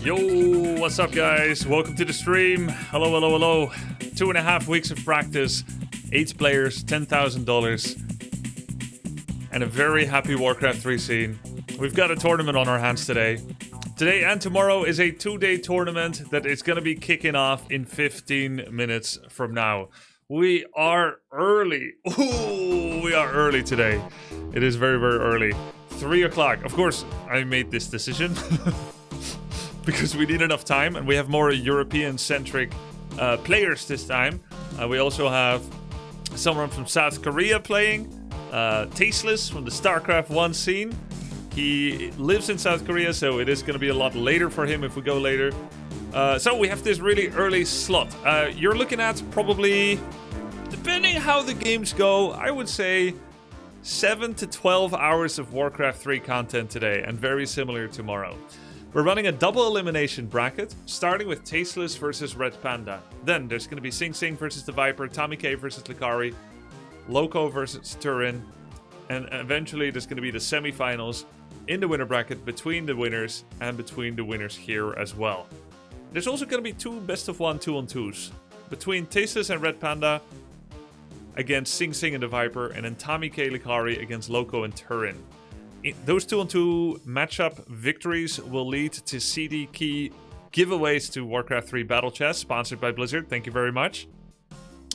Yo, what's up guys? Welcome to the stream. Hello, hello, hello. 2.5 weeks of practice, 8 players, $10,000, and a very happy Warcraft 3 scene. We've got a tournament on our hands today. Today and tomorrow is a 2-day tournament that is going to be kicking off in 15 minutes from now. We are early. Ooh, we are early today. It is very, very early. 3 o'clock. Of course, I made this decision. Because we need enough time, and we have more European-centric players this time. We also have someone from South Korea playing, Tasteless from the StarCraft 1 scene. He lives in South Korea, so it is going to be a lot later for him if we go later. So we have this really early slot. You're looking at probably, depending how the games go, I would say 7 to 12 hours of Warcraft 3 content today, and very similar tomorrow. We're running a double elimination bracket, starting with Tasteless versus RedPanda. Then there's going to be Sing Sing versus TheViper, TommyK versus Lucari, Loco versus Turin, and eventually there's going to be the semifinals in the winner bracket between the winners and between the winners here as well. There's also going to be 2 best-of-1 2-on-2s between Tasteless and RedPanda against Sing Sing and TheViper, and then TommyK Lucari against Loco and Turin. Those 2-on-2 matchup victories will lead to CD key giveaways to Warcraft 3 Battle Chest, sponsored by Blizzard. Thank you very much.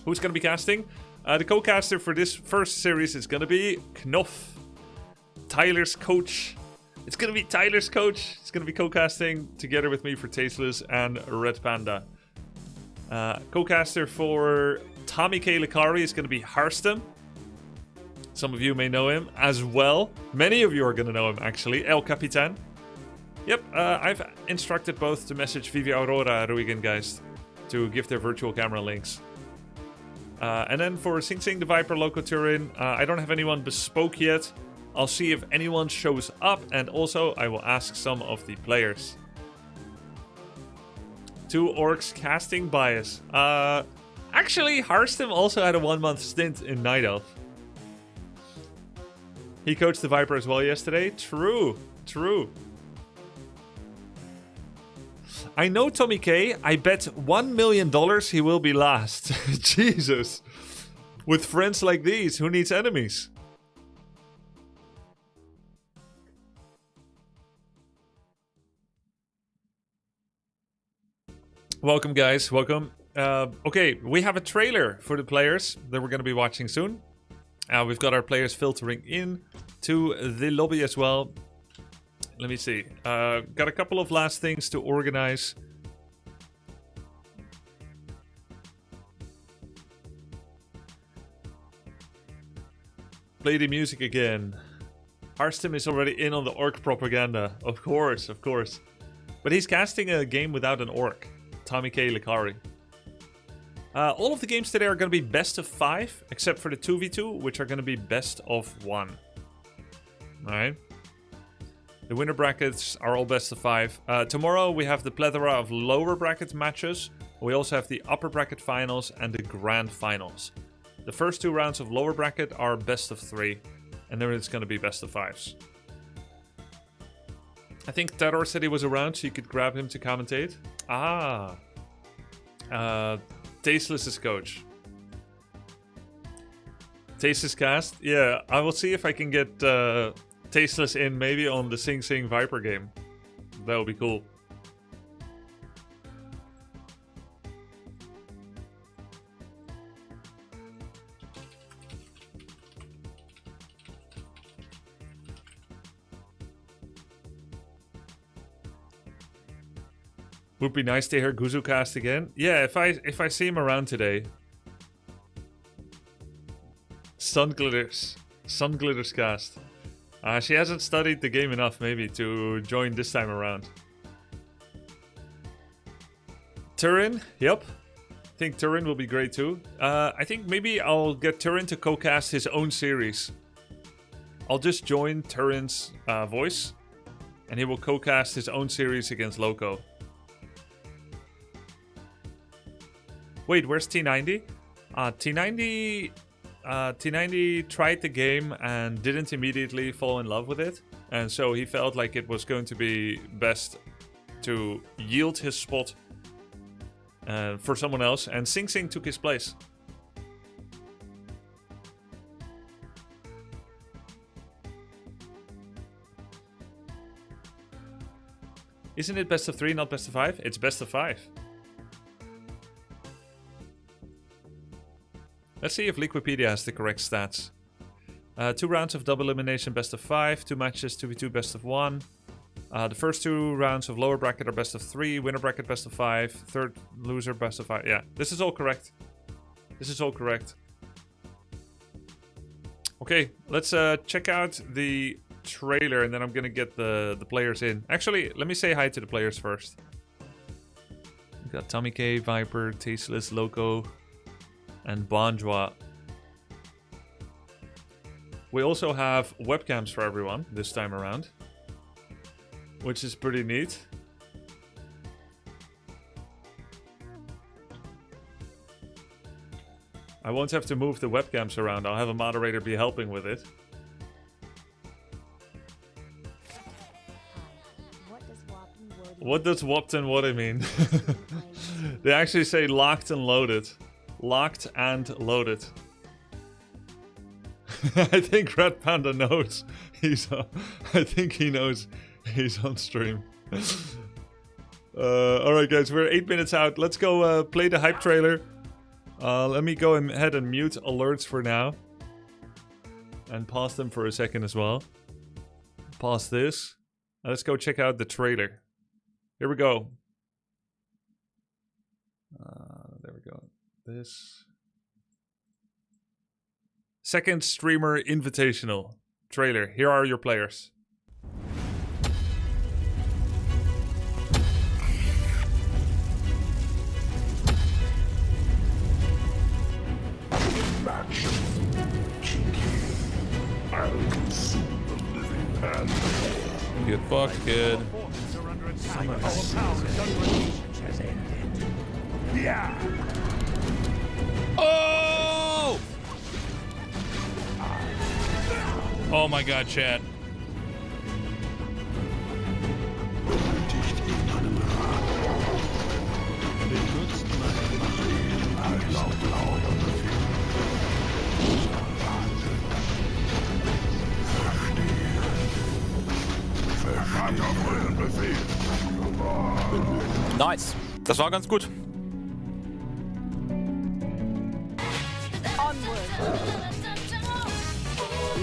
Who's going to be casting? The co-caster for this first series is going to be Knof, Tyler's coach. It's going to be Tyler's coach. He's going to be co-casting together with me for Tasteless and RedPanda. Co-caster for TommyK Lucari is going to be Harstem. Some of you may know him as well. Many of you are going to know him, actually. El Capitan. Yep, I've instructed both to message Vivi Aurora Ruigen guys to give their virtual camera links. And then for Sing Sing, TheViper, Loco, Turin, I don't have anyone bespoke yet. I'll see if anyone shows up, and also I will ask some of the players. 2 orcs casting bias. Actually, Harstem also had a 1-month stint in Night Elf. He coached TheViper as well yesterday. True, true. I know TommyK. I bet $1 million he will be last. Jesus. With friends like these, who needs enemies? Welcome, guys. Welcome. Okay, we have a trailer for the players that we're going to be watching soon. We've got our players filtering in to the lobby as well. Let me see. Got a couple of last things to organize. Play the music again. Harstem is already in on the orc propaganda. Of course, of course. But he's casting a game without an orc. TommyK Lucari. All of the games today are going to be best of 5, except for the 2v2, which are going to be best of 1. Alright. The winner brackets are all best of 5. Tomorrow we have the plethora of lower bracket matches. We also have the upper bracket finals and the grand finals. The first 2 rounds of lower bracket are best of 3, and then it's going to be best of 5s. I think Terror said he was around, so you could grab him to commentate. Ah. Tasteless' coach. Tasteless cast? Yeah, I will see if I can get Tasteless in maybe on the Sing Sing Viper game. That would be cool. Would be nice to hear Guzu cast again. Yeah, if I see him around today. Sun Glitters cast. She hasn't studied the game enough maybe to join this time around. Turin, yep. I think Turin will be great too. I think maybe I'll get Turin to co-cast his own series. I'll just join Turin's voice, and he will co-cast his own series against Loco. Wait, where's T90? T90 tried the game and didn't immediately fall in love with it. And so he felt like it was going to be best to yield his spot for someone else, and Sing Sing took his place. Isn't it best of 3, not best of 5? It's best of 5. Let's see if Liquipedia has the correct stats. 2 rounds of double elimination, best of 5. 2 matches, 2v2, best of 1. The first 2 rounds of lower bracket are best of 3. Winner bracket, best of 5. Third loser, best of 5. Yeah, this is all correct. This is all correct. Okay, let's check out the trailer, and then I'm gonna get the players in. Actually, let me say hi to the players first. We've got TommyK, Viper, Tasteless, Loco, and Bonjour. We also have webcams for everyone this time around, which is pretty neat. I won't have to move the webcams around. I'll have a moderator be helping with it. What does Wapton what I mean? They actually say locked and loaded. Locked and loaded. I think RedPanda knows he's on, I think he knows he's on stream. Alright guys, we're 8 minutes out. Let's go play the hype trailer. Let me go ahead and mute alerts for now. And pause them for a second as well. Pause this. Let's go check out the trailer. Here we go. There we go. This. Second streamer invitational trailer. Here are your players. Match. I'll consume the living Panda. Get fucked, kid. Yeah. Oh! Oh my god, chat. Nice. Das war ganz gut. Onward.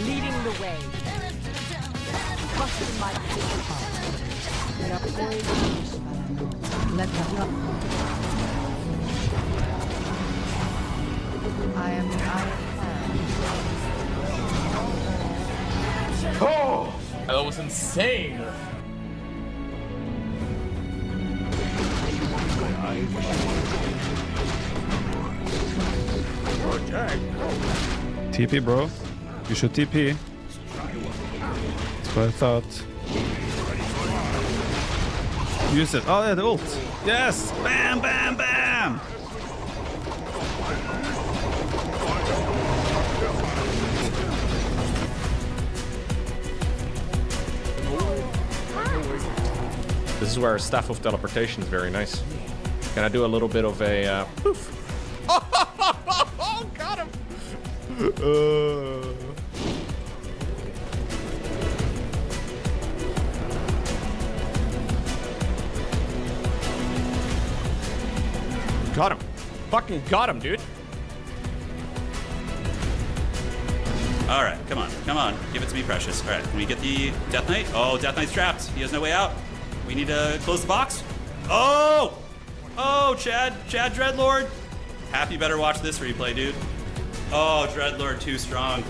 Leading the way. Trusting my I am the Iron Man. Oh! That was insane. TP, bro. You should TP. That's what I thought. Use it. Oh, yeah, the ult. Yes! Bam, bam, bam! This is where Staff of Teleportation is very nice. Can I do a little bit of a poof? Oh, got him! Got him. Fucking got him, dude. All right, come on, come on. Give it to me, Precious. All right, can we get the Death Knight? Oh, Death Knight's trapped. He has no way out. We need to close the box. Oh! Oh, Chad Dreadlord. Happy better watch this replay, dude. Oh, Dreadlord too strong.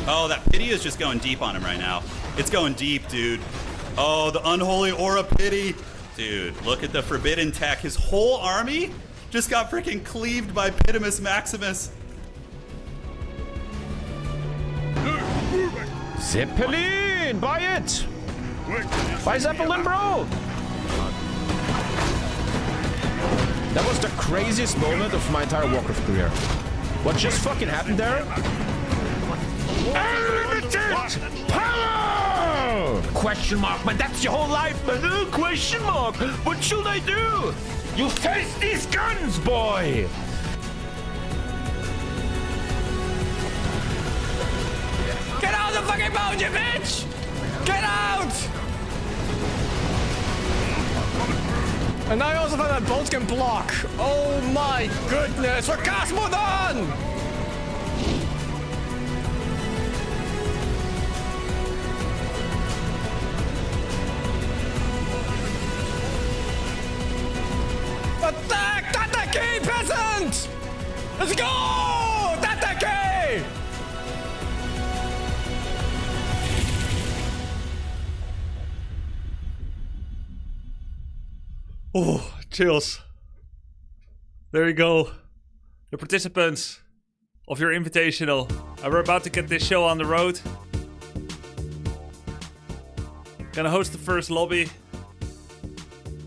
Oh, that pity is just going deep on him right now. It's going deep, dude. Oh, the unholy aura pity. Dude, look at the forbidden tech. His whole army just got freaking cleaved by Pitimus Maximus. Zeppelin! Buy it! Buy Zeppelin, bro! That was the craziest moment of my entire Warcraft career. What just fucking happened there? Unlimited power! question mark, man. That's your whole life, man. Question mark. What should I do? You face these guns, boy. Get out of the fucking boat, you bitch! Get out! And now I also found that boats can block. Oh my goodness, for Cosmodon! Attack! Tataki, peasant! Let's go! Tataki! Oh, chills. There you go. The participants of your invitational. And we're about to get this show on the road. Gonna host the first lobby.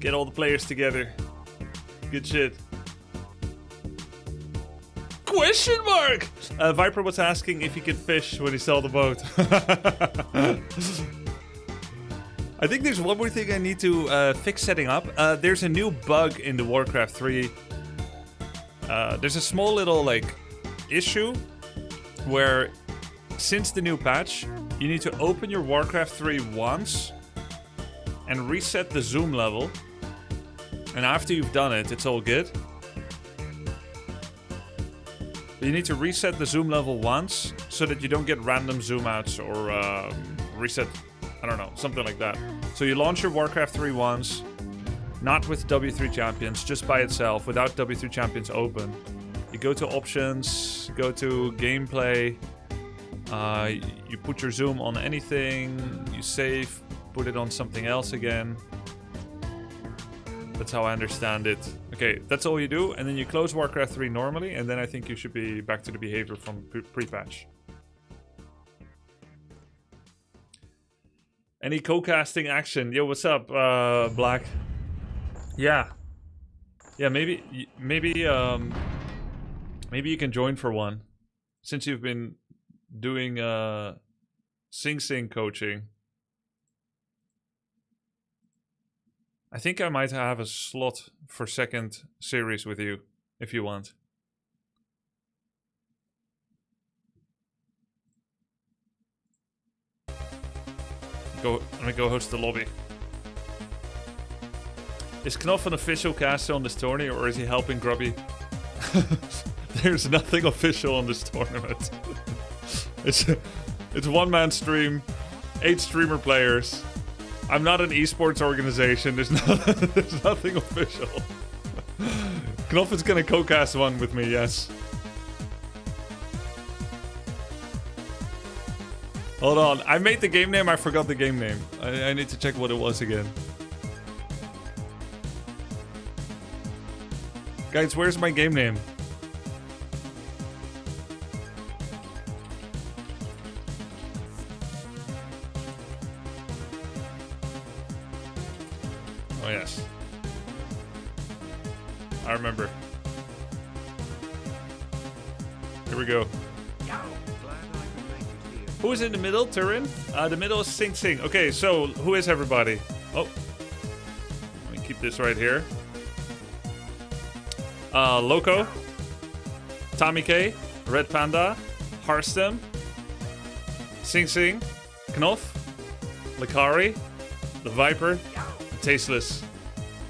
Get all the players together. Good shit. Question mark! Viper was asking if he could fish when he saw the boat. I think there's one more thing I need to fix setting up. There's a new bug in the Warcraft 3. There's a small little like issue where since the new patch, you need to open your Warcraft 3 once and reset the zoom level. And after you've done it, it's all good. But you need to reset the zoom level once so that you don't get random zoom outs or reset, I don't know, something like that. So you launch your Warcraft 3 once, not with W3 champions, just by itself, without W3 champions open. You go to options, go to gameplay, you put your zoom on anything, you save, put it on something else again. That's how I understand it. Okay, that's all you do, and then you close Warcraft 3 normally, and then I think you should be back to the behavior from pre-patch. Any co-casting action? Yo, what's up, Black? Yeah. Yeah, maybe you can join for one. Since you've been doing Sing Sing coaching. I think I might have a slot for second series with you, if you want. Let me go host the lobby. Is Knopf an official caster on this tourney, or is he helping Grubby? There's nothing official on this tournament. It's one-man stream, 8 streamer players. I'm not an esports organization. There's nothing official. Knopf is gonna co-cast one with me, yes. Hold on, I made the game name, I forgot the game name. I need to check what it was again. Guys, where's my game name? Oh yes. I remember. Here we go. Who is in the middle? Turin? The middle is Sing Sing. Okay, so who is everybody? Oh. Let me keep this right here. Loco. TommyK. RedPanda. Harstem. Sing Sing. Knopf. Lucari. TheViper. And Tasteless.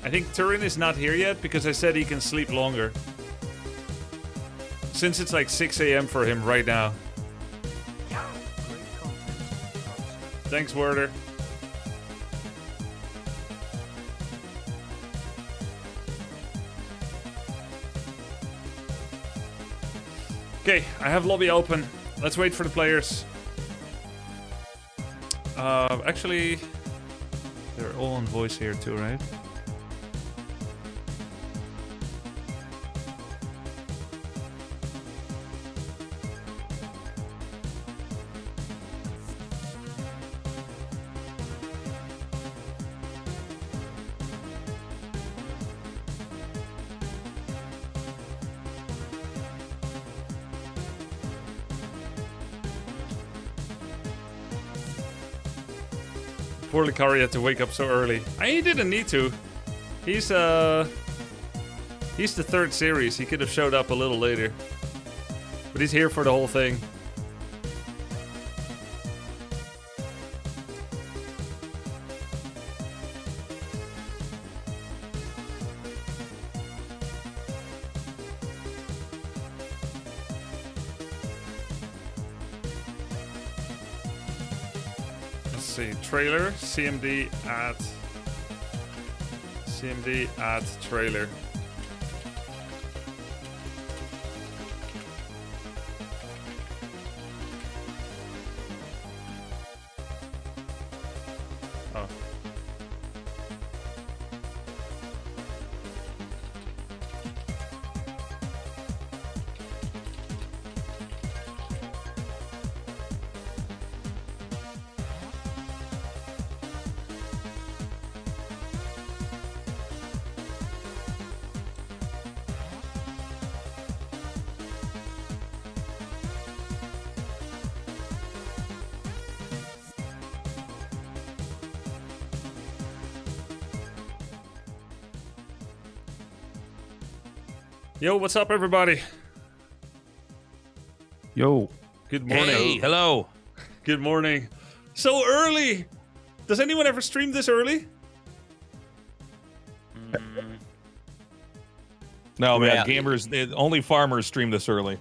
I think Turin is not here yet because I said he can sleep longer. Since it's like 6 AM for him right now. Thanks, Werder. Okay, I have lobby open. Let's wait for the players. Actually, they're all on voice here too, right? Poor Lucari had to wake up so early. He didn't need to. He's the third series. He could have showed up a little later. But he's here for the whole thing. Let's see. Trailer. CMD at trailer. Oh. Yo, what's up, everybody? Yo. Good morning. Hey, hello. Good morning. So early! Does anyone ever stream this early? No, man, gamers, only farmers stream this early.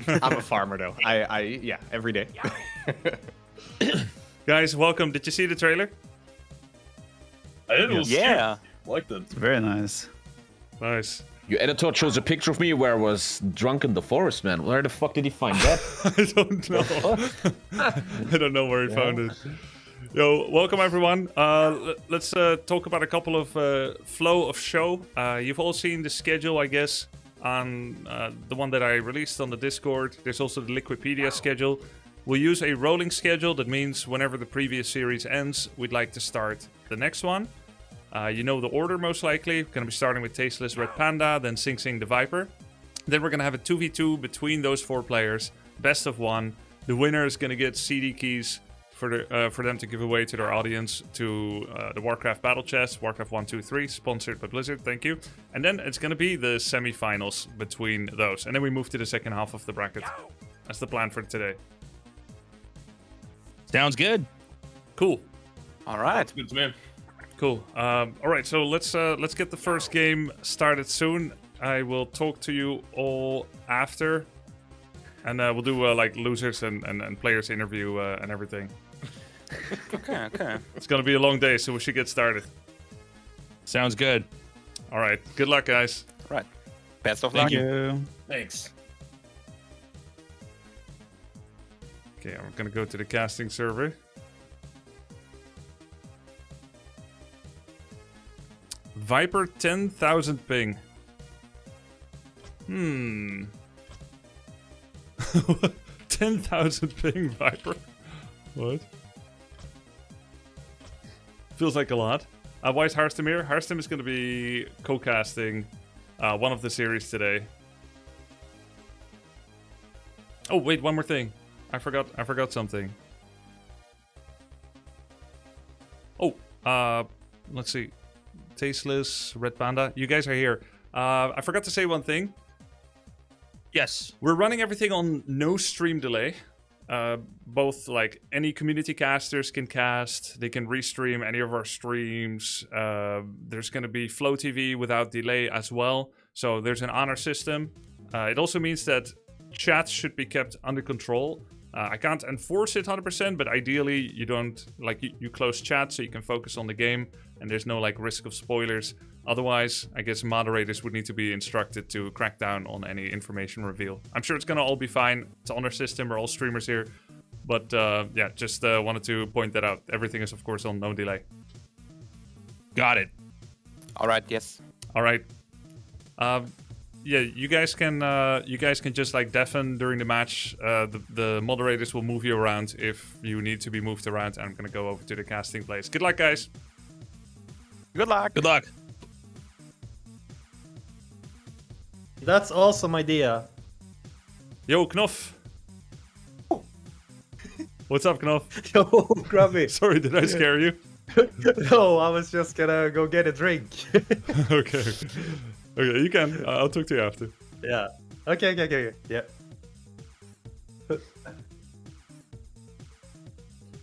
I'm a farmer though. Yeah, every day. Guys, welcome. Did you see the trailer? I did. It was Yeah. cute. Liked it. Very nice. Nice. Your editor chose a picture of me where I was drunk in the forest, man. Where the fuck did he find that? I don't know. I don't know where he found it. Yo, welcome everyone. Let's talk about a couple of flow of show. You've all seen the schedule, I guess, on the one that I released on the Discord. There's also the Liquipedia schedule. We'll use a rolling schedule. That means whenever the previous series ends, we'd like to start the next one. You know the order most likely. We're going to be starting with Tasteless, RedPanda, then Sing Sing TheViper. Then we're going to have a 2v2 between those 4 players. Best of 1. The winner is going to get CD keys for them to give away to their audience to the Warcraft Battle Chest, Warcraft 1, 2, 3, sponsored by Blizzard, thank you. And then it's going to be the semi-finals between those. And then we move to the second half of the bracket. That's the plan for today. Sounds good. Cool. All right. Good to me. Cool. All right, so let's get the first game started soon. I will talk to you all after, and we'll do like losers and players interview and everything. Okay. It's gonna be a long day, so we should get started. Sounds good. All right. Good luck, guys. Right. Best of Thank luck. you. Thanks. Okay, I'm gonna go to the casting server. Viper 10,000 ping. 10,000 ping, Viper. What? Feels like a lot. Why is Harstem here? Harstem is going to be co-casting one of the series today. Oh wait, one more thing. I forgot something. Oh, let's see. Tasteless, RedPanda. You guys are here. I forgot to say one thing. Yes. We're running everything on no stream delay. Both like any community casters can cast. They can restream any of our streams. There's going to be Flow TV without delay as well. So there's an honor system. It also means that chats should be kept under control. I can't enforce it 100%, but ideally you don't you close chat so you can focus on the game and there's no like risk of spoilers. Otherwise, I guess moderators would need to be instructed to crack down on any information reveal. I'm sure it's gonna all be fine. It's on our system. We're all streamers here. But yeah, just wanted to point that out. Everything is of course on no delay. Got it. All right. Yes. All right. Yeah, you guys can just like deafen during the match. The moderators will move you around if you need to be moved around. I'm gonna go over to the casting place. Good luck, guys. Good luck. Good luck. That's awesome idea. Yo, Knof. What's up, Knopf? Yo, Grubby. Sorry, did I scare you? No, I was just gonna go get a drink. Okay. Okay, you can. I'll talk to you after. Yeah. Okay. Yeah.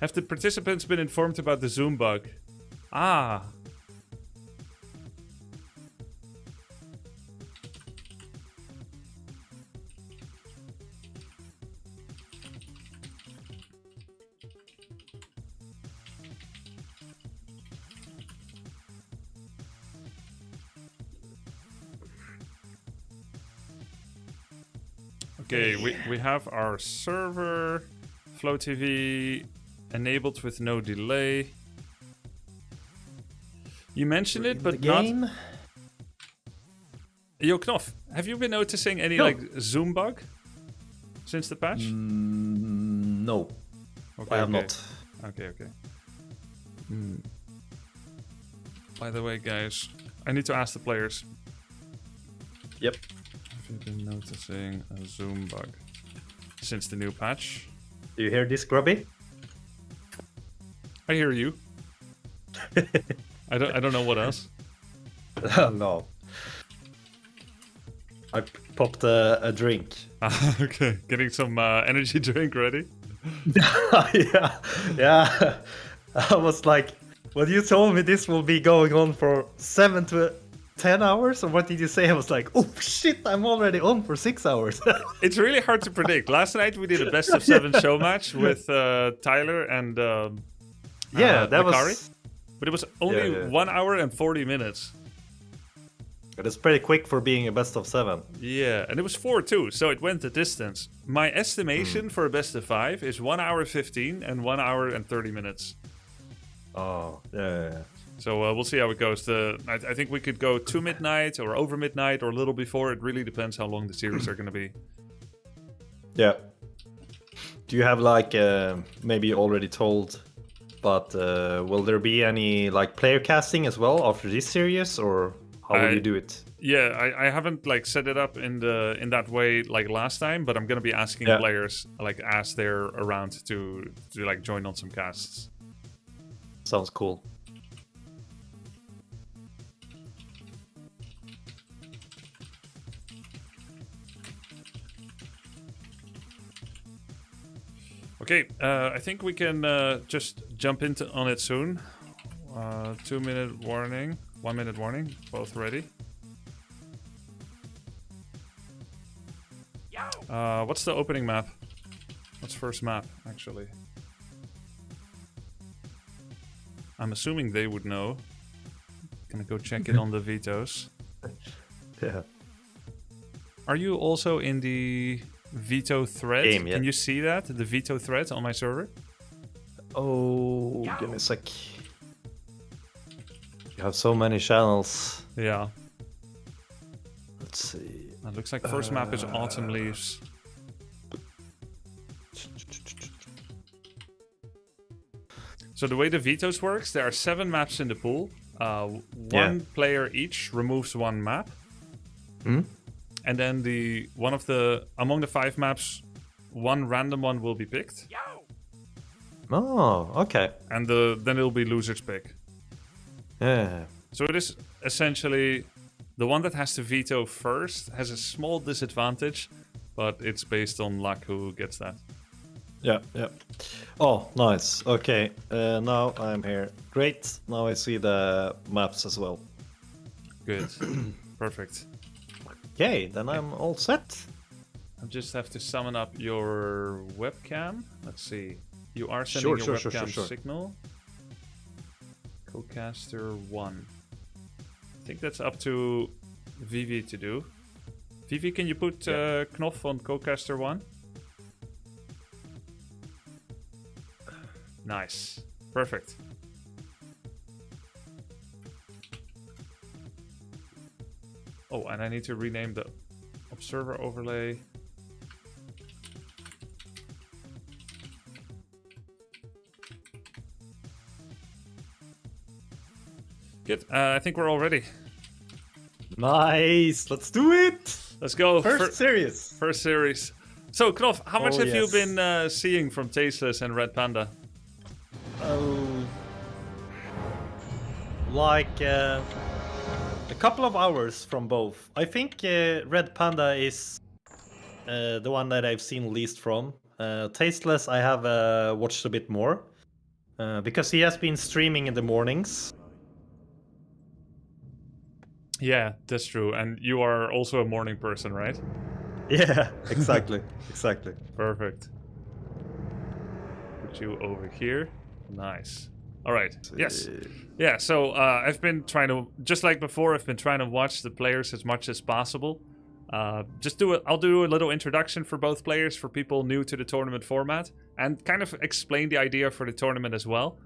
Have the participants been informed about the Zoom bug? Ah. Okay, we have our server, Flow TV, enabled with no delay. You mentioned it, but game? not... Yo, Knopf, have you been noticing any like Zoom bug since the patch? No, Okay, I have okay. not. Okay. By the way, guys, I need to ask the players. Yep. Have you been noticing a Zoom bug since the new patch? Do you hear this, Grubby? I hear you. I don't know what else. No. I popped a drink. Okay, getting some energy drink ready. yeah. I was like, when you told me this will be going on for 7 to 10 hours, or what did you say? I was like, oh shit, I'm already on for 6 hours. It's really hard to predict. Last night we did a best of 7 show match with Tyler and that Lucari. was. But it was only Yeah. 1 hour and 40 minutes. But it's pretty quick for being a best of 7. Yeah, and it was 4 too, so it went the distance. My estimation for a best of 5 is 1 hour 15 and 1 hour and 30 minutes. Oh, yeah. So we'll see how it goes. I think we could go to midnight or over midnight or a little before. It really depends how long the series are going to be. Yeah. Do you have like, maybe you already told, but will there be any like player casting as well after this series, or how will you do it? Yeah, I haven't like set it up in that way like last time, but I'm gonna be asking players like as they're around to like join on some casts. Sounds cool. Okay, I think we can just jump on it soon. 2-minute warning, 1-minute warning, both ready. What's the opening map? What's first map, actually? I'm assuming they would know. Gonna go check it on the vetoes. Yeah. Are you also in the veto thread? Game, yeah. Can you see that? The veto thread on my server? Oh, give me a sec. You have so many channels. Yeah. Let's see. It looks like first map is Autumn Leaves. So the way the vetoes works, there are 7 maps in the pool. One player each removes 1 map. Hmm? And then among the 5 maps, 1 random one will be picked. Oh, okay. And then it'll be loser's pick. Yeah. So it is essentially the one that has to veto first has a small disadvantage, but it's based on luck who gets that. Yeah. Oh, nice. Okay, now I'm here. Great. Now I see the maps as well. Good. Perfect. Okay, then I'm all set. I just have to summon up your webcam. Let's see. You are sending your webcam signal. Cocaster 1. I think that's up to Vivi to do. Vivi, can you put Knopf on Cocaster 1? Nice. Perfect. Oh, and I need to rename the observer overlay. Good. I think we're all ready. Nice. Let's do it. Let's go. First series. First series. So, Knopf, how much Oh, have you yes. been seeing from Tasteless and RedPanda? Like a couple of hours from both. I think RedPanda is the one that I've seen least from. Tasteless, I have watched a bit more because he has been streaming in the mornings. Yeah, that's true. And you are also a morning person, right? Yeah, exactly, exactly. Perfect. Put you over here. Nice. All right. Yes. Yeah. So I've been trying to, just like before, I've been trying to watch the players as much as possible. I'll do a little introduction for both players for people new to the tournament format, and kind of explain the idea for the tournament as well.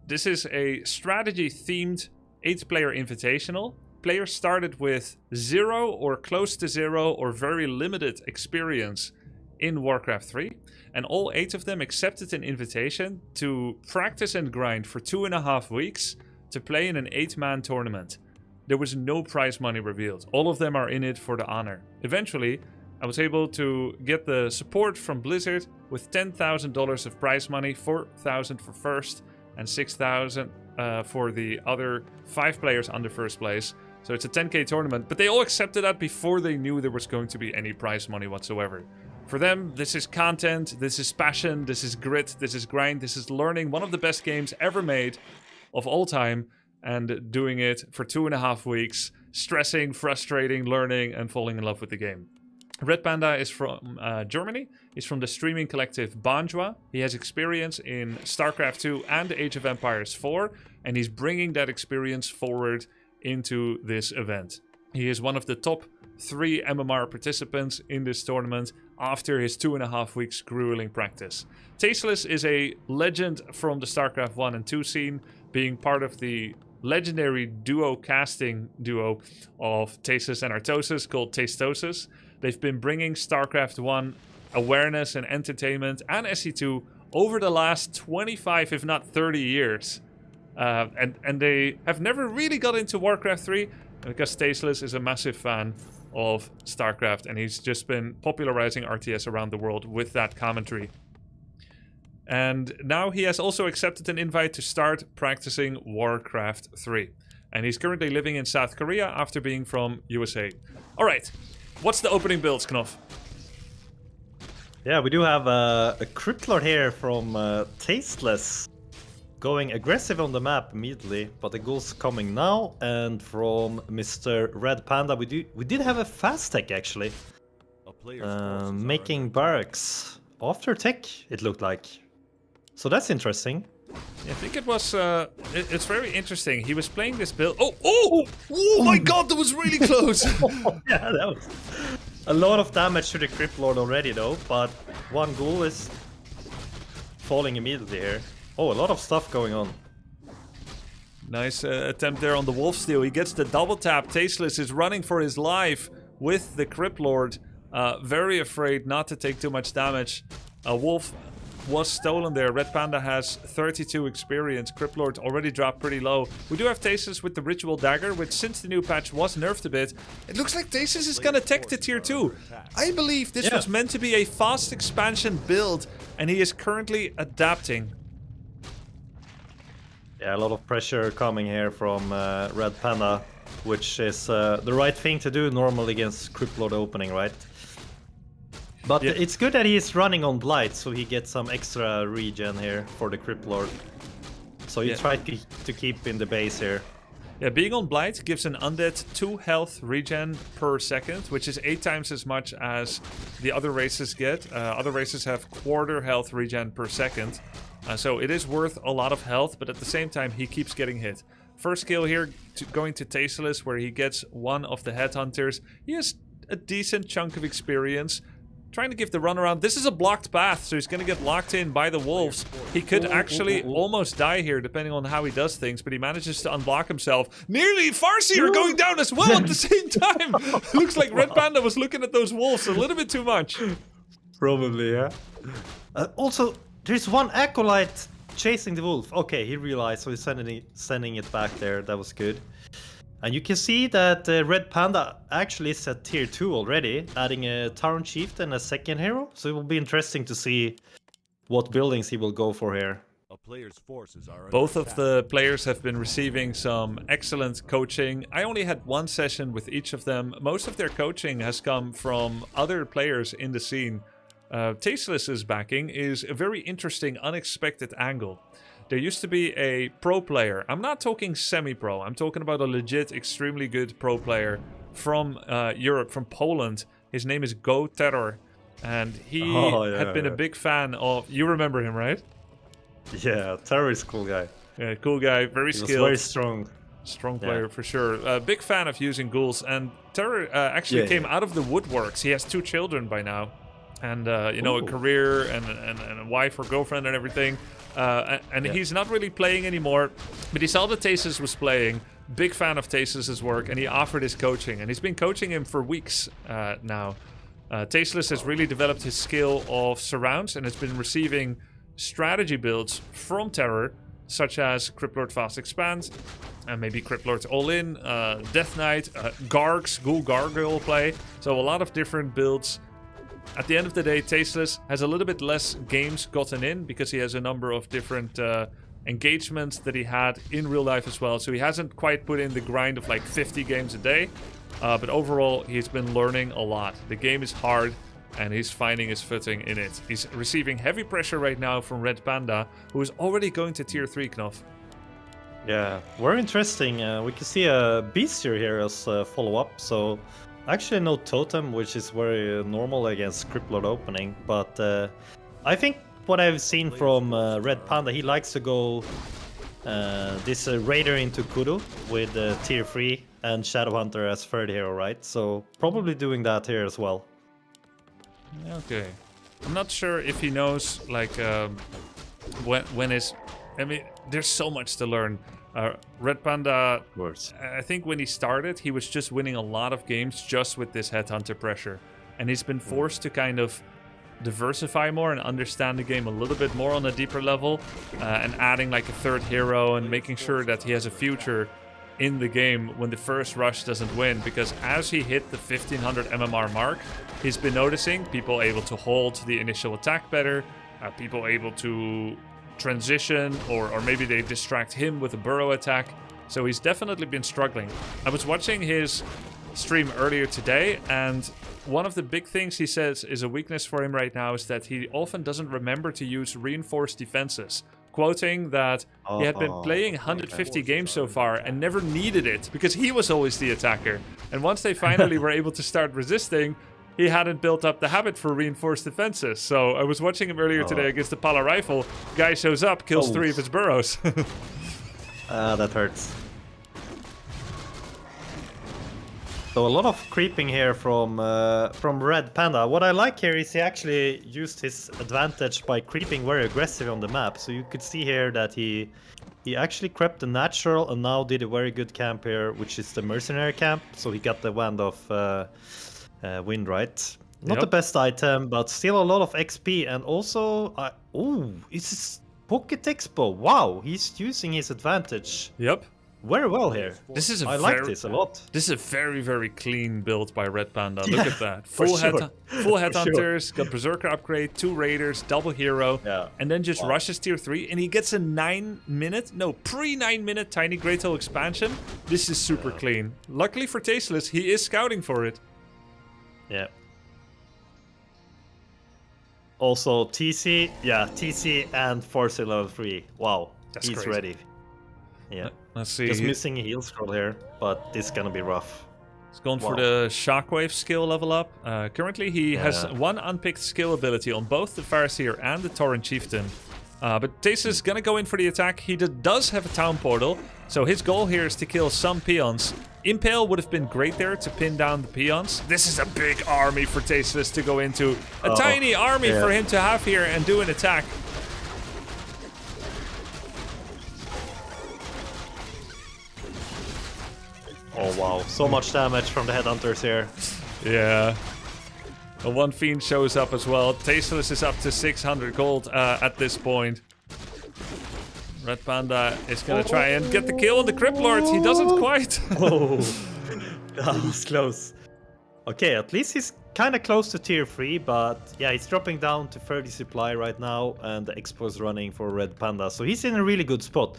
This is a strategy-themed 8-player invitational. Players started with 0 or close to 0 or very limited experience in Warcraft 3, and all 8 of them accepted an invitation to practice and grind for 2.5 weeks to play in an 8-man tournament. There was no prize money revealed. All of them are in it for the honor. Eventually, I was able to get the support from Blizzard with $10,000 of prize money, $4,000 for first, and $6,000 for the other 5 players under first place. So it's a 10k tournament, but they all accepted that before they knew there was going to be any prize money whatsoever. For them, this is content, this is passion, this is grit, this is grind, this is learning one of the best games ever made of all time, and doing it for 2.5 weeks, stressing, frustrating, learning, and falling in love with the game. RedPanda is from Germany. He's from the streaming collective Banjua. He has experience in StarCraft 2 and Age of Empires 4, and he's bringing that experience forward into this event. He is one of the top 3 MMR participants in this tournament after his 2.5 weeks grueling practice. Tasteless is a legend from the StarCraft 1 and 2 scene, being part of the legendary casting duo of Tasteless and Artosis called Tastosis. They've been bringing StarCraft 1 awareness and entertainment and SE2 over the last 25, if not 30 years. And they have never really got into Warcraft 3 because Tasteless is a massive fan of StarCraft, and he's just been popularizing RTS around the world with that commentary. And now he has also accepted an invite to start practicing Warcraft 3. And he's currently living in South Korea after being from USA. All right, what's the opening builds, Knopf? Yeah, we do have a Crypt Lord here from Tasteless, going aggressive on the map immediately, but the goal's coming now. And from Mr. RedPanda, we did have a fast tech actually, making barracks after tech, it looked like. So that's interesting. I think it was. It's very interesting. He was playing this build. Oh my God, that was really close. Yeah, that was a lot of damage to the Crypt Lord already though, but one ghoul is falling immediately here. Oh, a lot of stuff going on. Nice attempt there on the Wolf Steal. He gets the double tap. Tasteless is running for his life with the Crypt Lord. Very afraid not to take too much damage. Wolf was stolen there. RedPanda has 32 experience. Crypt Lord already dropped pretty low. We do have Tasteless with the Ritual Dagger, which since the new patch was nerfed a bit. It looks like Tasteless is gonna tech to tier 2. I believe this was meant to be a fast expansion build, and he is currently adapting. Yeah, a lot of pressure coming here from RedPanda, which is the right thing to do normally against Crypt Lord opening, right? But it's good that he's running on Blight, so he gets some extra regen here for the Crypt Lord. So he tried to keep in the base here. Yeah, being on Blight gives an undead 2 health regen per second, which is 8 times as much as the other races get. Other races have quarter health regen per second. So it is worth a lot of health, but at the same time, he keeps getting hit. First kill here, going to Tasteless, where he gets one of the headhunters. He has a decent chunk of experience. Trying to give the runaround. This is a blocked path, so he's going to get locked in by the wolves. He could actually almost die here, depending on how he does things, but he manages to unblock himself. Nearly Farseer going down as well at the same time. Looks like RedPanda was looking at those wolves a little bit too much. Probably, yeah. Also, there's one Acolyte chasing the wolf. Okay, he realized, so he's sending it back there. That was good. And you can see that RedPanda actually is at tier 2 already, adding a Tauren Chieftain, a second hero. So it will be interesting to see what buildings he will go for here. Both of the players have been receiving some excellent coaching. I only had one session with each of them. Most of their coaching has come from other players in the scene. Tasteless's backing is a very interesting, unexpected angle. There used to be a pro player. I'm not talking semi-pro. I'm talking about a legit, extremely good pro player from Europe, from Poland. His name is Go Terror. And he had been a big fan of... You remember him, right? Yeah, Terror is a cool guy. Yeah, cool guy, very skilled. Very strong. Strong player for sure. Big fan of using ghouls. And Terror actually came out of the woodworks. He has 2 children by now. And, you know, a career and a wife or girlfriend and everything. And he's not really playing anymore. But he saw that Tasteless was playing. Big fan of Tasteless's work. And he offered his coaching. And he's been coaching him for weeks now. Tasteless has really developed his skill of surrounds. And has been receiving strategy builds from Terror, such as Cryptlord Fast Expand, and maybe Cryptlord All In, Death Knight, Gargs, Ghoul Gargoyle play. So a lot of different builds. At the end of the day, Tasteless has a little bit less games gotten in because he has a number of different engagements that he had in real life as well. So he hasn't quite put in the grind of like 50 games a day. But overall, he's been learning a lot. The game is hard. And he's finding his footing in it. He's receiving heavy pressure right now from RedPanda, who is already going to tier 3, Knopf. Yeah, very interesting. We can see a Beastier here as a follow-up. So actually no Totem, which is very normal against Cryptlord opening. But I think what I've seen from RedPanda, he likes to go this Raider into Kudu with tier 3 and Shadowhunter as third hero, right? So probably doing that here as well. Okay. I'm not sure if he knows, like, when is... I mean, there's so much to learn. RedPanda, I think when he started, he was just winning a lot of games just with this Headhunter pressure. And he's been forced to kind of diversify more and understand the game a little bit more on a deeper level. And adding, like, a third hero and making sure that he has a future in the game when the first rush doesn't win, because as he hit the 1500 MMR mark, he's been noticing people able to hold the initial attack better, people able to transition, or maybe they distract him with a burrow attack. So he's definitely been struggling. I was watching his stream earlier today, and one of the big things he says is a weakness for him right now is that he often doesn't remember to use reinforced defenses. Quoting that he had been playing 150 games so far and never needed it because he was always the attacker. And once they finally were able to start resisting, he hadn't built up the habit for reinforced defenses. So I was watching him earlier today against the Pala rifle. Guy shows up, kills 3 of his burrows. That hurts. So a lot of creeping here from RedPanda. What I like here is he actually used his advantage by creeping very aggressive on the map. So you could see here that he actually crept the natural and now did a very good camp here, which is the mercenary camp. So he got the Wand of Wind, right? Not the best item, but still a lot of XP. And also, it's Pocket Expo. Wow, he's using his advantage. Yep. Very well here. This is I like this a lot. This is a very, very clean build by RedPanda. Look at that. Full Headhunters, got Berserker upgrade, 2 Raiders, double hero, and then just rushes tier 3, and he gets a pre-9-minute Tiny Great Hole expansion. This is super clean. Luckily for Tasteless, he is scouting for it. Yeah. Also TC, TC and Force level 3. Wow, That's he's crazy. ready. Yeah. Let's see. Just missing a heal scroll here, but this is gonna be rough. He's going for the Shockwave skill level up. Currently, he has 1 unpicked skill ability on both the Farseer and the Tauren Chieftain. But Tasteless is gonna go in for the attack. He does have a Town Portal, so his goal here is to kill some peons. Impale would have been great there to pin down the peons. This is a big army for Tasteless to go into. A tiny army for him to have here and do an attack. Oh wow, so much damage from the Headhunters here. Yeah. And 1 Fiend shows up as well. Tasteless is up to 600 gold at this point. RedPanda is gonna try and get the kill on the Crypt Lords. He doesn't quite. Oh, that was close. Okay, at least he's kind of close to tier 3, but yeah, he's dropping down to 30 supply right now, and the Expo is running for RedPanda, so he's in a really good spot.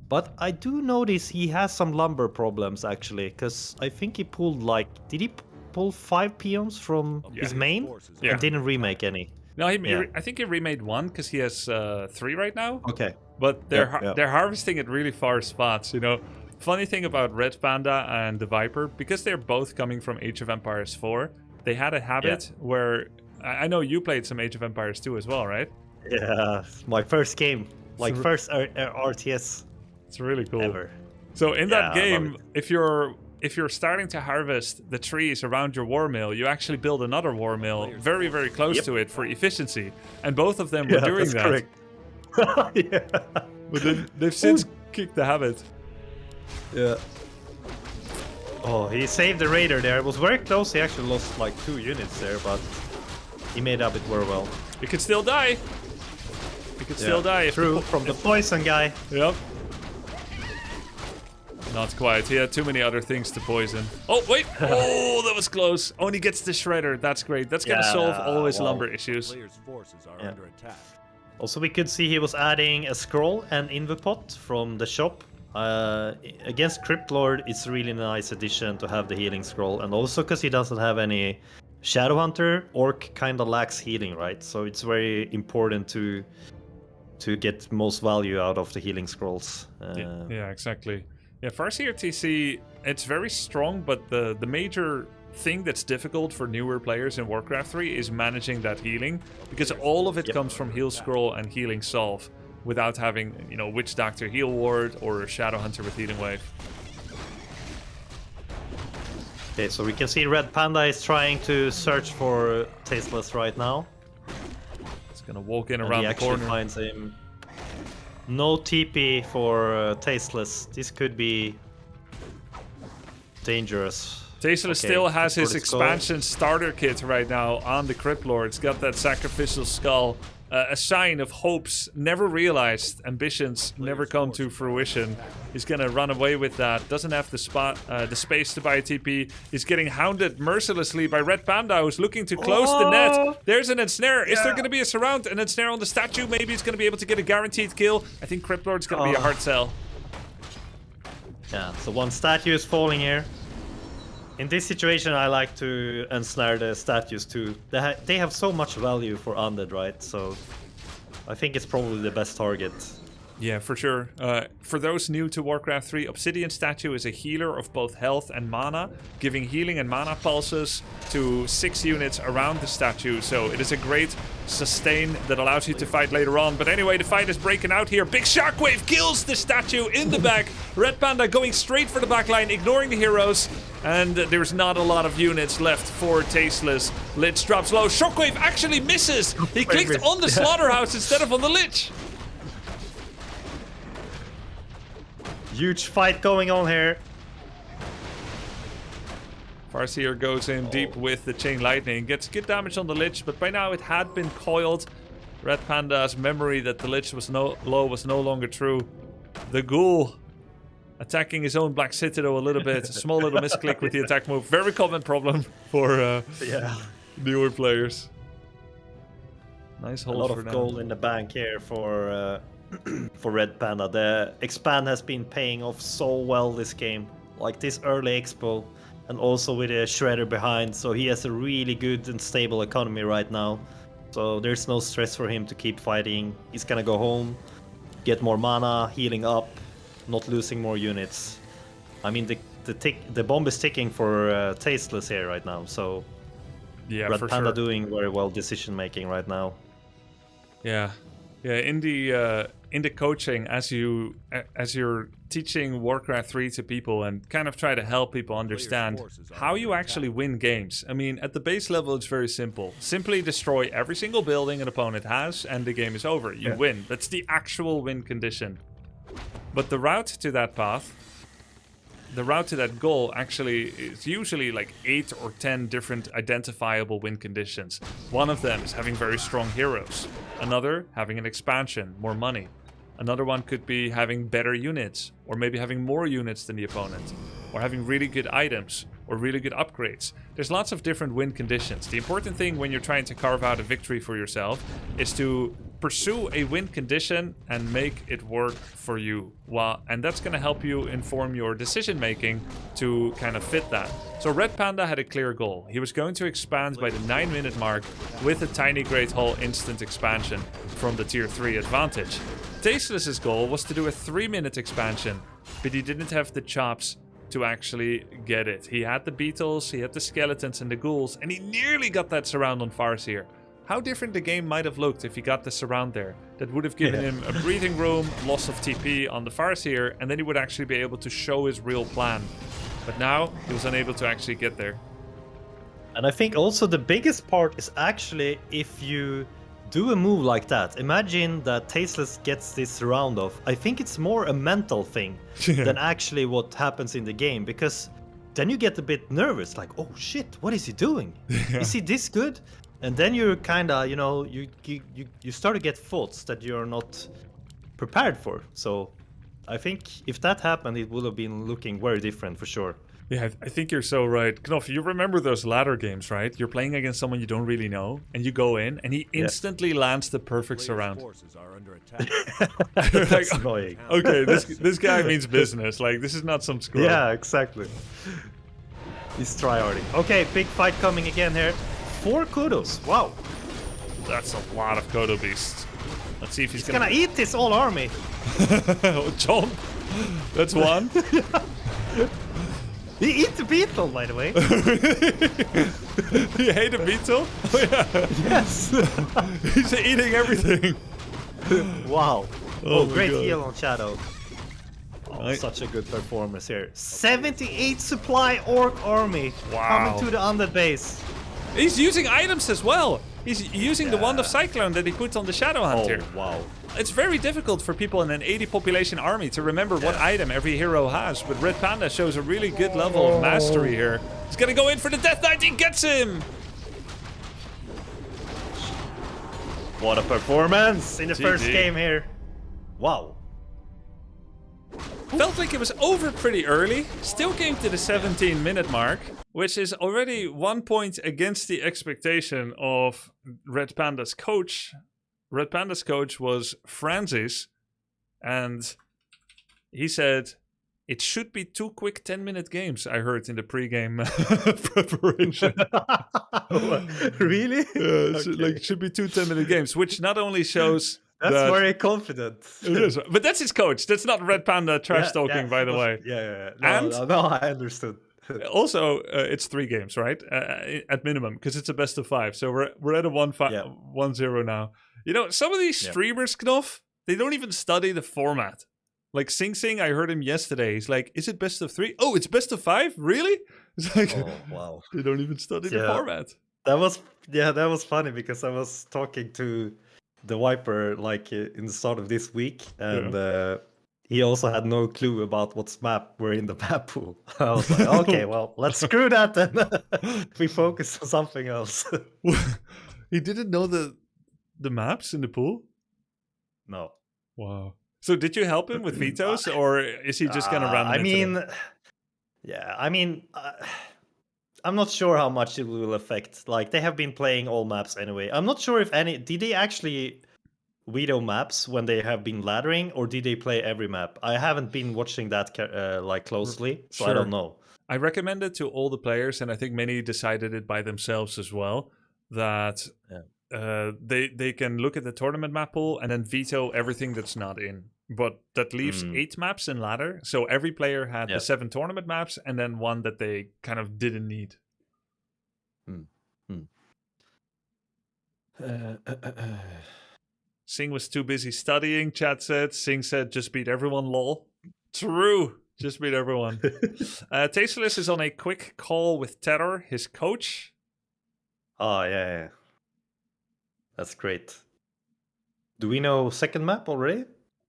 But I do notice he has some lumber problems actually, because I think he pulled like, did he pull 5 peons from his main? Yeah. And didn't remake any. No, I think he remade 1 because he has 3 right now. Okay. But they're harvesting at really far spots, you know. Funny thing about RedPanda and TheViper, because they're both coming from Age of Empires 4, they had a habit where... I know you played some Age of Empires 2 as well, right? Yeah, my first game. Like first RTS. It's really cool. Ever. So in that game, if you're starting to harvest the trees around your war mill, you actually build another war mill very, very close to it for efficiency. And both of them were doing that. Correct. Yeah. But they've since kicked the habit. Yeah. Oh, he saved the raider there. It was very close. He actually lost like 2 units there, but he made up it very well. You could still die. You could still die. True, from the poison guy. Yep. Not quite. He had too many other things to poison. Oh, wait. Oh, that was close. Only gets the shredder. That's great. That's going to solve all his lumber issues. Also, we could see he was adding a scroll and invipot from the shop. Against Crypt Lord, it's a really nice addition to have the healing scroll. And also because he doesn't have any Shadowhunter, Orc kind of lacks healing, right? So it's very important to get most value out of the healing scrolls. Yeah, exactly. Yeah, Farseer TC, it's very strong, but the major thing that's difficult for newer players in Warcraft 3 is managing that healing, because all of it comes from Heal Scroll and Healing Solve, without having, you know, Witch Doctor Heal Ward or a Shadowhunter with Healing Wave. Okay, so we can see RedPanda is trying to search for Tasteless right now. It's gonna walk in around the corner. He actually finds him. No TP for Tasteless. This could be dangerous. Tasteless still has his expansion starter kit right now on the Crypt Lord. It's got that sacrificial skull. A sign of hopes never realized, ambitions never come to fruition. He's gonna run away with that. Doesn't have the space to buy a TP. He's getting hounded mercilessly by RedPanda, who's looking to close the net. There's an ensnare. Is there gonna be a surround? An ensnare on the statue? Maybe he's gonna be able to get a guaranteed kill. I think Crypt Lord's gonna be a hard sell. Yeah, so one statue is falling here. In this situation, I like to ensnare the statues too. They have so much value for undead, right? So I think it's probably the best target. Yeah, for sure. For those new to Warcraft 3, Obsidian Statue is a healer of both health and mana, giving healing and mana pulses to 6 units around the statue. So it is a great sustain that allows you to fight later on. But anyway, the fight is breaking out here. Big shockwave kills the statue in the back. RedPanda going straight for the backline, ignoring the heroes. And there's not a lot of units left for Tasteless. Lich drops low. Shockwave actually misses. He clicked on the slaughterhouse instead of on the Lich. Huge fight going on here. Farseer goes in deep with the Chain Lightning. Gets good damage on the Lich, but by now it had been coiled. RedPanda's memory that the Lich was no longer true. The Ghoul attacking his own Black Citadel a little bit. A small little misclick with the attack move. Very common problem for newer players. Nice hold. A lot of gold in the bank here for RedPanda. The expand has been paying off so well this game. Like this early expo, and also with a shredder behind, so he has a really good and stable economy right now. So there's no stress for him to keep fighting. He's gonna go home, get more mana, healing up, not losing more units. I mean, the bomb is ticking for Tasteless here right now, so yeah, RedPanda doing very well decision making right now. Yeah, in the coaching, as you're teaching Warcraft 3 to people and kind of try to help people understand how you actually win games. I mean, at the base level, it's very simple. Simply destroy every single building an opponent has, and the game is over. You win. That's the actual win condition. But the route to that path, the route to that goal, actually is usually like 8 or 10 different identifiable win conditions. One of them is having very strong heroes. Another, having an expansion, more money. Another one could be having better units, or maybe having more units than the opponent, or having really good items, or really good upgrades. There's lots of different win conditions. The important thing when you're trying to carve out a victory for yourself is to pursue a win condition and make it work for you. And that's going to help you inform your decision making to kind of fit that. So RedPanda had a clear goal. He was going to expand by the 9-minute mark with a tiny Great Hall instant expansion from the tier 3 advantage. Tasteless's goal was to do a 3-minute expansion, but he didn't have the chops to actually get it. He had the beetles, he had the skeletons and the ghouls, and he nearly got that surround on Farseer. How different the game might have looked if he got the surround there. That would have given him a breathing room, loss of TP on the Farseer, and then he would actually be able to show his real plan. But now, he was unable to actually get there. And I think also the biggest part is actually if you do a move like that. Imagine that Tasteless gets this round off. I think it's more a mental thing than actually what happens in the game, because then you get a bit nervous, like, oh shit, what is he doing? Is he this good? And then you're kind of, you know, you start to get thoughts that you're not prepared for. So I think if that happened, it would have been looking very different for sure. Yeah, I think you're so right. Knopf, you remember those ladder games, right? You're playing against someone you don't really know, and you go in, and he instantly lands the perfect surround. That's like, annoying. Okay, this guy means business. Like, this is not some screw. Yeah, exactly. He's tryharding. Okay, big fight coming again here. 4 kudos. Wow. That's a lot of Kodo beasts. Let's see if he's gonna eat this whole army. Jump. That's one. He eat the beetle, by the way. You hate a beetle? Oh, yeah. Yes. He's eating everything. Wow. Oh great God. heal on Shadow. Oh, such a good performance here. 78 supply orc army coming to the under base. He's using items as well. He's using the Wand of Cyclone that he put on the Shadow Hunter. Oh, wow. It's very difficult for people in an 80 population army to remember what item every hero has, but RedPanda shows a really good level of mastery here. He's gonna go in for the Death Knight, he gets him! What a performance in the GG. first game here. Wow. Felt like it was over pretty early, still came to the 17-minute mark, which is already 1 point against the expectation of RedPanda's coach. RedPanda's coach was Francis, and he said it should be 2 quick 10-minute games, I heard in the pre-game preparation. Really? Yeah, it should be 2 10-minute games, which not only shows That's that very confident. it is, but that's his coach. That's not RedPanda trash talking, by the way. Yeah. No, I understood. Also, it's 3 games, right? At minimum, because it's a best of 5. So we're at a 1-0 now. You know, some of these streamers, Knopf, they don't even study the format. Like Sing Sing, I heard him yesterday. He's like, "Is it best of 3? Oh, it's best of 5? Really?" It's like, oh, wow. They don't even study the format. That was funny because I was talking to TheViper like in the start of this week, and he also had no clue about what map were in the map pool. I was like, okay, well, let's screw that then. We focus on something else. He didn't know the maps in the pool? No. Wow. So did you help him with vetoes, or is he just gonna run? I'm not sure how much it will affect. Like, they have been playing all maps anyway. I'm not sure if did they actually veto maps when they have been laddering, or did they play every map? I haven't been watching that closely, so I don't know. I recommend it to all the players, and I think many decided it by themselves as well, that they can look at the tournament map pool and then veto everything that's not in. But that leaves 8 maps in ladder, so every player had the 7 tournament maps and then one that they kind of didn't need. Sing was too busy studying, chat said. Sing said, just beat everyone, lol. True, just beat everyone. Tasteless is on a quick call with Terror, his coach. Oh, yeah. That's great. Do we know second map already?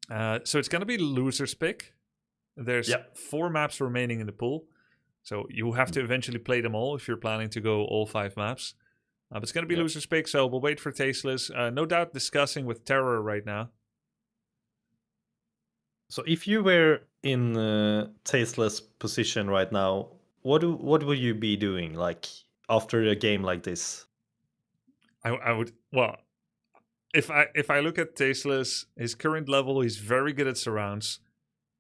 So it's going to be loser's pick. There's 4 maps remaining in the pool. So you have to eventually play them all if you're planning to go all 5 maps. But it's going to be loser's pick, so we'll wait for Tasteless. No doubt discussing with Terror right now. So if you were in Tasteless position right now, what would you be doing like after a game like this? I would, well, if I look at Tasteless, his current level, he's very good at surrounds.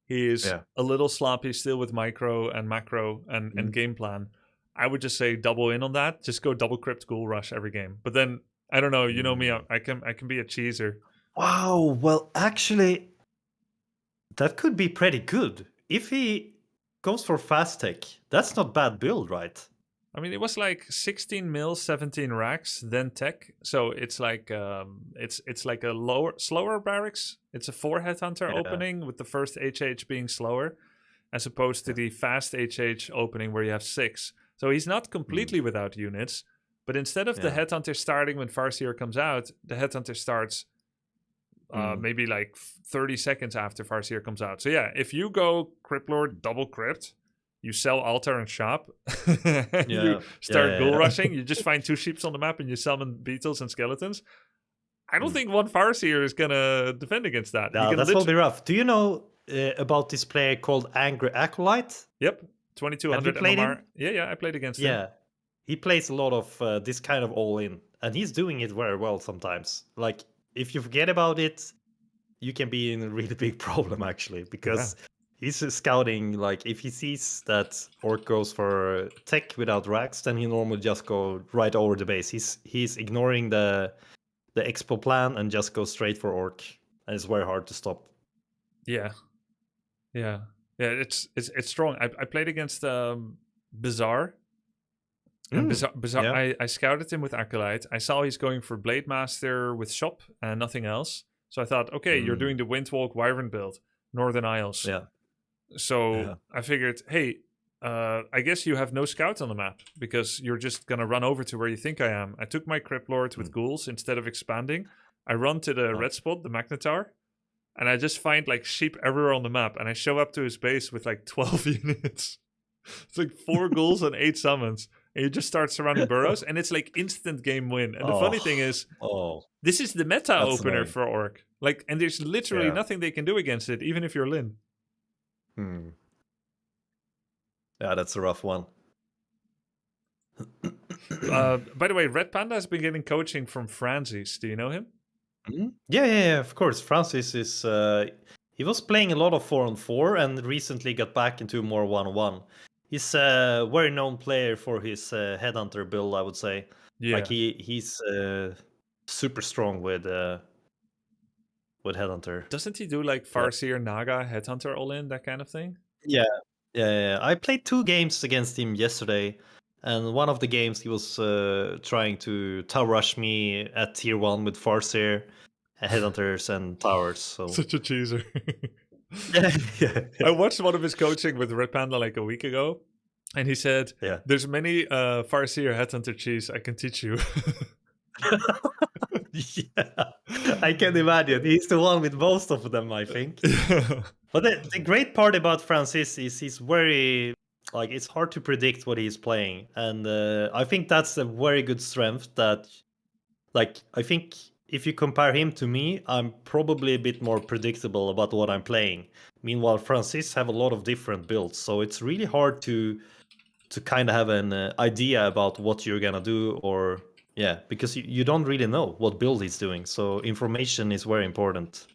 He is a little sloppy still with micro and macro and game plan. I would just say double in on that. Just go double crypt ghoul rush every game. But then I don't know. You know me. I can be a cheeser. Wow. Well, actually, that could be pretty good if he goes for fast tech. That's not bad build, right? I mean, it was like 16 mil, 17 racks, then tech. So it's like it's like a slower barracks. It's a 4 headhunter opening with the first HH being slower, as opposed to the fast HH opening where you have 6. So he's not completely without units, but instead of the headhunter starting when Farseer comes out, the headhunter starts maybe like 30 seconds after Farseer comes out. So yeah, if you go Crypt Lord double crypt, you sell altar and shop, you start ghoul rushing, you just find 2 sheeps on the map and you summon beetles and skeletons. I don't think one Farseer is gonna defend against that. No, that's will be rough. Do you know about this player called Angry Acolyte? Yep, 2200 MMR. Yeah, I played against him. Yeah, he plays a lot of this kind of all-in, and he's doing it very well sometimes. Like, if you forget about it, you can be in a really big problem, actually, because he's scouting, like, if he sees that Orc goes for tech without racks, then he normally just go right over the base. He's ignoring the expo plan and just goes straight for Orc, and it's very hard to stop. Yeah, it's strong. I played against Bizarre. Bizarre. I scouted him with Acolyte. I saw he's going for Blade Master with Shop and nothing else. So I thought, okay, you're doing the Windwalk Wyvern build, Northern Isles. Yeah. So I figured, hey, I guess you have no scouts on the map because you're just gonna run over to where you think I am. I took my Crypt Lord with ghouls instead of expanding. I run to the red spot, the Magnetar, and I just find like sheep everywhere on the map, and I show up to his base with like 12 units. It's like 4 ghouls and 8 summons. And you just start surrounding burrows, and it's like instant game win. And the funny thing is, this is the meta opener for Orc. Like, and there's literally nothing they can do against it, even if you're Lin. Yeah, that's a rough one. By the way, RedPanda has been getting coaching from Francis. Do you know him? Yeah, of course. Francis is... he was playing a lot of 4-on-4 and recently got back into more 1-on-1. He's a very known player for his headhunter build, I would say. Yeah. Like he's super strong with headhunter. Doesn't he do like Farseer, Naga, headhunter all in, that kind of thing? Yeah. I played 2 games against him yesterday, and one of the games he was trying to tower rush me at tier 1 with Farseer, headhunters and towers. So such a cheeser. I watched one of his coaching with RedPanda like a week ago, and he said, there's many Farseer headhunter cheese I can teach you. I can imagine. He's the one with most of them, I think. But the great part about Francis is he's very, like, it's hard to predict what he's playing. And I think that's a very good strength that, like, I think if you compare him to me, I'm probably a bit more predictable about what I'm playing. Meanwhile, Francis have a lot of different builds, so it's really hard to kind of have an idea about what you're gonna do, or because you don't really know what build he's doing. So information is very important.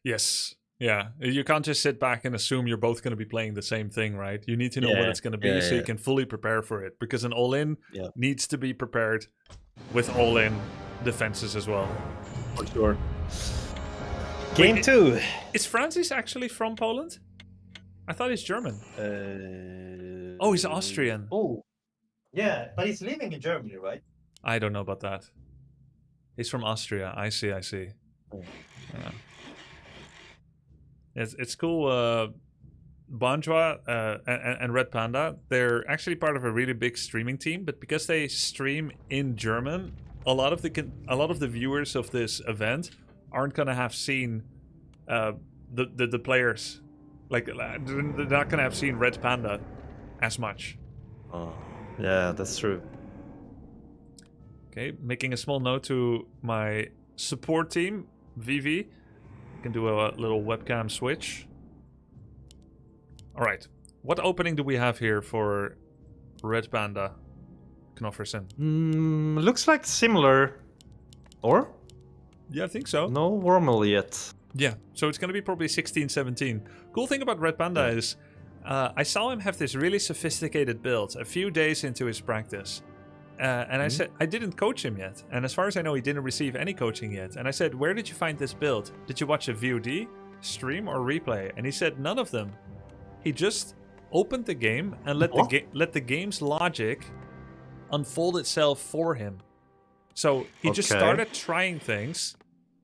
Yes. Yeah, you can't just sit back and assume you're both going to be playing the same thing, right? You need to know what it's going to be so you can fully prepare for it. Because an all-in needs to be prepared with all-in defenses as well. For sure. Game 2. Is Francis actually from Poland? I thought he's German. Oh, he's Austrian. Oh, yeah, but he's living in Germany, right? I don't know about that. He's from Austria. I see. Oh. Yeah. It's cool. Banjoa and RedPanda, they're actually part of a really big streaming team, but because they stream in German, a lot of the viewers of this event aren't gonna have seen the players. Like, they're not gonna have seen RedPanda as much. Oh, yeah, that's true. Okay, making a small note to my support team, VV. Can do a little webcam switch. All right. What opening do we have here for RedPanda Knofferson? Looks like similar. Or? Yeah, I think so. No Wormel yet. Yeah, so it's going to be probably 16, 17. Cool thing about RedPanda is I saw him have this really sophisticated build a few days into his practice. And I said, I didn't coach him yet. And as far as I know, he didn't receive any coaching yet. And I said, where did you find this build? Did you watch a VOD, stream, or replay? And he said, none of them. He just opened the game and let the game's logic unfold itself for him. So he just started trying things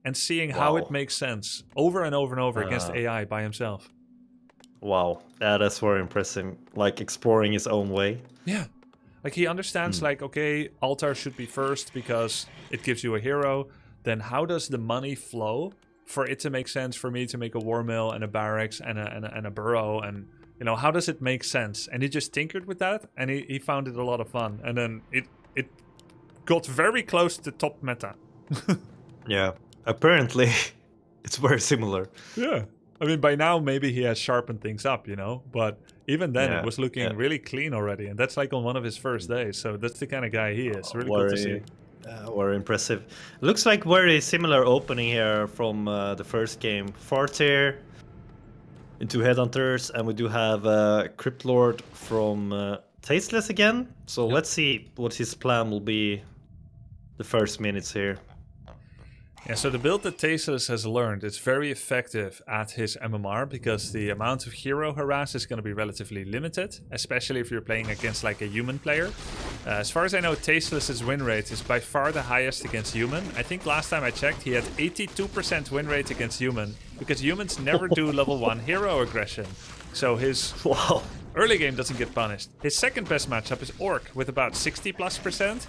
and seeing how it makes sense over and over and over against AI by himself. Wow, that's very impressive. Like exploring his own way. Yeah. Like he understands like, okay, altar should be first because it gives you a hero. Then how does the money flow for it to make sense for me to make a war mill and a barracks and a burrow? And, you know, how does it make sense? And he just tinkered with that and he found it a lot of fun. And then it got very close to top meta. Yeah, apparently it's very similar. Yeah. I mean, by now, maybe he has sharpened things up, you know? But even then, it was looking really clean already. And that's like on one of his first days. So that's the kind of guy he is. Really cool to see. Very impressive. Looks like very similar opening here from the first game. 4 tier into Headhunters. And we do have Crypt Lord from Tasteless again. So let's see what his plan will be the first minutes here. Yeah, so the build that Tasteless has learned is very effective at his MMR because the amount of hero harass is going to be relatively limited, especially if you're playing against like a human player. As far as I know, Tasteless's win rate is by far the highest against human. I think last time I checked, he had 82% win rate against human because humans never do level 1 hero aggression. So his early game doesn't get punished. His second best matchup is Orc with about 60+%.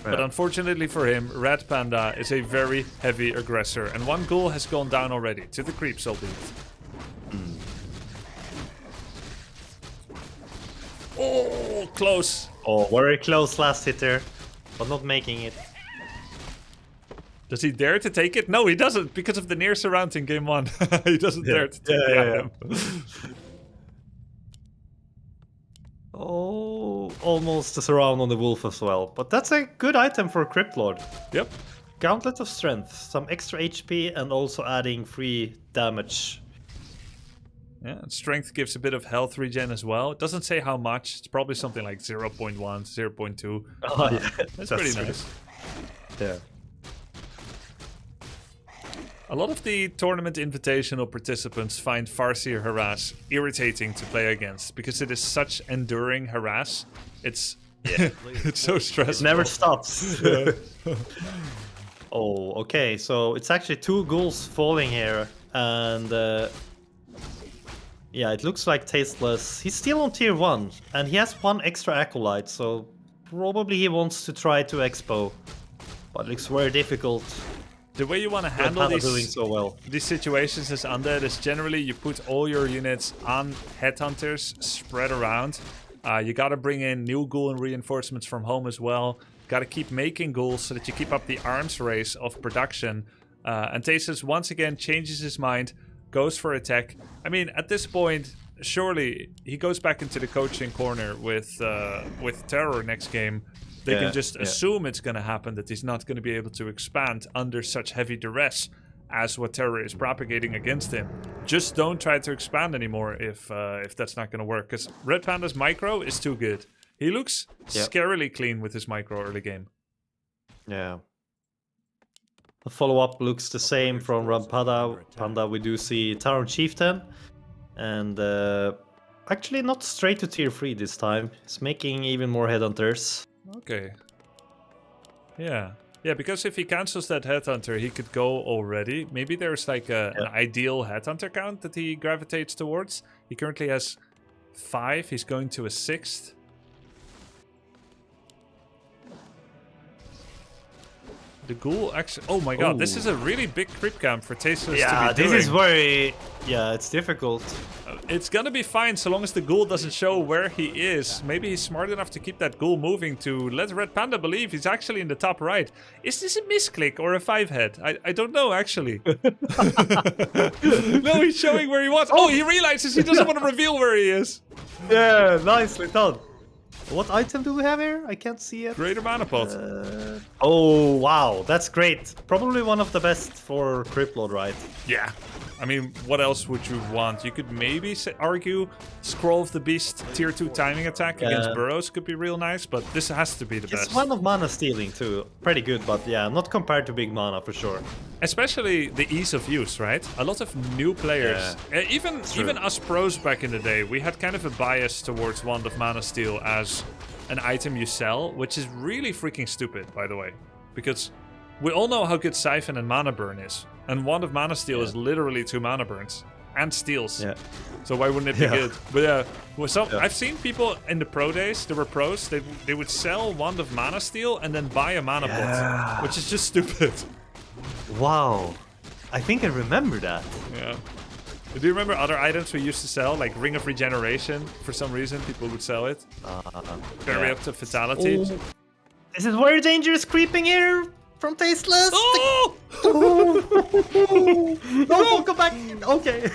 But unfortunately for him, RedPanda is a very heavy aggressor, and one ghoul has gone down already, to the creeps albeit. Oh, close! Oh, very close last hitter, but not making it. Does he dare to take it? No, he doesn't, because of the near surround in game 1. He doesn't dare to take the item. Oh, almost a surround on the wolf as well. But that's a good item for a Crypt Lord. Yep. Gauntlet of Strength, some extra HP and also adding free damage. Yeah, and strength gives a bit of health regen as well. It doesn't say how much. It's probably something like 0.1, 0.2. Oh, yeah. That's pretty nice. Yeah. A lot of the tournament invitational participants find Farseer harass irritating to play against because it is such enduring harass. It's it's so stressful. It never stops. Oh, okay. So it's actually 2 ghouls falling here, and yeah, it looks like Tasteless. He's still on tier 1, and he has 1 extra acolyte, so probably he wants to try to expo, but it looks very difficult. The way you want to handle these situations as Undead is generally you put all your units on Headhunters spread around. You got to bring in new ghoul and reinforcements from home as well. Got to keep making ghouls so that you keep up the arms race of production. And Tasteless once again changes his mind, goes for attack. I mean, at this point, surely he goes back into the coaching corner with Terror next game. They can just assume it's going to happen, that he's not going to be able to expand under such heavy duress as what Terror is propagating against him. Just don't try to expand anymore if that's not going to work, because RedPanda's micro is too good. He looks scarily clean with his micro early game. Yeah. The follow-up looks the same from RedPanda. We do see Tower Chieftain, and actually not straight to tier 3 this time. It's making even more Headhunters. Okay. Yeah. Yeah, because if he cancels that Headhunter, he could go already. Maybe there's like an ideal Headhunter count that he gravitates towards. He currently has 5. He's going to a 6th. The ghoul actually... Oh my god, this is a really big creep camp for Tasteless to be doing. This is very... Yeah, it's difficult. It's gonna be fine so long as the ghoul doesn't show where he is. Maybe he's smart enough to keep that ghoul moving to let RedPanda believe he's actually in the top right. Is this a misclick or a 5-head? I don't know, actually. No, he's showing where he was. Oh, he realizes he doesn't want to reveal where he is. Yeah, nicely done. What item do we have here? I can't see it. Greater mana pot. Oh, wow. That's great. Probably one of the best for Criplord, right? Yeah. I mean, what else would you want? You could maybe argue Scroll of the Beast tier 2 timing attack against Burrows could be real nice, but this has to be the best. It's one of mana stealing too. Pretty good, but yeah, not compared to big mana for sure. Especially the ease of use, right? A lot of new players, even us pros back in the day, we had kind of a bias towards Wand of Mana Steal as an item you sell, which is really freaking stupid, by the way. Because we all know how good Siphon and Mana Burn is. And Wand of Mana Steal is literally 2 mana burns. And steals. Yeah. So why wouldn't it be good? But I've seen people in the pro days, there were pros, they would sell Wand of Mana Steal and then buy a mana pot. Which is just stupid. Wow. I think I remember that. Yeah. Do you remember other items we used to sell? Like Ring of Regeneration, for some reason, people would sell it. Very up to Fatality. Oh. This is very dangerous creeping here from Tasteless. Oh! No, go back. Okay.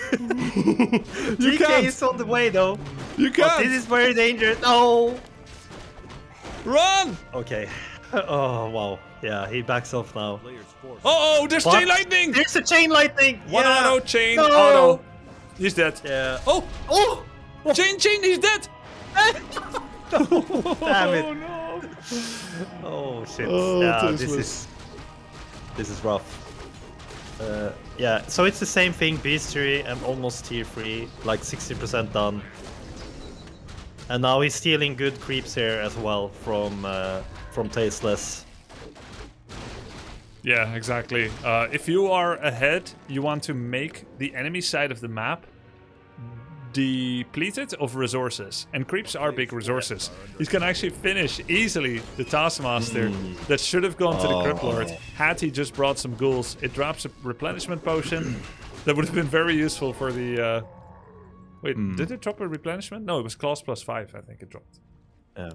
TK is on the way though. You can't. But this is very dangerous. No. Run! Okay. Oh, wow. Yeah, he backs off now. Oh, there's Chain Lightning! There's a Chain Lightning! One auto, chain, auto. He's dead. Yeah. Oh! Oh! Chain, he's dead! Damn it. Oh, no. Oh, shit. Oh, yeah, this is rough. Yeah, so it's the same thing, Beastery and almost tier 3, like 60% done. And now he's stealing good creeps here as well from Tasteless. Yeah, exactly. If you are ahead, you want to make the enemy side of the map depleted of resources. And creeps are big resources. He's gonna actually finish easily the Taskmaster that should have gone to the Criplord had he just brought some ghouls. It drops a replenishment potion that would have been very useful for the... Wait, did it drop a replenishment? No, it was Claws +5, I think it dropped. Yeah.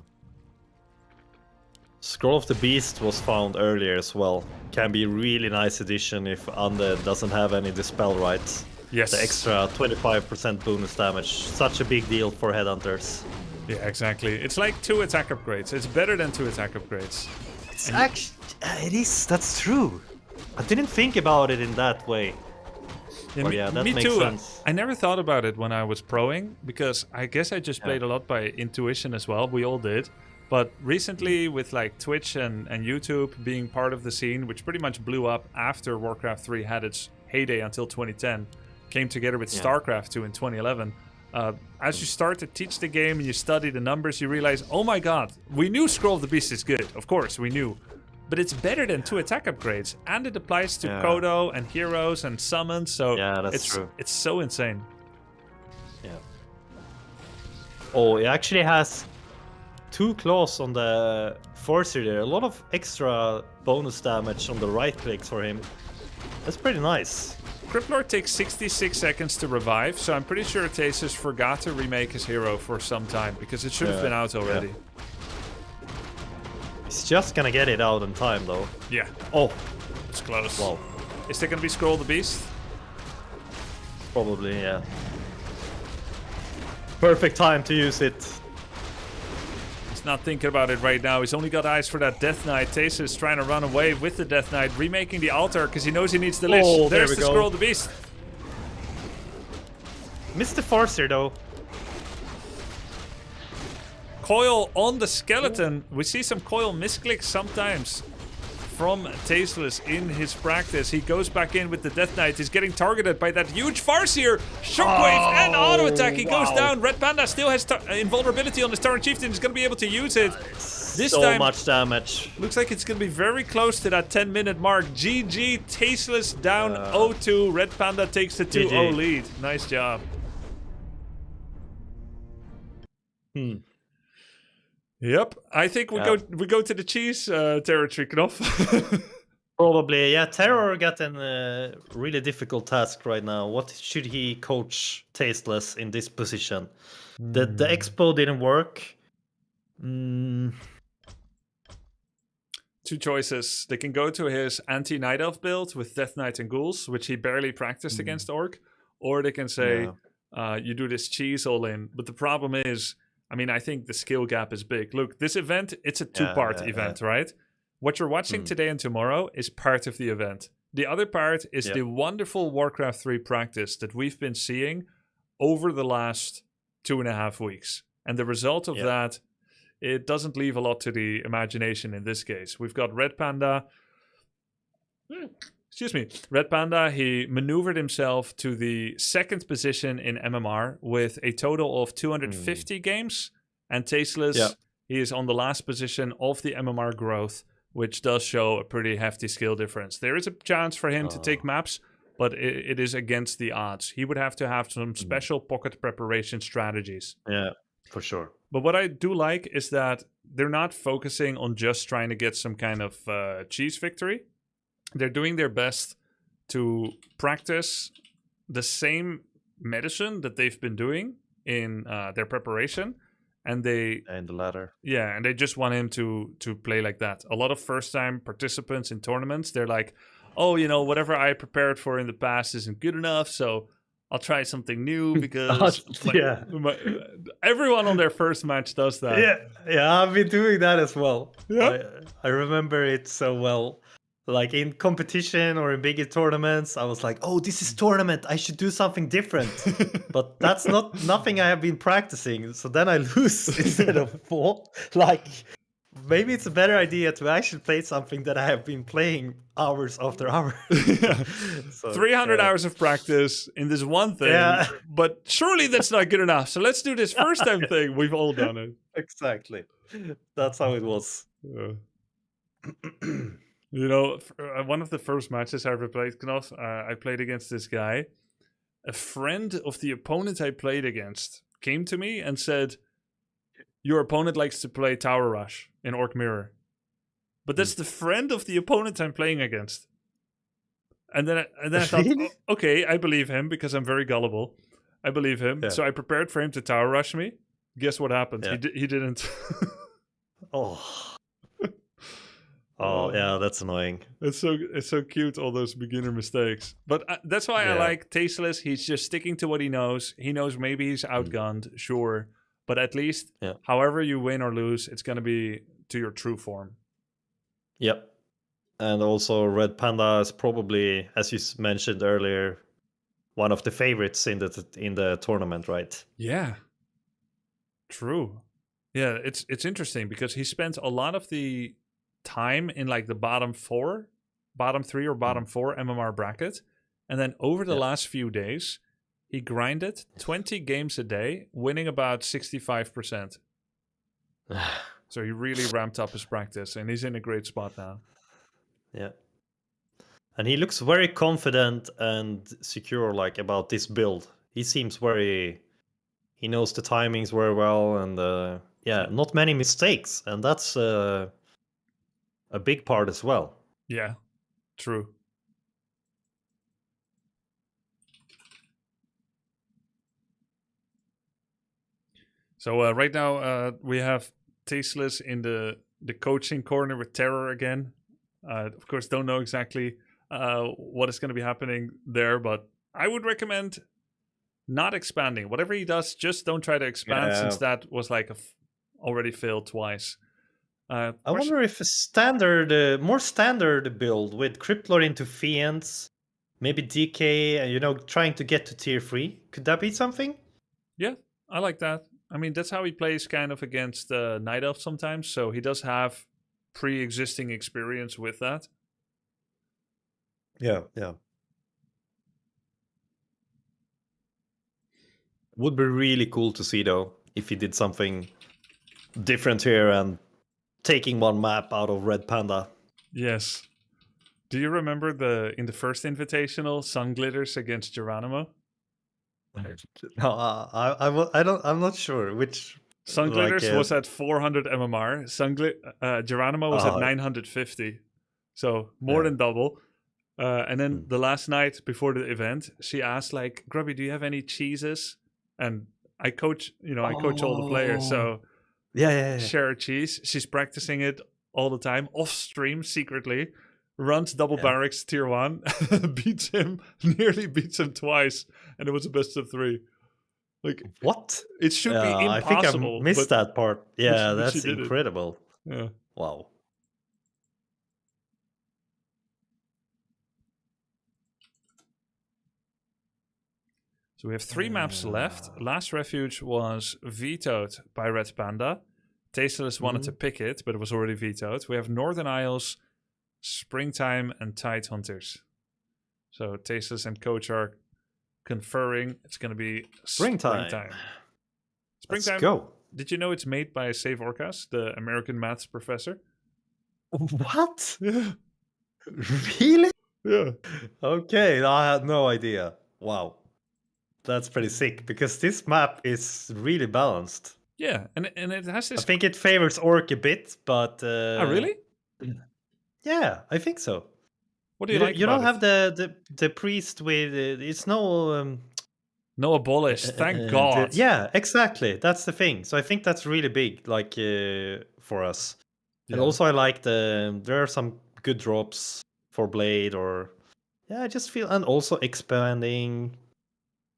Scroll of the Beast was found earlier as well. Can be a really nice addition if Undead doesn't have any Dispel rights. Yes. The extra 25% bonus damage. Such a big deal for Headhunters. Yeah, exactly. It's like 2 attack upgrades. It's better than 2 attack upgrades. It's actually... It is, that's true. I didn't think about it in that way. Yeah, that me makes too. sense. I never thought about it when I was proing, because I guess I just played a lot by intuition as well. We all did. But recently, with like Twitch and YouTube being part of the scene, which pretty much blew up after Warcraft 3 had its heyday until 2010, came together with StarCraft 2 in 2011. As you start to teach the game and you study the numbers, you realize, oh my god, we knew Scroll of the Beast is good. Of course, we knew. But it's better than 2 attack upgrades. And it applies to Kodo and heroes and summons. So that's true. It's so insane. Yeah. Oh, it actually has 2 claws on the Forcer there. A lot of extra bonus damage on the right clicks for him. That's pretty nice. Criplord takes 66 seconds to revive, so I'm pretty sure Tasteless forgot to remake his hero for some time, because it should have been out already. He's just gonna get it out in time, though. Yeah. Oh. It's close. Wow. Is there gonna be Scroll the Beast? Probably, yeah. Perfect time to use it. He's not thinking about it right now. He's only got eyes for that Death Knight. Tasteless is trying to run away with the Death Knight, remaking the altar because he knows he needs the Lich. Oh, There's there we the go. Scroll the Beast. Missed the Forcer, though. Coil on the skeleton. We see some coil misclicks sometimes from Tasteless in his practice. He goes back in with the Death Knight. He's getting targeted by that huge Farseer. Shockwave and auto attack. He goes down. RedPanda still has invulnerability on his Tauren Chieftain. He's going to be able to use it. This so time, much damage. Looks like it's going to be very close to that 10-minute mark. GG. Tasteless down 0-2. RedPanda takes the 2-0 lead. Nice job. Yep, I think we go to the cheese territory, Knopf. Probably, yeah. Terror got a really difficult task right now. What should he coach Tasteless in this position? The expo didn't work. Two choices. They can go to his anti-Night Elf build with Death Knight and Ghouls, which he barely practiced against Orc. Or they can say, you do this cheese all in. But the problem is, I mean, I think the skill gap is big. Look, this event, it's a two-part event, right? What you're watching today and tomorrow is part of the event. The other part is the wonderful Warcraft 3 practice that we've been seeing over the last 2.5 weeks. And the result of that, it doesn't leave a lot to the imagination in this case. We've got RedPanda. RedPanda, he maneuvered himself to the 2nd position in MMR with a total of 250 games. And Tasteless, he is on the last position of the MMR growth, which does show a pretty hefty skill difference. There is a chance for him to take maps, but it is against the odds. He would have to have some special pocket preparation strategies. Yeah, for sure. But what I do like is that they're not focusing on just trying to get some kind of cheese victory. They're doing their best to practice the same medicine that they've been doing in their preparation. And the ladder. Yeah, and they just want him to play like that. A lot of first-time participants in tournaments, they're like, oh, you know, whatever I prepared for in the past isn't good enough, so I'll try something new because everyone on their first match does that. Yeah, I've been doing that as well. Yeah. I remember it so well. Like in competition or in bigger tournaments, I was like, oh, this is tournament. I should do something different. But that's nothing I have been practicing. So then I lose instead of fall. Like, maybe it's a better idea to actually play something that I have been playing hours after hours. So, 300 hours of practice in this one thing. Yeah. But surely that's not good enough. So let's do this first time thing. We've all done it. Exactly. That's how it was. You know, one of the first matches I ever played, Knoth, I played against this guy. A friend of the opponent I played against came to me and said, your opponent likes to play Tower Rush in Orc Mirror. But that's the friend of the opponent I'm playing against. And then I thought, okay, I believe him because I'm very gullible. I believe him. Yeah. So I prepared for him to Tower Rush me. Guess what happened? Yeah. He didn't. Oh yeah, that's annoying. It's so cute, all those beginner mistakes. But that's why I like Tasteless. He's just sticking to what he knows. He knows maybe he's outgunned, sure. But at least, however you win or lose, it's going to be to your true form. Yep. And also RedPanda is probably, as you mentioned earlier, one of the favorites in the tournament, right? Yeah. True. Yeah, it's interesting because he spent a lot of the time in like the bottom 3 or bottom 4 MMR bracket, and then over the last few days he grinded 20 games a day, winning about 65%. So he really ramped up his practice and he's in a great spot now. Yeah, and he looks very confident and secure like about this build. He seems he knows the timings very well, and not many mistakes, and that's a big part as well. Yeah, true. So right now we have Tasteless in the coaching corner with Terror again. Of course, don't know exactly what is going to be happening there, but I would recommend not expanding. Whatever he does, just don't try to expand, since that was like already failed twice. I wonder if a more standard build with Cryptlord into Fiends, maybe DK, trying to get to tier 3. Could that be something? Yeah, I like that. I mean, that's how he plays kind of against Night Elf sometimes, so he does have pre-existing experience with that. Yeah. Would be really cool to see, though, if he did something different here and taking one map out of RedPanda. Yes. Do you remember in the first invitational, Sun Glitters against Geronimo? No, I'm not sure which. Sun Glitters was at 400 MMR. Geronimo was at 950. So more Yeah. than double. And then the last night before the event, she asked like, Grubby, do you have any cheeses? And I coach, I coach all the players. So Yeah. share a cheese. She's practicing it all the time, off stream secretly. Runs double barracks tier 1, nearly beats him twice, and it was a best of 3. Like What? it should be I think impossible. I missed that part. Yeah, but she that's did it. incredible. Yeah. Wow. So we have 3 maps left. Last Refuge was vetoed by RedPanda. Tasteless wanted to pick it, but it was already vetoed. We have Northern Isles, Springtime, and Tide Hunters. So Tasteless and Coach are conferring. It's going to be Springtime. Springtime. Let's go. Did you know it's made by Save Orcas, the American maths professor? What? Yeah. Really? Yeah. Okay, I had no idea. Wow. That's pretty sick, because this map is really balanced. Yeah, and it has this... I think it favors Orc a bit, but... Oh, really? Yeah, I think so. What do you like You about don't have it? the priest with... it's no... no abolish, thank God. Yeah, exactly. That's the thing. So I think that's really big, like, for us. And also I like there are some good drops for Blade, or... Yeah, I just feel... And also expanding...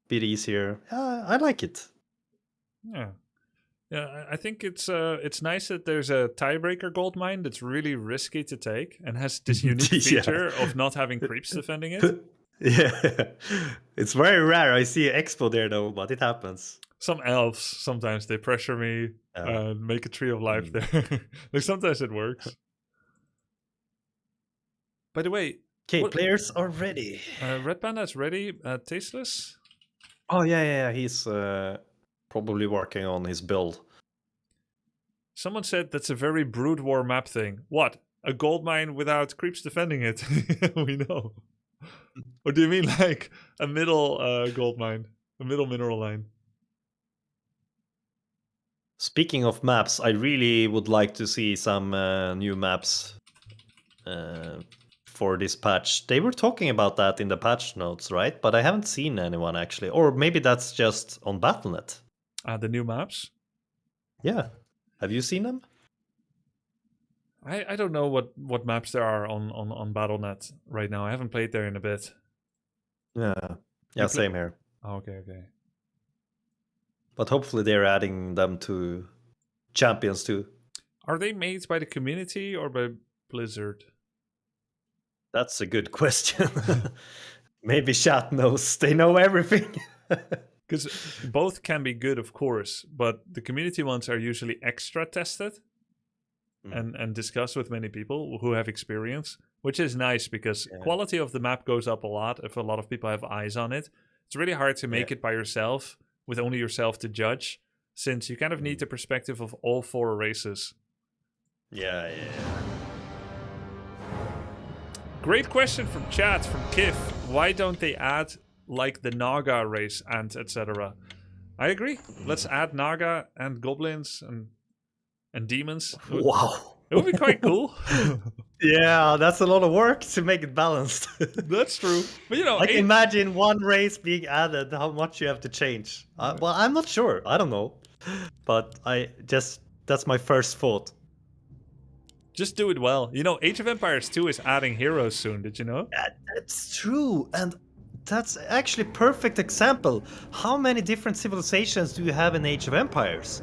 Bit easier. I like it. Yeah. Yeah, I think it's nice that there's a tiebreaker gold mine that's really risky to take and has this unique feature of not having creeps defending it. Yeah, it's very rare. I see an expo there though, but it happens. Some elves sometimes they pressure me and make a tree of life there. Like sometimes it works. By the way, okay, players are ready. RedPanda is ready. Tasteless. Oh yeah. He's probably working on his build. Someone said that's a very Brood War map thing. What? A gold mine without creeps defending it? We know. Or do you mean like a middle gold mine? A middle mineral line? Speaking of maps, I really would like to see some new maps for this patch. They were talking about that in the patch notes, right? But I haven't seen anyone actually. Or maybe that's just on Battle.net. The new maps? Yeah. Have you seen them? I don't know what maps there are on Battle.net right now. I haven't played there in a bit. Yeah, same here. Oh, okay. But hopefully they're adding them to Champions too. Are they made by the community or by Blizzard? That's a good question. Maybe chat knows. They know everything. Because both can be good, of course, but the community ones are usually extra tested and discussed with many people who have experience, which is nice because quality of the map goes up a lot if a lot of people have eyes on it. It's really hard to make it by yourself with only yourself to judge, since you kind of need the perspective of all 4 races. Yeah. Great question from chat, from Kif. Why don't they add like the Naga race and etc.? I agree. Let's add Naga and goblins and demons. Wow. It would be quite cool. Yeah, that's a lot of work to make it balanced. That's true. But like imagine one race being added, how much you have to change. Well, I'm not sure. I don't know. But that's my first thought. Just do it well. Age of Empires 2 is adding heroes soon. Did you know? That's true. And that's actually a perfect example. How many different civilizations do you have in Age of Empires?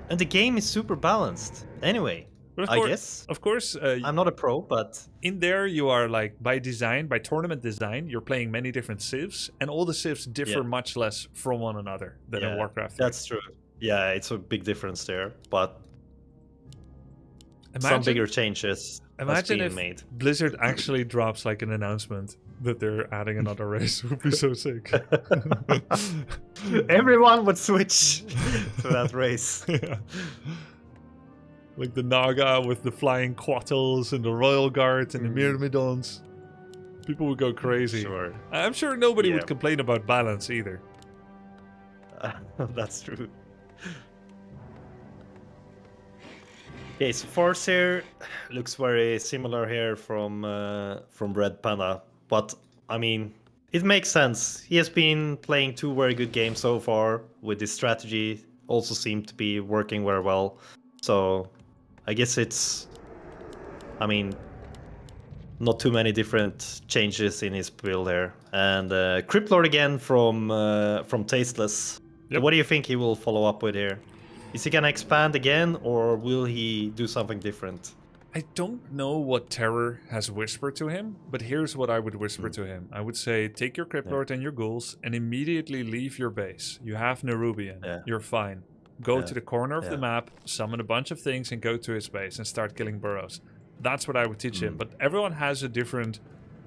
And the game is super balanced. Anyway, I guess. Of course. I'm not a pro, but... In there, you are like, by tournament design, you're playing many different civs, and all the civs differ much less from one another than in Warcraft 3. That's true. Yeah, it's a big difference there, but... some bigger changes Imagine if made. Blizzard actually drops like an announcement that they're adding another race. It would be so sick. Everyone would switch to that race. Yeah. Like the Naga with the flying Quattles and the Royal Guard and the Myrmidons. People would go crazy. Sure. I'm sure nobody would complain about balance either. That's true. Okay, so Farseer looks very similar here from RedPanda, but I mean, it makes sense. He has been playing 2 very good games so far with his strategy. Also seemed to be working very well. So I guess it's, I mean, not too many different changes in his build here. And Crypt Lord again from Tasteless. Yep. What do you think he will follow up with here? Is he gonna expand again, or will he do something different? I don't know what Terror has whispered to him, but here's what I would whisper to him. I would say, take your Crypt Lord and your ghouls and immediately leave your base. You have Nerubian. Yeah. You're fine. Go Yeah. to the corner of the Yeah. map, summon a bunch of things, and go to his base and start killing burrows. That's what I would teach him. But everyone has a different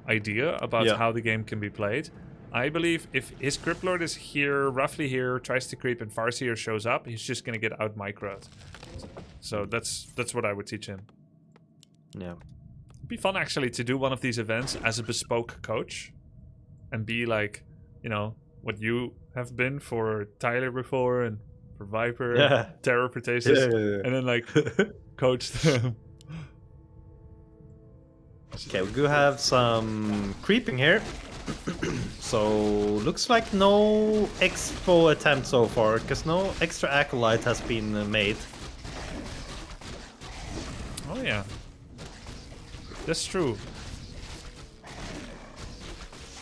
idea about Yeah. how the game can be played. I believe if his Crypt Lord is here, roughly here, tries to creep and Farseer shows up, he's just going to get out microed. So that's what I would teach him. Yeah. It'd be fun actually to do one of these events as a bespoke coach and be like, you know, what you have been for Tyler before and for Viper, Yeah. and Terror for Tasteless, Yeah. and then like coach them. Okay, we do have some creeping here. So looks like no expo attempt so far, because no extra acolyte has been made. Oh yeah, that's true.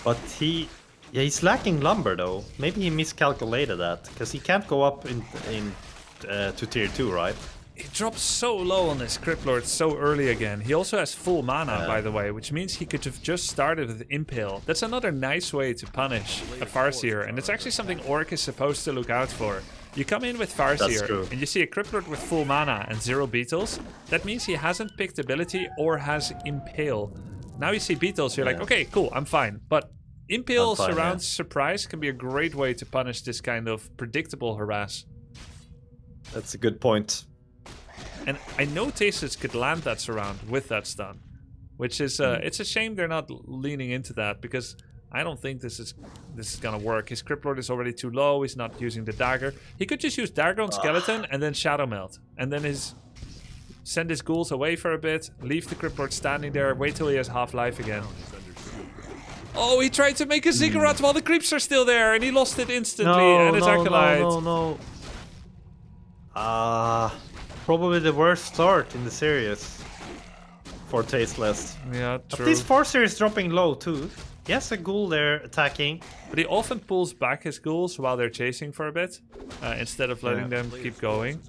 But he's lacking lumber though. Maybe he miscalculated that, because he can't go up to tier 2, right? He drops so low on his Crypt Lord so early again. He also has full mana, by the way, which means he could have just started with Impale. That's another nice way to punish a Farseer, and it's actually something Orc is supposed to look out for. You come in with Farseer, and you see a Crypt Lord with full mana and 0 beetles. That means he hasn't picked ability or has Impale. Now you see beetles, you're like, okay, cool, I'm fine. But Impale surrounds surprise can be a great way to punish this kind of predictable harass. That's a good point. And I know Tasteless could land that surround with that stun, which is it's a shame they're not leaning into that, because I don't think this is gonna work. His Crypt Lord is already too low. He's not using the dagger. He could just use dagger on skeleton and then shadow melt, and then send his ghouls away for a bit, leave the Crypt Lord standing there, wait till he has half life again. Oh, he tried to make a ziggurat while the creeps are still there, and he lost it instantly. And his acolyte. No. Probably the worst start in the series for Tasteless. Yeah, But true. this Farseer is dropping low too. He has a ghoul there attacking. But he often pulls back his ghouls while they're chasing for a bit, instead of letting them keep going.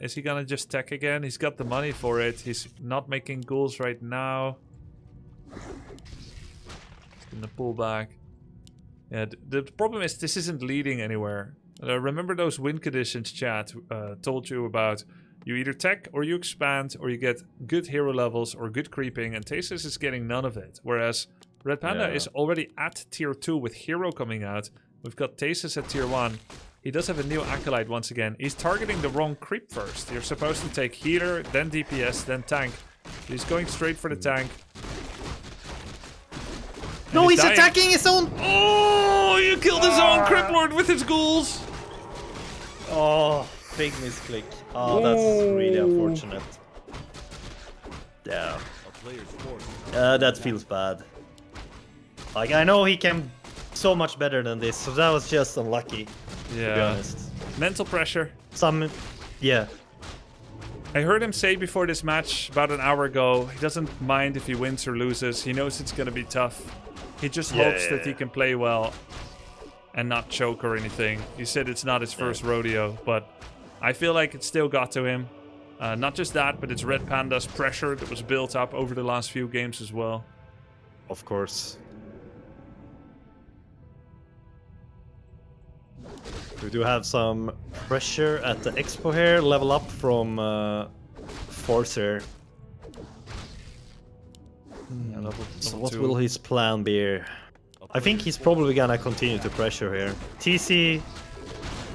Is he gonna just tech again? He's got the money for it. He's not making ghouls right now. He's gonna pull back. Yeah, the problem is this isn't leading anywhere. Remember those win conditions chat told you about? You either tech or you expand, or you get good hero levels or good creeping, and Tasteless is getting none of it. Whereas RedPanda is already at tier 2 with hero coming out. We've got Tasteless at tier 1. He does have a new acolyte once again. He's targeting the wrong creep first. You're supposed to take healer, then DPS, then tank. He's going straight for the tank. No, he's attacking his own! Oh, you killed his own Crypt Lord with his ghouls! Oh, big misclick. Oh, that's really unfortunate. Yeah. That feels bad. Like, I know he can so much better than this, so that was just unlucky, to be honest. Mental pressure. Yeah. I heard him say before this match, about an hour ago, he doesn't mind if he wins or loses. He knows it's going to be tough. He just hopes that he can play well and not choke or anything. He said it's not his first rodeo, but I feel like it still got to him. Not just that, but it's RedPanda's pressure that was built up over the last few games as well. Of course. We do have some pressure at the expo here. Level up from Farseer. So what will his plan be? I think he's probably gonna continue to pressure here. TC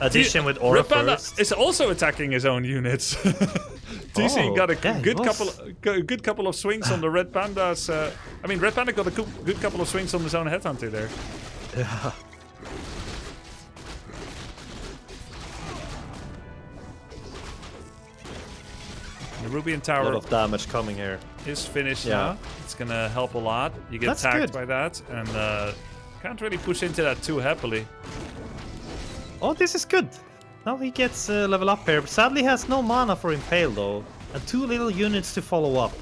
addition with Aura first. is also attacking his own units. TC got a good couple of swings on the RedPanda's. I mean, RedPanda got a good couple of swings on his own headhunter there. Yeah. Rubian A Tower lot of damage coming here. is finished Yeah. now. It's gonna help a lot. You get That's tagged good. by that, and can't really push into that too happily. Oh, this is good. Now he gets level up here. Sadly, he has no mana for Impale though, and 2 little units to follow up.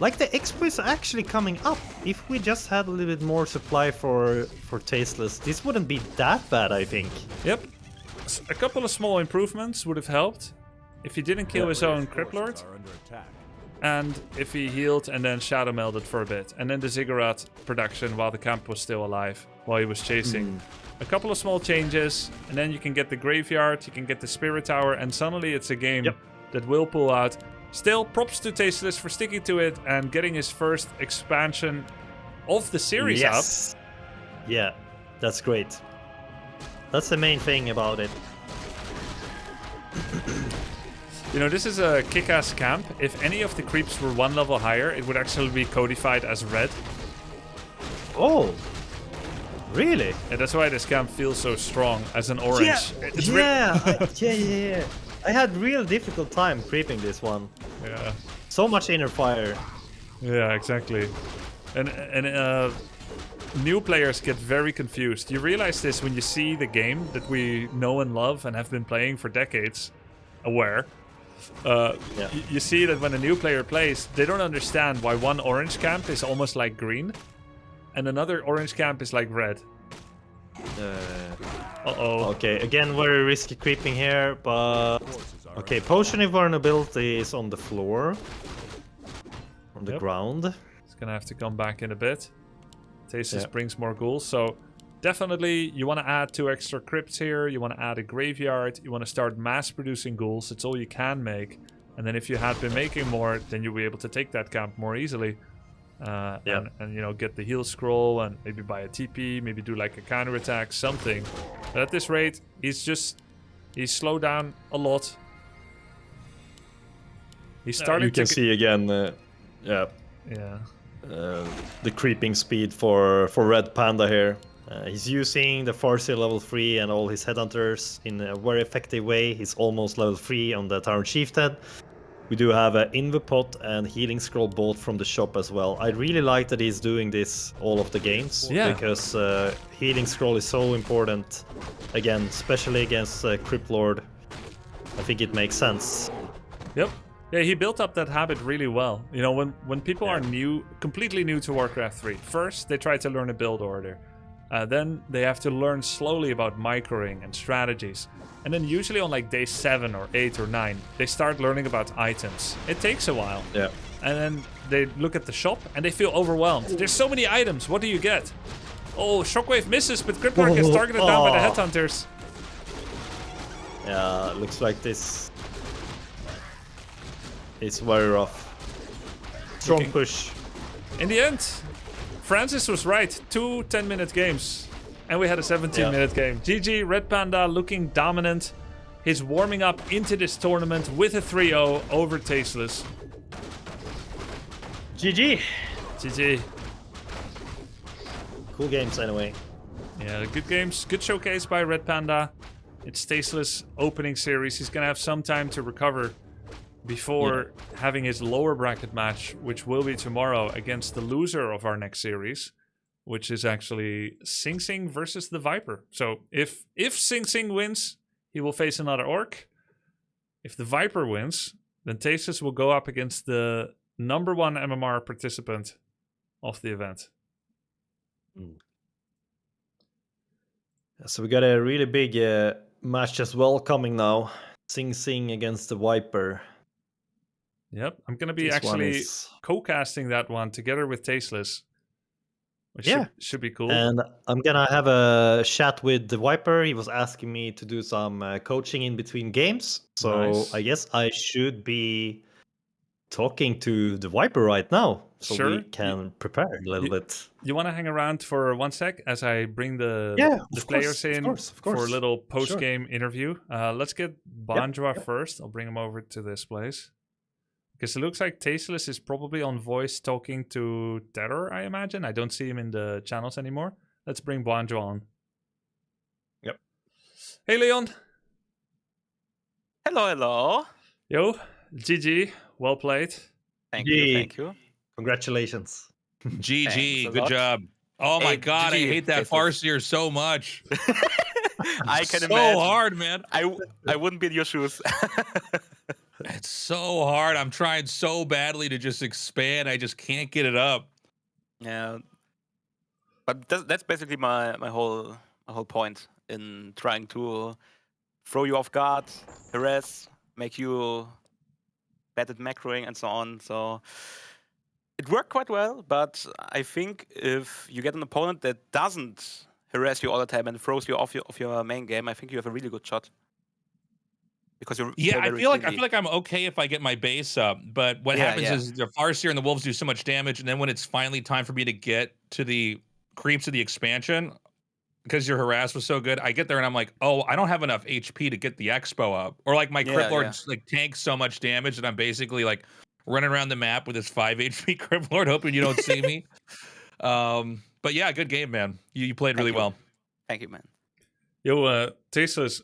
Like the expo is actually coming up. If we just had a little bit more supply for Tasteless, this wouldn't be that bad, I think. Yep. A couple of small improvements would have helped. If he didn't kill his own Cryptlord, and if he healed and then Shadow Melded for a bit, and then the Ziggurat production while the camp was still alive, while he was chasing. A couple of small changes, and then you can get the Graveyard, you can get the Spirit Tower, and suddenly it's a game that will pull out. Still, props to Tasteless for sticking to it and getting his first expansion of the series up. Yeah, that's great. That's the main thing about it. You know, this is a kick-ass camp. If any of the creeps were 1 level higher, it would actually be codified as red. Oh, really? And that's why this camp feels so strong as an orange. Yeah, I had real difficult time creeping this one. Yeah. So much inner fire. Yeah, exactly. And new players get very confused. You realize this when you see the game that we know and love and have been playing for decades. Aware. You see that when a new player plays, they don't understand why one orange camp is almost like green and another orange camp is like red. Uh-oh. Okay, again, very risky creeping here, but... Okay, Potion Invulnerability is on the floor. On the ground. It's gonna have to come back in a bit. Tasteless brings more ghouls, so definitely you want to add 2 extra crypts here, you want to add a graveyard, you want to start mass producing ghouls, it's all you can make. And then if you had been making more, then you'll be able to take that camp more easily. And you know, get the heal scroll and maybe buy a TP, maybe do like a counter attack, something. But at this rate, he's slowed down a lot. He's starting you can see again, the creeping speed for RedPanda here. He's using the Farseer level 3 and all his headhunters in a very effective way. He's almost level 3 on the Tyrant Chieftain. We do have an Invipot and Healing Scroll both from the shop as well. I really like that he's doing this all of the games. Because Healing Scroll is so important. Again, especially against Cryptlord. I think it makes sense. Yep. Yeah, he built up that habit really well. You know, when people are completely new to Warcraft 3, first they try to learn a build order. Then they have to learn slowly about microing and strategies. And then usually on like day 7 or 8 or 9, they start learning about items. It takes a while. Yeah. And then they look at the shop and they feel overwhelmed. There's so many items. What do you get? Oh, Shockwave misses, but Cryptlord gets targeted down by the headhunters. Yeah, looks like this is very rough. Strong push. In the end, Francis was right. 2 10-minute games. And we had a 17-minute game. GG, RedPanda looking dominant. He's warming up into this tournament with a 3-0 over Tasteless. GG. GG. Cool games anyway. Yeah, good games. Good showcase by RedPanda. It's Tasteless opening series. He's going to have some time to recover before having his lower bracket match, which will be tomorrow against the loser of our next series, which is actually Sing Sing versus TheViper. So if Sing Sing wins, he will face another orc. If TheViper wins, then Tasteless will go up against the #1 MMR participant of the event. So we got a really big match as well coming now. Sing Sing against TheViper. Yep, I'm going to be actually co-casting that one together with Tasteless. Which should be cool. And I'm gonna have a chat with TheViper. He was asking me to do some coaching in between games. So I guess I should be talking to TheViper right now. So we can prepare a little bit. You want to hang around for 1 sec as I bring the players in for a little post-game interview? Let's get Banjwa first. I'll bring him over to this place. Because it looks like Tasteless is probably on voice talking to Terror, I imagine. I don't see him in the channels anymore. Let's bring Banjo on. Yep. Hey, Leon. Hello, hello. Yo, GG. Well played. Thank you, thank you. Congratulations. GG, Thanks a good lot. job. Oh my Hey, god, I GG, hate that Tasteless. Farseer so much. I can so imagine. hard, man. I wouldn't be in your shoes. It's so hard. I'm trying so badly to just expand. I just can't get it up. Yeah, but that's basically my whole point in trying to throw you off guard, harass, make you bad at macroing and so on. So it worked quite well, but I think if you get an opponent that doesn't harass you all the time and throws you off your main game, I think you have a really good shot. Because you're Yeah, I feel cleanly. like I'm okay if I get my base up, but what happens is the Farseer and the Wolves do so much damage, and then when it's finally time for me to get to the creeps of the expansion, because your harass was so good, I get there and I'm like, oh, I don't have enough HP to get the Expo up, or like my Crypt Lord like tanks so much damage that I'm basically like running around the map with this 5 HP Crypt Lord, hoping you don't see me. But yeah, good game, man. You played really well. Thank you, man. Yo, Tasteless,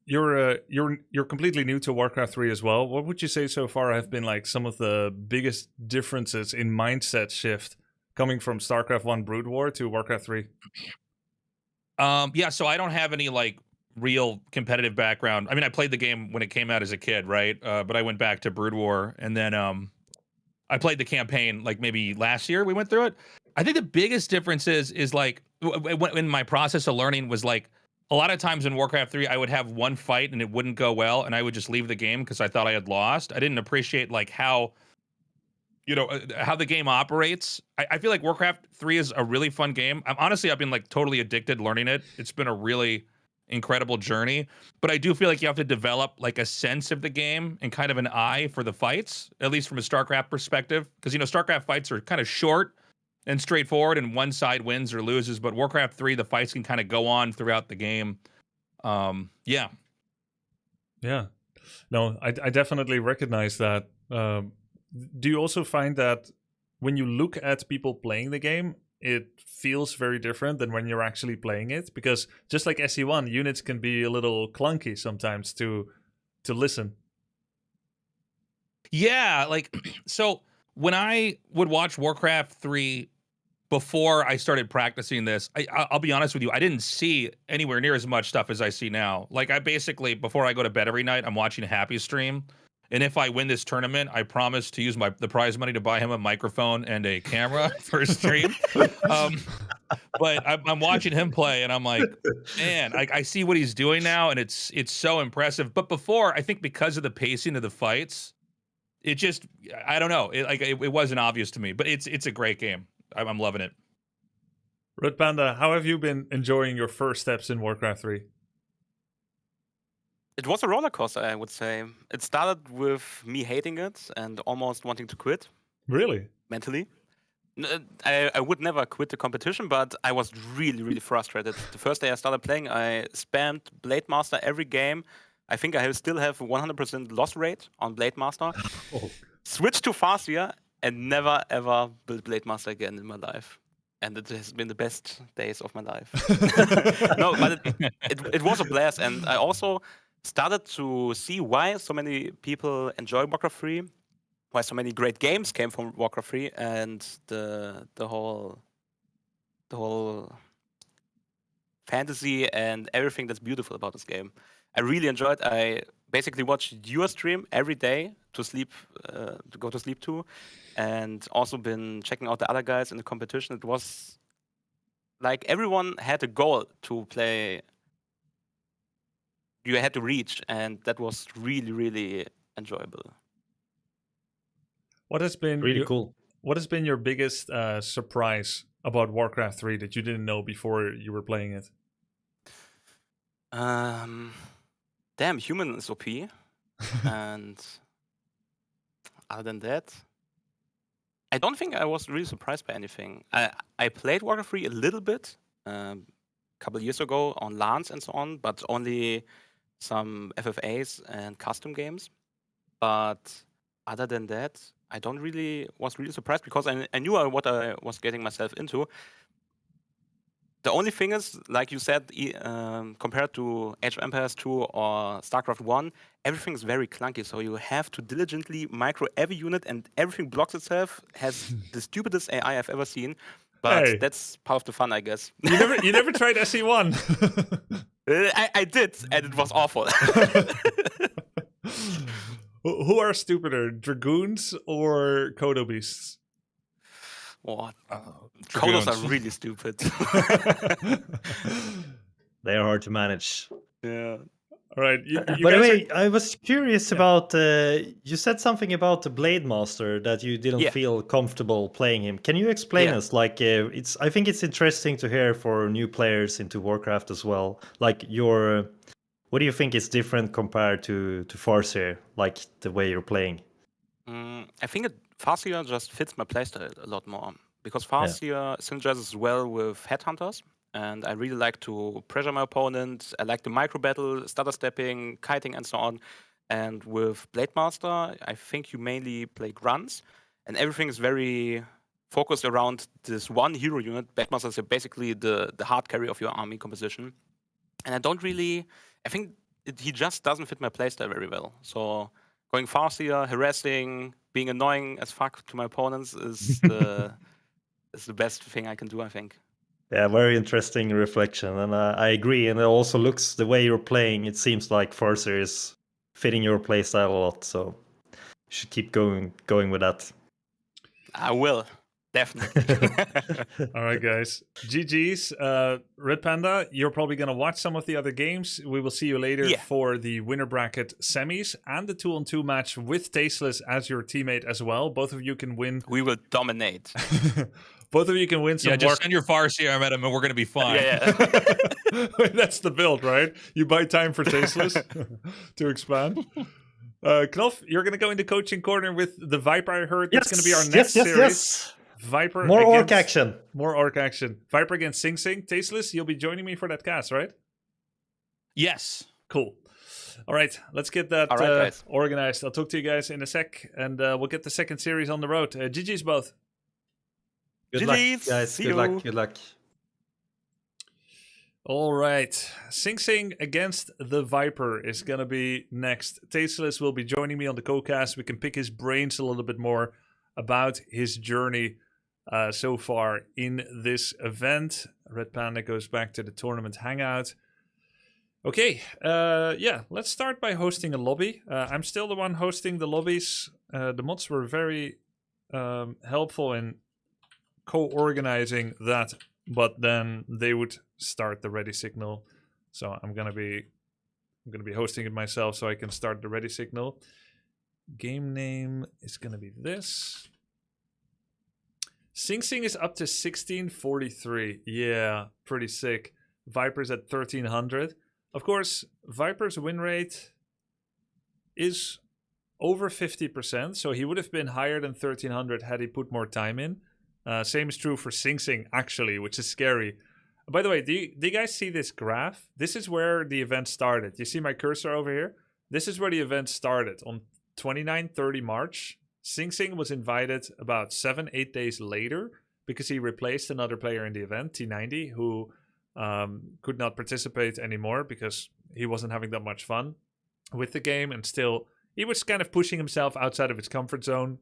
you're completely new to Warcraft 3 as well. What would you say so far have been like some of the biggest differences in mindset shift coming from StarCraft 1 Brood War to Warcraft 3? Yeah, so I don't have any like real competitive background. I mean, I played the game when it came out as a kid, right? But I went back to Brood War, and then I played the campaign like maybe last year. We went through it. I think the biggest difference is like in my process of learning was like a lot of times in Warcraft 3, I would have one fight and it wouldn't go well, and I would just leave the game because I thought I had lost. I didn't appreciate like how, you know, how the game operates. I feel like Warcraft 3 is a really fun game. I've been like totally addicted learning it. It's been a really incredible journey, but I do feel like you have to develop like a sense of the game and kind of an eye for the fights, at least from a StarCraft perspective, because you know StarCraft fights are kind of short and straightforward, and one side wins or loses. But Warcraft 3, the fights can kind of go on throughout the game. Yeah. No, I definitely recognize that. Do you also find that when you look at people playing the game, it feels very different than when you're actually playing it? Because just like SE1, units can be a little clunky sometimes to listen. Yeah, like so when I would watch Warcraft 3 before I started practicing this, I'll be honest with you, I didn't see anywhere near as much stuff as I see now. Like I basically, before I go to bed every night, I'm watching a Happy stream. And if I win this tournament, I promise to use the prize money to buy him a microphone and a camera for a stream. But I'm watching him play, and I'm like, man, I see what he's doing now, and it's so impressive. But before, I think because of the pacing of the fights, it just, I don't know, it wasn't obvious to me. But it's a great game. I'm loving it. RedPanda, how have you been enjoying your first steps in Warcraft 3? It was a roller coaster, I would say. It started with me hating it and almost wanting to quit. Really? Mentally. I would never quit the competition, but I was really, really frustrated. The first day I started playing, I spammed Blade Master every game. I think I still have 100% loss rate on Blade Master. Switched to Farseer and never, ever built Blade Master again in my life. And it has been the best days of my life. No, but it was a blast. And I also started to see why so many people enjoy Warcraft 3, why so many great games came from Warcraft 3, and the whole fantasy and everything that's beautiful about this game. I really enjoyed. I basically watched your stream every day to sleep, to go to sleep to, and also been checking out the other guys in the competition. It was like everyone had a goal to play. You had to reach, and that was really, really enjoyable. What has been really cool? What has been your biggest surprise about Warcraft 3 that you didn't know before you were playing it? Damn, human is OP, and other than that, I don't think I was really surprised by anything. I played Warcraft 3 a little bit a couple years ago on LANs and so on, but only some FFAs and custom games. But other than that, I was really surprised because I knew what I was getting myself into. The only thing is, like you said, compared to Age of Empires 2 or StarCraft 1, everything is very clunky. So you have to diligently micro every unit, and everything blocks itself. Has the stupidest AI I've ever seen. But Hey. that's part of the fun, I guess. You never tried SE1. I did, and it was awful. Who are stupider, Dragoons or Kodo Beasts? What? Kodos are really stupid. They are hard to manage. Yeah. All right. You By the guys way, I was curious about. You said something about the Blade Master that you didn't Yeah. feel comfortable playing him. Can you explain Yeah. us? Like, it's. I think it's interesting to hear for new players into Warcraft as well. Like your, what do you think is different compared to Farseer? Like the way you're playing. I think Farseer just fits my playstyle a lot more because Farseer synergizes well with headhunters, and I really like to pressure my opponent. I like the micro battle, stutter stepping, kiting, and so on. And with Blade Master, I think you mainly play grunts, and everything is very focused around this one hero unit. Blade Master is basically the hard carry of your army composition, and I think he just doesn't fit my playstyle very well. So going Farseer, harassing, being annoying as fuck to my opponents is the best thing I can do, I think. Yeah, very interesting reflection, and I agree. And it also looks the way you're playing. It seems like Farseer is fitting your playstyle a lot. So you should keep going with that. I will. Definitely. All right, guys. GG's. RedPanda, you're probably going to watch some of the other games. We will see you later for the winner bracket semis and the 2-on-2 match with Tasteless as your teammate as well. Both of you can win. We will dominate. Both of you can win some. Yeah, just send your Farseer at him and we're going to be fine. Yeah. That's the build, right? You buy time for Tasteless to expand. Knopf, you're going to go into coaching corner with the Viper, I heard. That's going to be our next series. Yes. Viper More against, orc action. More orc action. Viper against Sing Sing. Tasteless, you'll be joining me for that cast, right? Yes. Cool. All right, let's get that organized. I'll talk to you guys in a sec, and we'll get the second series on the road. GG's both. Good luck, guys. Good luck. All right. Sing Sing against the Viper is going to be next. Tasteless will be joining me on the co-cast. We can pick his brains a little bit more about his journey so far in this event. RedPanda goes back to the tournament hangout. Okay, let's start by hosting a lobby. I'm still the one hosting the lobbies. The mods were very helpful in co-organizing that, but then they would start the ready signal. So I'm gonna be hosting it myself so I can start the ready signal. Game name is gonna be this. Sing Sing is up to 1643. Yeah, pretty sick. Viper's at 1300. Of course, Viper's win rate is over 50%, so he would have been higher than 1300 had he put more time in. Same is true for Sing Sing, actually, which is scary. By the way, do you guys see this graph? This is where the event started. You see my cursor over here? This is where the event started. On 29-30 March, Sing Sing was invited about 7-8 days later because he replaced another player in the event, T90, who could not participate anymore because he wasn't having that much fun with the game, and still he was kind of pushing himself outside of his comfort zone,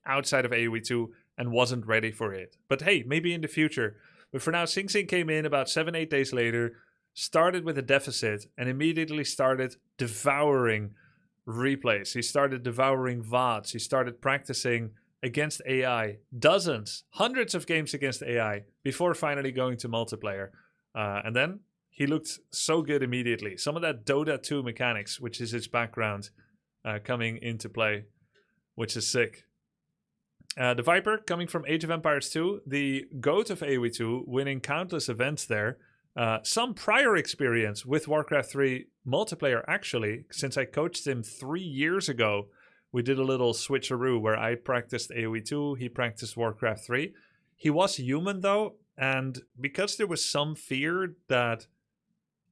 outside of AoE 2, and wasn't ready for it. But hey, maybe in the future. But for now, Sing Sing came in about 7-8 days later, started with a deficit, and immediately started devouring replays. He started devouring VODs. He started practicing against AI, dozens, hundreds of games against AI, before finally going to multiplayer. And then he looked so good immediately. Some of that Dota 2 mechanics, which is his background, coming into play, which is sick. The Viper, coming from Age of Empires 2, the GOAT of AoE 2, winning countless events there. Some prior experience with Warcraft 3 multiplayer, actually, since I coached him 3 years ago. We did a little switcheroo where I practiced AoE 2, he practiced Warcraft 3. He was human, though, and because there was some fear that,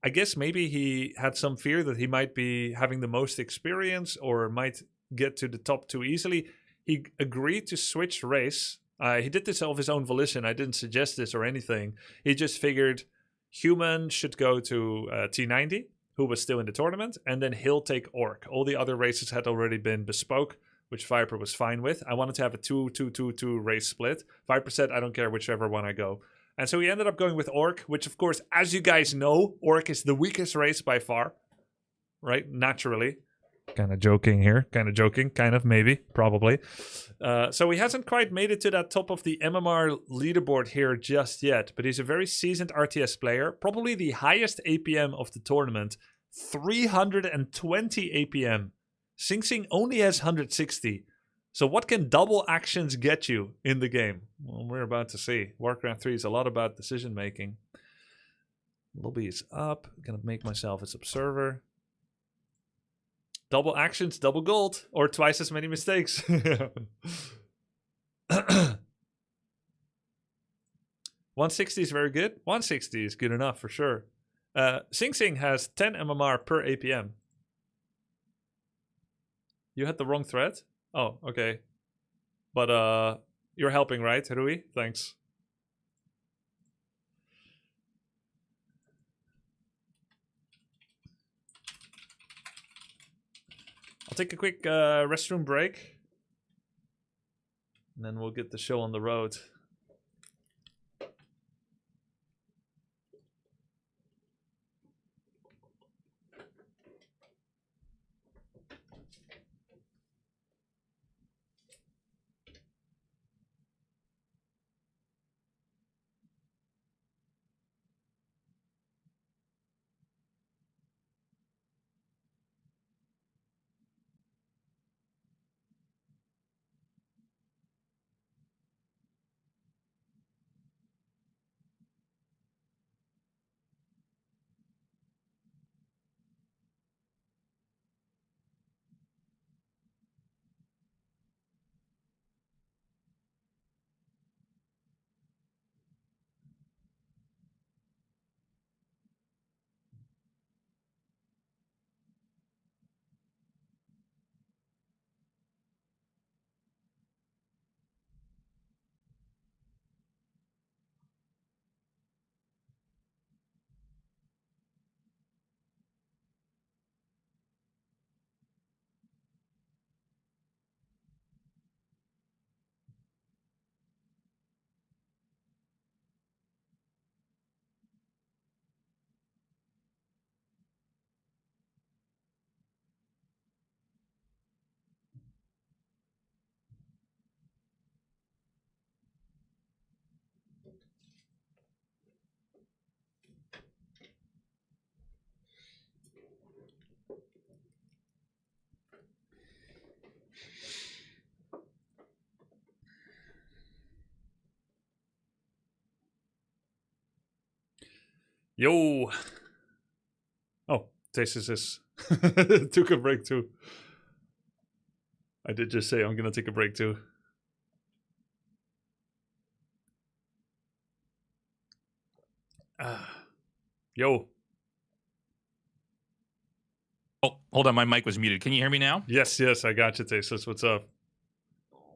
I guess maybe he had some fear that he might be having the most experience or might get to the top too easily, he agreed to switch race. He did this of his own volition. I didn't suggest this or anything. He just figured Human should go to T90, who was still in the tournament, and then he'll take Orc. All the other races had already been bespoke, which Viper was fine with. I wanted to have a 2-2-2-2 race split. Viper said, I don't care whichever one I go. And so he ended up going with Orc, which of course, as you guys know, Orc is the weakest race by far. Right? Naturally. Kind of joking here. Kind of joking. Kind of, maybe. Probably. So he hasn't quite made it to that top of the MMR leaderboard here just yet. But he's a very seasoned RTS player. Probably the highest APM of the tournament. 320 APM. Sing Sing only has 160. So what can double actions get you in the game? Well, we're about to see. Warcraft 3 is a lot about decision making. Lobby is up. Gonna make myself as observer. Double actions, double gold, or twice as many mistakes. 160 is very good. 160 is good enough for sure. Sing Sing has 10 MMR per APM. You had the wrong thread? Oh, okay. But you're helping, right, Rui? Thanks. I'll take a quick restroom break. And then we'll get the show on the road. Yo. Oh, Tasteless is took a break too. I did just say I'm gonna take a break too. Yo. Oh, hold on, my mic was muted. Can you hear me now? Yes, I got you, Tasteless. What's up?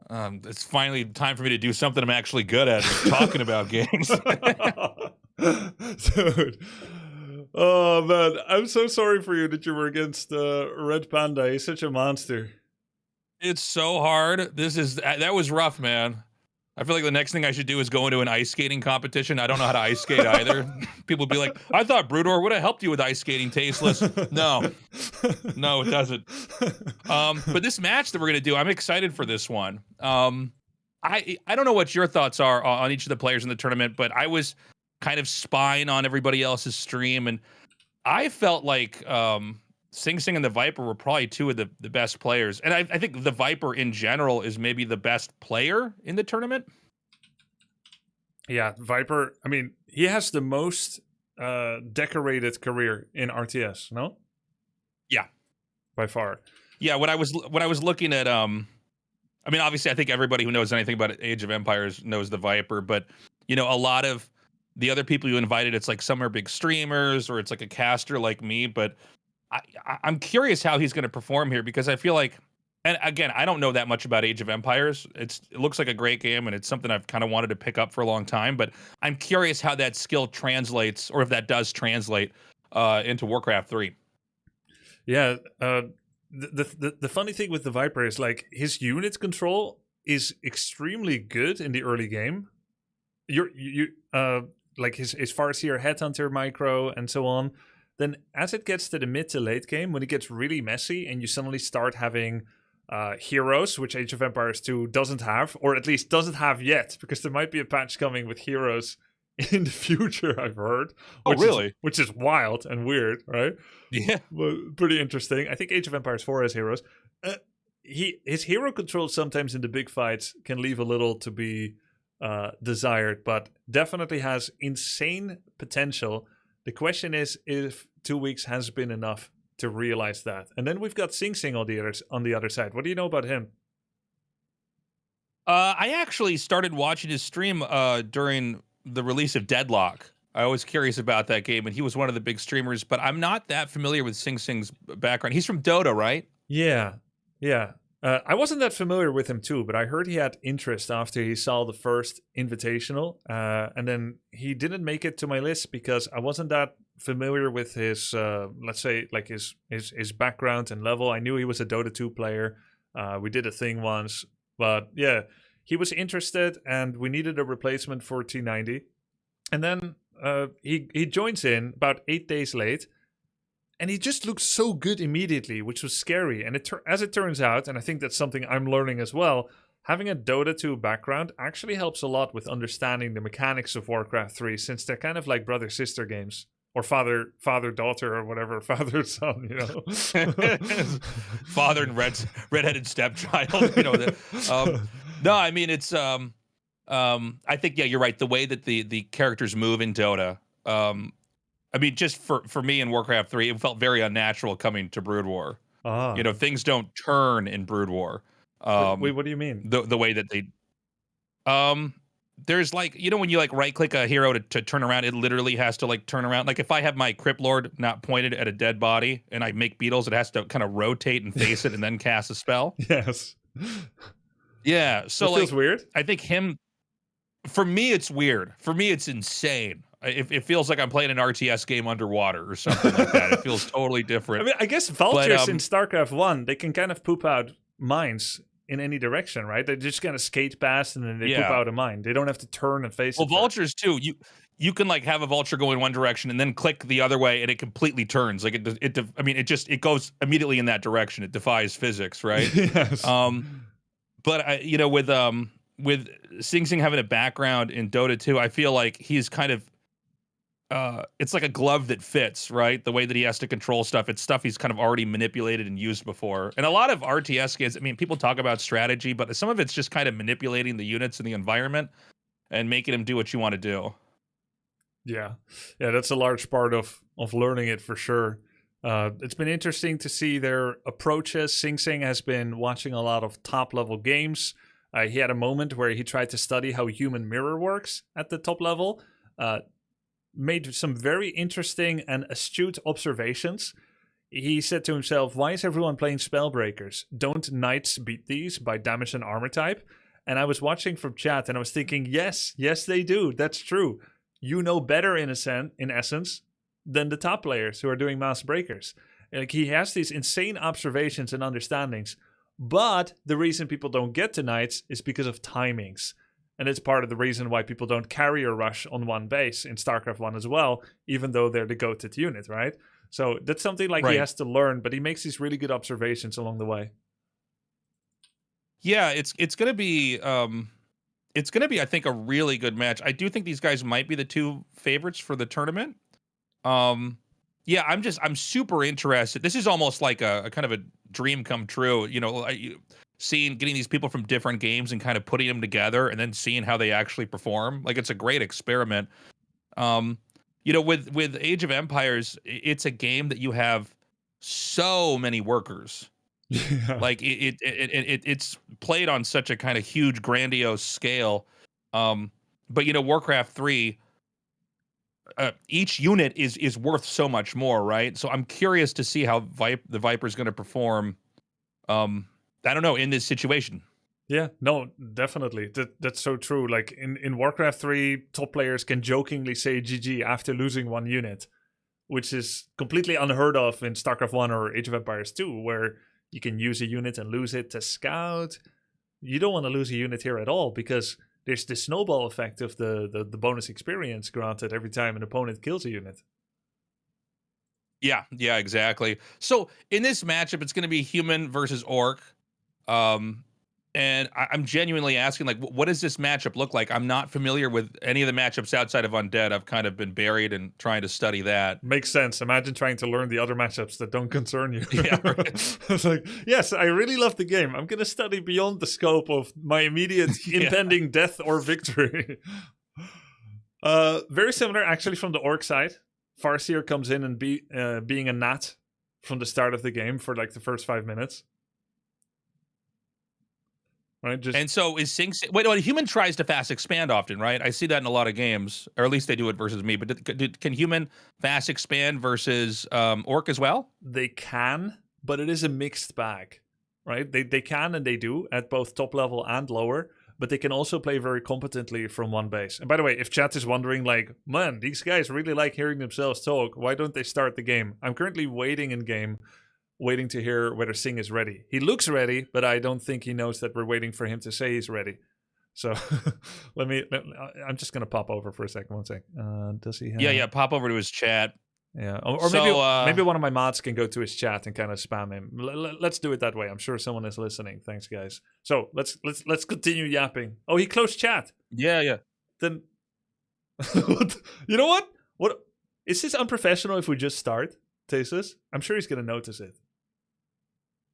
It's finally time for me to do something I'm actually good at, talking about games. Dude. Oh man, I'm so sorry for you that you were against RedPanda. He's such a monster. It's so hard. That was rough, man. I feel like the next thing I should do is go into an ice skating competition. I don't know how to ice skate either. People would be like, I thought Broodor would have helped you with ice skating, Tasteless. No, it doesn't. But this match that we're going to do, I'm excited for this one. I don't know what your thoughts are on each of the players in the tournament, but I was kind of spying on everybody else's stream, and I felt like Sing Sing and TheViper were probably two of the best players. And I think TheViper in general is maybe the best player in the tournament. Yeah, Viper, I mean, he has the most decorated career in RTS, no? Yeah. By far. Yeah, when I was looking at I mean, obviously I think everybody who knows anything about Age of Empires knows TheViper, but you know, a lot of the other people you invited, it's like some are big streamers or it's like a caster like me, but I'm curious how he's going to perform here, because I feel like And again, I don't know that much about Age of Empires. It looks like a great game, and it's something I've kind of wanted to pick up for a long time. But I'm curious how that skill translates, or if that does translate into Warcraft 3. Yeah, the funny thing with the Viper is like his unit control is extremely good in the early game. You like his Farseer Headhunter micro and so on. Then as it gets to the mid to late game, when it gets really messy and you suddenly start having heroes, which Age of Empires 2 doesn't have, or at least doesn't have yet, because there might be a patch coming with heroes in the future, I've heard. Which is wild and weird, right? Yeah. Well, pretty interesting. I think Age of Empires 4 has heroes. His hero control sometimes in the big fights can leave a little to be desired, but definitely has insane potential. The question is if 2 weeks has been enough to realize that. And then we've got Sing Sing on the other side. What do you know about him? I actually started watching his stream during the release of Deadlock. I was curious about that game, and he was one of the big streamers, but I'm not that familiar with Sing Sing's background. He's from Dota, right? Yeah. I wasn't that familiar with him too, but I heard he had interest after he saw the first invitational, and then he didn't make it to my list because I wasn't that familiar with his, let's say, like his background and level. I knew he was a Dota 2 player. We did a thing once, but yeah, he was interested, and we needed a replacement for T90, and then he joins in about 8 days late. And he just looked so good immediately, which was scary. And as it turns out, and I think that's something I'm learning as well, having a Dota 2 background actually helps a lot with understanding the mechanics of Warcraft 3, since they're kind of like brother-sister games. Or father-daughter, or whatever, father-son, you know? Father and redheaded stepchild, you know. No, I mean, it's... I think, yeah, you're right. The way that the characters move in Dota... I mean, just for me in Warcraft 3, it felt very unnatural coming to Brood War. You know, things don't turn in Brood War. Wait, what do you mean? The way that they... there's like, you know, when you like right-click a hero to turn around, it literally has to like turn around. Like if I have my Crypt Lord not pointed at a dead body and I make beetles, it has to kind of rotate and face it and then cast a spell. Yes. Yeah, so that feels weird. I think for me, it's weird. For me, it's insane. It feels like I'm playing an RTS game underwater or something like that. It feels totally different. I mean, I guess vultures in StarCraft 1, they can kind of poop out mines in any direction, right? They just kind of skate past and then they poop out a mine. They don't have to turn and face it. Well, vultures too. You can like have a vulture go in one direction and then click the other way and it completely turns. Like it goes immediately in that direction. It defies physics, right? Yes. But you know, with Sing Sing having a background in Dota 2, I feel like he's kind of it's like a glove that fits, right? The way that he has to control stuff. It's stuff he's kind of already manipulated and used before. And a lot of RTS games, I mean, people talk about strategy, but some of it's just kind of manipulating the units and the environment and making them do what you want to do. Yeah, that's a large part of learning it for sure. It's been interesting to see their approaches. Sing Sing has been watching a lot of top-level games. He had a moment where he tried to study how human mirror works at the top level. Made some very interesting and astute observations. He said to himself, why is everyone playing Spellbreakers? Don't knights beat these by damage and armor type? And I was watching from chat and I was thinking, yes, they do. That's true. You know better in essence than the top players who are doing Mass Breakers. Like, he has these insane observations and understandings. But the reason people don't get to knights is because of timings. And it's part of the reason why people don't carry a rush on one base in StarCraft 1 as well, even though they're the goated unit, right? So that's something like he has to learn, but he makes these really good observations along the way. Yeah, it's gonna be I think a really good match. I do think these guys might be the two favorites for the tournament. Yeah, I'm super interested. This is almost like a kind of a dream come true, you know, getting these people from different games and kind of putting them together and then seeing how they actually perform. Like, it's a great experiment. You know, with Age of Empires, it's a game that you have so many workers. Yeah. Like it's played on such a kind of huge, grandiose scale. But you know, Warcraft 3, each unit is worth so much more, right? So I'm curious to see how the Viper is going to perform I don't know, in this situation. Yeah, no, definitely. That's so true. Like in Warcraft 3, top players can jokingly say GG after losing one unit, which is completely unheard of in StarCraft 1 or Age of Empires 2, where you can use a unit and lose it to scout. You don't want to lose a unit here at all, because there's the snowball effect of the bonus experience granted every time an opponent kills a unit. Yeah, exactly. So in this matchup, it's going to be human versus orc. And I'm genuinely asking, like, what does this matchup look like? I'm not familiar with any of the matchups outside of Undead. I've kind of been buried in trying to study that. Makes sense. Imagine trying to learn the other matchups that don't concern you. Yeah, right. It's like, yes, I really love the game. I'm going to study beyond the scope of my immediate impending death or victory. Very similar, actually, from the orc side. Farseer comes in and being a gnat from the start of the game for like the first 5 minutes. Right, and so is Sing Sing... Wait, a human tries to fast expand often, right? I see that in a lot of games, or at least they do it versus me. But can human fast expand versus orc as well? They can, but it is a mixed bag, right? They can and they do at both top level and lower, but they can also play very competently from one base. And by the way, if chat is wondering, like, man, these guys really like hearing themselves talk, why don't they start the game? I'm currently waiting in game, waiting to hear whether Sing is ready. He looks ready, but I don't think he knows that we're waiting for him to say he's ready. So I'm just going to pop over for a second. One sec. Does he have... Yeah, pop over to his chat. Yeah, or maybe one of my mods can go to his chat and kind of spam him. Let's do it that way. I'm sure someone is listening. Thanks, guys. So let's continue yapping. Oh, he closed chat. Yeah. Then, you know what? What is this unprofessional if we just start, Tasteless? I'm sure he's going to notice it.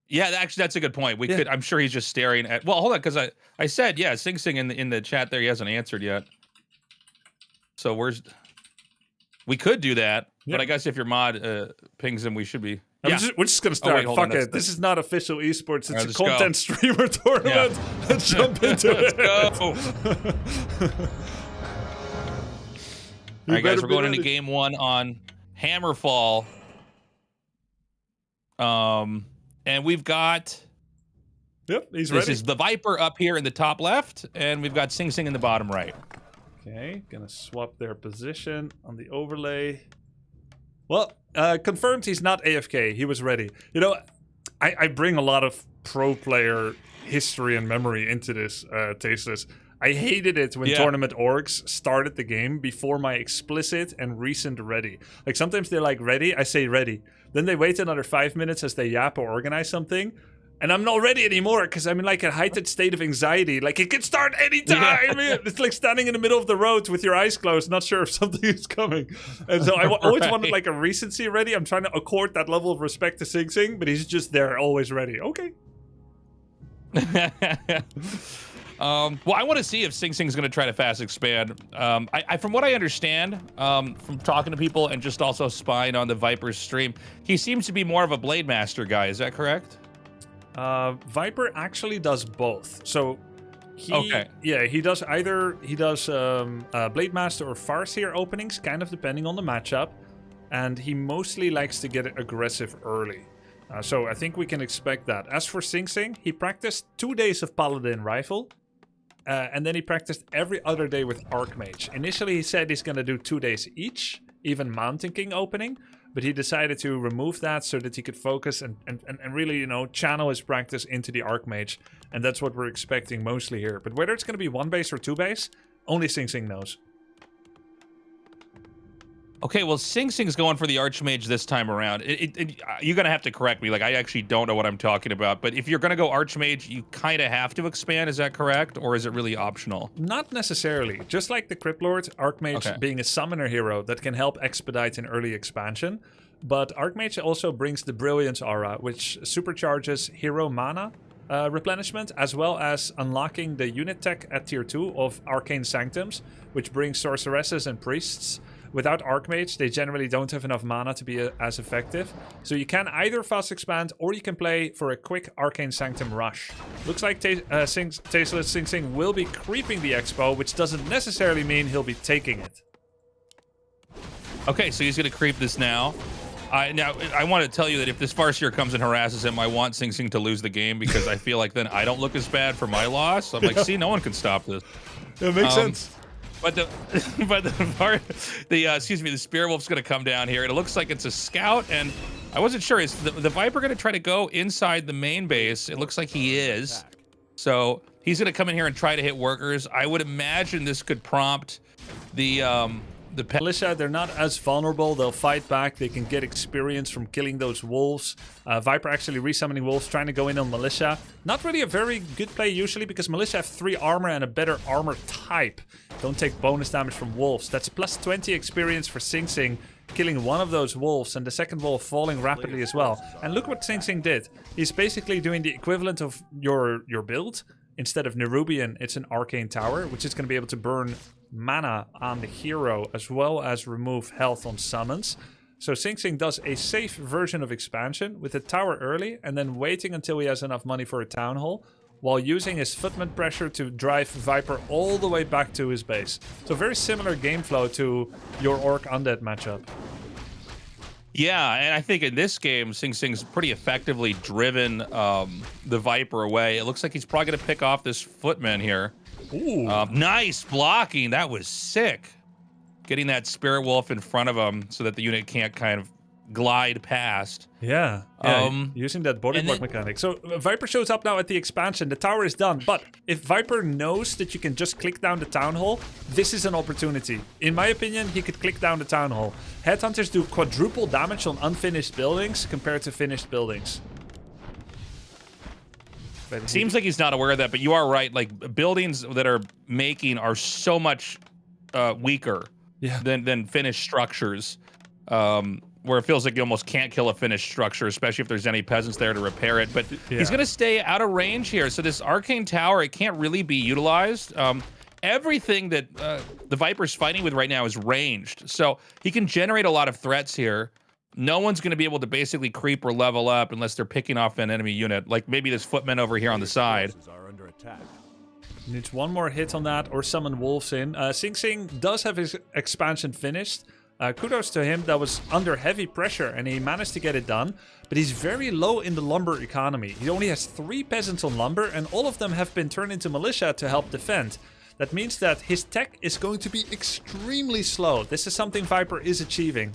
Yeah, actually, that's a good point. We could. I'm sure he's just staring at. Well, hold on, because I said Sing Sing in the chat there. He hasn't answered yet. So we could do that, but I guess if your mod pings him, we should be. We're just gonna start. Fuck it. This is not official esports. It's a content streamer tournament. Yeah. Let's jump into it. Let's go. All right, guys, we're going into game 1 on Hammerfall. And we've got... Yep, he's ready. This is TheViper up here in the top left, and we've got Sing Sing in the bottom right. Okay, gonna swap their position on the overlay. Well, confirmed he's not AFK. He was ready. You know, I bring a lot of pro player history and memory into this, Tasteless. I hated it when tournament orgs started the game before my explicit and recent ready. Like, sometimes they're like, ready? I say ready. Then they wait another 5 minutes as they yap or organize something. And I'm not ready anymore because I'm in like a heightened state of anxiety. Like, it can start anytime. Yeah. It's like standing in the middle of the road with your eyes closed, not sure if something is coming. And so I always wanted like a recency ready. I'm trying to accord that level of respect to Sing Sing, but he's just there, always ready. Okay. Well, I want to see if Sing Sing's going to try to fast expand. From what I understand, from talking to people and just also spying on the Viper's stream, he seems to be more of a Blade Master guy. Is that correct? Viper actually does both. So he does Blade Master or Farseer openings, kind of depending on the matchup, and he mostly likes to get aggressive early. So I think we can expect that. As for Sing Sing, he practiced 2 days of Paladin Rifle. And then he practiced every other day with Archmage. Initially, he said he's going to do 2 days each, even Mountain King opening. But he decided to remove that so that he could focus and really, you know, channel his practice into the Archmage. And that's what we're expecting mostly here. But whether it's going to be 1 base or 2 base, only Sing Sing knows. Okay, well, Sing Sing's going for the Archmage this time around. You're going to have to correct me. Like, I actually don't know what I'm talking about. But if you're going to go Archmage, you kind of have to expand. Is that correct? Or is it really optional? Not necessarily. Just like the Crypt Lord, Archmage being a summoner hero that can help expedite an early expansion. But Archmage also brings the Brilliance aura, which supercharges hero mana replenishment, as well as unlocking the unit tech at tier 2 of Arcane Sanctums, which brings sorceresses and priests. Without Archmage, they generally don't have enough mana to be as effective. So you can either fast expand, or you can play for a quick Arcane Sanctum rush. Looks like Tasteless Sing Sing will be creeping the Expo, which doesn't necessarily mean he'll be taking it. Okay, so he's going to creep this now. Now, I want to tell you that if this Farseer comes and harasses him, I want Sing Sing to lose the game because I feel like then I don't look as bad for my loss. I'm like, see, no one can stop this. That makes sense. But the Spear Wolf's gonna come down here, and it looks like it's a scout, and I wasn't sure. Is the Viper gonna try to go inside the main base? It looks like he is. So he's gonna come in here and try to hit workers. I would imagine this could prompt the militia. They're not as vulnerable. They'll fight back. They can get experience from killing those wolves. Viper actually resummoning wolves, trying to go in on militia. Not really a very good play usually because militia have 3 armor and a better armor type. Don't take bonus damage from wolves. That's plus 20 experience for Sing Sing, killing one of those wolves and the second wolf falling rapidly as well. And look what Sing Sing did. He's basically doing the equivalent of your build. Instead of Nerubian, it's an Arcane Tower, which is going to be able to burn mana on the hero as well as remove health on summons. So Sing Sing does a safe version of expansion with a tower early and then waiting until he has enough money for a town hall while using his footment pressure to drive Viper all the way back to his base. So very similar game flow to your Orc Undead matchup. Yeah, and I think in this game, Sing Sing's pretty effectively driven the Viper away. It looks like he's probably going to pick off this Footman here. Ooh. Nice blocking. That was sick. Getting that Spirit Wolf in front of him so that the unit can't kind of glide past. Yeah, using that body block mechanic. So Viper shows up now at the expansion. The tower is done, but if Viper knows that you can just click down the town hall, this is an opportunity. In my opinion, he could click down the town hall. Headhunters do quadruple damage on unfinished buildings compared to finished buildings. Seems like he's not aware of that, but you are right. Like buildings that are making are so much weaker than finished structures. Where it feels like you almost can't kill a finished structure, especially if there's any peasants there to repair it. But he's going to stay out of range here. So this Arcane Tower, it can't really be utilized. Everything that the Viper's fighting with right now is ranged. So he can generate a lot of threats here. No one's going to be able to basically creep or level up unless they're picking off an enemy unit. Like maybe this Footman over here on the side. Needs one more hit on that or summon wolves in. Sing Sing does have his expansion finished. Kudos to him. That was under heavy pressure and he managed to get it done. But he's very low in the lumber economy. He only has 3 peasants on lumber and all of them have been turned into militia to help defend. That means that his tech is going to be extremely slow. This is something Viper is achieving.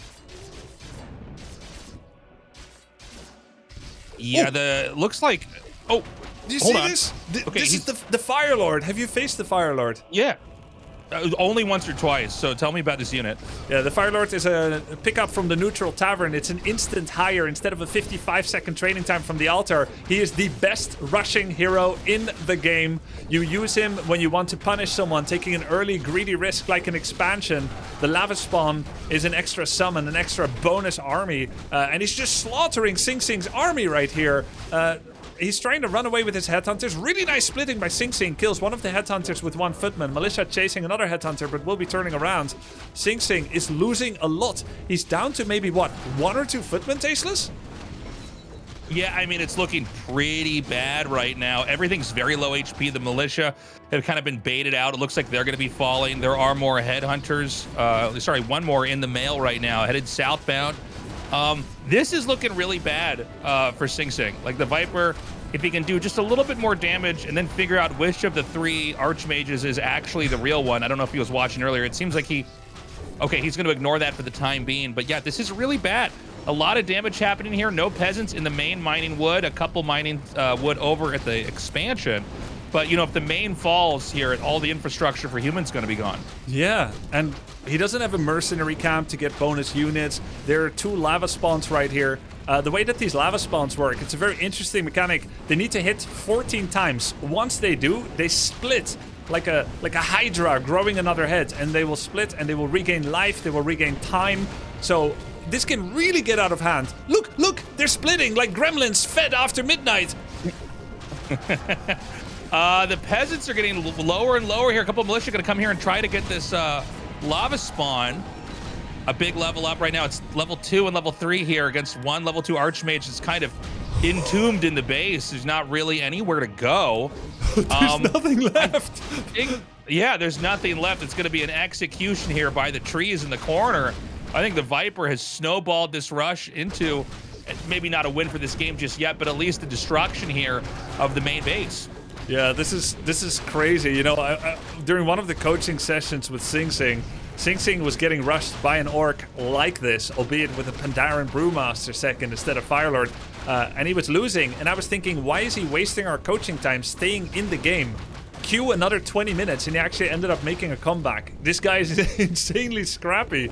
Yeah, looks like... Oh, do you see this? This is the Fire Lord. Have you faced the Fire Lord? Yeah. Only once or twice, so tell me about this unit. Yeah, the Fire Lord is a pickup from the neutral tavern. It's an instant hire instead of a 55-second training time from the altar. He is the best rushing hero in the game. You use him when you want to punish someone, taking an early greedy risk like an expansion. The Lava Spawn is an extra summon, an extra bonus army, and he's just slaughtering Sing Sing's army right here. He's trying to run away with his headhunters. Really nice splitting by Sing Sing. Kills one of the headhunters with one footman. Militia chasing another headhunter, but will be turning around. Sing Sing is losing a lot. He's down to maybe, what, 1 or 2 footmen, Tasteless? Yeah, I mean, it's looking pretty bad right now. Everything's very low HP. The militia have kind of been baited out. It looks like they're going to be falling. There are more headhunters. Sorry, 1 more in the mail right now, headed southbound. This is looking really bad for Sing Sing. Like the Viper, if he can do just a little bit more damage and then figure out which of the 3 archmages is actually the real one. I don't know if he was watching earlier. It seems like he's going to ignore that for the time being. But yeah, this is really bad. A lot of damage happening here. No peasants in the main mining wood. A couple mining wood over at the expansion. But, you know, if the main falls here, all the infrastructure for humans is going to be gone. Yeah, and he doesn't have a mercenary camp to get bonus units. There are 2 lava spawns right here. The way that these lava spawns work, it's a very interesting mechanic. They need to hit 14 times. Once they do, they split like a hydra growing another head. And they will split and they will regain life. They will regain time. So this can really get out of hand. Look, they're splitting like gremlins fed after midnight. The peasants are getting lower and lower here. A couple of militia are going to come here and try to get this lava spawn. A big level up right now. It's level 2 and level 3 here against 1 level 2 archmage that's kind of entombed in the base. There's not really anywhere to go. There's nothing left. Yeah, there's nothing left. It's going to be an execution here by the trees in the corner. I think the Viper has snowballed this rush into maybe not a win for this game just yet, but at least the destruction here of the main base. Yeah, this is crazy. You know, during one of the coaching sessions with Sing Sing was getting rushed by an orc like this, albeit with a Pandaren Brewmaster second instead of Firelord, and he was losing. And I was thinking, why is he wasting our coaching time staying in the game? Queue another 20 minutes, and he actually ended up making a comeback. This guy is insanely scrappy.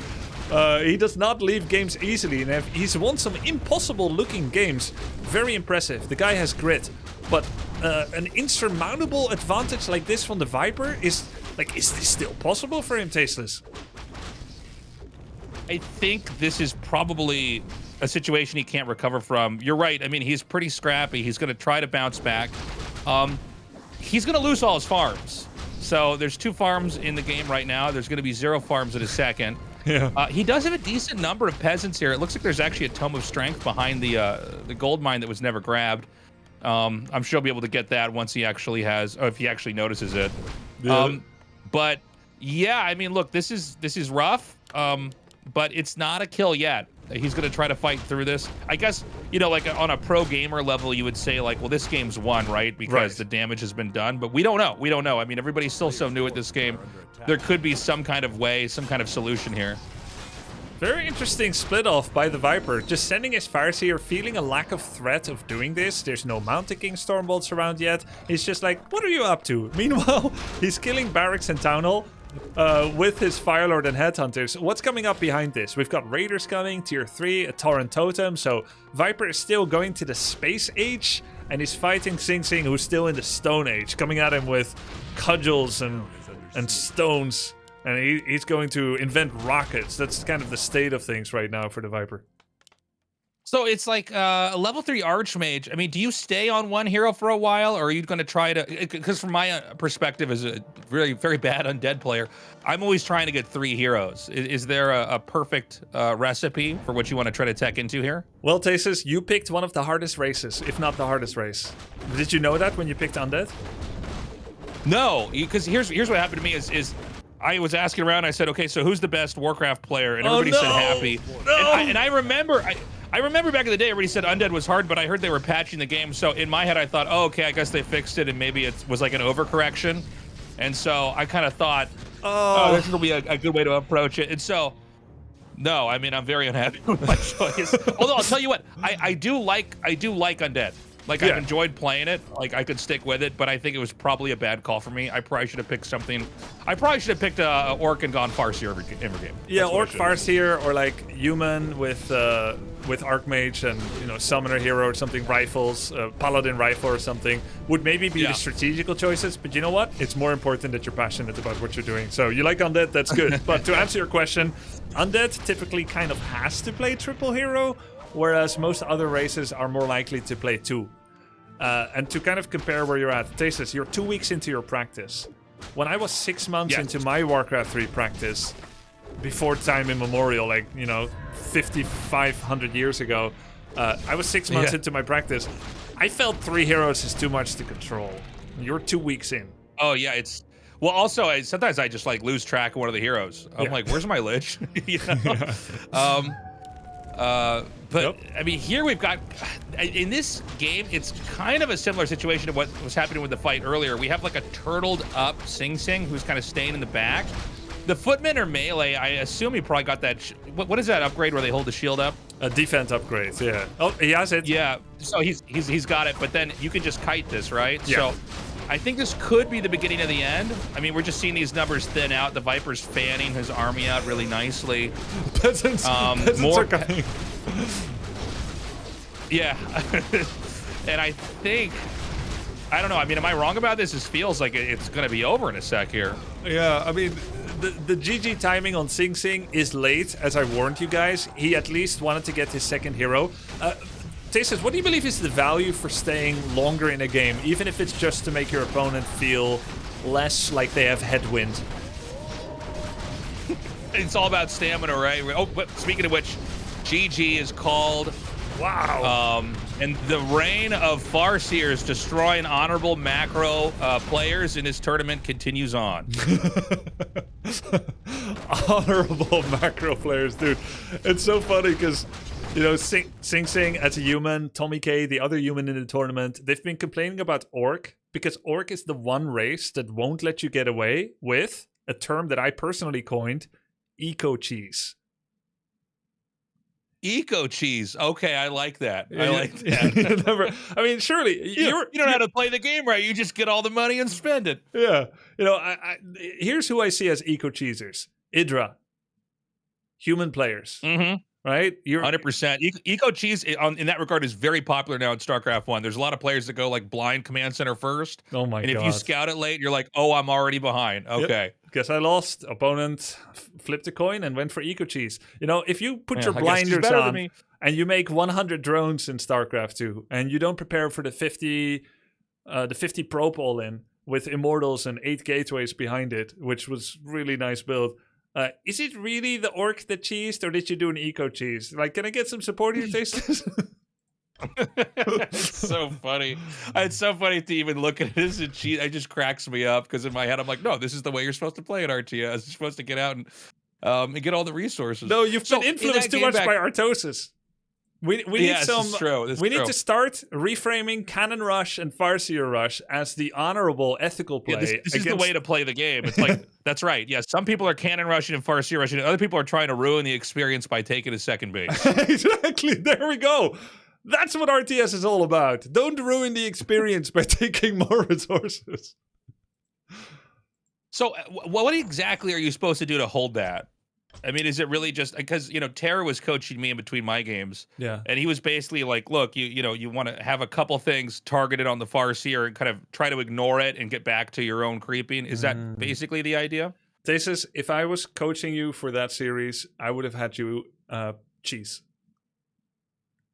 He does not leave games easily, and he's won some impossible-looking games. Very impressive. The guy has grit, but an insurmountable advantage like this from the Viper is this still possible for him, Tasteless? I think this is probably a situation he can't recover from. You're right. I mean, he's pretty scrappy. He's going to try to bounce back. He's going to lose all his farms. So there's 2 farms in the game right now. There's going to be 0 farms in a second. Yeah. He does have a decent number of peasants here. It looks like there's actually a Tome of Strength behind the gold mine that was never grabbed. I'm sure he'll be able to get that once he actually has, or if he actually notices it. Yeah. But yeah, I mean, look, this is rough, but it's not a kill yet. He's going to try to fight through this. I guess, you know, like on a pro gamer level, you would say like, well, this game's won, right? Because the damage has been done, but we don't know. We don't know. I mean, everybody's still so new at this game. There could be some kind of way, some kind of solution here. Very interesting split off by the Viper. Just sending his Farseer, feeling a lack of threat of doing this. There's no Mountain King Stormbolts around yet. He's just like, what are you up to? Meanwhile, he's killing Barracks and Town Hall with his Firelord and Headhunters. What's coming up behind this? We've got Raiders coming, tier 3, a Torrent Totem. So Viper is still going to the Space Age, and he's fighting Sing Sing, who's still in the Stone Age, coming at him with cudgels and stones. And he's going to invent rockets. That's kind of the state of things right now for the Viper. So it's like a level 3 Archmage. I mean, do you stay on one hero for a while, or are you going to try to... Because from my perspective as a really very bad undead player, I'm always trying to get 3 heroes. Is there a perfect recipe for what you want to try to tech into here? Well, Tasteless, you picked one of the hardest races, if not the hardest race. Did you know that when you picked Undead? No, because here's what happened to me is I was asking around. I said, okay, so who's the best Warcraft player? And everybody said Happy. No. And I remember, I remember back in the day, everybody said Undead was hard, but I heard they were patching the game. So in my head, I thought, oh, okay, I guess they fixed it, and maybe it was like an overcorrection. And so I kind of thought, oh, this will be a good way to approach it. And so, no, I mean, I'm very unhappy with my choice. Although I'll tell you what, I do like Undead. Like, I've enjoyed playing it. Like, I could stick with it, but I think it was probably a bad call for me. I probably should have picked something. I probably should have picked Orc and gone Farseer every game. Yeah, Orc Farseer, or like Human with Archmage and, you know, Summoner Hero or something, Rifles, Paladin Rifle or something, would maybe be the strategical choices. But you know what? It's more important that you're passionate about what you're doing. So you like Undead, that's good. But to answer your question, Undead typically kind of has to play triple hero, whereas most other races are more likely to play 2. And to kind of compare where you're at, Tasteless, you're 2 weeks into your practice. When I was 6 months into my Warcraft 3 practice, before time immemorial, like, you know, 5,500 years ago, I was 6 months into my practice. I felt 3 heroes is too much to control. You're 2 weeks in. Oh, yeah, it's... Well, also, sometimes I just, like, lose track of one of the heroes. I'm like, where's my Lich? You know? But I mean, here we've got, in this game, it's kind of a similar situation to what was happening with the fight earlier. We have like a turtled up Sing Sing who's kind of staying in the back. The footmen are melee. I assume he probably got that. What is that upgrade where they hold the shield up? A defense upgrade, yeah. Oh, he has it. Yeah, so he's got it, but then you can just kite this, right? Yeah. So I think this could be the beginning of the end. I mean, we're just seeing these numbers thin out. The Viper's fanning his army out really nicely. Peasants more are coming. Yeah. And I think, I don't know, I mean, am I wrong about this? It feels like it's going to be over in a sec here. Yeah, I mean, the GG timing on Sing Sing is late, as I warned you guys. He at least wanted to get his second hero. Tasteless, what do you believe is the value for staying longer in a game, even if it's just to make your opponent feel less like they have headwind? It's all about stamina, right? Oh, but speaking of which, GG is called. Wow. And the reign of Farseers destroying honorable macro players in this tournament continues on. Honorable macro players, dude. It's so funny because, you know, Sing Sing as a human, TommyK, the other human in the tournament, they've been complaining about Orc because Orc is the one race that won't let you get away with a term that I personally coined, eco cheese. Eco cheese. Okay, I like that. I like that. I mean, surely you don't know how to play the game right. You just get all the money and spend it. Yeah. You know, here's who I see as eco cheesers. Idra. Human players. Mm-hmm. Right? You're 100%. Eco cheese in that regard is very popular now in StarCraft 1. There's a lot of players that go like blind command center first. Oh my god. And if you scout it late, you're like, oh, I'm already behind. Okay. Yep. Guess I lost. Opponent flipped a coin and went for eco cheese. You know, if you put your blinders on and you make 100 drones in StarCraft 2 and you don't prepare for the 50 probe all-in with immortals and 8 gateways behind it, which was really nice build. Is it really the Orc that cheesed, or did you do an eco cheese? Like, can I get some support here, Tasteless? It's so funny. It's so funny to even look at it as a cheat. It just cracks me up because in my head I'm like, no, this is the way you're supposed to play at RTS. You're supposed to get out and get all the resources. No, you've been influenced too much by Artosis. We need some. We need to start reframing Cannon Rush and Farseer Rush as the honorable, ethical play. Yeah, this is the way to play the game. It's like that's right. Yeah, some people are Cannon Rushing and Farseer Rushing, and other people are trying to ruin the experience by taking a second base. Exactly. There we go. That's what RTS is all about. Don't ruin the experience by taking more resources. So, what exactly are you supposed to do to hold that? I mean, is it really just because, you know, Terra was coaching me in between my games. Yeah. And he was basically like, look, you want to have a couple things targeted on the Farseer and kind of try to ignore it and get back to your own creeping. Is that basically the idea? Tasteless, if I was coaching you for that series, I would have had you cheese.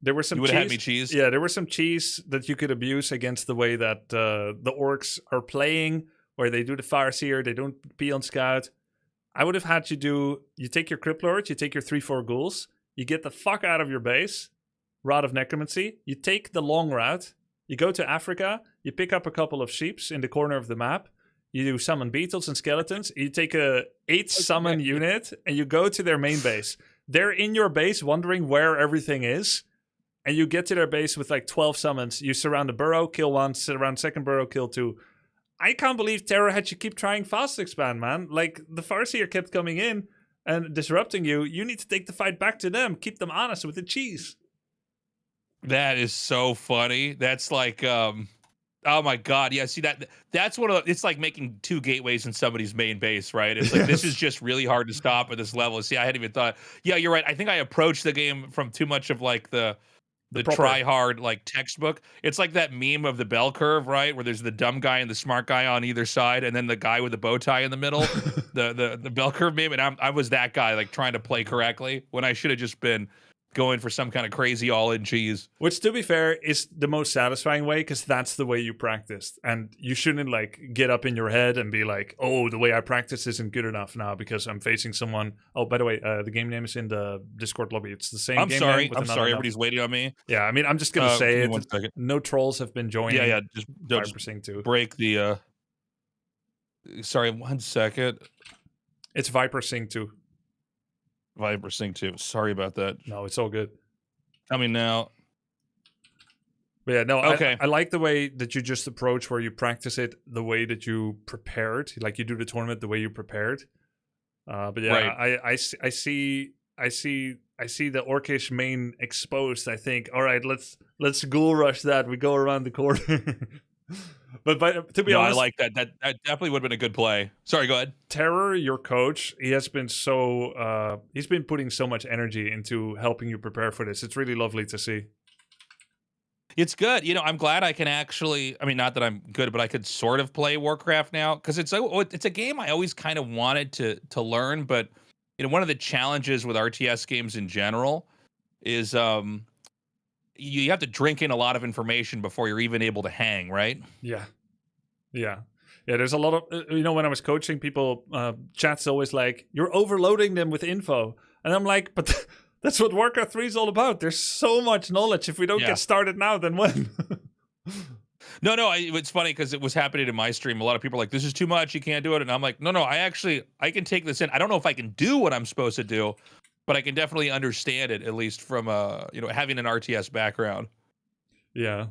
There were some you would have had me cheese? Yeah, there was some cheese that you could abuse against the way that the Orcs are playing, where they do the Farseer, they don't be on scout. I would have had you take your Crypt Lord, you take your 3-4 ghouls, you get the fuck out of your base, Rod of Necromancy, you take the long route, you go to Africa, you pick up a couple of sheeps in the corner of the map, you do summon beetles and skeletons, you take a 8 summon unit, and you go to their main base. They're in your base wondering where everything is, and you get to their base with like 12 summons. You surround the burrow, kill 1, surround second burrow, kill 2. I can't believe Terra had you keep trying fast expand, man. Like, the Farseer kept coming in and disrupting you. You need to take the fight back to them. Keep them honest with the cheese. That is so funny. That's like, oh my God. Yeah, see, that's one of it's like making 2 gateways in somebody's main base, right? It's like, this is just really hard to stop at this level. See, I hadn't even thought. Yeah, you're right. I think I approached the game from too much of like the try hard like textbook. It's like that meme of the bell curve, right? Where there's the dumb guy and the smart guy on either side, and then the guy with the bow tie in the middle. the bell curve meme. And I was that guy, like trying to play correctly when I should have just been going for some kind of crazy all-in cheese. Which, to be fair, is the most satisfying way, because that's the way you practiced. And you shouldn't like get up in your head and be like, oh, the way I practice isn't good enough now because I'm facing someone. Oh, by the way, the game name is in the Discord lobby. It's the same game name. I'm sorry. Everybody's waiting on me. Yeah, I mean, I'm just going to say it. 1 second. No trolls have been joining. Yeah. Just too. Break the... Sorry, 1 second. It's Viper Sing 2. Viper Sing 2. Sorry about that. No, it's all good. Coming now. But yeah, no, okay. I like the way that you just approach where you practice it the way that you prepared. Like you do the tournament the way you prepared. But yeah, right. I see the Orcish main exposed. I think, all right, let's ghoul rush that. We go around the corner. But to be honest, I like that. That definitely would have been a good play. Sorry, go ahead. Terror, your coach, he has been he's been putting so much energy into helping you prepare for this. It's really lovely to see. It's good. You know, I'm glad I can actually, I mean, not that I'm good, but I could sort of play Warcraft now, because it's a game I always kind of wanted to learn. But, you know, one of the challenges with RTS games in general is you have to drink in a lot of information before you're even able to hang, right? Yeah. There's a lot of, you know, when I was coaching people, chat's always like, you're overloading them with info. And I'm like, but that's what Warcraft 3 is all about. There's so much knowledge. If we don't get started now, then when? No, it's funny because it was happening in my stream. A lot of people are like, this is too much, you can't do it. And I'm like, no, I can take this in. I don't know if I can do what I'm supposed to do, but I can definitely understand it, at least from having an RTS background. Yeah.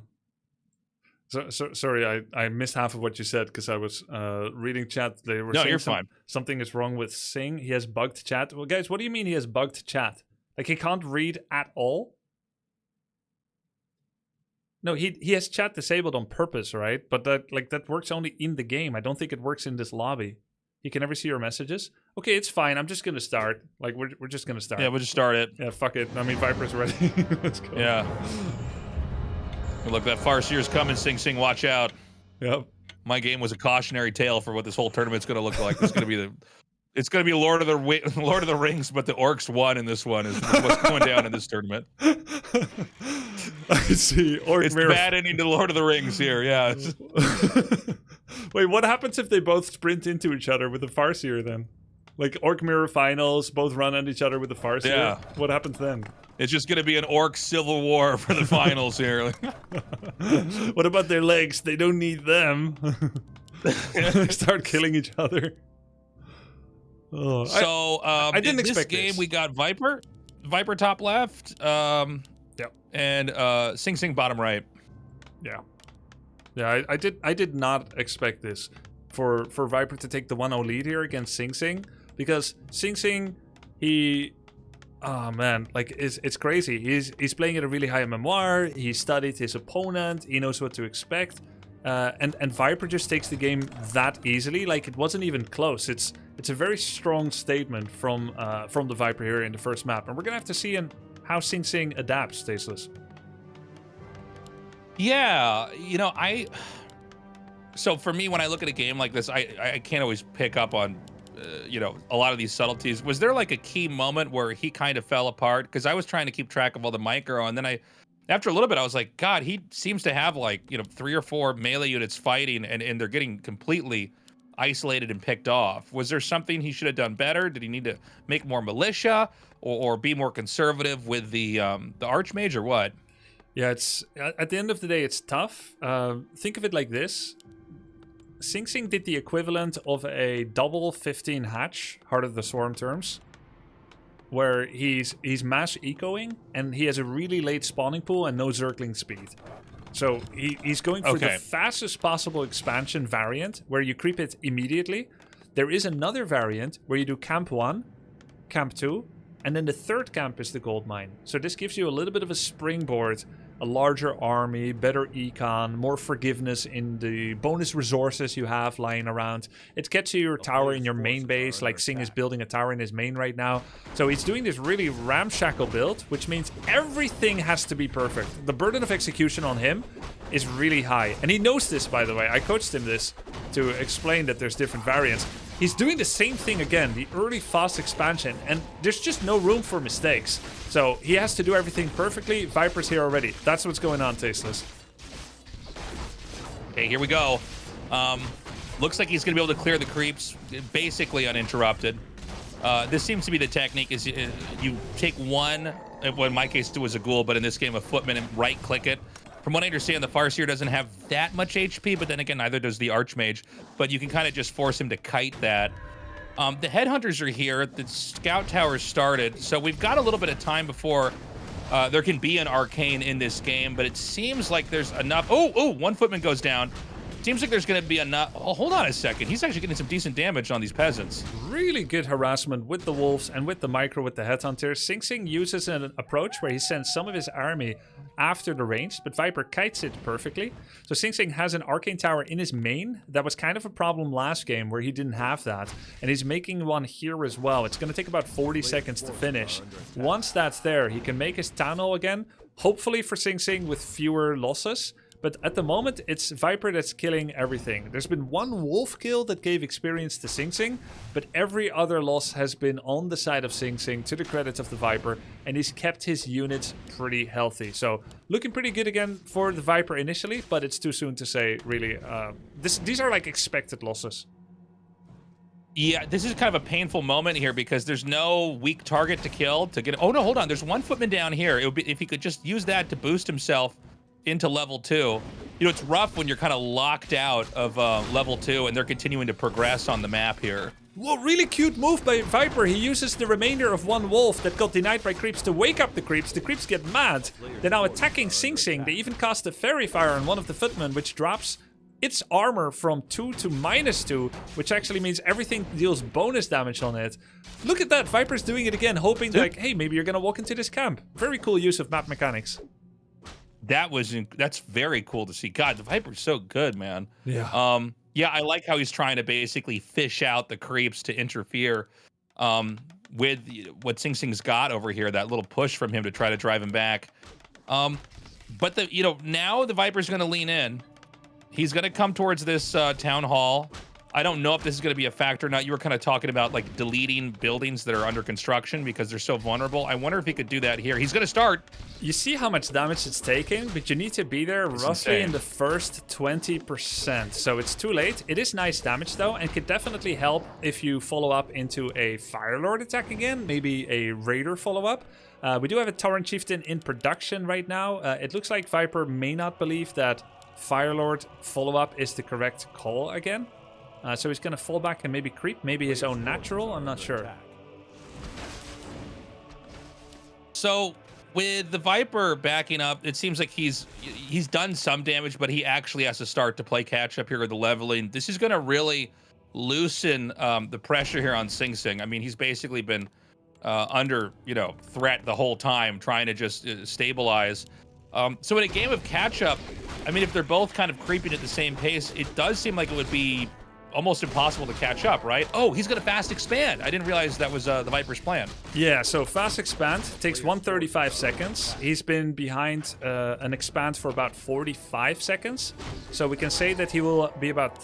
So sorry, I missed half of what you said because I was reading chat. They were saying you're fine. Something is wrong with Sing. He has bugged chat. Well, guys, what do you mean he has bugged chat? Like he can't read at all? No, he has chat disabled on purpose, right? But that works only in the game. I don't think it works in this lobby. You can never see your messages. Okay, it's fine. I'm just gonna start. Like we're just gonna start. Yeah, we'll just start it. Yeah, fuck it. I mean, Viper's ready. Let's go. Yeah. Look, that Farseer's coming. Sing, watch out. Yep. My game was a cautionary tale for what this whole tournament's gonna look like. It's gonna be Lord of the Rings, but the orcs won in this one. Is what's going down in this tournament. I see. It's bad ending to Lord of the Rings here. Yeah. Wait, what happens if they both sprint into each other with the Farseer then? Like Orc Mirror Finals, both run at each other with the Farseer? Yeah. What happens then? It's just going to be an orc civil war for the finals here. What about their legs? They don't need them. They start killing each other. Oh, so I didn't in expect this game this. we got Viper top left, yep, and Sing bottom right. Yeah, I did not expect this for Viper to take the 1-0 lead here against Sing because Sing he, oh man, like it's crazy. He's playing at a really high MMR. He studied his opponent. He knows what to expect. And Viper just takes the game that easily. Like it wasn't even close. It's a very strong statement from the Viper here in the first map, and we're gonna have to see how Sing adapts. Tasteless. Yeah, so for me, when I look at a game like this, I can't always pick up on a lot of these subtleties. Was there like a key moment where he kind of fell apart? Because I was trying to keep track of all the micro, and then after a little bit, I was like, God, he seems to have like 3 or 4 melee units fighting, and they're getting completely isolated and picked off. Was there something he should have done better? Did he need to make more militia or be more conservative with the Archmage or what? Yeah, it's at the end of the day, it's tough. Think of it like this. Sing did the equivalent of a double 15 hatch, Heart of the Swarm terms, where he's mass ecoing and he has a really late spawning pool and no Zergling speed. So he's going for the fastest possible expansion variant where you creep it immediately. There is another variant where you do camp 1, camp 2, and then the third camp is the gold mine. So this gives you a little bit of a springboard, a larger army, better econ, more forgiveness in the bonus resources you have lying around. It gets you your tower in your main base, like Sing is building a tower in his main right now. So he's doing this really ramshackle build, which means everything has to be perfect. The burden of execution on him is really high. And he knows this, by the way. I coached him this to explain that there's different variants. He's doing the same thing again, the early fast expansion, and there's just no room for mistakes. So he has to do everything perfectly. Viper's here already. That's what's going on, Tasteless. Okay, here we go. Looks like he's going to be able to clear the creeps basically uninterrupted. This seems to be the technique is you take one, well, in my case it was a ghoul, but in this game a footman, and right-click it. From what I understand, the Farseer doesn't have that much HP, but then again, neither does the Archmage. But you can kind of just force him to kite that. The Headhunters are here. The Scout Tower started. So we've got a little bit of time before there can be an Arcane in this game. But it seems like there's enough. Oh, one footman goes down. Seems like there's going to be enough. Oh, hold on a second. He's actually getting some decent damage on these peasants. Really good harassment with the wolves and with the micro with the headhunters. Sing uses an approach where he sends some of his army after the range, but Viper kites it perfectly. So Sing has an arcane tower in his main. That was kind of a problem last game where he didn't have that. And he's making one here as well. It's going to take about 40 seconds to finish. Once that's there, he can make his town hall again. Hopefully for Sing with fewer losses. But at the moment, it's Viper that's killing everything. There's been one wolf kill that gave experience to Sing, but every other loss has been on the side of Sing, to the credit of the Viper, and he's kept his units pretty healthy. So looking pretty good again for the Viper initially, but it's too soon to say, really. These are like expected losses. Yeah, this is kind of a painful moment here because there's no weak target to kill to get. Oh no, hold on. There's one footman down here. It would be if he could just use that to boost himself into level 2. you know, it's rough when you're kind of locked out of level 2 and they're continuing to progress on the map here. Whoa, really cute move by Viper. He uses the remainder of one wolf that got denied by creeps to wake up the creeps. The creeps get mad. They're now attacking Sing Sing. They even cast a Fairy Fire on one of the footmen, which drops its armor from 2 to -2, which actually means everything deals bonus damage on it. Look at that. Viper's doing it again, hoping like, hey, maybe you're going to walk into this camp. Very cool use of map mechanics. That's very cool to see. God, the Viper's so good, man. Yeah. Yeah, I like how he's trying to basically fish out the creeps to interfere with what Sing Sing's got over here, that little push from him to try to drive him back. But now the Viper's going to lean in. He's going to come towards this town hall. I don't know if this is going to be a factor or not. You were kind of talking about like deleting buildings that are under construction because they're so vulnerable. I wonder if he could do that here. He's going to start. You see how much damage it's taking, but you need to be there roughly in the first 20%. So it's too late. It is nice damage though, and could definitely help if you follow up into a Firelord attack again, maybe a Raider follow-up. We do have a Tauren Chieftain in production right now. It looks like Viper may not believe that Firelord follow-up is the correct call again. So he's going to fall back and maybe creep, maybe his own natural, I'm not sure. So with the Viper backing up, it seems like he's done some damage, but he actually has to start to play catch up here with the leveling. This is going to really loosen the pressure here on Sing Sing. I mean, he's basically been under threat the whole time, trying to just stabilize. So in a game of catch up, I mean, if they're both kind of creeping at the same pace, it does seem like it would be almost impossible to catch up, right? Oh, he's going to fast expand. I didn't realize that was the Viper's plan. Yeah, so fast expand takes 135 seconds. He's been behind an expand for about 45 seconds. So we can say that he will be about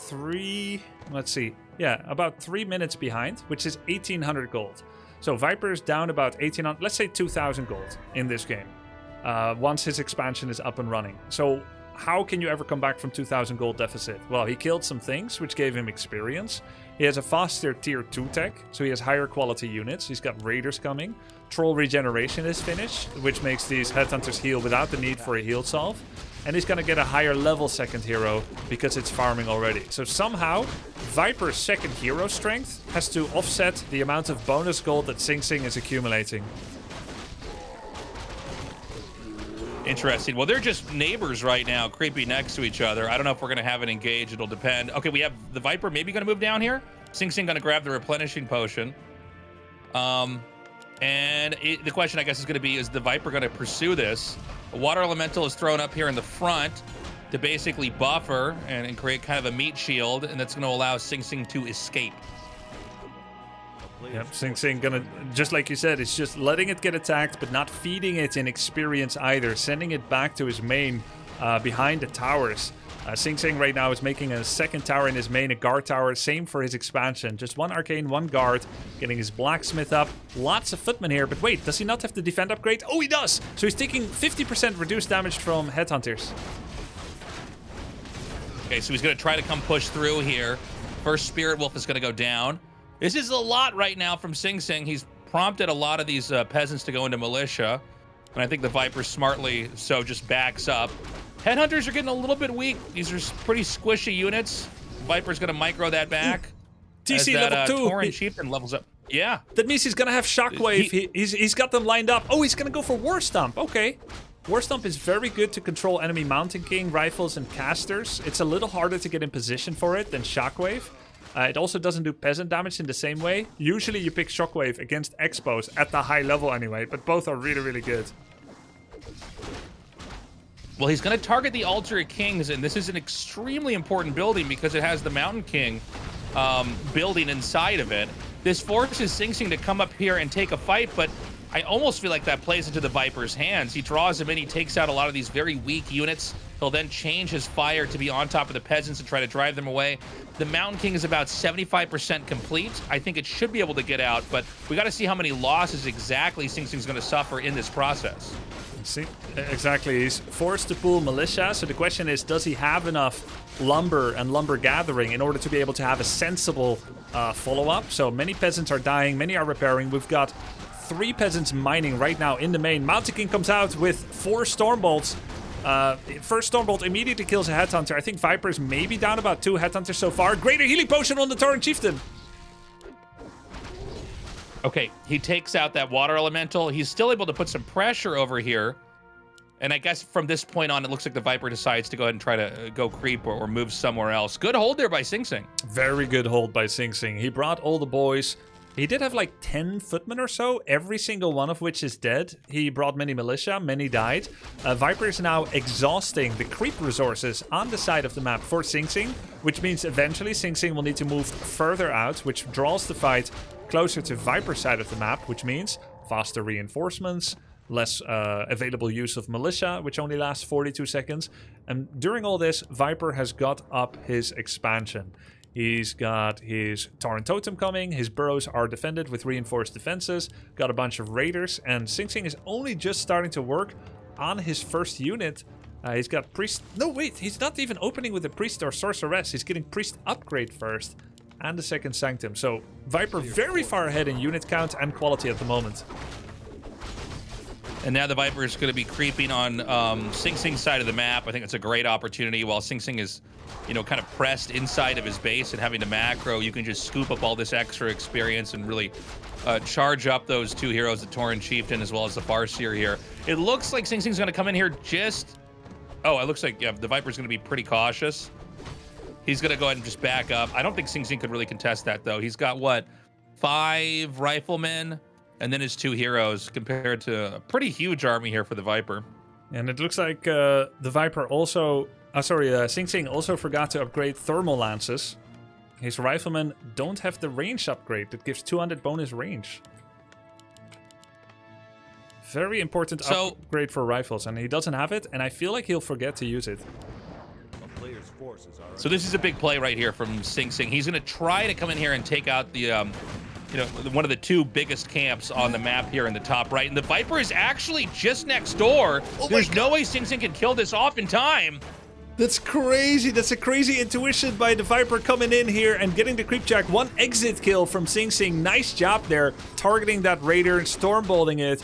about 3 minutes behind, which is 1,800 gold. So Viper's down about 1,800, let's say 2,000 gold in this game, once his expansion is up and running. So how can you ever come back from 2,000 gold deficit? Well, he killed some things, which gave him experience. He has a faster tier 2 tech, so he has higher quality units. He's got raiders coming. Troll regeneration is finished, which makes these headhunters heal without the need for a heal salve. And he's gonna get a higher level second hero because it's farming already. So somehow, Viper's second hero strength has to offset the amount of bonus gold that Sing Sing is accumulating. Interesting. Well, they're just neighbors right now, creeping next to each other. I don't know if we're going to have it engaged. It'll depend. Okay, we have the Viper maybe going to move down here. Sing Sing going to grab the replenishing potion. The question, I guess, is going to be, is the Viper going to pursue this? A water elemental is thrown up here in the front to basically buffer and create kind of a meat shield, and that's going to allow Sing Sing to escape. Yep, Sing Sing gonna, just like you said, it's just letting it get attacked, but not feeding it in experience either. Sending it back to his main behind the towers. Sing Sing right now is making a second tower in his main, a guard tower. Same for his expansion. Just one arcane, one guard. Getting his blacksmith up. Lots of footmen here, but wait, does he not have the defend upgrade? Oh, he does! So he's taking 50% reduced damage from headhunters. Okay, so he's going to try to come push through here. First Spirit Wolf is going to go down. This is a lot right now from Sing Sing. He's prompted a lot of these peasants to go into militia. And I think the Viper smartly so just backs up. Headhunters are getting a little bit weak. These are pretty squishy units. Viper's going to micro that back. TC level 2. Tauren Chieftain levels up. Yeah. That means he's going to have Shockwave. He's got them lined up. Oh, he's going to go for War Stomp. Okay. War Stomp is very good to control enemy Mountain King, rifles, and casters. It's a little harder to get in position for it than Shockwave. It also doesn't do peasant damage in the same way. Usually you pick Shockwave against Expos at the high level anyway, but both are really, really good. Well, he's going to target the Altar of Kings, and this is an extremely important building because it has the Mountain King building inside of it. This forces Sing Sing to come up here and take a fight, but I almost feel like that plays into the Viper's hands. He draws him in, he takes out a lot of these very weak units. He'll then change his fire to be on top of the peasants and try to drive them away. The Mountain King is about 75% complete. I think it should be able to get out, but we got to see how many losses exactly Sing Sing's going to suffer in this process. See, exactly. He's forced to pull militia, so the question is, does he have enough lumber and lumber gathering in order to be able to have a sensible follow-up? So many peasants are dying, many are repairing. We've got 3 peasants mining right now in the main. Mountain King comes out with 4 Stormbolts. First Stormbolt immediately kills a Headhunter. I think Viper's maybe down about 2 Headhunters so far. Greater Healing Potion on the Tauren Chieftain. Okay, he takes out that Water Elemental. He's still able to put some pressure over here. And I guess from this point on, it looks like the Viper decides to go ahead and try to go creep or move somewhere else. Good hold there by Sing Sing. Very good hold by Sing Sing. He brought all the boys. He did have like 10 footmen or so, every single one of which is dead. He brought many militia, many died. Viper is now exhausting the creep resources on the side of the map for Sing Sing, which means eventually Sing Sing will need to move further out, which draws the fight closer to Viper's side of the map, which means faster reinforcements, less available use of militia, which only lasts 42 seconds. And during all this, Viper has got up his expansion. He's got his Tauren Totem coming, his burrows are defended with reinforced defenses, got a bunch of raiders, and Sing Sing is only just starting to work on his first unit. He's got priest... No, wait, he's not even opening with a priest or sorceress. He's getting priest upgrade first and the second sanctum. So Viper very far ahead in unit count and quality at the moment. And now the Viper is going to be creeping on Sing Sing's side of the map. I think it's a great opportunity. While Sing Sing is, you know, kind of pressed inside of his base and having to macro, you can just scoop up all this extra experience and really charge up those 2 heroes, the Tauren Chieftain as well as the Farseer here. It looks like Sing Sing's going to come in here just... Oh, it looks like the Viper's going to be pretty cautious. He's going to go ahead and just back up. I don't think Sing Sing could really contest that, though. He's got, what, 5 riflemen? And then his 2 heroes compared to a pretty huge army here for the Viper. And it looks like the Viper also... Sing Sing also forgot to upgrade thermal lances. His riflemen don't have the range upgrade that gives 200 bonus range. Very important upgrade for rifles, and he doesn't have it, and I feel like he'll forget to use it. So this is a big play right here from Sing Sing. He's going to try to come in here and take out the... you know, one of the 2 biggest camps on the map here in the top right. And the Viper is actually just next door. There's no way Sing Sing can kill this off in time. That's crazy. That's a crazy intuition by the Viper coming in here and getting the creepjack. 1 exit kill from Sing Sing. Nice job there, targeting that raider and stormbolting it.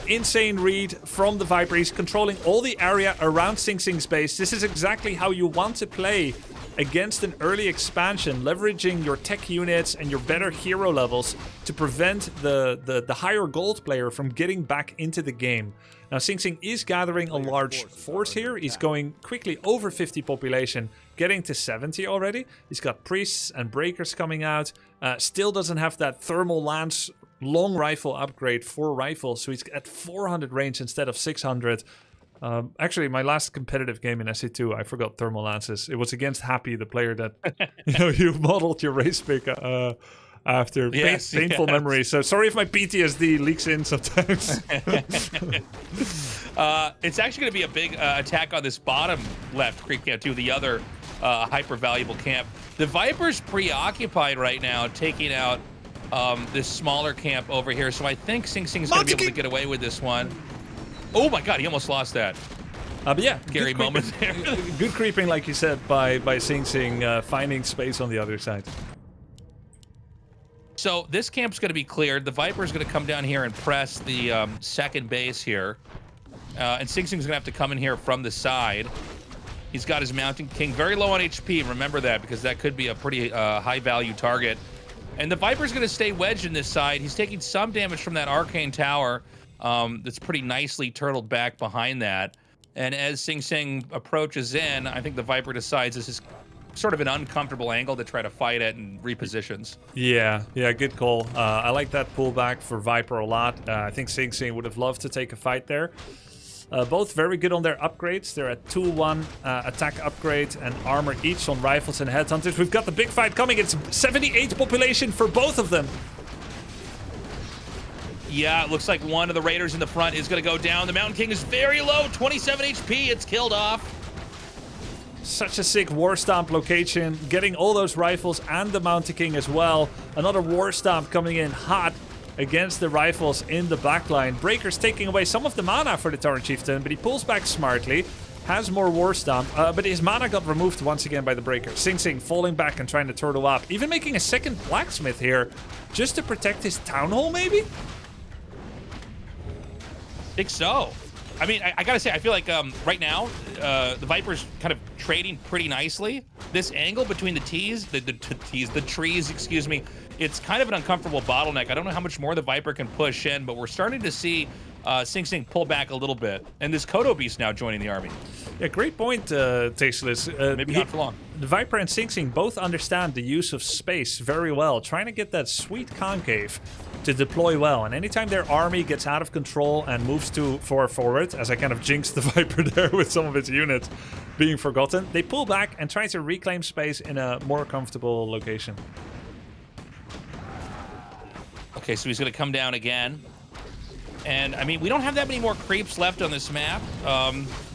Insane read from the Viper. He's controlling all the area around Sing Sing's base. This is exactly how you want to play against an early expansion, leveraging your tech units and your better hero levels to prevent the higher gold player from getting back into the game. Now, Sing Sing is gathering a large force here. He's going quickly over 50 population, getting to 70 already. He's got priests and breakers coming out. Still doesn't have that thermal lance long rifle upgrade for rifles, so he's at 400 range instead of 600. Actually, my last competitive game in SC2, I forgot thermal lances. It was against Happy, the player that you modeled your race pick after. Painful memories. So sorry if my PTSD leaks in sometimes. It's actually going to be a big attack on this bottom left creep camp too, the other hyper valuable camp. The Viper's preoccupied right now, taking out this smaller camp over here. So I think Sing Sing's going to be able to get away with this one. Oh my god, he almost lost that. But yeah, scary moment there. Good creeping, like you said, by Sing Sing finding space on the other side. So this camp's going to be cleared. The Viper's going to come down here and press the second base here. And Sing Sing's going to have to come in here from the side. He's got his Mountain King very low on HP. Remember that, because that could be a pretty high-value target. And the Viper's going to stay wedged in this side. He's taking some damage from that Arcane Tower. That's pretty nicely turtled back behind that. And as Sing Sing approaches in, I think the Viper decides this is sort of an uncomfortable angle to try to fight it and repositions. Yeah, good call. I like that pullback for Viper a lot. I think Sing Sing would have loved to take a fight there. Both very good on their upgrades. They're at 2-1 attack upgrade and armor each on rifles and headhunters. We've got the big fight coming. It's 78 population for both of them. Yeah, it looks like one of the raiders in the front is going to go down. The Mountain King is very low, 27 HP. It's killed off. Such a sick War Stomp location. Getting all those rifles and the Mountain King as well. Another War Stomp coming in hot against the rifles in the backline. Breaker's taking away some of the mana for the Tauren Chieftain, but he pulls back smartly. Has more War Stomp, but his mana got removed once again by the Breaker. Sing Sing falling back and trying to turtle up. Even making a second Blacksmith here just to protect his Town Hall, maybe? Think so. I mean, I gotta say, I feel like right now, the Viper's kind of trading pretty nicely. This angle between the trees, excuse me, it's kind of an uncomfortable bottleneck. I don't know how much more the Viper can push in, but we're starting to see Sing Sing pull back a little bit. And this Kodo Beast now joining the army. Yeah, great point, Tasteless. Maybe not for long. The Viper and Sing Sing both understand the use of space very well, trying to get that sweet concave to deploy well. And anytime their army gets out of control and moves too far forward, as I kind of jinxed the Viper there with some of its units being forgotten, they pull back and try to reclaim space in a more comfortable location. Okay, so he's going to come down again. And, I mean, we don't have that many more creeps left on this map.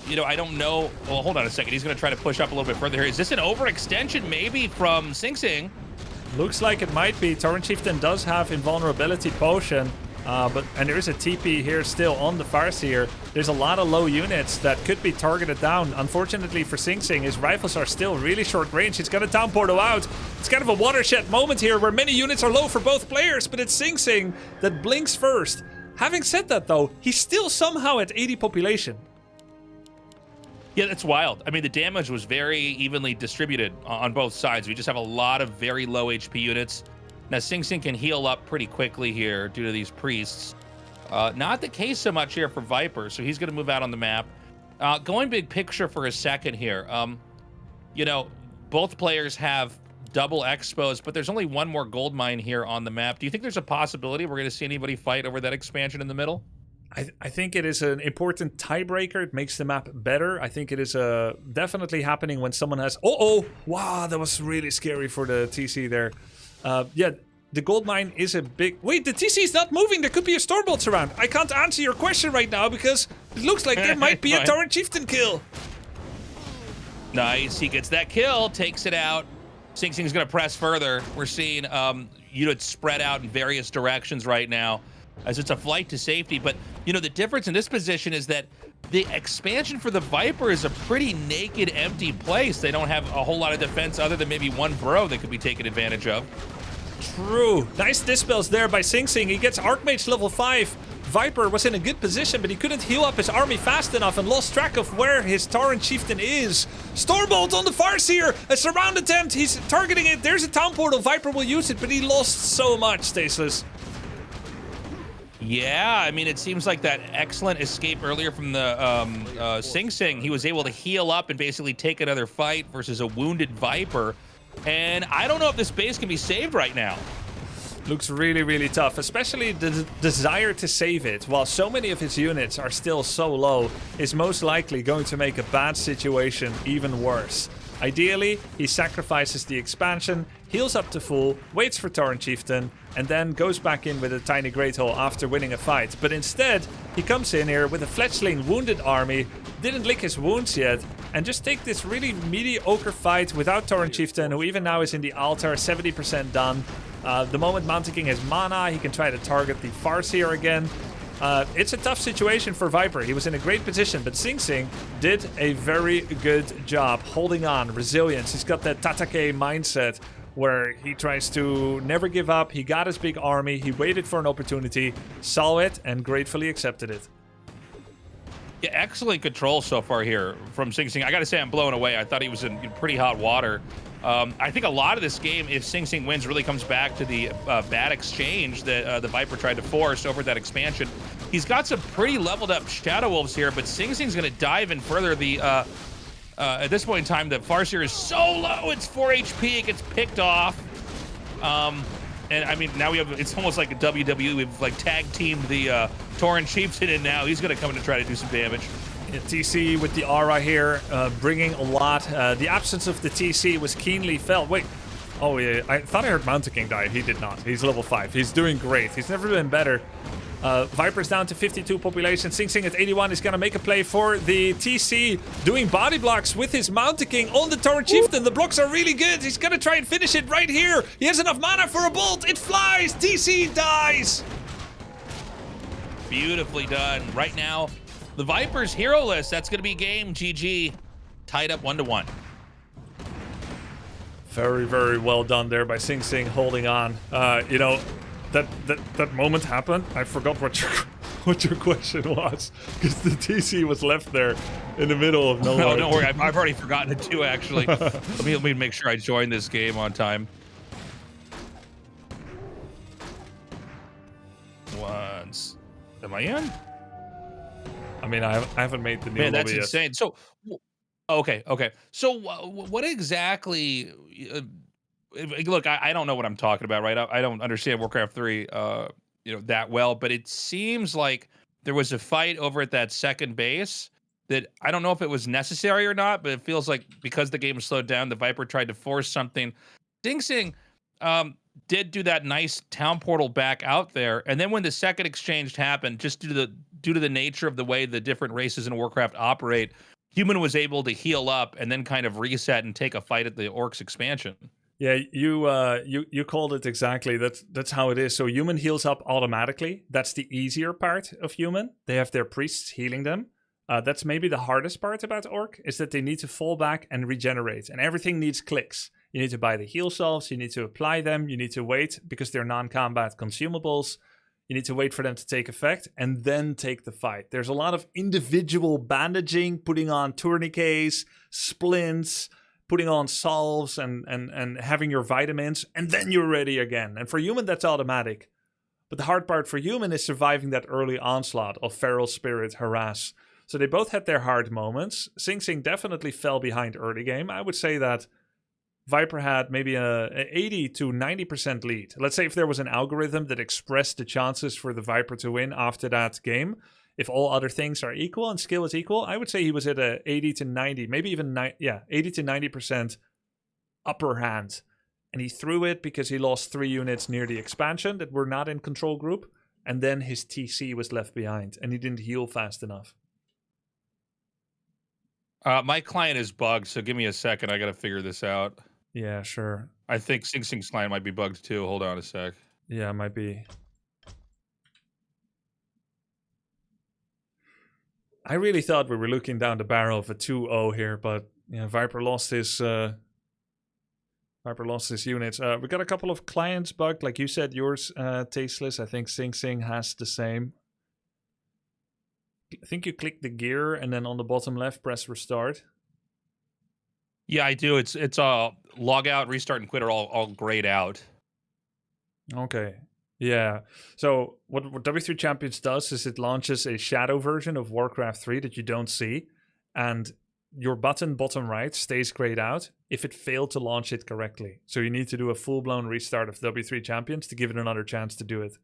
You know, I don't know. Well, hold on a second. He's going to try to push up a little bit further here. Is this an overextension maybe from Sing Sing? Looks like it might be. Torrent Chieftain does have invulnerability potion. And there is a TP here still on the Farseer. There's a lot of low units that could be targeted down. Unfortunately for Sing Sing, his rifles are still really short range. He's got a down portal out. It's kind of a watershed moment here where many units are low for both players, but it's Sing Sing that blinks first. Having said that, though, he's still somehow at 80 population. Yeah, that's wild. I mean, the damage was very evenly distributed on both sides. We just have a lot of very low HP units. Now, Sing Sing can heal up pretty quickly here due to these priests. Not the case so much here for Viper, so he's going to move out on the map. Going big picture for a second here. You know, both players have double expos, but there's only one more gold mine here on the map. Do you think there's a possibility we're going to see anybody fight over that expansion in the middle? I think it is an important tiebreaker. It makes the map better. I think it is definitely happening when someone has... Oh! Wow, that was really scary for the TC there. Yeah, the gold mine is a big... Wait, the TC is not moving. There could be a Stormbolts around. I can't answer your question right now because it looks like there might be a Torrent Chieftain kill. Nice. He gets that kill, takes it out. Sing Sing's going to press further. We're seeing units spread out in various directions right now as it's a flight to safety. But, you know, the difference in this position is that the expansion for the Viper is a pretty naked, empty place. They don't have a whole lot of defense other than maybe one burrow that could be taken advantage of. True. Nice dispels there by Sing Sing. He gets Archmage level 5. Viper was in a good position, but he couldn't heal up his army fast enough and lost track of where his Torrent Chieftain is. Stormbolt on the Farseer. A surround attempt. He's targeting it. There's a town portal. Viper will use it, but he lost so much, Tasteless. Yeah, I mean, it seems like that excellent escape earlier from the Sing Sing. He was able to heal up and basically take another fight versus a wounded Viper. And I don't know if this base can be saved right now. Looks really, really tough, especially the desire to save it, while so many of his units are still so low, is most likely going to make a bad situation even worse. Ideally, he sacrifices the expansion, heals up to full, waits for Torrent Chieftain, and then goes back in with a tiny Great Hole after winning a fight. But instead, he comes in here with a fledgling wounded army, didn't lick his wounds yet, and just take this really mediocre fight without Torrent Chieftain, who even now is in the altar, 70% done. The moment Mountain King has mana, he can try to target the Farseer again. It's a tough situation for Viper. He was in a great position, but Sing Sing did a very good job holding on, resilience. He's got that Tatake mindset where he tries to never give up. He got his big army, he waited for an opportunity, saw it, and gratefully accepted it. Yeah, excellent control so far here from Sing Sing. I gotta say, I'm blown away. I thought he was in pretty hot water. I think a lot of this game, if Sing Sing wins, really comes back to the bad exchange that the Viper tried to force over that expansion. He's got some pretty leveled up Shadow Wolves here, but Sing Sing's going to dive in further. At this point in time, the Farseer is so low, it's 4 HP, it gets picked off. And I mean, now it's almost like a WWE. We've like tag teamed the Torrent Chieftain in now. He's going to come in to try to do some damage. Yeah, TC with the aura here, bringing a lot. The absence of the TC was keenly felt. Wait. Oh, yeah. I thought I heard Mountain King die. He did not. He's level 5. He's doing great. He's never been better. Viper's down to 52 population. Sing Sing at 81 is going to make a play for the TC, doing body blocks with his Mountain King on the Torrent Chieftain. The blocks are really good. He's going to try and finish it right here. He has enough mana for a bolt. It flies. TC dies. Beautifully done. Right now, the Viper's hero list. That's going to be game. GG. Tied up 1-1. Very, very well done there by Sing Sing holding on. You know, that moment happened. I forgot what what your question was, because the TC was left there in the middle of nowhere. No, don't worry. I've already forgotten it too, actually. let me make sure I join this game on time. Once. Am I in? I mean, I haven't made the new Man, that's lobby insane. yet. So, okay. So, what exactly? Look, I don't know what I'm talking about, right? I don't understand Warcraft 3, that well, but it seems like there was a fight over at that second base that I don't know if it was necessary or not, but it feels like because the game slowed down, the Viper tried to force something. Sing Sing did do that nice town portal back out there, and then when the second exchange happened, just due to the nature of the way the different races in Warcraft operate, Human was able to heal up and then kind of reset and take a fight at the Orcs expansion. Yeah, you called it exactly. That's how it is. So Human heals up automatically. That's the easier part of Human. They have their priests healing them. That's maybe the hardest part about Orc, is that they need to fall back and regenerate, and everything needs clicks. You need to buy the heal salves, you need to apply them, you need to wait because they're non-combat consumables. You need to wait for them to take effect and then take the fight. There's a lot of individual bandaging, putting on tourniquets, splints, putting on salves and having your vitamins, and then you're ready again. And for Human, that's automatic. But the hard part for Human is surviving that early onslaught of Feral Spirit Harass. So they both had their hard moments. Sing Sing definitely fell behind early game. I would say that Viper had maybe a 80 to 90% lead. Let's say if there was an algorithm that expressed the chances for the Viper to win after that game, if all other things are equal and skill is equal, I would say he was at a 80 to 90, maybe even 80 to 90% upper hand. And he threw it because he lost 3 units near the expansion that were not in control group. And then his TC was left behind and he didn't heal fast enough. My client is bugged, so give me a second. I got to figure this out. Yeah, sure. I think Sing Sing's client might be bugged too. Hold on a sec. Yeah, it might be. I really thought we were looking down the barrel of a 2-0 here, but yeah, Viper lost his units. We got a couple of clients bugged, like you said, yours, Tasteless. I think Sing Sing has the same. I think you click the gear and then on the bottom left, press restart. Yeah, I do. It's log out, restart, and quit are all grayed out. Okay. Yeah. So what W3 Champions does is it launches a shadow version of Warcraft 3 that you don't see, and your button bottom right stays grayed out if it failed to launch it correctly. So you need to do a full-blown restart of W3 Champions to give it another chance to do it.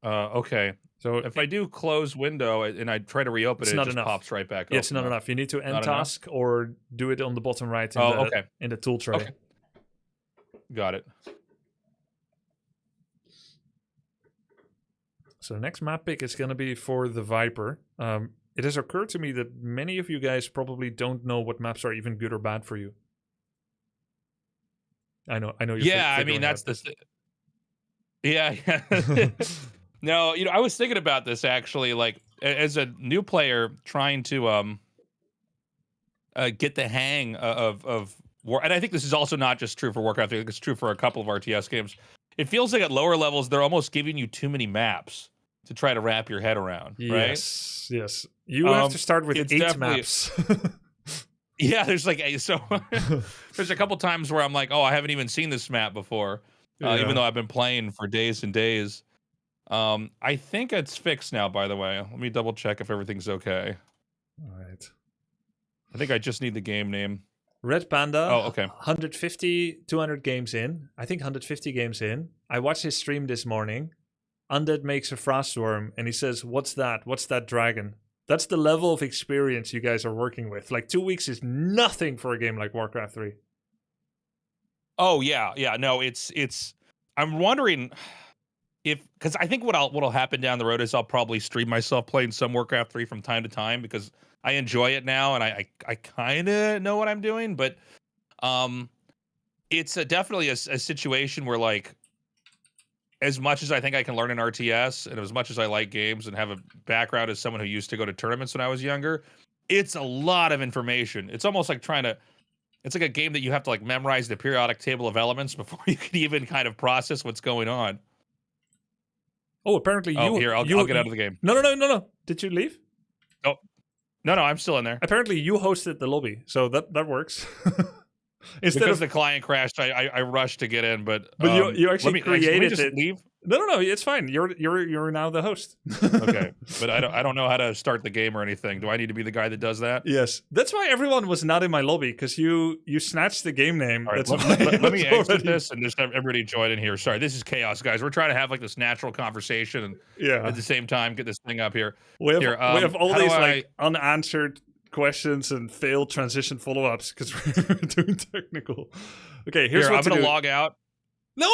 Okay. So if I do close window and I try to reopen it, it just pops right back up. Yeah, it's not enough. You need to end task or do it on the bottom right in the tool tray. Okay. Got it. So the next map pick is going to be for the Viper. It has occurred to me that many of you guys probably don't know what maps are even good or bad for you. I know. Yeah, I mean that's yeah. No, I was thinking about this actually, like as a new player trying to get the hang of war, and I think this is also not just true for Warcraft. I think it's true for a couple of RTS games. It feels like at lower levels they're almost giving you too many maps to try to wrap your head around. Right? Yes. You have to start with 8 maps. Yeah, there's like there's a couple times where I'm like, oh, I haven't even seen this map before, even though I've been playing for days and days. I think it's fixed now, by the way. Let me double check if everything's okay. All right. I think I just need the game name. RedPanda. Oh, okay. 150, 200 games in. I think 150 games in. I watched his stream this morning. Undead makes a Frostworm, and he says, "What's that? What's that dragon?" That's the level of experience you guys are working with. Like 2 weeks is nothing for a game like Warcraft 3. Oh yeah. No, it's. I'm wondering because I think what'll happen down the road is I'll probably stream myself playing some Warcraft 3 from time to time because I enjoy it now and I kind of know what I'm doing, but it's definitely a situation where, like, as much as I think I can learn in RTS and as much as I like games and have a background as someone who used to go to tournaments when I was younger, it's a lot of information. It's almost like it's like a game that you have to like memorize the periodic table of elements before you can even kind of process what's going on. Oh, apparently you. Oh, here, I'll get out of the game. No. Did you leave? Oh, no, I'm still in there. Apparently you hosted the lobby, so that works. Because the client crashed, I rushed to get in, but you actually created just it. leave. No, it's fine. You're now the host. Okay, but I don't know how to start the game or anything. Do I need to be the guy that does that? Yes, that's why everyone was not in my lobby, because you snatched the game name. All right, That's let me exit this and just have everybody join in here. Sorry, this is chaos, guys. We're trying to have like this natural conversation and at the same time get this thing up here. We have all these like unanswered questions and failed transition follow-ups because we're doing technical. Okay, here's what I'm gonna log out. No,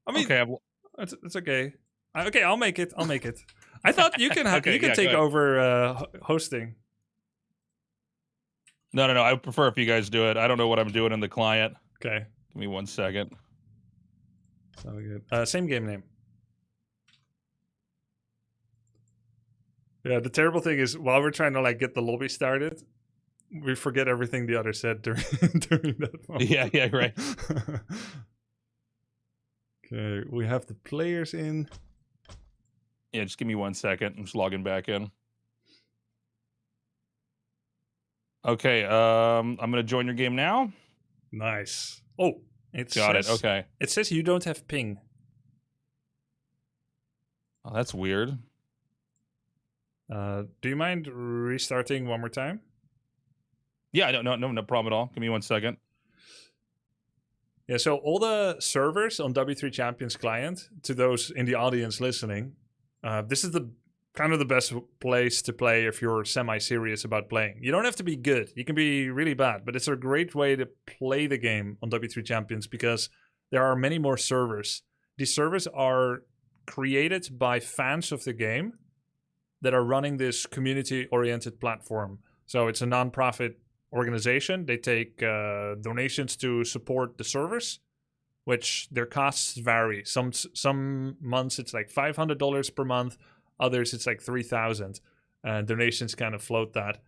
I mean, okay, it's okay. Okay, I'll make it. I thought you can take over hosting. No. I would prefer if you guys do it. I don't know what I'm doing in the client. Okay, give me 1 second. So good. Same game name. Yeah, the terrible thing is while we're trying to like get the lobby started, we forget everything the other said during that moment. Yeah, right. Okay, we have the players in. Yeah, just give me 1 second. I'm just logging back in. Okay, I'm gonna join your game now. Nice. Oh, got it. Okay. It says you don't have ping. Oh, that's weird. Do you mind restarting one more time? Yeah, no problem at all. Give me 1 second. Yeah, so all the servers on W3 Champions client, to those in the audience listening, this is the kind of the best place to play if you're semi-serious about playing. You don't have to be good. You can be really bad, but it's a great way to play the game on W3 Champions because there are many more servers. These servers are created by fans of the game that are running this community-oriented platform. So it's a non-profit organization. They take donations to support the servers, which their costs vary. Some months it's like $500 per month. Others it's like $3,000. Donations kind of float that.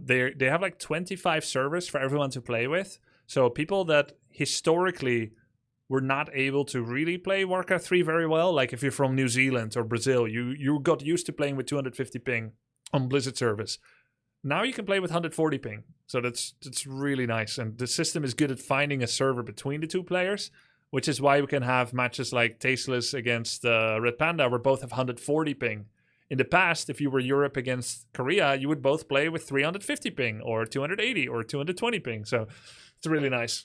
They have like 25 servers for everyone to play with. So people that historically were not able to really play Warcraft 3 very well, like if you're from New Zealand or Brazil, you got used to playing with 250 ping on Blizzard service. Now you can play with 140 ping. So that's really nice. And the system is good at finding a server between the two players, which is why we can have matches like Tasteless against RedPanda where both have 140 ping. In the past, if you were Europe against Korea, you would both play with 350 ping or 280 or 220 ping. So it's really nice.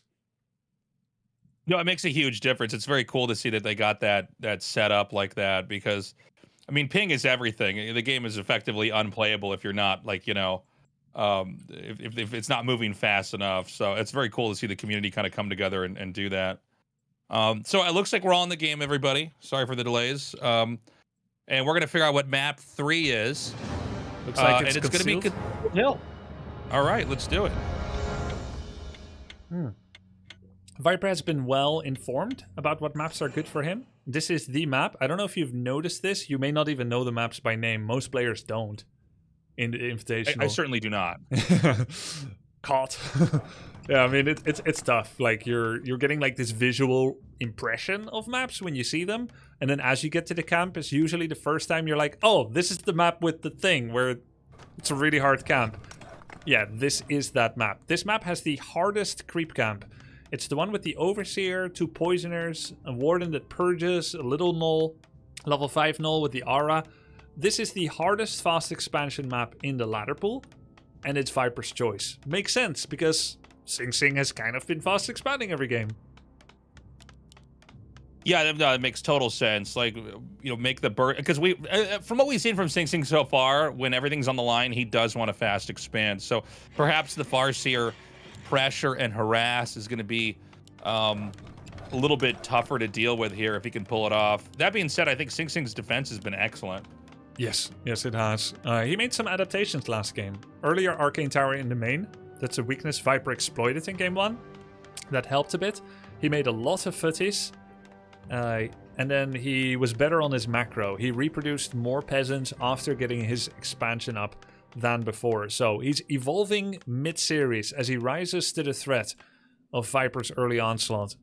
No, it makes a huge difference. It's very cool to see that they got that set up like that because, I mean, ping is everything. The game is effectively unplayable if you're not like, if it's not moving fast enough. So it's very cool to see the community kind of come together and do that. So it looks like we're all in the game, everybody. Sorry for the delays. And we're going to figure out what map 3 is. Looks like it's going to be Hill. All right, let's do it. Viper has been well informed about what maps are good for him. This is the map. I don't know if you've noticed this. You may not even know the maps by name. Most players don't in the Invitational. I certainly do not. Caught. Yeah, I mean, it's tough. Like, you're getting, like, this visual impression of maps when you see them. And then as you get to the camp, it's usually the first time you're like, oh, this is the map with the thing where it's a really hard camp. Yeah, this is that map. This map has the hardest creep camp. It's the one with the Overseer, 2 Poisoners, a Warden that purges, a little Null, level 5 Null with the Aura. This is the hardest fast expansion map in the ladder pool, and it's Viper's choice. Makes sense, because Sing Sing has kind of been fast expanding every game. Yeah, that makes total sense. Like, make the bird, because we, from what we've seen from Sing Sing so far, when everything's on the line, he does want to fast expand. So perhaps the Farseer pressure and harass is going to be a little bit tougher to deal with here if he can pull it off. That being said, I think Sing Sing's defense has been excellent. Yes, it has. He made some adaptations last game. Earlier, Arcane Tower in the main. That's a weakness Viper exploited in game 1. That helped a bit. He made a lot of footies. And then he was better on his macro. He reproduced more peasants after getting his expansion up than before. So he's evolving mid-series as he rises to the threat of Viper's early onslaught.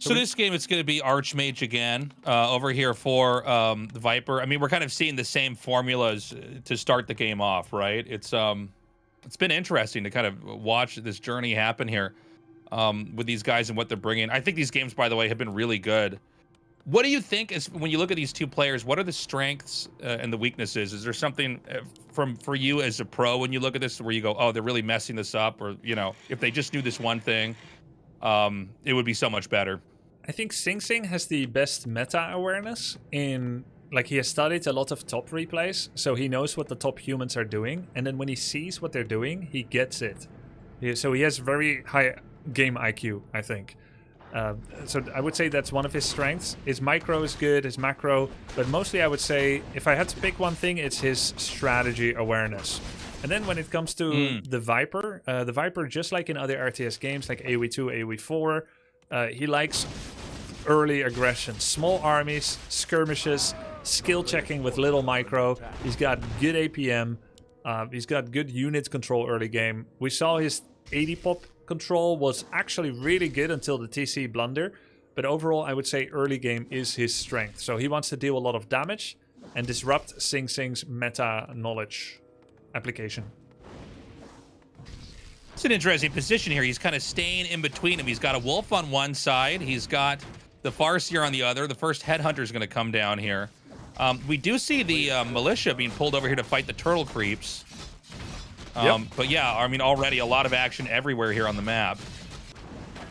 So this game, it's going to be Archmage again over here for the Viper. I mean, we're kind of seeing the same formulas to start the game off, right? It's been interesting to kind of watch this journey happen here with these guys and what they're bringing. I think these games, by the way, have been really good. What do you think is when you look at these two players? What are the strengths and the weaknesses? Is there something for you as a pro when you look at this where you go, oh, they're really messing this up, or you know, if they just knew this one thing, it would be so much better. I think Sing Sing has the best meta awareness in, like, he has studied a lot of top replays, so he knows what the top humans are doing, and then when he sees what they're doing, he gets it. So he has very high game IQ, I think. So I would say that's one of his strengths. His micro is good, his macro, but mostly I would say if I had to pick one thing, it's his strategy awareness. And then when it comes to the Viper, just like in other RTS games like AoE2, AoE4, he likes early aggression, small armies, skirmishes, skill checking with little micro. He's got good APM, he's got good unit control early game. We saw his 80 pop control was actually really good until the TC blunder, but overall I would say early game is his strength. So he wants to deal a lot of damage and disrupt Sing Sing's meta knowledge application. It's an interesting position here. He's kind of staying in between him. He's got a wolf on one side. He's got the Farseer on the other. The first headhunter is going to come down here. We do see the militia being pulled over here to fight the turtle creeps. But yeah, I mean, already a lot of action everywhere here on the map.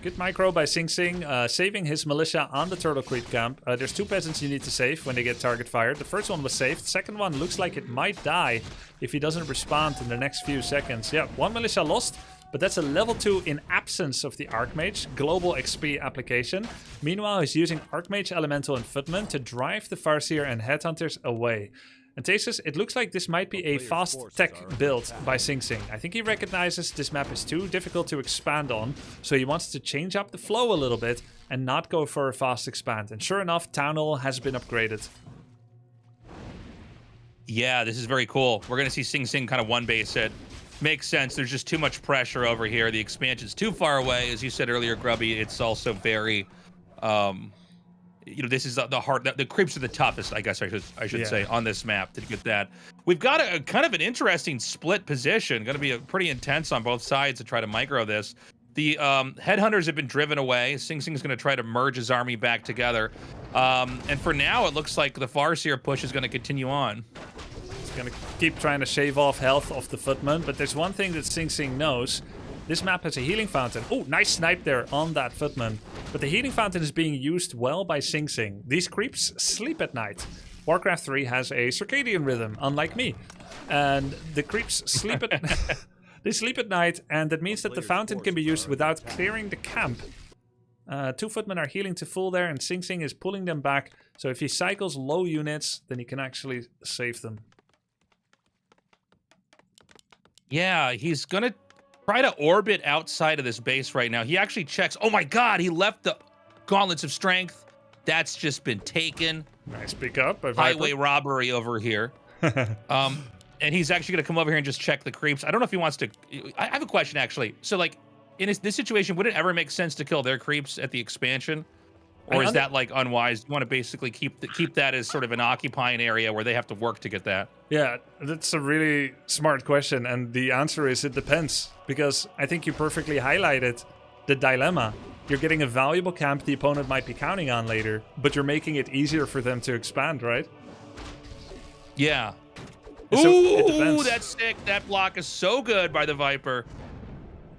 Good micro by Sing Sing, saving his militia on the turtle creep camp. There's two peasants you need to save when they get target fired. The first one was saved. The second one looks like it might die if he doesn't respond in the next few seconds. Yeah, one militia lost, but that's a level 2 in absence of the Archmage, global XP application. Meanwhile, he's using Archmage, Elemental, and Footman to drive the Farseer and Headhunters away. And Tasteless, it looks like this might be a fast tech build by Sing Sing. I think he recognizes this map is too difficult to expand on, so he wants to change up the flow a little bit and not go for a fast expand. And sure enough, Town Hall has been upgraded. Yeah, this is very cool. We're going to see Sing Sing kind of one base it. Makes sense. There's just too much pressure over here. The expansion's too far away. As you said earlier, Grubby, it's also very... you know, this is the hard. The creeps are the toughest, I guess I should say, on this map to get that. We've got a kind of an interesting split position. Going to be pretty intense on both sides to try to micro this. The headhunters have been driven away. Sing Sing's going to try to merge his army back together. And for now, it looks like the Farseer push is going to continue on. He's going to keep trying to shave off health off the Footman, but there's one thing that Sing Sing knows. This map has a healing fountain. Oh, nice snipe there on that Footman. But the healing fountain is being used well by Sing Sing. These creeps sleep at night. Warcraft 3 has a circadian rhythm, unlike me. And the creeps sleep at they sleep at night, and that means that the fountain can be used without clearing the camp. Two Footmen are healing to full there, and Sing Sing is pulling them back. So if he cycles low units, then he can actually save them. Yeah, he's going to try to orbit outside of this base right now. He actually checks. Oh my god, he left the gauntlets of strength. That's just been taken. Nice pick up. Highway robbery over here. And he's actually going to come over here and just check the creeps. I don't know if he wants to... I have a question, actually. So, like, in this situation, would it ever make sense to kill their creeps at the expansion? Or is that, like, unwise? You want to basically keep that as sort of an occupying area where they have to work to get that? Yeah, that's a really smart question. And the answer is it depends. Because I think you perfectly highlighted the dilemma. You're getting a valuable camp the opponent might be counting on later, but you're making it easier for them to expand, right? Yeah. So ooh, that's sick. That block is so good by the Viper.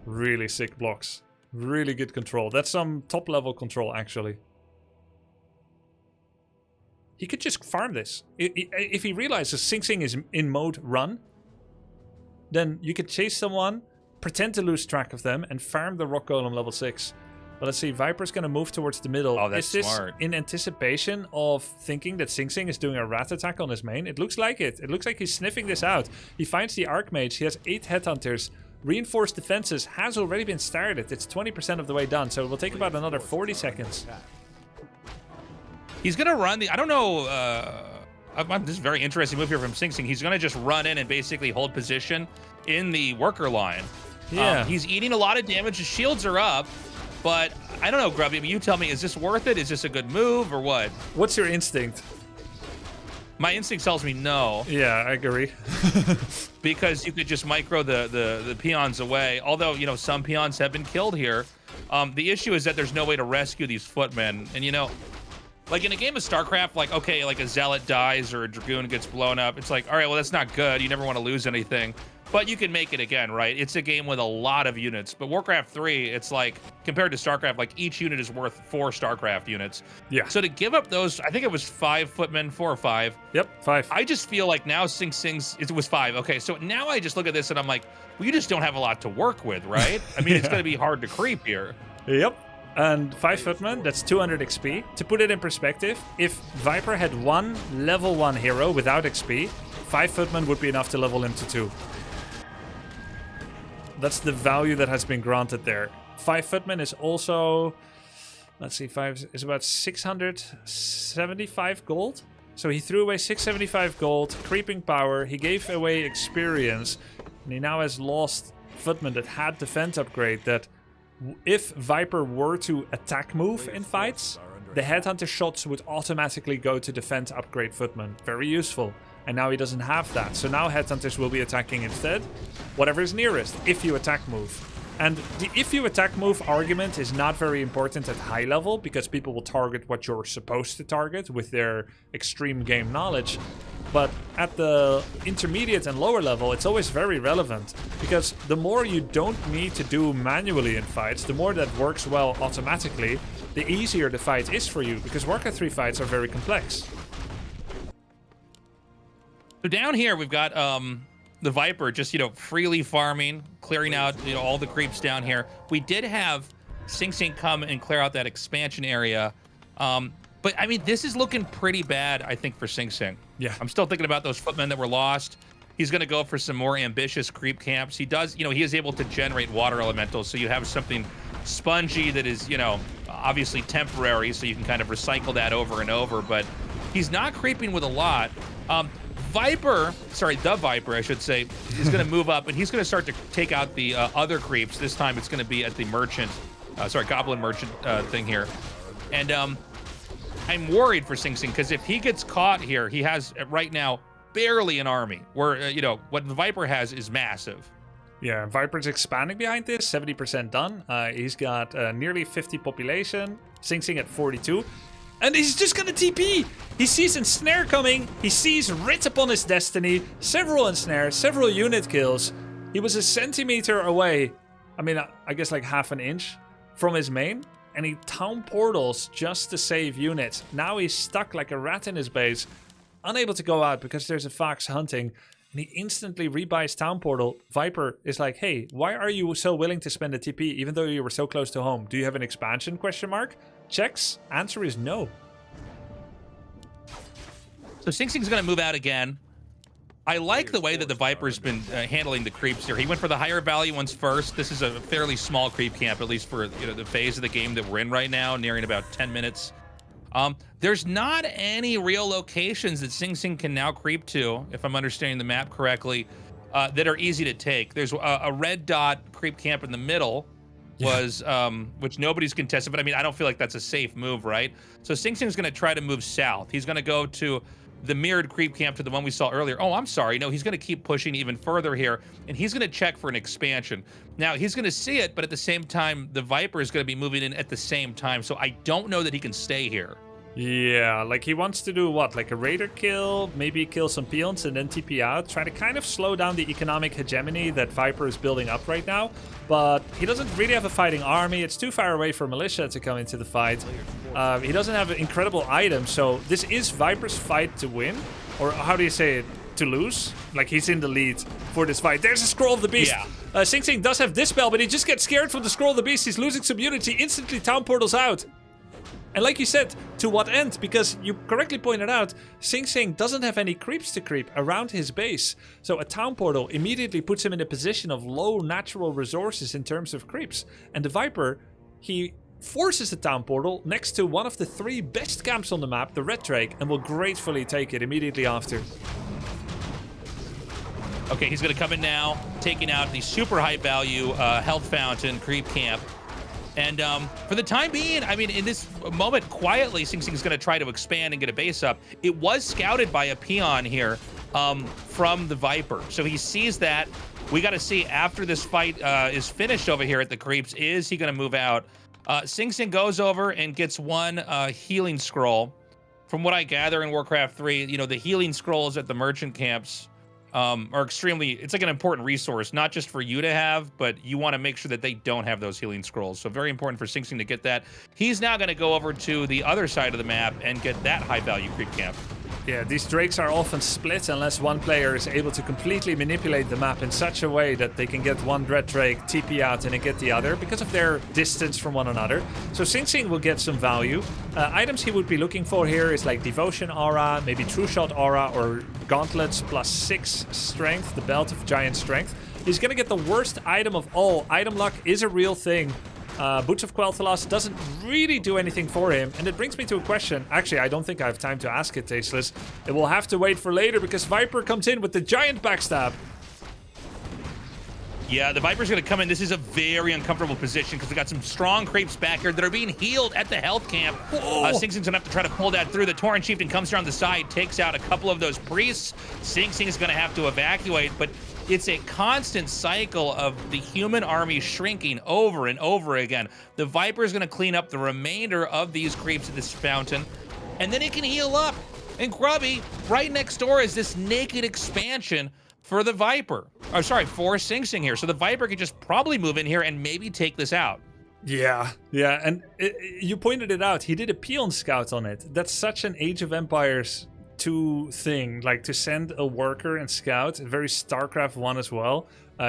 Really sick blocks. Really good control. That's some top-level control, actually. He could just farm this. If he realizes Sing Sing is in mode run, then you could chase someone, pretend to lose track of them, and farm the Rock Golem level 6. But let's see, Viper's going to move towards the middle. Oh, that's Is smart. this in anticipation of thinking that Sing Sing is doing a rat attack on his main? It looks like it. It looks like he's sniffing this out. He finds the Archmage. He has 8 Headhunters. Reinforced defenses has already been started. It's 20% of the way done, so it will take about another 40 seconds. He's going to run the... I don't know... this is a very interesting move here from Sing Sing. He's going to just run in and basically hold position in the worker line. Yeah. He's eating a lot of damage. His shields are up. But I don't know, Grubby, but you tell me, is this worth it? Is this a good move or what? What's your instinct? My instinct tells me no. Yeah, I agree. Because you could just micro the peons away. Although, you know, some peons have been killed here. The issue is that there's no way to rescue these footmen. And, you know, like in a game of StarCraft, like, okay, like a Zealot dies or a Dragoon gets blown up. It's like, all right, well, that's not good. You never want to lose anything. But you can make it again, right? It's a game with a lot of units. But Warcraft 3, it's like, compared to StarCraft, like each unit is worth 4 StarCraft units. Yeah. So to give up those, I think it was 5 footmen, 4 or 5. Yep, 5. I just feel like now Sing Sing's, it was 5. Okay, so now I just look at this and I'm like, well, you just don't have a lot to work with, right? I mean, it's going to be hard to creep here. Yep. And 5 footmen, that's 200 XP. To put it in perspective, if Viper had one level 1 hero without XP, 5 footmen would be enough to level him to 2. That's the value that has been granted there. 5 footmen is also, let's see, 5 is about 675 gold. So he threw away 675 gold, creeping power, he gave away experience, and he now has lost footmen that had defense upgrade that if Viper were to attack move in fights, the headhunter shots would automatically go to defense upgrade footmen. Very useful. And now he doesn't have that. So now headhunters will be attacking instead whatever is nearest, if you attack move. And the if you attack move argument is not very important at high level because people will target what you're supposed to target with their extreme game knowledge. But at the intermediate and lower level, it's always very relevant because the more you don't need to do manually in fights, the more that works well automatically, the easier the fight is for you because Warcraft 3 fights are very complex. So down here, we've got the Viper just, you know, freely farming, clearing out, you know, all the creeps down here. We did have Sing Sing come and clear out that expansion area. But, I mean, this is looking pretty bad, I think, for Sing Sing. Yeah. I'm still thinking about those footmen that were lost. He's going to go for some more ambitious creep camps. He does, you know, he is able to generate water elementals, so you have something spongy that is, you know, obviously temporary, so you can kind of recycle that over and over. But he's not creeping with a lot. The Viper, I should say, is going to move up, and he's going to start to take out the other creeps. This time it's going to be at the merchant, goblin merchant thing here. And I'm worried for Sing Sing, because if he gets caught here, he has, right now, barely an army, where, you know, what the Viper has is massive. Yeah, Viper's expanding behind this, 70% done. He's got nearly 50 population, Sing Sing at 42. And he's just gonna TP! He sees Ensnare coming, he sees Writ upon his destiny, several Ensnares, several unit kills. He was a centimeter away, I mean, I guess like half an inch from his main, and he town portals just to save units. Now he's stuck like a rat in his base, unable to go out because there's a fox hunting, and he instantly rebuys town portal. Viper is like, hey, why are you so willing to spend a TP even though you were so close to home? Do you have an expansion, question mark? Checks. Answer is no. So Sing Sing's going to move out again. I like the way that the Viper's been handling the creeps here. He went for the higher value ones first. This is a fairly small creep camp, at least for, you know, the phase of the game that we're in right now, nearing about 10 minutes. There's not any real locations that Sing Sing can now creep to, if I'm understanding the map correctly, that are easy to take. There's a red dot creep camp in the middle, was which nobody's contested, but I mean, I don't feel like that's a safe move, right? So Sing Sing's going to try to move south. He's going to go to the mirrored creep camp, to the one we saw earlier. Oh, I'm sorry. No, he's going to keep pushing even further here, and he's going to check for an expansion. Now, he's going to see it, but at the same time, the Viper is going to be moving in at the same time, so I don't know that he can stay here. Yeah, like he wants to do what? Like a raider kill, maybe kill some peons and then TP out, try to kind of slow down the economic hegemony that Viper is building up right now. But he doesn't really have a fighting army. It's too far away for militia to come into the fight. He doesn't have incredible items, so this is Viper's fight to win. Or how do you say it? To lose? Like he's in the lead for this fight. There's a Scroll of the Beast. Yeah. Sing Sing does have Dispel, but he just gets scared from the Scroll of the Beast. He's losing some units. He instantly town portals out. And like you said, to what end? Because you correctly pointed out, Sing Sing doesn't have any creeps to creep around his base. So a town portal immediately puts him in a position of low natural resources in terms of creeps. And the Viper, he forces the town portal next to one of the 3 best camps on the map, the Red Drake, and will gratefully take it immediately after. Okay, he's going to come in now, taking out the super high value health fountain creep camp. And for the time being, I mean, in this moment, quietly, Sing Sing's going to try to expand and get a base up. It was scouted by a peon here from the Viper. So he sees that. We got to see after this fight is finished over here at the creeps, is he going to move out? Sing Sing goes over and gets one healing scroll. From what I gather in Warcraft 3, you know, the healing scrolls at the merchant camps are extremely, it's like an important resource, not just for you to have, but you want to make sure that they don't have those healing scrolls. So very important for Sing Sing to get that. He's now going to go over to the other side of the map and get that high value creep camp. Yeah, these drakes are often split unless one player is able to completely manipulate the map in such a way that they can get one Dread Drake, TP out, and then get the other because of their distance from one another. So Sing Sing will get some value. Items he would be looking for here is like Devotion Aura, maybe True Shot Aura, or Gauntlets plus 6 Strength, the Belt of Giant Strength. He's going to get the worst item of all. Item luck is a real thing. Boots of Quel'Thalas doesn't really do anything for him, and it brings me to a question. Actually, I don't think I have time to ask it, Tasteless. It will have to wait for later because Viper comes in with the giant backstab. Yeah, the Viper's going to come in. This is a very uncomfortable position because we got some strong creeps back here that are being healed at the health camp. Sing Sing's going to have to try to pull that through. The Tauren Chieftain comes around the side, takes out a couple of those priests. Sing Sing is going to have to evacuate, but it's a constant cycle of the human army shrinking over and over again. The Viper is going to clean up the remainder of these creeps at this fountain, and then he can heal up. And Grubby, right next door is this naked expansion for the Viper. Oh, sorry, for Sing Sing here. So the Viper could just probably move in here and maybe take this out. Yeah, and you pointed it out. He did a peon scout on it. That's such an Age of Empires 2 thing, like to send a worker and scout, very StarCraft 1 as well.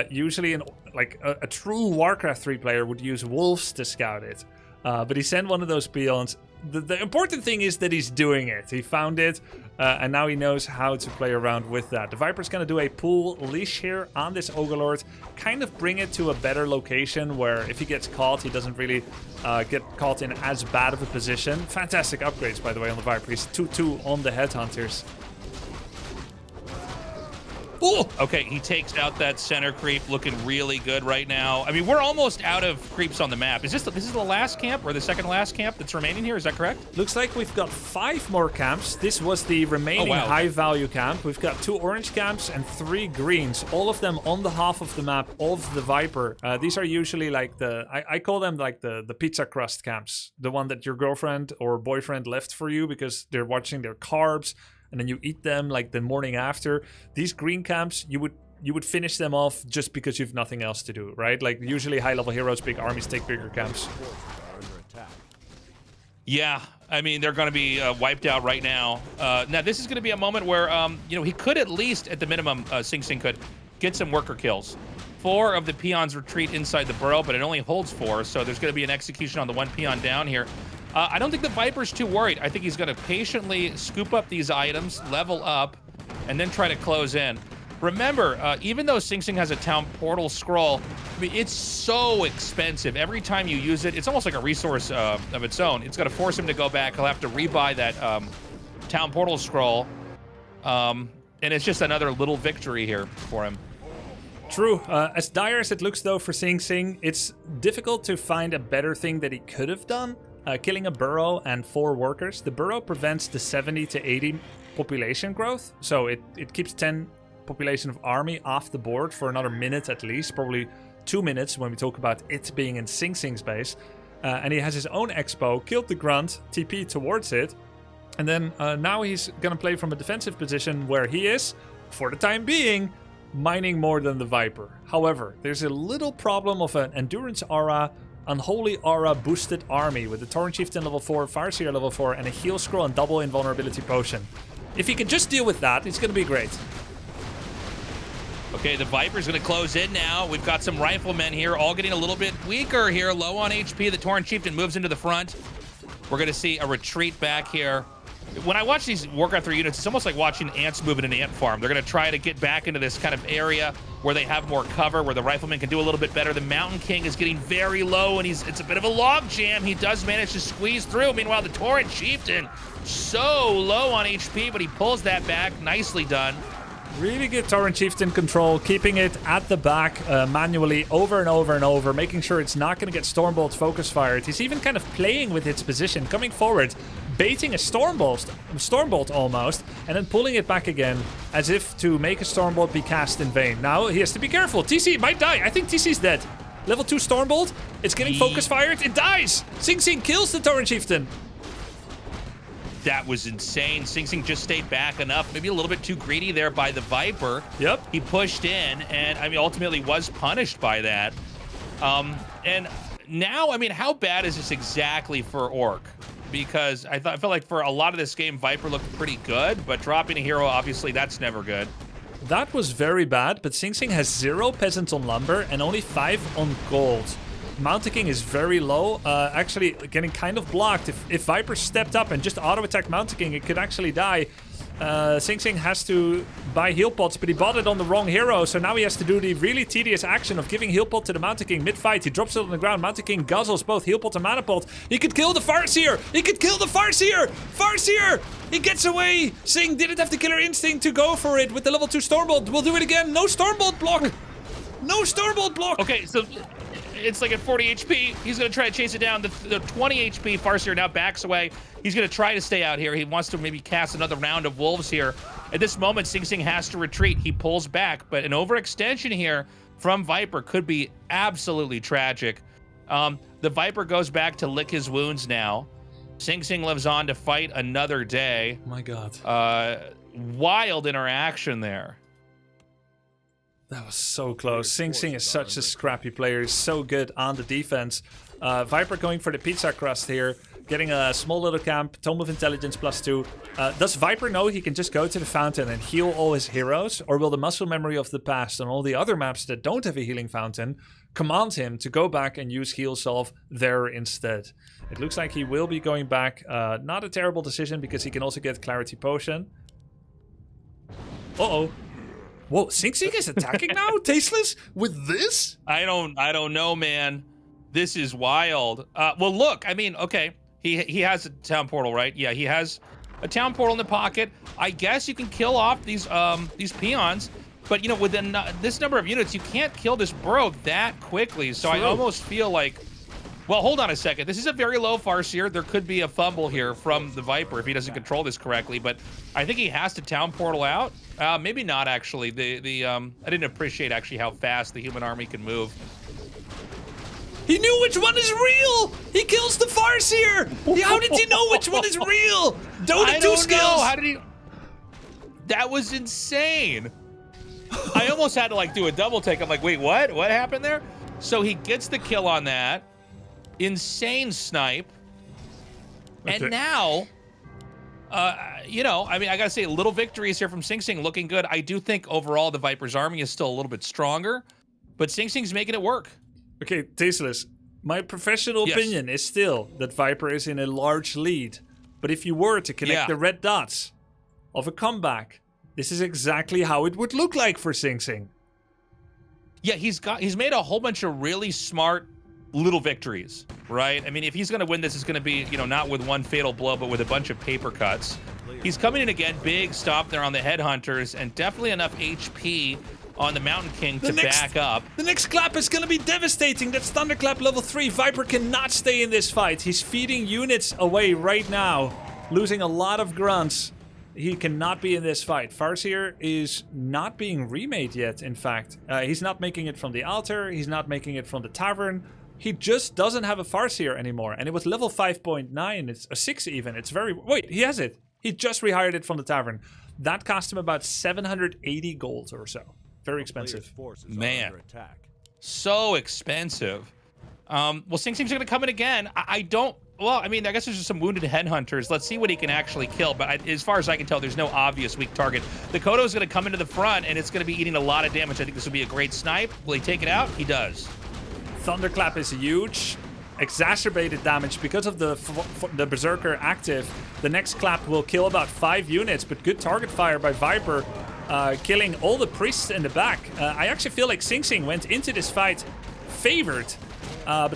Usually a true Warcraft 3 player would use wolves to scout it, but he sent one of those peons. The important thing is that he's doing it. He found it, and now he knows how to play around with that. The Viper's going to do a pull leash here on this Ogre kind of bring it to a better location where if he gets caught, he doesn't really get caught in as bad of a position. Fantastic upgrades, by the way, on the Viper. He's 2-2 on the Headhunters. Ooh. Okay, he takes out that center creep, looking really good right now. I mean, we're almost out of creeps on the map. This is the last camp or the second last camp that's remaining here? Is that correct? Looks like we've got 5 more camps. This was the remaining high value camp. We've got 2 orange camps and 3 greens, all of them on the half of the map of the Viper. These are usually like I call them like the pizza crust camps, the one that your girlfriend or boyfriend left for you because they're watching their carbs, and then you eat them like the morning after. These green camps, you would finish them off just because you've nothing else to do, right? Like usually high-level heroes, big armies take bigger camps. Yeah, I mean, they're going to be wiped out right now. Now, this is going to be a moment where, he could at least, at the minimum, Sing Sing could get some worker kills. 4 of the peons retreat inside the burrow, but it only holds 4, so there's going to be an execution on the 1 peon down here. I don't think the Viper's too worried. I think he's going to patiently scoop up these items, level up, and then try to close in. Remember, even though Sing Sing has a town portal scroll, I mean, it's so expensive. Every time you use it, it's almost like a resource of its own. It's going to force him to go back. He'll have to rebuy that town portal scroll. And it's just another little victory here for him. True. As dire as it looks, though, for Sing Sing, it's difficult to find a better thing that he could have done. Killing a burrow and 4 workers. The burrow prevents the 70 to 80 population growth, so it keeps 10 population of army off the board for another minute at least, probably 2 minutes when we talk about it being in Sing Sing's base. And he has his own expo, killed the grunt, TP towards it, and then now he's gonna play from a defensive position where he is, for the time being, mining more than the Viper. However, there's a little problem of an endurance aura, Unholy Aura boosted army with the Tauren Chieftain level 4, Farseer level 4, and a heal scroll and double invulnerability potion. If he can just deal with that, it's going to be great. Okay, the Viper's going to close in now. We've got some riflemen here, all getting a little bit weaker here, low on HP. The Tauren Chieftain moves into the front. We're going to see a retreat back here. When I watch these Warcraft 3 units, it's almost like watching ants move in an ant farm. They're going to try to get back into this kind of area where they have more cover, where the riflemen can do a little bit better. The Mountain King is getting very low, and it's a bit of a log jam. He does manage to squeeze through. Meanwhile, the Tauren Chieftain, so low on HP, but he pulls that back. Nicely done. Really good Tauren Chieftain control, keeping it at the back manually over and over and over, making sure it's not going to get Stormbolt focus fired. He's even kind of playing with its position, coming forward, baiting a Stormbolt almost, and then pulling it back again as if to make a Stormbolt be cast in vain. Now he has to be careful. TC might die. I think TC's dead. Level 2 Stormbolt. It's getting focus fired. It dies. Sing Sing kills the Tauren Chieftain. That was insane. Sing Sing just stayed back enough. Maybe a little bit too greedy there by the Viper. Yep. He pushed in, and I mean, ultimately was punished by that. And now, I mean, how bad is this exactly for Orc? Because I felt like for a lot of this game, Viper looked pretty good, but dropping a hero, obviously, that's never good. That was very bad, but Sing Sing has 0 peasants on lumber and only 5 on gold. Mountain King is very low, actually getting kind of blocked. If Viper stepped up and just auto-attacked Mountain King, it could actually die. Sing Sing has to buy heal pots, but he bought it on the wrong hero, so now he has to do the really tedious action of giving heal pot to the Mountain King mid-fight. He drops it on the ground. Mountain King guzzles both heal pot and mana pot. He could kill the Farseer! He could kill the Farseer! Farseer! He gets away! Sing didn't have the killer instinct to go for it with the level 2 Stormbolt. We'll do it again. No Stormbolt block! No Stormbolt block! Okay, so it's like at 40 HP. He's going to try to chase it down. The 20 HP Farseer now backs away. He's going to try to stay out here. He wants to maybe cast another round of wolves here. At this moment, Sing Sing has to retreat. He pulls back, but an overextension here from Viper could be absolutely tragic. The Viper goes back to lick his wounds now. Sing Sing lives on to fight another day. Oh my god. Wild interaction there. That was so close. Sing Sing is such a scrappy player. He's so good on the defense. Viper going for the pizza crust here. Getting a small little camp. Tome of Intelligence +2. Does Viper know he can just go to the fountain and heal all his heroes? Or will the muscle memory of the past and all the other maps that don't have a healing fountain command him to go back and use Heal Solve there instead? It looks like he will be going back. Not a terrible decision because he can also get Clarity Potion. Uh-oh. Whoa, Sing Sing is attacking now? Tasteless? With this? I don't know, man. This is wild. Well, look, I mean, okay. He has a town portal, right? Yeah, he has a town portal in the pocket. I guess you can kill off these peons, but you know, within this number of units, you can't kill this burrow that quickly. So I almost feel like, well, hold on a second. This is a very low Farseer. There could be a fumble here from the Viper if he doesn't control this correctly, but I think he has to town portal out. Maybe not actually. I didn't appreciate actually how fast the human army can move. He knew which one is real! He kills the Farseer! How did he know which one is real? Dota 2 skills! How did he... That was insane. I almost had to like do a double take. I'm like, wait, what? What happened there? So he gets the kill on that. Insane snipe. Okay. And now, you know, I mean, I gotta say, little victories here from Sing Sing looking good. I do think overall the Viper's army is still a little bit stronger, but Sing Sing's making it work. Okay, Tasteless, my professional opinion is still that Viper is in a large lead. But if you were to connect the red dots of a comeback, this is exactly how it would look like for Sing Sing. Yeah, he's made a whole bunch of really smart little victories, right? I mean, if he's going to win this, it's going to be, you know, not with one fatal blow, but with a bunch of paper cuts. He's coming in again, big stop there on the Headhunters, and definitely enough HP on the Mountain King to back up. The next clap is going to be devastating. That's Thunderclap level 3. Viper cannot stay in this fight. He's feeding units away right now, losing a lot of grunts. He cannot be in this fight. Farseer is not being remade yet, in fact. He's not making it from the altar. He's not making it from the tavern. He just doesn't have a Farseer anymore. And it was level 5.9. It's a 6 even. It's very... Wait, he has it. He just rehired it from the tavern. That cost him about 780 gold or so. Very expensive. Man, so expensive. Well, Sing Sing's going to come in again. I don't... Well, I mean, I guess there's just some wounded Headhunters. Let's see what he can actually kill. But as far as I can tell, there's no obvious weak target. The Kodo is going to come into the front, and it's going to be eating a lot of damage. I think this will be a great snipe. Will he take it out? He does. Thunderclap is huge. Exacerbated damage because of the Berserker active. The next clap will kill about 5 units, but good target fire by Viper, killing all the priests in the back. I actually feel like Sing Sing went into this fight favored. But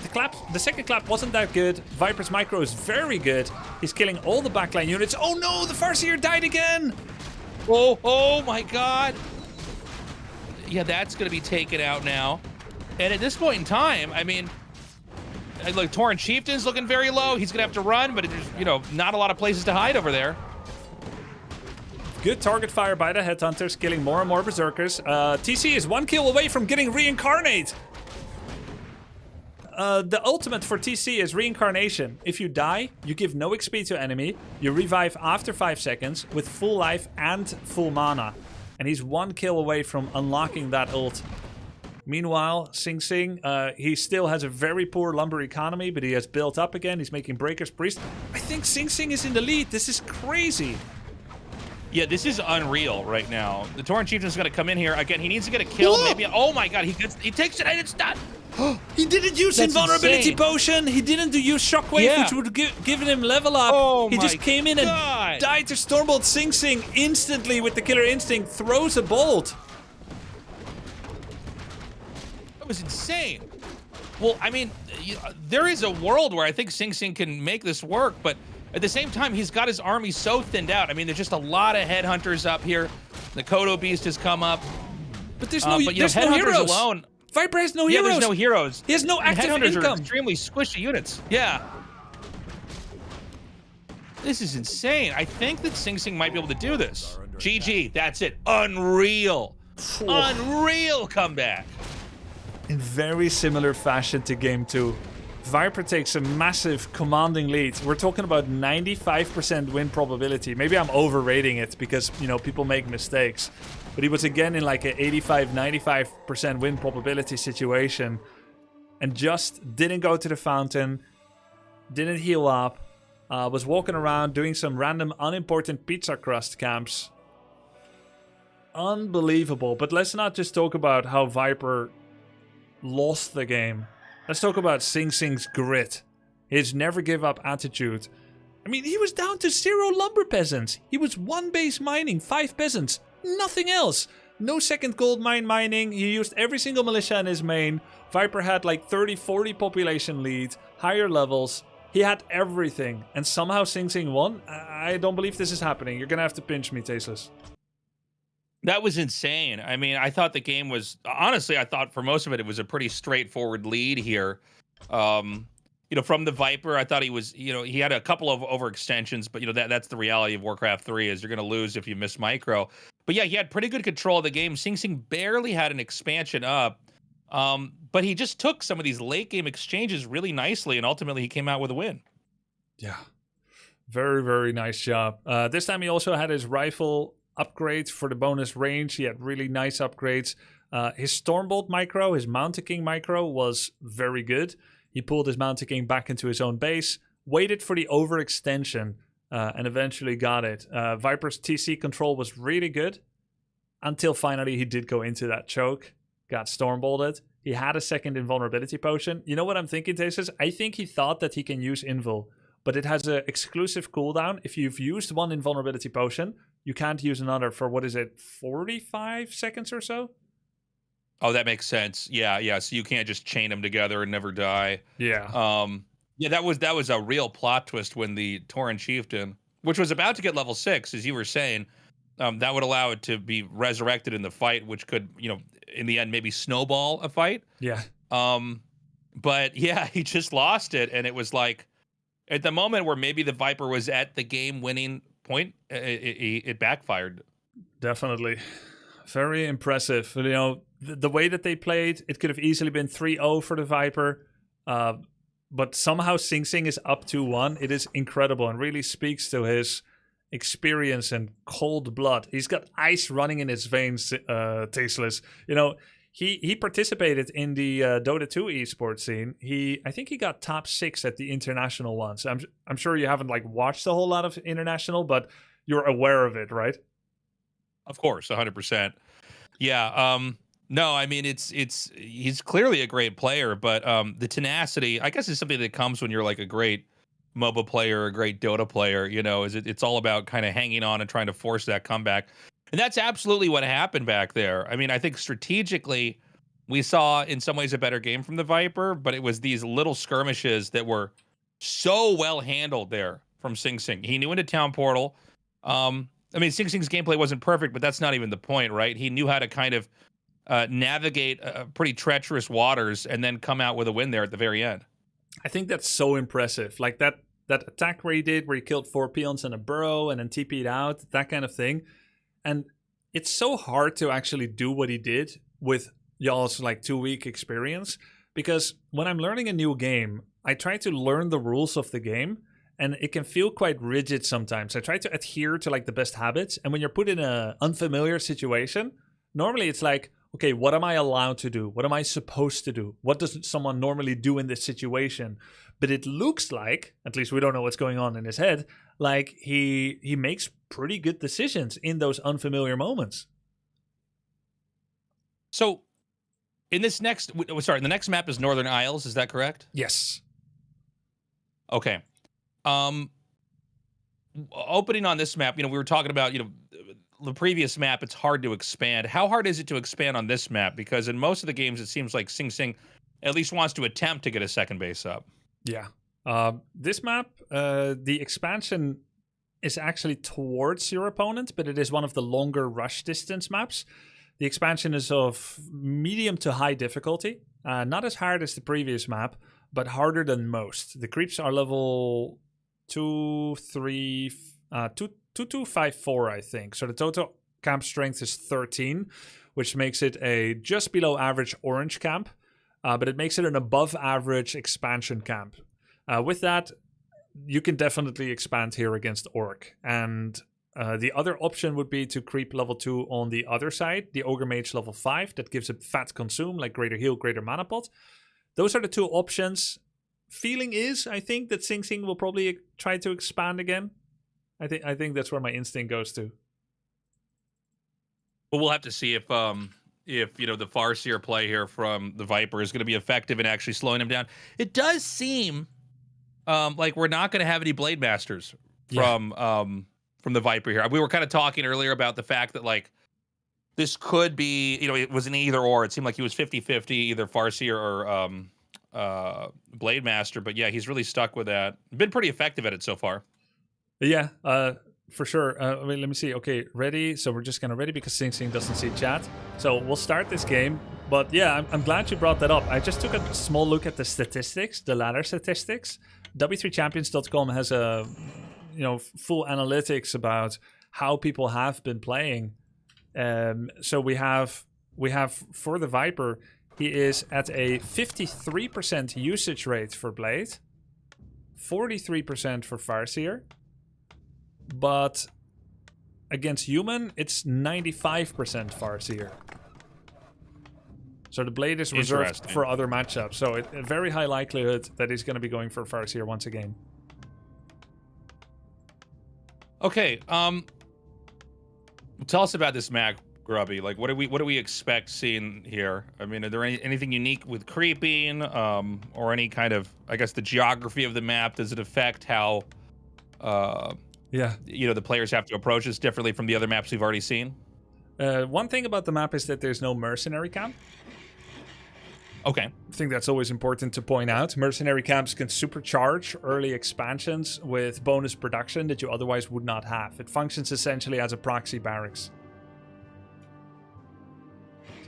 the second clap wasn't that good. Viper's micro is very good. He's killing all the backline units. Oh no, the Farseer died again! Oh my god! yeah, that's going to be taken out now. And at this point in time, I mean, look, Tauren Chieftain's looking very low. He's going to have to run, but there's, you know, not a lot of places to hide over there. Good target fire by the Headhunters, killing more and more Berserkers. TC is 1 kill away from getting Reincarnate. The ultimate for TC is Reincarnation. If you die, you give no XP to enemy. You revive after 5 seconds with full life and full mana. And he's 1 kill away from unlocking that ult. Meanwhile, Sing Sing, he still has a very poor lumber economy, but he has built up again. He's making Breaker's Priest. I think Sing Sing is in the lead. This is crazy. Yeah, this is unreal right now. The Tauren Chieftain's going to come in here. Again, he needs to get a kill. Whoa! Maybe. Oh my god, he takes it and it's done. He didn't use That's Invulnerability insane. Potion. He didn't use Shockwave, Yeah. which would given him level up. Oh he my just came in and God. died to Stormbolt. Sing Sing instantly with the Killer Instinct throws a bolt. That was insane. Well, I mean, there is a world where I think Sing Sing can make this work, but at the same time, he's got his army so thinned out. I mean, there's just a lot of Headhunters up here. The Kodo Beast has come up. But there's no, but, you know, there's no Headhunters heroes. alone. Viper has no Yeah, heroes. there's no heroes. He has no active Headhunters income. are extremely squishy units. Yeah. This is insane. I think that Sing Sing might be able to do this. GG, that's it. Unreal. Unreal comeback. In very similar fashion to Game 2. Viper takes a massive commanding lead. We're talking about 95% win probability. Maybe I'm overrating it because, you know, people make mistakes. But he was again in like an 85-95% win probability situation. And just didn't go to the fountain. Didn't heal up. Was walking around doing some random unimportant pizza crust camps. Unbelievable. But let's not just talk about how Viper lost the game. Let's talk about Sing Sing's grit. His never give up attitude. I mean, he was down to 0 lumber peasants. He was 1 base mining, 5 peasants. Nothing else. No second gold mine mining. He used every single militia in his main. Viper had like 30-40 population lead. Higher levels. He had everything. And somehow Sing Sing won? I don't believe this is happening. You're going to have to pinch me, Tasteless. That was insane. I mean, I thought the game was, honestly, I thought for most of it, it was a pretty straightforward lead here. You know, from the Viper, I thought he was, you know, he had a couple of overextensions, but, you know, that's the reality of Warcraft 3 is you're going to lose if you miss micro. But yeah, he had pretty good control of the game. Sing Sing barely had an expansion up, but he just took some of these late game exchanges really nicely, and ultimately he came out with a win. Yeah. Very, very nice job. This time he also had his rifle upgrades for the bonus range. He had really nice upgrades. His Stormbolt micro, his Mountain King micro was very good. He pulled his Mountain King back into his own base, waited for the overextension, and eventually got it. Viper's TC control was really good until finally he did go into that choke, got Stormbolted. He had a second invulnerability potion. You know what I'm thinking, Tasteless? I think he thought that he can use Invul, but it has an exclusive cooldown. If you've used one invulnerability potion, you can't use another for, what is it, 45 seconds or so? Oh, that makes sense. Yeah. So you can't just chain them together and never die. Yeah. Yeah, that was a real plot twist when the Tauren Chieftain, which was about to get level 6, as you were saying, that would allow it to be resurrected in the fight, which could, you know, in the end maybe snowball a fight. Yeah. But yeah, he just lost it, and it was like at the moment where maybe the Viper was at the game-winning point, it backfired. Definitely. Very impressive. You know, the way that they played, it could have easily been 3-0 for the Viper. But somehow Sing Sing is up 2-1. It is incredible and really speaks to his experience and cold blood. He's got ice running in his veins, Tasteless. You know, he participated in the Dota 2 esports scene. I think he got top 6 at the international ones. I'm sure you haven't like watched a whole lot of international, but you're aware of it, right? Of course, 100%. Yeah. No, I mean he's clearly a great player, but the tenacity, I guess, is something that comes when you're like a great MOBA player, a great Dota player. You know, it's all about kind of hanging on and trying to force that comeback, and that's absolutely what happened back there. I mean, I think strategically, we saw in some ways a better game from the Viper, but it was these little skirmishes that were so well handled there from Sing Sing. He knew into Town Portal. I mean, Sing Sing's gameplay wasn't perfect, but that's not even the point, right? He knew how to kind of navigate pretty treacherous waters and then come out with a win there at the very end. I think that's so impressive. Like that attack where he did, where he killed 4 peons and a burrow and then TP'd out, that kind of thing. And it's so hard to actually do what he did with y'all's like 2-week experience, because when I'm learning a new game, I try to learn the rules of the game, and it can feel quite rigid sometimes. I try to adhere to like the best habits, and when you're put in an unfamiliar situation, normally it's like, okay, what am I allowed to do? What am I supposed to do? What does someone normally do in this situation? But it looks like, at least we don't know what's going on in his head, like he makes pretty good decisions in those unfamiliar moments. So in this next, the next map is Northern Isles, is that correct? Yes. Okay. Opening on this map, we were talking about, the previous map, it's hard to expand. How hard is it to expand on this map? Because in most of the games, it seems like Sing Sing at least wants to attempt to get a second base up. Yeah. This map, the expansion is actually towards your opponent, but it is one of the longer rush distance maps. The expansion is of medium to high difficulty. Not as hard as the previous map, but harder than most. The creeps are level 2254, I think. So the total camp strength is 13, which makes it a just below average orange camp, but it makes it an above average expansion camp. With that, you can definitely expand here against Orc. And the other option would be to creep level 2 on the other side, the Ogre Mage level 5, that gives a fat consume, like greater heal, greater mana pot. Those are the 2 options. Feeling is, I think, that Sing Sing will probably try to expand again. I think that's where my instinct goes to. Well, we'll have to see if the Farseer play here from the Viper is going to be effective in actually slowing him down. It does seem like we're not going to have any Blade Masters from the Viper here. We were kind of talking earlier about the fact that like this could be, it was an either or. It seemed like he was 50-50, either Farseer or Blade Master. But yeah, he's really stuck with that. Been pretty effective at it so far. Yeah, for sure. Wait, let me see. Okay, ready. So we're just going to ready because Sing Sing doesn't see chat. So we'll start this game. But yeah, I'm glad you brought that up. I just took a small look at the statistics, the ladder statistics. W3champions.com has a full analytics about how people have been playing. So we have for the Viper, he is at a 53% usage rate for Blade, 43% for Farseer, but against human, it's 95% Farseer. So the Blade is reserved for other matchups. So a very high likelihood that he's going to be going for Farseer once again. Okay, tell us about this map, Grubby. Like, what do we expect seeing here? I mean, are there anything unique with creeping, or any kind of, I guess, the geography of the map? Does it affect how, the players have to approach this differently from the other maps we've already seen? One thing about the map is that there's no mercenary camp. Okay. I think that's always important to point out. Mercenary camps can supercharge early expansions with bonus production that you otherwise would not have. It functions essentially as a proxy barracks.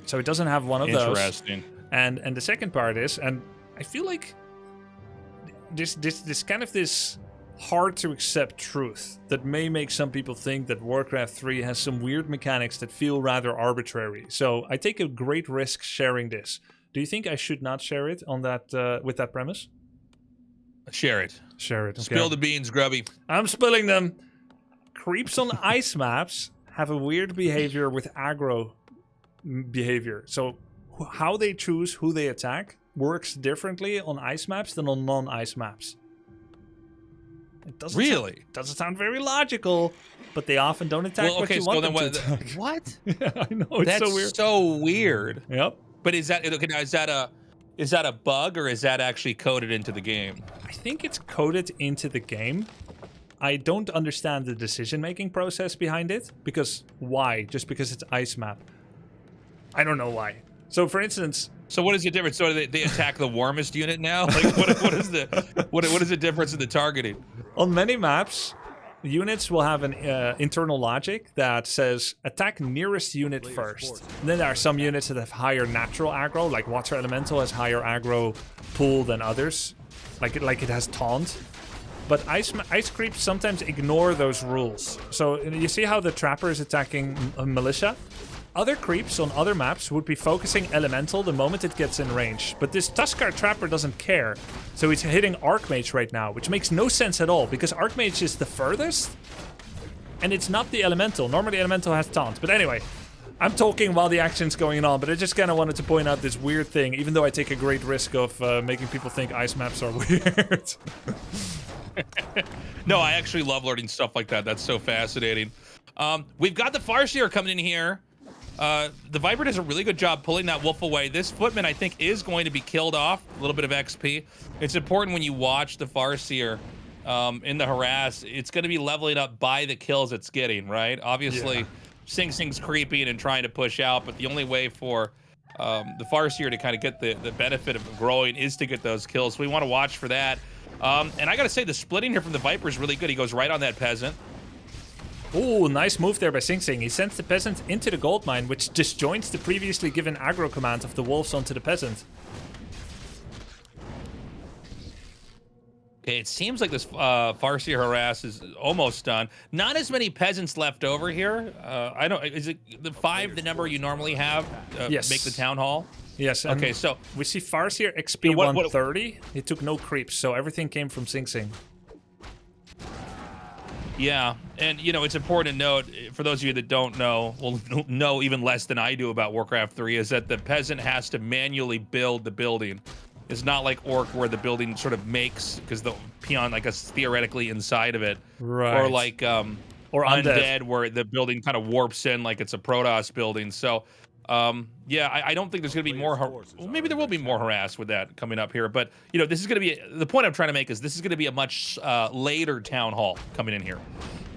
So it doesn't have one of those. Interesting. And the second part is, and I feel like this kind of this hard to accept truth that may make some people think that Warcraft 3 has some weird mechanics that feel rather arbitrary. So I take a great risk sharing this. Do you think I should not share it on that with that premise? Share it. Share it. Okay. Spill the beans, Grubby. I'm spilling them. Creeps on ice maps have a weird behavior with aggro behavior. So how they choose who they attack works differently on ice maps than on non-ice maps. It doesn't sound very logical, but they often don't attack what you want them to attack. What? Yeah, I know, it's That's so weird. So weird. Yep. But is that a bug, or is that actually coded into the game? I think it's coded into the game. I don't understand the decision-making process behind it. Because why? Just because it's ice map. I don't know why. So, for instance... So what is the difference? So they attack the warmest unit now? Like, what is the difference in the targeting? On many maps, units will have an internal logic that says attack nearest unit first. And then there are some units that have higher natural aggro, like Water Elemental has higher aggro pool than others, like it has taunt. But ice creeps sometimes ignore those rules. So you see how the Trapper is attacking Militia? Other creeps on other maps would be focusing Elemental the moment it gets in range. But this Tuskar Trapper doesn't care. So he's hitting Archmage right now, which makes no sense at all, because Archmage is the furthest, and it's not the Elemental. Normally Elemental has taunt. But anyway, I'm talking while the action's going on, but I just kind of wanted to point out this weird thing, even though I take a great risk of making people think ice maps are weird. No, I actually love learning stuff like that. That's so fascinating. We've got the Farseer coming in here. The Viper does a really good job pulling that wolf away. This footman, I think, is going to be killed off. A little bit of XP. It's important when you watch the Farseer in the harass. It's going to be leveling up by the kills it's getting, right? Obviously, Sing Sing's creeping and trying to push out, but the only way for the Farseer to kind of get the benefit of growing is to get those kills. So we want to watch for that. And I got to say, the splitting here from the Viper is really good. He goes right on that peasant. Ooh, nice move there by Sing Sing. He sends the peasant into the gold mine, which disjoints the previously given aggro command of the wolves onto the peasant. Okay, it seems like this Farseer harass is almost done. Not as many peasants left over here. I don't. Is it the 5 the number you normally have? Yes. Make the town hall. Yes. Okay, so we see Farseer XP 130. He took no creeps, so everything came from Sing Sing. Yeah, and you know, it's important to note, for those of you that don't know, well, know even less than I do about Warcraft 3, is that the peasant has to manually build the building. It's not like Orc where the building sort of makes, because the peon, like, is theoretically inside of it. Right. Or like or Undead, where the building kind of warps in like it's a Protoss building. So, yeah, I don't think there's going to be more, well, maybe there will be more harass with that coming up here. But, you know, this is going to be, the point I'm trying to make is this is going to be a much later town hall coming in here.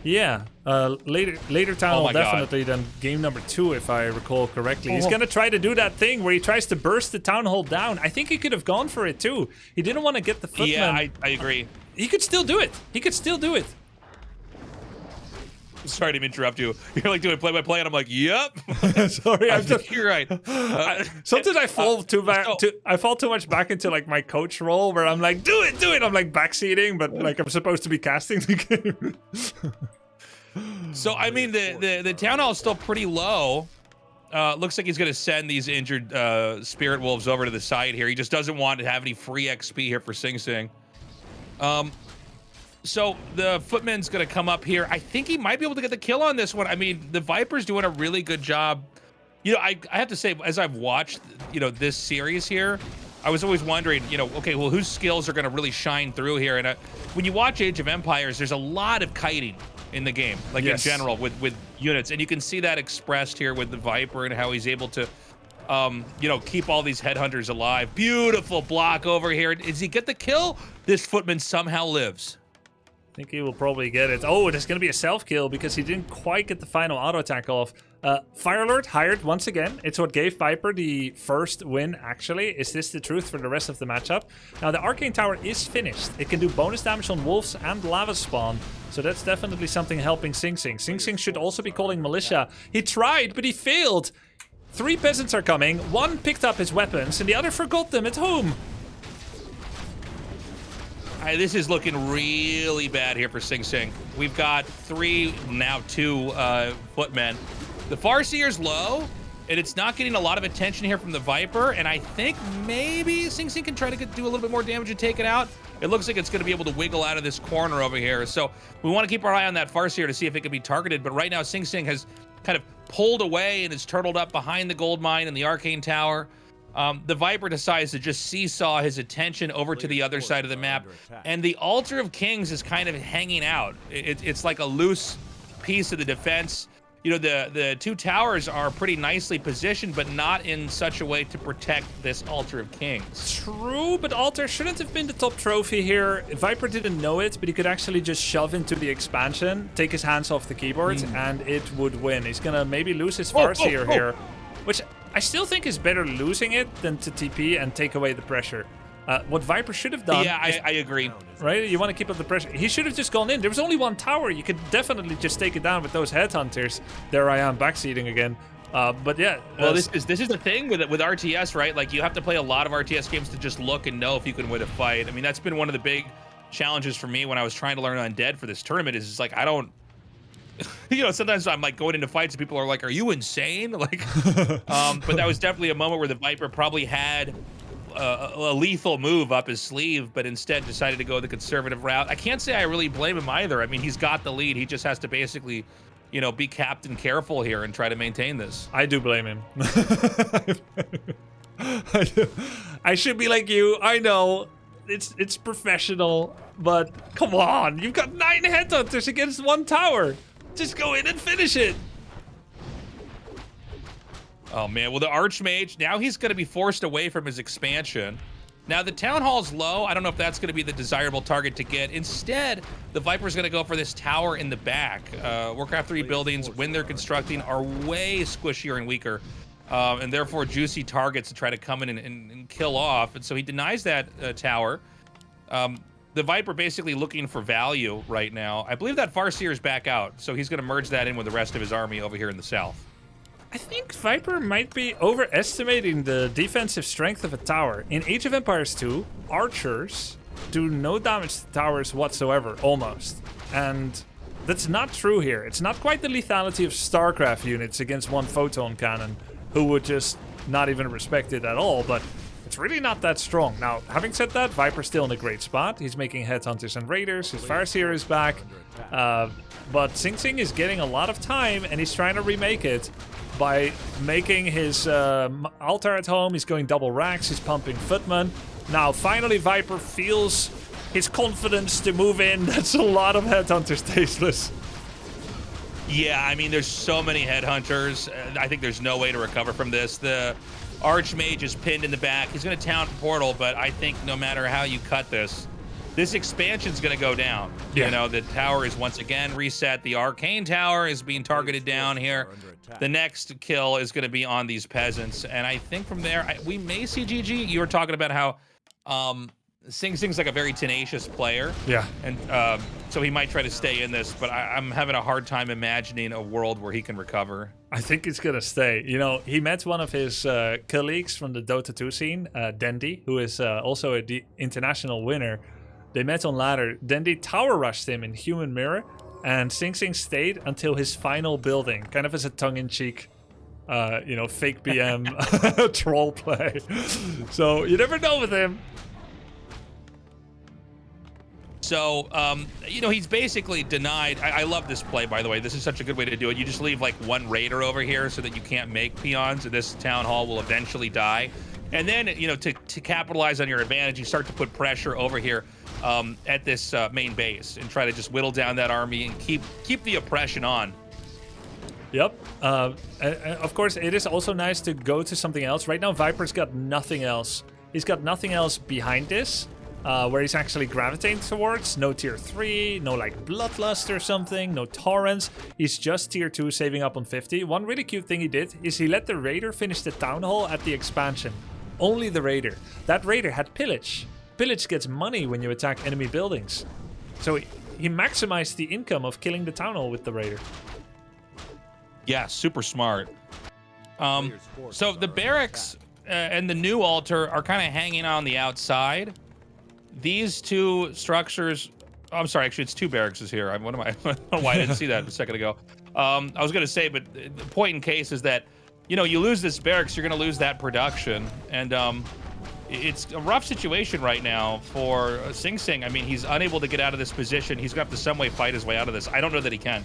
Yeah, later town hall definitely than game number 2, if I recall correctly. He's going to try to do that thing where he tries to burst the town hall down. I think he could have gone for it too. He didn't want to get the footman. Yeah, I agree. He could still do it. He could still do it. Sorry to interrupt you. You're like doing play-by-play, and I'm like, "Yep." Sorry, I'm just. You're right. Sometimes I fall I fall too much back into like my coach role, where I'm like, "Do it." I'm like backseating, but like I'm supposed to be casting the game. So I mean, the town hall is still pretty low. Looks like he's going to send these injured spirit wolves over to the side here. He just doesn't want to have any free XP here for Sing Sing. So the footman's going to come up here. I think he might be able to get the kill on this one. I mean, the Viper's doing a really good job. You know, I have to say, as I've watched, you know, this series here, I was always wondering, you know, okay, well, whose skills are going to really shine through here? And when you watch Age of Empires, there's a lot of kiting in the game, like in general with units. And you can see that expressed here with the Viper and how he's able to, you know, keep all these headhunters alive. Beautiful block over here. Does he get the kill? This footman somehow lives. I think he will probably get it. Oh, there's going to be a self-kill because he didn't quite get the final auto attack off. Fire Lord hired once again. It's what gave Viper the first win, actually. Is this the truth for the rest of the matchup? Now, the Arcane Tower is finished. It can do bonus damage on wolves and lava spawn. So that's definitely something helping Sing Sing. Sing Sing should also be calling Militia. He tried, but he failed. 3 peasants are coming. 1 picked up his weapons, and the other forgot them at home. This is looking really bad here for Sing Sing. We've got 3, now 2 footmen. The Farseer's low, and it's not getting a lot of attention here from the Viper, and I think maybe Sing Sing can try to do a little bit more damage and take it out. It looks like it's going to be able to wiggle out of this corner over here, so we want to keep our eye on that Farseer to see if it can be targeted, but right now Sing Sing has kind of pulled away and is turtled up behind the gold mine and the Arcane Tower. The Viper decides to just seesaw his attention over to the other side of the map, and the Altar of Kings is kind of hanging out. It's like a loose piece of the defense. You know, the 2 towers are pretty nicely positioned, but not in such a way to protect this Altar of Kings. True, but Altar shouldn't have been the top trophy here. Viper didn't know it, but he could actually just shove into the expansion, take his hands off the keyboard, and it would win. He's gonna maybe lose his Farseer here, which I still think is better losing it than to TP and take away the pressure. What Viper should have done... Yeah, I agree. Right? You want to keep up the pressure. He should have just gone in. There was only one tower. You could definitely just take it down with those headhunters. There I am, backseating again. But yeah. Well, this is the thing with RTS, right? Like, you have to play a lot of RTS games to just look and know if you can win a fight. I mean, that's been one of the big challenges for me when I was trying to learn Undead for this tournament. Is it's like, I don't... You know, sometimes I'm like going into fights and people are like, "Are you insane?" Like, but that was definitely a moment where the Viper probably had a lethal move up his sleeve, but instead decided to go the conservative route. I can't say I really blame him either. I mean, he's got the lead. He just has to basically, you know, be Captain Careful here and try to maintain this. I do blame him. I should be like you. I know it's professional, but come on, you've got 9 headhunters against 1 tower. Just go in and finish it. Oh man, well the Archmage, now he's going to be forced away from his expansion. Now the Town Hall's low. I don't know if that's going to be the desirable target to get. Instead, the Viper's going to go for this tower in the back. Warcraft 3 buildings, when they're constructing, are way squishier and weaker. And therefore juicy targets to try to come in and kill off. And so he denies that tower. The Viper basically looking for value right now. I believe that Farseer's back out, so he's going to merge that in with the rest of his army over here in the south. I think Viper might be overestimating the defensive strength of a tower. In Age of Empires 2, archers do no damage to towers whatsoever, almost. And that's not true here. It's not quite the lethality of StarCraft units against 1 photon cannon, who would just not even respect it at all, but it's really not that strong. Now, having said that, Viper's still in a great spot. He's making headhunters and raiders. His Farseer is back. But Sing Sing is getting a lot of time, and he's trying to remake it by making his altar at home. He's going double racks. He's pumping footmen. Now, finally, Viper feels his confidence to move in. That's a lot of headhunters, Tasteless. Yeah, I mean, there's so many headhunters. I think there's no way to recover from this. The Archmage is pinned in the back. He's going to town portal, but I think no matter how you cut this expansion's going to go down. Yeah. You know, the tower is once again reset. The Arcane Tower is being targeted down here. The next kill is going to be on these peasants. And I think from there, we may see GG. You were talking about how Sing Sing's like a very tenacious player. Yeah. And so he might try to stay in this, but I'm having a hard time imagining a world where he can recover. I think he's gonna stay. You know, he met one of his colleagues from the Dota 2 scene, Dendy, who is also an international winner. They met on ladder. Dendy tower rushed him in Human Mirror, and Sing Sing stayed until his final building, kind of as a tongue-in-cheek, you know, fake BM troll play. So you never know with him. So, you know, he's basically denied. I love this play, by the way. This is such a good way to do it. You just leave like 1 raider over here so that you can't make peons, and this town hall will eventually die. And then, you know, to capitalize on your advantage, you start to put pressure over here at this main base and try to just whittle down that army and keep the oppression on. Yep. Of course, it is also nice to go to something else. Right now, Viper's got nothing else. He's got nothing else behind this. Where he's actually gravitating towards. No tier 3, no like Bloodlust or something, no Torrents. He's just tier 2 saving up on 50. One really cute thing he did is he let the Raider finish the Town Hall at the expansion. Only the Raider. That Raider had Pillage. Pillage gets money when you attack enemy buildings. So he maximized the income of killing the Town Hall with the Raider. Yeah, super smart. So the barracks and the new altar are kind of hanging on the outside. These 2 structures, oh, I'm sorry, actually it's 2 barracks here. I don't know why I didn't see that a second ago. I was going to say, but the point in case is that, you know, you lose this barracks, you're going to lose that production. And it's a rough situation right now for Sing Sing. I mean, he's unable to get out of this position. He's going to have to some way fight his way out of this. I don't know that he can.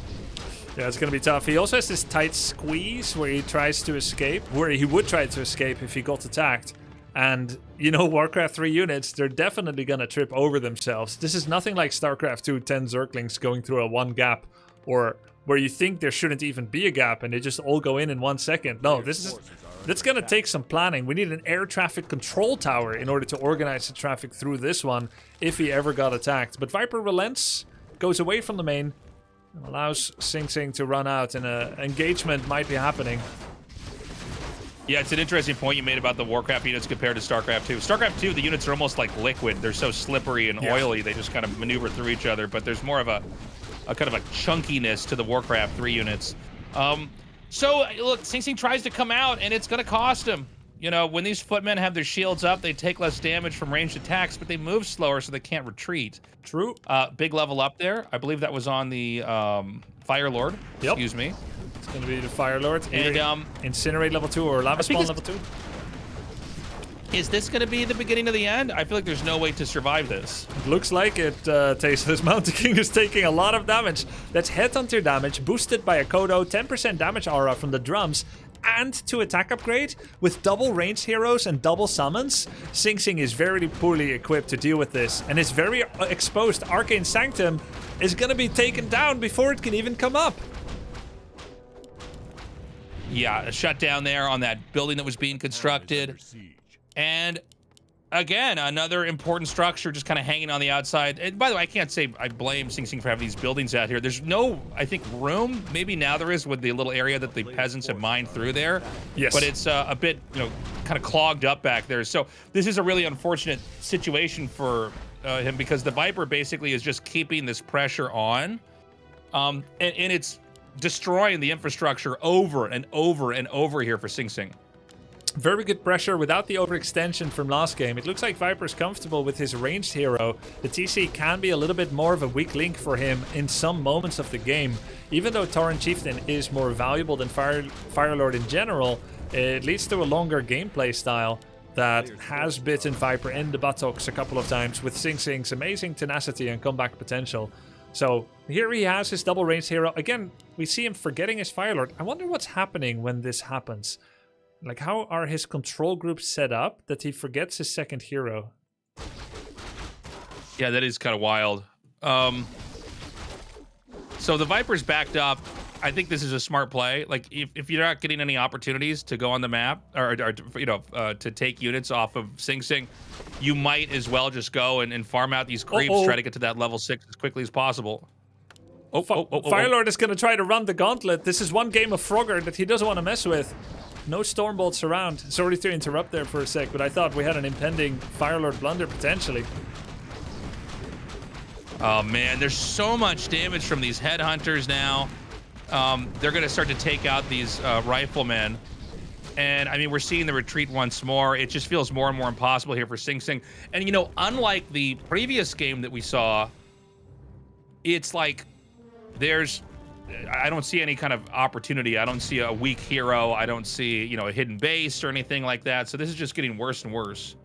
Yeah, it's going to be tough. He also has this tight squeeze where he tries to escape, where he would try to escape if he got attacked. And, you know, Warcraft 3 units, they're definitely going to trip over themselves. This is nothing like StarCraft 2 10 Zerglings going through a 1 gap, or where you think there shouldn't even be a gap and they just all go in 1 second. No, that's going to take some planning. We need an air traffic control tower in order to organize the traffic through this one if he ever got attacked. But Viper relents, goes away from the main, and allows Sing Sing to run out, and an engagement might be happening. Yeah, it's an interesting point you made about the Warcraft units compared to StarCraft 2. StarCraft 2, the units are almost like liquid. They're so slippery and oily, they just kind of maneuver through each other, but there's more of a kind of a chunkiness to the Warcraft 3 units. So, look, Sing Sing tries to come out, and it's going to cost him. You know, when these footmen have their shields up, they take less damage from ranged attacks, but they move slower, so they can't retreat. True. Big level up there. I believe that was on the Fire Lord. Yep. Excuse me. It's going to be the Fire Lord. And Incinerate level 2 or Lava Spawn level 2. Is this going to be the beginning of the end? I feel like there's no way to survive this. Looks like it, Tasteless. Mountain King is taking a lot of damage. That's Headhunter damage, boosted by a Kodo, 10% damage aura from the drums, and 2 attack upgrade. With double ranged heroes and double summons, Sing Sing is very poorly equipped to deal with this, and his very exposed Arcane Sanctum is going to be taken down before it can even come up. Yeah, a shutdown there on that building that was being constructed. And again, another important structure just kind of hanging on the outside. And by the way, I can't say I blame Sing Sing for having these buildings out here. There's no, I think, room. Maybe now there is with the little area that the peasants have mined through there. Yes. But it's a bit, you know, kind of clogged up back there. So this is a really unfortunate situation for him because the Viper basically is just keeping this pressure on. And it's destroying the infrastructure over and over and over here for Sing Sing. Very good pressure without the overextension from last game. It looks like Viper's comfortable with his ranged hero. The TC can be a little bit more of a weak link for him in some moments of the game. Even though Tauren Chieftain is more valuable than Firelord in general, it leads to a longer gameplay style that has bitten Viper in the buttocks a couple of times with Sing Sing's amazing tenacity and comeback potential. So here he has his double ranged hero. Again, we see him forgetting his Firelord. I wonder what's happening when this happens. Like, how are his control groups set up that he forgets his second hero? Yeah, that is kind of wild. So the Viper's backed up. I think this is a smart play. Like, if you're not getting any opportunities to go on the map or you know, to take units off of Sing Sing, you might as well just go and farm out these creeps, try to get to that level 6 as quickly as possible. Firelord is going to try to run the gauntlet. This is one game of Frogger that he doesn't want to mess with. No Stormbolts around. Sorry to interrupt there for a sec, but I thought we had an impending Firelord blunder potentially. Oh man, there's so much damage from these headhunters now. They're going to start to take out these riflemen. And I mean, we're seeing the retreat once more. It just feels more and more impossible here for Sing Sing. And you know, unlike the previous game that we saw, it's like I don't see any kind of opportunity. I don't see a weak hero. I don't see, you know, a hidden base or anything like that. So this is just getting worse and worse.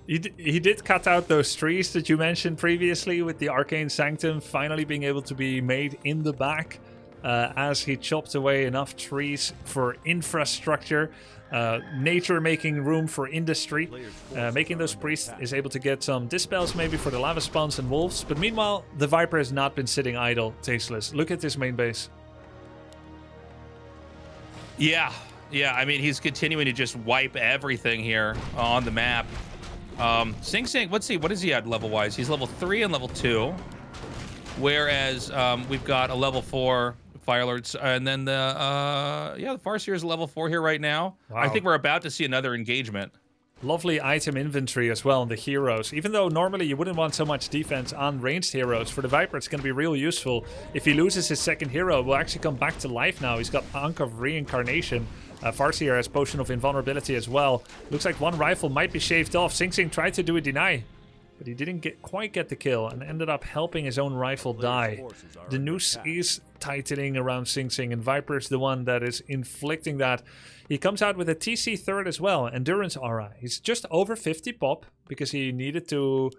He did cut out those trees that you mentioned previously with the Arcane Sanctum finally being able to be made in the back as he chopped away enough trees for infrastructure. Nature making room for industry. Making those priests is able to get some dispels maybe for the lava spawns and wolves. But meanwhile, the Viper has not been sitting idle, Tasteless. Look at this main base. Yeah. I mean, he's continuing to just wipe everything here on the map. Sing Sing, let's see, what is he at level-wise? He's level 3 and level 2. Whereas we've got a level 4 Firelords, and then the Farseer is level 4 here right now. Wow. I think we're about to see another engagement. Lovely item inventory as well on the heroes. Even though normally you wouldn't want so much defense on ranged heroes, for the Viper it's going to be real useful. If he loses his second hero, will actually come back to life now. He's got Ankh of Reincarnation. Farseer has Potion of Invulnerability as well. Looks like one rifle might be shaved off. Sing Sing tried to do a deny, but he didn't quite get the kill and ended up helping his own rifle die. The noose is tightening around Sing Sing, and Viper's the one that is inflicting that. He comes out with a TC third as well, Endurance Aura. He's just over 50 pop because he needed to...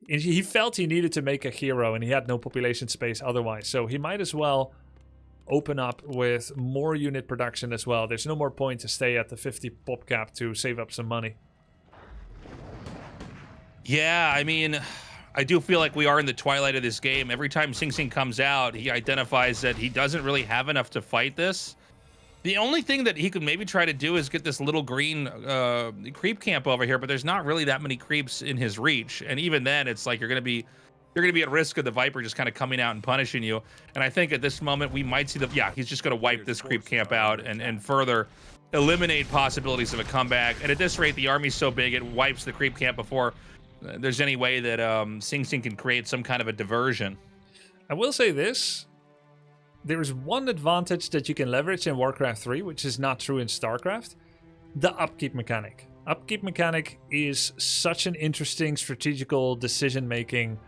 He felt he needed to make a hero and he had no population space otherwise. So he might as well open up with more unit production as well. There's no more point to stay at the 50 pop cap to save up some money. Yeah, I mean, I do feel like we are in the twilight of this game. Every time Sing Sing comes out, he identifies that he doesn't really have enough to fight this. The only thing that he could maybe try to do is get this little green creep camp over here, but there's not really that many creeps in his reach. And even then, it's like you're gonna be at risk of the Viper just kind of coming out and punishing you. And I think at this moment we might see he's just gonna wipe this creep camp out and further eliminate possibilities of a comeback. And at this rate, the army's so big, it wipes the creep camp before there's any way that Sing Sing can create some kind of a diversion. I will say this. There is one advantage that you can leverage in Warcraft 3, which is not true in StarCraft. The upkeep mechanic. Upkeep mechanic is such an interesting strategical decision-making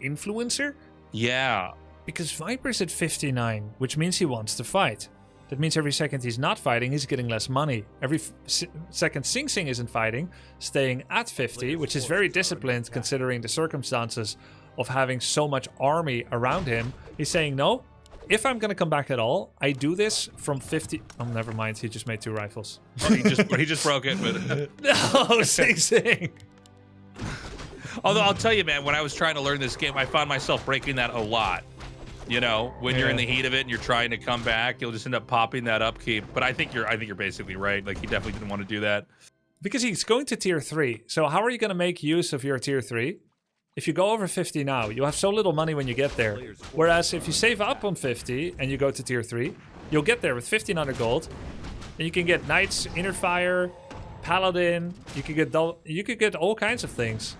influencer. Yeah. Because Viper's at 59, which means he wants to fight. That means every second he's not fighting, he's getting less money. Every second Sing Sing isn't fighting, staying at 50, which is very disciplined considering the circumstances of having so much army around him. He's saying, no, if I'm going to come back at all, I do this from 50... Oh, never mind, he just made 2 rifles. Oh, he just broke it. But... No, Sing Sing! Although I'll tell you, man, when I was trying to learn this game, I found myself breaking that a lot. You know, when you're in the heat of it and you're trying to come back, you'll just end up popping that upkeep. But I think you're basically right. Like, he definitely didn't want to do that. Because he's going to tier 3. So how are you going to make use of your tier 3? If you go over 50 now, you have so little money when you get there. Whereas if you save up on 50 and you go to tier 3, you'll get there with 1500 gold. And you can get Knights, Inner Fire, Paladin. You could get all kinds of things.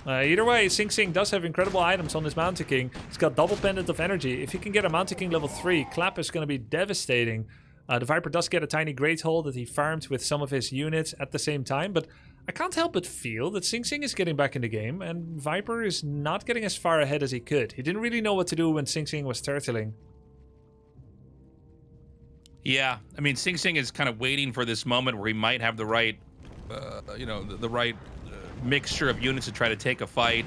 Either way, Sing Sing does have incredible items on this Mountain King. He's got double pendant of energy. If you can get a Mountain King level 3, Clap is going to be devastating. The Viper does get a tiny Great Hole that he farmed with some of his units at the same time, but I can't help but feel that Sing Sing is getting back in the game, and Viper is not getting as far ahead as he could. He didn't really know what to do when Sing Sing was turtling. Yeah, I mean, Sing Sing is kind of waiting for this moment where he might have the right, the right mixture of units to try to take a fight.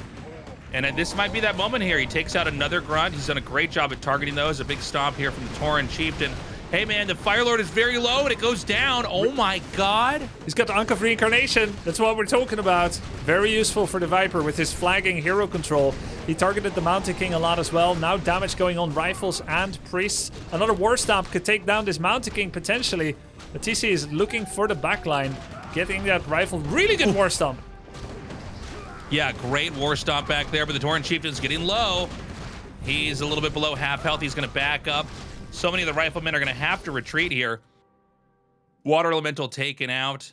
And this might be that moment here. He takes out another grunt. He's done a great job at targeting those. A big stomp here from the Tauren Chieftain. Hey, man, the Fire Lord is very low, and it goes down. Oh, my God. He's got the Ankh of Reincarnation. That's what we're talking about. Very useful for the Viper with his flagging hero control. He targeted the Mountain King a lot as well. Now damage going on Rifles and Priests. Another War Stomp could take down this Mountain King potentially. The TC is looking for the backline. Getting that Rifle. Really good War Stomp. Yeah, great War Stomp back there, but the Tauren Chieftain's getting low. He's a little bit below half health. He's going to back up. So many of the riflemen are going to have to retreat here. Water Elemental taken out.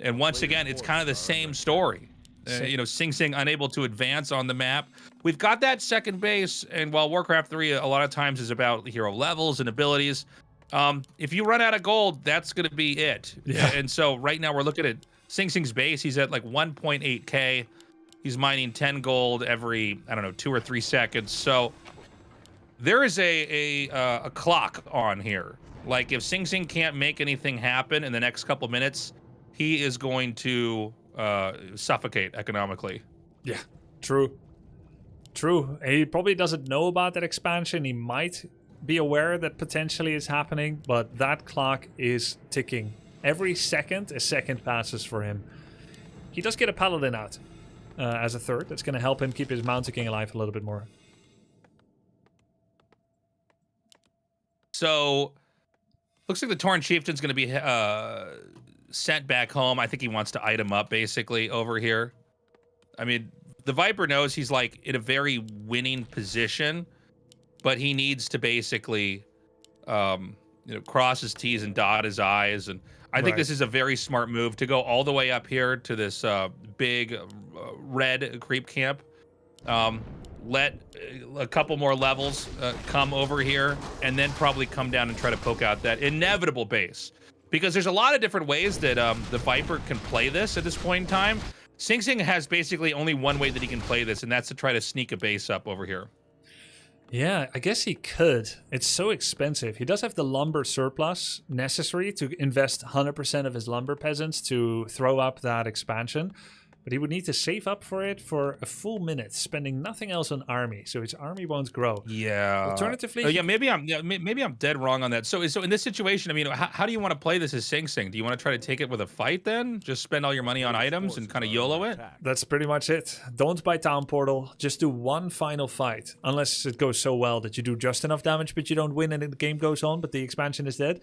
And once again, it's kind of the same story. You know, Sing Sing unable to advance on the map. We've got that second base, and while Warcraft 3 a lot of times is about hero levels and abilities, if you run out of gold, that's going to be it. Yeah. And so right now we're looking at Sing Sing's base. He's at like 1.8k. He's mining 10 gold every, I don't know, 2 or 3 seconds. So there is a clock on here. Like, if Sing Sing can't make anything happen in the next couple minutes, he is going to suffocate economically. Yeah, true. True. He probably doesn't know about that expansion. He might be aware that potentially it's happening, but that clock is ticking. Every second, a second passes for him. He does get a Paladin out as a third. That's going to help him keep his Mountain King alive a little bit more. So, looks like the Tauren Chieftain's going to be sent back home. I think he wants to item up, basically, over here. I mean, the Viper knows he's, like, in a very winning position, but he needs to basically, cross his T's and dot his I's. And I think this is a very smart move to go all the way up here to this big red creep camp. Let a couple more levels come over here, and then probably come down and try to poke out that inevitable base. Because there's a lot of different ways that the Viper can play this at this point in time. Sing Sing has basically only one way that he can play this, and that's to try to sneak a base up over here. Yeah, I guess he could. It's so expensive. He does have the lumber surplus necessary to invest 100% of his lumber peasants to throw up that expansion. But he would need to save up for it for a full minute, spending nothing else on army, so his army won't grow. Yeah. Alternatively, maybe I'm dead wrong on that. So in this situation, I mean, how do you want to play this as Sing Sing? Do you want to try to take it with a fight then? Just spend all your money on items and kind of YOLO it? That's pretty much it. Don't buy Town Portal. Just do one final fight, unless it goes so well that you do just enough damage, but you don't win and the game goes on, but the expansion is dead.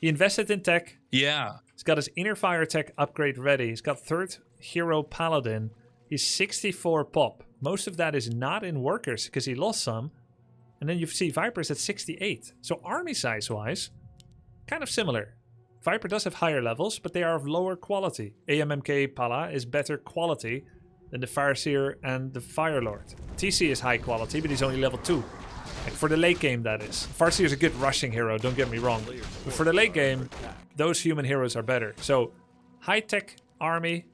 He invested in tech. Yeah. He's got his Inner Fire tech upgrade ready. He's got third hero Paladin. He's 64 pop. Most of that is not in workers because he lost some. And then you see Vipers at 68. So army size wise, kind of similar. Viper does have higher levels, but they are of lower quality. AMMK Pala is better quality than the Farseer and the Firelord. TC is high quality, but he's only level 2. Like for the late game, that is. Farseer is a good rushing hero, don't get me wrong. But for the late game, those human heroes are better. So, high-tech army,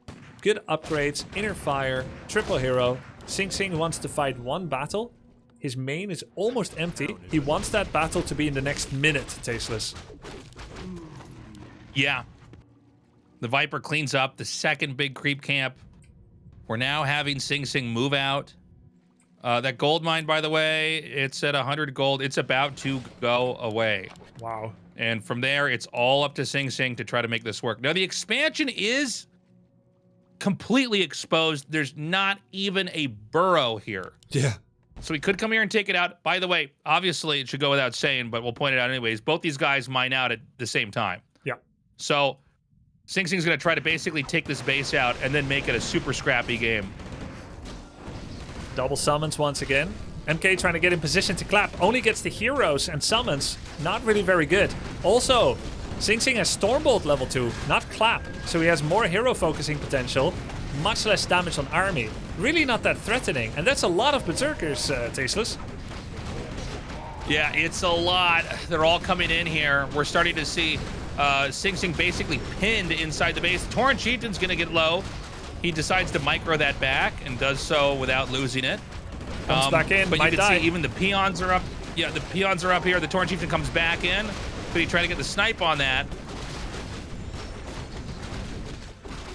good upgrades, inner fire, triple hero. Sing Sing wants to fight one battle. His main is almost empty. He wants that battle to be in the next minute, Tasteless. Yeah. The Viper cleans up the second big creep camp. We're now having Sing Sing move out. That gold mine, by the way, it's at 100 gold. It's about to go away. Wow. And from there, it's all up to Sing Sing to try to make this work. Now, the expansion is completely exposed. There's not even a burrow here. Yeah. So we could come here and take it out. By the way, obviously, it should go without saying, but we'll point it out anyways. Both these guys mine out at the same time. Yeah. So Sing Sing's going to try to basically take this base out and then make it a super scrappy game. Double summons once again. MK trying to get in position to clap. Only gets the heroes and summons. Not really very good. Also, Sing Sing has Stormbolt level 2, not clap. So he has more hero focusing potential. Much less damage on army. Really not that threatening. And that's a lot of berserkers, Tasteless. Yeah, it's a lot. They're all coming in here. We're starting to see Sing Sing basically pinned inside the base. Torrent Chieftain's going to get low. He decides to micro that back and does so without losing it. Comes back in, but might you can die. see even the peons are up. Yeah, the peons are up here. The Torrent Chieftain comes back in. But he tried to get the snipe on that.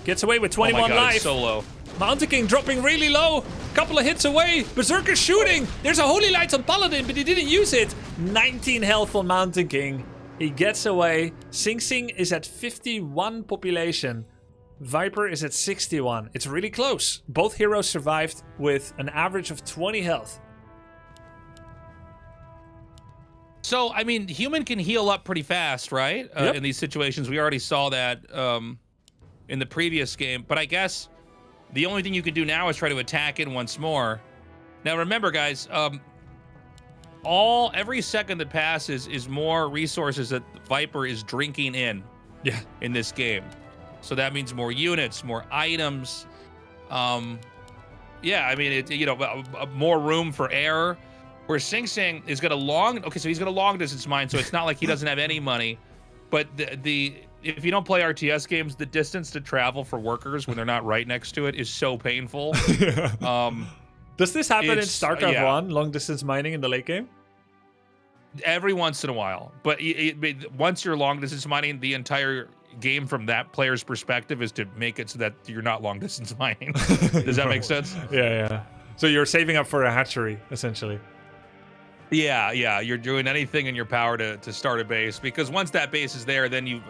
Gets away with 21 oh my God, life. It's so low. Mountain King dropping really low. Couple of hits away. Berserker shooting. There's a Holy Light on Paladin, but he didn't use it. 19 health on Mountain King. He gets away. Sing Sing is at 51 population. Viper is at 61. It's really close. Both heroes survived with an average of 20 health. So, I mean, human can heal up pretty fast, right? Yep. In these situations. We already saw that in the previous game. But I guess the only thing you can do now is try to attack in once more. Now, remember, guys, every second that passes is more resources that Viper is drinking in this game. So that means more units, more items. Yeah, I mean, more room for error. Where Sing Sing is going to he's going to long distance mine, so it's not like he doesn't have any money. But if you don't play RTS games, the distance to travel for workers when they're not right next to it is so painful. Does this happen in StarCraft 1, long distance mining in the late game? Every once in a while. But once you're long distance mining, the entire game from that player's perspective is to make it so that you're not long distance mining. Does that make sense? Yeah. So you're saving up for a hatchery, essentially. Yeah. You're doing anything in your power to start a base, because once that base is there, then you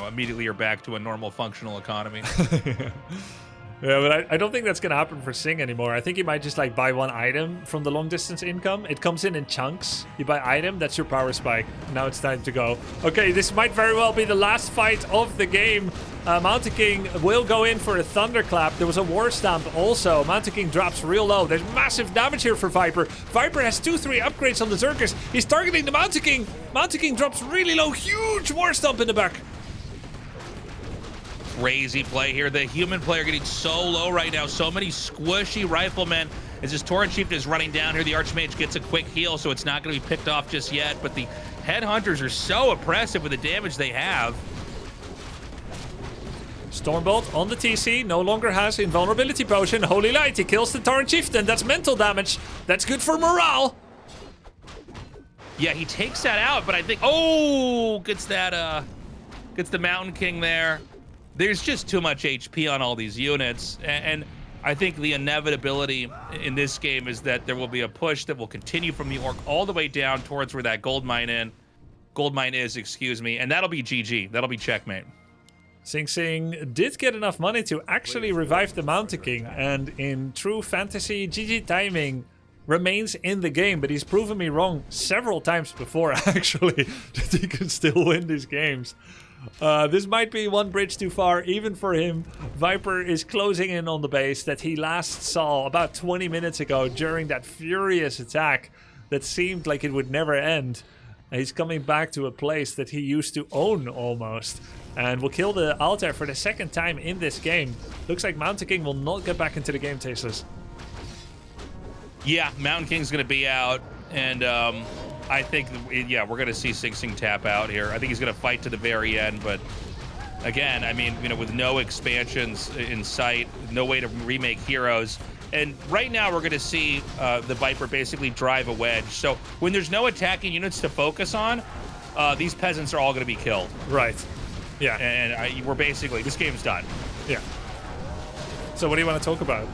immediately are back to a normal functional economy. Yeah, but I don't think that's going to happen for Sing anymore. I think you might just buy one item from the long distance income. It comes in chunks. You buy item, that's your power spike. Now it's time to go. Okay, this might very well be the last fight of the game. Mountain King will go in for a thunderclap. There was a war stamp also. Mountain King drops real low. There's massive damage here for Viper. Viper has 2-3 upgrades on the Zerkers. He's targeting the Mountain King. Mountain King drops really low. Huge war stamp in the back. Crazy play here. The human player getting so low right now. So many squishy riflemen. As this Torrent Chieftain is running down here, the Archmage gets a quick heal, so it's not going to be picked off just yet. But the Headhunters are so oppressive with the damage they have. Stormbolt on the TC, no longer has invulnerability potion. Holy Light, he kills the Torrent Chieftain. That's mental damage. That's good for morale. Yeah, he takes that out, but I think, gets the Mountain King there. There's just too much HP on all these units, and I think the inevitability in this game is that there will be a push that will continue from the Orc all the way down towards where that gold mine is, excuse me, and that'll be GG. That'll be checkmate. Sing Sing did get enough money to actually revive the Mountain King, and in true fantasy, GG timing remains in the game, but he's proven me wrong several times before, actually, that he can still win these games. This might be one bridge too far, even for him. Viper is closing in on the base that he last saw about 20 minutes ago during that furious attack that seemed like it would never end. He's coming back to a place that he used to own almost. And we'll kill the altar for the second time in this game. Looks like Mountain King will not get back into the game, Tasteless. Yeah, Mountain King's going to be out. And I think, yeah, we're going to see Sing Sing tap out here. I think he's going to fight to the very end. But again, I mean, you know, with no expansions in sight, no way to remake heroes. And right now we're going to see the Viper basically drive a wedge. So when there's no attacking units to focus on, these peasants are all going to be killed. Right. Yeah. And we're basically, this game's done. Yeah. So what do you want to talk about?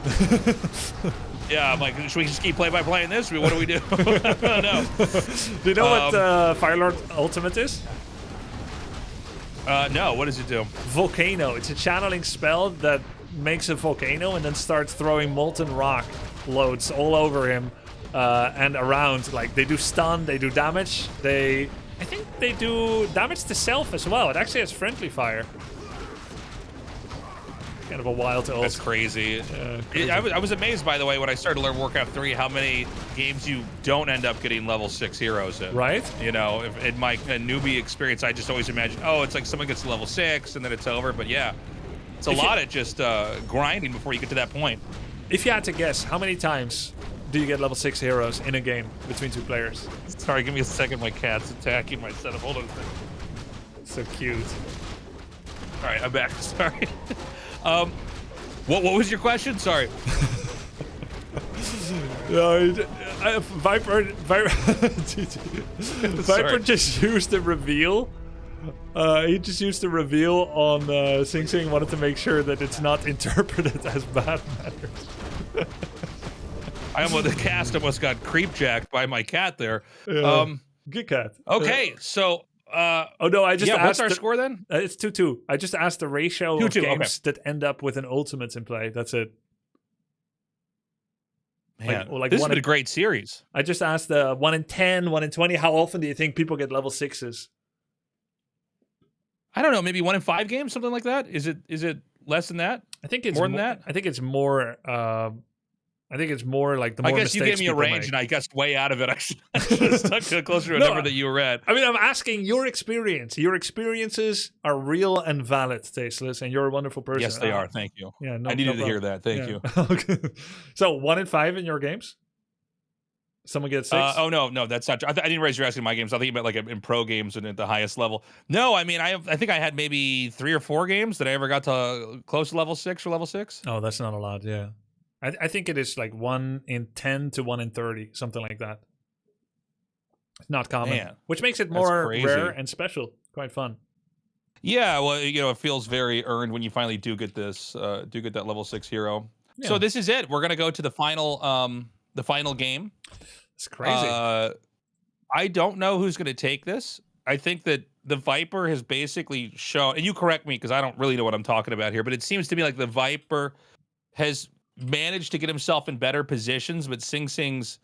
Yeah, I'm like, should we just keep play-by-play in this? What do we do? No. Do you know what Firelord Ultimate is? No, what does it do? Volcano. It's a channeling spell that makes a volcano and then starts throwing molten rock loads all over him and around. Like, they do stun, they do damage, I think they do damage to self as well. It actually has friendly fire. Kind of a wild ult. That's crazy. I was amazed, by the way, when I started to learn Warcraft 3, how many games you don't end up getting level 6 heroes in. Right? You know, in my newbie experience, I just always imagined, oh, it's like someone gets to level 6 and then it's over. But yeah, it's a lot of just grinding before you get to that point. If you had to guess, how many times do you get level 6 heroes in a game between two players? Sorry, give me a second. My cat's attacking my setup. Hold on a second. So cute. All right, I'm back. Sorry. What was your question? Sorry. Viper just used the reveal. He just used the reveal on Sing Sing. Wanted to make sure that it's not interpreted as bad matters. The cast almost got creep jacked by my cat there. Good cat. Okay, so. Oh no! I just asked. What's our score then? It's 2-2. I just asked the ratio of games that end up with an ultimate in play. That's it. Man, this has been a great series. I just asked the 1 in 10, 1 in 20. How often do you think people get level 6s? I don't know. Maybe 1 in 5 games, something like that. Is it less than that? I think it's more than that. I think it's more. I think it's more like the more. I guess you gave me a range, and I guessed way out of it. I should have stuck closer to a number that you were at. I mean, I'm asking your experience. Your experiences are real and valid, Tasteless, and you're a wonderful person. Yes, they are. Thank you. Yeah, I needed to hear that. Thank you. Okay. So 1 in 5 in your games. Someone gets 6. Oh no, that's not true. I didn't realize you're asking my games. I think about like in pro games and at the highest level. No, I mean I think I had maybe 3 or 4 games that I ever got to close to level 6 or level 6. Oh, that's not a lot. Yeah. I think it is like 1 in 10 to 1 in 30, something like that. Not common, which makes it more rare and special. Quite fun. Yeah, well, you know, it feels very earned when you finally do get that level 6 hero. Yeah. So this is it. We're gonna go to the final game. It's crazy. I don't know who's gonna take this. I think that the Viper has basically shown, and you correct me because I don't really know what I'm talking about here, but it seems to me like the Viper has managed to get himself in better positions, but Sing Sing's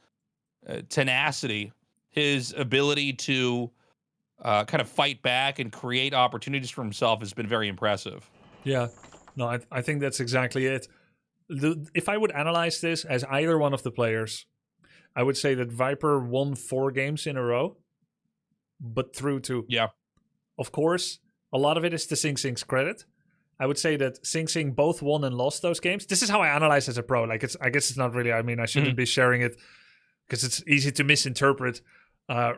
tenacity, his ability to kind of fight back and create opportunities for himself has been very impressive. Yeah, no, I think that's exactly it. If I would analyze this as either one of the players, I would say that Viper won 4 games in a row, but through 2. Yeah. Of course, a lot of it is to Sing Sing's credit. I would say that Sing Sing both won and lost those games. This is how I analyze as a pro. Like, I guess it's not really. I mean, I shouldn't be sharing it because it's easy to misinterpret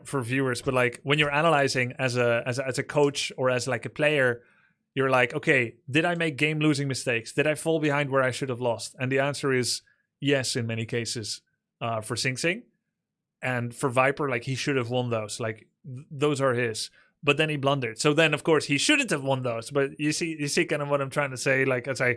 for viewers. But like, when you're analyzing as a coach or as like a player, you're like, okay, did I make game losing mistakes? Did I fall behind where I should have lost? And the answer is yes in many cases for Sing Sing, and for Viper, like he should have won those. Like those are his. But then he blundered. So then, of course, he shouldn't have won those. But you see kind of what I'm trying to say. Like, as I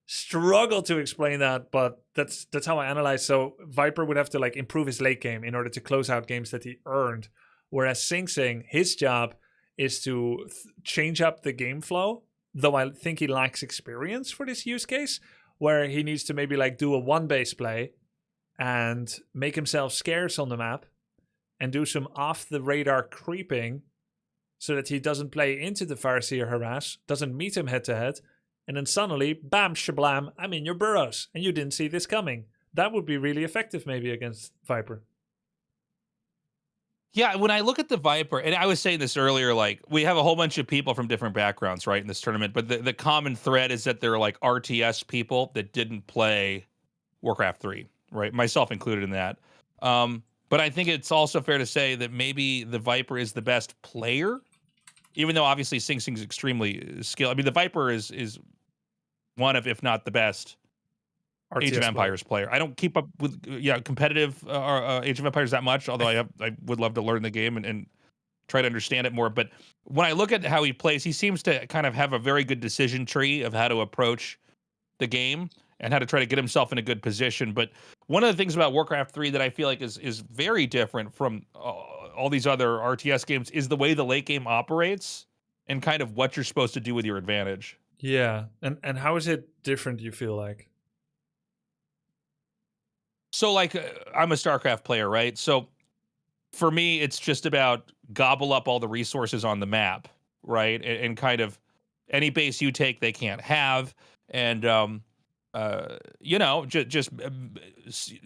struggle to explain that, but that's how I analyze. So Viper would have to like improve his late game in order to close out games that he earned. Whereas Sing Sing, his job is to change up the game flow. Though I think he lacks experience for this use case, where he needs to maybe like do a 1-base play and make himself scarce on the map and do some off the radar creeping, so that he doesn't play into the Farseer harass, doesn't meet him head to head, and then suddenly, bam, shablam, I'm in your burrows, and you didn't see this coming. That would be really effective maybe against Viper. Yeah, when I look at the Viper, and I was saying this earlier, like we have a whole bunch of people from different backgrounds, right, in this tournament, but the common thread is that they're like RTS people that didn't play Warcraft 3, right? Myself included in that. But I think it's also fair to say that maybe the Viper is the best player, even though obviously Sing Sing's extremely skilled. I mean, the Viper is one of, if not the best, Age of RTS Empires player. I don't keep up with competitive Age of Empires that much, although I would love to learn the game and try to understand it more. But when I look at how he plays, he seems to kind of have a very good decision tree of how to approach the game and how to try to get himself in a good position. But one of the things about Warcraft 3 that I feel like is very different from all these other RTS games is the way the late game operates and kind of what you're supposed to do with your advantage. Yeah, and how is it different, you feel like? So, like, I'm a StarCraft player, right? So, for me, it's just about gobble up all the resources on the map, right? And kind of any base you take, they can't have. And, just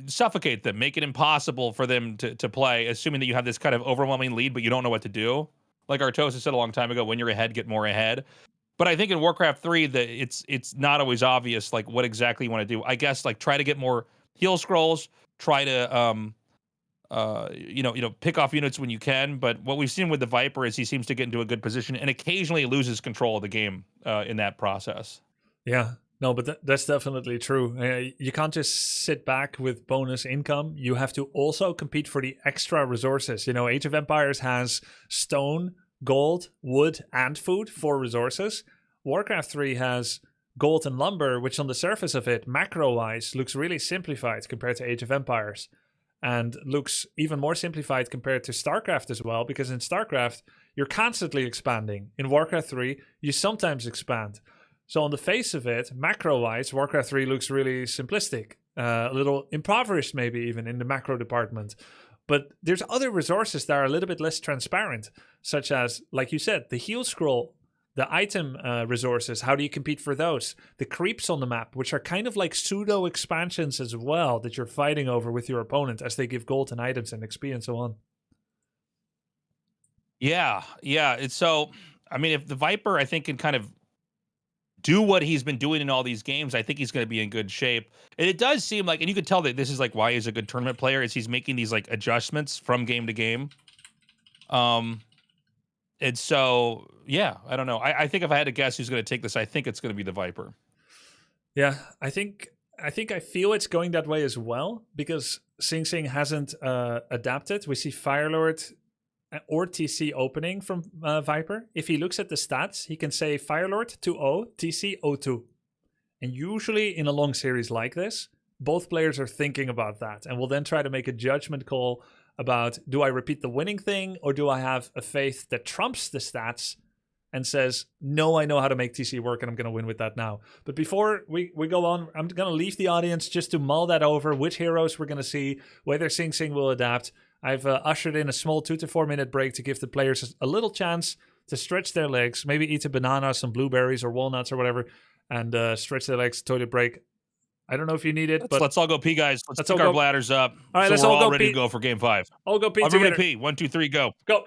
suffocate them, make it impossible for them to play, assuming that you have this kind of overwhelming lead, but you don't know what to do. Like Artosis said a long time ago, when you're ahead, get more ahead. But I think in Warcraft 3, it's not always obvious, like, what exactly you want to do. I guess, like, try to get more heal scrolls, try to, pick off units when you can. But what we've seen with the Viper is he seems to get into a good position and occasionally loses control of the game in that process. Yeah, no, but that's definitely true. You can't just sit back with bonus income. You have to also compete for the extra resources. You know, Age of Empires has stone, gold, wood, and food, 4 resources. Warcraft 3 has gold and lumber, which on the surface of it, macro-wise, looks really simplified compared to Age of Empires. And looks even more simplified compared to StarCraft as well, because in StarCraft, you're constantly expanding. In Warcraft 3, you sometimes expand. So on the face of it, macro-wise, Warcraft 3 looks really simplistic. A little impoverished maybe even in the macro department. But there's other resources that are a little bit less transparent, such as, like you said, the heal scroll, the item resources. How do you compete for those? The creeps on the map, which are kind of like pseudo expansions as well that you're fighting over with your opponent as they give gold and items and XP and so on. Yeah. It's so, I mean, if the Viper, I think, can kind of do what he's been doing in all these games, I think he's going to be in good shape. And it does seem like, and you could tell that this is like why he's a good tournament player, is he's making these like adjustments from game to game. And so, yeah, I don't know. I think if I had to guess who's going to take this, I think it's going to be the Viper. Yeah, I think I feel it's going that way as well, because Sing Sing hasn't adapted. We see Firelord or TC opening from Viper. If he looks at the stats, he can say Firelord 2-0, TC 0-2. And usually in a long series like this, both players are thinking about that and will then try to make a judgment call about, do I repeat the winning thing, or do I have a faith that trumps the stats and says, no, I know how to make TC work and I'm going to win with that now. But before we go on, I'm going to leave the audience just to mull that over, which heroes we're going to see, whether Sing Sing will adapt. I've ushered in a small 2 to 4 minute break to give the players a little chance to stretch their legs, maybe eat a banana, some blueberries or walnuts or whatever, and stretch their legs, toilet break. I don't know if you need it, but let's all go pee, guys. Let's pick our bladders up. All right, so let's we're all go ready pee. to go for game 5. All go pee Everybody together. pee. 1, 2, 3, go. Go.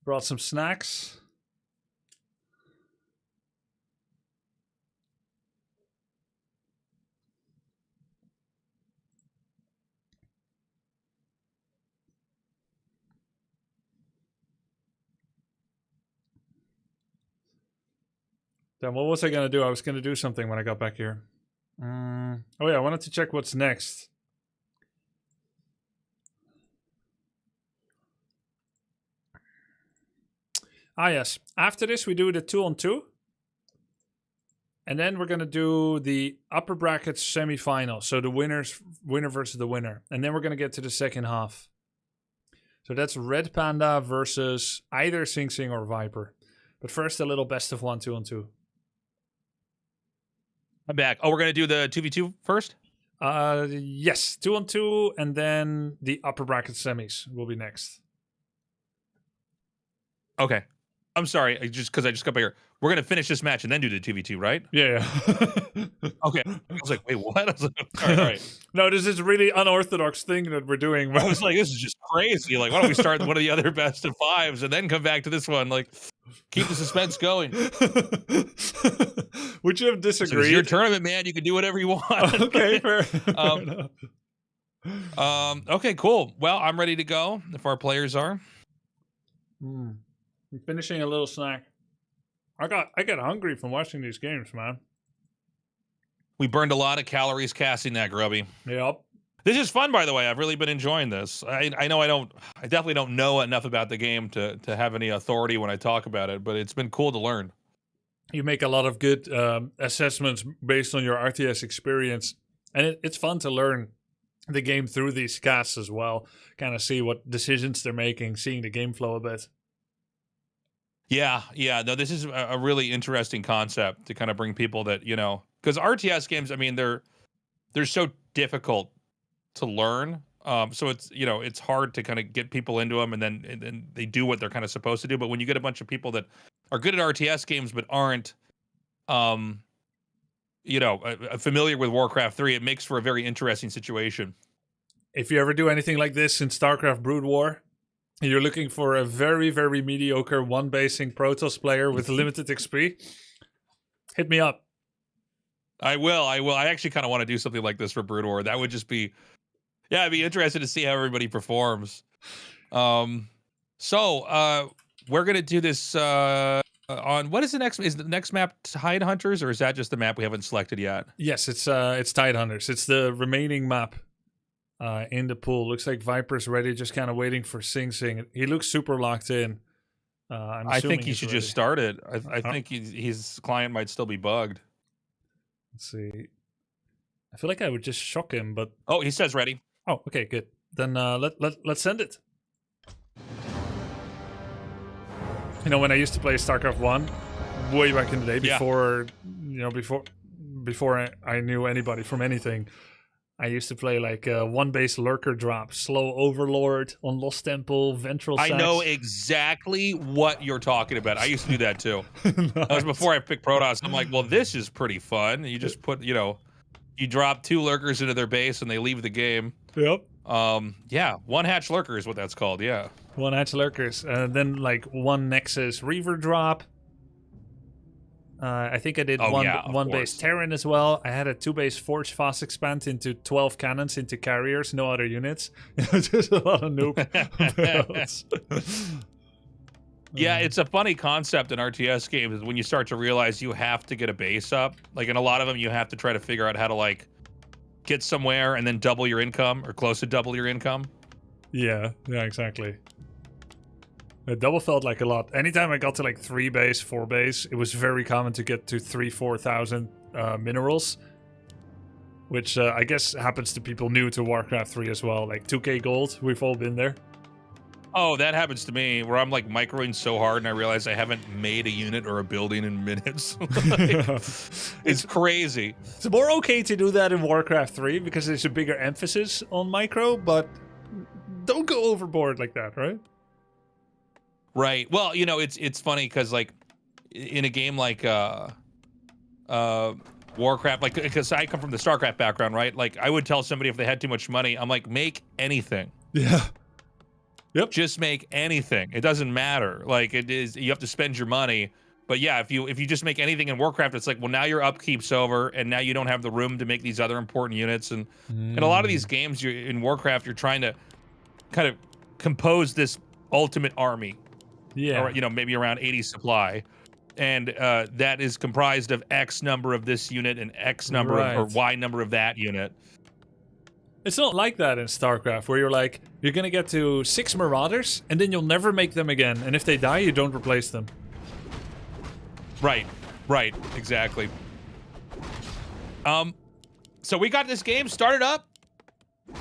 Brought some snacks. Then what was I going to do? I was going to do something when I got back here. Oh yeah, I wanted to check what's next. Ah yes, after this we do the 2-on-2. And then we're going to do the upper bracket semi-final. So the winner versus the winner. And then we're going to get to the second half. So that's RedPanda versus either Sing Sing or Viper. But first a little best of 1 2-on-2. I'm back. Oh, we're going to do the 2v2 first? Yes, 2-on-2, and then the upper bracket semis will be next. Okay. I'm sorry, I just got back here. We're going to finish this match and then do the 2v2, right? Yeah. Okay. I was like, wait, what? I was like, all right. No, this is really unorthodox thing that we're doing. I was like, this is just crazy. Like, why don't we start one of the other best of 5s and then come back to this one? Like, keep the suspense going. Would you have disagreed? So it's your tournament, man. You can do whatever you want. Okay, fair. Okay, cool. Well, I'm ready to go if our players are. I'm finishing a little snack. I get hungry from watching these games, man. We burned a lot of calories casting that, Grubby. Yep. This is fun, by the way. I've really been enjoying this. I know I definitely don't know enough about the game to have any authority when I talk about it, but it's been cool to learn. You make a lot of good assessments based on your RTS experience, and it's fun to learn the game through these casts as well. Kind of see what decisions they're making, seeing the game flow a bit. Yeah. No, this is a really interesting concept to kind of bring people that, because RTS games, I mean, they're so difficult to learn. So it's hard to kind of get people into them, and then they do what they're kind of supposed to do. But when you get a bunch of people that are good at RTS games but aren't, familiar with Warcraft 3, it makes for a very interesting situation. If you ever do anything like this in StarCraft Brood War, you're looking for a very, very mediocre one-basing Protoss player with limited XP, hit me up. I will. I actually kind of want to do something like this for Brood War. That would just be... Yeah, I'd be interested to see how everybody performs. So we're going to do this on... What is the next... Is the next map Tide Hunters, or is that just the map we haven't selected yet? Yes, it's Tide Hunters. It's the remaining map. In the pool. Looks like Viper's ready, just kind of waiting for Sing Sing. He looks super locked in. I think he should just start it. I think his client might still be bugged. Let's see. I feel like I would just shock him, but... Oh, he says ready. Oh, okay, good. Then let's send it. When I used to play StarCraft 1, way back in the day, before I knew anybody from anything, I used to play like one base lurker drop, slow overlord on Lost Temple, ventral sax. I know exactly what you're talking about. I used to do that too. Nice. That was before I picked Protoss. I'm like, well, this is pretty fun. You just put, you drop 2 lurkers into their base and they leave the game. Yep. Yeah, one hatch lurker is what that's called. Yeah. One hatch lurkers, and then like one Nexus Reaver drop. I think I did one base Terran as well. I had a 2-base Forge fast expand into 12 cannons into carriers, no other units. Just a lot of noob builds. Yeah, it's a funny concept in RTS games is when you start to realize you have to get a base up. Like in a lot of them, you have to try to figure out how to like get somewhere and then double your income or close to double your income. Yeah, exactly. It double felt like a lot. Anytime I got to like 3 base, 4 base, it was very common to get to 3,000-4,000 minerals, which I guess happens to people new to Warcraft 3 as well. Like 2k gold, we've all been there. Oh, that happens to me where I'm like microing so hard and I realize I haven't made a unit or a building in minutes. It's crazy. It's more okay to do that in Warcraft 3 because there's a bigger emphasis on micro, but don't go overboard like that, right? Right. Well, it's funny because like in a game like Warcraft, like because I come from the StarCraft background, right? Like I would tell somebody if they had too much money, I'm like, make anything. Yeah. Yep. Just make anything. It doesn't matter. Like it is, you have to spend your money. But yeah, if you just make anything in Warcraft, it's like, well, now your upkeep's over, and now you don't have the room to make these other important units. And in a lot of these games, in Warcraft, you're trying to kind of compose this ultimate army. Yeah. Or, you know, maybe around 80 supply. And that is comprised of X number of this unit and X number of, or Y number of that unit. It's not like that in StarCraft, where you're like, you're going to get to 6 Marauders, and then you'll never make them again. And if they die, you don't replace them. Right, exactly. So we got this game started up,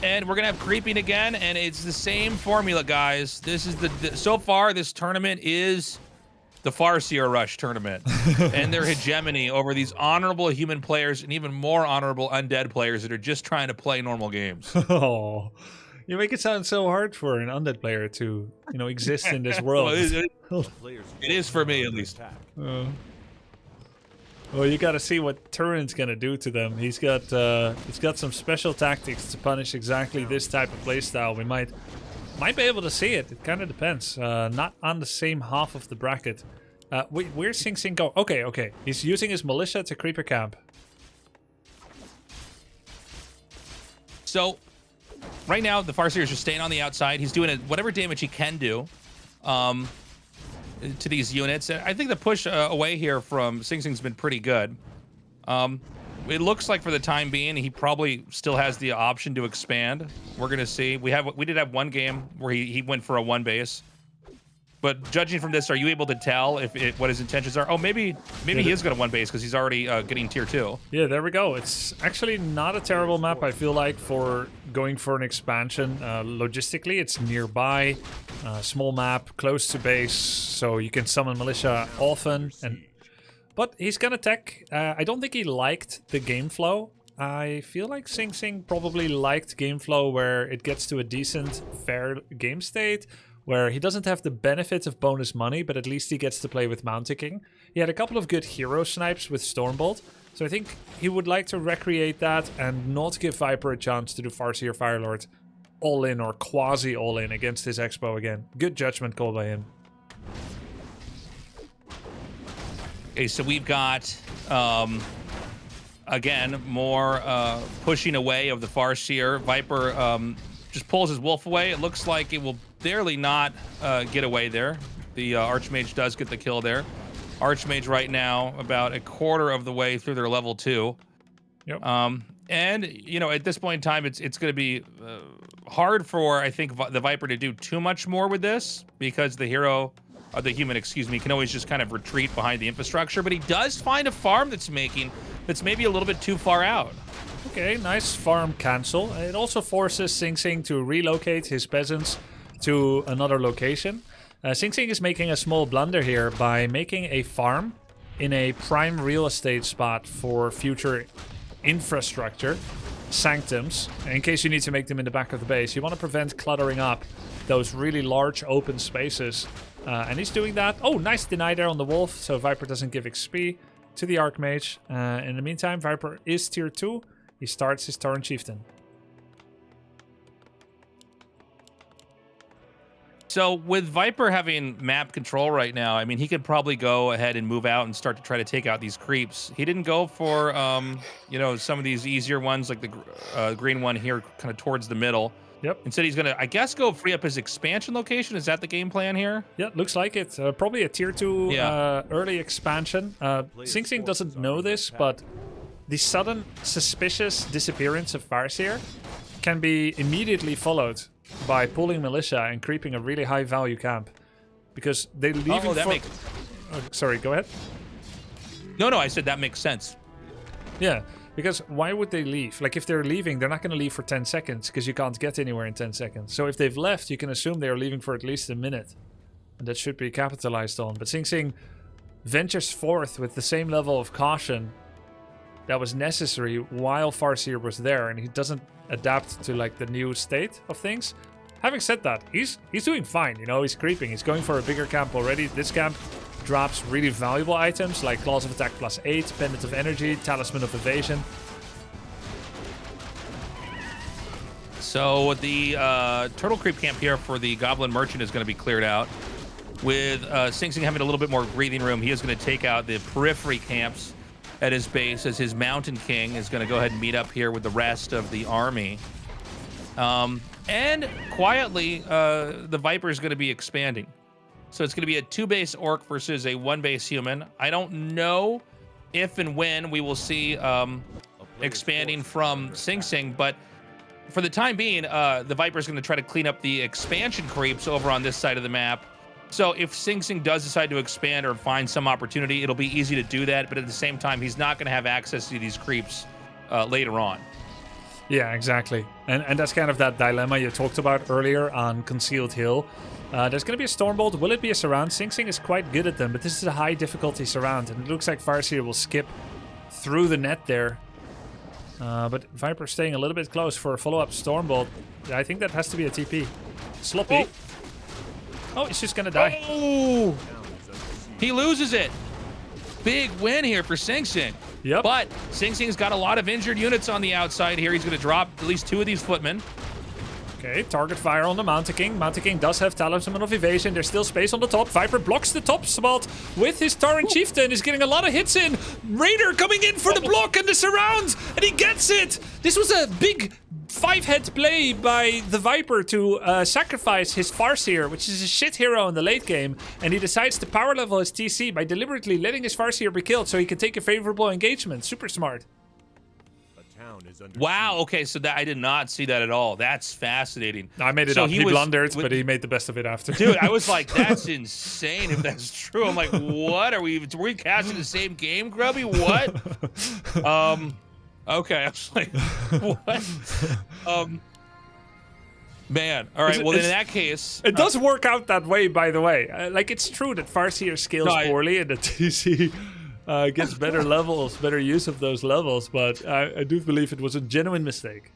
and we're gonna have creeping again, and it's the same formula, guys. This is so far this tournament is the Farseer Rush tournament, and their hegemony over these honorable human players and even more honorable undead players that are just trying to play normal games. Oh, you make it sound so hard for an undead player to, you know, exist in this world. Well, it is for me, at least. Well, you got to see what Turin's gonna do to them. He's got some special tactics to punish exactly this type of playstyle. We might be able to see it. It kind of depends. Not on the same half of the bracket. Where's Sing Sing go? Okay. He's using his militia to creep a camp. So, right now, the Farseer is just staying on the outside. He's doing whatever damage he can do to these units. I think the push away here from Sing Sing's been pretty good. It looks like for the time being, he probably still has the option to expand. We're going to see. We did have one game where he went for a 1 base. But judging from this, are you able to tell what his intentions are? Oh, maybe he is going to 1 base because he's already getting tier 2. Yeah, there we go. It's actually not a terrible map, I feel like, for going for an expansion. Logistically, it's nearby, small map, close to base, so you can summon militia often. But he's gonna tech. I don't think he liked the game flow. I feel like Sing Sing probably liked game flow where it gets to a decent, fair game state, where he doesn't have the benefit of bonus money, but at least he gets to play with Mounticking. He had a couple of good hero snipes with Stormbolt, so I think he would like to recreate that and not give Viper a chance to do Farseer Firelord all-in or quasi-all-in against his Expo again. Good judgment call by him. Okay, so we've got, again, more pushing away of the Farseer. Viper just pulls his wolf away. It looks like it will barely not get away there. The Archmage does get the kill there. Archmage right now about a quarter of the way through their level 2. Yep. And, you know, at this point in time, it's going to be hard for, I think, the Viper to do too much more with this because the hero... the human, excuse me, can always just kind of retreat behind the infrastructure, but he does find a farm that's maybe a little bit too far out. Okay, nice farm cancel. It also forces Sing Sing to relocate his peasants to another location. Sing Sing is making a small blunder here by making a farm in a prime real estate spot for future infrastructure, sanctums, in case you need to make them in the back of the base. You want to prevent cluttering up those really large open spaces. And he's doing that. Oh, nice deny there on the wolf, so Viper doesn't give XP to the Archmage. In the meantime, Viper is tier 2. He starts his Tauren Chieftain. So with Viper having map control right now, I mean, he could probably go ahead and move out and start to try to take out these creeps. He didn't go for, you know, some of these easier ones, like the green one here kind of towards the middle. Yep. Instead, he's going to, I guess, go free up his expansion location. Is that the game plan here? Yeah, looks like it. Probably a tier 2 early expansion. Sing Sing doesn't know this, but the sudden suspicious disappearance of Farseer can be immediately followed by pulling militia and creeping a really high value camp. Because they leave sorry, go ahead. No, I said that makes sense. Yeah. Because why would they leave? Like, if they're leaving, they're not going to leave for 10 seconds because you can't get anywhere in 10 seconds. So if they've left, you can assume they're leaving for at least a minute. And that should be capitalized on. But Sing Sing ventures forth with the same level of caution that was necessary while Farseer was there. And he doesn't adapt to, like, the new state of things. Having said that, he's doing fine. You know, he's creeping. He's going for a bigger camp already. This camp drops really valuable items like Claws of Attack +8, Pendant of Energy, Talisman of Evasion. So the turtle creep camp here for the Goblin Merchant is going to be cleared out. With Sing Sing having a little bit more breathing room, he is going to take out the periphery camps at his base as his Mountain King is going to go ahead and meet up here with the rest of the army. And quietly, the Viper is going to be expanding. So it's going to be a 2-base orc versus a 1-base human. I don't know if and when we will see expanding from Sing Sing, but for the time being, the Viper is going to try to clean up the expansion creeps over on this side of the map. So if Sing Sing does decide to expand or find some opportunity, it'll be easy to do that. But at the same time, he's not going to have access to these creeps later on. Yeah, exactly. And that's kind of that dilemma you talked about earlier on Concealed Hill. There's going to be a Stormbolt. Will it be a surround? Sing Sing is quite good at them, but this is a high difficulty surround. And it looks like Farseer will skip through the net there. But Viper staying a little bit close for a follow-up Stormbolt. I think that has to be a TP. Sloppy. Oh, he's just gonna die. Oh! He loses it. Big win here for Sing Sing. Yep. But Sing Sing's got a lot of injured units on the outside here. He's gonna drop at least 2 of these footmen. Okay, target fire on the Mountain King. Mountain King does have Talisman of Evasion. There's still space on the top. Viper blocks the top spot with his Tauren Chieftain. He's getting a lot of hits in. Raider coming in for the block and the surround. And he gets it. This was a big 5-head play by the Viper to sacrifice his Farseer, which is a shit hero in the late game. And he decides to power level his TC by deliberately letting his Farseer be killed so he can take a favorable engagement. Super smart. Wow, okay, so that I did not see that at all. That's fascinating. I made it up. He blundered, but he made the best of it after. Dude, I was like, that's insane if that's true. I'm like, what? Are we casting the same game, Grubby? What? Okay, I was like, what? Man, all right, well, in that case... It does work out that way, by the way. Like, it's true that Farseer scales poorly and the TC... gets better levels, better use of those levels, but I do believe it was a genuine mistake.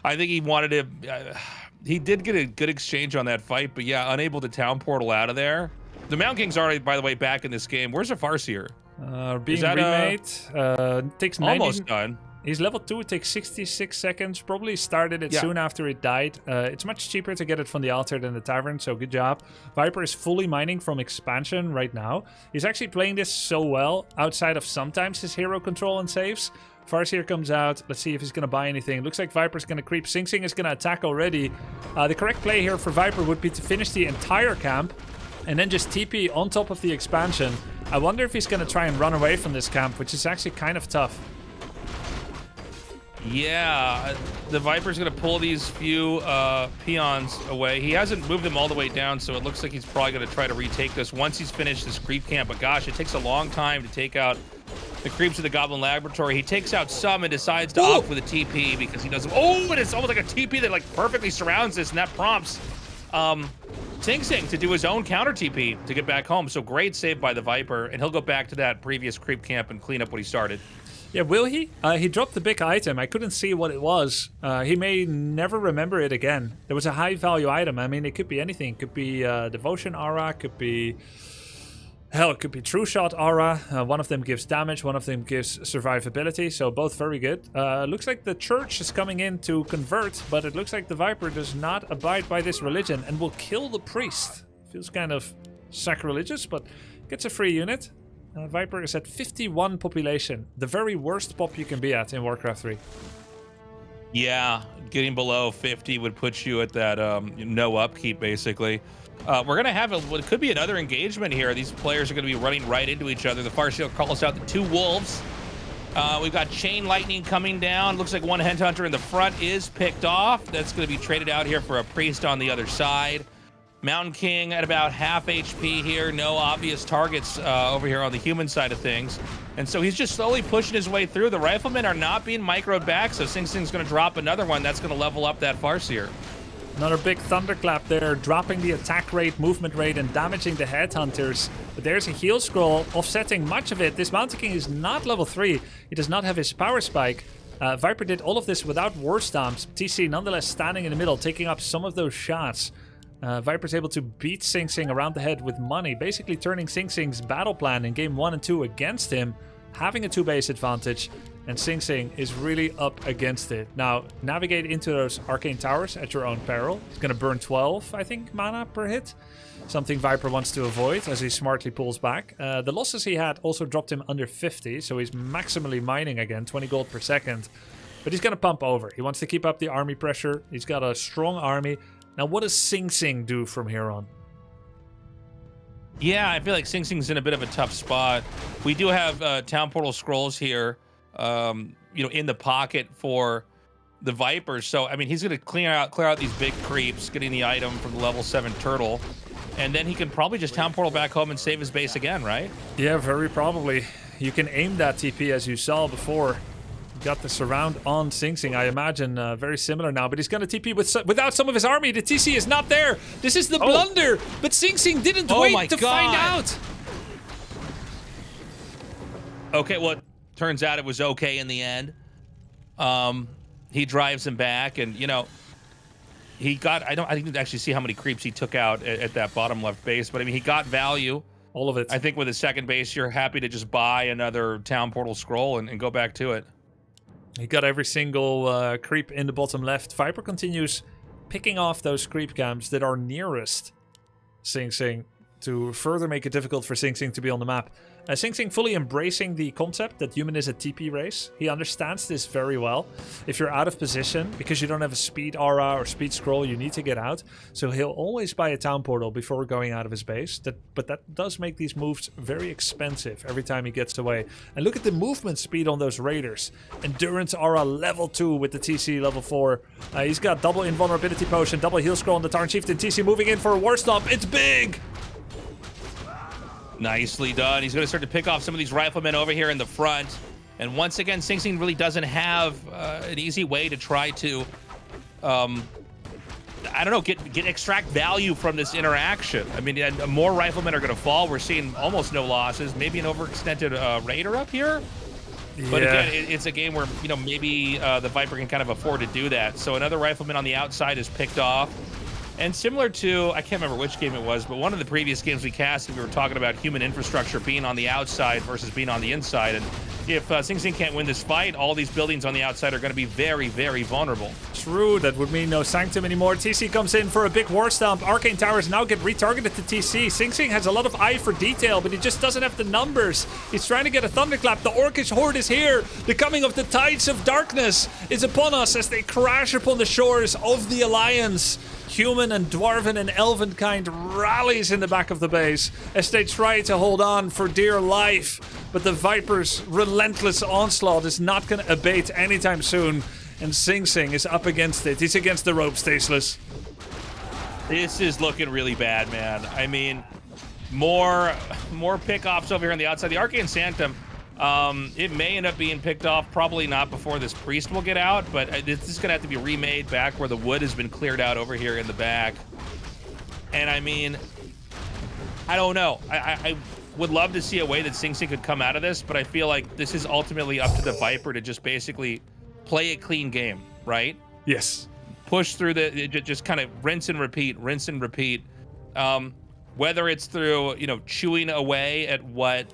I think he wanted to... he did get a good exchange on that fight, but yeah, unable to town portal out of there. The Mountain King's already, by the way, back in this game. Where's the Farseer? Being remade. Takes 90... Almost done. He's level 2, it takes 66 seconds. Probably started it soon after it died. It's much cheaper to get it from the altar than the tavern, so good job. Viper is fully mining from expansion right now. He's actually playing this so well, outside of sometimes his hero control and saves. Farseer comes out. Let's see if he's going to buy anything. Looks like Viper's going to creep. Sing Sing is going to attack already. The correct play here for Viper would be to finish the entire camp and then just TP on top of the expansion. I wonder if he's going to try and run away from this camp, which is actually kind of tough. Yeah, the Viper's going to pull these few peons away. He hasn't moved them all the way down, so it looks like he's probably going to try to retake this once he's finished this creep camp. But gosh, it takes a long time to take out the creeps of the Goblin Laboratory. He takes out some and decides to opt with a TP because he doesn't... Oh, and it's almost like a TP that like perfectly surrounds this, and that prompts Sing Sing to do his own counter TP to get back home. So great save by the Viper, and he'll go back to that previous creep camp and clean up what he started. Yeah, will he? He dropped the big item. I couldn't see what it was. He may never remember it again. There was a high-value item. I mean, it could be anything. It could be Devotion Aura. Could be... Hell, it could be True Shot Aura. One of them gives damage. One of them gives survivability. So both very good. Looks like the church is coming in to convert. But it looks like the Viper does not abide by this religion and will kill the priest. Feels kind of sacrilegious, but gets a free unit. Viper is at 51 population. The very worst pop you can be at in Warcraft 3. Yeah, getting below 50 would put you at that no upkeep, basically. We're going to have what could be another engagement here. These players are going to be running right into each other. The Farseer calls out the 2 wolves. We've got Chain Lightning coming down. Looks like one Headhunter in the front is picked off. That's going to be traded out here for a priest on the other side. Mountain King at about half HP here. No obvious targets over here on the human side of things. And so he's just slowly pushing his way through. The Riflemen are not being microed back, so Sing Sing's going to drop another one. That's going to level up that Farseer. Another big thunderclap there, dropping the attack rate, movement rate, and damaging the Headhunters. But there's a heal scroll offsetting much of it. This Mountain King is not level 3. He does not have his power spike. Viper did all of this without War Stomps. TC nonetheless standing in the middle, taking up some of those shots. Viper's able to beat Sing Sing around the head with money, basically turning Sing Sing's battle plan in game 1 and 2 against him. having a 2-base advantage, and Sing Sing is really up against it. Now, navigate into those arcane towers at your own peril. He's going to burn 12, I think, mana per hit. Something Viper wants to avoid as he smartly pulls back. The losses he had also dropped him under 50, so he's maximally mining again, 20 gold per second. But he's going to pump over. He wants to keep up the army pressure. He's got a strong army. Now, what does Sing Sing do from here on? Yeah, I feel like Sing Sing's in a bit of a tough spot. We do have Town Portal Scrolls here, in the pocket for the Vipers. So, I mean, he's going to clear out these big creeps, getting the item from the level 7 turtle. And then he can probably just Town Portal back home and save his base again, right? Yeah, very probably. You can aim that TP as you saw before. Got the surround on Sing Sing, I imagine, very similar now. But he's going to TP without some of his army. The TC is not there. This is the blunder. But Sing Sing didn't wait to find out. Okay, well, it turns out it was okay in the end. He drives him back, and, he got... I didn't actually see how many creeps he took out at that bottom left base, but, I mean, he got value. All of it. I think with his second base, you're happy to just buy another Town Portal Scroll and go back to it. He got every single creep in the bottom left. Viper continues picking off those creep camps that are nearest Sing Sing to further make it difficult for Sing Sing to be on the map. Sing Sing fully embracing the concept that human is a TP race. He understands this very well. If you're out of position, because you don't have a speed aura or speed scroll, you need to get out. So he'll always buy a town portal before going out of his base. But that does make these moves very expensive every time he gets away. And look at the movement speed on those raiders. Endurance aura level 2 with the TC level 4. He's got double invulnerability potion, double heal scroll on the Tarn Chieftain. TC moving in for a war stomp. It's big! Nicely done. He's going to start to pick off some of these riflemen over here in the front. And once again, Sing Sing really doesn't have an easy way to try to, extract value from this interaction. I mean, more riflemen are going to fall. We're seeing almost no losses. Maybe an overextended raider up here. Yeah. But again, it's a game where, maybe the Viper can kind of afford to do that. So another rifleman on the outside is picked off. And similar to, I can't remember which game it was, but one of the previous games we casted, we were talking about human infrastructure being on the outside versus being on the inside. And if Sing Sing can't win this fight, all these buildings on the outside are going to be very, very vulnerable. True, that would mean no Sanctum anymore. TC comes in for a big war stomp. Arcane Towers now get retargeted to TC. Sing Sing has a lot of eye for detail, but he just doesn't have the numbers. He's trying to get a Thunderclap. The Orcish Horde is here. The coming of the Tides of Darkness is upon us as they crash upon the shores of the Alliance. Human and Dwarven and Elven kind rallies in the back of the base as they try to hold on for dear life. But the Viper's relentless onslaught is not going to abate anytime soon. And Sing Sing is up against it. He's against the ropes, Tasteless. This is looking really bad, man. I mean, more pick-offs over here on the outside. The Arcane Sanctum, it may end up being picked off. Probably not before this priest will get out, but this is going to have to be remade back where the wood has been cleared out over here in the back. And I mean, I don't know. I would love to see a way that Sing Sing could come out of this, but I feel like this is ultimately up to the Viper to just basically play a clean game, right? Yes. Push through just kind of rinse and repeat. Whether it's through, chewing away at what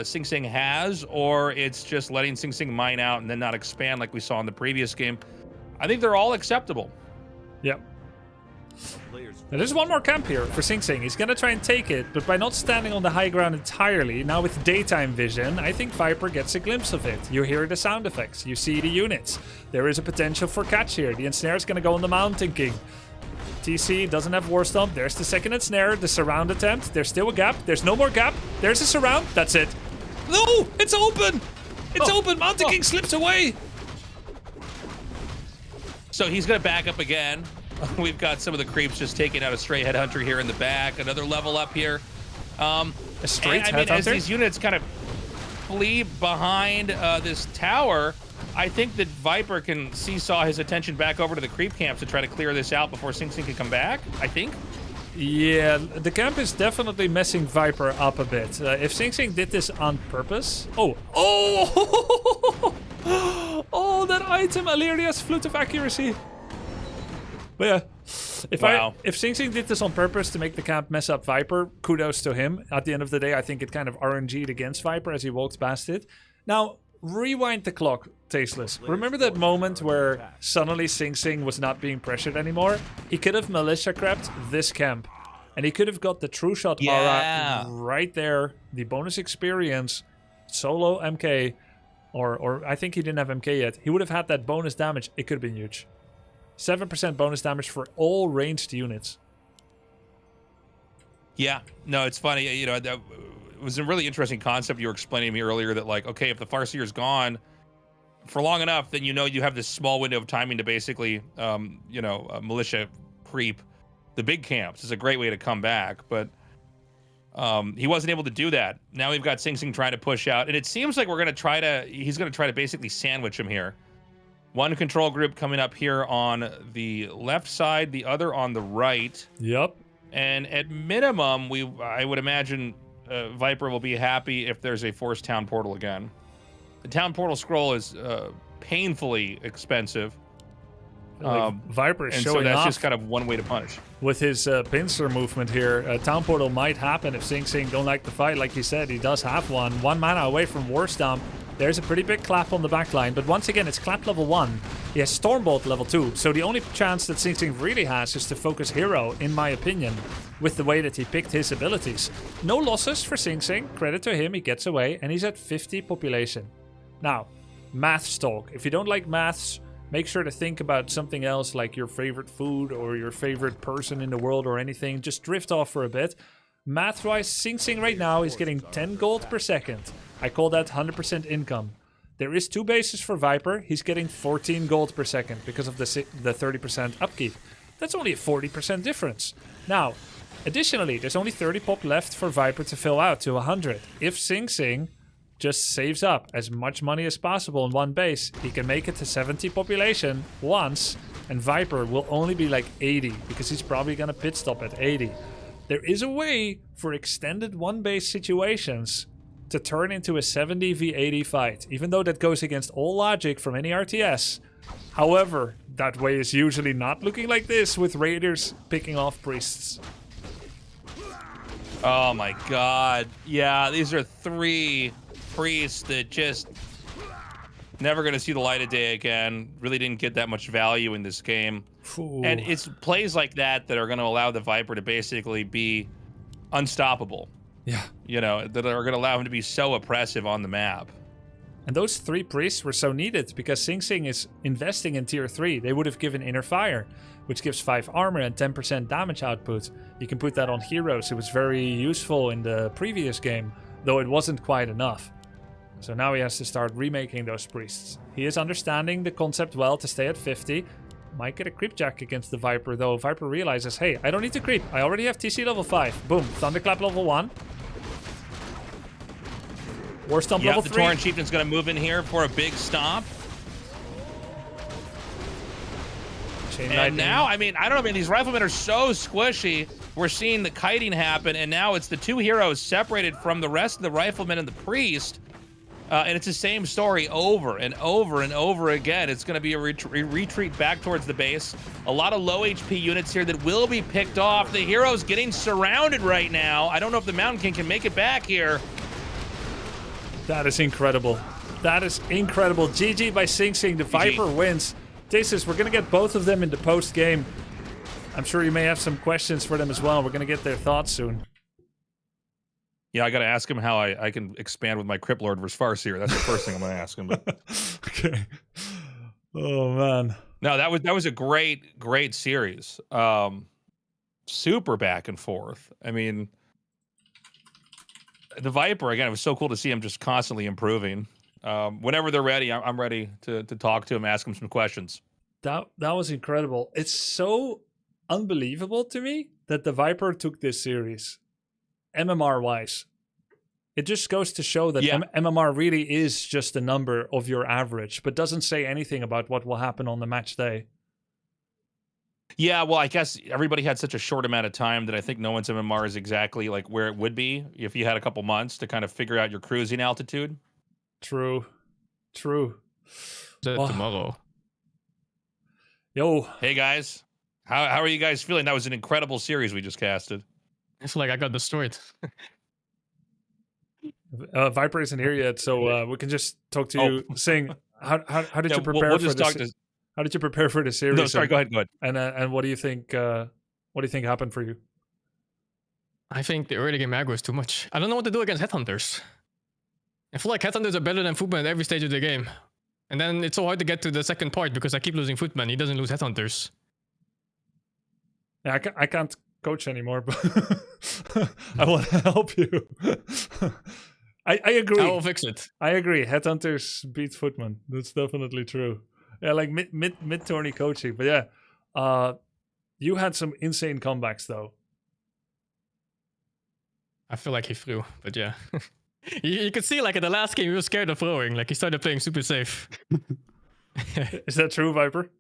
Sing Sing has, or it's just letting Sing Sing mine out and then not expand like we saw in the previous game. I think they're all acceptable. Yep. Now, there's one more camp here for Sing Sing. He's going to try and take it, but by not standing on the high ground entirely, now with daytime vision, I think Viper gets a glimpse of it. You hear the sound effects. You see the units. There is a potential for catch here. The ensnare is going to go on the Mountain King. TC doesn't have War Stomp. There's the second ensnare, the surround attempt. There's still a gap. There's no more gap. There's a surround. That's it. No! It's open! It's open! Mountain King slips away! So he's going to back up again. We've got some of the creeps just taking out a stray headhunter here in the back. Another level up here. A straight headhunter? As these units kind of flee behind this tower, I think that Viper can seesaw his attention back over to the creep camps to try to clear this out before Sing Sing can come back, I think. Yeah, the camp is definitely messing Viper up a bit. If Sing Sing did this on purpose... Oh! Oh, that item, Illyria's Flute of Accuracy. But yeah, If Sing Sing did this on purpose to make the camp mess up Viper, kudos to him. At the end of the day, I think it kind of RNG'd against Viper as he walked past it. Now, rewind the clock, Tasteless. Remember that moment where suddenly Sing Sing was not being pressured anymore? He could have militia crept this camp. And he could have got the true shot aura right there. The bonus experience, solo MK, or I think he didn't have MK yet. He would have had that bonus damage. It could have been huge. 7% bonus damage for all ranged units. Yeah, no, it's funny. You know, that was a really interesting concept you were explaining to me earlier. That like, okay, if the Farseer is gone for long enough, then you know you have this small window of timing to basically, militia creep the big camps. Is a great way to come back, but he wasn't able to do that. Now we've got Sing Sing trying to push out, and it seems like he's gonna try to basically sandwich him here. One control group coming up here on the left side, the other on the right. Yep. And at minimum, I would imagine Viper will be happy if there's a forced town portal again. The town portal scroll is painfully expensive. Viper is and showing so that's off just kind of one way to punish. with his pincer movement here. Town portal might happen if Sing Sing don't like the fight. Like he said, he does have one. 1 mana away from War Stomp. There's a pretty big clap on the backline, but once again, it's clap level 1. He has Stormbolt level 2, so the only chance that Sing Sing really has is to focus hero, in my opinion, with the way that he picked his abilities. No losses for Sing Sing. Credit to him, he gets away, and he's at 50 population. Now, maths talk. If you don't like maths, make sure to think about something else like your favorite food or your favorite person in the world or anything. Just drift off for a bit. Math-wise, Sing Sing right now is getting 10 gold per second. I call that 100% income. There is 2 bases for Viper. He's getting 14 gold per second because of the 30% upkeep. That's only a 40% difference. Now, additionally, there's only 30 pop left for Viper to fill out to 100. If Sing Sing just saves up as much money as possible in one base, he can make it to 70 population once, and Viper will only be like 80 because he's probably gonna pit stop at 80. There is a way for extended one base situations to turn into a 70 v 80 fight, even though that goes against all logic from any RTS. However, that way is usually not looking like this with raiders picking off priests. Oh my god. Yeah, these are 3 priests that just never going to see the light of day again. Really didn't get that much value in this game. Ooh. And it's plays like that that are going to allow the Viper to basically be unstoppable. Yeah. You know, that are going to allow him to be so oppressive on the map. And those 3 priests were so needed because Sing Sing is investing in tier 3. They would have given Inner Fire, which gives 5 armor and 10% damage output. You can put that on heroes. It was very useful in the previous game, though it wasn't quite enough. So now he has to start remaking those priests. He is understanding the concept well to stay at 50. Might get a creep jack against the Viper, though. Viper realizes, hey, I don't need to creep. I already have TC level 5. Boom. Thunderclap level 1. War Stomp level 3. The Tauren Chieftain's going to move in here for a big stomp. And now, I mean, I don't know, these riflemen are so squishy. We're seeing the kiting happen, and now it's the 2 heroes separated from the rest of the riflemen and the priest. And it's the same story over and over and over again. It's going to be a retreat back towards the base. A lot of low HP units here that will be picked off. The hero's getting surrounded right now. I don't know if the Mountain King can make it back here. That is incredible. That is incredible. GG by Sing Sing. The Viper wins. Tasteless, we're going to get both of them in the post-game. I'm sure you may have some questions for them as well. We're going to get their thoughts soon. Yeah, I got to ask him how I can expand with my Crypt Lord versus Farseer. That's the first thing I'm going to ask him. But. Okay. Oh, man. No, that was a great series. Super back and forth. I mean, the Viper, again, it was so cool to see him just constantly improving. Whenever they're ready, I'm ready to talk to him, ask him some questions. That was incredible. It's so unbelievable to me that the Viper took this series, MMR-wise. It just goes to show that MMR really is just a number of your average, but doesn't say anything about what will happen on the match day. Yeah, well, I guess everybody had such a short amount of time that I think no one's MMR is exactly like where it would be if you had a couple months to kind of figure out your cruising altitude. True. Tomorrow. Yo. Hey, guys. How are you guys feeling? That was an incredible series we just casted. I feel like I got destroyed. Viper isn't here yet, so we can just talk to you. Sing, how did Yeah, you prepare we'll for just this? talk to. How did you prepare for the series? No, sorry. Go ahead. And what do you think? What do you think happened for you? I think the early game aggro is too much. I don't know what to do against headhunters. I feel like headhunters are better than footman at every stage of the game. And then it's so hard to get to the second part because I keep losing footman. He doesn't lose headhunters. Yeah, I can't coach anymore, but I want to help you. I agree. I will fix it. I agree. Headhunters beat footman. That's definitely true. Yeah, like mid tourney coaching. But yeah, you had some insane comebacks though. I feel like he threw, but yeah. You could see like in the last game he was scared of throwing. Like he started playing super safe. Is that true, Viper?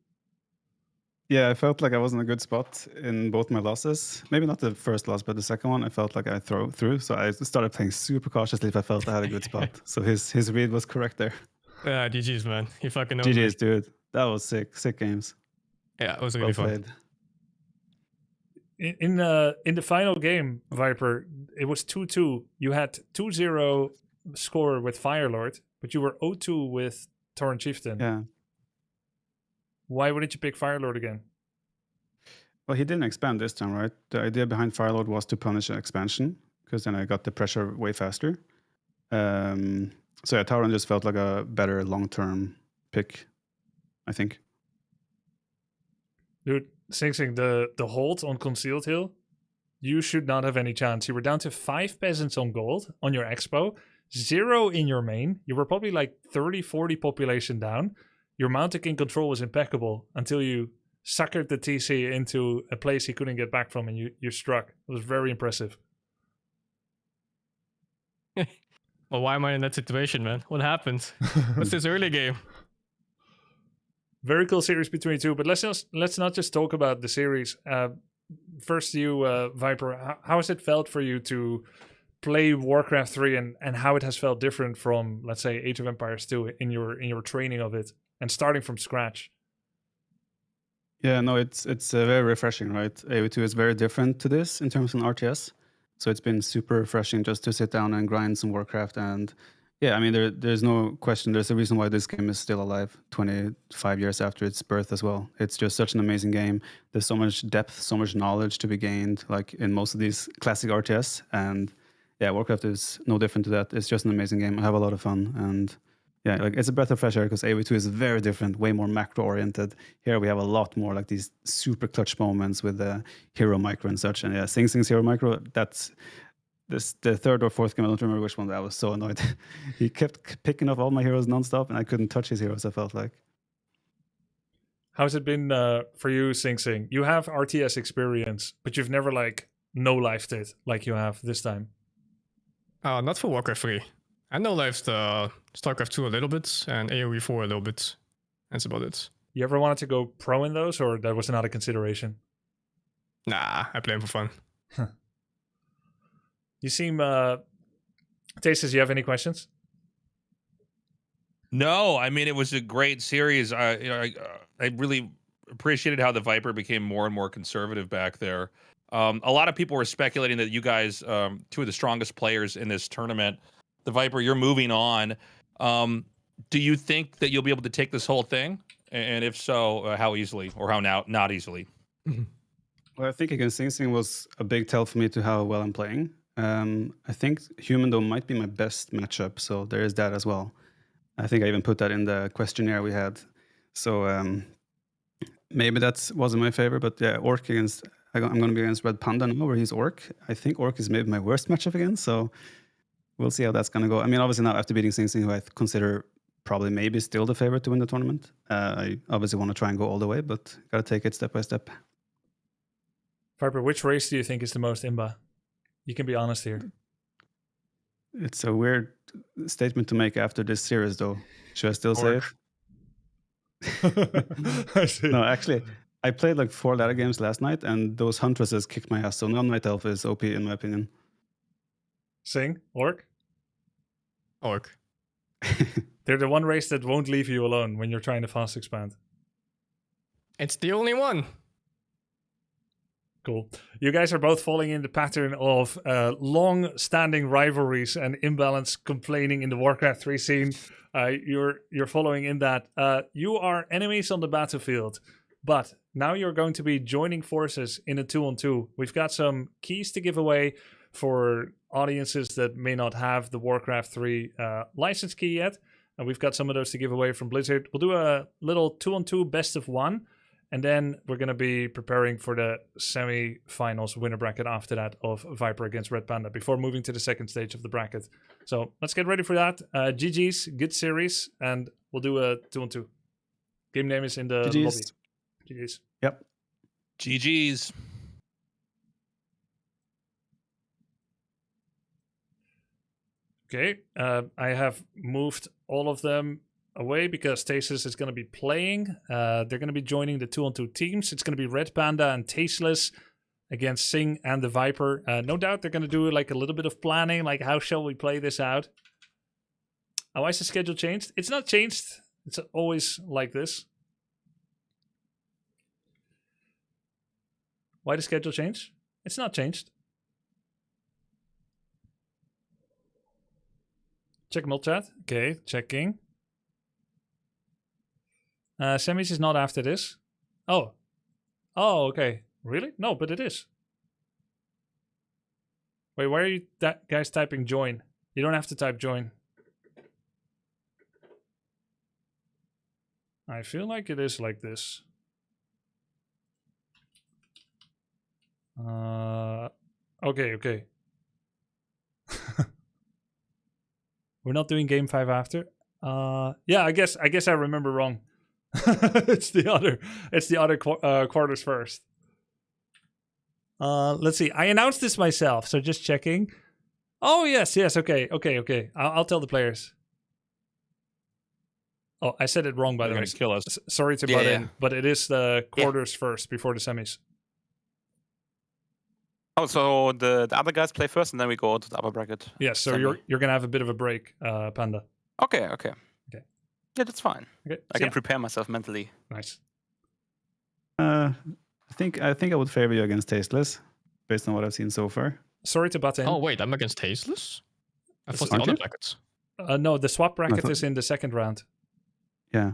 Yeah, I felt like I was in a good spot in both my losses. Maybe not the first loss, but the second one, I felt like I through. So I started playing super cautiously if I felt I had a good spot. So his read was correct there. Yeah, GG's, man. He fucking knows. GG's, dude. That was sick. Sick games. Yeah, it was really fun. In the final game, Viper, it was 2-2. You had 2-0 score with Firelord, but you were 0-2 with Torrent Chieftain. Yeah. Why wouldn't you pick Firelord again? Well, he didn't expand this time, right? The idea behind Firelord was to punish an expansion, because then I got the pressure way faster. So yeah, Tauren just felt like a better long-term pick, I think. Dude, Sing the hold on Concealed Hill, you should not have any chance. You were down to 5 peasants on gold on your expo, 0 in your main. You were probably like 30, 40 population down. Your Mountain King control was impeccable until you suckered the TC into a place he couldn't get back from, and you struck. It was very impressive. Well, why am I in that situation, man? What happened? What's this early game? Very cool series between you two, but let's not just talk about the series. First, you, Viper, how has it felt for you to play Warcraft 3 and how it has felt different from, let's say, Age of Empires 2 in your training of it and starting from scratch? Yeah, no, it's very refreshing, right? AoE2 is very different to this in terms of an RTS. So it's been super refreshing just to sit down and grind some Warcraft. And yeah, I mean, there's no question. There's a reason why this game is still alive 25 years after its birth as well. It's just such an amazing game. There's so much depth, so much knowledge to be gained, like in most of these classic RTS. And yeah, Warcraft is no different to that. It's just an amazing game. I have a lot of fun. And yeah, like it's a breath of fresh air because AoE2 is very different, way more macro oriented. Here we have a lot more like these super clutch moments with the hero micro and such. And yeah, Sing's hero micro, that's the third or fourth game. I don't remember which one. I was so annoyed. He kept picking up all my heroes nonstop, and I couldn't touch his heroes. I felt like. How's it been for you, Sing? You have RTS experience, but you've never like no-lifed it like you have this time. Not for Warcraft 3. I no-lifed StarCraft 2 a little bit and AoE 4 a little bit. That's about it. You ever wanted to go pro in those, or that was not a consideration? Nah, I play them for fun. You seem... Tasteless, do you have any questions? No, I mean, it was a great series. I really appreciated how the Viper became more and more conservative back there. A lot of people were speculating that you guys, two of the strongest players in this tournament, the Viper, you're moving on. Do you think that you'll be able to take this whole thing? And if so, how easily or how now not easily? Well, I think against Sing was a big tell for me to how well I'm playing. I think Human Dome might be my best matchup, so there is that as well. I think I even put that in the questionnaire we had. So maybe that wasn't my favorite, but yeah, Orc against... I'm going to be against RedPanda now, where he's Orc. I think Orc is maybe my worst matchup again, so we'll see how that's going to go. I mean, obviously now after beating Sing, who I consider probably maybe still the favorite to win the tournament, I obviously want to try and go all the way, but got to take it step by step. Viper, which race do you think is the most imba? You can be honest here. It's a weird statement to make after this series, though. Should I still say it? I see. No, actually, I played like 4 ladder games last night, and those Huntresses kicked my ass. So now Night Elf is OP, in my opinion. Sing, Orc? Orc. They're the one race that won't leave you alone when you're trying to fast expand. It's the only one. Cool. You guys are both falling in the pattern of long-standing rivalries and imbalance complaining in the Warcraft 3 scene. You're following in that. You are enemies on the battlefield, but now you're going to be joining forces in a 2-on-2. We've got some keys to give away for audiences that may not have the Warcraft 3 license key yet. And we've got some of those to give away from Blizzard. We'll do a little 2-on-2 best of one. And then we're going to be preparing for the semi-finals winner bracket after that of Viper against RedPanda before moving to the second stage of the bracket. So let's get ready for that. GG's, good series, and we'll do a 2-on-2. Game name is in the GG's. lobby. GG's. Yep. GG's. Okay, I have moved all of them away because Tasteless is going to be playing. They're going to be joining the 2-on-2 teams. It's going to be RedPanda and Tasteless against Sing and TheViper. No doubt they're going to do like a little bit of planning, like how shall we play this out? Why is the schedule changed? It's not changed. It's always like this. Why the schedule change? It's not changed. Check mult chat. Okay, checking. Semis is not after this. Oh. Oh, okay. Really? No, but it is. Wait, why are you guys typing join? You don't have to type join. I feel like it is like this. Okay. We're not doing game 5 after. Yeah, I guess I remember wrong. it's the other quarters first. Let's see. I announced this myself, so just checking. Oh yes. Okay. I'll tell the players. Oh, I said it wrong by the way. They're gonna kill us. Sorry to butt in, but it is the quarters first before the semis. Oh, so the other guys play first, and then we go to the upper bracket. Yes. So semi. you're gonna have a bit of a break, Panda. Okay. Yeah, that's fine. Okay. I can prepare myself mentally. Nice. I think I would favor you against Tasteless, based on what I've seen so far. Sorry to butt in. Oh wait, I'm against Tasteless? I thought the Aren't other you? brackets. No, the swap bracket is in the second round. Yeah.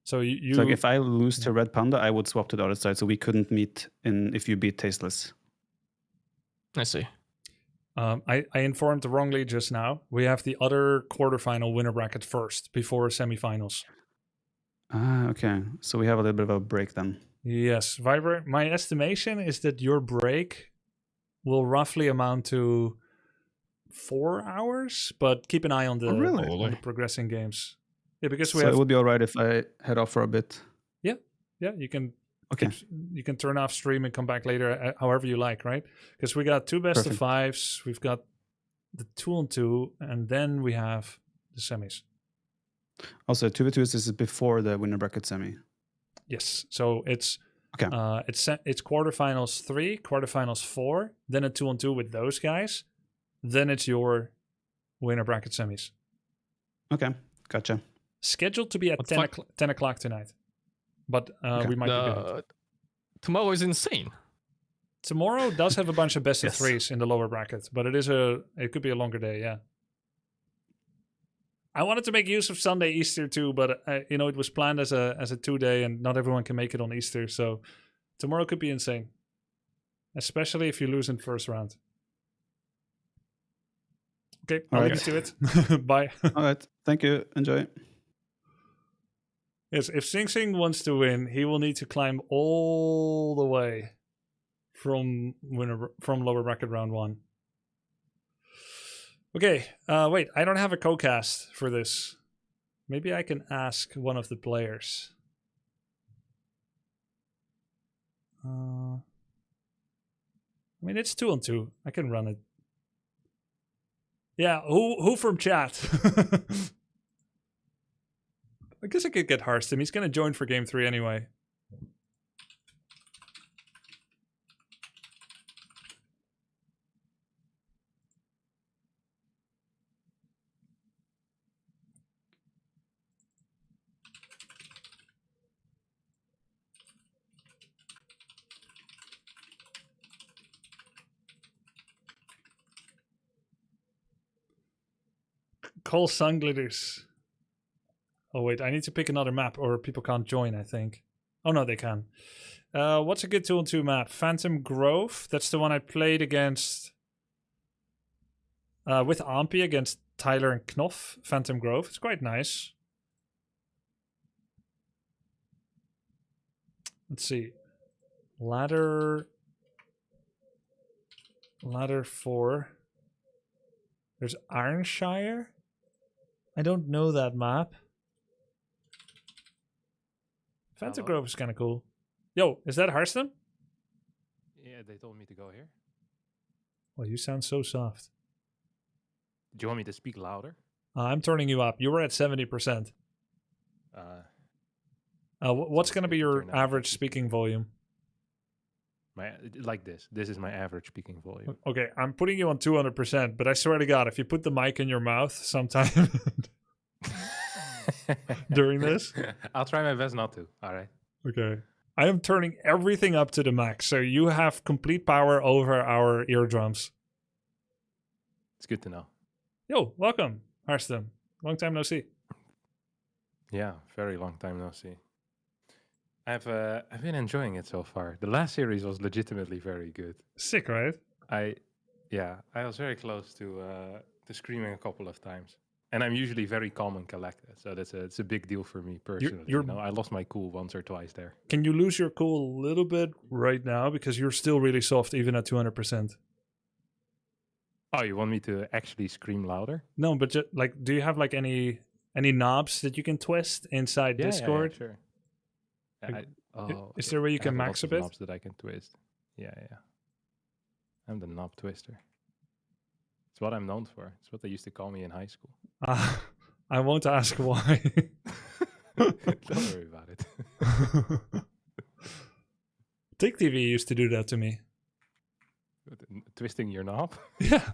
So you So like if I lose to RedPanda, I would swap to the other side, so we couldn't meet if you beat Tasteless. I see. I informed wrongly just now. We have the other quarterfinal winner bracket first before semifinals. Ah, okay. So we have a little bit of a break then. Yes, Viper. My estimation is that your break will roughly amount to 4 hours, but keep an eye on the, on the progressing games. Yeah, because we so have. it would be all right if I head off for a bit. Yeah, you can. Okay. You can turn off stream and come back later, however you like, right? Because we got 2 best of 5s, we've got the 2-on-2, and then we have the semis. Also, 2v2 is before the winner bracket semi. Yes, so it's okay. It's quarterfinals 3, quarterfinals 4, then a 2-on-2 with those guys, then it's your winner bracket semis. Okay, gotcha. Scheduled to be at 10 o'clock tonight. But we might be good. Tomorrow is insane. Tomorrow does have a bunch of best of 3s in the lower bracket, but it could be a longer day, yeah. I wanted to make use of Sunday Easter too, but it was planned as a 2-day, and not everyone can make it on Easter, so tomorrow could be insane, especially if you lose in first round. Okay, I'll leave you to it. Bye. All right, thank you. Enjoy. Yes, if Sing Sing wants to win, he will need to climb all the way from lower bracket round 1. Okay, wait, I don't have a co-cast for this. Maybe I can ask one of the players. I mean, it's 2-on-2. I can run it. Yeah, who from chat? I guess I could get Harstim. He's going to join for game 3 anyway. Call Sunglitters. Oh wait, I need to pick another map or people can't join, I think. Oh no, they can. What's a good 2-on-2 map? Phantom Grove. That's the one I played against with Ampi against Tyler and Knopf. Phantom Grove. It's quite nice. Let's see. Ladder 4. There's Ironshire. I don't know that map. Phantom Grove is kind of cool. Yo, is that Hearthstone? Yeah, they told me to go here. Well, you sound so soft. Do you want me to speak louder? I'm turning you up. You were at 70%. What's going to be your average speaking volume? Like this. This is my average speaking volume. Okay, I'm putting you on 200%, but I swear to God, if you put the mic in your mouth sometime during this... I'll try my best not to. All right. Okay. I am turning everything up to the max, so you have complete power over our eardrums. It's good to know. Yo, welcome, Hearthstone. Long time no see. Yeah, very long time no see. I've been enjoying it so far. The last series was legitimately very good. Sick, right? I was very close to screaming a couple of times. And I'm usually very calm and collected, so it's a big deal for me personally. You know, I lost my cool once or twice there. Can you lose your cool a little bit right now because you're still really soft even at 200%? Oh, you want me to actually scream louder? No, but just, like, do you have like any knobs that you can twist inside Discord? Yeah, sure. Like, is there a way you can max a bit? Knobs that I can twist. Yeah. I'm the knob twister. It's what I'm known for. It's what they used to call me in high school. I won't ask why. Don't worry about it. Tick TV used to do that to me. Twisting your knob? Yeah.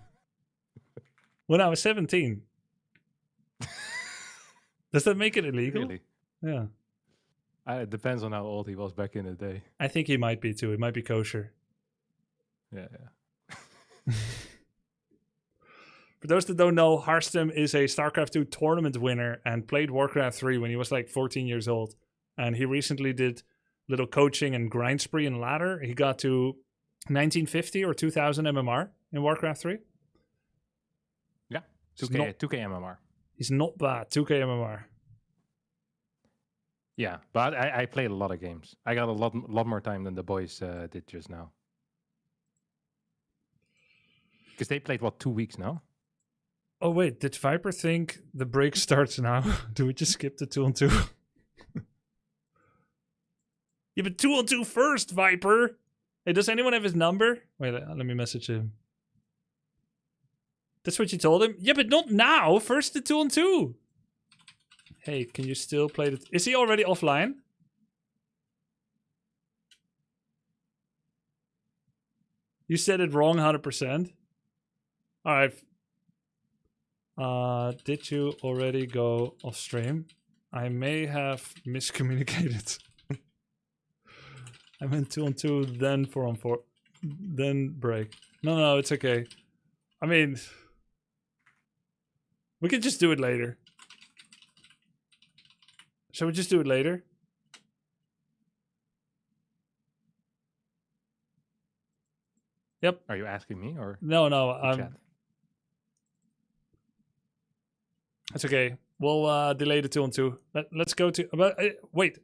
When I was 17. Does that make it illegal? Really? Yeah. It depends on how old he was back in the day. I think he might be too. It might be kosher. Yeah. For those that don't know, Hearthstone is a StarCraft 2 tournament winner and played Warcraft 3 when he was like 14 years old. And he recently did little coaching and grind spree and ladder. He got to 1950 or 2000 MMR in Warcraft 3. Yeah, 2K MMR. He's not bad, 2K MMR. Yeah, but I played a lot of games. I got a lot more time than the boys did just now. Because they played, 2 weeks now? Oh, wait, did Viper think the break starts now? Do we just skip the 2-on-2? Yeah, but 2-on-2 first, Viper! Hey, does anyone have his number? Wait, let me message him. That's what you told him? Yeah, but not now! First the 2-on-2! Hey, can you still play the... Is he already offline? You said it wrong 100%. Alright. Did you already go off stream? I may have miscommunicated. I meant 2-on-2, then 4-on-4, then break. No, it's okay. I mean, we can just do it later. Shall we just do it later? Yep. Are you asking me or? No. Chat? It's okay. We'll delay the 2-on-2. Let's go to... But wait.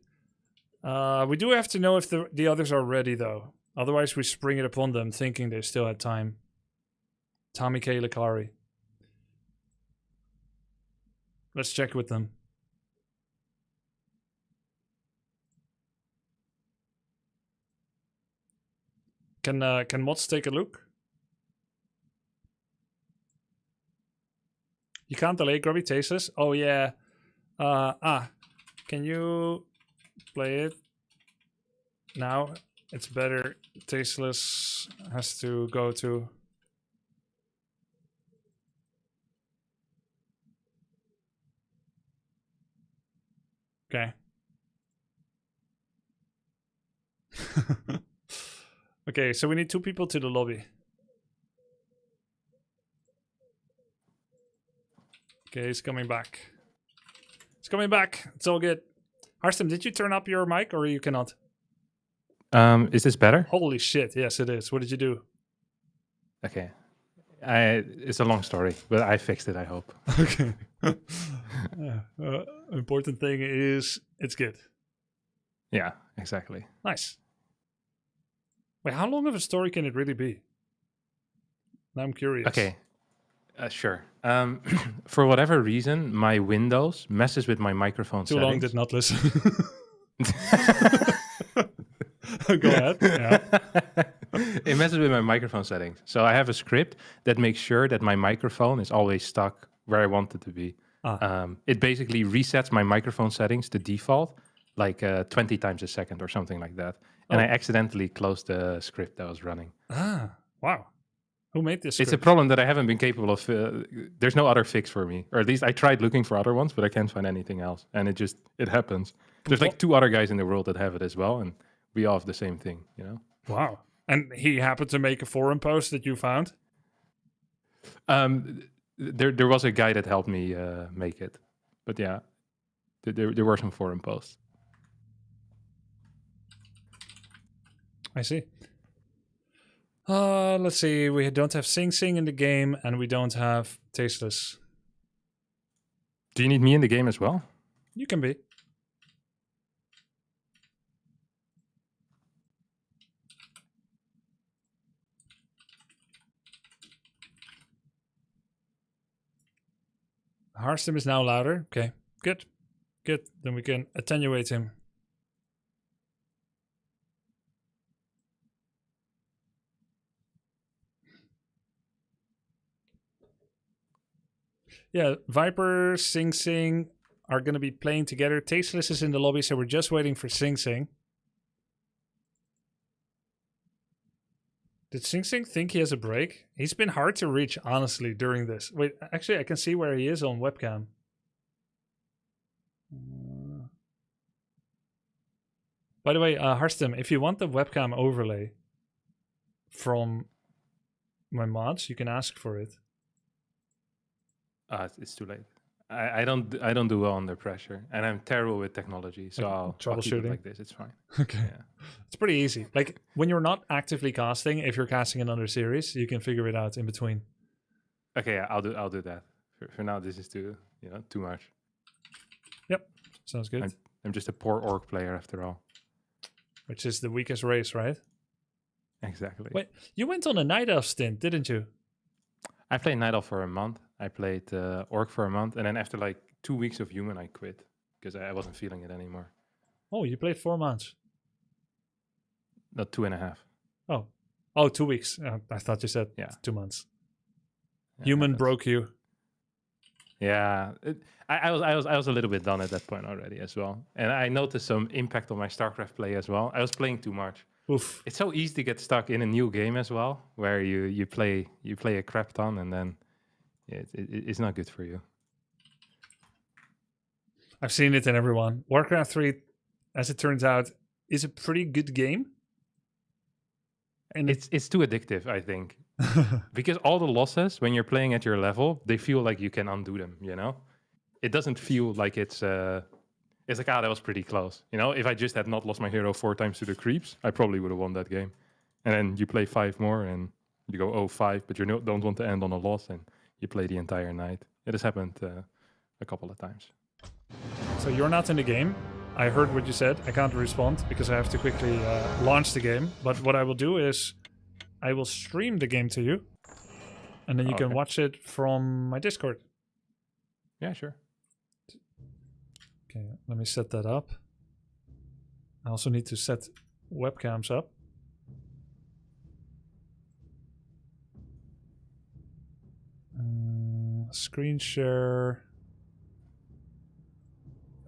We do have to know if the others are ready, though. Otherwise, we spring it upon them, thinking they still had time. TommyK, Lucari. Let's check with them. Can mods take a look? You can't delay Grubby Tasteless? Oh yeah. Can you play it now? It's better. Tasteless has to go to... Okay. Okay, so we need 2 people to the lobby. Okay, he's coming back. It's coming back. It's all good. Harstem, did you turn up your mic or you cannot? Is this better? Holy shit. Yes, it is. What did you do? Okay. It's a long story, but I fixed it, I hope. Okay. Important thing is it's good. Yeah, exactly. Nice. Wait, how long of a story can it really be? Now I'm curious. Okay. Sure. For whatever reason, my Windows messes with my microphone Too settings. long, did not listen. Go ahead. Yeah. It messes with my microphone settings. So I have a script that makes sure that my microphone is always stuck where I want it to be. It basically resets my microphone settings to default like 20 times a second or something like that. And I accidentally closed the script that was running. Wow. Who made this It's script? a problem that I haven't been capable of. There's no other fix for me. Or at least I tried looking for other ones, but I can't find anything else. And it happens. There's like 2 other guys in the world that have it as well. And we all have the same thing, you know? Wow. And he happened to make a forum post that you found? There was a guy that helped me make it. But yeah, there were some forum posts. I see. Let's see. We don't have Sing Sing in the game, and we don't have Tasteless. Do you need me in the game as well? You can be. Harstem is now louder. Okay, good. Good. Then we can attenuate him. Yeah, Viper, Sing Sing are going to be playing together. Tasteless is in the lobby, so we're just waiting for Sing Sing. Did Sing Sing think he has a break? He's been hard to reach, honestly, during this. Wait, actually, I can see where he is on webcam. By the way, Harstem, if you want the webcam overlay from my mods, you can ask for it. It's too late. I don't do well under pressure, and I'm terrible with technology. So I'll keep it like this. It's fine. Okay, yeah. It's pretty easy. Like when you're not actively casting, if you're casting another series, you can figure it out in between. Okay, yeah, I'll do that. For now, this is too much. Yep, sounds good. I'm just a poor orc player after all. Which is the weakest race, right? Exactly. Wait, you went on a night elf stint, didn't you? I played Night Elf for a month. I played Orc for a month. And then after like 2 weeks of Human, I quit. Because I wasn't feeling it anymore. Oh, you played 4 months? Not 2.5. Oh, 2 weeks. I thought you said 2 months. Yeah, Human broke you. Yeah. I was a little bit done at that point already as well. And I noticed some impact on my StarCraft play as well. I was playing too much. Oof. It's so easy to get stuck in a new game as well, where you play a crap ton and then it's not good for you. I've seen it in everyone. Warcraft 3, as it turns out, is a pretty good game. And it's too addictive, I think. Because all the losses, when you're playing at your level, they feel like you can undo them, you know? It doesn't feel like it's like, that was pretty close. You know, if I just had not lost my hero 4 times to the creeps, I probably would have won that game. And then you play 5 more and you go 0-5, but you don't want to end on a loss and you play the entire night. It has happened a couple of times. So you're not in the game. I heard what you said. I can't respond because I have to quickly launch the game. But what I will do is I will stream the game to you. And then you can watch it from my Discord. Yeah, sure. Okay, let me set that up. I also need to set webcams up. Screen share.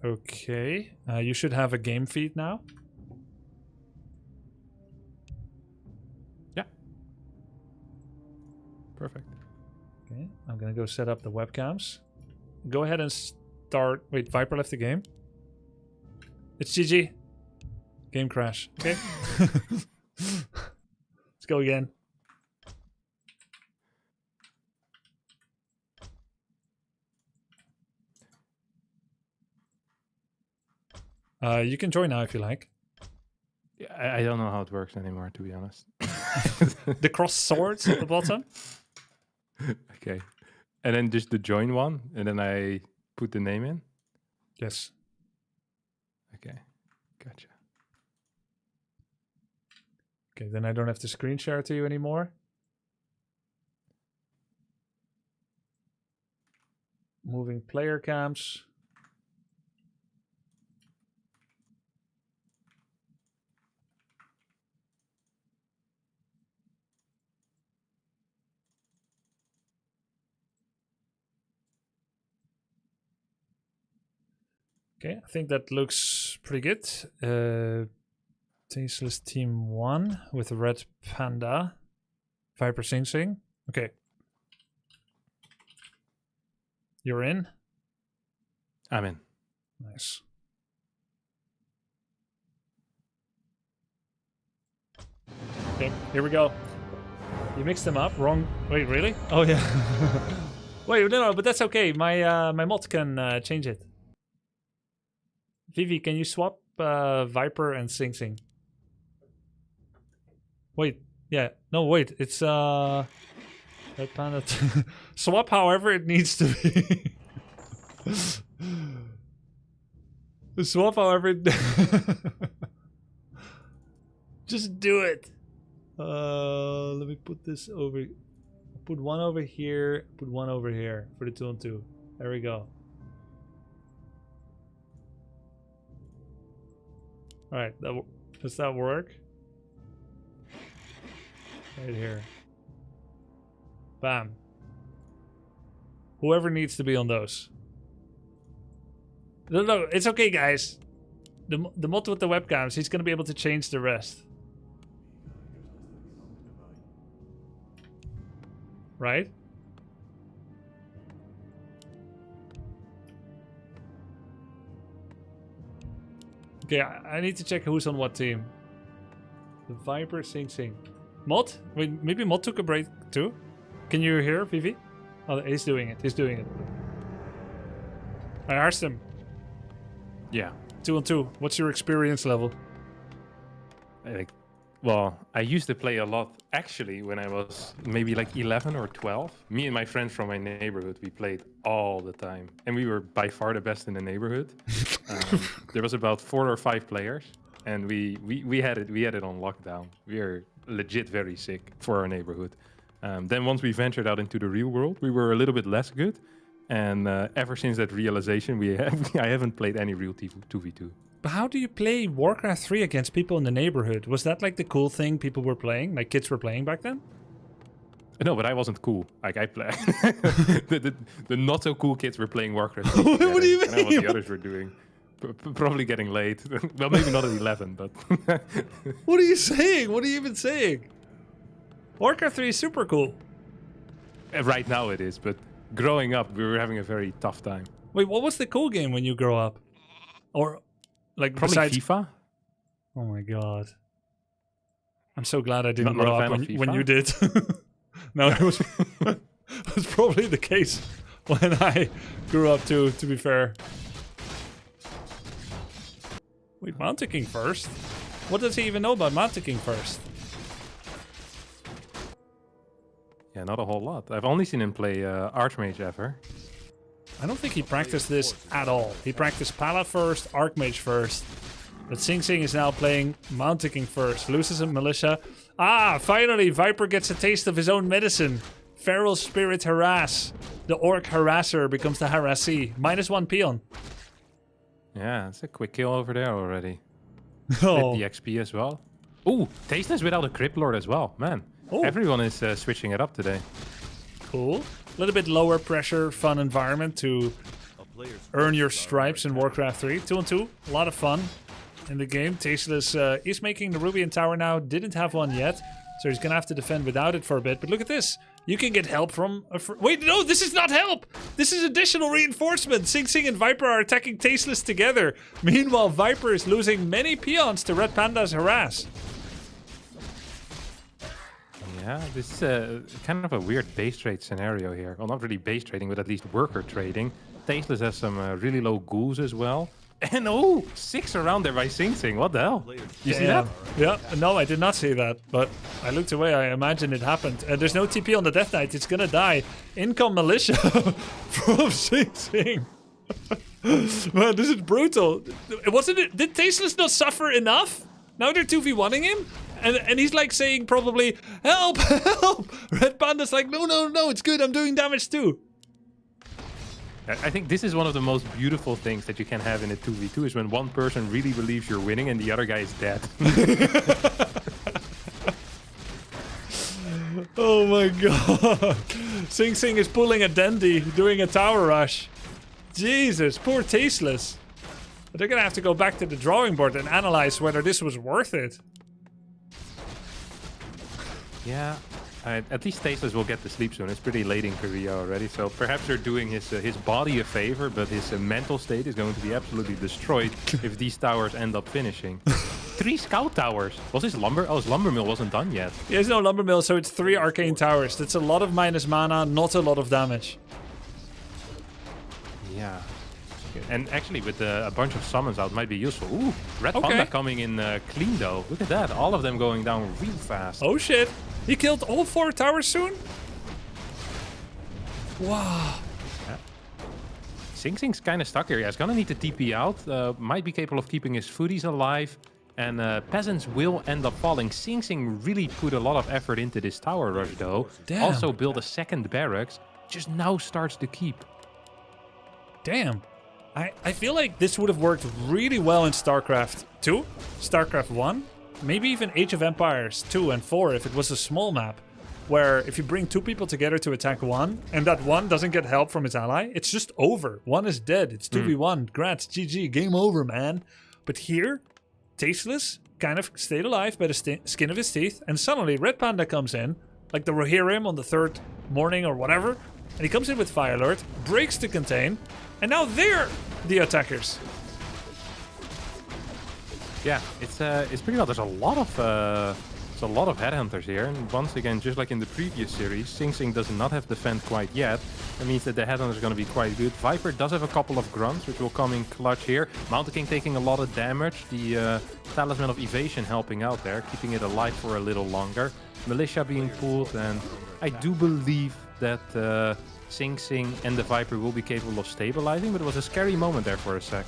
Okay, you should have a game feed now. Yeah. Perfect. Okay, I'm gonna go set up the webcams. Go ahead and start. Wait, Viper left the game. It's GG. Game crash. Okay. Let's go again. You can join now if you like. Yeah, I don't know how it works anymore, to be honest. The cross swords at the bottom. Okay. And then just the join one, and then I put the name in. Yes. Okay. Gotcha. Okay, then I don't have to screen share to you anymore. Moving player cams. Okay, I think that looks pretty good. Tasteless Team 1 with RedPanda. Viper Sing Sing. Okay. You're in? I'm in. Nice. Okay, here we go. You mixed them up. Wrong. Wait, really? Oh, yeah. Wait, no, but that's okay. My mod can change it. Vivi, can you swap Viper and Sing Sing? Wait, yeah. No, wait. It's RedPanda. Swap however it needs to be. Swap however it... Just do it. Let me put this over. Put one over here. Put one over here for the 2-on-2. There we go. All right. Does that work? Right here. Bam. Whoever needs to be on those. No, it's okay, guys. The mod with the webcams, he's gonna be able to change the rest. Right? Okay, I need to check who's on what team. The Viper, Sing Sing. Mod? Wait, maybe Mod took a break too? Can you hear Vivi? Oh, he's doing it. He's doing it. I asked him. Yeah. 2-on-2. What's your experience level? Well, I used to play a lot, actually, when I was maybe like 11 or 12. Me and my friends from my neighborhood, we played all the time. And we were by far the best in the neighborhood. There was about 4 or 5 players. And we had it on lockdown. We are legit very sick for our neighborhood. Then once we ventured out into the real world, we were a little bit less good. And ever since that realization, I haven't played any real 2v2. But how do you play Warcraft 3 against people in the neighborhood? Was that like the cool thing people were playing? Like kids were playing back then? No, but I wasn't cool. Like I play. the not so cool kids were playing Warcraft 3 What do you mean? I know what the others were doing. Probably getting late. Well, maybe not at 11, but... What are you saying? What are you even saying? Warcraft 3 is super cool. Right now it is, but growing up, we were having a very tough time. Wait, what was the cool game when you grow up? Or, like, probably besides... FIFA? Oh my god. I'm so glad I didn't grow up when you did. No, it was, was probably the case when I grew up too, to be fair. Wait, Mountain King first? What does he even know about Mountain King first? Yeah, not a whole lot. I've only seen him play Archmage ever. I don't think he practiced this at all. He practiced Pala first, Archmage first. But Sing Sing is now playing Mountain King first. Loses a Militia. Ah, finally, Viper gets a taste of his own medicine. Feral Spirit Harass. The Orc Harasser becomes the Harassee. -1 peon. Yeah, it's a quick kill over there already. Oh. With the XP as well. Ooh, Tasteless without a Crypt Lord as well. Man, everyone is switching it up today. Cool. A little bit lower pressure, fun environment to earn your stripes in Warcraft 3. 2-on-2, a lot of fun in the game. Tasteless is making the Rubian Tower now. Didn't have one yet, so he's gonna have to defend without it for a bit. But look at this. You can get help from a wait, no, this is not help! This is additional reinforcement! Sing Sing and Viper are attacking Tasteless together. Meanwhile, Viper is losing many peons to RedPanda's harass. Yeah, this is kind of a weird base trade scenario here. Well, not really base trading, but at least worker trading. Tasteless has some really low ghouls as well. And oh, 6 around there by Sing Sing. What the hell? You see that? Yeah, no, I did not see that, but I looked away. I imagine it happened. There's no TP on the Death Knight. It's gonna die. Income Militia from Sing Sing. Man, this is brutal. Wasn't it? Did Tasteless not suffer enough? Now they're 2v1ing him? And he's like saying probably, help, help! RedPanda's like, no, it's good. I'm doing damage too. I think this is one of the most beautiful things that you can have in a 2v2 is when one person really believes you're winning and the other guy is dead. Oh my god. Sing Sing is pulling a Dandy, doing a tower rush. Jesus, poor Tasteless. But they're gonna have to go back to the drawing board and analyze whether this was worth it. Yeah, at least Tasteless will get to sleep soon. It's pretty late in Korea already, so perhaps they're doing his body a favor, but his mental state is going to be absolutely destroyed if these towers end up finishing. 3 scout towers. Was his lumber? Oh, his lumber mill wasn't done yet. He has no lumber mill, so it's 3 arcane towers. That's a lot of minus mana, not a lot of damage. Yeah. And actually, with a bunch of summons out, might be useful. Ooh, RedPanda coming in clean though. Look at that. All of them going down real fast. Oh shit. He killed all 4 towers soon? Wow. Yeah. Sing Sing's kind of stuck here. Yeah, he's gonna need to TP out. Might be capable of keeping his footies alive. And peasants will end up falling. Sing Sing really put a lot of effort into this tower rush though. Damn. Also build a second barracks. Just now starts to keep. Damn. I feel like this would have worked really well in StarCraft 2, StarCraft 1, maybe even Age of Empires 2 and 4 if it was a small map, where if you bring 2 people together to attack one, and that one doesn't get help from its ally, it's just over. One is dead. It's 2v1. Grats, GG, game over, man. But here, Tasteless kind of stayed alive by the skin of his teeth, and suddenly RedPanda comes in, like the Rohirrim on the 3rd morning or whatever, and he comes in with Fire Lord, breaks the contain, and now they're the attackers. Yeah, it's pretty well. There's a lot of headhunters here, and once again, just like in the previous series, Sing Sing does not have defend quite yet. That means that the headhunters are going to be quite good. Viper does have a couple of grunts, which will come in clutch here. Mountain King taking a lot of damage. The Talisman of Evasion helping out there, keeping it alive for a little longer. Militia being pulled, and I do believe that Sing Sing and the Viper will be capable of stabilizing, but it was a scary moment there for a sec.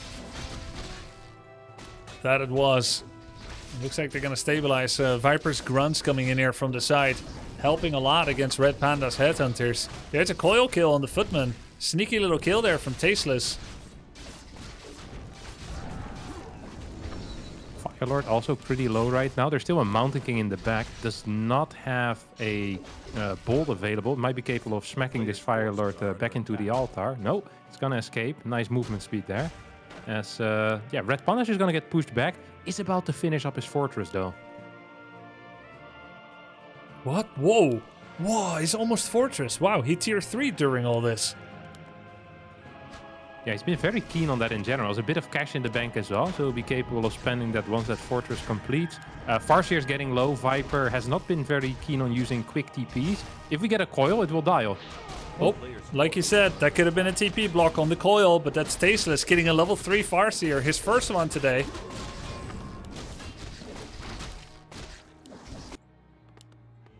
That it was. Looks like they're going to stabilize. Viper's grunts coming in here from the side, helping a lot against RedPanda's headhunters. There's a coil kill on the footman. Sneaky little kill there from Tasteless. Firelord also pretty low right now. There's still a Mountain King in the back. Does not have a bolt available. Might be capable of smacking this Firelord back into the altar. No, it's gonna escape. Nice movement speed there. As RedPanda is gonna get pushed back. Is about to finish up his fortress though. What? Whoa. Whoa, he's almost fortress. Wow, he tier 3 during all this. Yeah, he's been very keen on that in general. There's a bit of cash in the bank as well, so he'll be capable of spending that once that fortress completes. Farseer's getting low. Viper has not been very keen on using quick TPs. If we get a coil, it will die. Oh, like you said, that could have been a TP block on the coil, but that's Tasteless getting a level 3 Farseer, his first one today.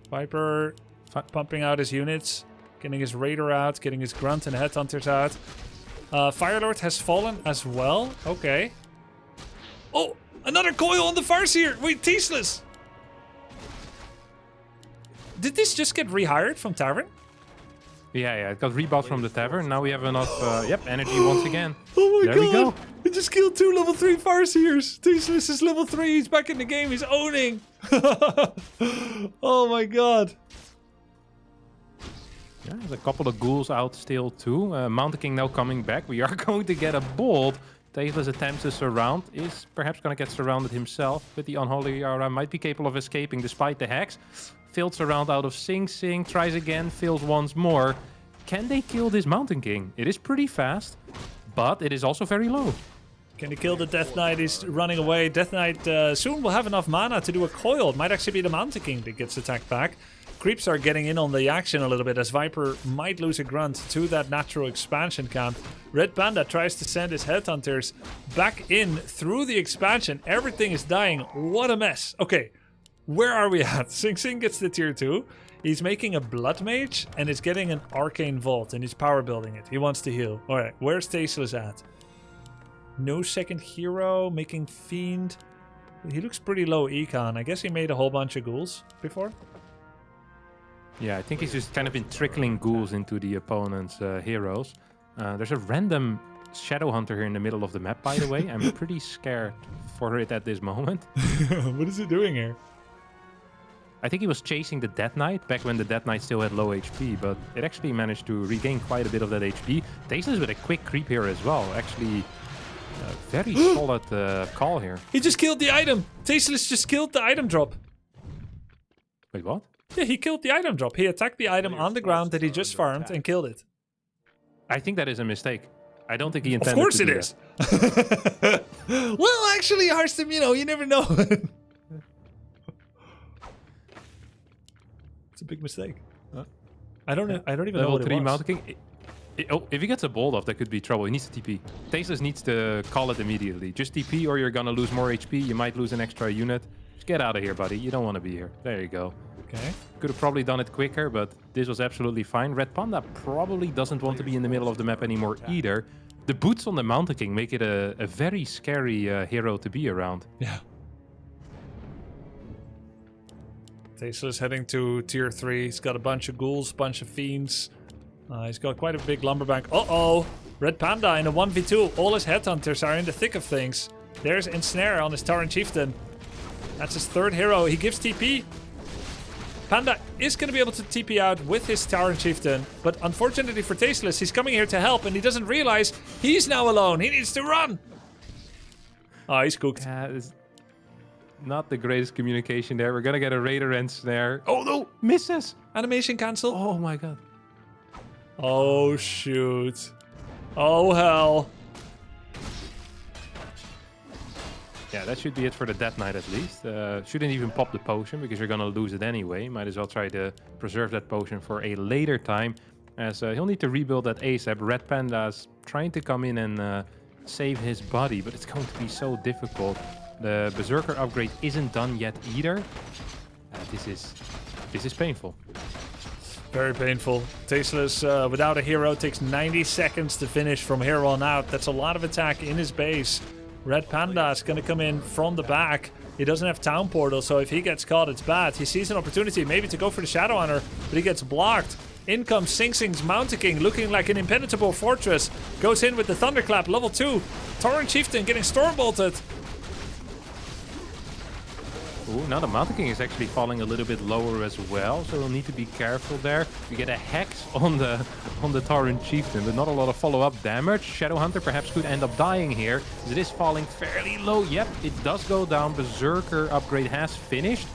Viper pumping out his units, getting his Raider out, getting his Grunt and Headhunters out. Firelord has fallen as well. Okay. Oh, another coil on the Farseer. Wait, Tasteless. Did this just get rehired from Tavern? Yeah, it got rebought from the Tavern. Now we have enough, energy once again. Oh my god. There we go. He just killed 2 level 3 Farseers. Tasteless is level 3. He's back in the game. He's owning. Oh my god. Yeah, there's a couple of ghouls out still too. Mountain King now coming back. We are going to get a bolt. Tasteless attempts to surround. Is perhaps going to get surrounded himself. With the Unholy Aura might be capable of escaping despite the hacks. Failed surround out of Sing Sing. Tries again. Fails once more. Can they kill this Mountain King? It is pretty fast. But it is also very low. Can he kill the Death Knight? He's running away. Death Knight soon will have enough mana to do a coil. It might actually be the Mountain King that gets attacked back. Creeps are getting in on the action a little bit as Viper might lose a grunt to that natural expansion camp. RedPanda tries to send his headhunters back in through the expansion. Everything is dying. What a mess. Okay, where are we at? Sing Sing gets the tier 2. He's making a Blood Mage and is getting an Arcane Vault and he's power building it. He wants to heal. Alright, where's Tasteless at? No second hero, making Fiend. He looks pretty low econ. I guess he made a whole bunch of ghouls before. Yeah, I think he's just kind of been trickling ghouls into the opponent's heroes. There's a random Shadow Hunter here in the middle of the map, by the way. I'm pretty scared for it at this moment. What is he doing here? I think he was chasing the Death Knight back when the Death Knight still had low HP, but it actually managed to regain quite a bit of that HP. Tasteless with a quick creep here as well. Actually, very solid call here. He just killed the item. Tasteless just killed the item drop. Wait, what? Yeah, he killed the item drop. He attacked the item on the ground that he just farmed and killed it. I think that is a mistake. I don't think he intended to Of course do it is. Well, actually, Harstem, you never know. It's a big mistake. I don't know. I don't even know Level what it 3 was. Mountain King. Oh, if he gets a bolt off, that could be trouble. He needs to TP. Tasteless needs to call it immediately. Just TP or you're gonna lose more HP. You might lose an extra unit. Just get out of here, buddy. You don't want to be here. There you go. Okay. Could have probably done it quicker, but this was absolutely fine. RedPanda probably doesn't want to be in the middle of the map anymore either. The boots on the Mountain King make it a very scary hero to be around. Yeah. Tasteless heading to tier 3. He's got a bunch of ghouls, bunch of fiends. He's got quite a big lumberbank. Uh-oh! RedPanda in a 1v2. All his headhunters are in the thick of things. There's Ensnare on his Tauren Chieftain. That's his third hero. He gives TP. Panda is going to be able to TP out with his Tauren Chieftain, but unfortunately for Tasteless, he's coming here to help and he doesn't realize he's now alone. He needs to run. Oh, he's cooked. Not the greatest communication there. We're going to get a Raider Ensnare. Oh no, misses. Animation cancel. Oh my god. Oh shoot. Oh hell. Yeah, that should be it for the Death Knight at least. Shouldn't even pop the potion because you're gonna lose it anyway. Might as well try to preserve that potion for a later time, as he'll need to rebuild that ASAP. RedPanda's trying to come in and save his body, but it's going to be so difficult. The Berserker upgrade isn't done yet either. This is painful. Very painful. Tasteless without a hero takes 90 seconds to finish from here on out. That's a lot of attack in his base. RedPanda is going to come in from the back. He doesn't have Town Portal, so if he gets caught, it's bad. He sees an opportunity maybe to go for the Shadow Hunter, but he gets blocked. In comes Sing Sing's Mountain King, looking like an impenetrable fortress. Goes in with the Thunderclap, level 2. Tauren Chieftain getting Storm Bolted. Ooh, now the Mountain King is actually falling a little bit lower as well, so we'll need to be careful there. We get a Hex on the Tauren Chieftain, but not a lot of follow-up damage. Shadow Hunter perhaps could end up dying here. It is falling fairly low. Yep, it does go down. Berserker upgrade has finished.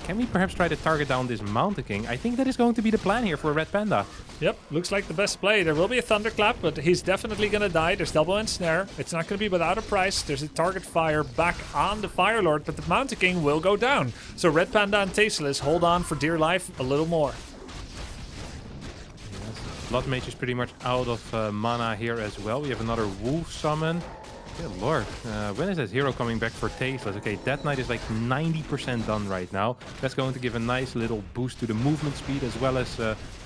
Can we perhaps try to target down this Mountain King? I think that is going to be the plan here for RedPanda. Yep, looks like the best play. There will be a Thunderclap, but he's definitely going to die. There's double Ensnare. It's not going to be without a price. There's a target fire back on the Fire Lord, but the Mountain King will go down. So RedPanda and Tasteless hold on for dear life a little more. Yes. Blood Mage is pretty much out of mana here as well. We have another Wolf Summon. Good lord. When is that hero coming back for Tasteless? Okay, Death Knight is like 90% done right now. That's going to give a nice little boost to the movement speed, as well as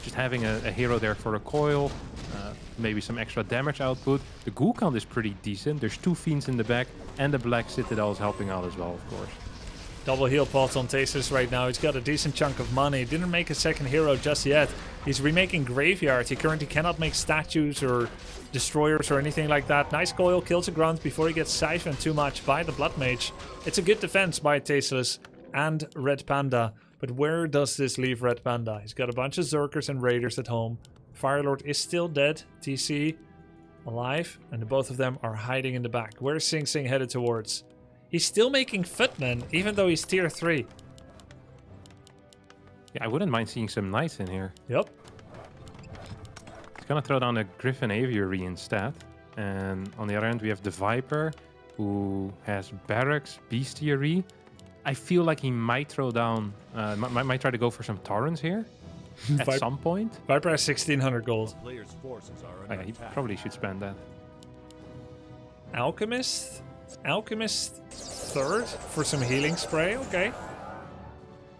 just having a hero there for a coil. Maybe some extra damage output. The ghoul count is pretty decent. There's 2 fiends in the back, and the Black Citadel is helping out as well, of course. Double heal pot on Tasteless right now. He's got a decent chunk of money. Didn't make a second hero just yet. He's remaking Graveyard. He currently cannot make statues or destroyers or anything like that. Nice coil, kills a grunt before he gets siphoned too much by the Blood Mage. It's a good defense by Tasteless and RedPanda. But where does this leave RedPanda? He's got a bunch of Zerkers and Raiders at home. Firelord is still dead. TC alive. And the both of them are hiding in the back. Where's Sing Sing headed towards? He's still making Footman, even though he's tier 3. Yeah, I wouldn't mind seeing some Knights in here. Yep. He's gonna throw down a Griffin Aviary instead. And on the other end, we have TheViper. who has barracks, bestiary. I feel like he might throw down, might try to go for some torrents here at some point. Viper has 1600 gold. Yeah, he probably should spend that. Alchemist? Alchemist third for some healing spray? Okay.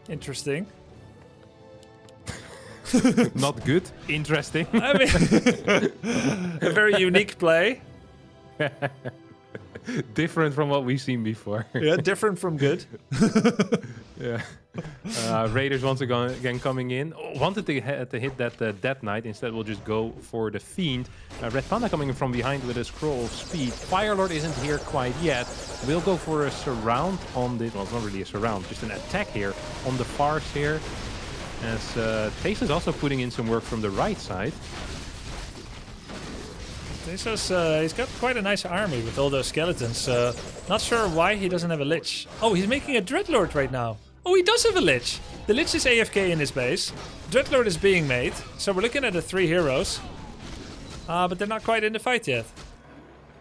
Interesting. Not good. Interesting. I mean, a very unique play. Different from what we've seen before. Yeah, different from good. Yeah. Raiders once again coming in. Wanted to hit that Death Knight. Instead, we'll just go for the Fiend. RedPanda coming in from behind with a scroll of speed. Firelord isn't here quite yet. We'll go for a surround on this. Well, it's not really a surround, just an attack here on the Farce here. As Tasteless also putting in some work from the right side. He's got quite a nice army with all those skeletons. Not sure why he doesn't have a Lich. Oh, he's making a Dreadlord right now. Oh, he does have a Lich. The Lich is AFK in his base. Dreadlord is being made. So we're looking at the 3 heroes. But they're not quite in the fight yet.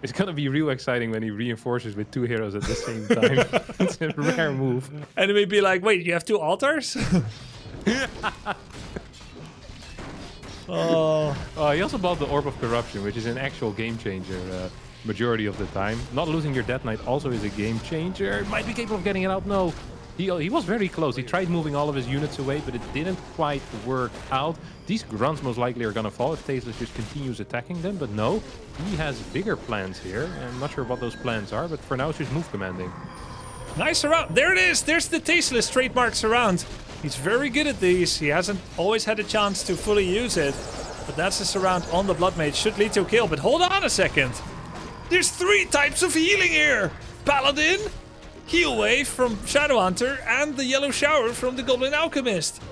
It's going to be real exciting when he reinforces with 2 heroes at the same time. It's a rare move. And it may be like, wait, you have 2 altars? Oh, he also bought the Orb of Corruption, which is an actual game changer majority of the time. Not losing your Death Knight also is a game changer. Might be capable of getting it out. No, he was very close. He tried moving all of his units away, but it didn't quite work out. These grunts most likely are going to fall if Tasteless just continues attacking them, but no, he has bigger plans here. I'm not sure what those plans are, but for now it's just move commanding. Nice surround. There it is. There's the Tasteless trademark surround. He's very good at these. He hasn't always had a chance to fully use it. But that's a surround on the Blood Mage. Should lead to a kill. But hold on a second. There's 3 types of healing here. Paladin, Heal Wave from Shadowhunter, and the Yellow Shower from the Goblin Alchemist.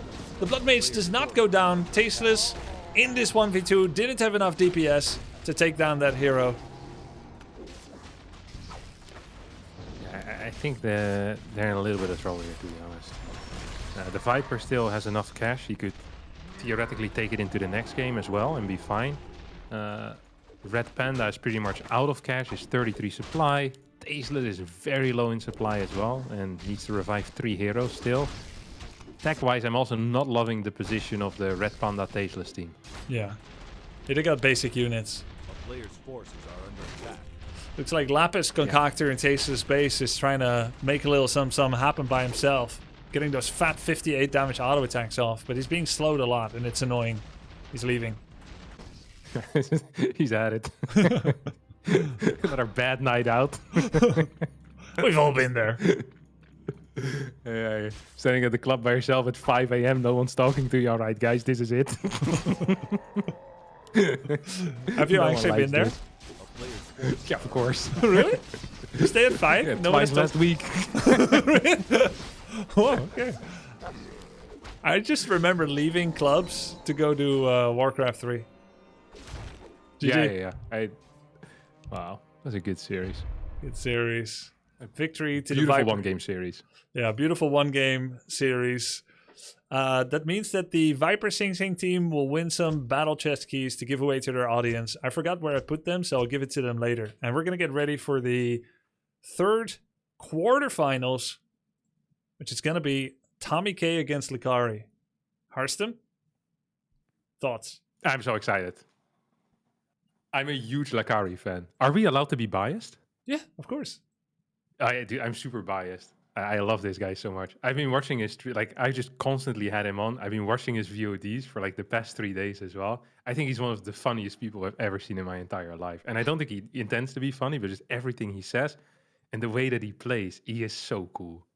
The Blood Mage does not go down. Tasteless in this 1v2 didn't have enough DPS to take down that hero. I think they're in a little bit of trouble here, to be honest. The Viper still has enough cash. He could theoretically take it into the next game as well and be fine. RedPanda is pretty much out of cash. It's 33 supply. Tasteless is very low in supply as well and needs to revive 3 heroes still. Tech-wise, I'm also not loving the position of the RedPanda Tasteless team. Yeah. They got basic units. Looks like Lapis Concoctor in Tasteless base is trying to make a little some happen by himself. Getting those fat 58 damage auto attacks off, but he's being slowed a lot and it's annoying. He's leaving. He's at it. Another bad night out. We've all been there. Yeah, standing at the club by yourself at 5 a.m. No one's talking to you. All right, guys, this is it. Have you actually been there? Yeah, of course. Really? You stay at 5? Yeah, no twice last week. Oh, okay. I just remember leaving clubs to go to Warcraft 3. Yeah. Wow, that's a good series. Good series. A victory to Beautiful the Viper. 1-game series. Yeah, beautiful 1-game series. That means that the Viper Sing Sing team will win some battle chest keys to give away to their audience. I forgot where I put them, so I'll give it to them later. And we're going to get ready for the 3rd quarterfinals, which is going to be TommyK against Lucari. Harston? Thoughts? I'm so excited. I'm a huge Lucari fan. Are we allowed to be biased? Yeah, of course. I'm super biased. I love this guy so much. I've been watching his I just constantly had him on. I've been watching his VODs for like the past 3 days as well. I think he's one of the funniest people I've ever seen in my entire life. And I don't think he intends to be funny, but just everything he says and the way that he plays, he is so cool.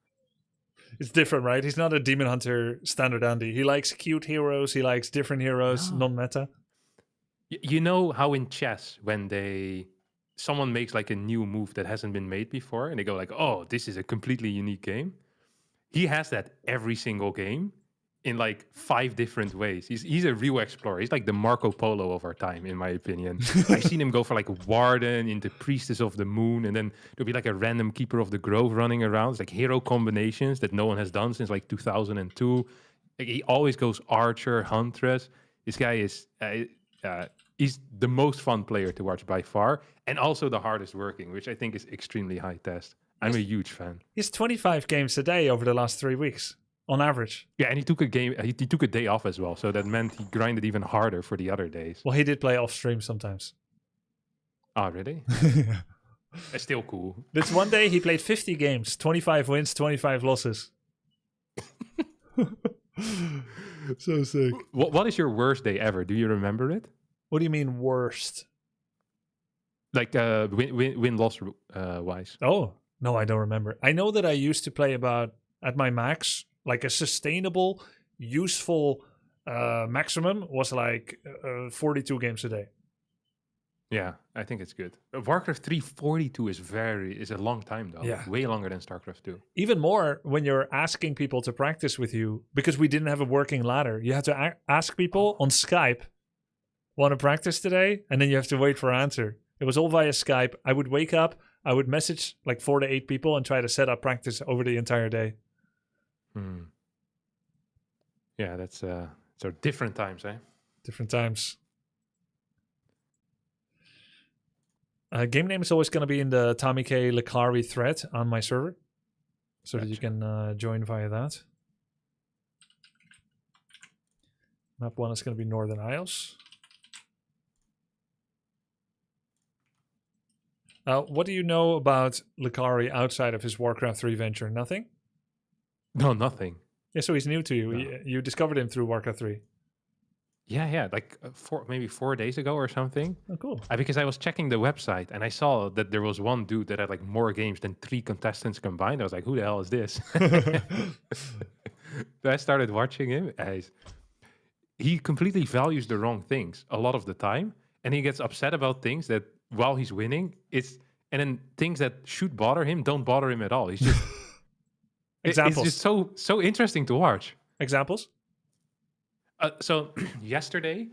It's different, right? He's not a Demon Hunter standard Andy. He likes cute heroes. He likes different heroes, non-meta. You know how in chess, when someone makes like a new move that hasn't been made before, and they go like, "Oh, this is a completely unique game." He has that every single game in like 5 different ways. He's a real explorer. He's like the Marco Polo of our time, in my opinion. I've seen him go for like Warden into Priestess of the Moon, and then there'll be like a random Keeper of the Grove running around. It's like hero combinations that no one has done since like 2002. Like, he always goes Archer, Huntress. This guy is he's the most fun player to watch by far, and also the hardest working, which I think is extremely high test. I'm a huge fan. He's 25 games a day over the last 3 weeks on average. Yeah, and he took a game. He took a day off as well, so that meant he grinded even harder for the other days. Well, he did play off stream sometimes. Oh, really? It's still cool. This one day he played 50 games, 25 wins, 25 losses. So sick. What is your worst day ever? Do you remember it? What do you mean worst? Like win-loss wise. Oh, no, I don't remember. I know that I used to play about, at my max, like a sustainable, useful maximum was like 42 games a day. Yeah, I think it's good. Warcraft 3 42 is a long time though. Yeah. Way longer than StarCraft 2. Even more when you're asking people to practice with you, because we didn't have a working ladder. You had to ask people on Skype, want to practice today? And then you have to wait for an answer. It was all via Skype. I would wake up, I would message like 4 to 8 people and try to set up practice over the entire day. Yeah, that's so different times, eh? Different times. Game name is always going to be in the TommyK Lucari thread on my server, so that you can join via that. Map 1 is going to be Northern Isles. What do you know about Lucari outside of his Warcraft 3 venture? Nothing? No, nothing. Yeah, so he's new to you. No. You discovered him through Warcraft 3. Yeah, like maybe 4 days ago or something. Oh, cool. Because I was checking the website and I saw that there was one dude that had like more games than 3 contestants combined. I was like, who the hell is this? So I started watching him. He completely values the wrong things a lot of the time. And he gets upset about things that while he's winning, and then things that should bother him don't bother him at all. He's just... Examples. It's just so interesting to watch. Examples? So yesterday,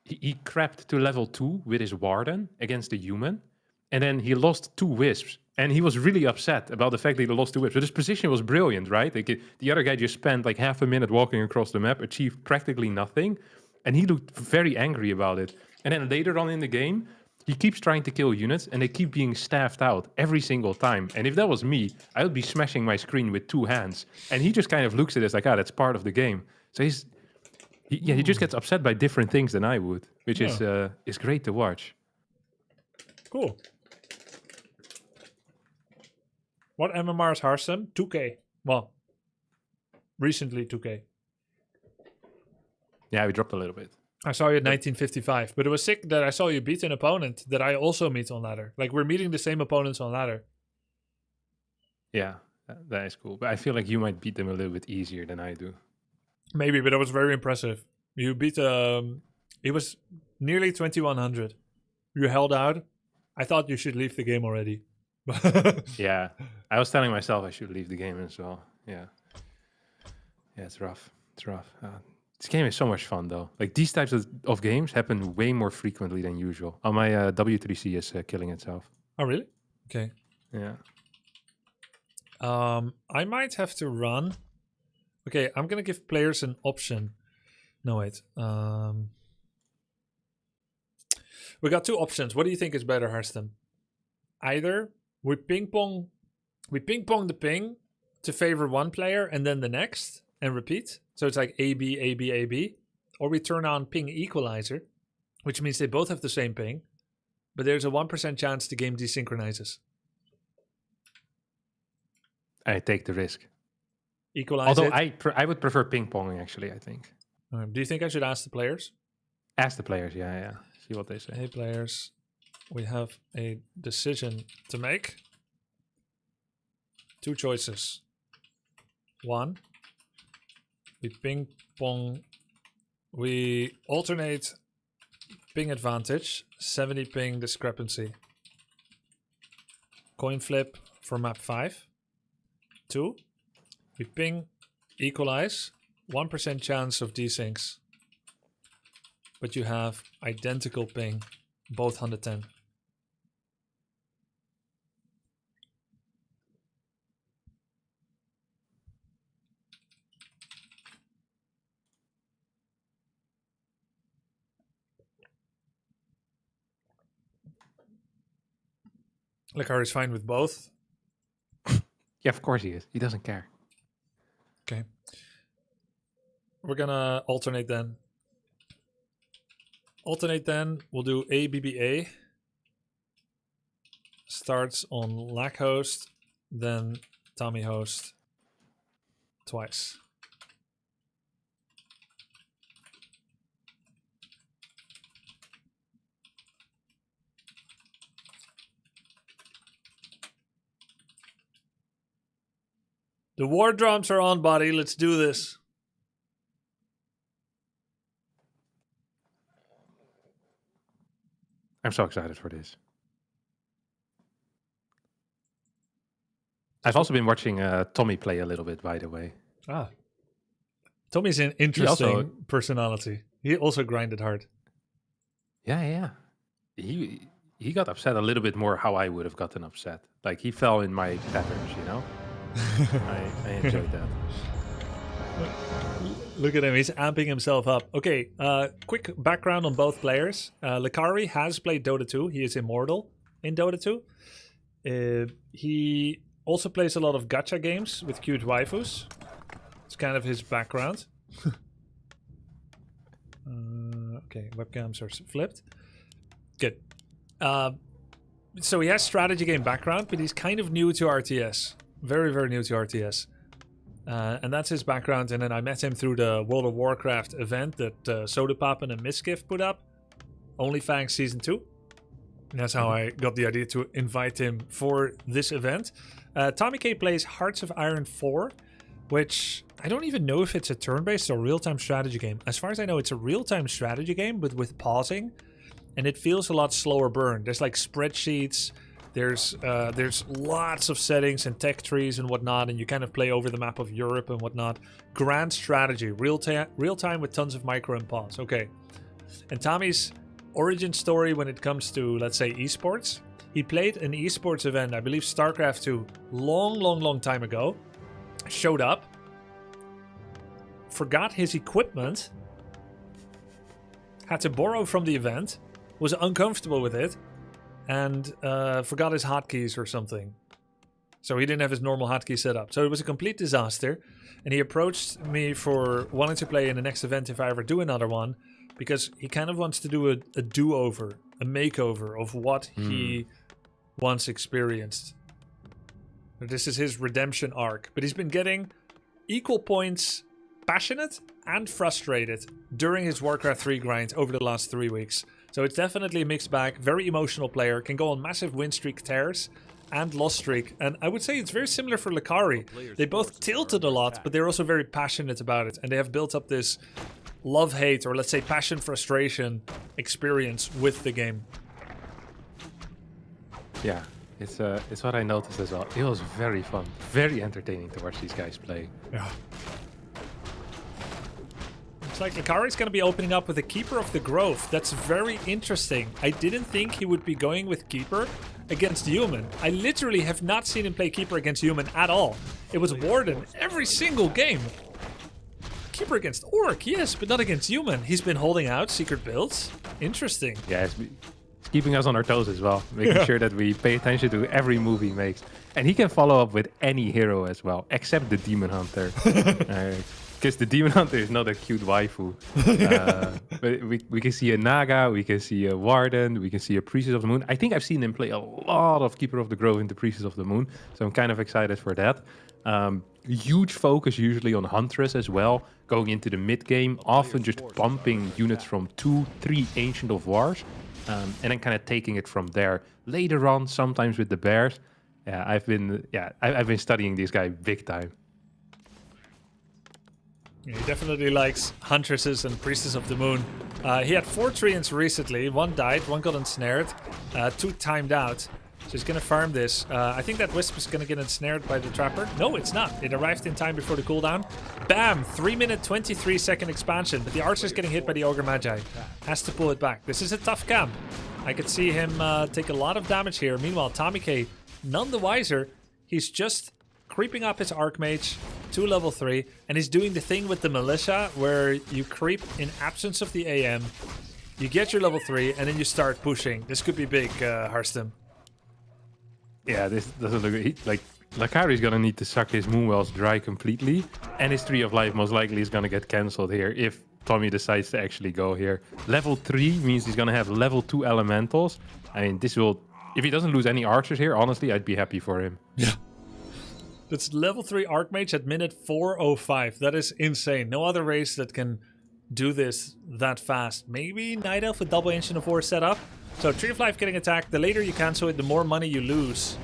he crept to level 2 with his Warden against a human, and then he lost 2 wisps, and he was really upset about the fact that he lost 2 wisps. But his position was brilliant, right? Like the other guy just spent like half a minute walking across the map, achieved practically nothing, and he looked very angry about it. And then later on in the game, he keeps trying to kill units, and they keep being staffed out every single time. And if that was me, I would be smashing my screen with 2 hands. And he just kind of looks at it as like, that's part of the game. So he just gets upset by different things than I would, which is great to watch. Cool. What MMR is Hearthstone? 2K. Well, recently 2K. Yeah, we dropped a little bit. I saw you at 1955, but it was sick that I saw you beat an opponent that I also meet on ladder. Like, we're meeting the same opponents on ladder. Yeah, that is cool. But I feel like you might beat them a little bit easier than I do. Maybe, but it was very impressive. You beat it was nearly 2100. You held out. I thought you should leave the game already. Yeah, I was telling myself I should leave the game as well. Yeah, it's rough. It's rough. This game is so much fun though. Like these types of games happen way more frequently than usual. Oh, my W3C is killing itself. Oh, really? Okay. Yeah. I might have to run. Okay, I'm gonna give players an option. No, wait. We got 2 options. What do you think is better, Hearthstone? Either we ping pong the ping to favor one player and then the next and repeat. So it's like A, B, A, B, A, B. Or we turn on ping equalizer, which means they both have the same ping, but there's a 1% chance the game desynchronizes. I take the risk. Equalize Although it. I would prefer ping ponging actually, I think. Do you think I should ask the players? Ask the players, yeah. See what they say. Hey players, we have a decision to make. 2 choices. 1, we ping pong. We alternate ping advantage, 70 ping discrepancy. Coin flip for map 5. 2, we ping equalize, 1% chance of desyncs. But you have identical ping, both 110. Lucari's fine with both. Yeah, of course he is. He doesn't care. Okay. We're gonna alternate then. We'll do ABBA. Starts on Lack host, then Tommy host twice. The war drums are on, buddy. Let's do this. I'm so excited for this. I've also been watching Tommy play a little bit, by the way. Ah. Tommy's an interesting personality. He also grinded hard. Yeah. He got upset a little bit more how I would have gotten upset. Like, he fell in my patterns, you know? I enjoyed that. Look at him. He's amping himself up. Okay, quick background on both players. Lucari has played Dota 2. He is immortal in Dota 2. He also plays a lot of gacha games with cute waifus. It's kind of his background. Okay, webcams are flipped. Good. So he has strategy game background, but he's kind of new to RTS. Very, very new to RTS. And that's his background. And then I met him through the World of Warcraft event that Sodapap and Miskiff put up. OnlyFans Season 2. And that's how I got the idea to invite him for this event. TommyK plays Hearts of Iron 4, which I don't even know if it's a turn-based or real-time strategy game. As far as I know, it's a real-time strategy game, but with pausing. And it feels a lot slower burn. There's like spreadsheets. There's lots of settings and tech trees and whatnot, and you kind of play over the map of Europe and whatnot. Grand strategy, real time with tons of micro and pause. Okay. And Tommy's origin story when it comes to, let's say, esports. He played an esports event, I believe StarCraft 2, long time ago. Showed up. Forgot his equipment. Had to borrow from the event. Was uncomfortable with it. And forgot his hotkeys or something. So he didn't have his normal hotkey set up. So it was a complete disaster. And he approached me for wanting to play in the next event if I ever do another one. Because he kind of wants to do a do-over, a makeover of what he once experienced. This is his redemption arc. But he's been getting equal points passionate and frustrated during his Warcraft 3 grind over the last 3 weeks. So it's definitely a mixed bag. Very emotional player. Can go on massive win streak tears and loss streak. And I would say it's very similar for Lucari. They both tilted a lot, but they're also very passionate about it. And they have built up this love-hate, or let's say passion-frustration experience with the game. Yeah, it's what I noticed as well. It was very fun. Very entertaining to watch these guys play. Yeah. It's like Lucari's going to be opening up with a Keeper of the Grove. That's very interesting. I didn't think he would be going with Keeper against Human. I literally have not seen him play Keeper against Human at all. It was Warden every single game. Keeper against Orc, yes, but not against Human. He's been holding out secret builds. Interesting. Yeah, it's keeping us on our toes as well. Making sure that we pay attention to every move he makes. And he can follow up with any hero as well, except the Demon Hunter. Because the Demon Hunter is not a cute waifu. But we can see a Naga, we can see a Warden, we can see a Priestess of the Moon. I think I've seen him play a lot of Keeper of the Grove into Priestess of the Moon. So I'm kind of excited for that. Huge focus usually on Huntress as well. Going into the mid game, often just bumping units from 2-3 Ancient of Wars. And then kind of taking it from there. Later on, sometimes with the Bears. Yeah, I've been studying this guy big time. Yeah, he definitely likes Huntresses and Priestess of the Moon. He had 4 treants recently. 1 died, 1 got ensnared, 2 timed out. So he's going to farm this. I think that Wisp is going to get ensnared by the Trapper. No, it's not. It arrived in time before the cooldown. Bam! 3-minute, 23-second expansion. But the Archer's getting hit by the Ogre Magi. Has to pull it back. This is a tough camp. I could see him take a lot of damage here. Meanwhile, TommyK, none the wiser. He's just creeping up his Archmage to level 3, and he's doing the thing with the Militia where you creep in absence of the AM, you get your level 3, and then you start pushing. This could be big, Harstem. Yeah, this doesn't look like Lucari's gonna need to suck his Moonwells dry completely, and his Tree of Life most likely is gonna get cancelled here if Tommy decides to actually go here. Level 3 means he's gonna have level 2 elementals. I mean, this will... If he doesn't lose any archers here, honestly, I'd be happy for him. Yeah. That's level 3 Archmage at minute 4:05. That is insane. No other race that can do this that fast. Maybe Night Elf with double Ancient of War set up. So Tree of Life getting attacked. The later you cancel it, the more money you lose.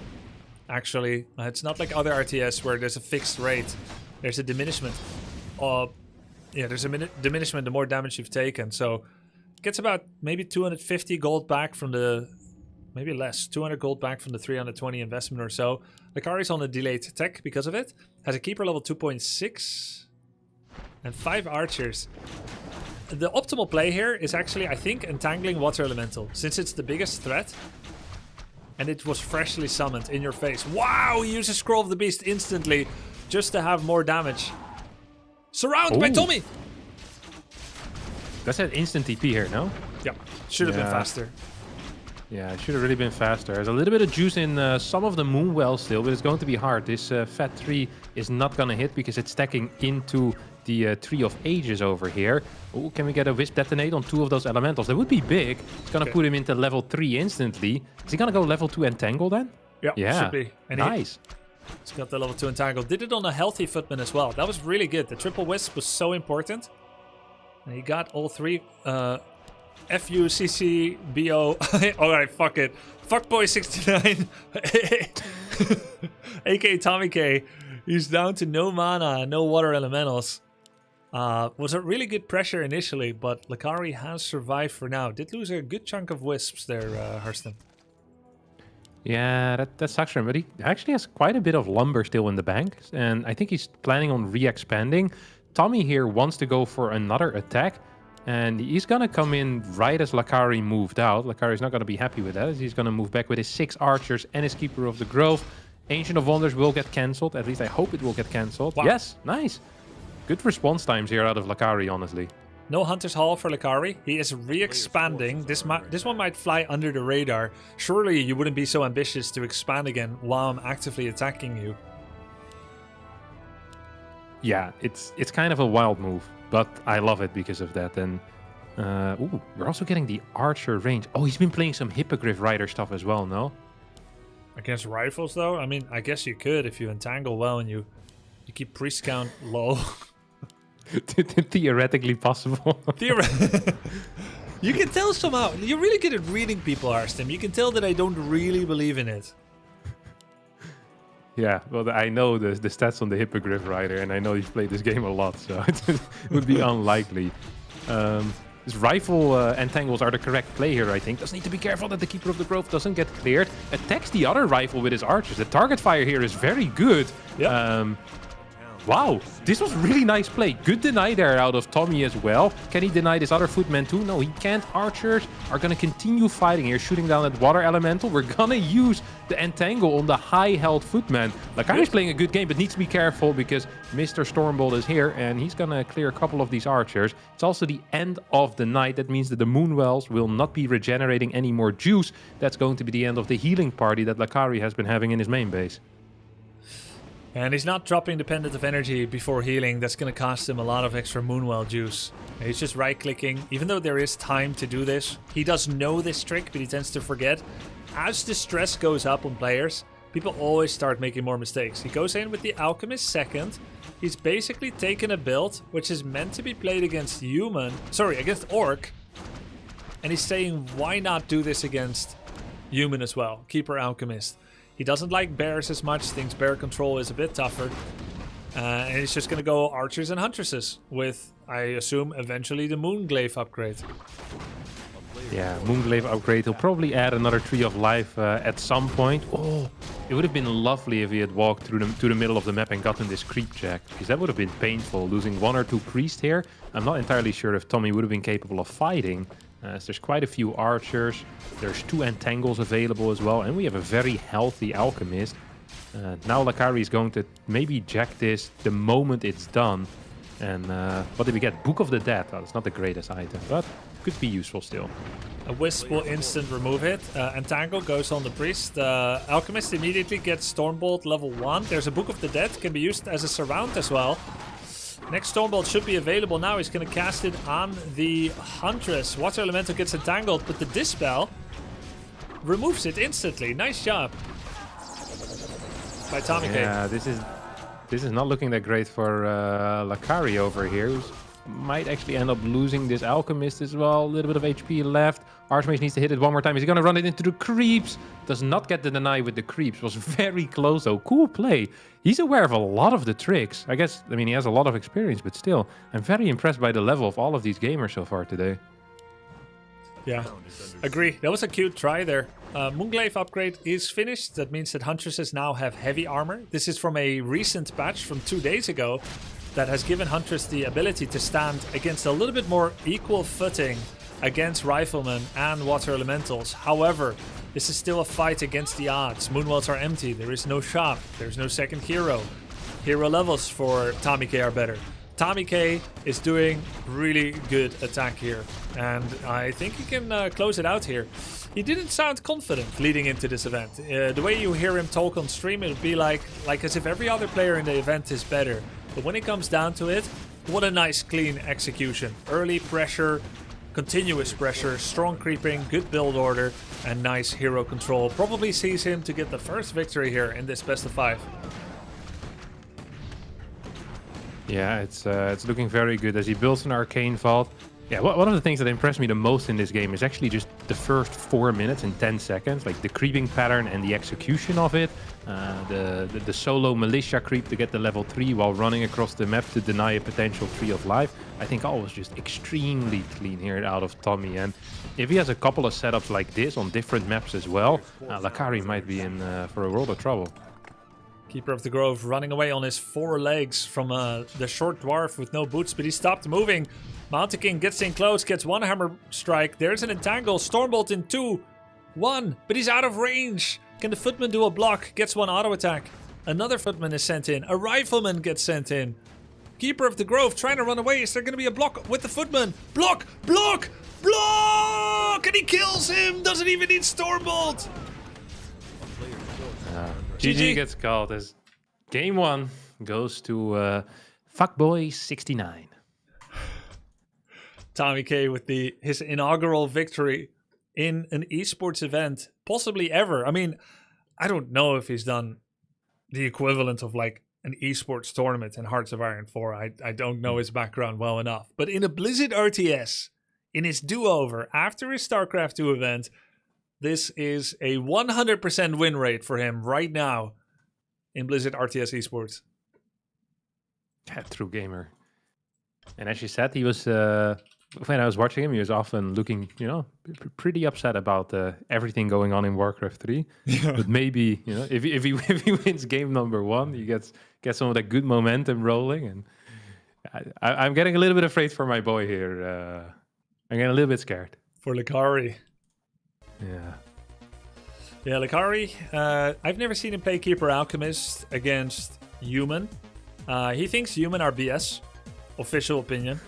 Actually, it's not like other RTS where there's a fixed rate. There's a diminishment. There's a diminishment the more damage you've taken. So gets about maybe 250 gold back from the... Maybe less. 200 gold back from the 320 investment or so. Lucari's on a delayed tech because of it. Has a keeper level 2.6. And 5 archers. The optimal play here is actually, I think, entangling Water Elemental. Since it's the biggest threat. And it was freshly summoned in your face. Wow! He uses Scroll of the Beast instantly. Just to have more damage. Surround by Tommy! That's an instant TP here, no? Yeah. Should have been faster. Yeah, it should have really been faster. There's a little bit of juice in some of the Moonwell still, but it's going to be hard. This Fat 3 is not going to hit because it's stacking into the Tree of Ages over here. Oh, can we get a Wisp Detonate on 2 of those elementals? That would be big. It's going to put him into level 3 instantly. Is he going to go level 2 Entangle then? Yeah, should be. And nice. He's got the level 2 Entangle. Did it on a healthy Footman as well. That was really good. The triple Wisp was so important. And he got all 3... FUCCBO. Alright, fuck it. Fuckboy69. aka TommyK. He's down to no mana, no water elementals. Was a really good pressure initially, but Lucari has survived for now. Did lose a good chunk of wisps there, Hurston. Yeah, that sucks for him. But he actually has quite a bit of lumber still in the bank. And I think he's planning on re-expanding. Tommy here wants to go for another attack. And he's going to come in right as Lucari moved out. Lucari's not going to be happy with that, as he's going to move back with his 6 archers and his Keeper of the Grove. Ancient of Wonders will get cancelled. At least I hope it will get cancelled. Wow. Yes, nice. Good response times here out of Lucari, honestly. No Hunter's Hall for Lucari. He is re-expanding. This one might fly under the radar. Surely you wouldn't be so ambitious to expand again while I'm actively attacking you. Yeah, it's kind of a wild move. But I love it because of that. And we're also getting the archer range. Oh, he's been playing some Hippogriff Rider stuff as well, no? Against rifles, though? I mean, I guess you could if you entangle well and you keep priest count low. Theoretically possible. You can tell somehow. You're really good at reading people, Arstim. You can tell that I don't really believe in it. Yeah, well, I know the stats on the Hippogriff Rider, and I know you've played this game a lot, so it would be unlikely. This rifle entangles are the correct play here, I think. Does need to be careful that the Keeper of the Grove doesn't get cleared. Attacks the other rifle with his archers. The target fire here is very good. Yep. Wow, this was really nice play. Good deny there out of Tommy as well. Can he deny this other footman too? No, he can't. Archers are going to continue fighting here, shooting down that water elemental. We're going to use the entangle on the high-held footman. Lucari's playing a good game, but needs to be careful because Mr. Stormbolt is here, and he's going to clear a couple of these archers. It's also the end of the night. That means that the Moonwells will not be regenerating any more juice. That's going to be the end of the healing party that Lucari has been having in his main base. And he's not dropping the Pendant of Energy before healing. That's going to cost him a lot of extra Moonwell juice. He's just right-clicking. Even though there is time to do this, he does know this trick, but he tends to forget. As the stress goes up on players, people always start making more mistakes. He goes in with the Alchemist second. He's basically taken a build which is meant to be played against against Orc. And he's saying, why not do this against Human as well? Keeper Alchemist. He doesn't like bears as much, thinks bear control is a bit tougher. And he's just going to go archers and huntresses with, I assume, eventually the Moonglaive upgrade. Yeah, Moonglaive upgrade. He'll probably add another Tree of Life at some point. Oh, it would have been lovely if he had walked through to the middle of the map and gotten this creep check, because that would have been painful. Losing 1 or 2 priests here. I'm not entirely sure if Tommy would have been capable of fighting. So there's quite a few archers. There's 2 entangles available as well, and we have a very healthy alchemist. Now Lucari is going to maybe jack this the moment it's done. And what did we get? Book of the Dead. Oh, that's not the greatest item, but could be useful still. A Wisp will instant remove it. Entangle goes on the Priest. Alchemist immediately gets Stormbolt level 1. There's a Book of the Dead. Can be used as a surround as well. Next Stormbolt should be available now. He's going to cast it on the Huntress. Water Elemental gets entangled, but the Dispel removes it instantly. Nice job by TommyK. Yeah, this is not looking that great for Lucari over here, who might actually end up losing this Alchemist as well. A little bit of HP left. Archmage needs to hit it one more time. Is he going to run it into the creeps? Does not get the deny with the creeps. Was very close though. Cool play. He's aware of a lot of the tricks. I guess, I mean, he has a lot of experience, but still, I'm very impressed by the level of all of these gamers so far today. Yeah, agree. That was a cute try there. Moonglaive upgrade is finished. That means that Huntresses now have heavy armor. This is from a recent patch from 2 days ago that has given Huntress the ability to stand against a little bit more equal footing against Riflemen and Water Elementals. However, this is still a fight against the odds. Moonwells are empty. There is no shop. There's no second hero. Hero levels for TommyK are better. TommyK is doing really good attack here, and I think he can close it out here. He didn't sound confident leading into this event. The way you hear him talk on stream, it would be like as if every other player in the event is better. But when it comes down to it, what a nice clean execution. Early pressure, continuous pressure, strong creeping, good build order, and nice hero control. Probably sees him to get the first victory here in this best of 5. Yeah, it's looking very good as he builds an Arcane Vault. Yeah, one of the things that impressed me the most in this game is actually just the first 4 minutes and 10 seconds, like the creeping pattern and the execution of it. The solo militia creep to get the level 3 while running across the map to deny a potential 3 of life. I think all was just extremely clean here out of Tommy. And if he has a couple of setups like this on different maps as well, Lucari might be in for a world of trouble. Keeper of the Grove running away on his 4 legs from the short dwarf with no boots, but he stopped moving. Mountain King gets in close, gets one hammer strike. There's an entangle. Stormbolt in 2. 1, but he's out of range. Can the Footman do a block? Gets one auto attack. Another Footman is sent in. A Rifleman gets sent in. Keeper of the Grove trying to run away. Is there going to be a block with the Footman? Block! Block! Block! And he kills him! Doesn't even need Stormbolt! GG gets called as game 1 goes to Fuckboy69. TommyK with his inaugural victory in an esports event, possibly ever. I mean, I don't know if he's done the equivalent of like an esports tournament in Hearts of Iron 4. I don't know his background well enough. But in a Blizzard RTS, in his do-over after his StarCraft 2 event, this is a 100% win rate for him right now in Blizzard RTS esports. Yeah, true gamer. And as you said, he was when I was watching him, he was often looking, pretty upset about everything going on in Warcraft 3. Yeah. But maybe, if he wins game number 1, he gets some of that good momentum rolling. And I'm getting a little bit afraid for my boy here. I'm getting a little bit scared. For Lucari. Yeah. Yeah, Lucari, I've never seen him play Keeper Alchemist against Human. He thinks Human are BS. Official opinion.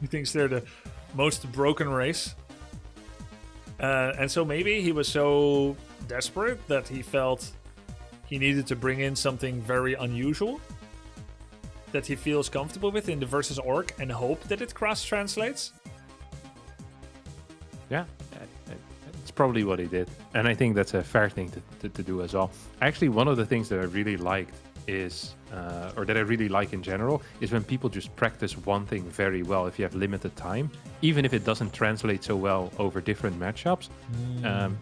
He thinks they're the most broken race. And so maybe he was so desperate that he felt he needed to bring in something very unusual that he feels comfortable with in the versus orc and hope that it cross-translates. Yeah, it's probably what he did. And I think that's a fair thing to do as well. Actually, one of the things that I really liked is, or that I really like in general, is when people just practice one thing very well if you have limited time, even if it doesn't translate so well over different matchups.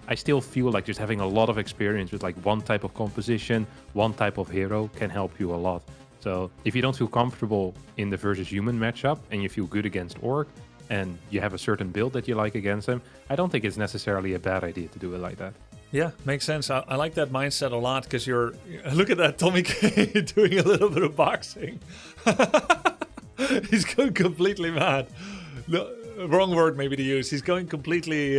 I still feel like just having a lot of experience with like one type of composition, one type of hero can help you a lot. So if you don't feel comfortable in the versus human matchup and you feel good against orc and you have a certain build that you like against them, I don't think it's necessarily a bad idea to do it like that. Yeah, makes sense. I like that mindset a lot because look at that TommyK doing a little bit of boxing. He's going completely mad. No, wrong word maybe to use. He's going completely...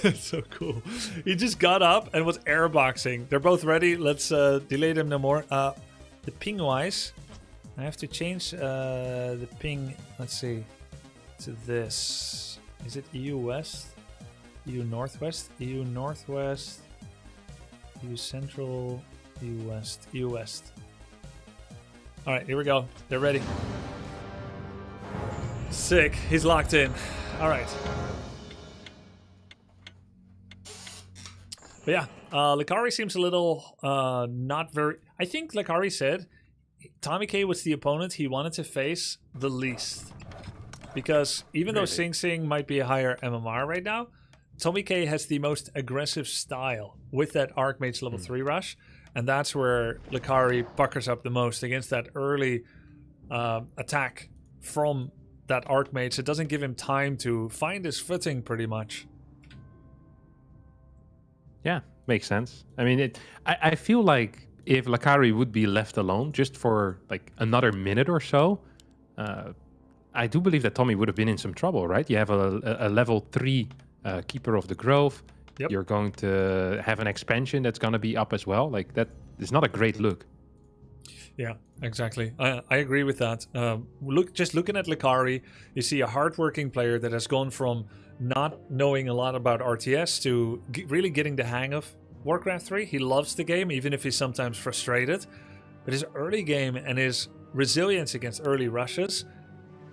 It's so cool. He just got up and was airboxing. They're both ready. Let's delay them no more. The ping wise, I have to change the ping, let's see, to this. Is it EU West? EU Northwest? EU Northwest? EU Central? EU West? EU West. Alright, here we go. They're ready. Sick. He's locked in. Alright. But yeah, Lucari seems a little not very... I think Lucari said TommyK was the opponent he wanted to face the least. Because even though Sing Sing might be a higher MMR right now, TommyK has the most aggressive style with that Archmage level 3 rush. And that's where Lucari puckers up the most against that early attack from that Archmage. It doesn't give him time to find his footing pretty much. Yeah, makes sense. I mean, I feel like if Lucari would be left alone just for like another minute or so, I do believe that Tommy would have been in some trouble, right? You have a level 3 Keeper of the Grove. Yep. You're going to have an expansion that's going to be up as well. Like, that is not a great look. Yeah, exactly. I agree with that. Just looking at Lucari, you see a hardworking player that has gone from not knowing a lot about RTS to really getting the hang of Warcraft 3. He loves the game, even if he's sometimes frustrated. But his early game and his resilience against early rushes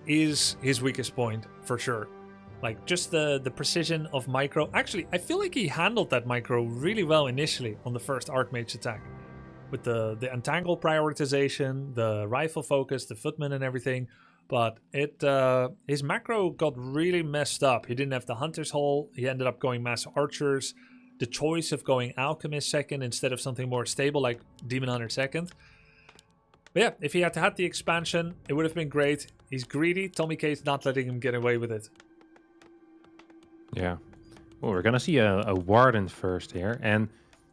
is his weakest point, for sure. Like, just the precision of micro. Actually, I feel like he handled that micro really well initially on the first Archmage attack. With the entangle prioritization, the rifle focus, the footman and everything. But his macro got really messed up. He didn't have the Hunter's Hole. He ended up going Mass Archers. The choice of going Alchemist second instead of something more stable like Demon Hunter second. But yeah, if he had had the expansion, it would have been great. He's greedy. TommyK's not letting him get away with it. Yeah. Well, we're going to see a Warden first here. And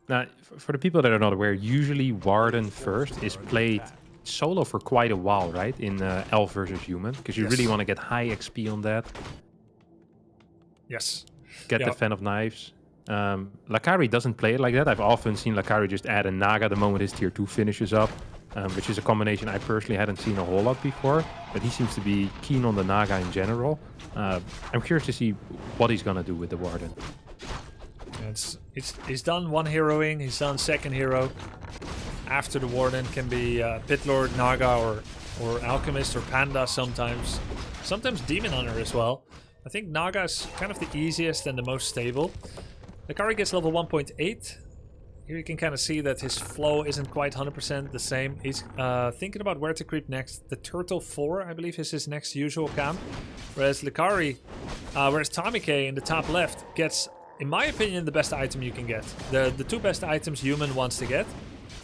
now, for the people that are not aware, usually Warden first is played solo for quite a while, right? In Elf versus Human. Because you really want to get high XP on that. Yes. Get the Fan of Knives. Lucari doesn't play it like that. I've often seen Lucari just add a Naga the moment his tier 2 finishes up. Which is a combination I personally hadn't seen a whole lot before. But he seems to be keen on the Naga in general. I'm curious to see what he's going to do with the Warden. He's done one heroing, he's done second hero. After the Warden can be Pitlord, Naga, or Alchemist, or Panda sometimes. Sometimes Demon Hunter as well. I think Naga is kind of the easiest and the most stable. Lucari gets level 1.8. Here you can kind of see that his flow isn't quite 100% the same. He's thinking about where to creep next. The Turtle 4, I believe, is his next usual camp. Whereas Lucari, whereas TommyK in the top left gets, in my opinion, the best item you can get. The two best items Human wants to get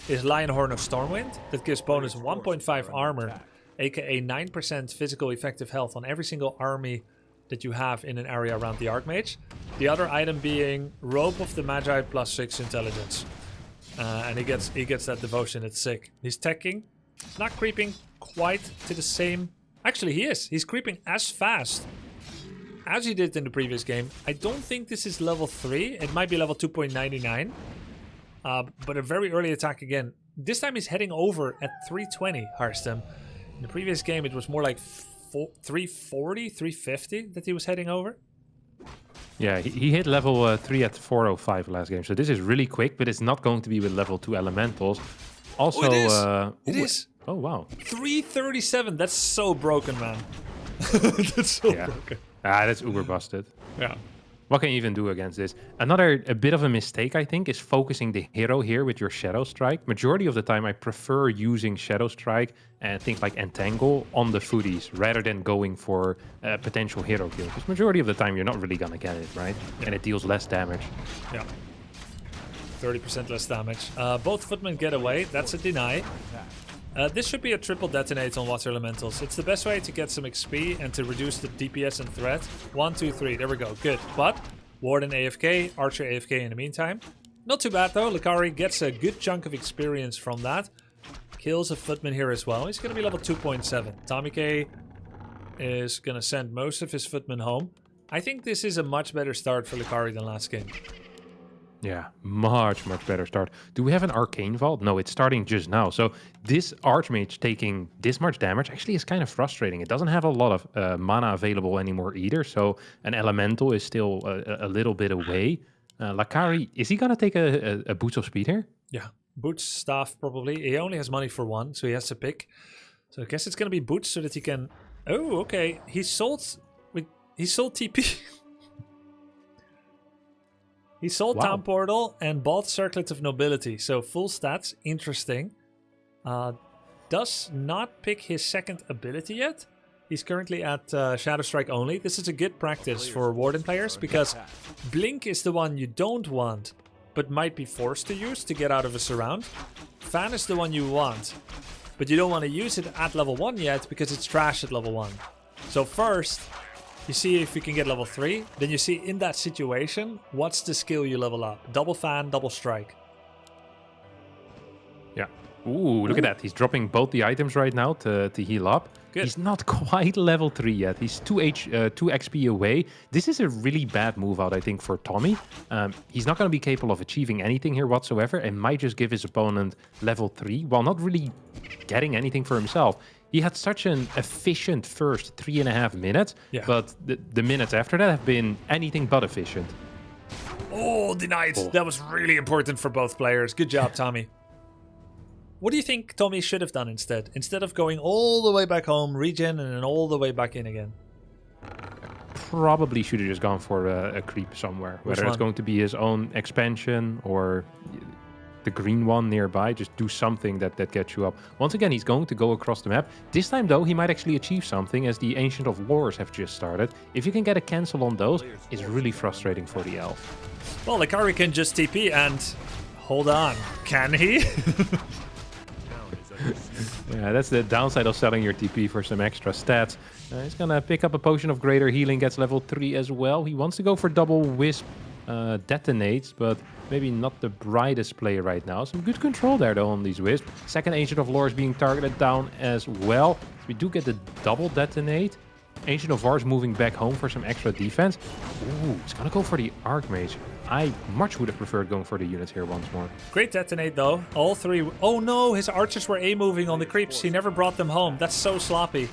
is Lion Horn of Stormwind. That gives bonus 1.5 armor, aka 9% physical effective health on every single army that you have in an area around the Archmage. The other item being Robe of the Magi plus 6 intelligence. And he gets that devotion, it's sick. He's teching, not creeping quite to the same... Actually, he is. He's creeping as fast as he did in the previous game. I don't think this is level 3. It might be level 2.99. But a very early attack again. This time he's heading over at 320, Harstem. In the previous game, it was more like 340, 350 that he was heading over. Yeah, he hit level 3 at 405 last game. So this is really quick, but it's not going to be with level 2 elementals. Also, it is. Oh, wow. 337. That's so broken, man. That's so broken. That's uber busted. Yeah. What can you even do against this? A bit of a mistake, I think, is focusing the hero here with your Shadow Strike. Majority of the time, I prefer using Shadow Strike and things like Entangle on the footies rather than going for a potential hero kill. Because majority of the time, you're not really going to get it, right? Yeah. And it deals less damage. Yeah. 30% less damage. Both footmen get away. That's a deny. This should be a triple detonate on Water Elementals. It's the best way to get some XP and to reduce the DPS and threat. 1, 2, 3. There we go. Good. But Warden AFK, Archer AFK in the meantime. Not too bad though. Lucari gets a good chunk of experience from that. Kills a footman here as well. He's going to be level 2.7. TommyK is going to send most of his footmen home. I think this is a much better start for Lucari than last game. Yeah, much better start. Do we have an Arcane Vault? No, it's starting just now. So this Archmage taking this much damage actually is kind of frustrating. It doesn't have a lot of mana available anymore either. So an Elemental is still a little bit away. Lucari, is he going to take a Boots of Speed here? Yeah, Boots, Staff probably. He only has money for one, so he has to pick. So I guess it's going to be Boots so that he can... Oh, okay. He sold TP. He sold Town Portal and bought Circlet of Nobility. So full stats, interesting. Does not pick his second ability yet. He's currently at Shadow Strike only. This is a good practice for Warden players because Blink is the one you don't want, but might be forced to use to get out of a surround. Fan is the one you want, but you don't want to use it at level 1 yet because it's trash at level 1. So first, you see if you can get level 3. Then you see in that situation, what's the skill you level up? Double Fan, Double Strike. Yeah. Ooh, look at that. He's dropping both the items right now to heal up. Good. He's not quite level 3 yet. He's 2 XP away. This is a really bad move out, I think, for Tommy. He's not going to be capable of achieving anything here whatsoever and might just give his opponent level 3 while not really getting anything for himself. He had such an efficient first 3.5 minutes, but the minutes after that have been anything but efficient. Oh, denied. That was really important for both players. Good job, Tommy. What do you think Tommy should have done instead? Instead of going all the way back home, regen, and then all the way back in again? Probably should have just gone for a creep somewhere. Whether it's going to be his own expansion or the green one nearby, just do something that gets you up. Once again, he's going to go across the map. This time, though, he might actually achieve something as the Ancient of Wars have just started. If you can get a cancel on those, it's really frustrating for the elf. Well, Lucari can just TP and... Hold on. Can he? Yeah, that's the downside of selling your TP for some extra stats. He's gonna pick up a potion of greater healing, gets level 3 as well. He wants to go for double wisp detonates, but maybe not the brightest play right now. Some good control there though on these wisps. Second Ancient of Lore is being targeted down as well. So we do get the double detonate. Ancient of Wars moving back home for some extra defense. Ooh, it's gonna go for the Archmage. I much would have preferred going for the units here once more. Great detonate though. All 3. Oh no, his archers were A-moving on the creeps. He never brought them home. That's so sloppy.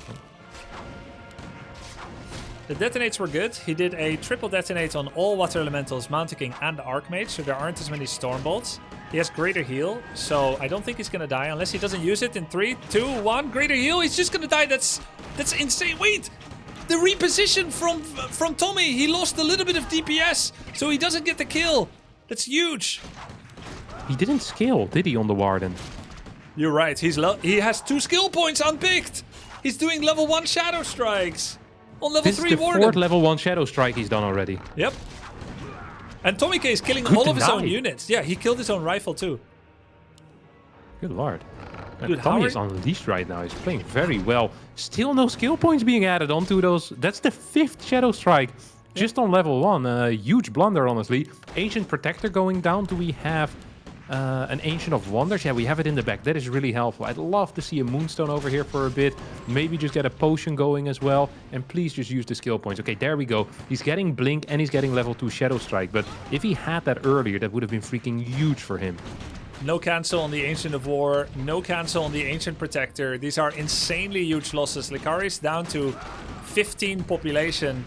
The detonates were good. He did a triple detonate on all Water Elementals, Mountain King, and Archmage, so there aren't as many Storm Bolts. He has Greater Heal, so I don't think he's gonna die unless he doesn't use it in 3, 2, 1. Greater Heal, he's just gonna die. That's insane. Wait! The reposition from Tommy, he lost a little bit of DPS, so he doesn't get the kill. That's huge. He didn't scale, did he, on the Warden? You're right. He has 2 skill points unpicked. He's doing level 1 Shadow Strikes on level 3 This is the Warden. 4th level 1 Shadow Strike he's done already. Yep. And TommyK is killing all of his own units. Yeah, he killed his own rifle too. Good lord. Dude, Tommy is unleashed right now. He's playing very well. Still no skill points being added onto those. That's the 5th Shadow Strike just on level 1. A huge blunder, honestly. Ancient Protector going down. Do we have an Ancient of Wonders? Yeah, we have it in the back. That is really helpful. I'd love to see a Moonstone over here for a bit. Maybe just get a potion going as well. And please just use the skill points. Okay, there we go. He's getting Blink and he's getting level 2 Shadow Strike. But if he had that earlier, that would have been freaking huge for him. No cancel on the Ancient of War. No cancel on the Ancient Protector. These are insanely huge losses. Lucari's down to 15 population.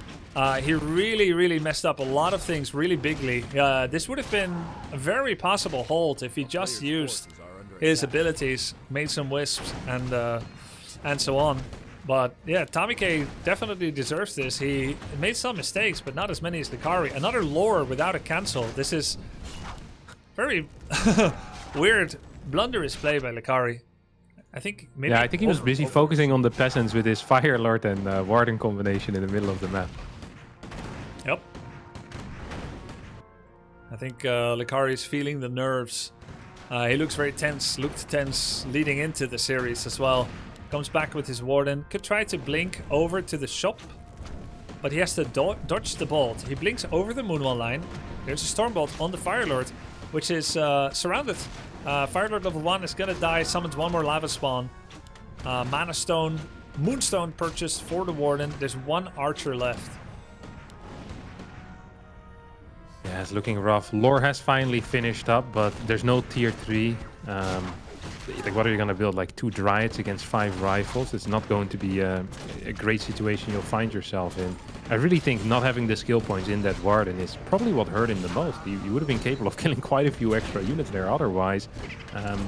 He really messed up a lot of things really bigly. This would have been a very possible hold if he just used his abilities, made some wisps, and so on. But yeah, TommyK definitely deserves this. He made some mistakes, but not as many as Lucari. Another lore without a cancel. This is very weird, blunderous play by Lucari. I think maybe... Yeah, I think he was busy focusing on the peasants with his Fire Lord and Warden combination in the middle of the map. Yep. I think Lucari is feeling the nerves. He looks very tense, looked tense leading into the series as well. Comes back with his Warden. Could try to blink over to the shop, but he has to dodge the bolt. He blinks over the Moonwall line. There's a Storm Bolt on the Fire Lord, which is surrounded. Fire Lord level 1 is gonna die, summons one more Lava Spawn. Mana Stone, Moonstone purchased for the Warden. There's one Archer left. Yeah, Yeah, it's looking rough. Lore has finally finished up, but there's no tier 3. Like, what are you going to build? Like 2 Dryads against 5 Rifles? It's not going to be a great situation you'll find yourself in. I really think not having the skill points in that Warden is probably what hurt him the most. You would have been capable of killing quite a few extra units there otherwise.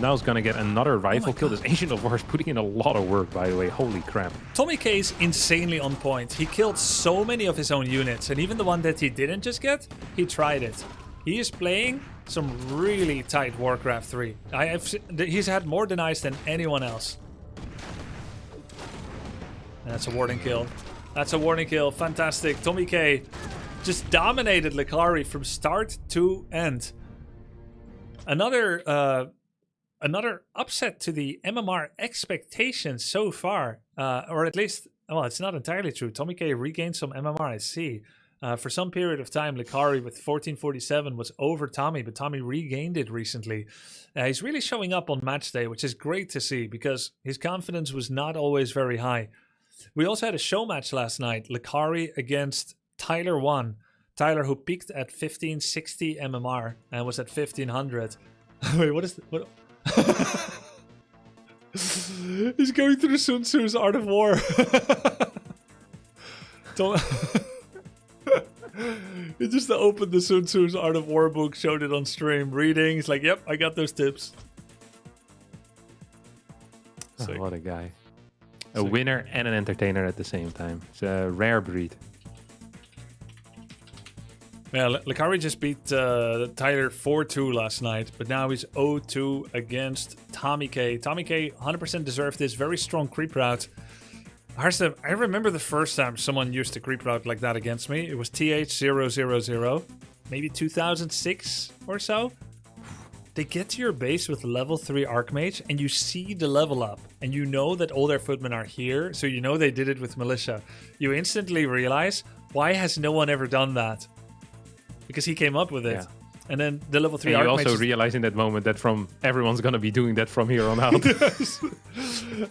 Now he's going to get another Rifle kill. This Ancient of War is putting in a lot of work, by the way. Holy crap. TommyK is insanely on point. He killed so many of his own units, and even the one that he didn't just get, he tried it. He is playing some really tight Warcraft 3. He's had more denies than anyone else. And that's a warning kill. That's a warning kill. Fantastic. TommyK just dominated Lucari from start to end. Another upset to the MMR expectations so far. Or at least, well, it's not entirely true. TommyK regained some MMR, I see. For some period of time, Lucari with 1447 was over Tommy, but Tommy regained it recently. He's really showing up on match day, which is great to see because his confidence was not always very high. We also had a show match last night, Lucari against Tyler 1. Tyler, who peaked at 1560 MMR and was at 1500. Wait, what is what? He's going through Sun Tzu's Art of War. He just opened the Sun Tzu's Art of War book, showed it on stream, reading. He's like, yep, I got those tips. Oh, what a guy. A winner and an entertainer at the same time. It's a rare breed. Yeah, Lucari just beat Tyler 4-2 last night, but now he's 0-2 against TommyK. TommyK 100% deserved this very strong creep route. I remember the first time someone used a creep route like that against me. It was TH000, maybe 2006 or so. They get to your base with level 3 Archmage, and you see the level up, and you know that all their footmen are here, so you know they did it with Militia. You instantly realize, why has no one ever done that? Because he came up with it. Yeah. And then the level 3 Archmage... You also realize in that moment that everyone's going to be doing that from here on out. Yes.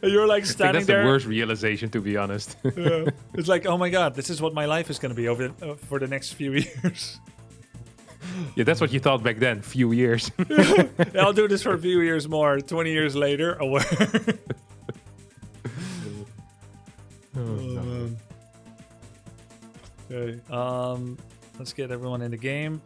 You're like standing there. That's the worst realization, to be honest. Yeah. It's like, oh my god, this is what my life is going to be over for the next few years. Yeah, that's what you thought back then, few years. Yeah, I'll do this for a few years more. 20 years later, aware. No. Okay, let's get everyone in the game.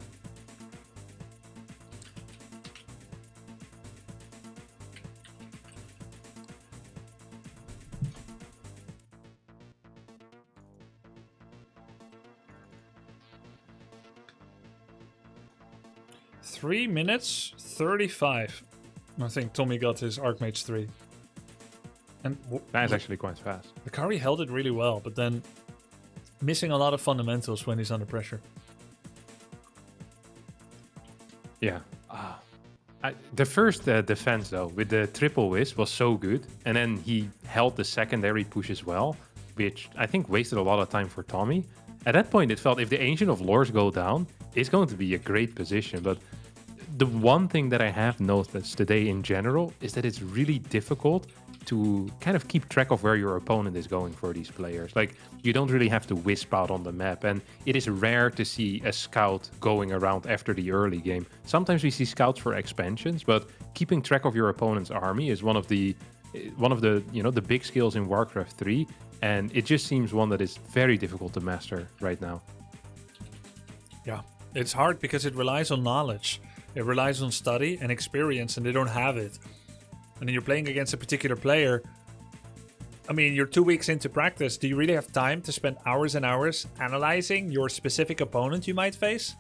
Three minutes 35. I think Tommy got his Archmage 3. And that's actually quite fast. Lucari held it really well, but then missing a lot of fundamentals when he's under pressure. Yeah. The first defense, though, with the triple whiz was so good. And then he held the secondary push as well, which I think wasted a lot of time for Tommy. At that point, it felt if the Ancient of Lores go down, it's going to be a great position. But the one thing that I have noticed today in general is that it's really difficult to kind of keep track of where your opponent is going for these players. Like, you don't really have to wisp out on the map, and it is rare to see a scout going around after the early game. Sometimes we see scouts for expansions, but keeping track of your opponent's army is one of the the big skills in Warcraft 3, and it just seems one that is very difficult to master right now. Yeah, it's hard because it relies on knowledge. It relies on study and experience, and they don't have it. And then you're playing against a particular player. I mean, you're 2 weeks into practice. Do you really have time to spend hours and hours analyzing your specific opponent you might face?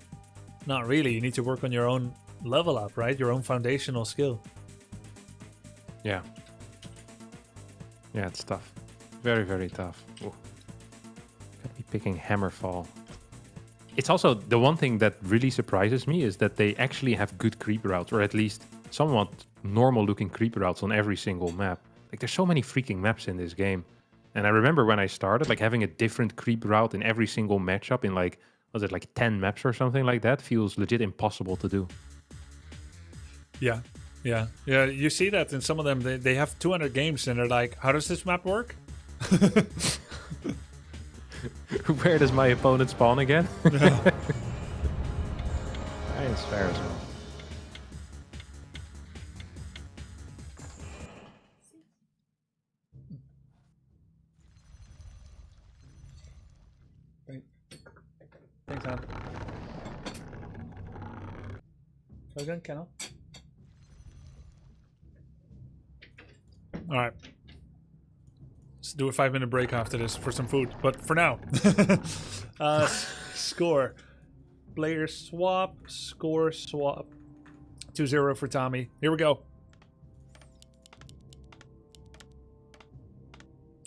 Not really. You need to work on your own level up, right? Your own foundational skill. Yeah. Yeah, it's tough. Very, very tough. Ooh. Gotta be picking Hammerfall. It's also the one thing that really surprises me is that they actually have good creep routes, or at least somewhat normal looking creep routes on every single map. Like, there's so many freaking maps in this game. And I remember when I started, like, having a different creep route in every single matchup in, like, was it like 10 maps or something like that? Feels legit impossible to do. Yeah. You see that in some of them. They have 200 games and they're like, how does this map work? Where does my opponent spawn again? Yeah. It's fair as well. Thanks, man. Again, Kennel. All right. Let's do a 5-minute break after this for some food. But for now, score. Player swap. Score swap. 2-0 for Tommy. Here we go.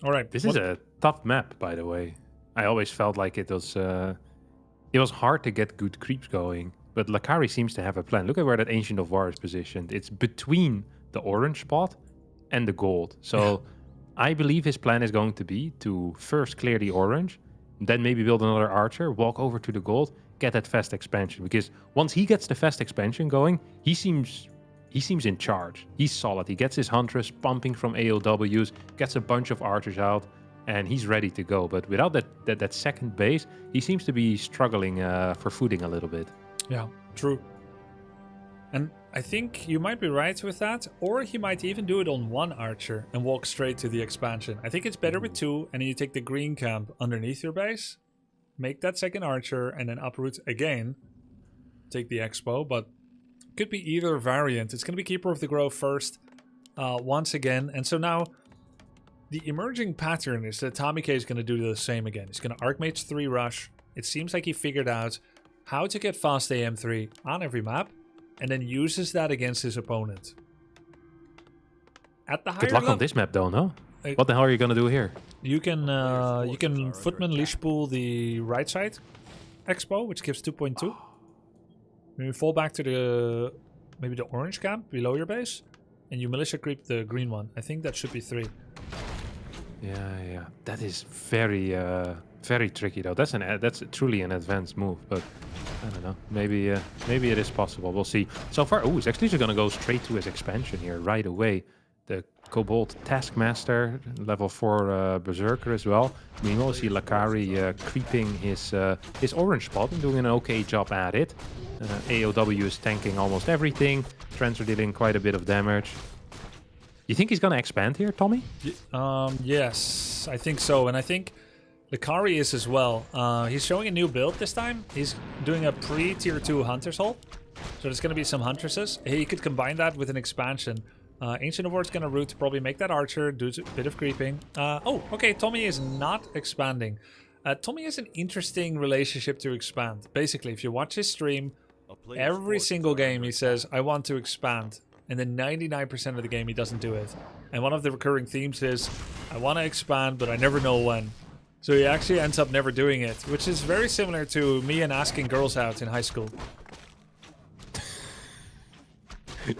All right. This is a tough map, by the way. I always felt like it was hard to get good creeps going. But Lucari seems to have a plan. Look at where that Ancient of War is positioned. It's between the orange spot and the gold. So I believe his plan is going to be to first clear the orange, then maybe build another archer, walk over to the gold, get that fast expansion. Because once he gets the fast expansion going, he seems in charge. He's solid. He gets his Huntress pumping from AOWs, gets a bunch of archers out, and he's ready to go. But without that second base, he seems to be struggling for footing a little bit. Yeah, true. And I think you might be right with that, or he might even do it on one archer and walk straight to the expansion. I think it's better with two, and then you take the green camp underneath your base, make that second archer, and then uproot again, take the expo, but could be either variant. It's going to be Keeper of the Grove first, once again, and so now the emerging pattern is that TommyK is going to do the same again. He's going to Archmage 3 rush. It seems like he figured out how to get fast AM3 on every map, and then uses that against his opponent. At the higher Good luck level, on this map, though, no? What the hell are you gonna do here? You can footman leash pool the right side expo, which gives 2.2. Maybe fall back to the maybe the orange camp below your base, and you militia creep the green one. I think that should be 3. Yeah. That is very tricky though. That's truly an advanced move, but I don't know. Maybe it is possible. We'll see. So far, he's actually just gonna go straight to his expansion here right away. The Kobold Taskmaster, level 4 Berserker as well. Meanwhile, we see Lucari creeping his orange spot and doing an okay job at it. AOW is tanking almost everything. Trends are dealing quite a bit of damage. You think he's gonna expand here, Tommy? Yes, I think so, and I think Lucari is as well. He's showing a new build this time. He's doing a pre-tier 2 Hunter's Hole. So there's going to be some Huntresses. He could combine that with an expansion. Ancient of War is going to root to probably make that archer, do a bit of creeping. Okay, Tommy is not expanding. Tommy has an interesting relationship to expand. Basically, if you watch his stream, every single game he says, I want to expand. And then 99% of the game he doesn't do it. And one of the recurring themes is, I want to expand, but I never know when. So he actually ends up never doing it, which is very similar to me and asking girls out in high school.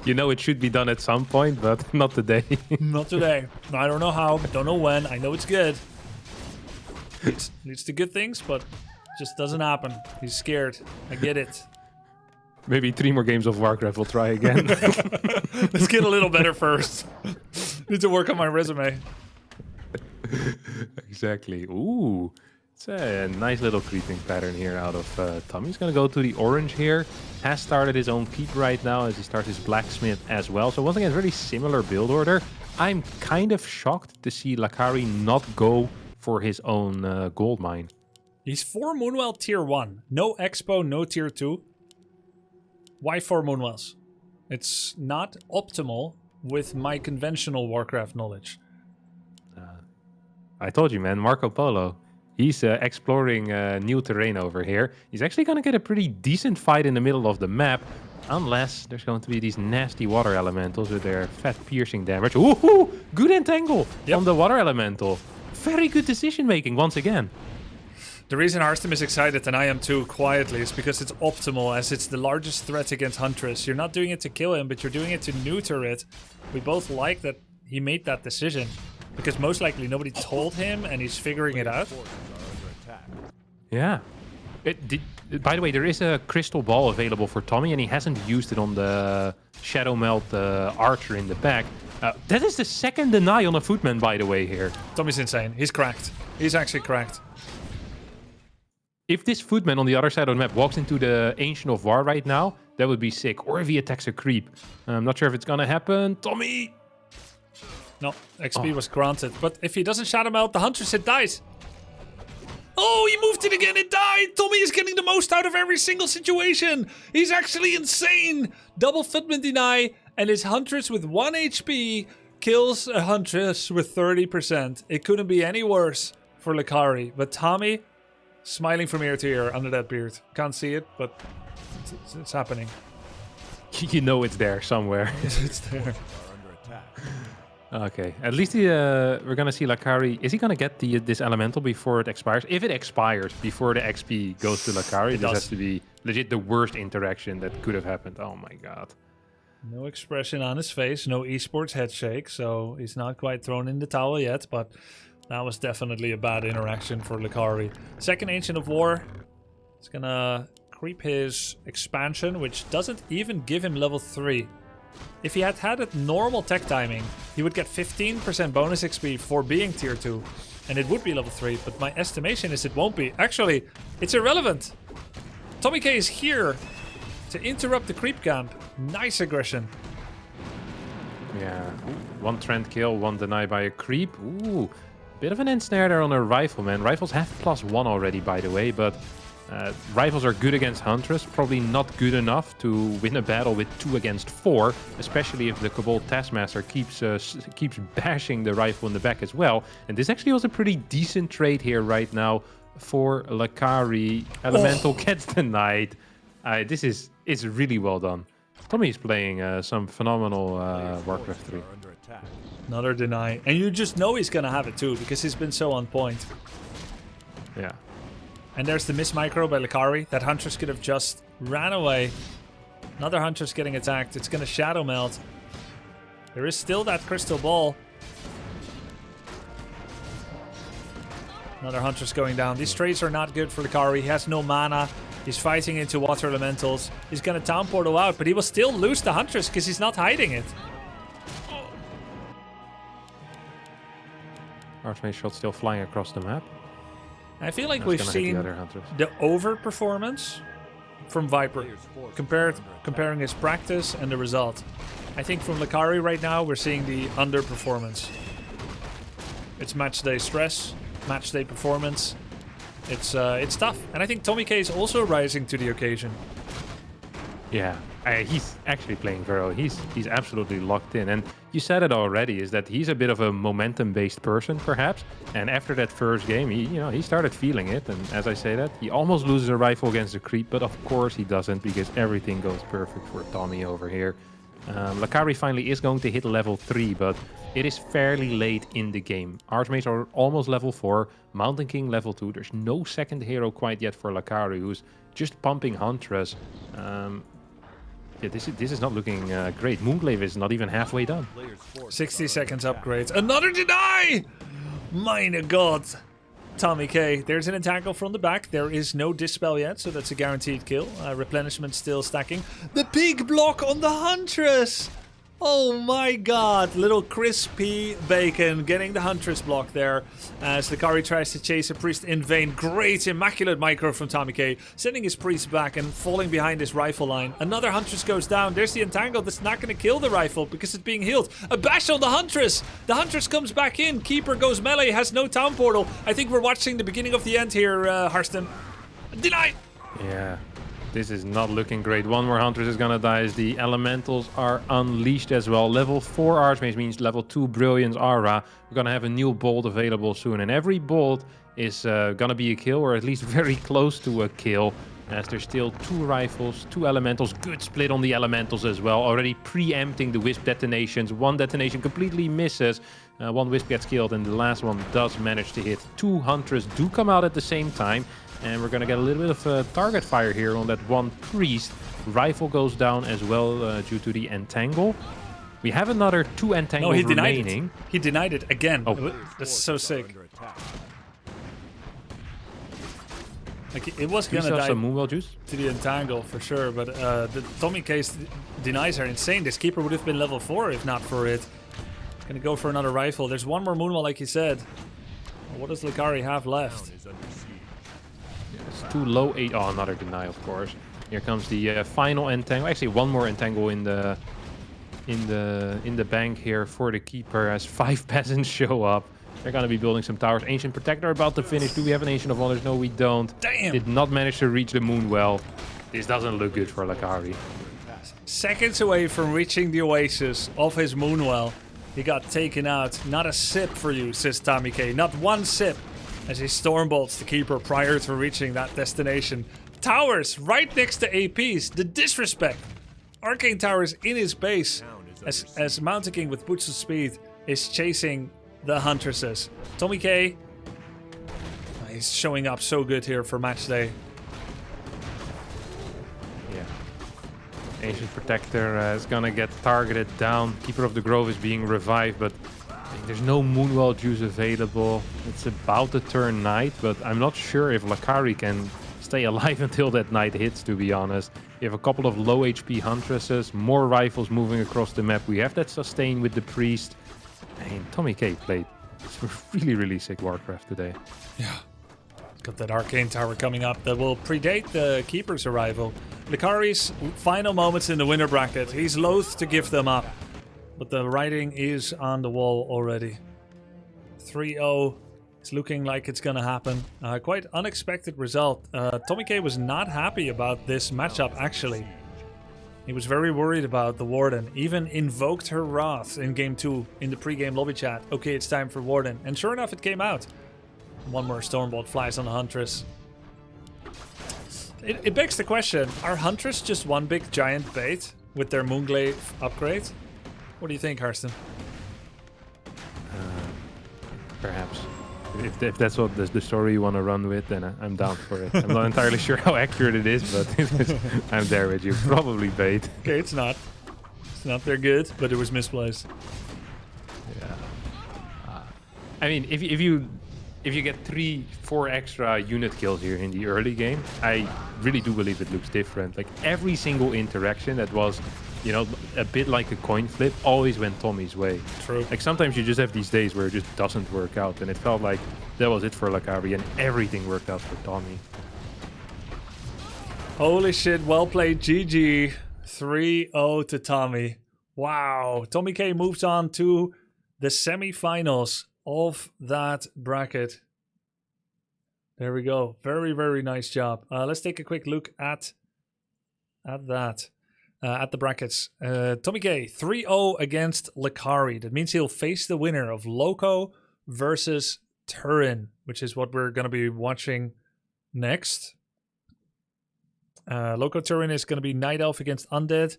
You know it should be done at some point, but not today. Not today. I don't know how, don't know when. I know it's good. Leads to good things, but just doesn't happen. He's scared. I get it. Maybe 3 more games of Warcraft, we'll try again. Let's get a little better first. Need to work on my resume. Exactly. Ooh, it's a nice little creeping pattern here out of Tommy. He's going to go to the orange here. Has started his own keep right now as he starts his blacksmith as well. So once again, very similar build order. I'm kind of shocked to see Lucari not go for his own gold mine. He's 4 Moonwell tier 1. No expo, no tier 2. Why 4 Moonwells? It's not optimal with my conventional Warcraft knowledge. I told you, man, Marco Polo. He's exploring new terrain over here. He's actually going to get a pretty decent fight in the middle of the map. Unless there's going to be these nasty water elementals with their fat piercing damage. Ooh, good entangle on the water elemental. Very good decision making once again. The reason Arstem is excited, and I am too, quietly, is because it's optimal, as it's the largest threat against Huntress. You're not doing it to kill him, but you're doing it to neuter it. We both like that he made that decision, because most likely nobody told him, and he's figuring it out. Yeah. By the way, there is a crystal ball available for Tommy, and he hasn't used it on the Shadow Melt archer in the back. That is the second deny on a footman, by the way, here. Tommy's insane. He's cracked. He's actually cracked. If this footman on the other side of the map walks into the Ancient of War right now, that would be sick. Or if he attacks a creep. I'm not sure if it's gonna happen. Tommy! No, XP was granted. But if he doesn't shadow melt the Huntress, it dies. Oh, he moved it again, it died! Tommy is getting the most out of every single situation! He's actually insane! Double footman deny, and his Huntress with 1 HP kills a Huntress with 30%. It couldn't be any worse for Lucari. But Tommy, smiling from ear to ear under that beard. Can't see it, but it's happening. You know it's there somewhere. It's there. Okay, at least we're gonna see Lucari. Is he gonna get this elemental before it expires? If it expires before the XP goes to Lucari, this has to be legit the worst interaction that could have happened. Oh my god. No expression on his face, no esports head shake, so he's not quite thrown in the towel yet, but that was definitely a bad interaction for Lucari. Second Ancient of War is gonna creep his expansion, which doesn't even give him level 3. If he had had a normal tech timing, he would get 15% bonus XP for being tier 2. And it would be level 3, but my estimation is it won't be. Actually, it's irrelevant. TommyK is here to interrupt the creep camp. Nice aggression. Yeah, one trend kill, one deny by a creep. Ooh, bit of an ensnare there on a rifleman. Rifles have +1 already, by the way, but rifles are good against Huntress, probably not good enough to win a battle with 2 against 4, especially if the Cabal Taskmaster keeps bashing the rifle in the back as well. And this actually was a pretty decent trade here right now for Lucari. Elemental gets denied. It's really well done. Tommy is playing some phenomenal Warcraft 3. Another deny. And you just know he's gonna have it too, because he's been so on point. Yeah. And there's the miss micro by Lucari. That Huntress could have just ran away. Another Huntress getting attacked. It's gonna shadow melt. There is still that crystal ball. Another Huntress going down. These trades are not good for Lucari. He has no mana. He's fighting into water elementals. He's gonna town portal out, but he will still lose the Huntress because he's not hiding it. Archmage shot still flying across the map. I feel like we've seen the overperformance from Viper comparing his practice and the result. I think from Lucari right now we're seeing the underperformance. It's match day stress, match day performance. It's tough, and I think TommyK is also rising to the occasion. Yeah, he's actually playing very well. He's absolutely locked in, and you said it already. Is that he's a bit of a momentum-based person, perhaps? And after that first game, he started feeling it. And as I say that, he almost loses a rifle against a creep, but of course he doesn't because everything goes perfect for Tommy over here. Lucari finally is going to hit level 3, but it is fairly late in the game. Archmages are almost level 4, Mountain King level 2. There's no second hero quite yet for Lucari, who's just pumping Huntress. Yeah, this is not looking great. Moonglaive is not even halfway done. 60 seconds upgrades. Another deny! Meine Gott. TommyK. There's an entangle from the back. There is no dispel yet, so that's a guaranteed kill. Replenishment still stacking. The big block on the Huntress! Oh my god, little crispy bacon getting the Huntress block there as Lucari tries to chase a priest in vain. Great immaculate micro from TommyK, sending his priest back and falling behind his rifle line. Another Huntress goes down. There's the entangle that's not going to kill the rifle because it's being healed. A bash on the Huntress. The Huntress comes back in. Keeper goes melee, has no town portal. I think we're watching the beginning of the end here, Harston. Denied. Yeah. This is not looking great. One more Huntress is gonna die as the Elementals are unleashed as well. Level 4 Archmage means level 2 Brilliance Aura. We're gonna have a new bolt available soon. And every bolt is gonna be a kill, or at least very close to a kill. As there's still 2 rifles, 2 Elementals. Good split on the Elementals as well. Already preempting the Wisp detonations. One detonation completely misses. One Wisp gets killed and the last one does manage to hit. 2 Huntress do come out at the same time. And we're going to get a little bit of target fire here on that one priest. Rifle goes down as well due to the entangle. We have another 2 entangles remaining. He denied it again. Oh. That's so sick. Like, it was going to die some Moonwell juice to the entangle for sure, but the TommyK's denies are insane. This keeper would have been level 4 if not for it. Going to go for another rifle. There's one more Moonwell, like you said. What does Lucari have left? It's too low. 8. Oh, another deny, of course. Here comes the final entangle. Actually, one more entangle in the bank here for the keeper as 5 peasants show up. They're gonna be building some towers. Ancient Protector about to finish. Do we have an Ancient of Wonders? No, we don't. Damn. Did not manage to reach the moon well. This doesn't look good for Lucari. Seconds away from reaching the oasis of his moonwell. He got taken out. Not a sip for you, says TommyK. Not one sip as he stormbolts the keeper prior to reaching that destination. Towers right next to APs. The disrespect. Arcane Towers in his base as Mountain King with boots of speed is chasing the Huntresses. TommyK, he's showing up so good here for match day. Yeah. Ancient Protector is gonna get targeted down. Keeper of the Grove is being revived, but there's no Moonwell juice available. It's about to turn night, but I'm not sure if Lucari can stay alive until that night hits, to be honest. You have a couple of low HP Huntresses, more rifles moving across the map. We have that sustain with the Priest. And TommyK played really, really sick Warcraft today. Yeah. Got that Arcane Tower coming up that will predate the Keeper's arrival. Lucari's final moments in the winner bracket. He's loath to give them up. But the writing is on the wall already. 3-0. It's looking like it's going to happen. Quite unexpected result. TommyK was not happy about this matchup, actually. He was very worried about the Warden. Even invoked her wrath in Game 2 in the pre-game lobby chat. Okay, it's time for Warden. And sure enough, it came out. One more Stormbolt flies on the Huntress. It begs the question, are Huntress just one big giant bait with their Moonglaive upgrade? What do you think, Harston? Perhaps. If that's what the story you want to run with, then I'm down for it. I'm not entirely sure how accurate it is, but I'm there with you. Probably bait. Okay, it's not. It's not. They're good, but it was misplaced. Yeah. I mean, if you get 3-4 extra unit kills here in the early game, I really do believe it looks different. Like every single interaction that was, you know, a bit like a coin flip, always went Tommy's way. True. Like sometimes you just have these days where it just doesn't work out, and it felt like that was it for Lucari, and everything worked out for Tommy. Holy shit, well played, GG. 3-0 to Tommy. Wow. TommyK moves on to the semi-finals of that bracket. There we go. Very, very nice job. Let's take a quick look at that. At the brackets. TommyK 3-0 against Lucari. That means he'll face the winner of Loco versus Turin, which is what we're going to be watching next. Loco Turin is going to be Night Elf against Undead.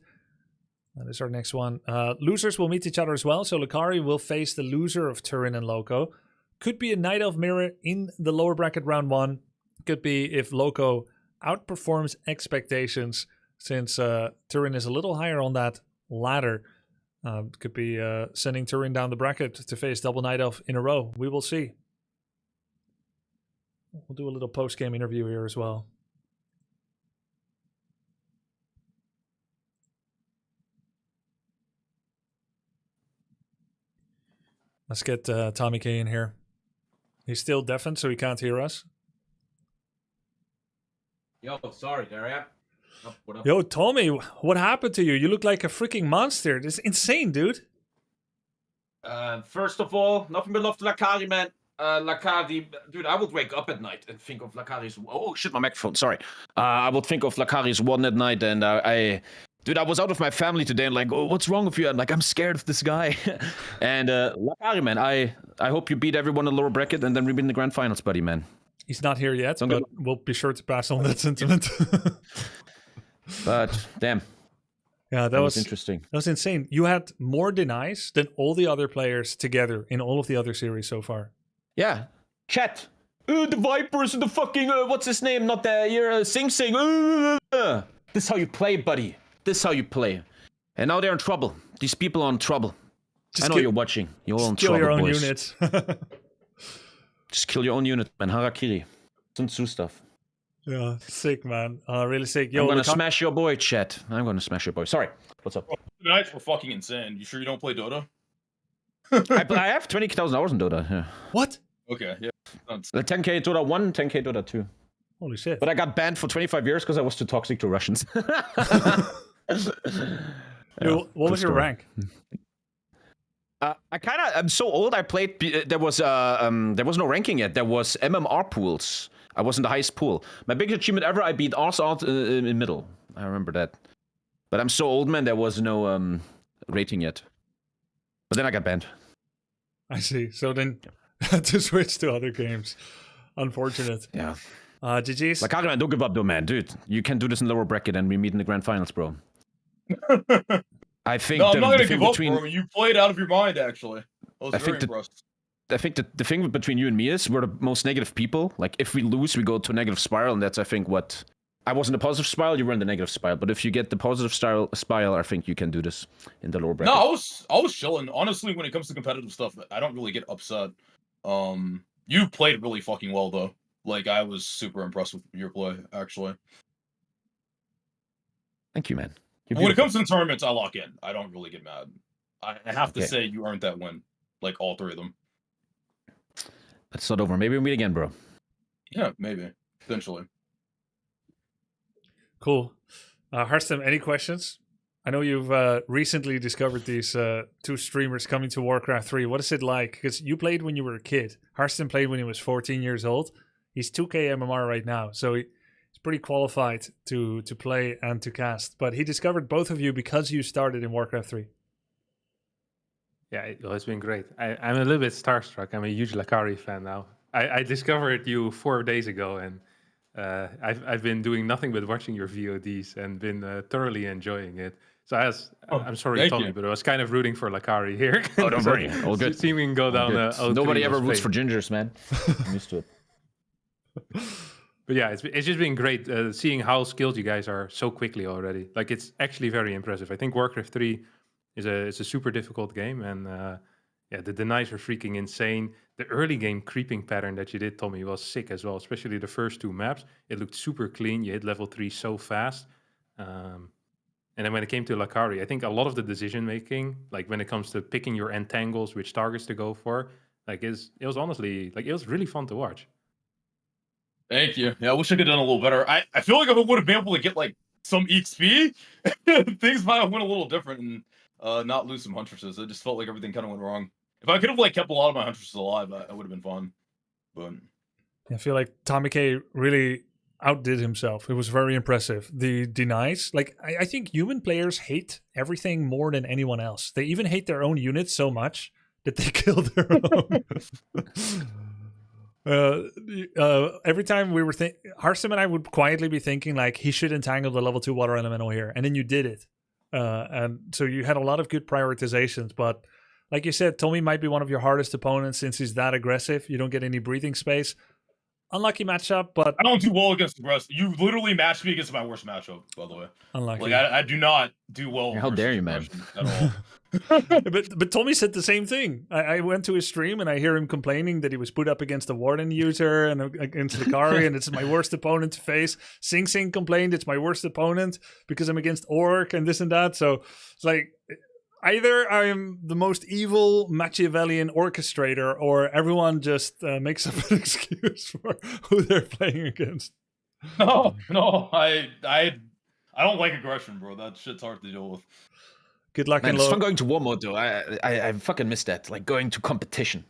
That is our next one. Losers will meet each other as well. So Lucari will face the loser of Turin and Loco. Could be a Night Elf mirror in the lower bracket round 1. Could be if Loco outperforms expectations, since Turin is a little higher on that ladder. Could be sending Turin down the bracket to face double Night Elf in a row. We will see. We'll do a little post-game interview here as well. Let's get TommyK in here. He's still deafened, so he can't hear us. Yo, sorry, there I am. What up? Yo, Tommy, what happened to you? You look like a freaking monster. This is insane, dude. First of all, nothing but love to Lucari, man. Lucari, dude, I would wake up at night and think of Lucari's. Oh shit, my microphone. Sorry. I would think of Lucari's one at night, and dude, I was out with my family today, and like, oh, what's wrong with you? I'm like, I'm scared of this guy. And Lucari, man, I hope you beat everyone in the lower bracket and then we win the grand finals, buddy, man. He's not here yet, but we'll be sure to pass on that sentiment. But damn. Yeah, that was interesting. That was insane. You had more denies than all the other players together in all of the other series so far. Yeah. Chat. The Vipers and the fucking what's his name? Not the Sing Sing. This is how you play, buddy. This is how you play. And now they're in trouble. These people are in trouble. I know you're watching. You're all in trouble, your own boys. units. Just kill your own unit, man. Harakiri. Sun Tzu stuff. Yeah, sick, man. Really sick. Yo, I'm gonna smash your boy, chat. I'm gonna smash your boy. Sorry. What's up? The nights were fucking insane. You sure you don't play Dota? I have 20,000 hours in Dota. Yeah. What? Okay, yeah. 10k Dota 1, 10k Dota 2. Holy shit. But I got banned for 25 years because I was too toxic to Russians. What was your rank? I'm so old. I played. There was no ranking yet. There was MMR pools. I was in the highest pool. My biggest achievement ever. I beat Ars out in middle. I remember that. But I'm so old, man. There was no rating yet. But then I got banned. I see. So then to switch to other games. Unfortunate. Yeah. GG's. Like, don't give up, though, man. Dude, you can do this in lower bracket and we meet in the grand finals, bro. I think no, I'm not gonna give up, bro. You played out of your mind, actually. I was very impressed. I think the thing between you and me is we're the most negative people. Like, if we lose, we go to a negative spiral, and that's, I think, what... I was in the positive spiral, you were in the negative spiral. But if you get the positive spiral, I think you can do this in the lower bracket. No, I was chilling. Honestly, when it comes to competitive stuff, I don't really get upset. You played really fucking well, though. Like, I was super impressed with your play, actually. Thank you, man. When it comes to the tournaments, I lock in. I don't really get mad. I have to say you earned that win. Like, all three of them. Let's start over. Maybe we'll meet again, bro. Yeah, maybe. Eventually. Cool. Harstem, any questions? I know you've recently discovered these two streamers coming to Warcraft 3. What is it like? Because you played when you were a kid. Harstem played when he was 14 years old. He's 2K MMR right now, so he's pretty qualified to play and to cast. But he discovered both of you because you started in Warcraft 3. Yeah, it's been great. I'm a little bit starstruck. I'm a huge Lucari fan now. I discovered you 4 days ago, and I've been doing nothing but watching your VODs and been thoroughly enjoying it. So I'm sorry, Tommy, but I was kind of rooting for Lucari here. Oh, don't worry. All good. See we can go down. Nobody ever roots for gingers, man. I'm used to it. But yeah, it's just been great seeing how skilled you guys are so quickly already. Like, it's actually very impressive. I think Warcraft 3 is a super difficult game, and the denies are freaking insane. The early game creeping pattern that you did, Tommy, was sick as well, especially the first 2 maps. It looked super clean. You hit level 3 so fast. And then when it came to Lucari, I think a lot of the decision making, like when it comes to picking your entangles, which targets to go for, like it was honestly, like, it was really fun to watch. Thank you. Yeah, I wish I could have done a little better. I feel like if I would have been able to get like some XP, things might have went a little different and not lose some huntresses. It just felt like everything kind of went wrong. If I could have like kept a lot of my huntresses alive, I would have been fun. But I feel like TommyK really outdid himself. It was very impressive. The denies, like I think human players hate everything more than anyone else. They even hate their own units so much that they kill their own. Every time we were Harstem and I would quietly be thinking like he should entangle the level 2 water elemental here, and then you did it, and so you had a lot of good prioritizations. But like you said, Tommy might be one of your hardest opponents since he's that aggressive. You don't get any breathing space. Unlucky matchup, but I don't do well against aggressive. You literally matched me against my worst matchup, by the way. Unlucky. Like I do not do well. How dare you, man? At all. but Tommy said the same thing. I went to his stream and I hear him complaining that he was put up against a Warden user and against Lucari, and it's my worst opponent to face. Sing Sing complained it's my worst opponent because I'm against Orc and this and that. So it's like either I'm the most evil Machiavellian orchestrator, or everyone just makes up an excuse for who they're playing against. No, I don't like aggression, bro. That shit's hard to deal with. Good luck. Man, it's fun going to war mode, though. I fucking miss that. Like, going to competition.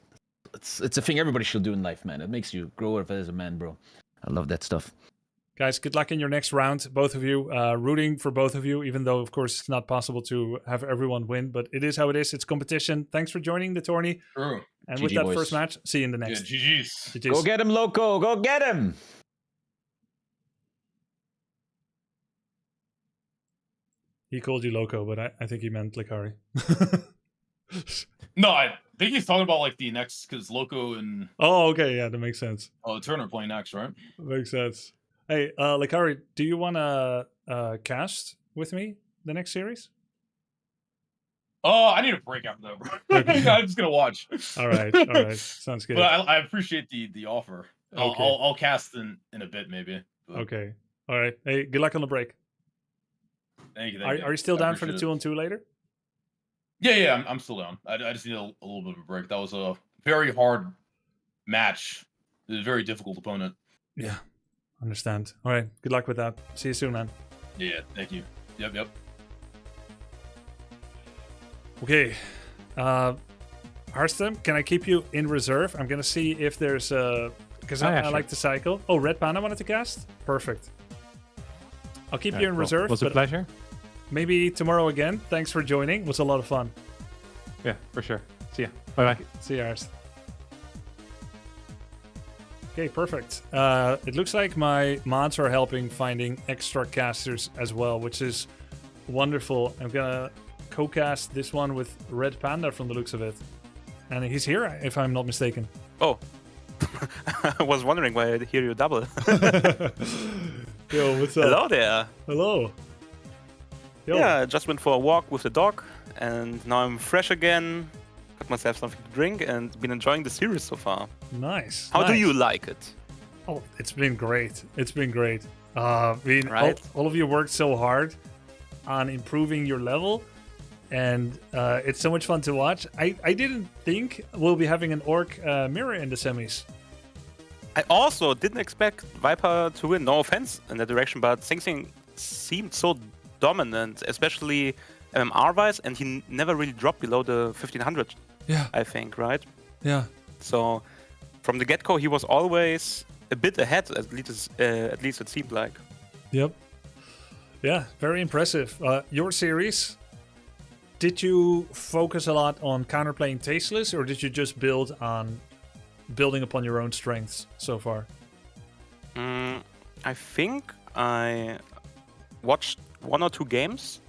It's a thing everybody should do in life, man. It makes you grow as a man, bro. I love that stuff. Guys, good luck in your next round, both of you. Rooting for both of you, even though, of course, it's not possible to have everyone win, but it is how it is. It's competition. Thanks for joining the tourney. True. And GG, with that boys. first match, see you in the next. Yeah, GG's. GG's. Go get him, Loco. Go get him. He called you Loco, but I think he meant Lucari. No, I think he's talking about like the next, because Loco and Oh, okay. Yeah, that makes sense. Turner playing next, right? Makes sense. Hey, Lucari, do you want to cast with me the next series? Oh, I need a break after that, bro. Okay. I'm just gonna watch. All right. Sounds good. But I appreciate the offer. Okay. I'll cast in a bit, maybe. But Okay. All right. Hey, good luck on the break. Thank you. Are you still I down for the appreciate 2-on-2 later? Yeah, I'm still down. I just need a little bit of a break. That was a very hard match. It was a very difficult opponent. Yeah. Understand. All right. Good luck with that. See you soon, man. Yeah, thank you. Yep. Okay. Harstem, can I keep you in reserve? I'm gonna see if there's because I sure. like to cycle. Oh, RedPanda wanted to cast? Perfect. I'll keep you in reserve. Was a but pleasure. Maybe tomorrow again. Thanks for joining. It was a lot of fun. Yeah, for sure. See ya. Bye-bye. See you, Ars. Okay, perfect. It looks like my mods are helping finding extra casters as well, which is wonderful. I'm gonna co-cast this one with RedPanda from the looks of it. And he's here, if I'm not mistaken. Oh. I was wondering why I hear you double. Yo, what's up? Hello there. Hello. Yo. Yeah, I just went for a walk with the dog, and now I'm fresh again. Got myself something to drink, and been enjoying the series so far. Nice. How do nice. you like it? Oh, it's been great. It's been great. I mean, Right. all of you worked so hard on improving your level, and it's so much fun to watch. I didn't think we'll be having an orc mirror in the semis. I also didn't expect Viper to win. No offense in that direction, but Sing Sing seemed so dominant, especially MMR-wise, and he never really dropped below the 1500. Yeah. I think, right? Yeah. So from the get-go, he was always a bit ahead. At least it seemed like. Yep. Yeah, very impressive. Your series. Did you focus a lot on counterplaying Tasteless, or did you just build on building upon your own strengths so far? I think I watched 1 or 2 games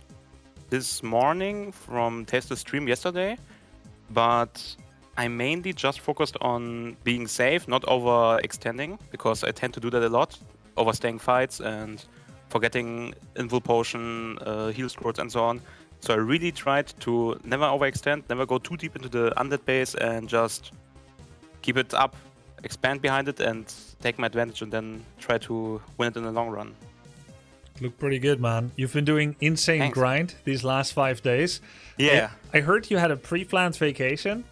this morning from Tasteless stream yesterday, but I mainly just focused on being safe, not overextending, because I tend to do that a lot, overstaying fights and forgetting invul potion, heal scrolls and so on. So I really tried to never overextend, never go too deep into the undead base, and just keep it up, expand behind it, and take my advantage, and then try to win it in the long run. Look pretty good, man. You've been doing insane Thanks. grind these last 5 days. Yeah. I heard you had a pre-planned vacation.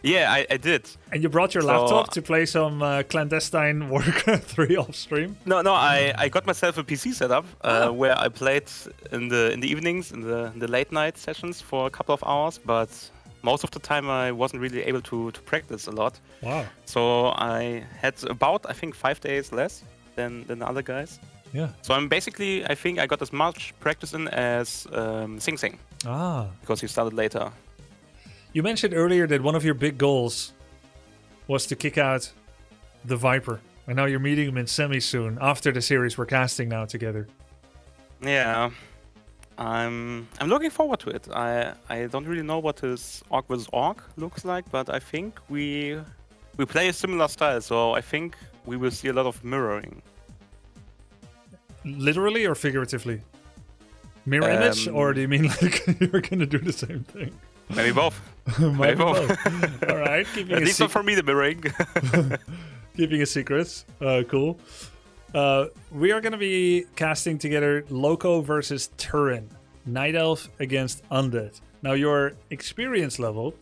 Yeah, I did. And you brought your So- laptop to play some clandestine Warcraft 3 off stream? No, I got myself a PC setup where I played in the evenings, in the late night sessions for a couple of hours, but most of the time I wasn't really able to practice a lot. Wow. So I had about, I think, 5 days less than the other guys. Yeah. So I'm basically, I think I got as much practice in as Sing Sing. Ah. Because he started later. You mentioned earlier that one of your big goals was to kick out TheViper. And now you're meeting him in semi soon, after the series we're casting now together. Yeah. I'm looking forward to it. I don't really know what his Orc vs Orc looks like, but I think we play a similar style, so I think we will see a lot of mirroring. Literally or figuratively? Mirror image? Or do you mean like you're going to do the same thing? Maybe both. Maybe both. All right. Keeping At a least not for me, the mirroring. Keeping a secret. Cool. We are going to be casting together Loco versus Turin. Night Elf against Undead. Now, your experience level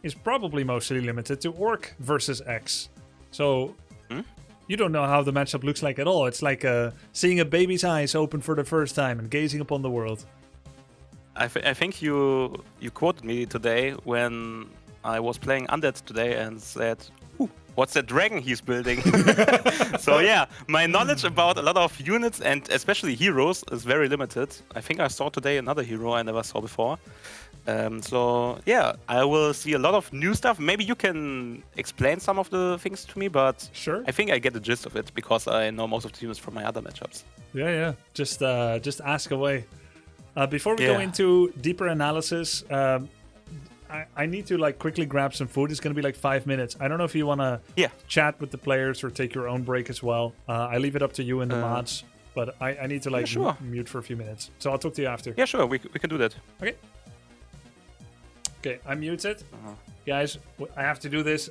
is probably mostly limited to Orc versus X. So, you don't know how the matchup looks like at all. It's like seeing a baby's eyes open for the first time and gazing upon the world. I think you quoted me today when I was playing Undead today and said, "Ooh, what's that dragon he's building?" So yeah, my knowledge about a lot of units and especially heroes is very limited. I think I saw today another hero I never saw before. So yeah, I will see a lot of new stuff. Maybe you can explain some of the things to me, but sure. I think I get the gist of it because I know most of the units from my other matchups. Yeah. Just ask away. Before we go Yeah. into deeper analysis, I need to quickly grab some food. It's going to be 5 minutes. I don't know if you want to chat with the players or take your own break as well. I leave it up to you and the mods, but I need to sure. mute for a few minutes. So I'll talk to you after. Yeah, sure. We can do that. Okay, I'm muted. Guys, I have to do this.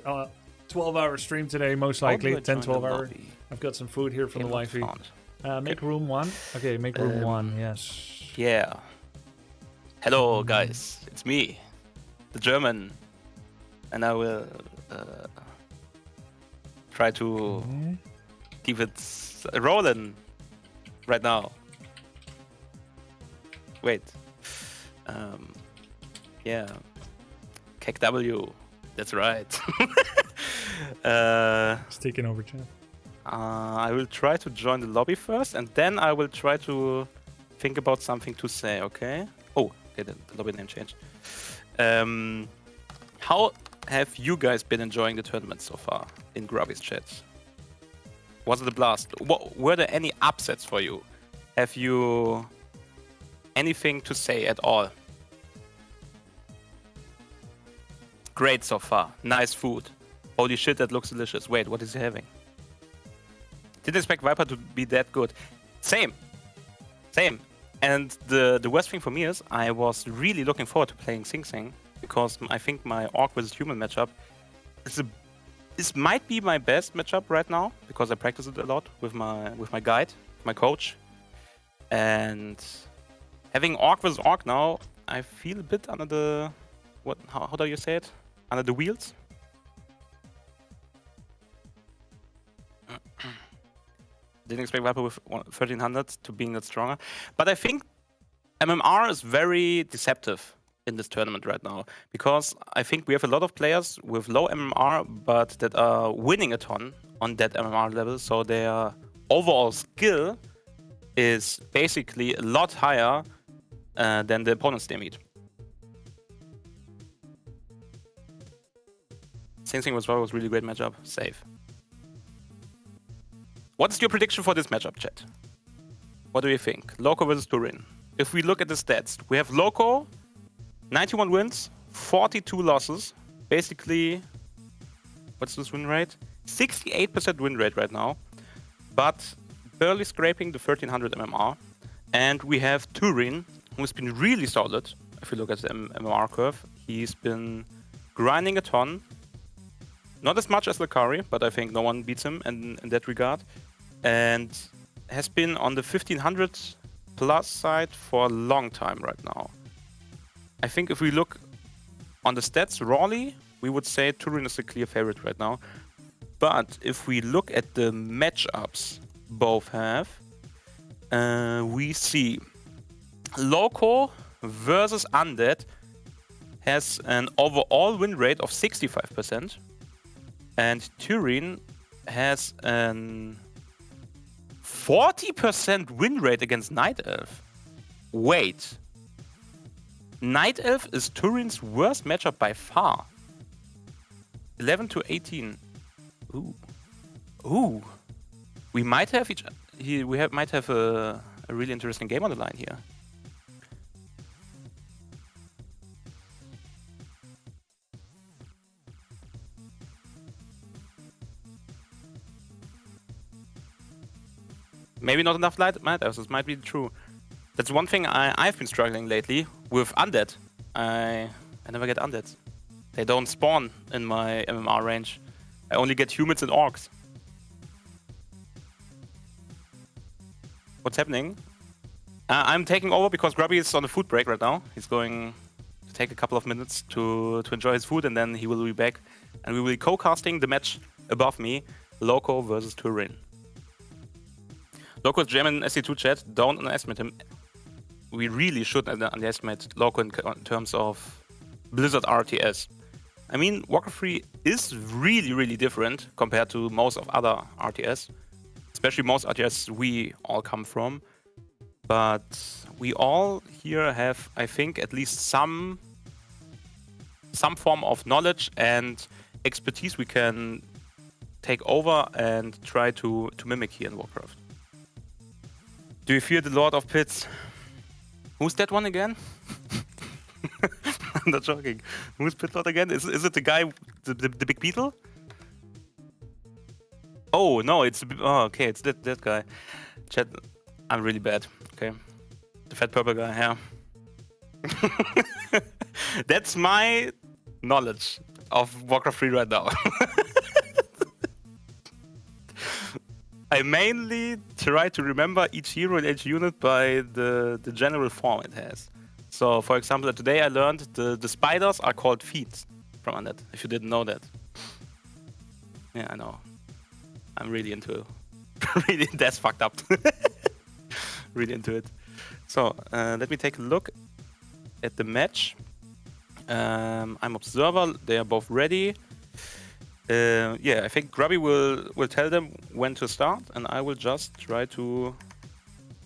12-hour stream today, most likely. 10, 12 hour. I've got some food here from the wifey. Make room 1. Okay, make room 1, yes. Yeah. Hello, guys. It's me, the German. And I will try to keep it rolling right now. Wait. Yeah. Kek W. That's right. It's taking over chat. I will try to join the lobby first, and then I will try to think about something to say, okay? Oh, okay, the lobby name changed. How have you guys been enjoying the tournament so far in Grubby's chat? Was it a blast? Were there any upsets for you? Have you anything to say at all? Great so far. Nice food. Holy shit, that looks delicious. Wait, what is he having? Didn't expect Viper to be that good. Same. And the worst thing for me is I was really looking forward to playing Sing Sing because I think my Orc versus Human matchup this might be my best matchup right now because I practice it a lot with my guide, my coach. And having Orc versus Orc now, I feel a bit under the how do you say it? Under the wheels. Didn't expect Viper with 1300 to being that stronger. But I think MMR is very deceptive in this tournament right now. Because I think we have a lot of players with low MMR, but that are winning a ton on that MMR level. So their overall skill is basically a lot higher than the opponents they meet. Same thing was really great matchup. Safe. What's your prediction for this matchup, chat? What do you think? Loco versus Turin. If we look at the stats, we have Loco, 91 wins, 42 losses. Basically, what's this win rate? 68% win rate right now, but barely scraping the 1300 MMR. And we have Turin, who's been really solid. If you look at the MMR curve, he's been grinding a ton. Not as much as Lucari, but I think no one beats him in that regard. And has been on the 1500 plus side for a long time right now. I think if we look on the stats rawly, we would say Turin is the clear favorite right now. But if we look at the matchups both have, we see Loco versus Undead has an overall win rate of 65%. And Turin has an 40% win rate against Night Elf. Wait. Night Elf is Turin's worst matchup by far. 11 to 18. Ooh. We might have might have a really interesting game on the line here. Maybe not enough Night Elves, this might be true. That's one thing I've been struggling lately with Undead. I never get Undeads. They don't spawn in my MMR range. I only get humans and orcs. What's happening? I'm taking over because Grubby is on a food break right now. He's going to take a couple of minutes to enjoy his food, and then he will be back. And we will be co-casting the match above me, Loco versus Turin. Loco's German SC2 chat, don't underestimate him. We really should underestimate Loco in terms of Blizzard RTS. I mean, Warcraft 3 is really different compared to most of other RTS. Especially most RTS we all come from. But we all here have, I think, at least some form of knowledge and expertise we can take over and try to mimic here in Warcraft. Do you fear the Lord of Pits? Who's that one again? I'm not joking. Who's Pit Lord again? Is it the guy, the big beetle? Oh no, it's okay, it's that guy. Chat, I'm really bad. Okay, the fat purple guy. Yeah. That's my knowledge of Warcraft 3 right now. I mainly try to remember each hero and each unit by the general form it has. So, for example, today I learned the spiders are called fiends from Undead, if you didn't know that. Yeah, I know. I'm really into really, that's fucked up. Really into it. So let me take a look at the match. I'm observer. They are both ready. Yeah, I think Grubby will tell them when to start, and I will just try to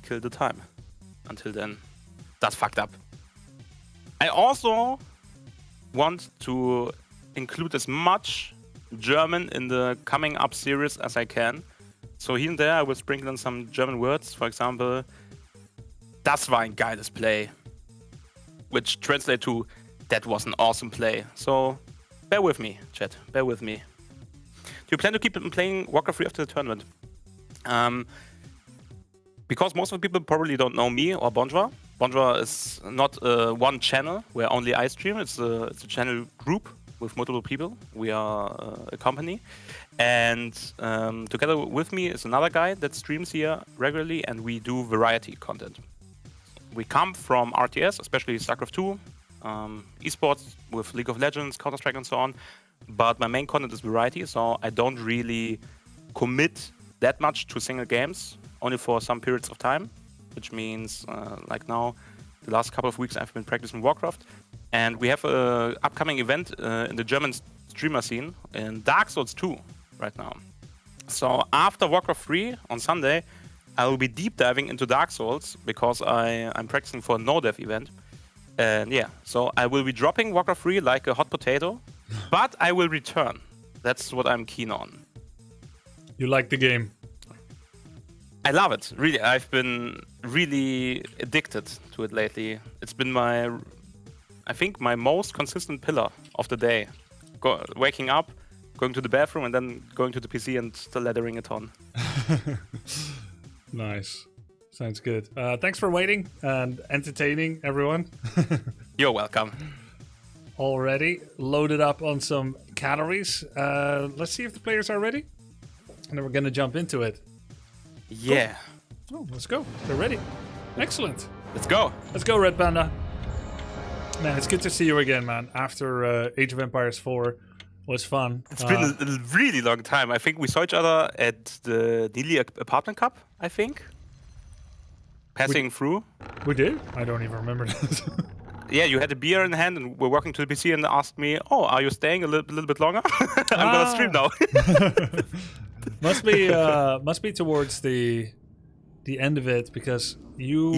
kill the time. Until then, that's fucked up. I also want to include as much German in the coming up series as I can. So here and there I will sprinkle in some German words. For example, das war ein geiles Play, which translate to that was an awesome play. So bear with me, chat. Bear with me. Do you plan to keep playing Warcraft 3 after the tournament? Because most of the people probably don't know me or Bonjour. Bonjour is not one channel where only I stream. It's a channel group with multiple people. We are a company. And together with me is another guy that streams here regularly, and we do variety content. We come from RTS, especially StarCraft 2, esports with League of Legends, Counter-Strike and so on. But my main content is variety, so I don't really commit that much to single games, only for some periods of time, which means like now, the last couple of weeks I've been practicing Warcraft. And we have an upcoming event in the German streamer scene in Dark Souls 2 right now. So after Warcraft 3 on Sunday, I will be deep diving into Dark Souls because I'm practicing for a no-dev event. And yeah, so I will be dropping Warcraft 3 like a hot potato, but I will return. That's what I'm keen on. You like the game? I love it. Really, I've been really addicted to it lately. It's been I think my most consistent pillar of the day. Waking up, going to the bathroom, and then going to the PC and still laddering it on. Nice. Sounds good. Thanks for waiting and entertaining everyone. You're welcome. Already loaded up on some calories. Let's see if the players are ready. And then we're going to jump into it. Yeah. Cool. Oh, let's go. They're ready. Excellent. Let's go. Let's go, RedPanda. Man, it's good to see you again, man. After Age of Empires 4 was fun. It's been a really long time. I think we saw each other at the Nearly Apartment Cup, I think. Passing through. We did? I don't even remember that. Yeah, you had a beer in hand and we're walking to the PC and asked me, "Oh, are you staying a little bit longer?" I'm gonna stream now. must be towards the end of it because you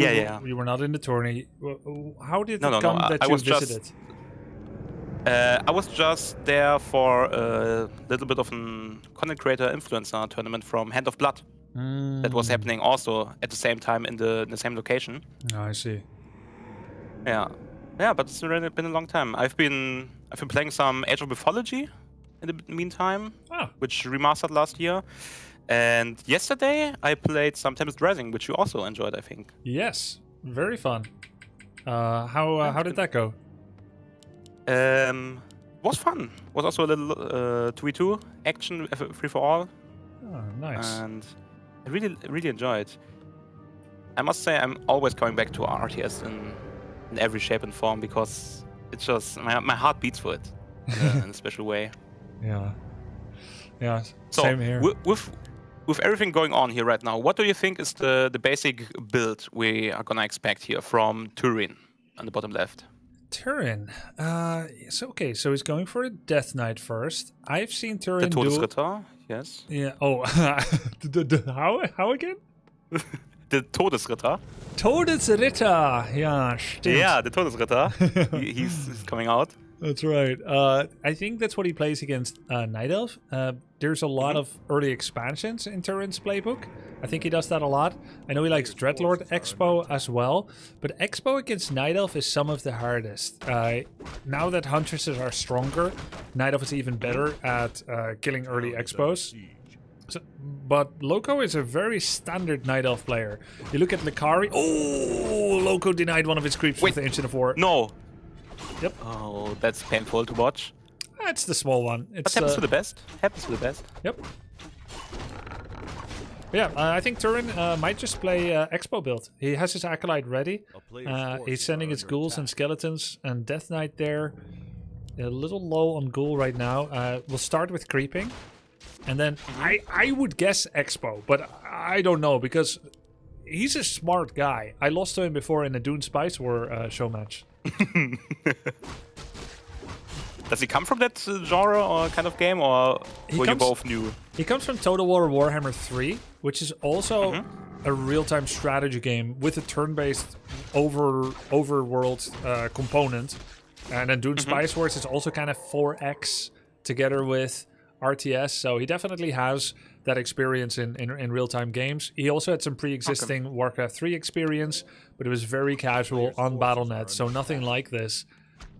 were not in the tourney. How did it come that you visited? I was just there for a little bit of a content creator influencer tournament from Hand of Blood. That was happening also at the same time in the same location. Oh, I see. Yeah, but it's already been a long time. I've been playing some Age of Mythology in the meantime, which remastered last year. And yesterday I played some Tempest Rising, which you also enjoyed, I think. Yes, very fun. How did that go? Was fun. Was also a little 2v2 action, free for all. Oh, nice. And I really enjoyed. I must say I'm always coming back to RTS in every shape and form because it's just my heart beats for it in a special way. Yeah. So same here. With everything going on here right now, what do you think is the basic build we are gonna expect here from Turin on the bottom left? Turin. So he's going for a Death Knight first. I've seen Turin the Todesritter, yes. Yeah. Oh, how again? The Todesritter. Todesritter. Yeah, stimmt. Yeah, the Todesritter. he's coming out. That's right. I think that's what he plays against Night Elf. There's a lot of early expansions in Turin's playbook. I think he does that a lot. I know he likes Dreadlord Expo as well, but Expo against Night Elf is some of the hardest. Now that Huntresses are stronger, Night Elf is even better at killing early Expos. But Loco is a very standard Night Elf player. You look at Lucari. Oh, Loco denied one of his creeps with the Ancient of War. No. Yep. Oh, that's painful to watch. It's the small one. It happens to the best. Happens to the best. Yep. Yeah, I think Turin might just play Expo build. He has his Acolyte ready. He's sending his ghouls and skeletons and Death Knight there. A little low on ghoul right now. We'll start with creeping. And then I would guess Expo, but I don't know because he's a smart guy. I lost to him before in a Dune Spice War show match. Does he come from that genre or kind of game, or were you both new? He comes from Total War Warhammer 3, which is also a real-time strategy game with a turn-based overworld component. And then Dune Spice Wars is also kind of 4X together with RTS, so he definitely has that experience in real-time games. He also had some pre-existing Warcraft 3 experience, but it was very casual on Battle.net, so nothing like this.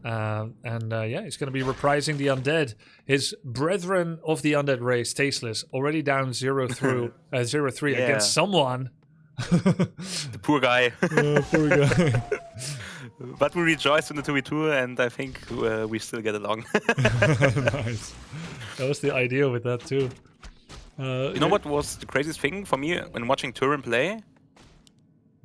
Yeah, he's going to be reprising the Undead. His brethren of the Undead race, Tasteless, already down 0-3 against someone. The poor guy. Poor guy. But we rejoiced in the 2v2, and I think we still get along. Nice. That was the idea with that too. You know what was the craziest thing for me when watching Turin play?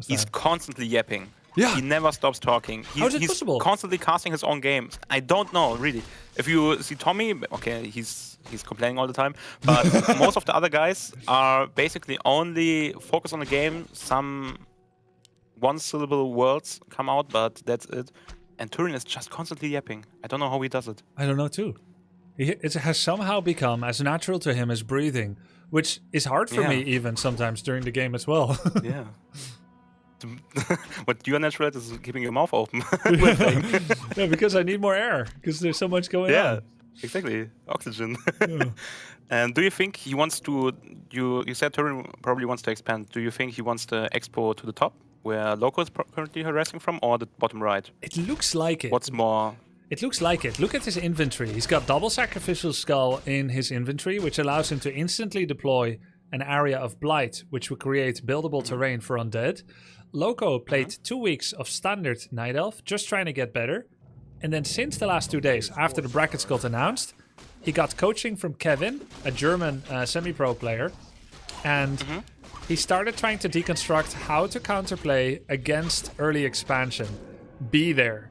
He's constantly yapping. Yeah. He never stops talking. How is it possible? Constantly casting his own games. I don't know, really. If you see Tommy, okay, he's complaining all the time, but most of the other guys are basically only focused on the game. Some one-syllable words come out, but that's it. And Turin is just constantly yapping. I don't know how he does it. I don't know too. It has somehow become as natural to him as breathing, which is hard for me even sometimes during the game as well. Yeah. What you are natural at is keeping your mouth open. Yeah, because I need more air, because there's so much going on. Yeah, exactly. Oxygen. Yeah. And do you think he wants to, you said Turin probably wants to expand. Do you think he wants the expo to the top, where Loco is currently harassing from, or the bottom right? It looks like it. What's more? It looks like it. Look at his inventory. He's got double sacrificial skull in his inventory, which allows him to instantly deploy an area of blight, which will create buildable terrain for undead. Loco played 2 weeks of standard Night Elf, just trying to get better. And then since the last 2 days, after the brackets got announced, he got coaching from Kevin, a German semi-pro player. And he started trying to deconstruct how to counterplay against early expansion. Be there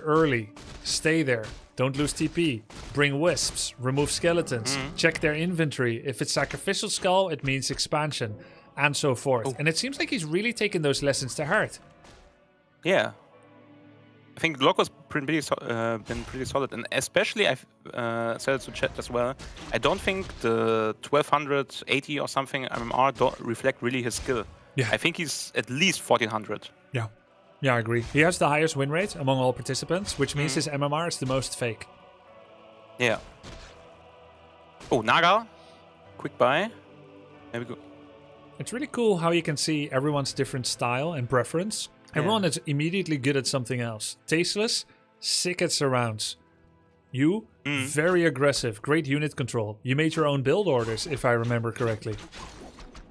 early, stay there, don't lose TP, bring wisps, remove skeletons, check their inventory. If it's sacrificial skull, it means expansion, and so forth. And it seems like he's really taken those lessons to heart. Yeah. I think Loco's been pretty solid, and especially I've said it to chat as well. I don't think the 1280 or something MMR don't reflect really his skill. Yeah. I think he's at least 1400. Yeah. Yeah, I agree. He has the highest win rate among all participants, which means his MMR is the most fake. Yeah. Oh, Naga. Quick buy. There we go. It's really cool how you can see everyone's different style and preference. Everyone is immediately good at something else. Tasteless, sick at surrounds. You, very aggressive, great unit control. You made your own build orders, if I remember correctly.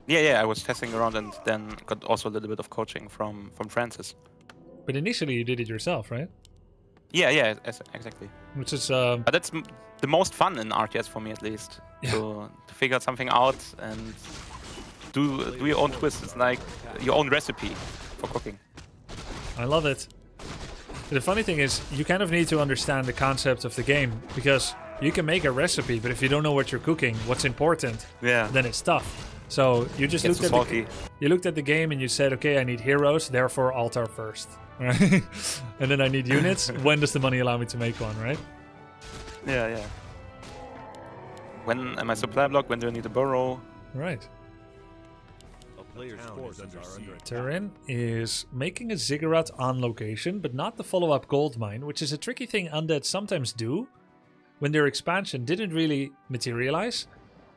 Yeah, I was testing around and then got also a little bit of coaching from Francis. But initially you did it yourself, right? Yeah, exactly. Which is... But that's the most fun in RTS for me, at least. Yeah. To figure something out and do your own twist. It's like your own recipe for cooking. I love it. The funny thing is, you kind of need to understand the concept of the game, because you can make a recipe, but if you don't know what you're cooking, what's important, then it's tough. So you just looked at the game and you said, okay, I need heroes, therefore altar first, right? And then I need units. When does the money allow me to make one, right? Yeah. When am I supply block? When do I need a burrow? Right. Turin is making a ziggurat on location, but not the follow-up gold mine, which is a tricky thing undead sometimes do. When their expansion didn't really materialize,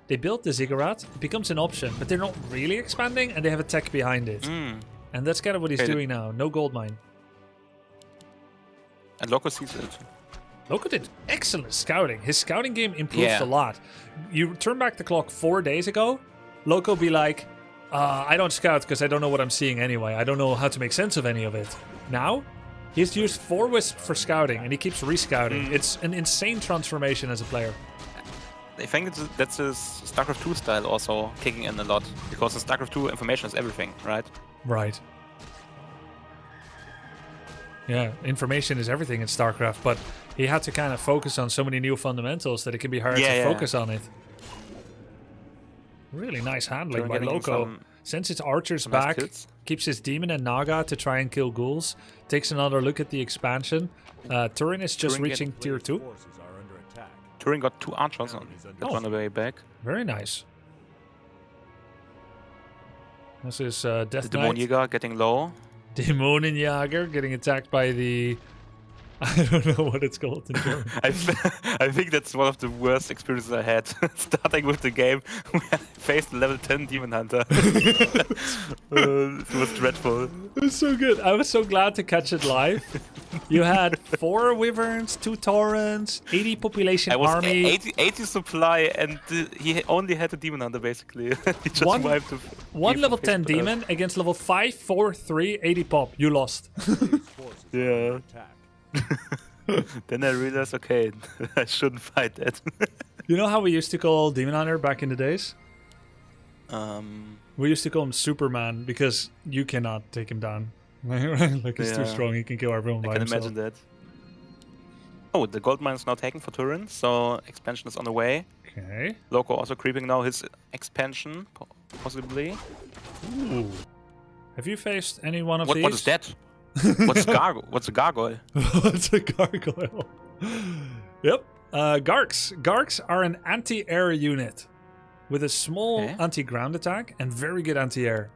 they built the ziggurat, it becomes an option, but they're not really expanding, and they have a tech behind it. And that's kind of what he's doing now. No gold mine. And Loco sees it. Loco did excellent scouting. His scouting game improved a lot. You turn back the clock 4 days ago, Loco be like, I don't scout because I don't know what I'm seeing anyway. I don't know how to make sense of any of it. Now, he's used 4 wisps for scouting, and he keeps rescouting. It's an insane transformation as a player. I think that's his StarCraft 2 style also kicking in a lot, because in StarCraft 2 information is everything, right? Right. Yeah, information is everything in StarCraft, but he had to kind of focus on so many new fundamentals that it can be hard to focus on it. Really nice handling Turin by getting Loco. some- Sends its archers some nice back, kills. keeps his demon and Naga to try and kill ghouls. Takes another look at the expansion. Turin is just Turin reaching tier 2. Turin got 2 archers on that run away back. Very nice. This is The Death Knight. Dämonenjäger getting low. Dämonenjäger getting attacked by the... I don't know what it's called in German. I think that's one of the worst experiences I had. Starting with the game, we faced a level 10 Demon Hunter. It was dreadful. It was so good. I was so glad to catch it live. You had 4 Wyverns, 2 Taurens, 80 population I was army. 80 supply, and he only had a Demon Hunter basically. He just One- wiped the One level 10 face- demon against level 5, 4, 3, 80 pop. You lost. Yeah. Then I realized, okay, I shouldn't fight that. You know how we used to call Demon Hunter back in the days? We used to call him Superman because you cannot take him down. Like he's too Yeah. strong, he can kill everyone I by can himself. imagine that. Oh, the gold mine is now taken for Turin, so expansion is on the way. Okay. Loco also creeping now his expansion, possibly. Ooh. Have you faced any one of these? What is that? What's a gargoyle? What's a gargoyle? Yep. Garks. Garks are an anti-air unit with a small anti-ground attack and very good anti-air.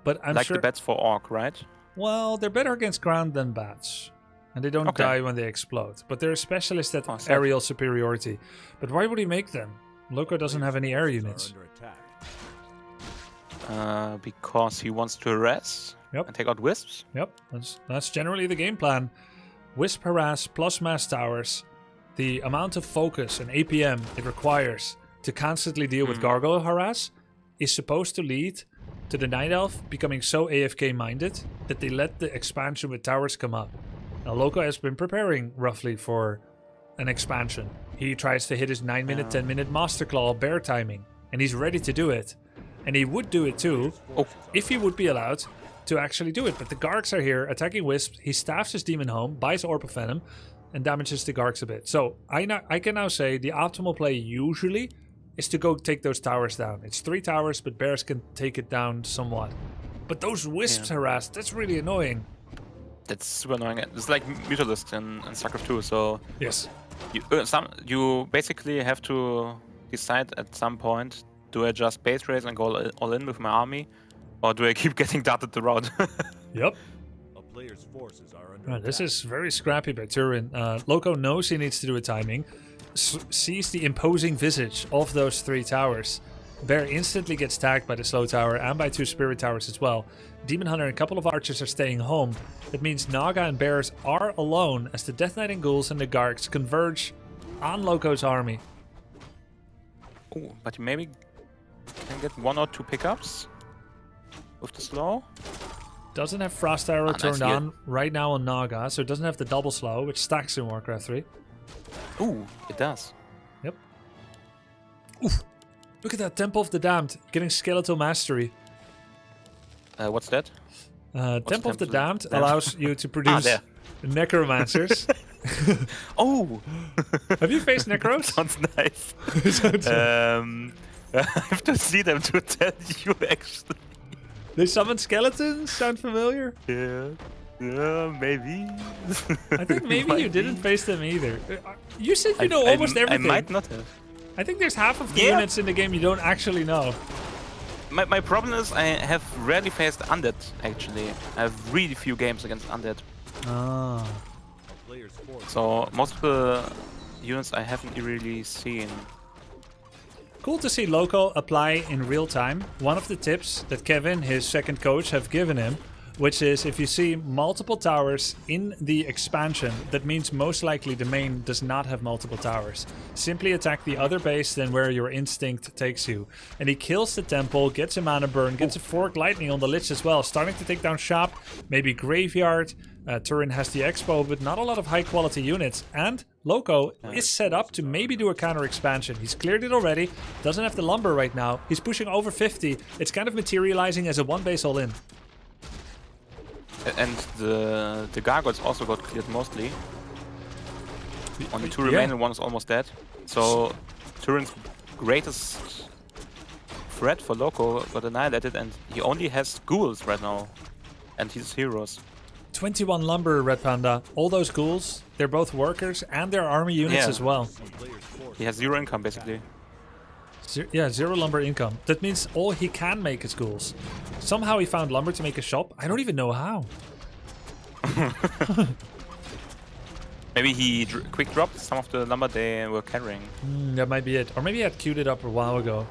But I'm like sure... the bats for Orc, right? Well, they're better against ground than bats. And they don't Okay. die when they explode. But they're a specialist at sad. aerial superiority. But why would he make them? Loco doesn't have any air units. Because he wants to harass and take out wisps. Yep, that's generally the game plan. Wisp harass plus mass towers. The amount of focus and APM it requires to constantly deal with gargoyle harass is supposed to lead to the Night Elf becoming so AFK minded that they let the expansion with towers come up. Now Loco has been preparing roughly for an expansion. He tries to hit his 9-minute, 10-minute Master Claw bear timing, and he's ready to do it. And he would do it too, if he would be allowed to actually do it. But the Garks are here, attacking Wisps. He staffs his Demon home, buys Orb of Venom, and damages the Garks a bit. So I can now say the optimal play usually is to go take those towers down. It's 3 towers, but bears can take it down somewhat. But those Wisps harass, that's really annoying. That's super annoying. It's like Mutalisk in StarCraft 2, so... Yes. You basically have to decide at some point, do I just base race and go all in with my army? Or do I keep getting darted around? Yep. This is very scrappy by Turin. Loco knows he needs to do a timing. Sees the imposing visage of those 3 towers. Bear instantly gets tagged by the slow tower and by 2 spirit towers as well. Demon Hunter and a couple of archers are staying home. That means Naga and bears are alone as the Death Knight and Ghouls and the Garks converge on Loco's army. Oh, but you maybe can get 1 or 2 pickups with the slow. Doesn't have Frost Arrow nice. turned on right now on Naga, so it doesn't have the double slow, which stacks in Warcraft 3. Ooh, it does. Yep. Oof. Look at that, Temple of the Damned, getting Skeletal Mastery. What's that? Temple of the Damned Damned? allows you to produce necromancers. Oh! Have you faced necros? Sounds nice. I have to see them to tell you actually. They summon skeletons? Sound familiar? Yeah. Yeah, maybe. I think maybe you didn't face them either. You said you know almost everything. I might not have. I think there's half of the units in the game you don't actually know. My problem is I have rarely faced undead, actually. I have really few games against undead. Ah. So most of the units I haven't really seen. Cool to see Loco apply in real time one of the tips that Kevin, his second coach, have given him, which is if you see multiple towers in the expansion, that means most likely the main does not have multiple towers. Simply attack the other base than where your instinct takes you. And he kills the temple, gets a mana burn, gets a fork lightning on the Lich as well, starting to take down shop, maybe graveyard. Turin has the expo, but not a lot of high quality units. And Loco is set up to maybe do a counter expansion. He's cleared it already, doesn't have the lumber right now. He's pushing over 50. It's kind of materializing as a 1 base all in. And the gargoyles also got cleared mostly. Only 2 remaining, one is almost dead. So Turin's greatest threat for Loco got annihilated, and he only has ghouls right now, and his heroes. 21 lumber, RedPanda. All those ghouls, they're both workers and they're army units as well. He has 0 income basically. Yeah, 0 lumber income. That means all he can make is ghouls. Somehow he found lumber to make a shop. I don't even know how. Maybe he quick dropped some of the lumber they were carrying. That might be it. Or maybe he had queued it up a while ago.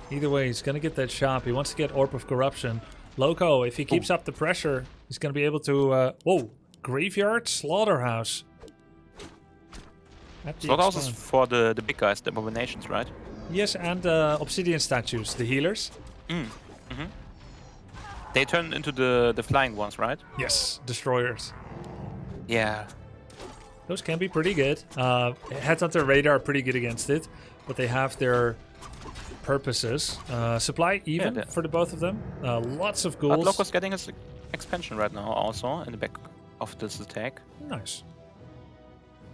Either way, he's gonna get that shop. He wants to get Orb of Corruption. Loco, if he keeps up the pressure, he's gonna be able to... whoa! Graveyard Slaughterhouse. Slaughterhouse is for the big guys, the abominations, right? Yes, and obsidian statues, the healers. They turn into the flying ones, right? Yes, destroyers. Yeah. Those can be pretty good. Headhunter Radar are pretty good against it, but they have their purposes. Supply even for the both of them. Lots of ghouls. But Loco's getting his expansion right now also in the back of this attack. Nice.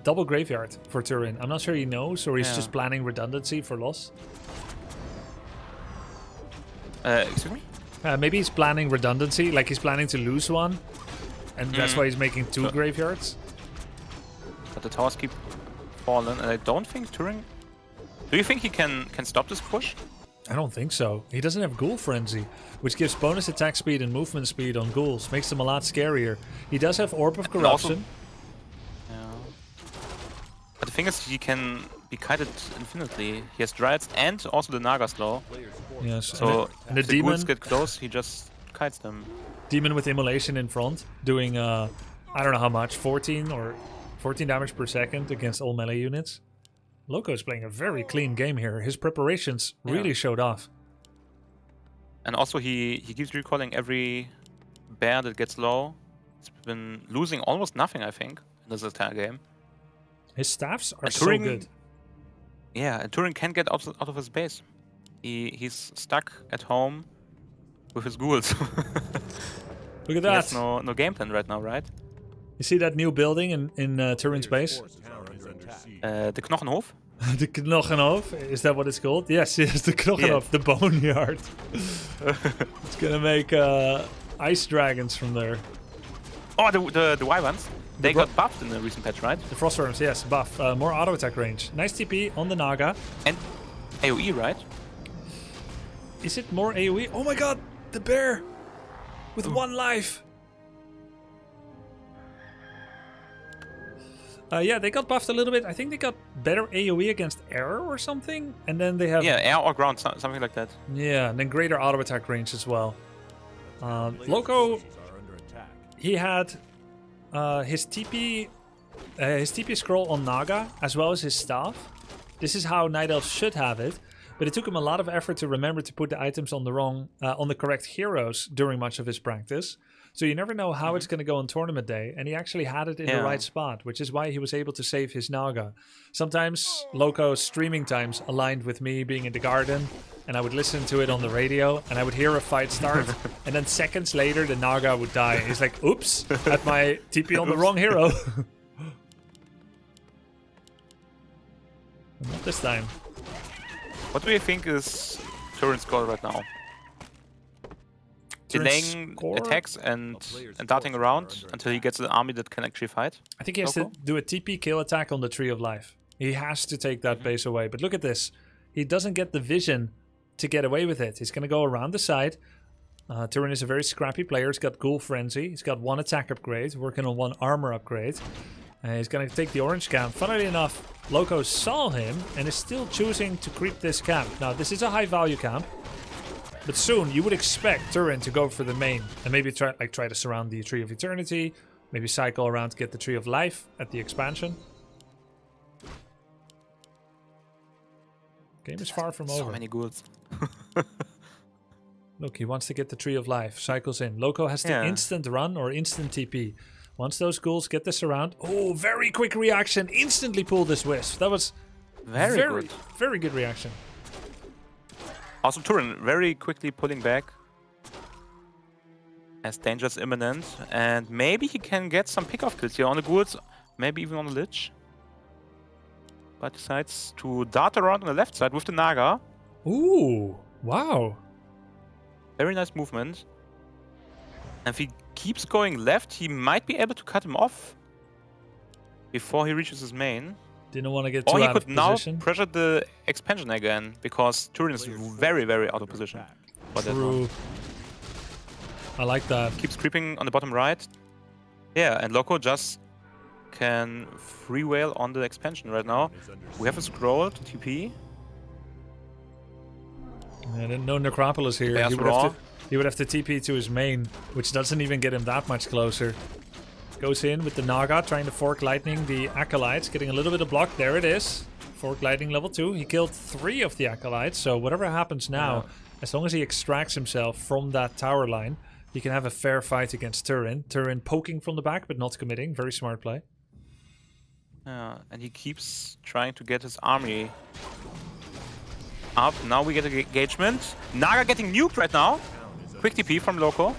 Double graveyard for Turin. I'm not sure he knows, or he's just planning redundancy for loss. Excuse me? Maybe he's planning redundancy, like he's planning to lose one, and that's why he's making 2 graveyards. But the towers keep falling, and I don't think Turin... Do you think he can stop this push? I don't think so. He doesn't have Ghoul Frenzy, which gives bonus attack speed and movement speed on ghouls. Makes them a lot scarier. He does have Orb of Corruption. But the thing is, he can be kited infinitely. He has Dryads and also the Naga Slow. Yes. So and the if the demon ghouls get close, he just kites them. Demon with Immolation in front, doing I don't know how much, 14 damage per second against all melee units. Loco is playing a very clean game here. His preparations really showed off. And also he keeps recalling every bear that gets low. He's been losing almost nothing, I think, in this entire game. His staffs are Turing, so good. Yeah, and Turing can't get out of his base. He's stuck at home with his ghouls. Look at that. He has no game plan right now, right? You see that new building in Turin's base? The Knochenhof? The Knochenhof? Is that what it's called? Yes, the Knochenhof, the boneyard. It's gonna make ice dragons from there. Oh, the Wyverns. They got buffed in the recent patch, right? The Frostworms, yes, buff. More auto attack range. Nice TP on the Naga. And AoE, right? Is it more AoE? Oh my god, the bear! With 1 life! Yeah, they got buffed a little bit. I think they got better AoE against air or something. And then they have... Yeah, air or ground, something like that. Yeah, and then greater auto attack range as well. Loco, he had his TP scroll on Naga as well as his staff. This is how Night Elves should have it. But it took him a lot of effort to remember to put the items on the correct heroes during much of his practice. So you never know how it's going to go on tournament day, and he actually had it in the right spot, which is why he was able to save his Naga. Sometimes Loco's streaming times aligned with me being in the garden, and I would listen to it on the radio, and I would hear a fight start, and then seconds later the Naga would die. He's like, oops, had my TP on the wrong hero. Not this time. What do you think is Turin's score right now? Delaying attacks and darting around until he gets an army that can actually fight? I think he has to do a TP kill attack on the Tree of Life. He has to take that base away. But look at this. He doesn't get the vision to get away with it. He's going to go around the side. Turin is a very scrappy player. He's got Ghoul Frenzy. He's got 1 attack upgrade, working on 1 armor upgrade. He's going to take the orange camp. Funnily enough, Loco saw him and is still choosing to creep this camp. Now, this is a high value camp. But soon, you would expect Turin to go for the main and maybe try to surround the Tree of Eternity, maybe cycle around to get the Tree of Life at the expansion. Game is far from over. So many ghouls. Look, he wants to get the Tree of Life, cycles in. Loco has the instant run or instant TP. Once those ghouls get this around, oh, very quick reaction, instantly pull this Wisp. That was very good reaction. Also, Turin very quickly pulling back as danger's imminent, and maybe he can get some pick-off kills here on the ghouls, maybe even on the Lich. But decides to dart around on the left side with the Naga. Ooh, Wow. Very nice movement. And if he keeps going left, he might be able to cut him off before he reaches his main. Didn't want to get too Or he out could of now position. pressure the expansion again, because Turin is very, very out of position. for that one. True. I like that. Keeps creeping on the bottom right. Yeah, and Loco just can free whale on the expansion right now. We have a scroll to TP. And no Necropolis here. Bears He would have to TP to his main, which doesn't even get him that much closer. Goes in with the Naga, trying to fork lightning the Acolytes, getting a little bit of block. There it is. Fork lightning level 2. He killed 3 of the Acolytes, so whatever happens now, as long as he extracts himself from that tower line, he can have a fair fight against Turin. Turin poking from the back, but not committing. Very smart play. And he keeps trying to get his army up. Now we get a engagement. Naga getting nuked right now. Quick TP from Loco.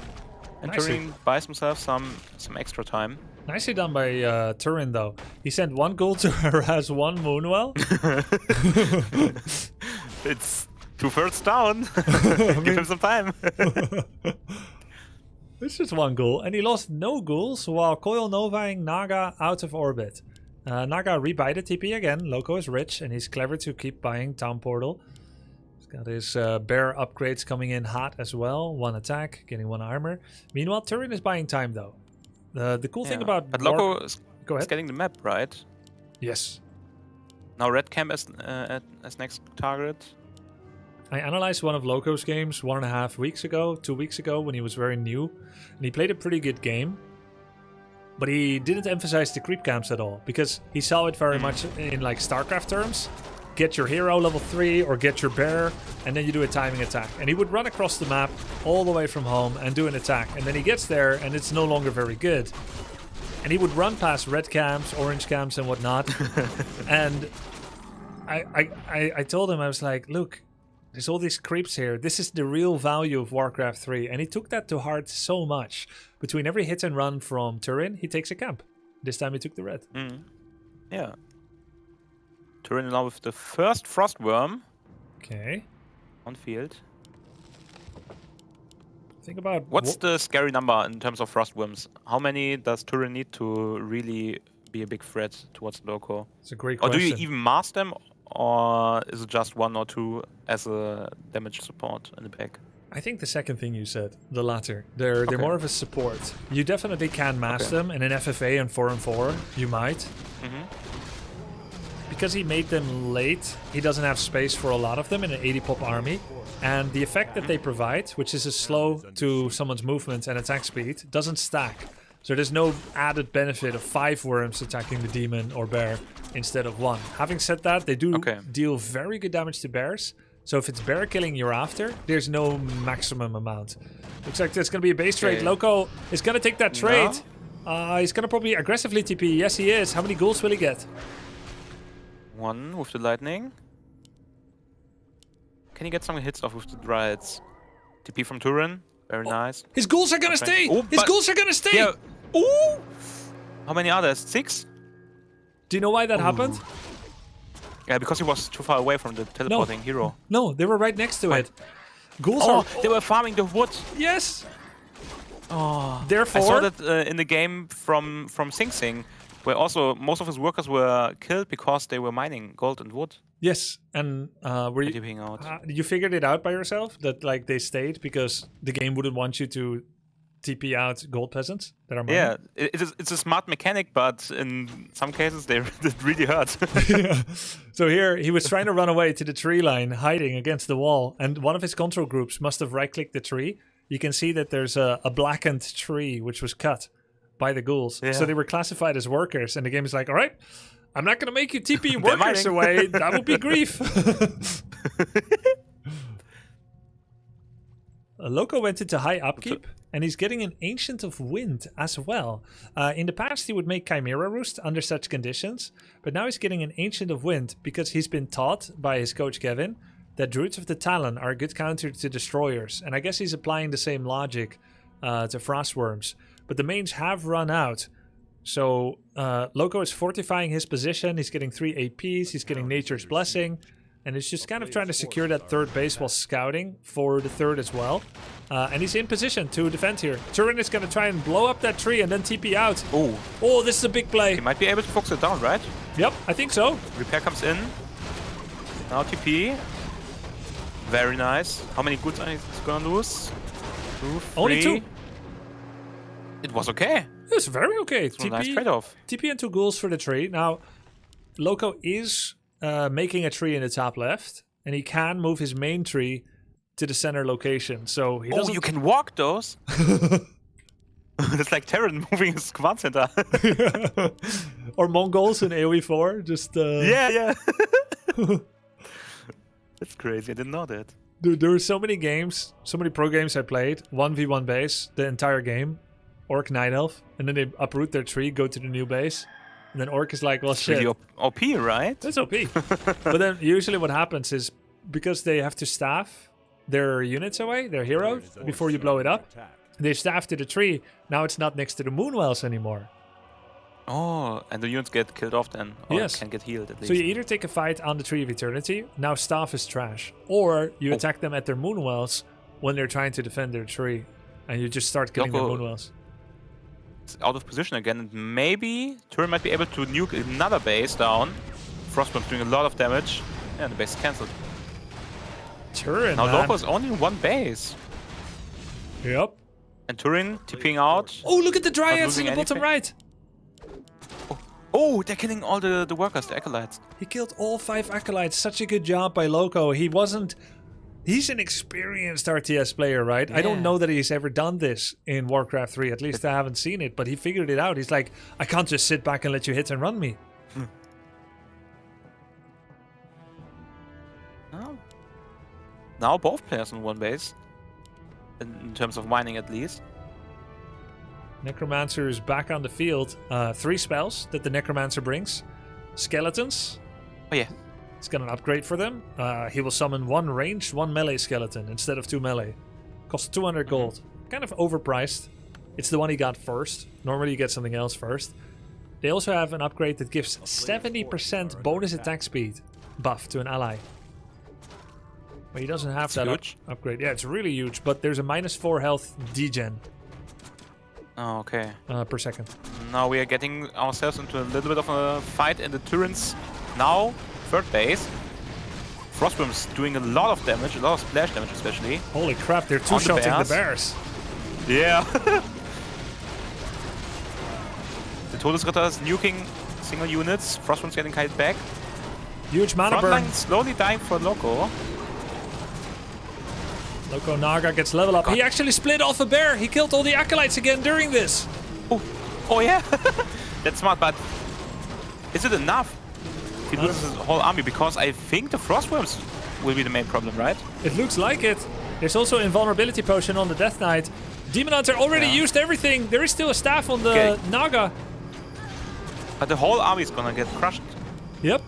And Turin buys himself some extra time. Nicely done by Turin, though. He sent 1 goal to harass 1 Moonwell. It's 2/3 down. Give him some time. It's just 1 ghoul, and he lost no ghouls while Coil Novaing Naga out of orbit. Naga rebuy the TP again. Loco is rich, and he's clever to keep buying Town Portal. He's got his bear upgrades coming in hot as well. 1 attack, getting 1 armor. Meanwhile, Turin is buying time, though. The cool thing about... But Loco is Go ahead. getting the map, right? Yes. Now Red Camp as next target. I analyzed one of Loco's games 1.5 weeks ago, 2 weeks ago, when he was very new. And he played a pretty good game. But he didn't emphasize the creep camps at all, because he saw it very much in like StarCraft terms. Get your hero level 3 or get your bear, and then you do a timing attack. And he would run across the map all the way from home and do an attack. And then he gets there and it's no longer very good. And he would run past red camps, orange camps and whatnot. And I told him, I was like, look, there's all these creeps here. This is the real value of Warcraft 3. And he took that to heart so much. Between every hit and run from Turin, he takes a camp. This time he took the red. Yeah. Turin now with the first Frostworm. Okay. On field. Think about... What's the scary number in terms of Frostworms? How many does Turin need to really be a big threat towards Loco? It's a great question. Or do you question. even mask them? Or is it just 1 or 2 as a damage support in the back? I think the second thing you said, the latter. They're more of a support. You definitely can mask them, and in FFA and 4-4, you might. Because he made them late, he doesn't have space for a lot of them in an 80 pop army. And the effect that they provide, which is a slow to someone's movement and attack speed, doesn't stack. So there's no added benefit of 5 worms attacking the demon or bear instead of 1. Having said that, they do deal very good damage to bears. So if it's bear killing you're after, there's no maximum amount. Looks like there's going to be a base trade. Loco is going to take that trade. He's going to probably aggressively TP. Yes, he is. How many ghouls will he get? 1 with the lightning. Can he get some hits off with the Dryads? TP from Turin. Very nice. His ghouls are going to stay. His ghouls are going to stay. Yeah. Ooh. How many are there? 6? Do you know why that happened? Yeah, because he was too far away from the teleporting hero. No, they were right next to it. Ghouls they were farming the wood. Yes. Therefore, I saw that in the game from Sing Sing, where also most of his workers were killed because they were mining gold and wood. Yes, and were you you figured it out by yourself that like they stayed because the game wouldn't want you to TP out gold peasants that are mining? Yeah, it's a smart mechanic, but in some cases it really hurts. So here he was trying to run away to the tree line, hiding against the wall, and one of his control groups must have right-clicked the tree. You can see that there's a blackened tree which was cut by the ghouls. So they were classified as workers, and the game is like, all right, I'm not going to make you TP workers away. That would be grief. Loco went into high upkeep, and he's getting an Ancient of Wind as well. In the past, he would make Chimera Roost under such conditions, but now he's getting an Ancient of Wind because he's been taught by his coach Kevin that Druids of the Talon are a good counter to Destroyers, and I guess he's applying the same logic to Frostworms. But the mains have run out. So Loco is fortifying his position. He's getting 3 APs. He's getting Nature's Blessing. and he's just kind of trying to secure that third base while scouting for the third as well. And he's in position to defend here. Turin is going to try and blow up that tree and then TP out. Oh, this is a big play. He might be able to focus it down, right? Yep, I think so. Repair comes in. Now TP. Very nice. How many goods are he gonna lose? 2, 3. Only 2. It was okay. It was very okay. It's a nice trade-off. TP and 2 ghouls for the tree. Now, Loco is making a tree in the top left, and he can move his main tree to the center location. So he doesn't... you can walk those. It's like Terran moving his command center. Or Mongols in AoE 4. Just yeah. That's crazy. I didn't know that. Dude, there were so many games, so many pro games I played. 1v1 base, the entire game. Orc Night Elf, and then they uproot their tree, go to the new base, and then Orc is like, well, shit. Really OP, right? That's OP. But then usually what happens is, because they have to staff their units away, their hero, before you blow it up, they staff to the tree. Now it's not next to the moonwells anymore. Oh, and the units get killed off then. Or Yes. can get healed at least. So you either take a fight on the Tree of Eternity, now staff is trash, or you attack them at their moonwells when they're trying to defend their tree, and you just start killing their moonwells. It's out of position again, and maybe Turin might be able to nuke another base down. Frostbomb's doing a lot of damage. Yeah, the base is cancelled. Turin, now man. Loco's only in one base. Yep. And Turin TPing out. Oh, look at the Not dryads in losing the bottom anything. right. Oh, they're killing all the workers, the acolytes. He killed all 5 acolytes. Such a good job by Loco. He's an experienced RTS player, right? I don't know that he's ever done this in Warcraft 3. At least I haven't seen it, but he figured it out. He's like, I can't just sit back and let you hit and run me. Now both players on one base. In terms of mining at least. Necromancer is back on the field. 3 spells that the Necromancer brings. Skeletons. Oh yeah. It's got an upgrade for them. He will summon 1 ranged, 1 melee skeleton instead of 2 melee. Costs 200 gold. Kind of overpriced. It's the one he got first. Normally you get something else first. They also have an upgrade that gives 70% bonus attack speed buff to an ally. But he doesn't have that upgrade. Yeah, it's really huge, but there's a -4 health degen. Oh, okay. Per second. Now we are getting ourselves into a little bit of a fight in the Turin's now third base. Frostworm's doing a lot of damage, a lot of splash damage especially. Holy crap, they're two-shotting the bears. Yeah. The Todesritter is nuking single units. Frostworm's getting kite back. Huge mana burn. Frontline slowly dying for Loco. Loco Naga gets level up. He actually split off a bear. He killed all the acolytes again during this. Oh yeah. That's smart, but is it enough? He loses his whole army, because I think the Frostworms will be the main problem, right? It looks like it. There's also invulnerability potion on the Death Knight. Demon Hunter already used everything. There is still a staff on the Naga. But the whole army is gonna get crushed. Yep.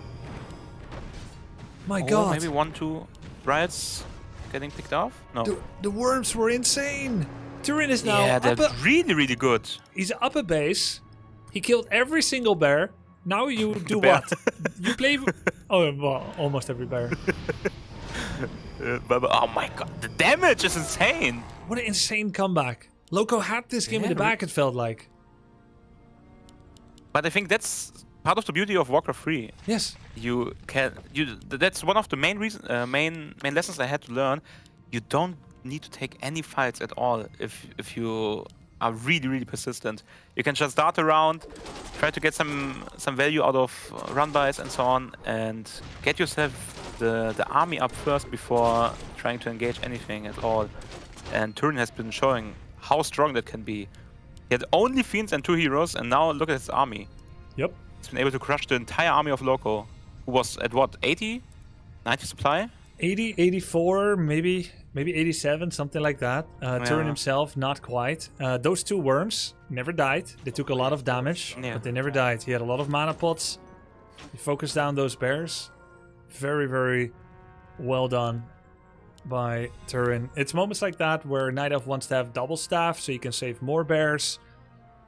My god. Maybe 1, 2 riots getting picked off? No. The worms were insane. Turin is now yeah, up they're really, really good. He's up a base. He killed every single bear. Now you do what? You play... Oh, well, almost every bear. Oh my god, the damage is insane. What an insane comeback. Loco had this game in the back, it felt like. But I think that's part of the beauty of Warcraft 3. Yes. That's one of the main main lessons I had to learn. You don't need to take any fights at all if you are really, really persistent. You can just start around, try to get some value out of run-bys and so on, and get yourself the army up first before trying to engage anything at all. And Turin has been showing how strong that can be. He had only Fiends and 2 heroes, and now look at his army. Yep. He's been able to crush the entire army of Loco, who was at what, 80? 90 supply? 80, 84, maybe 87, something like that. Turin himself, not quite. Those 2 worms never died. They took a lot of damage, but they never died. He had a lot of mana pots. He focused down those bears. Very, very well done by Turin. It's moments like that where Night Elf wants to have double staff so you can save more bears.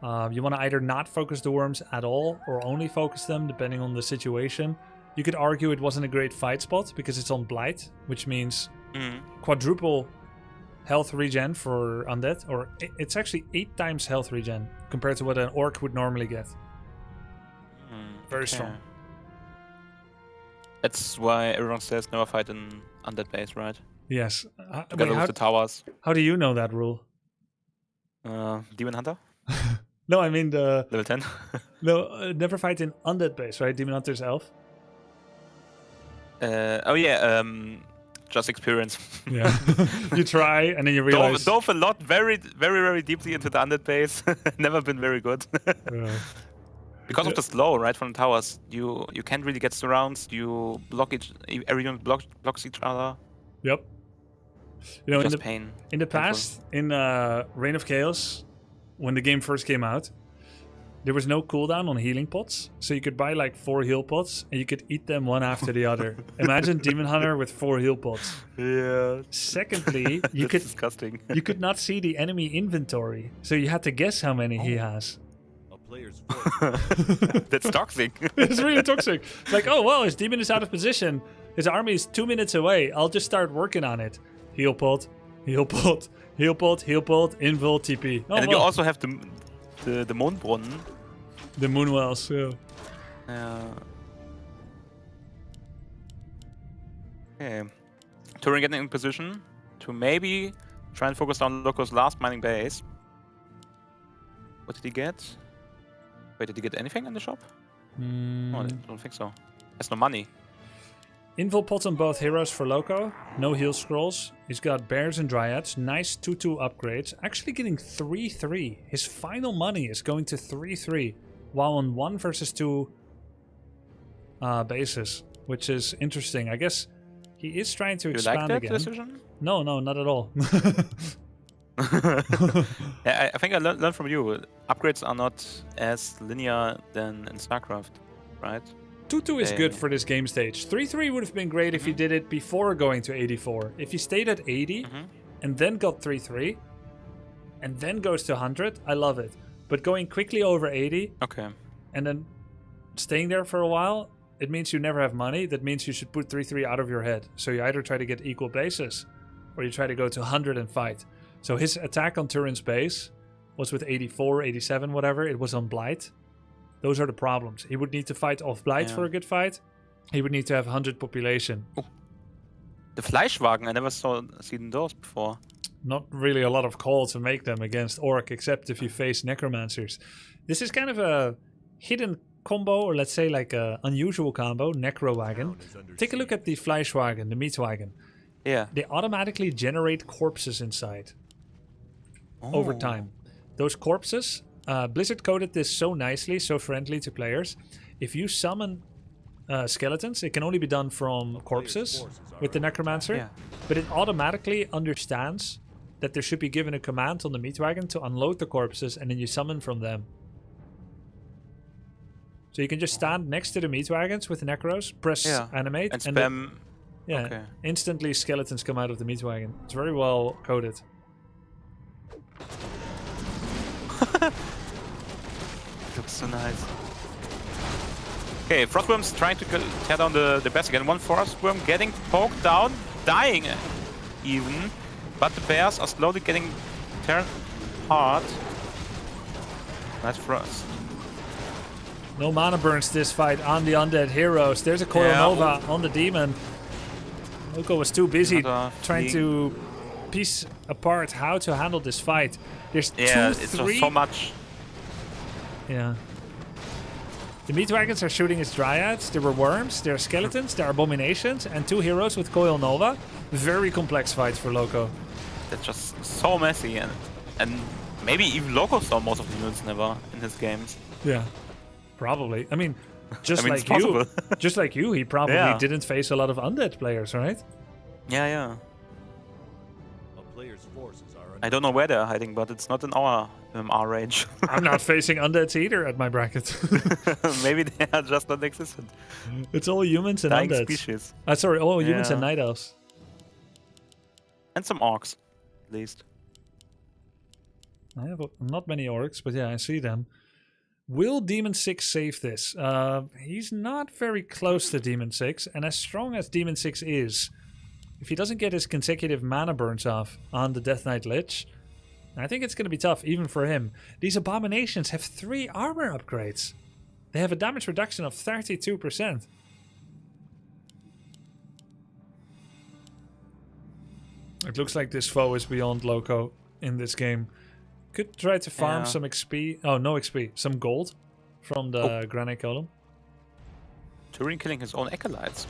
You want to either not focus the worms at all or only focus them depending on the situation. You could argue it wasn't a great fight spot because it's on Blight, which means quadruple health regen for undead, or it's actually 8 times health regen compared to what an orc would normally get. Very strong. That's why everyone says never fight in undead base, right? Yes. Together with the towers. How do you know that rule? Demon Hunter? No, I mean the... Level 10? No, never fight in undead base, right? Demon Hunter's elf. Oh yeah, just experience. Yeah. You try and then you realize... Dove a lot very deeply into the undead base. Never been very good. Yeah. Because of the slow, right, from the towers. You can't really get surrounds, you block every unit blocks each other. Yep. You know, just in the past, in Reign of Chaos, when the game first came out, there was no cooldown on healing pots, so you could buy like 4 heal pots and you could eat them one after the other. Imagine Demon Hunter with 4 heal pots. Yeah. Secondly, you could disgusting. You could not see the enemy inventory, so you had to guess how many he has. That's toxic. It's really toxic. It's like, oh well, his demon is out of position. His army is 2 minutes away. I'll just start working on it. Heal pot, heal pot, heal pot, heal pot, invul, TP. Oh, and then well. you also have the Mondbrunnen. The Moonwells, yeah. Okay. Turin getting in position to maybe try and focus down Loco's last mining base. What did he get? Wait, did he get anything in the shop? No, I don't think so. Has no money. Invul pots on both heroes for Loco. No heal scrolls. He's got bears and dryads. Nice 2-2 upgrades. Actually getting 3-3. His final money is going to 3-3. While on 1 versus 2 bases. Which is interesting. I guess he is trying to expand like that again. decision? No, not at all. Yeah, I think I learned from you. Upgrades are not as linear than in StarCraft, right? 2-2 is good for this game stage. 3-3 would have been great if he did it before going to 84. If he stayed at 80 and then got 3-3 and then goes to 100, I love it. But going quickly over 80 and then staying there for a while, it means you never have money. That means you should put 3-3 out of your head. So you either try to get equal bases or you try to go to 100 and fight. So his attack on Turin's base was with 84, 87, whatever. It was on Blight. Those are the problems. He would need to fight off Blight for a good fight. He would need to have 100 population. Oh. The Fleischwagen, I never seen those before. Not really a lot of call to make them against Orc, except if you face Necromancers. This is kind of a hidden combo, or let's say like a unusual combo, Necro Wagon. Take a look at the Fleischwagen, the Meat Wagon. Yeah. They automatically generate corpses inside over time. Those corpses... Blizzard coded this so nicely, so friendly to players. If you summon skeletons, it can only be done from corpses with the Necromancer. But it automatically understands that there should be given a command on the Meat Wagon to unload the corpses, and then you summon from them. So you can just stand next to the Meat Wagons with the Necros, press animate, and spam. Instantly skeletons come out of the Meat Wagon. It's very well coded. Looks so nice. Okay, Frostworm's trying to tear down the best again. One Frostworm getting poked down, dying even. But the bears are slowly getting teared apart. Nice Frost. No mana burns this fight on the undead heroes. There's a Coil Nova on the demon. Loco was too busy trying to piece apart how to handle this fight. There's it's so much. Yeah. The Meat Wagons are shooting his Dryads. There were worms, there are skeletons, there are abominations, and 2 heroes with Coil Nova. Very complex fights for Loco. That's just so messy, and maybe even Loco saw most of the units never in his games. Yeah, probably. I mean, just I mean, like you, just like you, he probably didn't face a lot of undead players, right? Yeah. I don't know where they're hiding, but it's not in our MMR range. I'm not facing undeads either at my bracket. Maybe they are just not existent. It's all humans and dying undeads. Species. Sorry, all humans and night elves. And some orcs, at least. I have not many orcs, but yeah, I see them. Will Demon 6 save this? He's not very close to Demon 6, and as strong as Demon 6 is, if he doesn't get his consecutive mana burns off on the Death Knight Lich, I think it's going to be tough, even for him. These Abominations have 3 armor upgrades. They have a damage reduction of 32%. It looks like this foe is beyond Loco in this game. Could try to farm some XP. Oh, no XP. Some gold from the Granite Golem. Turin killing his own acolytes.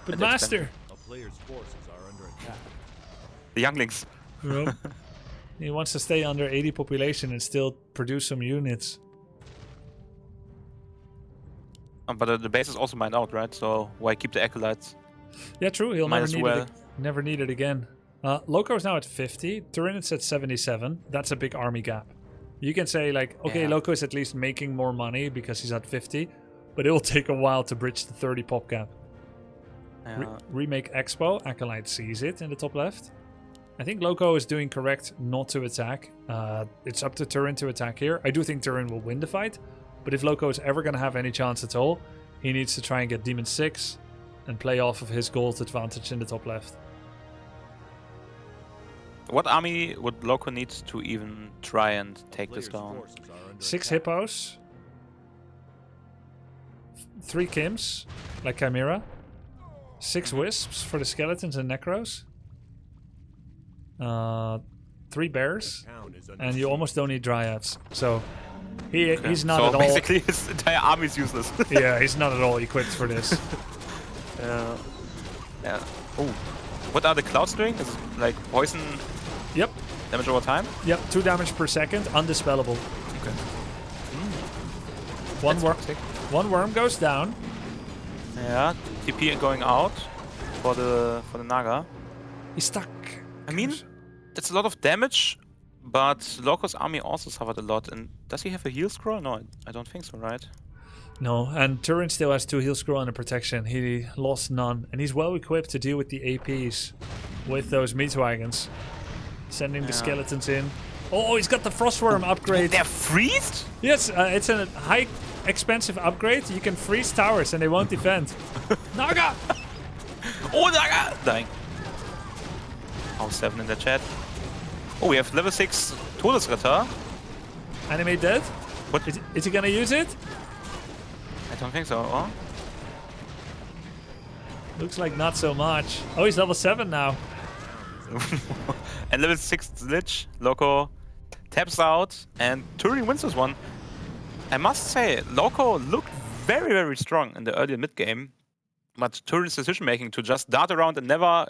But Master! A player's forces are under attack. The younglings. Yep. He wants to stay under 80 population and still produce some units. But the base is also mined out, right? So why keep the acolytes? Yeah, true. He'll Might never need it again. Loco is now at 50. Turin is at 77. That's a big army gap. You can say, like, okay, Loco is at least making more money because he's at 50, but it will take a while to bridge the 30 pop gap. Remake Expo. Acolyte sees it in the top left. I think Loco is doing correct not to attack. It's up to Turin to attack here. I do think Turin will win the fight, but if Loco is ever going to have any chance at all, he needs to try and get Demon 6 and play off of his gold advantage in the top left. What army would Loco need to even try and take this down? 6 hippos, 3 Kims, like Chimera, 6 wisps for the skeletons and necros, 3 bears, and you almost don't need dryads. So he's not at all. Basically, his entire army is useless. Yeah, he's not at all equipped for this. Yeah. Oh, what are the clouds doing? Is it like poison? Yep. Damage over time? Yep, 2 damage per second, undispellable. Okay. One worm goes down. Yeah, TP going out for the Naga. He's stuck. I mean, that's a lot of damage, but Loco's army also suffered a lot. And does he have a heal scroll? No, I don't think so, right? No, and Turin still has 2 heal scroll and a protection. He lost none, and he's well equipped to deal with the APs with those meat wagons. Sending the skeletons in. Oh, he's got the Frostworm upgrade. They're freezed? Yes, it's a high expensive upgrade. You can freeze towers and they won't defend. Naga! Oh, Naga! Dying. House 7 in the chat. Oh, we have level 6 Todesritter. Anime dead? What? Is he gonna use it? I don't think so. Oh? Looks like not so much. Oh, he's level 7 now. And level 6 Lich, Loco taps out, and Turin wins this one. I must say, Loco looked very, very strong in the early mid game, but Turin's decision making to just dart around and never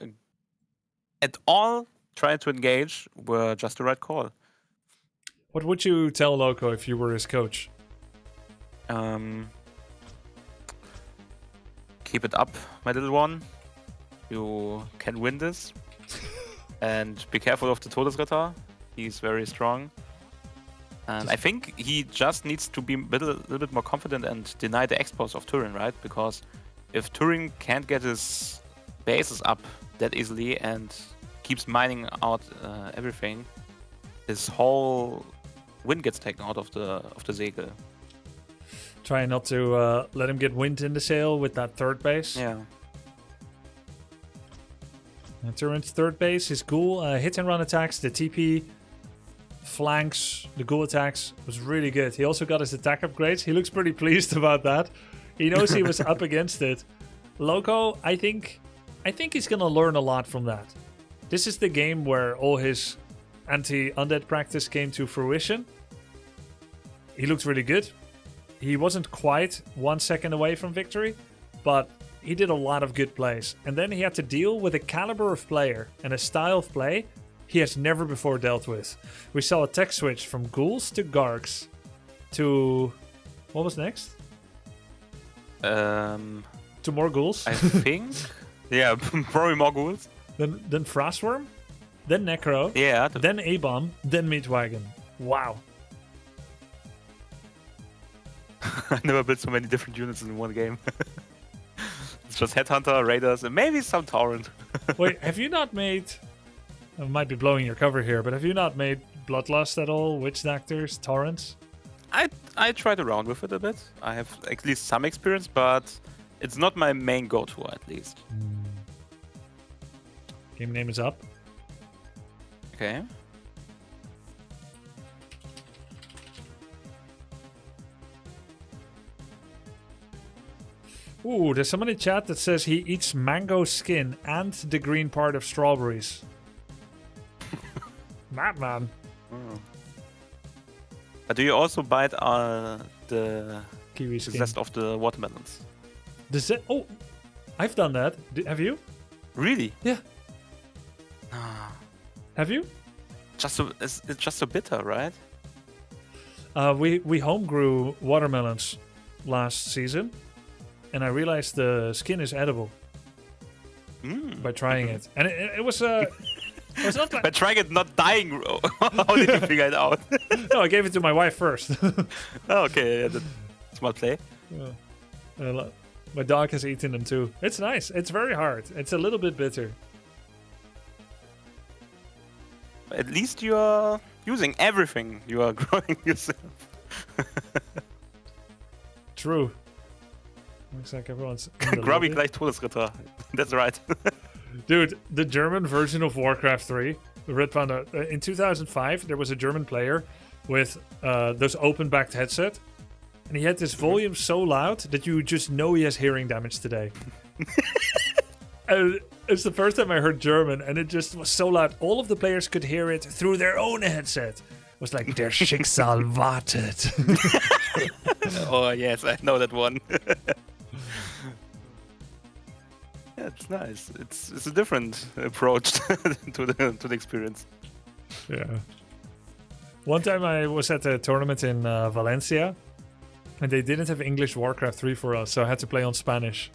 at all try to engage were just the right call. What would you tell Loco if you were his coach? Keep it up, my little one. You can win this. And be careful of the Todesritter. He's very strong. And I think he just needs to be a little bit more confident and deny the expos of Turin, right? Because if Turin can't get his bases up that easily and keeps mining out everything, his whole win gets taken out of the Segel. Try not to let him get wind in the sail with that third base. Yeah. And Turin's third base, his ghoul hit and run attacks, the TP flanks, the ghoul attacks was really good. He also got his attack upgrades. He looks pretty pleased about that. He knows he was up against it. Loco, I think he's gonna learn a lot from that. This is the game where all his anti-undead practice came to fruition. He looked really good. He wasn't quite 1 second away from victory, but he did a lot of good plays. And then he had to deal with a caliber of player and a style of play he has never before dealt with. We saw a tech switch from ghouls to gargs to... What was next? To more ghouls? I think. Yeah, probably more ghouls. Then Frostworm, then Necro, yeah, then A-Bomb, then Meatwagon. Wow. I never built so many different units in one game. It's just Headhunter, Raiders, and maybe some Torrent. Wait, have you not made... I might be blowing your cover here, but have you not made Bloodlust at all? Witch Doctors, Torrents? I tried around with it a bit. I have at least some experience, but it's not my main go-to at least. Game name is up. Okay. Ooh, there's someone in chat that says he eats mango skin and the green part of strawberries. Madman. But do you also bite the kiwi skin? zest of the watermelons? Oh, I've done that. Have you? Really? Yeah. Have you? It's just so bitter, right? We home grew watermelons last season, and I realized the skin is edible by trying it, and it was it was not like by trying it, not dying. How did you figure it out? No, I gave it to my wife first. Oh, okay, yeah, that's smart play. Yeah. My dog has eaten them too. It's nice. It's very hard. It's a little bit bitter. At least you are using everything you are growing yourself. True. Looks like everyone's in the Grubby lobby. gleich Todesritter. That's right. Dude, the German version of Warcraft 3, RedPanda, in 2005, there was a German player with those open-backed headset, and he had this volume so loud that you just know he has hearing damage today. And it's the first time I heard German, and it just was so loud. All of the players could hear it through their own headset. It was like, der Schicksal wartet. Oh, yes, I know that one. Yeah, it's nice. It's a different approach to the experience. Yeah. One time I was at a tournament in Valencia, and they didn't have English Warcraft 3 for us, so I had to play on Spanish.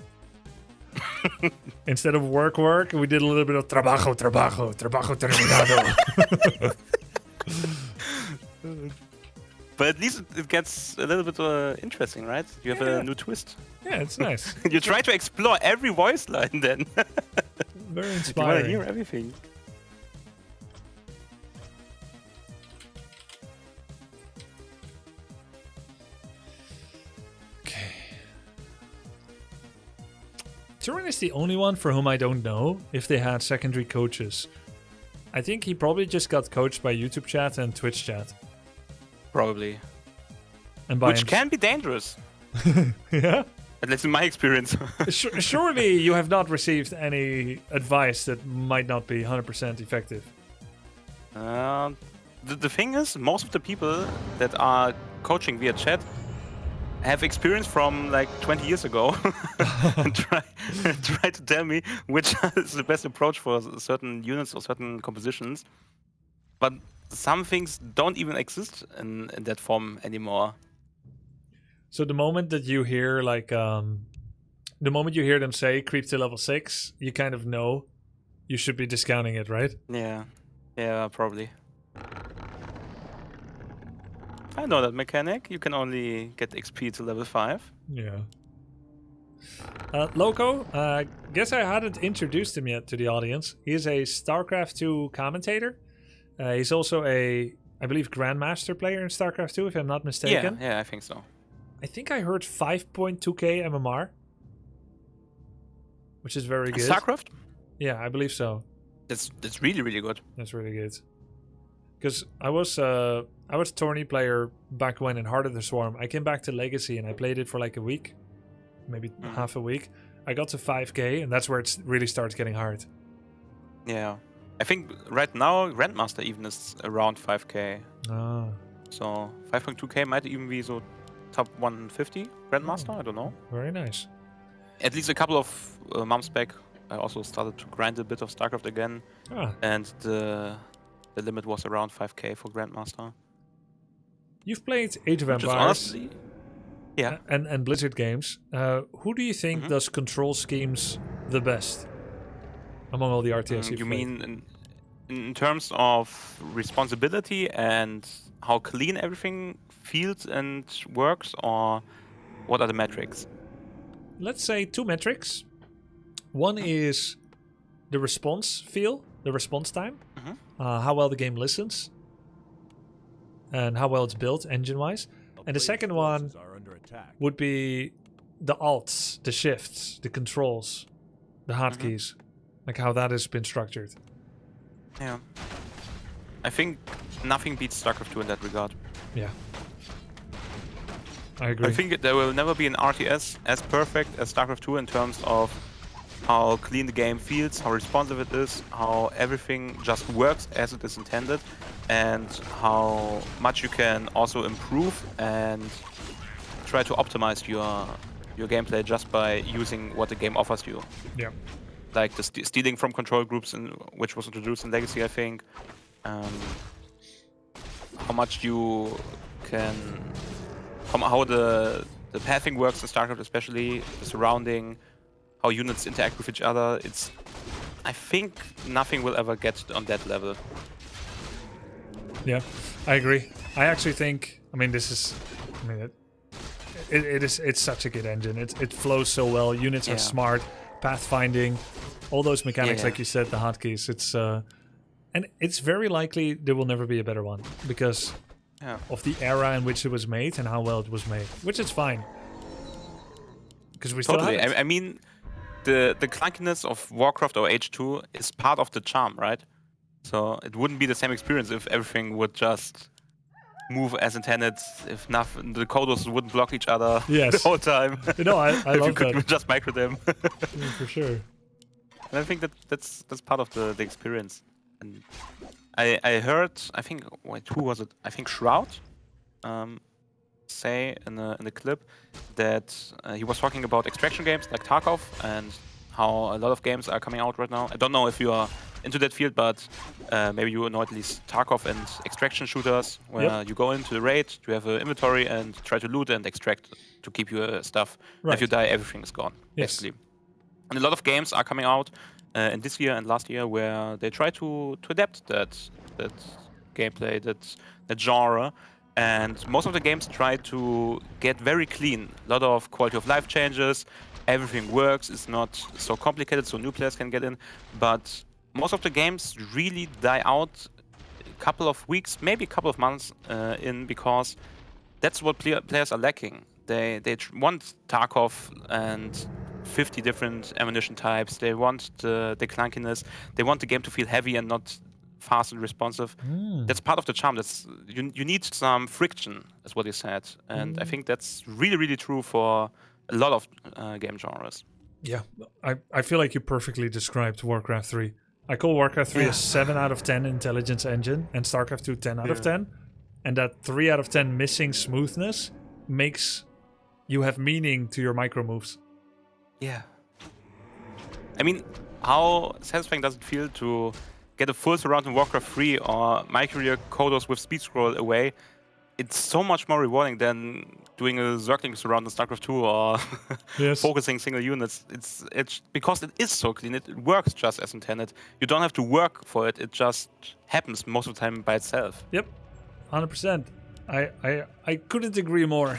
Instead of work, we did a little bit of trabajo terminado. But at least it gets a little bit interesting, right? You have a new twist. Yeah, it's nice. You try to explore every voice line then. Very You want inspiring. to hear everything. Turin is the only one for whom I don't know if they had secondary coaches. I think he probably just got coached by YouTube chat and Twitch chat. Probably. And by Which can be dangerous. Yeah? At least in my experience. Surely you have not received any advice that might not be 100% effective. The thing is, most of the people that are coaching via chat have experience from like 20 years ago and try to tell me which is the best approach for certain units or certain compositions. But some things don't even exist in that form anymore. So the moment that you hear the moment you hear them say creep to level 6, you kind of know you should be discounting it, right? Yeah, probably. I know that mechanic. You can only get XP to level 5. Yeah. Loco, guess I hadn't introduced him yet to the audience. He is a StarCraft 2 commentator. He's also a, I believe, Grandmaster player in StarCraft 2, if I'm not mistaken. Yeah, I think so. I think I heard 5.2k MMR, which is very good. StarCraft? Yeah, I believe so. That's really, really good. That's really good. Because I was tourney player back when in Heart of the Swarm. I came back to Legacy and I played it for like a week, maybe half a week. I got to 5k and that's where it really starts getting hard. Yeah. I think right now Grandmaster even is around 5k. Ah. So 5.2k might even be so top 150 Grandmaster, I don't know. Very nice. At least a couple of months back, I also started to grind a bit of StarCraft again. And the limit was around 5k for Grandmaster. You've played Age of Which is Empires honestly, yeah, and Blizzard games. Who do you think does control schemes the best among all the RTS you've you played? mean in terms of responsibility and how clean everything feels and works, or what are the metrics? Let's say 2 metrics. One is the response the response time, how well the game listens, and how well it's built engine-wise. And the second one would be the alts, the shifts, the controls, the hotkeys, like how that has been structured. Yeah. I think nothing beats StarCraft 2 in that regard. Yeah. I agree. I think there will never be an RTS as perfect as StarCraft 2 in terms of how clean the game feels, how responsive it is, how everything just works as it is intended, and how much you can also improve and try to optimize your gameplay just by using what the game offers you. Yeah. Like the stealing from control groups, which was introduced in Legacy, I think. How much you can... How the pathing works in StarCraft, especially the surrounding, how units interact with each other. I think nothing will ever get on that level. Yeah, I agree. I actually think, it's such a good engine. It flows so well. Units are smart, pathfinding, all those mechanics, like you said, the hotkeys. And it's very likely there will never be a better one because of the era in which it was made and how well it was made, which is fine. Because we still have it. I mean, the clunkiness of Warcraft or H2 is part of the charm, right? So it wouldn't be the same experience if everything would just move as intended, if nothing, the coders wouldn't block each other the whole time. You know, I if love you could that. just micro them. Yeah, for sure. And I think that's part of the experience. And I heard, I think, wait, who was it? I think Shroud say in the clip that he was talking about extraction games like Tarkov and how a lot of games are coming out right now. I don't know if you are into that field, but maybe you know at least Tarkov and extraction shooters, where you go into the raid, you have an inventory and try to loot and extract to keep your stuff. Right. If you die, everything is gone, basically. And a lot of games are coming out in this year and last year where they try to adapt that gameplay, that genre. And most of the games try to get very clean. A lot of quality of life changes. Everything works. It's not so complicated, so new players can get in. But most of the games really die out a couple of weeks, maybe a couple of months in, because that's what players are lacking. They want Tarkov and 50 different ammunition types. They want the clunkiness. They want the game to feel heavy and not fast and responsive. That's part of the charm. You need some friction, is what he said. And I think that's really, really true for a lot of game genres. Yeah, I feel like you perfectly described Warcraft 3. I call Warcraft 3 a 7 out of 10 intelligence engine and StarCraft 2 10 out of 10. And that 3 out of 10 missing smoothness makes you have meaning to your micro moves. Yeah. I mean, how satisfying does it feel to get a full surround in Warcraft 3 or micro your coders with speed scroll away? It's so much more rewarding than doing a circling surround in StarCraft 2 or focusing single units. It's because it is so clean. It works just as intended. You don't have to work for it. It just happens most of the time by itself. Yep, 100%. I couldn't agree more.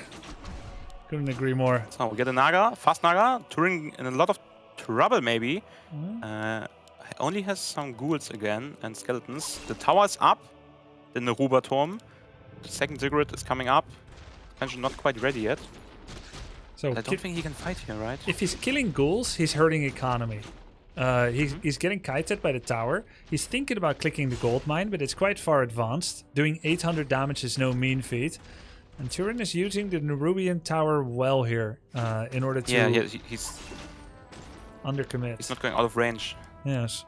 Couldn't agree more. So we get a Naga, fast Naga, Turing in a lot of trouble maybe. Only has some ghouls again and skeletons. The tower is up in the Ruberturm. The second Ziggurat is coming up. Expansion not quite ready yet. So I don't think he can fight here, right? If he's killing ghouls, he's hurting economy. He's getting kited by the tower. He's thinking about clicking the gold mine, but it's quite far advanced. Doing 800 damage is no mean feat. And Turin is using the Nerubian tower well here in order to he's undercommit. He's not going out of range. Yes.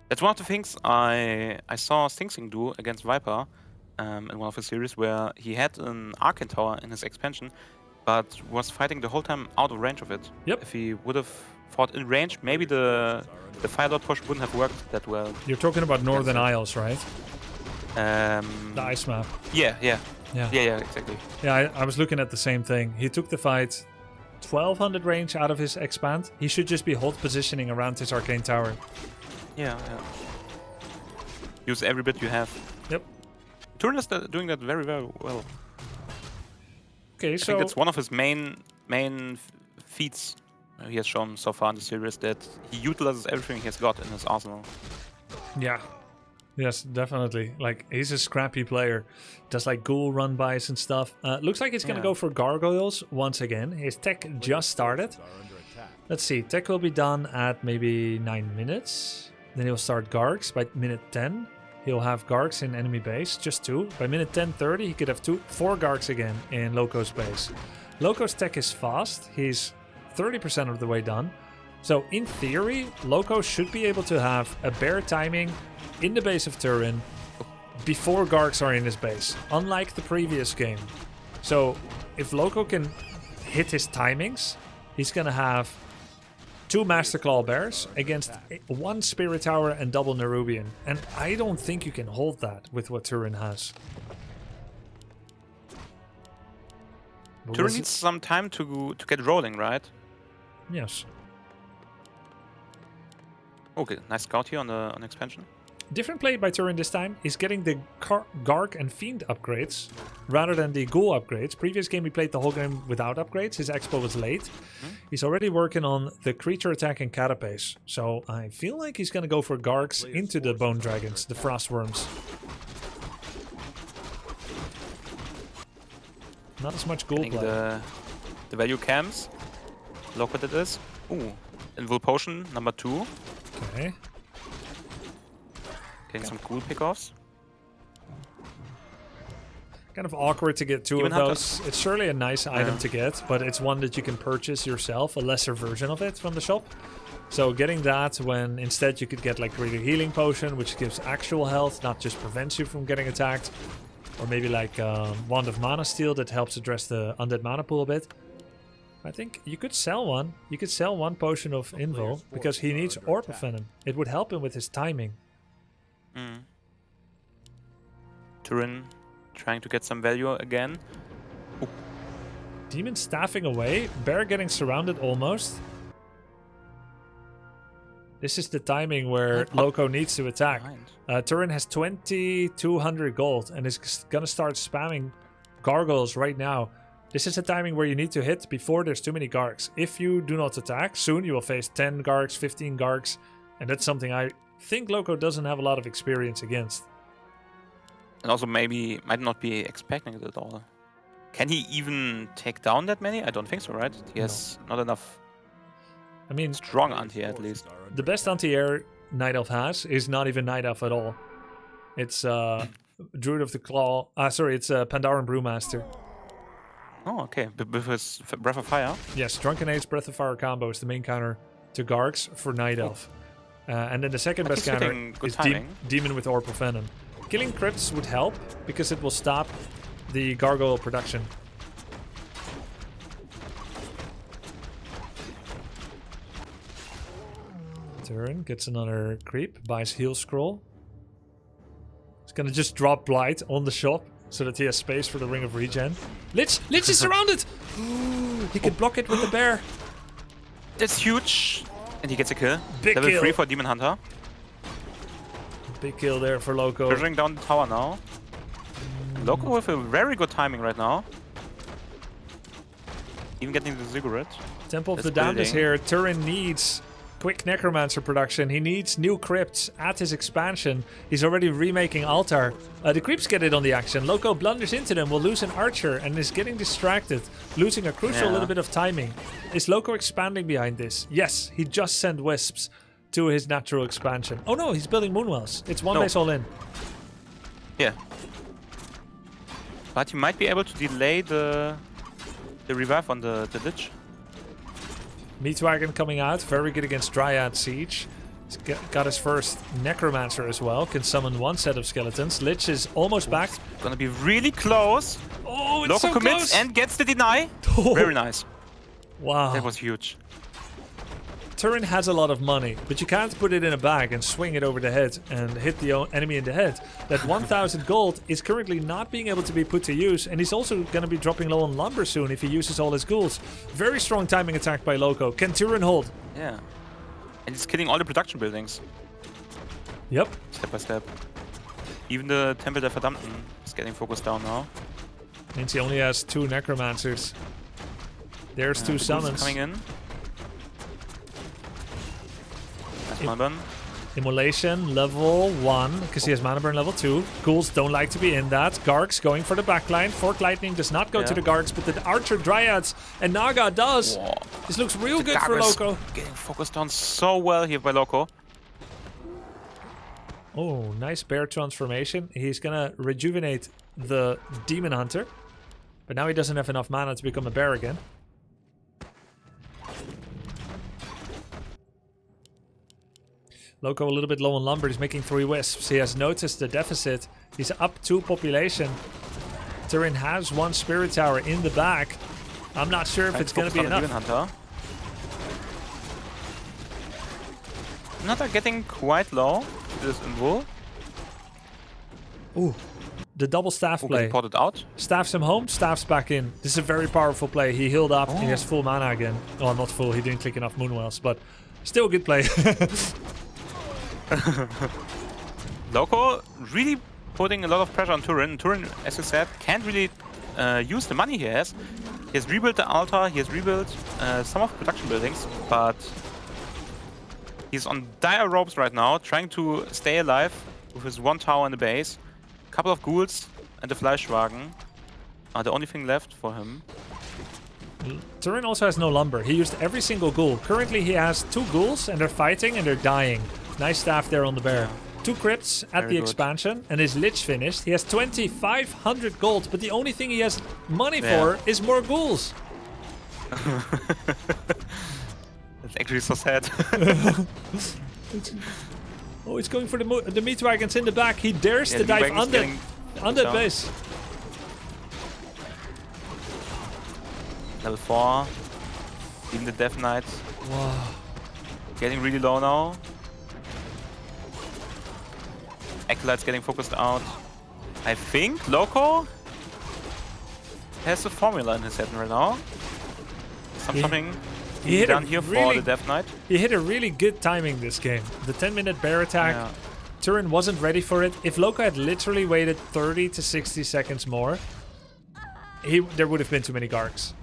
That's one of the things I saw Sing Sing do against Viper in one of his series, where he had an Arcane tower in his expansion, but was fighting the whole time out of range of it. Yep. If he would have fought in range, maybe the Fire Lord push wouldn't have worked that well. You're talking about Northern Isles, right? The ice map. Yeah, exactly. Yeah, I was looking at the same thing. He took the fight 1200 range out of his expand. He should just be hold positioning around his Arcane tower. Yeah. Use every bit you have. Yep. Turin is doing that very, very well. Okay, I so think that's one of his main feats he has shown so far in the series, that he utilizes everything he has got in his arsenal. Yeah. Yes, definitely. Like, he's a scrappy player. Does like ghoul run-bys and stuff. Looks like he's going to go for gargoyles once again. His tech just started. Let's see. Tech will be done at maybe 9 minutes. Then he'll start Gargs by minute 10. He'll have Gargs in enemy base, just 2. By minute 10:30, he could have 4 Gargs again in Loco's base. Loco's tech is fast. He's 30% of the way done. So in theory, Loco should be able to have a bear timing in the base of Turin before Gargs are in his base, unlike the previous game. So if Loco can hit his timings, he's gonna have 2 Master Claw Bears against 1 Spirit Tower and double Nerubian. And I don't think you can hold that with what Turin has. Turin needs some time to get rolling, right? Yes. Okay, nice scout here on the expansion. Different play by Turin this time is getting the Garg and Fiend upgrades rather than the Ghoul upgrades. Previous game he played the whole game without upgrades. His expo was late. He's already working on the creature attack and catapace. So I feel like he's going to go for Gargs into the Bone Dragons, the Frost Worms. Not as much Ghoul play. The value cams. Look what it is. Ooh, Invul Potion number 2. Okay. Getting some cool pickoffs. Kind of awkward to get 2 Even of those. It's surely a nice item Yeah. to get, but it's one that you can purchase yourself, a lesser version of it from the shop. So getting that when instead you could get like Greater Healing Potion, which gives actual health, not just prevents you from getting attacked. Or maybe like Wand of Mana Steel that helps address the undead mana pool a bit. I think you could sell one. You could sell 1 potion of Invul because he needs Orb of Venom. It would help him with his timing. Turin trying to get some value again. Ooh. Demon staffing away. Bear getting surrounded almost. This is the timing where Loco needs to attack. Turin has 2,200 gold and is gonna start spamming gargoyles right now. This is a timing where you need to hit before there's too many Gargs. If you do not attack, soon you will face 10 Gargs, 15 Gargs, and that's something I think Loco doesn't have a lot of experience against. And also maybe might not be expecting it at all. Can he even take down that many? I don't think so, right? He has not enough. I mean, strong anti at least. The best anti-air Night Elf has is not even Night Elf at all. It's Druid of the Claw. Sorry, it's Pandaren Brewmaster. Oh, okay. With his Breath of Fire? Yes, Drunken Age Breath of Fire combo is the main counter to Gargs for Night Elf. And then the second best counter is Demon with Orb of Venom. Killing Crypts would help because it will stop the gargoyle production. Turin gets another creep, buys Heal Scroll. He's gonna just drop Blight on the shop so that he has space for the Ring of Regen. Lich is surrounded! He can block it with the bear. That's huge. And he gets a kill. Big Level kill. 3 for Demon Hunter. Big kill there for Loco. Pushing down the tower now. Loco with a very good timing right now. Even getting the Ziggurat. Temple of the Damned is here. Turin needs quick Necromancer production. He needs new crypts at his expansion. He's already remaking Altar. The creeps get it on the action. Loco blunders into them, will lose an archer and is getting distracted, losing a crucial little bit of timing. Is Loco expanding behind this? Yes, he just sent wisps to his natural expansion. Oh no, he's building Moonwells. It's one base all in. Yeah. But you might be able to delay the revive on the Lich. Meatwagon coming out, very good against Dryad Siege. He's got his first Necromancer as well, can summon 1 set of skeletons. Lich is almost back. Gonna be really close. Oh, it's Loco so commits close. and gets the deny. Very nice. Wow. That was huge. Turin has a lot of money, but you can't put it in a bag and swing it over the head and hit the enemy in the head. That 1,000 gold is currently not being able to be put to use, and he's also going to be dropping low on lumber soon if he uses all his ghouls. Very strong timing attack by Loco. Can Turin hold? Yeah. And he's killing all the production buildings. Yep. Step by step. Even the Temple der Verdammten is getting focused down now. Means he only has 2 Necromancers. There's 2 summons. Coming in. Nice one. Immolation level 1, because he has mana burn level 2. Ghouls don't like to be in that. Gargs going for the backline. Fork Lightning does not go to the Gargs, but the Archer Dryads and Naga does. Whoa. This looks real good for Gargoyle's Loco. getting focused on so well here by Loco. Oh, nice bear transformation. He's gonna rejuvenate the Demon Hunter. But now he doesn't have enough mana to become a bear again. Loco a little bit low on lumber. He's making 3 wisps. He has noticed the deficit. He's up 2 population. Turin has 1 spirit tower in the back. I'm not sure if it's going to be enough. Hunter. Another getting quite low. This invul. Ooh, the double staff play. Potted out. Staffs him home, staffs back in. This is a very powerful play. He healed up. He has full mana again. Oh, not full. He didn't click enough Moonwells, but still a good play. Loco really putting a lot of pressure on Turin. Turin, as you said, can't really use the money he has. He has rebuilt the altar, he has rebuilt some of the production buildings, but he's on dire ropes right now, trying to stay alive with his 1 tower in the base. A couple of ghouls and the Fleischwagen are the only thing left for him. Turin also has no lumber. He used every single ghoul. Currently he has 2 ghouls and they're fighting and they're dying. Nice staff there on the bear. 2 crypts at Very the good. expansion and his lich finished. He has 2,500 gold, but the only thing he has money for is more ghouls. That's actually so sad. Oh, he's going for the meat wagons in the back. He dares to dive under base. Level 4. Even the Death Knight. Wow. Getting really low now. Acolyte's getting focused out. I think Loco has a formula in his head right now. Something He hit done a here really, for the Death Knight. He hit a really good timing this game. The 10-minute bear attack. Yeah. Turin wasn't ready for it. If Loco had literally waited 30 to 60 seconds more, there would have been too many Gargs.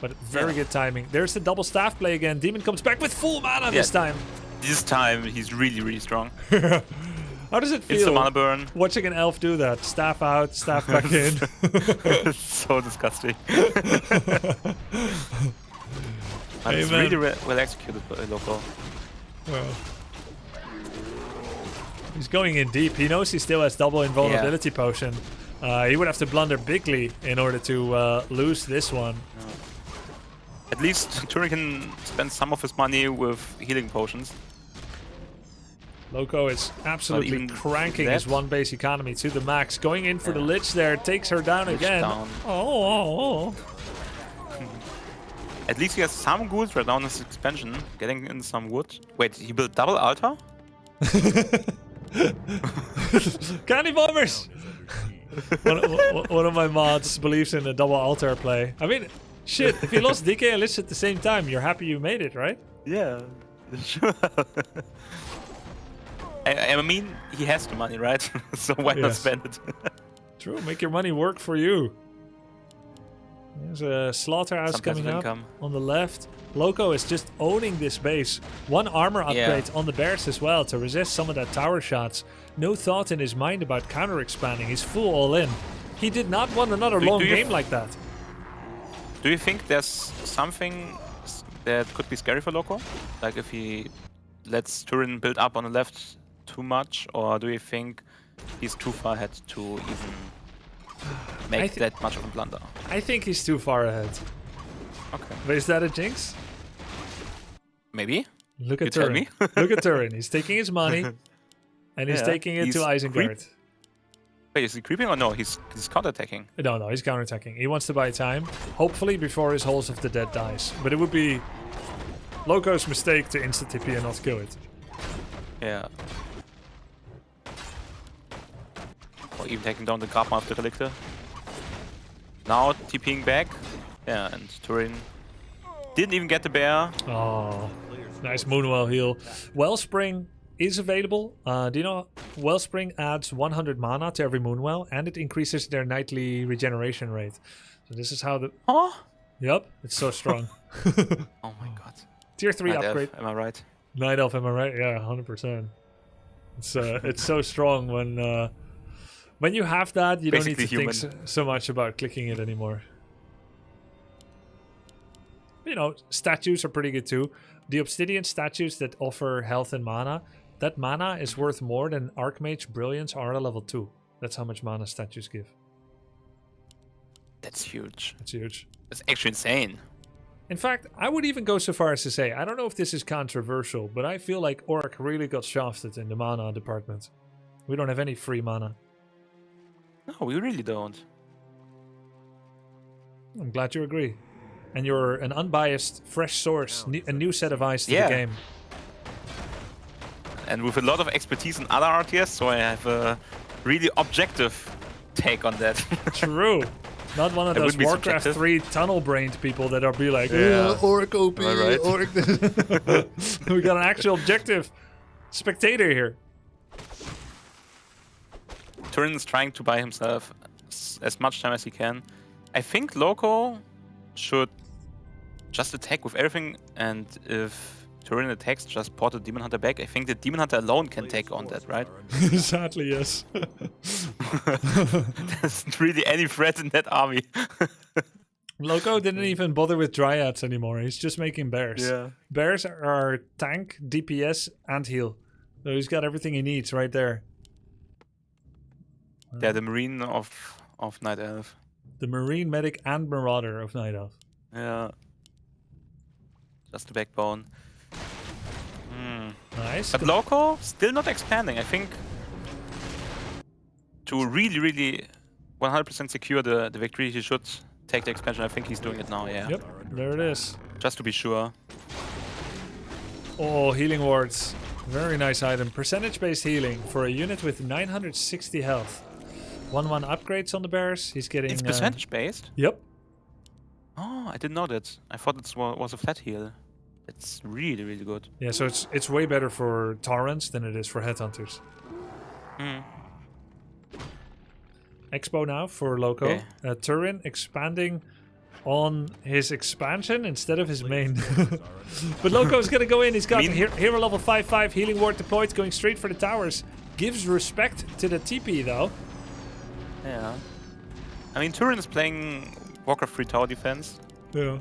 But very good timing. There's the double staff play again. Demon comes back with full mana this time. This time he's really, really strong. How does it It's the feel mana burn. watching an elf do that? Staff out, staff back in. So disgusting. But it's Amen. really well executed by Loco. Well, he's going in deep. He knows he still has double invulnerability potion. He would have to blunder bigly in order to lose this one. At least Turin can spend some of his money with healing potions. Loco is absolutely even cranking that- his 1 base economy to the max. Going in for the Lich there, takes her down Lich again. down. Oh. At least he has some ghouls right now in his expansion, getting in some wood. Wait, he built double altar? Candy bombers! one of my mods believes in a double altar play. I mean, shit, if you lost DK and Lich at the same time, you're happy you made it, right? Yeah, sure. I mean, he has the money, right? So why not Yes. spend it? True, make your money work for you. There's a slaughterhouse Some passive coming up income. on the left. Loco is just owning this base. 1 armor upgrade on the bears as well to resist some of that tower shots. No thought in his mind about counter expanding. He's full all in. He did not want another long game like that. Do you think there's something that could be scary for Loco? Like if he lets Turin build up on the left too much? Or do you think he's too far ahead to even make that much of a blunder? I think he's too far ahead. Okay. But is that a jinx? Maybe. Look You at tell Turin. me. Look at Turin. He's taking his money and he's Yeah, taking it to Isengard. Wait, is he creeping or no? He's counterattacking. No, he's counterattacking. He wants to buy time, hopefully before his Halls of the Dead dies. But it would be Loco's mistake to insta-TP and not kill it. Yeah. Or even taking down the Grabma of the Relicte. Now TPing back. Yeah, and Turin didn't even get the bear. Oh, nice Moonwell heal. Wellspring is available. Do you know Wellspring adds 100 mana to every Moonwell and it increases their nightly regeneration rate. So this is how the... Oh? Yep, it's so strong. Oh my god. Tier 3 Night Elf, upgrade. am I right? Night Elf, am I right? Yeah, 100%. It's so strong when you have that, you Basically don't need to think so much about clicking it anymore. You know, statues are pretty good too. The obsidian statues that offer health and mana, that mana is worth more than Archmage Brilliance Aura level 2. That's how much mana statues give. That's huge. That's huge. That's actually insane. In fact, I would even go so far as to say, I don't know if this is controversial, but I feel like Orc really got shafted in the mana department. We don't have any free mana. No, we really don't. I'm glad you agree. And you're an unbiased, fresh source, a new set of eyes to the game. And with a lot of expertise in other RTS, so I have a really objective take on that. True. Not one of those Warcraft 3 tunnel-brained people that are be like, Orc OP, right? Orc this. We got an actual objective spectator here. Turin is trying to buy himself as much time as he can. I think Loco should just attack with everything, and if Turin attacks, just port the Demon Hunter back. I think the Demon Hunter alone can take on that, right? Sadly, yes. There's not really any threat in that army. Loco didn't even bother with Dryads anymore. He's just making bears. Yeah. Bears are tank, DPS, and heal. So he's got everything he needs right there. Yeah, the Marine of Night Elf. The Marine, Medic, and Marauder of Night Elf. Yeah. Just the backbone. Nice. But Loco still not expanding. I think to really, really 100% secure the victory, he should take the expansion. I think he's doing it now, yeah. Yep, there it is. Just to be sure. Oh, healing wards. Very nice item. Percentage-based healing for a unit with 960 health. 1/1 upgrades on the bears. He's getting... It's percentage-based? Yep. Oh, I didn't know that. I thought it was a flat heal. It's really, really good. Yeah, so it's way better for Taurens than it is for Headhunters. Expo now for Loco. Okay. Turin expanding on his expansion instead of his main. But Loco's gonna go in. He's got hero level 5/5 healing ward deployed, going straight for the towers. Gives respect to the TP though. Yeah. I mean, Turin is playing Warcraft 3 tower defense. Yeah.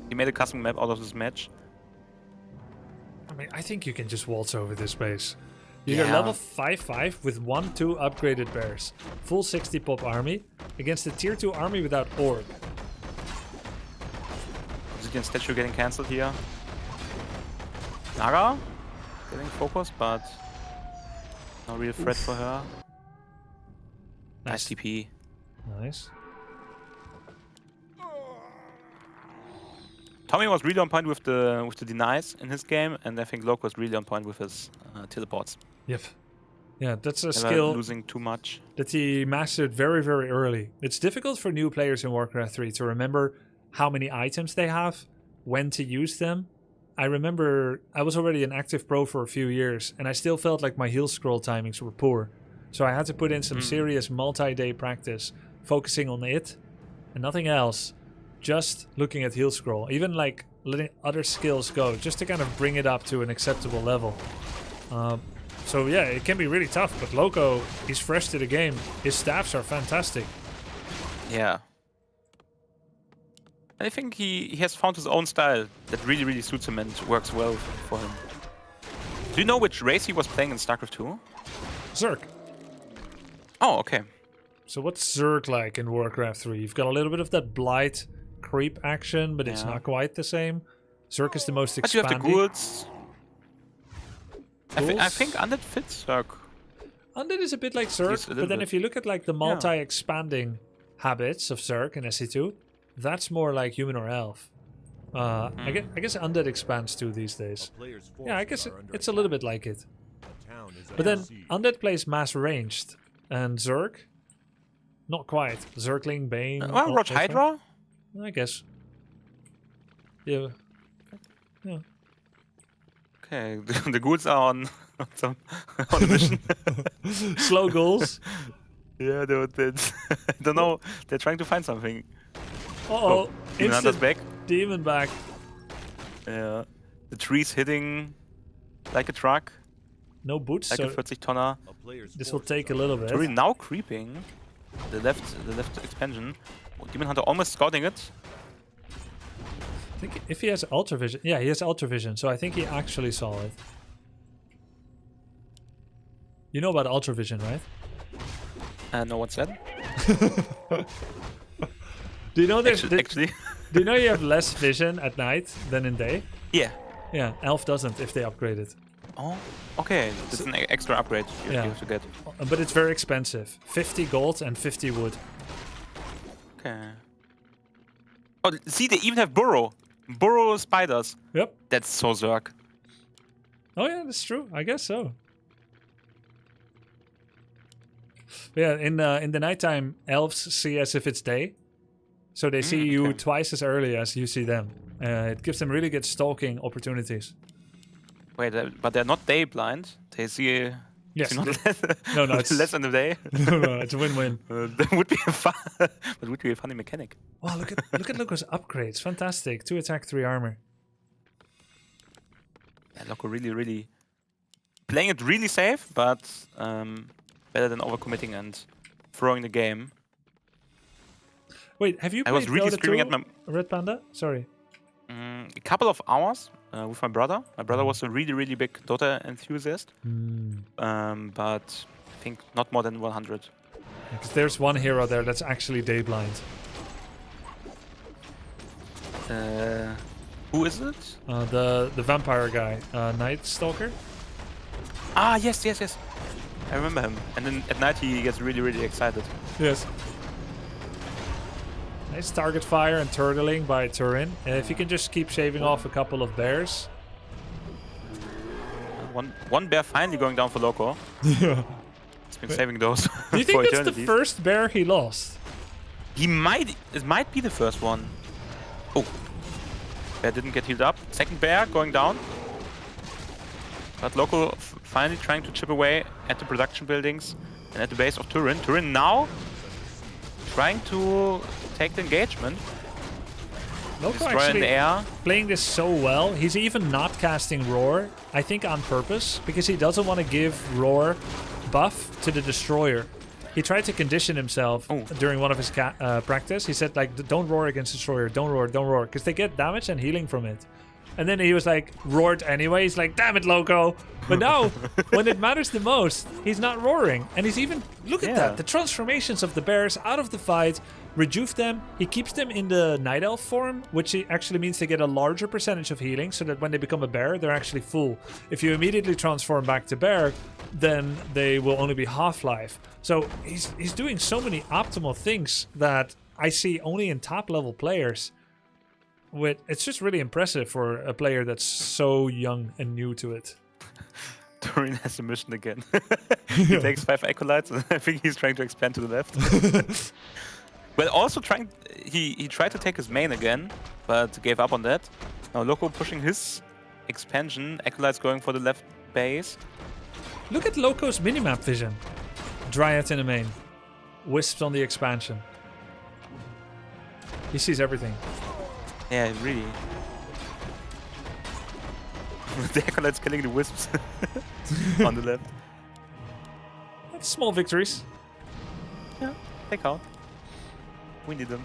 He made a custom map out of this match. I mean, I think you can just waltz over this base. You're level 5/5 with 1/2 upgraded bears. Full 60 pop army against a tier 2 army without orb. Obsidian statue getting cancelled here. Naga getting focused, but no real threat for her. Nice TP. Nice. Tommy was really on point with the denies in his game, and I think Loco was really on point with his teleports. Yep. Yeah, that's a Never skill losing too much that he mastered very, very early. It's difficult for new players in Warcraft 3 to remember how many items they have, when to use them. I remember I was already an active pro for a few years, and I still felt like my heal scroll timings were poor. So I had to put in some serious multi-day practice, focusing on it and nothing else. Just looking at heal scroll, even like letting other skills go, just to kind of bring it up to an acceptable level. So yeah, it can be really tough, but Loco, he's fresh to the game. His staffs are fantastic. Yeah. And I think he has found his own style that really, really suits him and works well for him. Do you know which race he was playing in StarCraft 2? Zerg. Oh, okay. So what's Zerg like in Warcraft 3? You've got a little bit of that Blight creep action, but it's not quite the same. Zerg is the most expanding. But you have the ghouls. I think Undead fits Zerg. Undead is a bit like Zerg, but then if you look at like the multi-expanding habits of Zerg in SC2, that's more like human or elf. I guess Undead expands too these days. Yeah, I guess it's a little bit like it. But then Undead plays mass ranged, and Zerg, not quite. Zergling, Bane. Well, Roach Hydra? I guess. Yeah. Yeah. Okay, the ghouls are on a mission. Slow ghouls. Yeah, they I don't know. They're trying to find something. Uh-oh. Instant back. Demon back. Yeah. The trees hitting like a truck. no boots, Like so a 40 tonner. this will take a little bit. Turin now creeping the left expansion. Oh, Demon Hunter almost scouting it. I think if he has Ultra Vision, yeah, he has Ultra Vision, so I think he actually saw it. You know about Ultra Vision, right? No, what's that? Do you know there's Actually. Do you know you have less vision at night than in day? Yeah. Yeah, Elf doesn't if they upgrade it. Oh, okay. It's an extra upgrade you Yeah. have to get. But it's very expensive. 50 gold and 50 wood. Okay. Oh, see, they even have burrow. Burrow spiders. Yep. That's so Zerg. Oh yeah, that's true. I guess so. Yeah, in the nighttime, elves see as if it's day, so they see you twice as early as you see them. It gives them really good stalking opportunities. Wait, but they're not day blind. They see. Yes. See not less, No, it's less in the day. No, it's a win-win. That would be a that would be a funny mechanic. Wow, look at Loco's upgrades. Fantastic. 2 attack, 3 armor. Yeah, Loco really playing it really safe, but better than overcommitting and throwing the game. Wait, have you I played was really Dota screaming 2, at my Red Panda? Sorry. A couple of hours with my brother. My brother was a really big Dota enthusiast, but I think not more than 100. Because there's one hero there that's actually day blind. Who is it? The vampire guy, Night Stalker. Ah, yes. I remember him. And then at night he gets really excited. Yes. Nice target fire and turtling by Turin. If you can just keep shaving off a couple of bears. One bear finally going down for Loco. Yeah. He's been saving those. Do you think for it's the eternities. first bear he lost? It might be the first one. Oh. Bear didn't get healed up. Second bear going down. But Loco finally trying to chip away at the production buildings and at the base of Turin. Turin now trying to take the engagement. Loco Destroyer in actually the air. playing this so well. He's even not casting Roar, I think on purpose, because he doesn't want to give Roar buff to the Destroyer. He tried to condition himself during one of his practice. He said, like, don't roar against Destroyer, don't roar, because they get damage and healing from it. And then he was like, roared anyway. He's like, damn it, Loco. But now, when it matters the most, he's not roaring. And he's even, look at that, the transformations of the bears out of the fight, rejuve them. He keeps them in the Night Elf form, which actually means they get a larger percentage of healing, so that when they become a bear, they're actually full. If you immediately transform back to bear, then they will only be half-life. So he's doing so many optimal things that I see only in top-level players. It's just really impressive for a player that's so young and new to it. Turin has a mission again. He takes 5 acolytes, and I think he's trying to expand to the left. But also he tried to take his main again, but gave up on that. Now Loco pushing his expansion. Acolytes going for the left base. Look at Loco's minimap vision. Dryad in the main. Wisps on the expansion. He sees everything. Yeah, really. The acolytes killing the wisps on the left. That's small victories. Yeah, they count. We need them.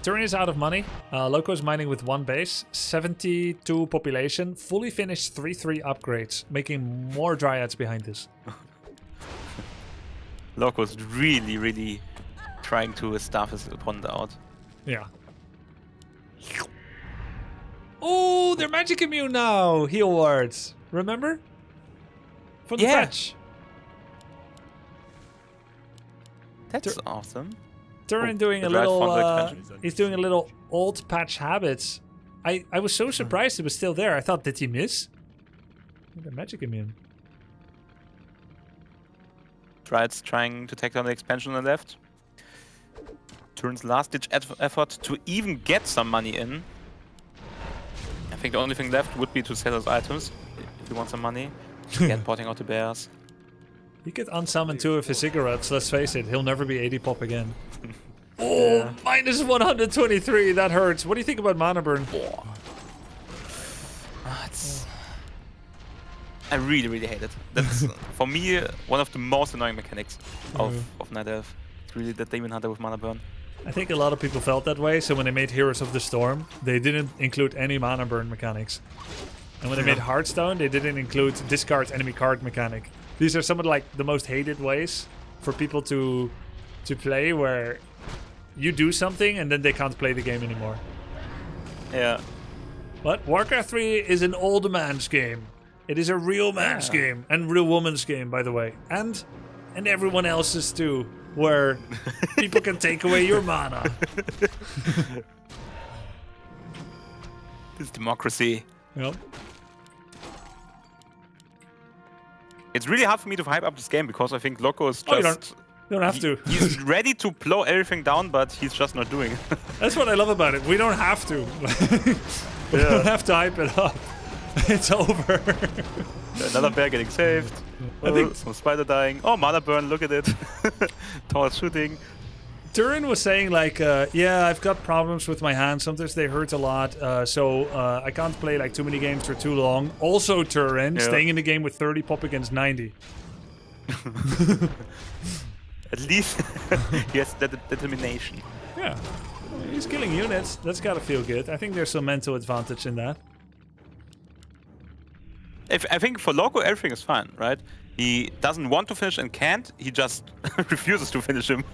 Turin is out of money. Loco is mining with 1 base, 72 population, fully finished 3-3 upgrades, making more Dryads behind this. Loco's really trying to staff his opponent out. Yeah. Oh, they're magic immune now. Heal wards. Remember? From the patch. That's awesome. Turin doing a little. He's doing a little old patch habits. I was so surprised it was still there. I thought, did he miss? The magic immune. Tried's trying to take down the expansion on the left. Turin's last-ditch effort to even get some money in. I think the only thing left would be to sell his items if he wants some money. Again, potting out the bears. He could unsummon 2 of his cigarettes, let's face it. He'll never be 80 pop again. Oh, minus 123. That hurts. What do you think about mana burn? I really, really hate it. That's for me one of the most annoying mechanics of Night Elf. It's really the Demon Hunter with mana burn. I think a lot of people felt that way, so when they made Heroes of the Storm, they didn't include any mana burn mechanics. And when they made Hearthstone, they didn't include discard enemy card mechanic. These are some of like the most hated ways for people to play, where you do something and then they can't play the game anymore. Yeah. But Warcraft 3 is an old man's game. It is a real man's game, and real woman's game, by the way. And everyone else's too, where people can take away your mana. This democracy. Yep. It's really hard for me to hype up this game because I think Loco is just... you don't have to. He's ready to blow everything down, but he's just not doing it. That's what I love about it. We don't have to. We don't have to hype it up. It's over. Another bear getting saved. I think some spider dying. Oh, mana burn, look at it. Thomas shooting. Turin was saying like, yeah, I've got problems with my hands. Sometimes they hurt a lot, so I can't play like too many games for too long. Also, Turin staying in the game with 30 pop against 90. At least he has that determination. Yeah, he's killing units. That's gotta feel good. I think there's some mental advantage in that. I think for Loco, everything is fine, right? He doesn't want to finish and can't. He just refuses to finish him.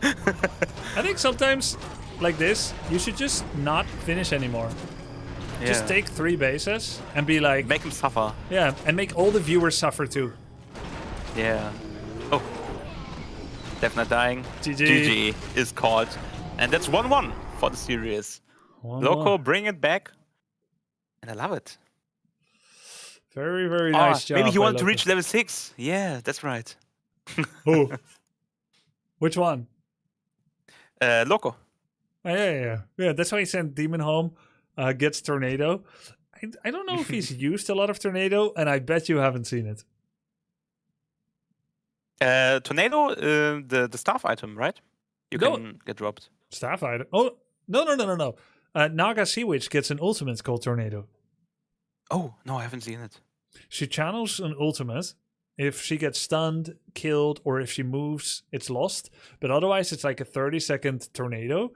I think sometimes, like this, you should just not finish anymore. Yeah. Just take 3 bases and be like... Make him suffer. Yeah, and make all the viewers suffer too. Yeah. Oh. Definitely dying. GG. GG is called. And that's 1-1 for the series. 1-1. Loco, bring it back. And I love it. Very, very nice job. Maybe he by wanted to Loco. reach level 6. Yeah, that's right. Who? Which one? Loco. Oh, yeah, that's why he sent Demon home, gets Tornado. I don't know if he's used a lot of Tornado, and I bet you haven't seen it. Tornado, the staff item, right? You can get dropped. Staff item? Oh, no. Naga Sea Witch gets an ultimate called Tornado. Oh, no, I haven't seen it. She channels an ultimate. If she gets stunned, killed, or if she moves, it's lost. But otherwise, it's like a 30-second tornado.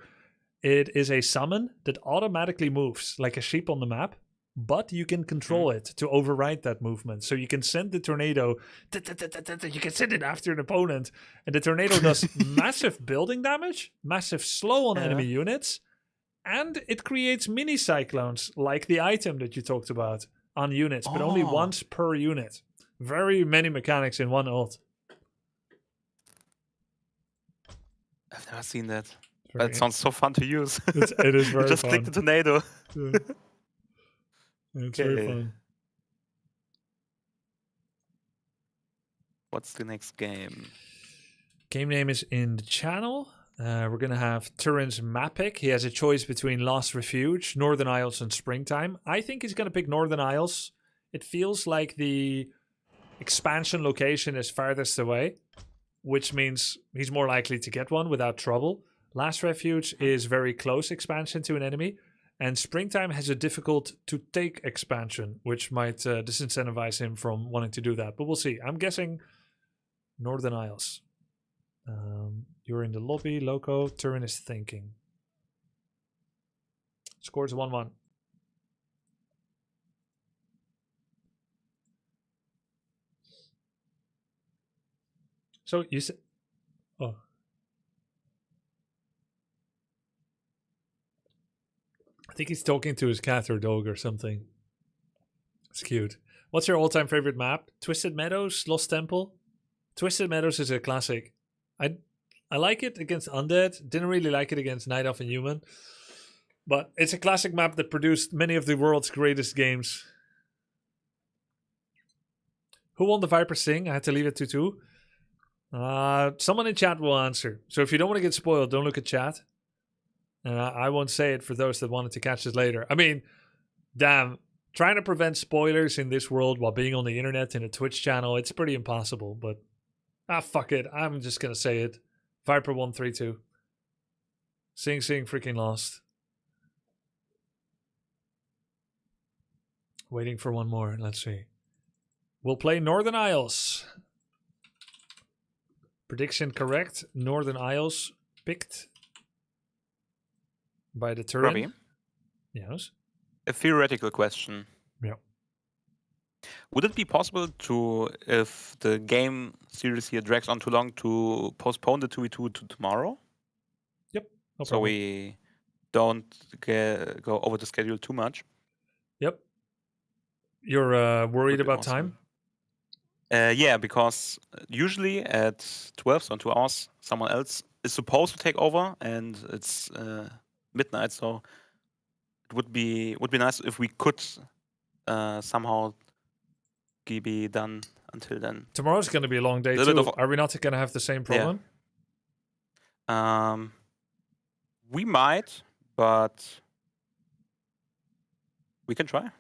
It is a summon that automatically moves, like a sheep on the map. But you can control it to override that movement. So you can send the tornado, you can send it after an opponent. And the tornado does massive building damage, massive slow on enemy units. And it creates mini cyclones, like the item that you talked about, on units, but only once per unit. Very many mechanics in one ult. I've never seen that. That sounds so fun to use. It is very just fun. click the tornado. Yeah. It's very fun. What's the next game? Game name is in the channel. We're going to have Turin's map pick. He has a choice between Lost Refuge, Northern Isles, and Springtime. I think he's going to pick Northern Isles. It feels like the expansion location is farthest away, which means he's more likely to get one without trouble. Last Refuge is very close expansion to an enemy, and Springtime has a difficult to take expansion, which might disincentivize him from wanting to do that. But we'll see. I'm guessing Northern Isles. You're in the lobby, Loco. Turin is thinking. Scores 1-1. So you said... Oh. I think he's talking to his cat or dog or something. It's cute. What's your all-time favorite map? Twisted Meadows? Lost Temple? Twisted Meadows is a classic. I like it against Undead. Didn't really like it against Night Elf and Human. But it's a classic map that produced many of the world's greatest games. Who won the Viper Sing? I had to leave it 2-2. Someone in chat will answer. So if you don't want to get spoiled, don't look at chat. And I won't say it for those that wanted to catch this later. I mean, damn. Trying to prevent spoilers in this world while being on the internet in a Twitch channel, it's pretty impossible. But, fuck it. I'm just going to say it. Viper won 3-2. Sing freaking lost. Waiting for one more. Let's see. will play Northern Isles. Prediction correct. Northern Isles picked by the Turin. Robbie, Yes. a theoretical question. Yeah. Would it be possible to, if the game series here drags on too long, to postpone the 2v2 to tomorrow? Yep. No So problem. we don't go over the schedule too much. Yep. You're worried Would be about awesome. time? Yeah, because usually at 12, so in 2 hours, someone else is supposed to take over, and it's midnight. So it would be nice if we could somehow be done until then. Tomorrow's going to be a long day Little too. bit of- Are we not going to have the same problem? We might, but we can try.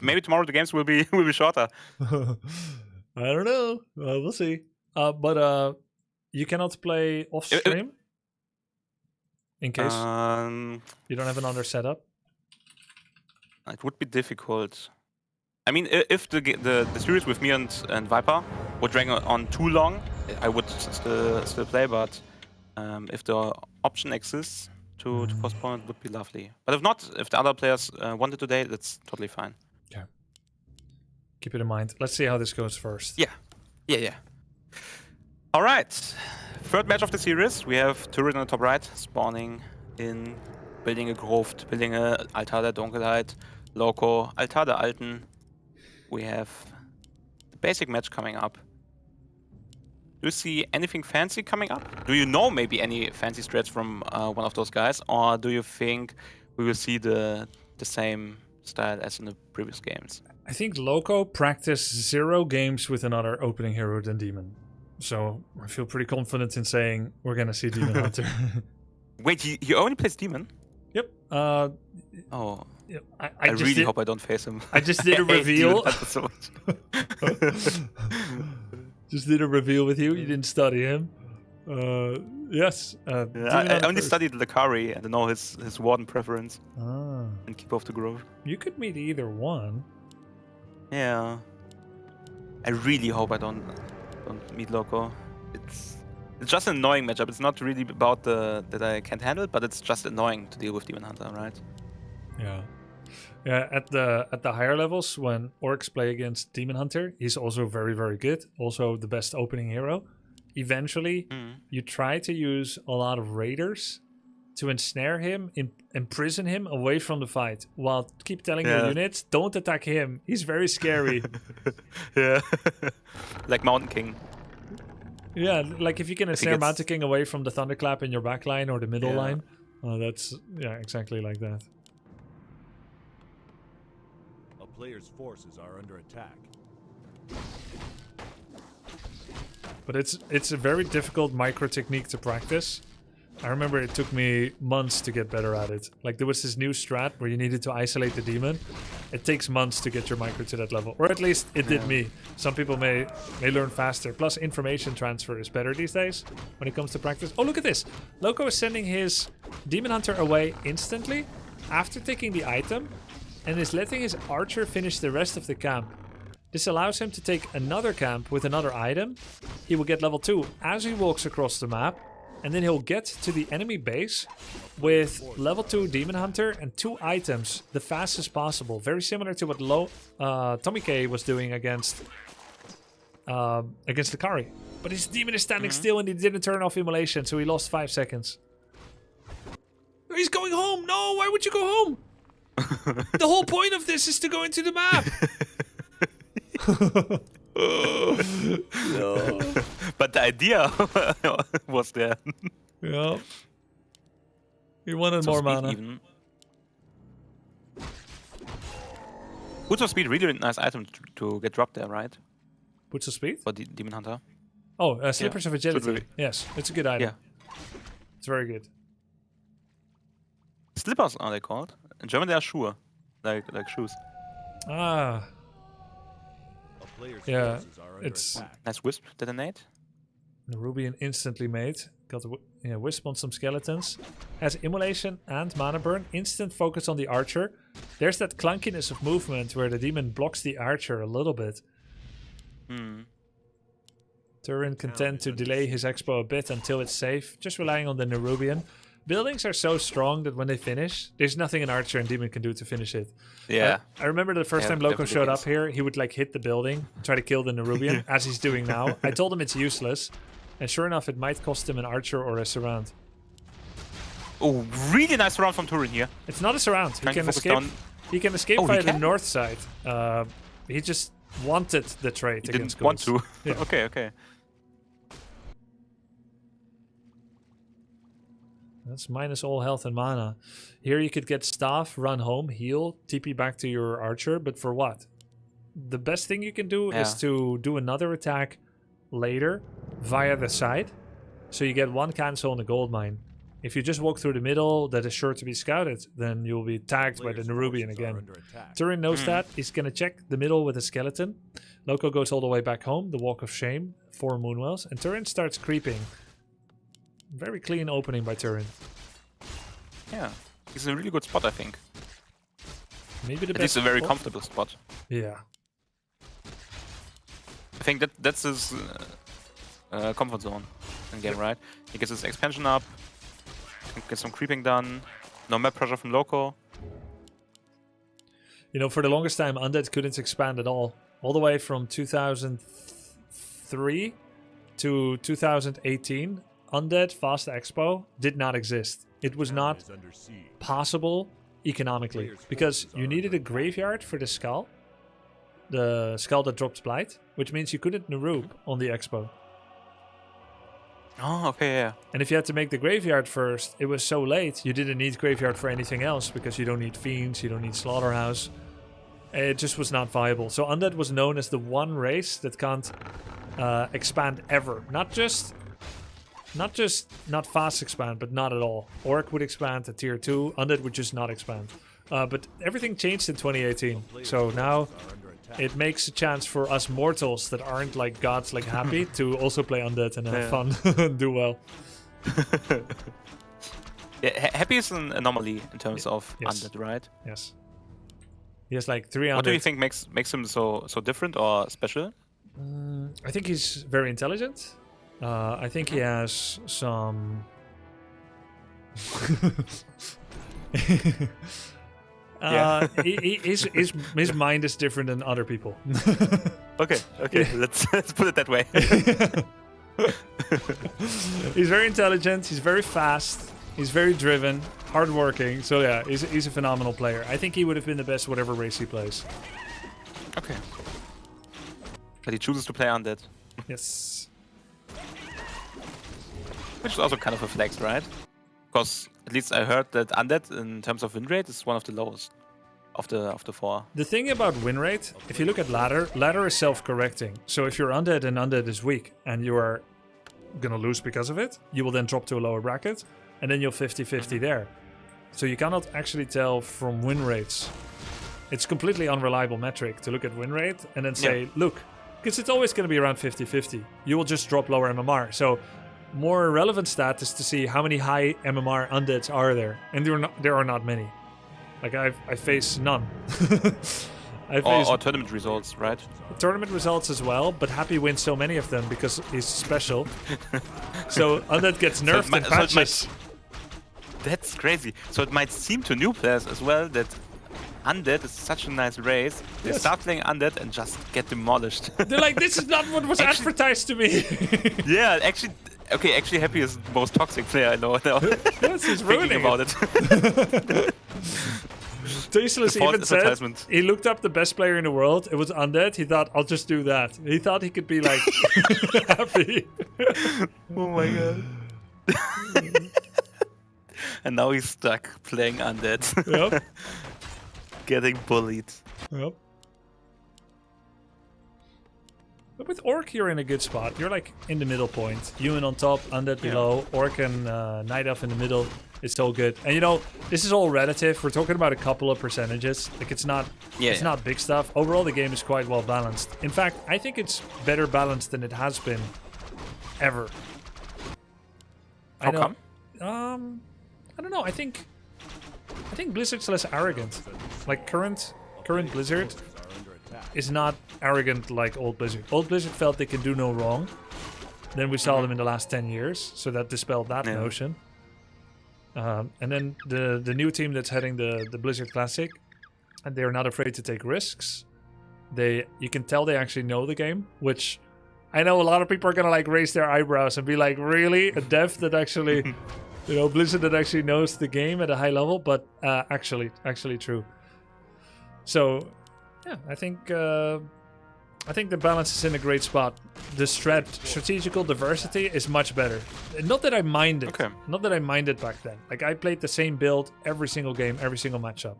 Maybe tomorrow the games will be shorter. I don't know. We'll see. But you cannot play off stream in case you don't have another setup. It would be difficult. I mean, if the series with me and Viper would drag on too long, I would still play. But if the option exists to postpone, it would be lovely. But if not, if the other players want it today, that's totally fine. Okay. Keep it in mind. Let's see how this goes first. Yeah. All right. Third match of the series. We have Turin on the top right, spawning in, building a Gruft, building a Altar der Dunkelheit, Loco, Altar der Alten. We have the basic match coming up. Do you see anything fancy coming up? Do you know maybe any fancy strats from one of those guys? Or do you think we will see the same style as in the previous games? I think Loco practiced 0 games with another opening hero than Demon. So I feel pretty confident in saying we're going to see Demon Hunter. Wait, he only plays Demon? Yep. Oh. Yeah, I really hope I don't face him. I just did a reveal. So much. Just did a reveal with you. You didn't study him. Yes. I only studied Lucari and I know his warden preference. And keep off the grove. You could meet either one. Yeah. I really hope I don't meet Loco. It's just an annoying matchup. It's not really about that I can't handle it, but it's just annoying to deal with Demon Hunter, right? Yeah. Yeah, at the higher levels, when orcs play against Demon Hunter, he's also very, very good. Also the best opening hero. Eventually, you try to use a lot of raiders to ensnare him, imprison him away from the fight, while keep telling your units, don't attack him. He's very scary. Yeah. Like Mountain King. Yeah, like if you can ensnare Mountain King away from the Thunderclap in your back line or the middle line, that's exactly like that. A player's forces are under attack. But it's a very difficult micro technique to practice. I remember it took me months to get better at it. Like there was this new strat where you needed to isolate the demon. It takes months to get your micro to that level, or at least it did me. Some people may learn faster. Plus information transfer is better these days when it comes to practice. Oh, look at this. Loco is sending his Demon Hunter away instantly after taking the item and is letting his archer finish the rest of the camp. This allows him to take another camp with another item. He will get level 2 as he walks across the map, and then he'll get to the enemy base with level 2 Demon Hunter and 2 items the fastest possible. Very similar to what TommyK was doing against Lucari. But his demon is standing still and he didn't turn off immolation, so he lost 5 seconds. He's going home! No, why would you go home? The whole point of this is to go into the map! No. But the idea was there. Yeah. He wanted more mana. Boots of Speed, really nice item to get dropped there, right? Boots of Speed? For Demon Hunter. Oh, Slippers of Agility. Really... Yes, it's a good item. Yeah. It's very good. Slippers are they called? In German they are Schuhe. Like shoes. Ah. Yeah, it's nice wisp detonate. Rubian instantly made. Got a wisp on some skeletons. Has immolation and mana burn. Instant focus on the archer. There's that clunkiness of movement where the demon blocks the archer a little bit. Turin content to delay his expo a bit until it's safe, just relying on the Nerubian. Buildings are so strong that when they finish, there's nothing an archer and demon can do to finish it. Yeah. I remember the first Yeah, time Loco definitely showed is. up here, he would like hit the building, try to kill the Nerubian, as he's doing now. I told him it's useless, and sure enough, it might cost him an archer or a surround. Oh, really nice round from Turin here. It's not a surround. He Trying to can focus escape. down. He can escape Oh, he via the can? north side. He just wanted the trade He against didn't want ghouls. to. Yeah. Okay, okay. That's minus all health and mana. Here you could get staff, run home, heal, TP back to your archer, but for what? The best thing you can do is to do another attack later via the side. So you get one cancel on the gold mine. If you just walk through the middle that is sure to be scouted, then you'll be tagged by the Nerubian again. Turin knows that. He's going to check the middle with a skeleton. Loco goes all the way back home, the Walk of Shame, 4 Moonwells, and Turin starts creeping. Very clean opening by Turin. Yeah, he's in a really good spot, I think. Maybe the At best least a very spot. comfortable spot. Yeah. I think that's his comfort zone in game, right? He gets his expansion up, can get some creeping done, no map pressure from Loco. You know, for the longest time, Undead couldn't expand at all. All the way from 2003 to 2018, Undead Fast Expo did not exist. It was not possible economically because you needed a graveyard for the skull that drops blight, which means you couldn't Nerub on the expo. Oh, okay, yeah. And if you had to make the graveyard first, it was so late, you didn't need graveyard for anything else because you don't need fiends, you don't need slaughterhouse. It just was not viable. So Undead was known as the one race that can't expand ever. Not fast expand, but not at all. Orc would expand to tier 2, Undead would just not expand. But everything changed in 2018. So now it makes a chance for us mortals that aren't like gods like Happy to also play Undead and have fun and do well. Yeah, Happy is an anomaly in terms of Undead, right? Yes. He has like 300. What do you think makes him so different or special? I think he's very intelligent. I think he has some... his mind is different than other people. Okay, let's put it that way. He's very intelligent, he's very fast, he's very driven, hardworking. So yeah, he's a phenomenal player. I think he would have been the best whatever race he plays. Okay. But he chooses to play Undead. Yes. Which is also kind of a flex, right? Because at least I heard that Undead, in terms of win rate, is one of the lowest of the 4. The thing about win rate, if you look at ladder is self-correcting. So if you're Undead and Undead is weak and you are gonna lose because of it, you will then drop to a lower bracket and then you'll 50-50 there. So you cannot actually tell from win rates. It's completely unreliable metric to look at win rate and then say, look, because it's always gonna be around 50-50. You will just drop lower MMR. So more relevant stat is to see how many high MMR Undeads are there. And there are not many. Like I face none. Or tournament results, right? Tournament results as well, but Happy wins so many of them because he's special. So Undead gets nerfed in patches. That's crazy. So it might seem to new players as well that Undead is such a nice race. They start playing Undead and just get demolished. They're like, this is not what was advertised to me. Yeah, actually, Happy is the most toxic player I know now. Yes, he's ruining about it. Tasteless even said he looked up the best player in the world. It was Undead. He thought, I'll just do that. He thought he could be like Happy. Oh my god. And now he's stuck playing Undead. Yep. Getting bullied. Yep. But with Orc, you're in a good spot. You're like in the middle point. Human on top, Undead below, Orc and Night Elf in the middle. It's so good. And you know, this is all relative. We're talking about a couple of percentages. Like it's not not big stuff. Overall, the game is quite well balanced. In fact, I think it's better balanced than it has been ever. How come? I don't know. I think Blizzard's less arrogant. Like current Blizzard is not arrogant like old Blizzard. Old Blizzard felt they can do no wrong. Then we saw them in the last 10 years, so that dispelled that notion. And then the new team that's heading the Blizzard Classic, and they're not afraid to take risks. You can tell they actually know the game, which I know a lot of people are gonna like raise their eyebrows and be like, really? A dev that actually, Blizzard that actually knows the game at a high level, but actually true. So, yeah, I think the balance is in a great spot. The strategical diversity is much better. Not that I mind it. Okay. Not that I minded back then. Like, I played the same build every single game, every single matchup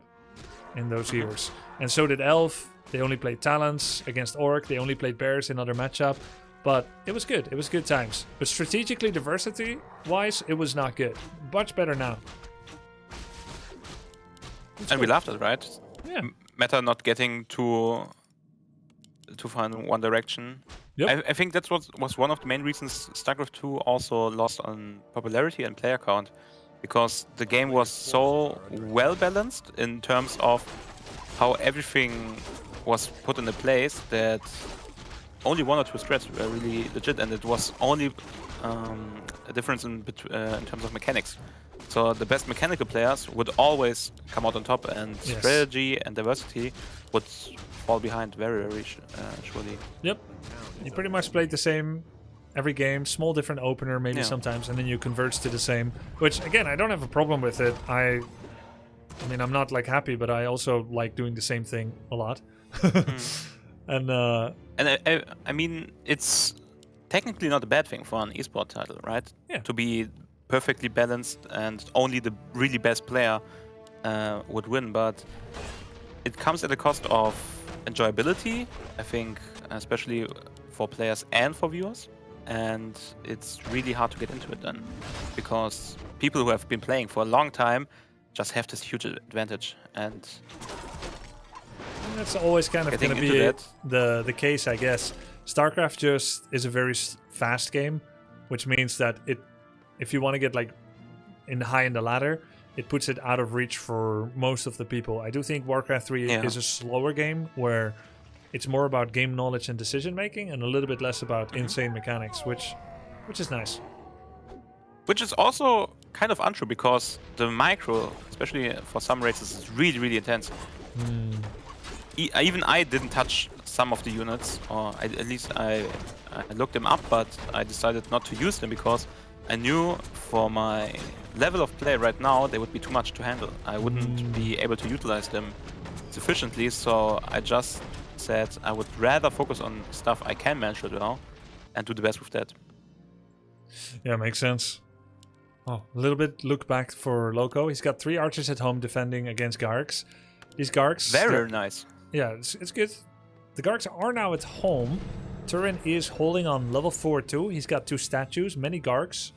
in those years. And so did Elf. They only played Talons against Orc. They only played Bears in other matchup. But it was good. It was good times. But strategically, diversity-wise, it was not good. Much better now. And we loved it, right? Yeah. Meta not getting too far in one direction. Yep. I think that was one of the main reasons StarCraft 2 also lost on popularity and player count. Because the game was so well balanced in terms of how everything was put into place that only 1 or 2 strats were really legit, and it was only a difference in terms of mechanics. So the best mechanical players would always come out on top, and strategy and diversity would fall behind very surely. Yep. You pretty much played the same every game, small different opener maybe sometimes, and then you converge to the same. Which again, I don't have a problem with it. I mean, I'm not like happy, but I also like doing the same thing a lot. And I mean, it's technically not a bad thing for an esport title, right? Yeah. To be perfectly balanced and only the really best player would win, but it comes at the cost of enjoyability, I think, especially for players and for viewers. And it's really hard to get into it then, because people who have been playing for a long time just have this huge advantage, and that's always kind of going to be the case, I guess. StarCraft just is a very fast game, which means that if you want to get like high in the ladder, it puts it out of reach for most of the people. I do think Warcraft 3 is a slower game where it's more about game knowledge and decision making, and a little bit less about insane mechanics, which is nice. Which is also kind of untrue, because the micro, especially for some races, is really intense. Even I didn't touch some of the units, or at least I looked them up, but I decided not to use them because I knew for my level of play right now, they would be too much to handle. I wouldn't be able to utilize them sufficiently, so I just said I would rather focus on stuff I can manage really well and do the best with that. Yeah, makes sense. Oh, a little bit look back for Loco. He's got 3 archers at home defending against Gargs. These Gargs... Very nice. Yeah, it's good. The Gargs are now at home. Turin is holding on level 4 too. He's got 2 statues, many Gargs.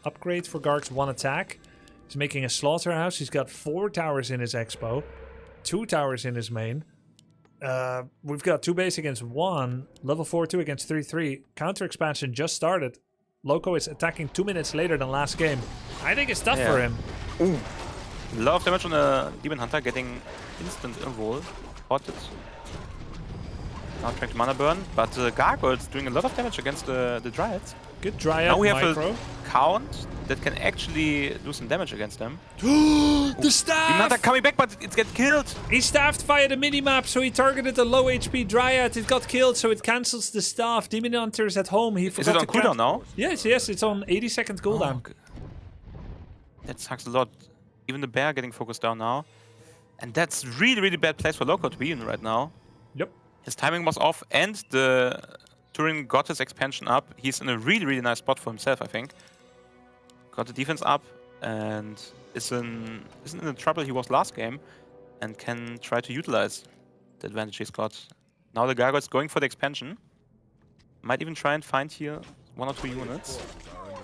Upgrade for Gargs, 1 attack. He's making a slaughterhouse. He's got 4 towers in his expo. 2 towers in his main. We've got 2 base against 1. Level 4-2 against 3-3. Counter expansion just started. Loco is attacking 2 minutes later than last game. I think it's tough for him. Ooh. A lot of damage on a Demon Hunter, getting instant invul. Spotted. Now trying to mana burn, but the Gargoyle's doing a lot of damage against the Dryads. Good Dryad now we have micro. a count that can actually do some damage against them. The staff! Demon Hunter coming back, but it gets killed. He staffed via the minimap, so he targeted a low HP Dryad. It got killed, so it cancels the staff. Demon Hunter's at home. He forgot Is it on cooldown now? Yes, it's on 80-second cooldown. Oh, that sucks a lot. Even the bear getting focused down now. And that's really bad place for Loco to be in right now. Yep. His timing was off, and the Turin got his expansion up. He's in a really nice spot for himself, I think. Got the defense up, and isn't in the trouble he was last game, and can try to utilize the advantage he's got. Now the Gargoyle's going for the expansion. Might even try and find here 1 or 2 units.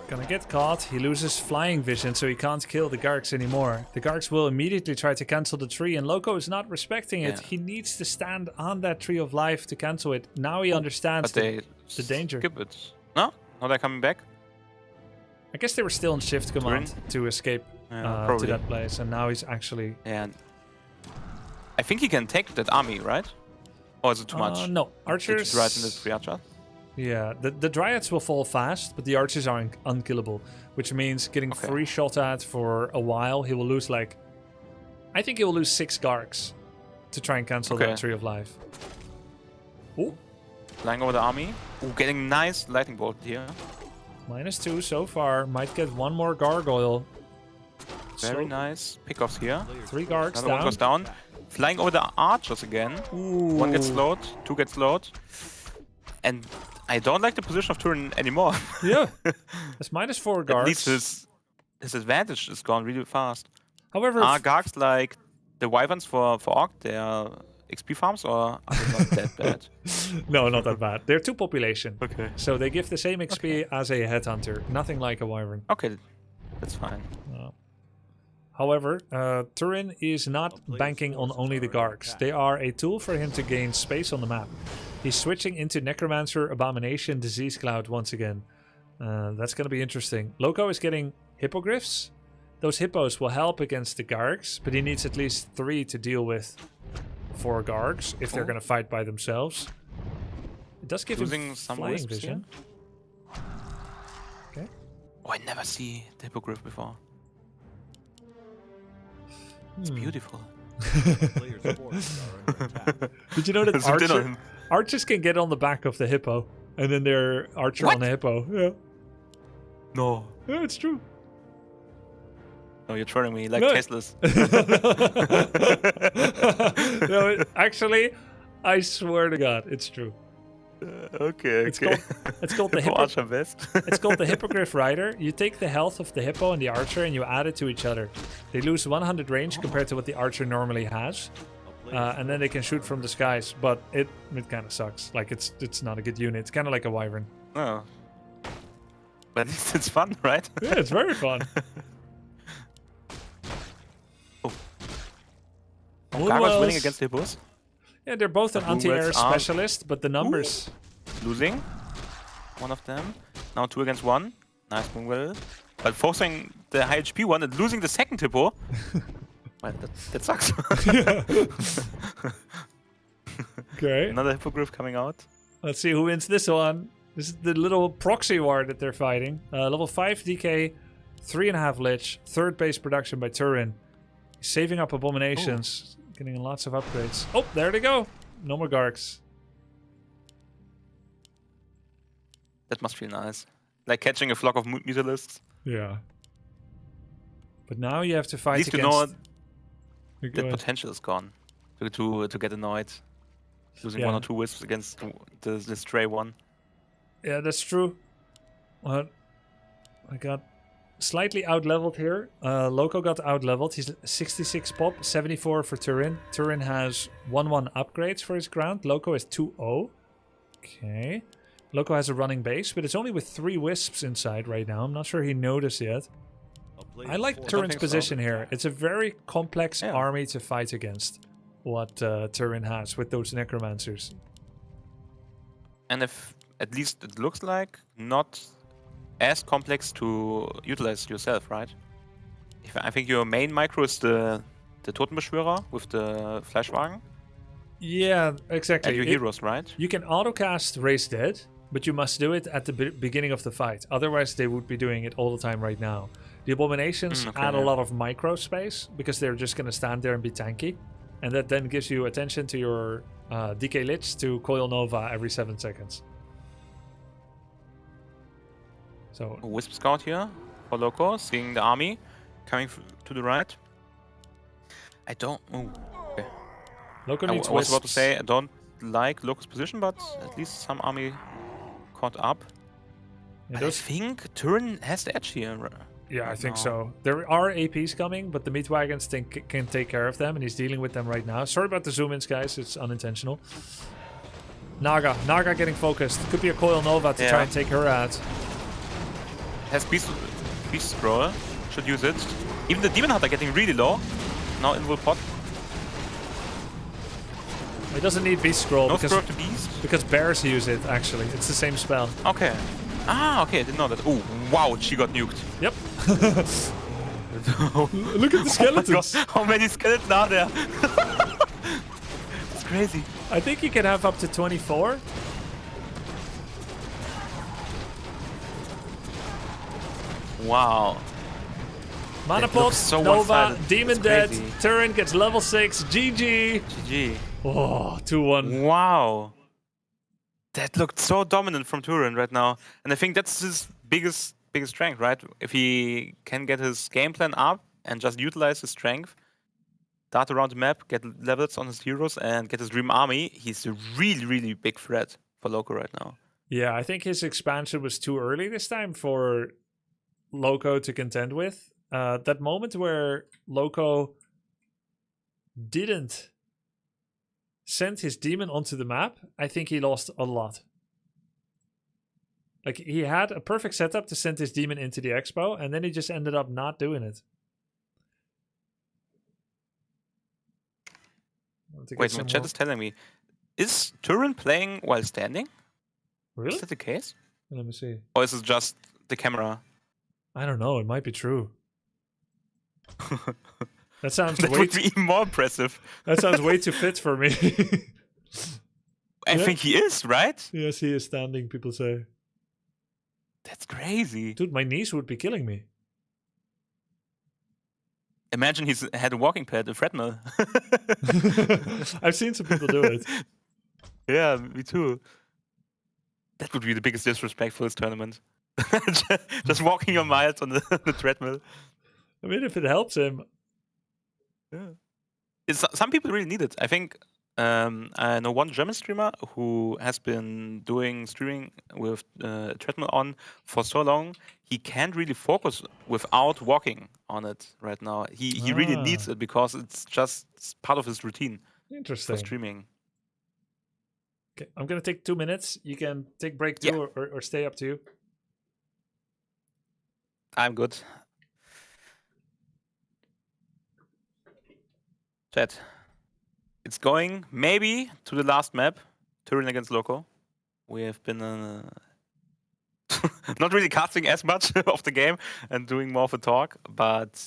Gonna get caught. He loses flying vision, so he can't kill the Gargs anymore. The Gargs will immediately try to cancel the tree, and Loco is not respecting it. He needs to stand on that tree of life to cancel it. Now he understands the danger. Skip it. No? Now they're coming back? I guess they were still in shift command to escape to that place, and now he's actually... Yeah. I think he can take that army, right? Or is it too much? No, archers. Did you in the 3 archer? Yeah, the dryads will fall fast, but the archers are unkillable, which means getting free shot at for a while. He will lose like, I think he will lose 6 Gargs to try and cancel that Tree of Life. Ooh. Flying over the army. Ooh, getting nice lightning bolt here. -2 so far. Might get 1 more gargoyle. Very nice pickoffs here. 3 Gargs Another one goes down. Flying over the archers again. Ooh. 1 gets slowed, 2 gets slowed. And I don't like the position of Turin anymore. Yeah. That's -4 Gargs. At least his advantage is gone really fast. However, are Gargs like the wyverns for Orc? They are XP farms, or are they not that bad? No, not that bad. They're 2 population. Okay. So they give the same XP as a headhunter. Nothing like a wyvern. Okay, that's fine. However, Turin is not banking on only the Gargs. They are a tool for him to gain space on the map. He's switching into Necromancer, Abomination, Disease Cloud once again. That's going to be interesting. Loco is getting Hippogriffs. Those Hippos will help against the Gargs, but he needs at least 3 to deal with 4 Gargs if they're going to fight by themselves. It does give him some flying vision. Okay. Oh, I never see the Hippogriff before. It's beautiful. Did you know that archers can get on the back of the hippo, and then they're archer on the hippo? Yeah. No. Yeah, it's true. No, you're trolling me like No. Tasteless. No, actually, I swear to God, it's true. Okay, It's called the Archer best. It's called the Hippogriff Rider. You take the health of the hippo and the archer and you add it to each other. They lose 100 range compared to what the archer normally has. And then they can shoot from the skies, but it kind of sucks. Like, it's not a good unit. It's kind of like a wyvern. Oh. But it's fun, right? Yeah, it's very fun. Gargoyles winning against the hippos? Yeah, they're both an anti-air specialist, but the numbers... Losing. One of them. Now 2 against 1. Nice Moonwell. But forcing the high HP one and losing the second hippo. Well, that sucks. Okay. Another hippogriff coming out. Let's see who wins this one. This is the little proxy war that they're fighting. Level 5 DK, 3.5 Lich, 3rd base production by Turin. He's saving up abominations, getting lots of upgrades. Oh, there they go. No more Gargs. That must feel nice. Like catching a flock of mutalisks. Yeah. But now you have to fight At least against... you know that potential is gone. To get annoyed. Losing 1 or 2 wisps against the stray one. Yeah, that's true. Well, I got slightly out-leveled here. Loco got out-leveled. He's 66 pop, 74 for Turin. Turin has 1-1 upgrades for his ground. Loco is 2-0. Okay. Loco has a running base, but it's only with 3 wisps inside right now. I'm not sure he noticed yet. I like Turin's position here. It's a very complex army to fight against. What Turin has with those necromancers. And if at least it looks like not as complex to utilize yourself, right? I think your main micro is the Totenbeschwörer with the Fleischwagen. Yeah, exactly. And your heroes, right? You can autocast Raise Dead, but you must do it at the beginning of the fight. Otherwise, they would be doing it all the time right now. The Abominations add a lot of micro space because they're just going to stand there and be tanky. And that then gives you attention to your DK Lich to Coil Nova every 7 seconds. So Wisp Scout here for Loco, seeing the army coming to the right. I don't... Oh, okay. Loco needs I was about to wisps. say I don't like Loco's position, but at least some army caught up. Yeah, I think Turin has the edge here. Yeah, I think so. There are APs coming, but the meat wagons can take care of them, and he's dealing with them right now. Sorry about the zoom-ins, guys. It's unintentional. Naga getting focused. Could be a Coil Nova to try and take her out. Has Beast Scroll. Should use it. Even the Demon Hunter getting really low. Now Invul Pot. It doesn't need Beast Scroll No because, scroll to Beast? because bears use it, actually. It's the same spell. Okay. Ah, okay, I didn't know that. Oh, wow, she got nuked. Yep. Look at the skeletons. Oh my God, how many skeletons are there? It's crazy. I think you can have up to 24. Wow. Mana It looks pot, so Nova, one-sided. Demon It's dead, crazy. Turin gets level 6, GG. GG. Oh, 2-1. Wow. That looked so dominant from Turin right now. And I think that's his biggest strength, right? If he can get his game plan up and just utilize his strength, dart around the map, get levels on his heroes, and get his Dream Army, he's a really, really big threat for Loco right now. Yeah, I think his expansion was too early this time for Loco to contend with. That moment where Loco didn't send his demon onto the map, I think he lost a lot. Like, he had a perfect setup to send his demon into the expo, and then he just ended up not doing it. Wait, my chat is telling me, is Turin playing while standing? Really? Is that the case? Let me see. Or is it just the camera? I don't know. It might be true. That sounds That would be even more impressive. That sounds way too fit for me. I think he is, right? Yes, he is standing, people say. That's crazy. Dude, my knees would be killing me. Imagine he's had a walking pad, a treadmill. I've seen some people do it. Yeah, me too. That would be the biggest disrespect for this tournament. Just walking your miles on the treadmill. I mean, if it helps him. Yeah. Some people really need it. I think I know one German streamer who has been doing streaming with treadmill on for so long. He can't really focus without walking on it right now. He really needs it because it's just part of his routine. Interesting. For streaming. Okay, I'm gonna take 2 minutes. You can take break too, or stay, up to you. I'm good. Chat. It's going maybe to the last map, Turin against Loco. We have been not really casting as much of the game and doing more of a talk, but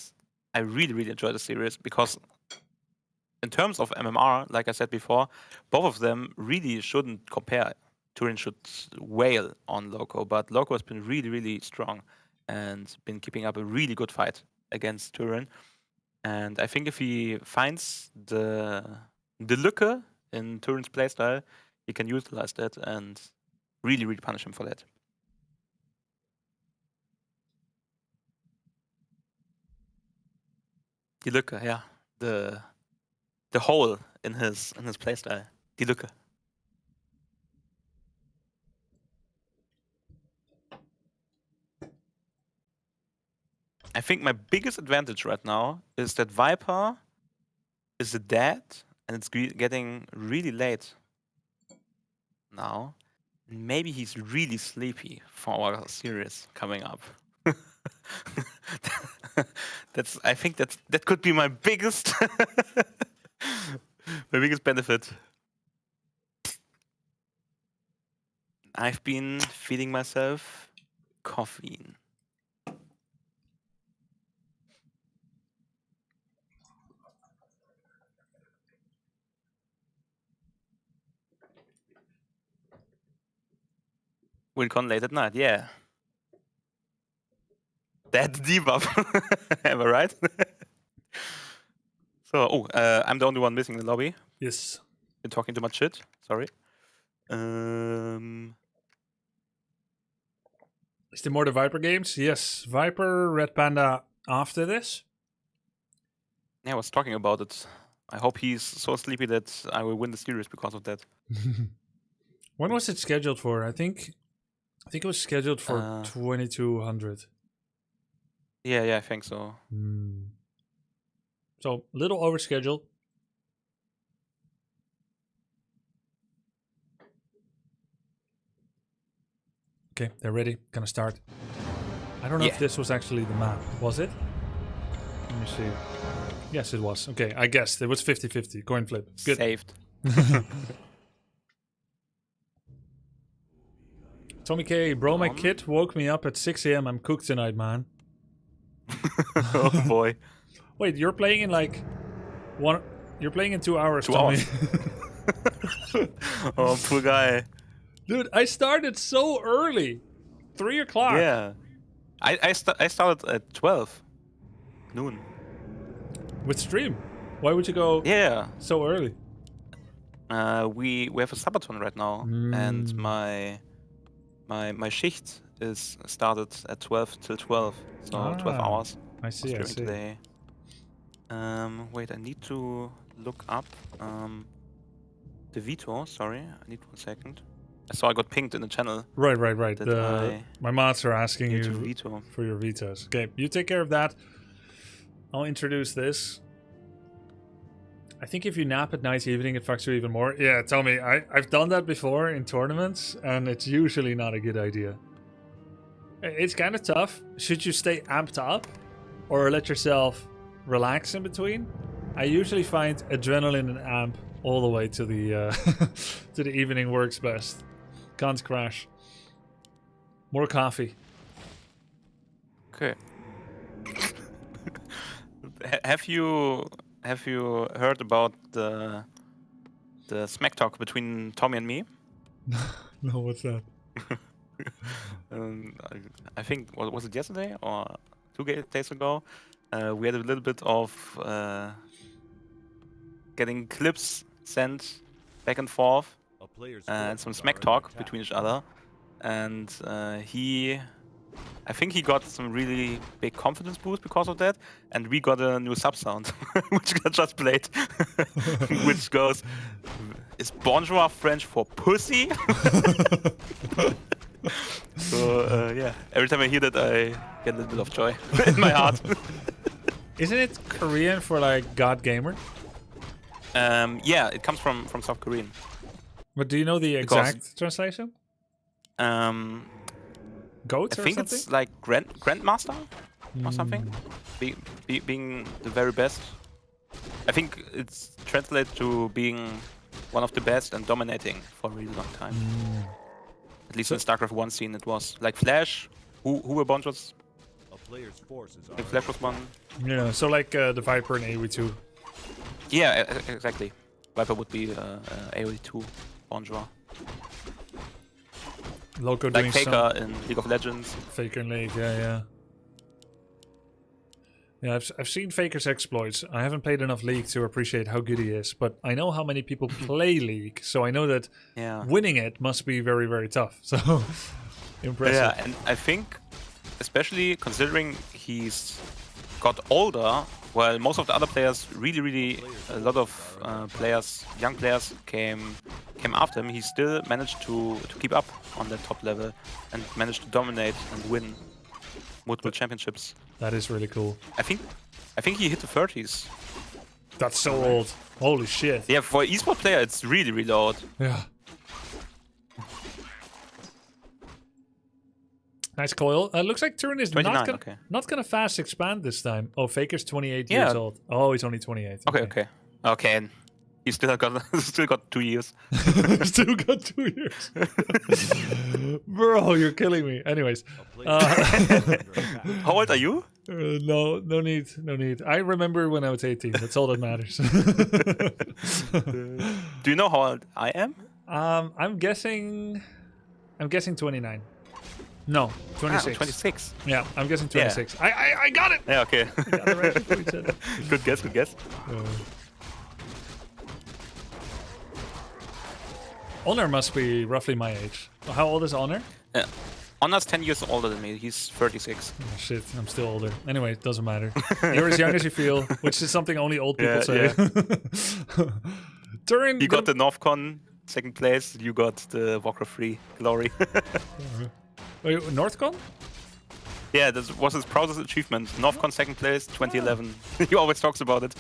I really, really enjoy the series because in terms of MMR, like I said before, both of them really shouldn't compare. Turin should wail on Loco, but Loco has been really, really strong and been keeping up a really good fight against Turin. And I think if he finds the lücke in Turin's playstyle, he can utilize that and really, really punish him for that. Die Lücke, yeah. The hole in his playstyle. Die Lücke. I think my biggest advantage right now is that Viper is dead and it's getting really late now. Maybe he's really sleepy for our series coming up. I think that could be my biggest my biggest benefit. I've been feeding myself caffeine. WinCon late at night, yeah. That's debuff. Am I right? So, I'm the only one missing in the lobby. Yes. Been talking too much shit. Sorry. Is there more the Viper games? Yes. Viper, RedPanda after this. Yeah, I was talking about it. I hope he's so sleepy that I will win the series because of that. When was it scheduled for? I think it was scheduled for 2200. Yeah, I think so. So, little over schedule. Okay, they're ready. Gonna start. I don't know if this was actually the map. Was it? Let me see. Yes, it was. Okay, I guessed. It was 50-50. Coin flip. Good. Saved. TommyK, bro, my kid woke me up at 6 a.m. I'm cooked tonight, man. Oh boy. Wait, you're playing in like You're playing in 2 hours, 2 Tommy. hours. Oh, poor guy. Dude, I started so early. 3 o'clock. Yeah. I started at 12 noon. With stream. Why would you go so early? We have a Sabaton right now, and my shift is started at 12 till 12, so 12 hours. I see. During the day. Wait, I need to look up the veto. Sorry, I need 1 second. I saw I got pinged in the channel. Right. that My mods are asking need to you veto. for your vetoes. Okay, you take care of that. I'll introduce this. I think if you nap at night evening, it fucks you even more. Yeah, Tommy, I've done that before in tournaments, and it's usually not a good idea. It's kind of tough. Should you stay amped up or let yourself relax in between? I usually find adrenaline and amp all the way to the to the evening works best. Can't crash. More coffee. Okay. Have you heard about the smack talk between Tommy and me? No, what's that? I think was it yesterday or 2 days ago? We had a little bit of getting clips sent back and forth, and some smack talk between each other. And I think he got some really big confidence boost because of that, and we got a new sub sound, which I just played, which goes, "Is bonjour French for pussy?" So yeah, every time I hear that, I get a little bit of joy in my heart. Isn't it Korean for like God Gamer? Yeah, it comes from South Korean. But do you know the exact translation? Goats I or think something? it's like Grandmaster or something. Being the very best. I think it's translated to being one of the best and dominating for a really long time. At least in StarCraft 1 scene it was. Like Flash, who were Bonjos? Like Flash was one. Yeah, so like TheViper and AoE2. Yeah, exactly. Viper would be AoE2 Bonjour. Loco like doing Faker some... in League of Legends. Faker in League, yeah. Yeah, I've seen Faker's exploits. I haven't played enough League to appreciate how good he is, but I know how many people play League, so I know that winning it must be very, very tough. So, impressive. Yeah, and I think, especially considering he's got older, while most of the other players, really, a lot of players, young players came after him, he still managed to keep up on that top level and managed to dominate and win multiple championships. That is really cool. I think he hit the 30s. That's so old. Holy shit. Yeah, for an esport player, it's really old. Yeah. Nice coil. Looks like Turin is not gonna fast expand this time. Oh, Faker's 28 years old. Oh, he's only 28. Okay. And he still got 2 years. Still got 2 years. Bro, you're killing me. Anyways. How old are you? No need. I remember when I was 18. That's all that matters. Do you know how old I am? I'm guessing 29. No, 26. 26. Yeah, I'm guessing 26. Yeah. I got it! Yeah, okay. I got it right. Good guess. Honor must be roughly my age. How old is Honor? Honor's 10 years older than me. He's 36. Oh, shit, I'm still older. Anyway, it doesn't matter. You're as young as you feel, which is something only old people say. Turin, you got the NorthCon second place. You got the Warcraft 3 glory. Wait, NorthCon? Yeah, this was his proudest achievement. NorthCon second place, 2011. He always talks about it.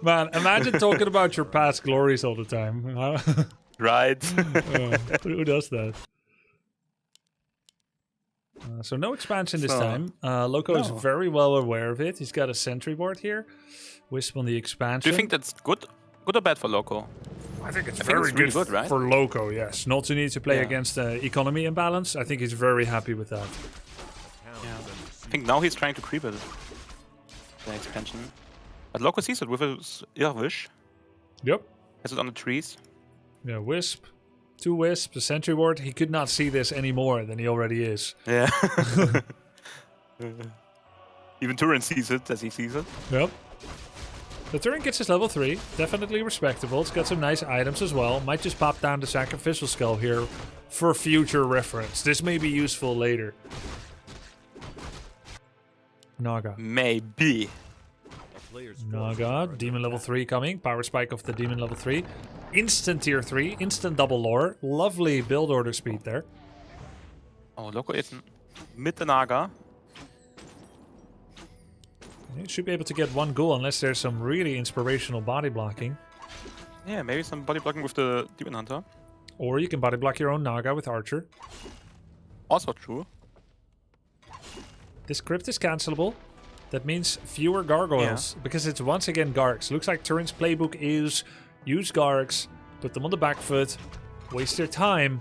Man, imagine talking about your past glories all the time. Right. Who does that? So no expansion this time. Loco is very well aware of it. He's got a sentry board here. Wisp on the expansion. Do you think that's good or bad for Loco? I think it's very good, right? For Loco, yes. Not to need to play against the economy imbalance. I think he's very happy with that. Yeah. I think now he's trying to creep it. The expansion. But Loco sees it with his ear wish. Yep. Is it on the trees? Yeah, Wisp. 2 Wisps, a Sentry Ward. He could not see this any more than he already is. Yeah. Even Turin sees it as he sees it. Yep. The Turin gets his level 3. Definitely respectable. It's got some nice items as well. Might just pop down the Sacrificial Skull here for future reference. This may be useful later. Naga. Maybe. Naga. Demon level 3 coming. Power Spike of the Demon level 3. Instant tier 3. Instant double lore. Lovely build order speed there. Oh, Loco is mid the Naga. You should be able to get 1 ghoul unless there's some really inspirational body blocking. Yeah, maybe some body blocking with the Demon Hunter. Or you can body block your own Naga with Archer. Also true. This crypt is cancelable. That means fewer gargoyles. Because it's once again Gargs. Looks like Turin's playbook is use Gargs, put them on the back foot, waste their time,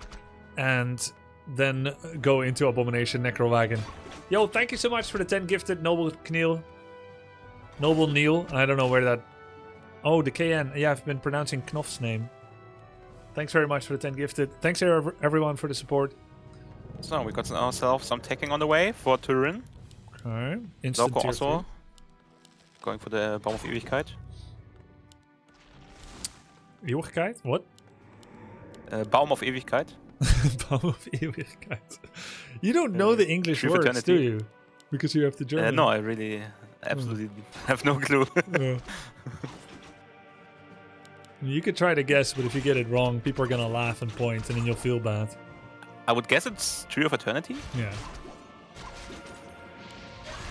and then go into Abomination Necro Wagon. Yo, thank you so much for the 10 gifted, Noble Kneal. Noble Neil. I don't know where that... Oh, the KN. Yeah, I've been pronouncing Knopf's name. Thanks very much for the 10 gifted. Thanks everyone for the support. So we got ourselves some taking on the way for Turin. Okay. Instant Loco tier also 3. going for the Baum of Ewigkeit. Ewigkeit? What? Baum of Ewigkeit. Baum of Ewigkeit. You don't know the English Tree of words, Eternity. do you? Because you have the German. No, I really absolutely have no clue. You could try to guess, but if you get it wrong, people are gonna laugh and point, and then you'll feel bad. I would guess it's Tree of Eternity. Yeah.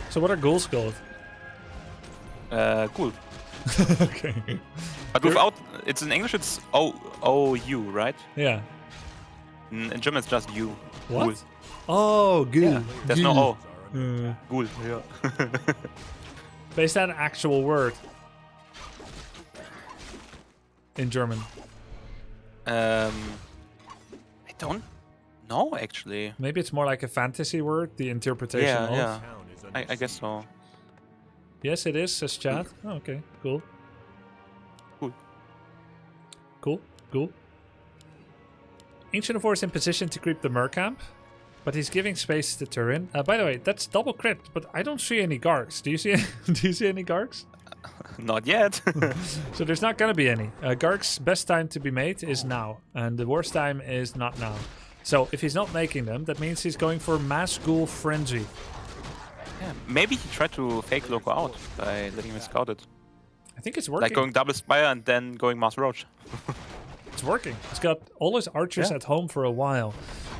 So what are ghouls called? Cool. Okay. But without, it's in English it's O-U, right? Yeah. In German it's just U. What? Ghoul. Oh, ghoul. Yeah, there's no O. Ghoul. Yeah. But is that an actual word? In German? I don't know, actually. Maybe it's more like a fantasy word, the interpretation of. Yeah. I guess so. Yes, it is, says chat. Oh, okay, cool. Cool. Ancient of War is in position to creep the Mer camp, but he's giving space to Turin. By the way, that's double crit, but I don't see any Gargs. Do you see? Do you see any Gargs? Not yet. So there's not gonna be any. Garg's best time to be made is now, and the worst time is not now. So if he's not making them, that means he's going for Mass Ghoul Frenzy. Yeah, maybe he tried to fake Loco out by letting him scout it. I think it's working. Like going double Spire and then going Mass Roach. It's working. He's got all his archers at home for a while,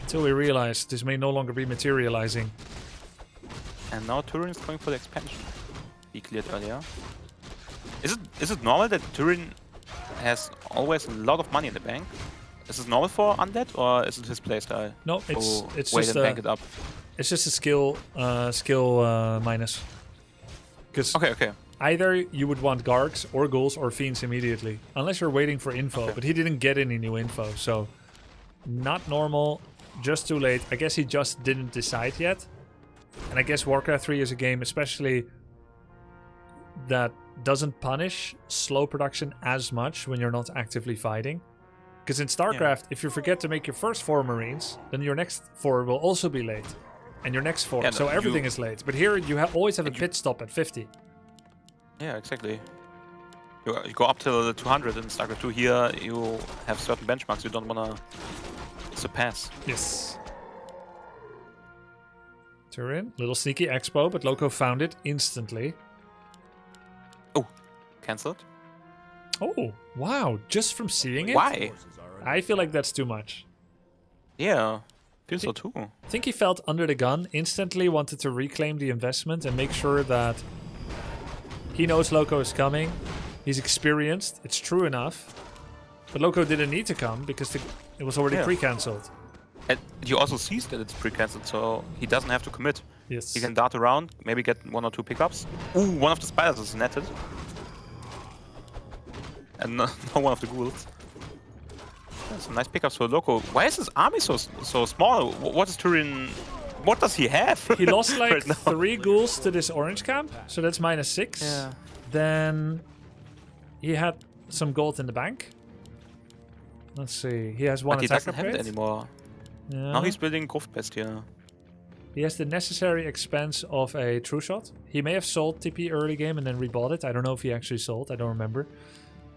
until we realized this may no longer be materializing. And now Turin is going for the expansion. He cleared earlier. Is it normal that Turin has always a lot of money in the bank? Is it normal for Undead, or is it his playstyle? No, it's wait just and bank it up. It's just a skill minus. Because okay. either you would want Gargs or Ghouls or Fiends immediately, unless you're waiting for info. But he didn't get any new info, so not normal. Just too late. I guess he just didn't decide yet. And I guess Warcraft 3 is a game, especially that doesn't punish slow production as much when you're not actively fighting. Because in StarCraft, if you forget to make your first 4 Marines, then your next 4 will also be late. And your next 4. Yeah, so everything is late. But here you always have a pit stop at 50. Yeah, exactly. You go up till the 200 in StarCraft 2. Here you have certain benchmarks you don't want to surpass. Yes. Turin, little sneaky expo, but Loco found it instantly. Oh, cancelled. Oh, wow. Just from seeing it? Why? I feel like that's too much. Yeah, feel so too. I think he felt under the gun, instantly wanted to reclaim the investment and make sure that he knows Loco is coming. He's experienced. It's true enough. But Loco didn't need to come because it was already pre-cancelled. And he also sees that it's pre-cancelled, so he doesn't have to commit. Yes. He can dart around, maybe get 1 or 2 pickups. Ooh, one of the spiders is netted. And no one of the ghouls. Some nice pickups for Loco. Why is his army so small? What is Turin? What does he have? He lost like right 3 ghouls to this orange camp, so that's -6. Yeah. Then he had some gold in the bank. Let's see. He has one But he attack doesn't have it upgrade. anymore. Yeah. Now he's building Gruftpest here. He has the necessary expense of a true shot. He may have sold TP early game and then rebought it. I don't know if he actually sold. I don't remember.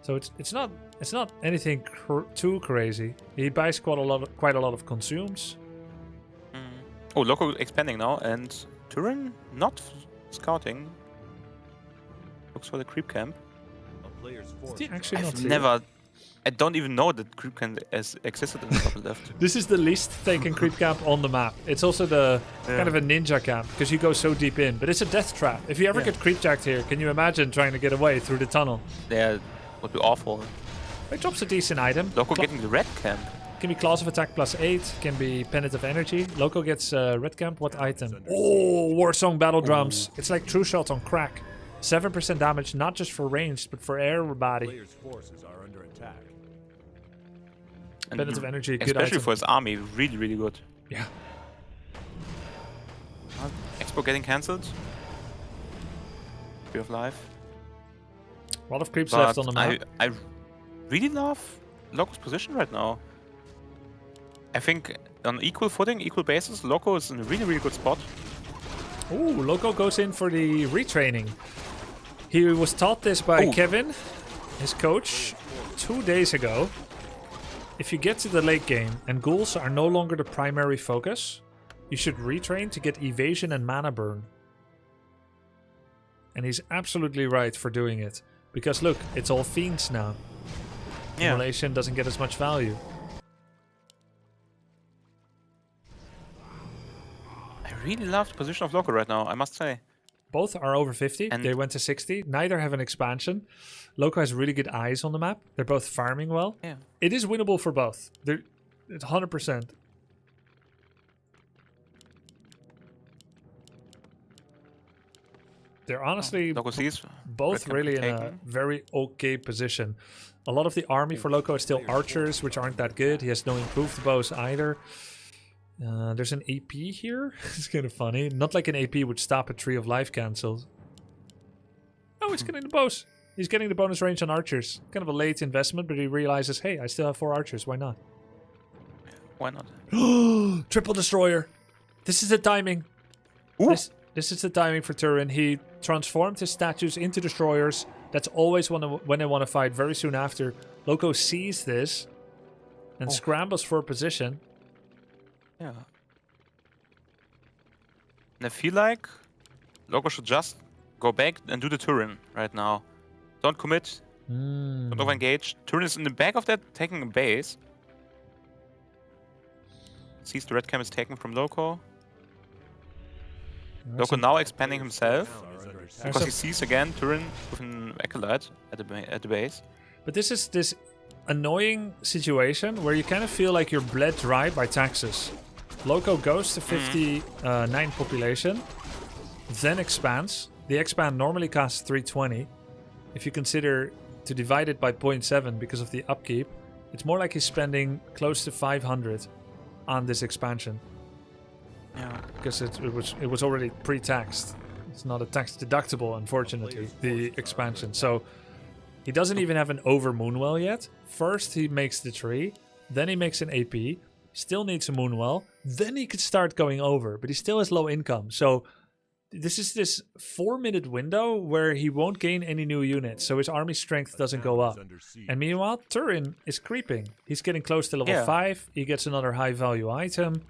So it's not anything too crazy. He buys quite a lot of consumes. Oh, Loco expanding now, and Turin not scouting. Looks for the creep camp. Did he actually not see it? I don't even know that creep camp existed in the top left. This is the least taken creep camp on the map. It's also the kind of a ninja camp because you go so deep in. But it's a death trap. If you ever get creep jacked here, can you imagine trying to get away through the tunnel? Yeah, would be awful. It drops a decent item. Loco getting the red camp. Can be claws of attack +8. Can be pendant of energy. Loco gets red camp. What item? Oh, Warsong battle drums. It's like true shot on crack. 7% damage, not just for ranged, but for everybody. Players' forces are under attack. Pendant of energy, good especially item. for his army, really, really good. Yeah. Expo getting cancelled. Tree of life. A lot of creeps But left on the map. I really love Loco's position right now. I think on equal footing, equal basis, Loco is in a really, really good spot. Ooh, Loco goes in for the retraining. He was taught this by Kevin, his coach, 2 days ago. If you get to the late game and ghouls are no longer the primary focus, you should retrain to get evasion and mana burn. And he's absolutely right for doing it. Because look, it's all fiends now. Yeah. Immolation doesn't get as much value. I really love the position of Loco right now, I must say. Both are over 50. And they went to 60. Neither have an expansion. Loco has really good eyes on the map. They're both farming well. Yeah. It is winnable for both. It's 100%. They're honestly Loco sees both red really camp in a taken. very okay position. A lot of the army for Loco is still archers, which aren't that good. He has no improved bows either. There's an AP here. It's kind of funny. Not like an AP would stop a Tree of Life cancelled. Oh, he's getting the bows. He's getting the bonus range on archers. Kind of a late investment, but he realizes, hey, I still have 4 archers. Why not? Why not? Triple destroyer. This is the timing. This is the timing for Turin. He transformed his statues into destroyers. That's always when they want to fight. Very soon after, Loco sees this and scrambles for a position. Yeah. And I feel like Loco should just go back and do the Turin right now. Don't commit. Don't over-engage. Turin is in the back of that, taking a base. Sees the red cam is taken from Loco. Loco now expanding himself. Because he sees again Turin with an Acolyte at the base. But this is this annoying situation where you kind of feel like you're bled dry by taxes. Loco goes to 59 population, then expands. The expand normally costs 320. If you consider to divide it by 0.7 because of the upkeep, it's more like he's spending close to 500 on this expansion. Yeah. Because it was already pre-taxed. It's not a tax deductible, unfortunately, the expansion. So he doesn't even have an over Moonwell yet. First he makes the tree, then he makes an AP, still needs a Moonwell, then he could start going over, but he still has low income. So this is this 4-minute window where he won't gain any new units, so his army strength doesn't go up. And meanwhile, Turin is creeping. He's getting close to level 5. He gets another high value item.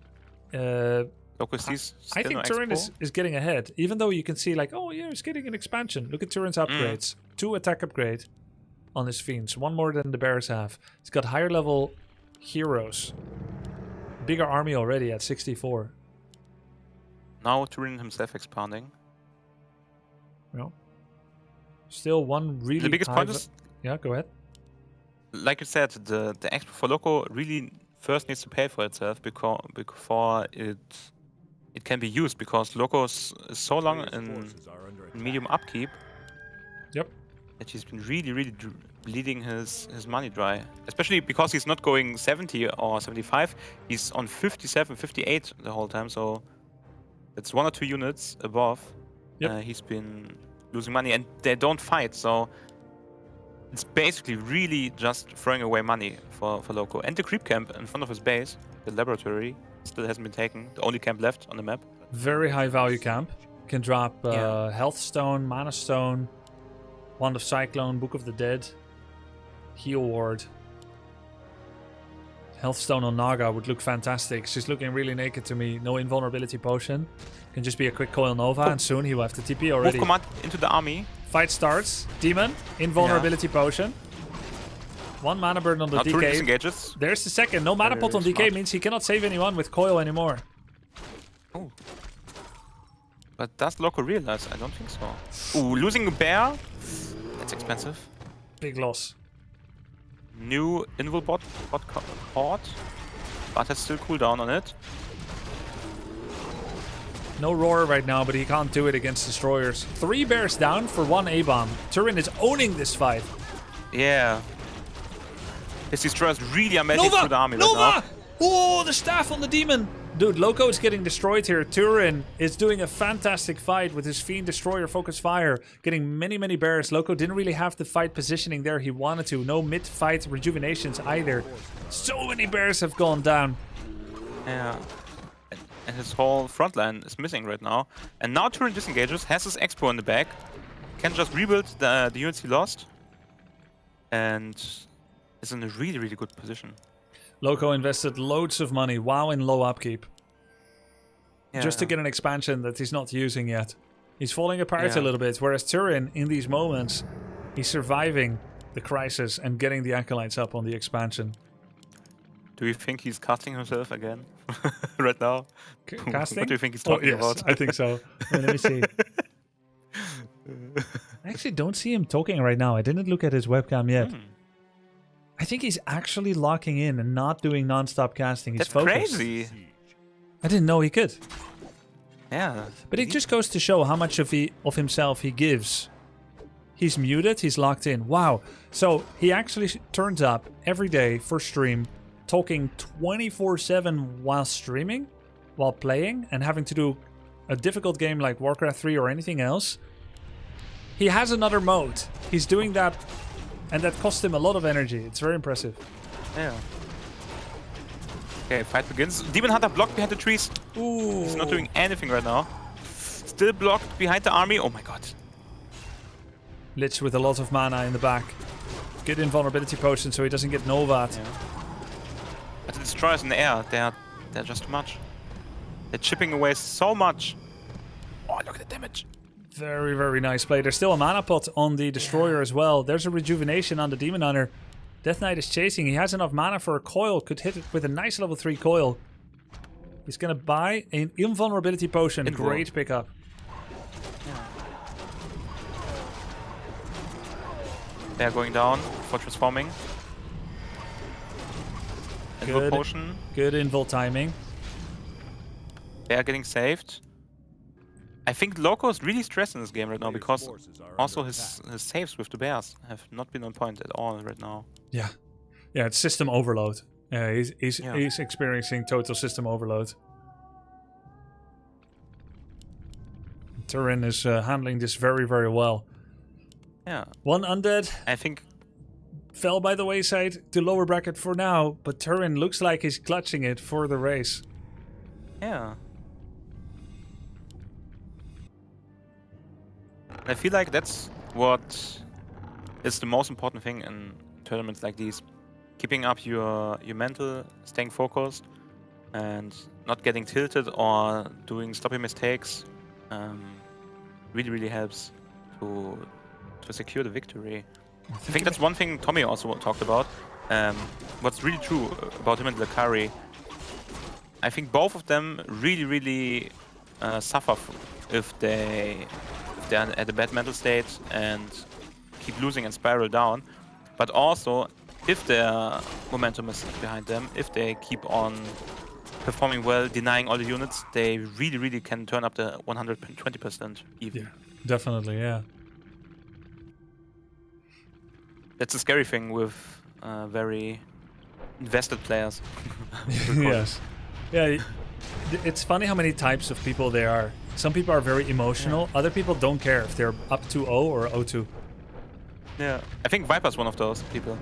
I think Turin is getting ahead, even though you can see like, oh yeah, he's getting an expansion. Look at Turin's upgrades. 2 attack upgrade on his fiends, 1 more than the bears have. He's got higher level heroes. Bigger army already at 64. Now Turin himself expanding. No. Still one really the biggest point is, yeah, go ahead. Like you said, the expo for Loco really first needs to pay for itself before it can be used, because Loco is so long in medium upkeep. Yep. That he's been really bleeding his money dry. Especially because he's not going 70 or 75. He's on 57, 58 the whole time. So that's 1 or 2 units above. Yep. He's been losing money, and they don't fight. So it's basically really just throwing away money for Loco. And the creep camp in front of his base, the laboratory, still hasn't been taken. The only camp left on the map. Very high value camp. Can drop Health Stone, Mana Stone, Wand of Cyclone, Book of the Dead, Heal Ward. Health Stone on Naga would look fantastic. She's looking really naked to me. No invulnerability potion. Can just be a quick coil Nova, and soon he will have the TP already. Move command into the army. Fight starts. Demon, invulnerability potion. 1 mana burn on the Not 2 DK. disengages. There's the second. No mana pot on DK means he cannot save anyone with coil anymore. Oh. But does Loco realize? I don't think so. Ooh, losing a bear? That's expensive. Big loss. New invul bot port, but has still cooldown on it. No roar right now, but he can't do it against destroyers. 3 bears down for 1 A-bomb. Turin is owning this fight. Yeah. His destroyers really are messing through the army right now. Oh, the staff on the demon! Dude, Loco is getting destroyed here. Turin is doing a fantastic fight with his Fiend Destroyer Focus Fire, getting many, many bears. Loco didn't really have the fight positioning there he wanted to. No mid-fight rejuvenations either. So many bears have gone down. Yeah. And his whole front line is missing right now. And now Turin disengages, has his Expo in the back, can just rebuild the units he lost, and is in a really, really good position. Loco invested loads of money, WoW in low upkeep. Just to get an expansion that he's not using yet. He's falling apart a little bit, whereas Turin, in these moments, he's surviving the crisis and getting the Acolytes up on the expansion. Do you think he's casting himself again right now? Casting? What do you think he's talking about? I think so. Wait, let me see. I actually don't see him talking right now. I didn't look at his webcam yet. I think he's actually locking in and not doing non-stop casting. He's That's focused. crazy. I didn't know he could. Yeah. But it just goes to show how much of himself he gives. He's muted, he's locked in. Wow. So he actually turns up every day for stream, talking 24/7 while streaming, while playing, and having to do a difficult game like Warcraft 3 or anything else. He has another mode. He's doing that, and that cost him a lot of energy. It's very impressive. Yeah. Okay, fight begins. Demon Hunter blocked behind the trees. Ooh. He's not doing anything right now. Still blocked behind the army. Oh my god. Lich with a lot of mana in the back. Good invulnerability potion so he doesn't get Novat. Yeah. But the destroyers in the air, they're just too much. They're chipping away so much. Oh, look at the damage. Very, very nice play. There's still a mana pot on the destroyer as well. There's a rejuvenation on the Demon Hunter. Death Knight is chasing. He has enough mana for a coil. Could hit it with a nice level 3 coil. He's going to buy an invulnerability potion. Great pickup. They're going down for transforming. Invul potion. Good invul timing. They are getting saved. I think Loco is really stressed in this game right now because also his saves with the bears have not been on point at all right now. Yeah. Yeah, it's system overload. He's experiencing total system overload. Turin is handling this very, very well. Yeah. One undead. I think fell by the wayside to lower bracket for now, but Turin looks like he's clutching it for the race. Yeah. I feel like that's what is the most important thing in tournaments like these. Keeping up your mental, staying focused, and not getting tilted or doing sloppy mistakes really, really helps to secure the victory. I think that's one thing Tommy also talked about. What's really true about him and Lucari, I think both of them really, really suffer if they're at a bad mental state and keep losing and spiral down. But also, if their momentum is behind them, if they keep on performing well, denying all the units, they really, really can turn up the 120% even. Yeah, definitely, yeah. That's a scary thing with very invested players. Yes. Yeah, it's funny how many types of people there are. Some people are very emotional. Other people don't care if they're up 2-0 or 0-2. Yeah, I think Viper's one of those people.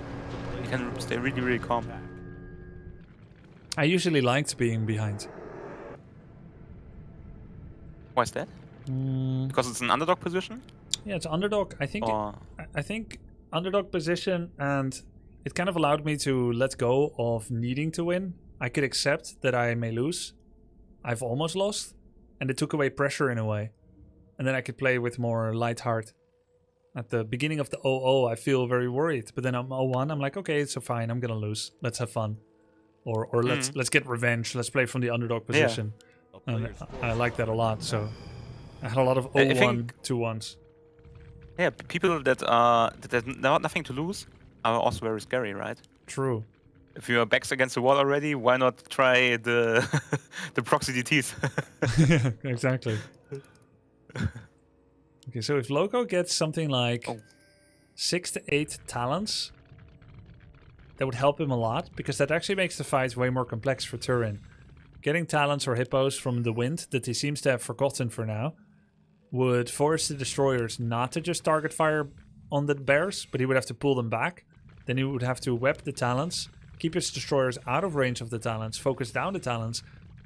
You can stay really, really calm. I usually liked being behind. Why is that? Because it's an underdog position? Yeah, it's underdog. I think. Or... I think underdog position, and it kind of allowed me to let go of needing to win. I could accept that I may lose. I've almost lost, and it took away pressure in a way. And then I could play with more light heart. At the beginning of the 0-0, I feel very worried, but then I'm 0-1. I'm like, okay, so fine. I'm gonna lose. Let's have fun, or let's get revenge. Let's play from the underdog position. Yeah. And I like that a lot. So I had a lot of 0-1, 2-1s. Yeah, people that have nothing to lose are also very scary, right? True. If your back's against the wall already, why not try the the proxy DTs? Yeah, exactly. Okay, so if Loco gets something like 6 to 8 talents, that would help him a lot, because that actually makes the fight way more complex for Turin. Getting talents or hippos from the wind that he seems to have forgotten for now would force the destroyers not to just target fire on the bears, but he would have to pull them back. Then he would have to web the talents, keep his destroyers out of range of the talents, focus down the talents,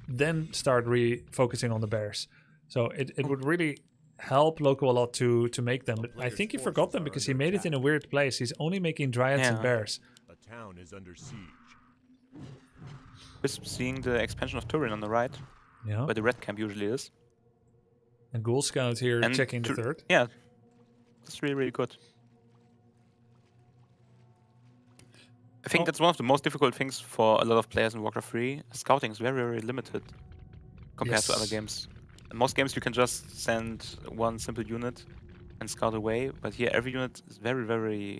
then start refocusing on the bears. So it would really help Loco a lot to make them. But I think he forgot them because he made it in a weird place. He's only making dryads and bears. A town is under siege. Just seeing the expansion of Turin on the right, where the red camp usually is. And Ghoul Scout here And checking the third. Yeah, that's really, really good. I think that's one of the most difficult things for a lot of players in Warcraft 3. Scouting is very, very limited compared to other games. In most games you can just send one simple unit and scout away, but here every unit is very, very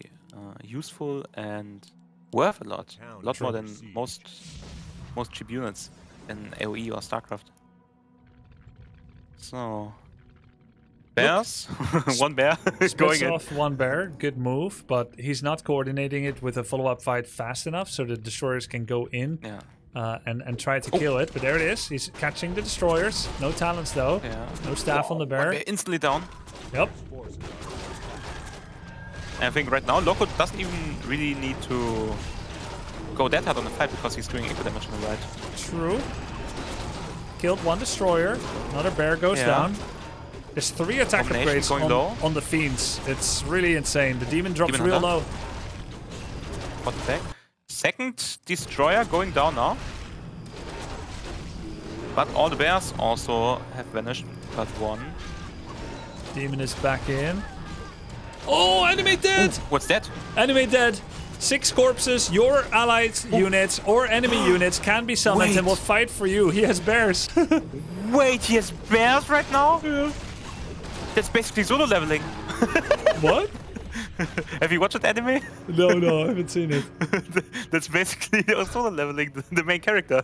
useful and worth a lot. A lot more than most cheap units in AoE or StarCraft. So... Bears? One bear going in. Off one bear, good move, but he's not coordinating it with a follow-up fight fast enough so the destroyers can go in and try to kill it. But there it is. He's catching the destroyers. No talents though. No staff on the bear. Instantly down. Yep. And I think right now Loco doesn't even really need to go that hard on the fight because he's doing eco damage on the right. True. Killed one destroyer. Another bear goes down. There's 3 attack upgrades on the fiends. It's really insane. The demon drops real low. What the heck? Second destroyer going down now. But all the bears also have vanished, but one. Demon is back in. Oh, enemy dead! What's that? Enemy dead. 6 corpses. Your allied units or enemy units can be summoned and will fight for you. He has bears. Wait, he has bears right now? Yeah. That's basically solo leveling. What? Have you watched that anime? No, I haven't seen it. That's basically solo leveling the main character.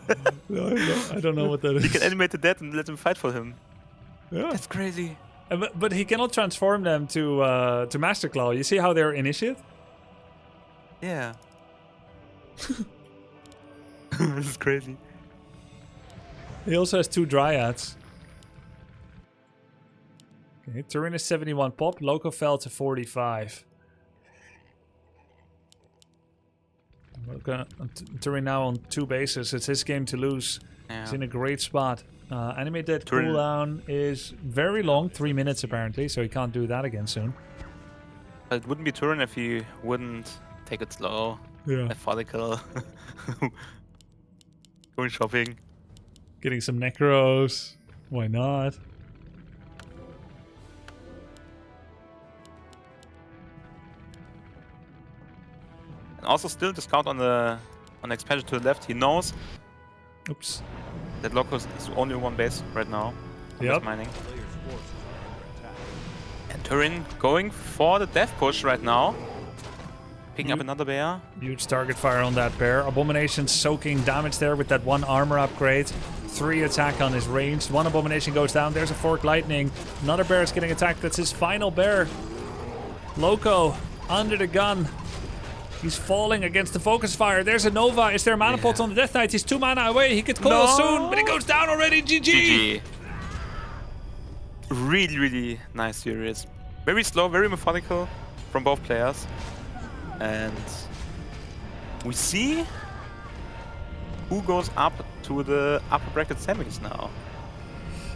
No, I don't know what that is. You can animate the dead and let them fight for him. Yeah. That's crazy. But he cannot transform them to Master Claw. You see how they're initiate? Yeah. This is crazy. He also has 2 dryads. Okay, Turin is 71 pop. Loco fell to 45. Turin now on 2 bases. It's his game to lose. Yeah. He's in a great spot. Enemy dead cooldown is very long, 3 minutes apparently, so he can't do that again soon. It wouldn't be Turin if he wouldn't take it slow, methodical, going shopping. Getting some necros. Why not? And also still the scout on the expansion to the left. He knows that Loco is only 1 base right now. Yep. Mining. And Turin going for the death push right now. Picking up another bear. Huge target fire on that bear. Abomination soaking damage there with that 1 armor upgrade. 3 attack on his range. 1 abomination goes down. There's a forked lightning. Another bear is getting attacked. That's his final bear. Loco under the gun. He's falling against the focus fire. There's a Nova. Is there a mana pot on the Death Knight? He's 2 mana away. He could call soon, but he goes down already. GG. Really, really nice series. Very slow, very methodical. from both players. And we see who goes up to the upper bracket semis now.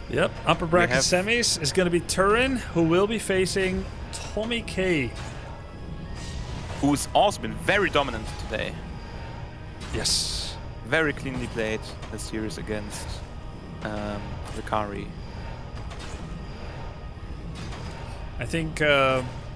Yep, upper bracket have- semis is going to be Turin, who will be facing TommyK. Who's also been very dominant today. Yes. Very cleanly played the series against Lucari. I think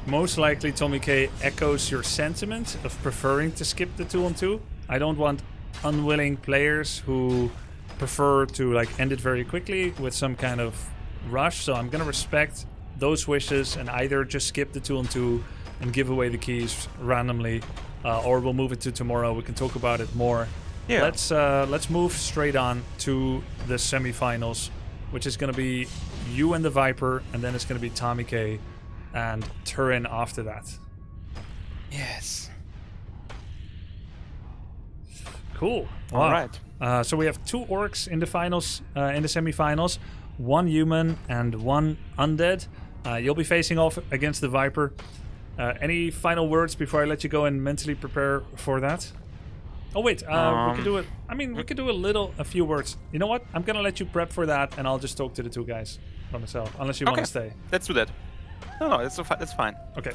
most likely TommyK echoes your sentiment of preferring to skip the 2-on-2. I don't want unwilling players who prefer to like end it very quickly with some kind of rush, so I'm gonna respect those wishes and either just skip the 2-on-2 and give away the keys randomly, or we'll move it to tomorrow. We can talk about it more. Yeah. Let's move straight on to the semifinals, which is gonna be you and TheViper, and then it's gonna be TommyK and Turin after that. Yes. Cool. All Wow. right. So we have 2 orcs in the finals, in the semifinals, 1 human and 1 undead. You'll be facing off against TheViper. Any final words before I let you go and mentally prepare for that? Oh wait, we could do it. I mean, we could do a few words. You know what? I'm gonna let you prep for that, and I'll just talk to the 2 guys by myself, unless you want to stay. Let's do that. No, it's fine. Okay.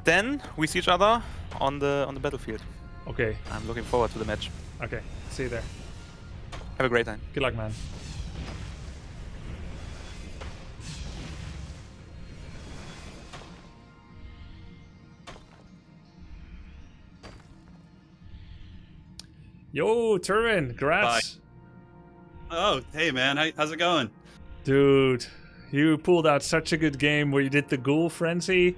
Then we see each other on the battlefield. Okay. I'm looking forward to the match. Okay. See you there. Have a great time. Good luck, man. Yo, Turin, congrats. Oh, hey man, how's it going? Dude, you pulled out such a good game where you did the Ghoul Frenzy,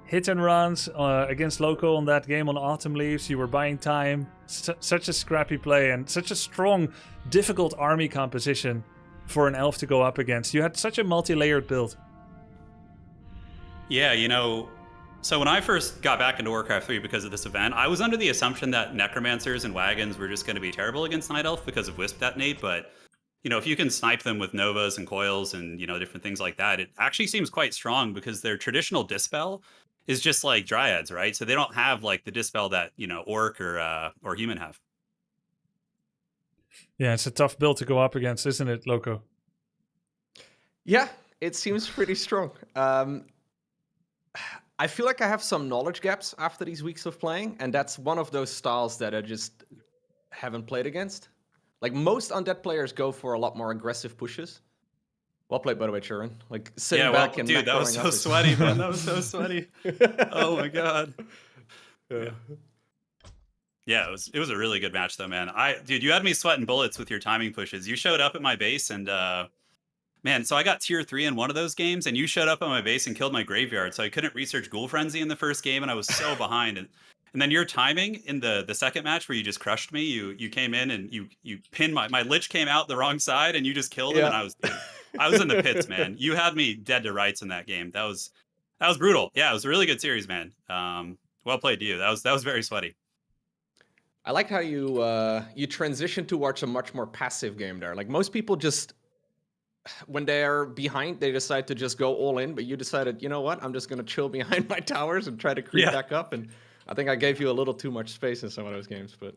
hit and runs against Loco on that game on Autumn Leaves. You were buying time. Such a scrappy play and such a strong, difficult army composition for an elf to go up against. You had such a multi-layered build. Yeah, you know, so when I first got back into Warcraft 3 because of this event, I was under the assumption that Necromancers and Wagons were just going to be terrible against Night Elf because of Wisp Detonate, but, you know, if you can snipe them with Novas and Coils and, you know, different things like that, it actually seems quite strong because their traditional Dispel is just like Dryads, right? So they don't have, like, the Dispel that, you know, Orc or Human have. Yeah, it's a tough build to go up against, isn't it, Loco? Yeah, it seems pretty strong. I feel like I have some knowledge gaps after these weeks of playing, and that's one of those styles that I just haven't played against. Like, most undead players go for a lot more aggressive pushes. Well played, by the way, Turin. Like, sitting back and dude, that was so sweaty, man. That was so sweaty. Oh my god. Yeah, it was a really good match though, man. Dude, you had me sweating bullets with your timing pushes. You showed up at my base and man, so I got tier 3 in one of those games, and you showed up at my base and killed my graveyard, so I couldn't research Ghoul Frenzy in the first game, and I was so behind. And then your timing in the second match where you just crushed me, you came in and you pinned my Lich came out the wrong side, and you just killed him, and I was in the pits, man. You had me dead to rights in that game. That was brutal. Yeah, it was a really good series, man. Well played to you. That was very sweaty. I like how you transitioned towards a much more passive game there. Like, most people just, when they're behind, they decide to just go all in, but you decided, you know what, I'm just going to chill behind my towers and try to creep back up. And I think I gave you a little too much space in some of those games, but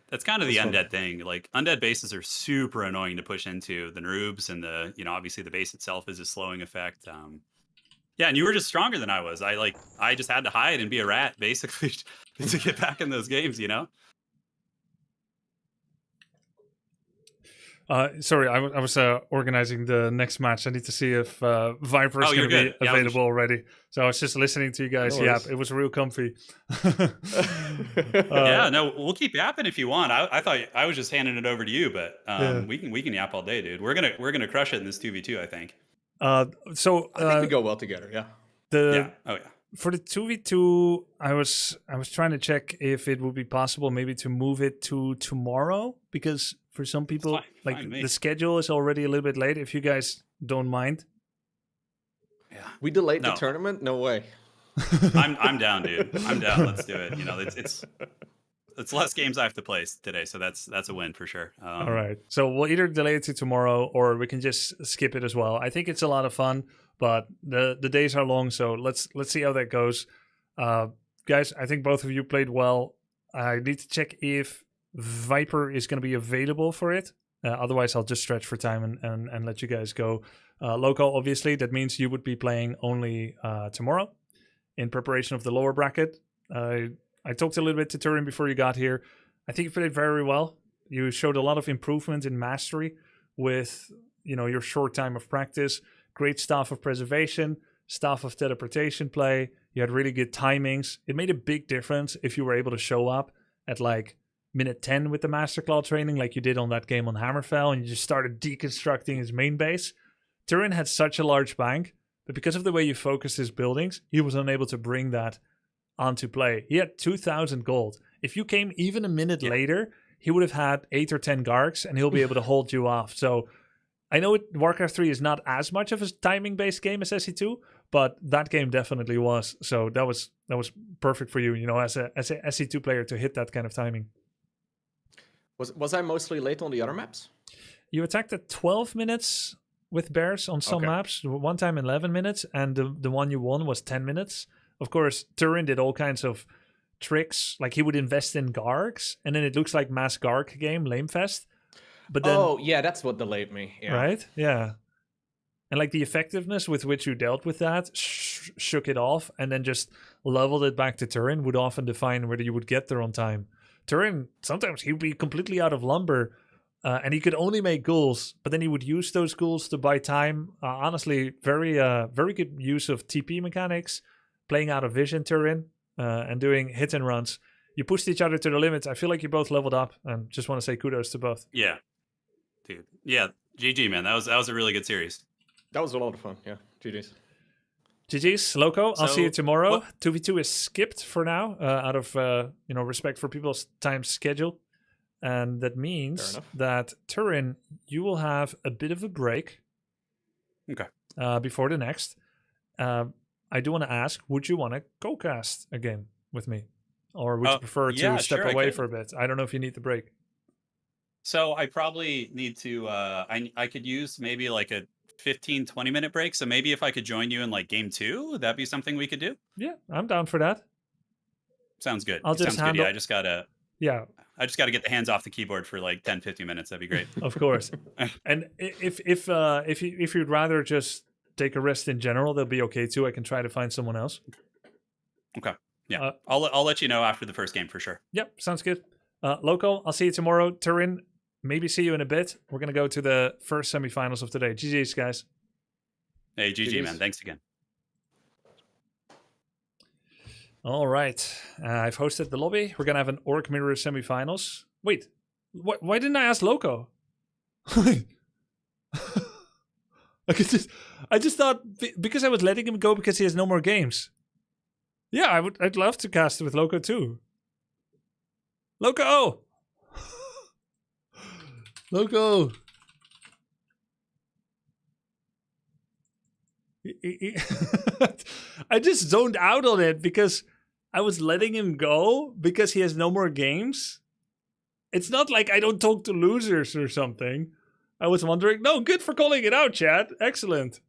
that's kind of the undead thing. Like, undead bases are super annoying to push into. The Noobs and the, you know, obviously the base itself is a slowing effect. Yeah, and you were just stronger than I was. I just had to hide and be a rat basically to get back in those games, you know? Sorry, I was organizing the next match. I need to see if Viper is going to be available already. So I was just listening to you guys yap. It was real comfy. Yeah, no, we'll keep yapping if you want. I thought I was just handing it over to you, but we can yap all day, dude. We're gonna crush it in this 2v2, I think. So I think we go well together. Yeah. For the 2v2, I was trying to check if it would be possible maybe to move it to tomorrow, because for some people, the schedule is already a little bit late. If you guys don't mind. Yeah. We delayed the tournament? No way. I'm down, dude. I'm down. Let's do it. You know, it's less games I have to play today, so that's a win for sure. All right. So we'll either delay it to tomorrow, or we can just skip it as well. I think it's a lot of fun, but the days are long, so let's see how that goes. Guys, I think both of you played well. I need to check if Viper is going to be available for it. Otherwise, I'll just stretch for time and let you guys go. Loco, obviously, that means you would be playing only tomorrow in preparation of the lower bracket. I talked a little bit to Turin before you got here. I think you played very well. You showed a lot of improvement in mastery with your short time of practice. Great staff of preservation, staff of teleportation play. You had really good timings. It made a big difference if you were able to show up at like minute 10 with the Masterclaw training like you did on that game on Hammerfell, and you just started deconstructing his main base. Turin had such a large bank, but because of the way you focused his buildings, he was unable to bring that onto play. He had 2,000 gold. If you came even a minute later, he would have had 8 or 10 Gargs, and he'll be able to hold you off. So I know Warcraft 3 is not as much of a timing-based game as SE2, but that game definitely was. So that was perfect for you, as a SE2 player to hit that kind of timing. Was I mostly late on the other maps? You attacked at 12 minutes with bears on some maps, one time 11 minutes, and the one you won was 10 minutes. Of course, Turin did all kinds of tricks, like he would invest in Gargs, and then it looks like mass Garg game, Lamefest. But then, that's what delayed me. Yeah. Right? Yeah. And like the effectiveness with which you dealt with that, shook it off, and then just leveled it back to Turin would often define whether you would get there on time. Turin, sometimes he would be completely out of lumber, and he could only make ghouls, but then he would use those ghouls to buy time. Honestly, very good use of TP mechanics, playing out of vision, Turin, and doing hit and runs. You pushed each other to the limits. I feel like you both leveled up, and just want to say kudos to both. Yeah, dude. Yeah, GG, man. That was a really good series. That was a lot of fun. Yeah, GG's. GG's, Loco. I'll see you tomorrow. 2v2 is skipped for now, out of respect for people's time schedule, and that means that Turin, you will have a bit of a break. Okay. Before the next, I do want to ask: would you want to co-cast a game with me, or would you prefer to step away for a bit? I don't know if you need the break. So I probably need to. I could use maybe like a 15-20 minute break. So maybe if I could join you in like game 2, would that be something we could do? Yeah, I'm down for that. Sounds good. I'll just handle. Yeah, I just gotta get the hands off the keyboard for like 10-15 minutes. That'd be great. Of course. And if you'd rather just take a rest in general, that'll be okay too. I can try to find someone else. Okay. Yeah. I'll let you know after the first game for sure. Yep, sounds good. Loco, I'll see you tomorrow. Turin, maybe see you in a bit. We're going to go to the first semifinals of today. GG's, guys. Hey, GG, man. Thanks again. All right. I've hosted the lobby. We're going to have an Orc Mirror semifinals. Wait, why didn't I ask Loco? I just thought, because I was letting him go because he has no more games. Yeah, I'd love to cast with Loco too. Loco! Loco! I just zoned out on it because I was letting him go because he has no more games. It's not like I don't talk to losers or something. I was wondering. No, good for calling it out, Chad. Excellent.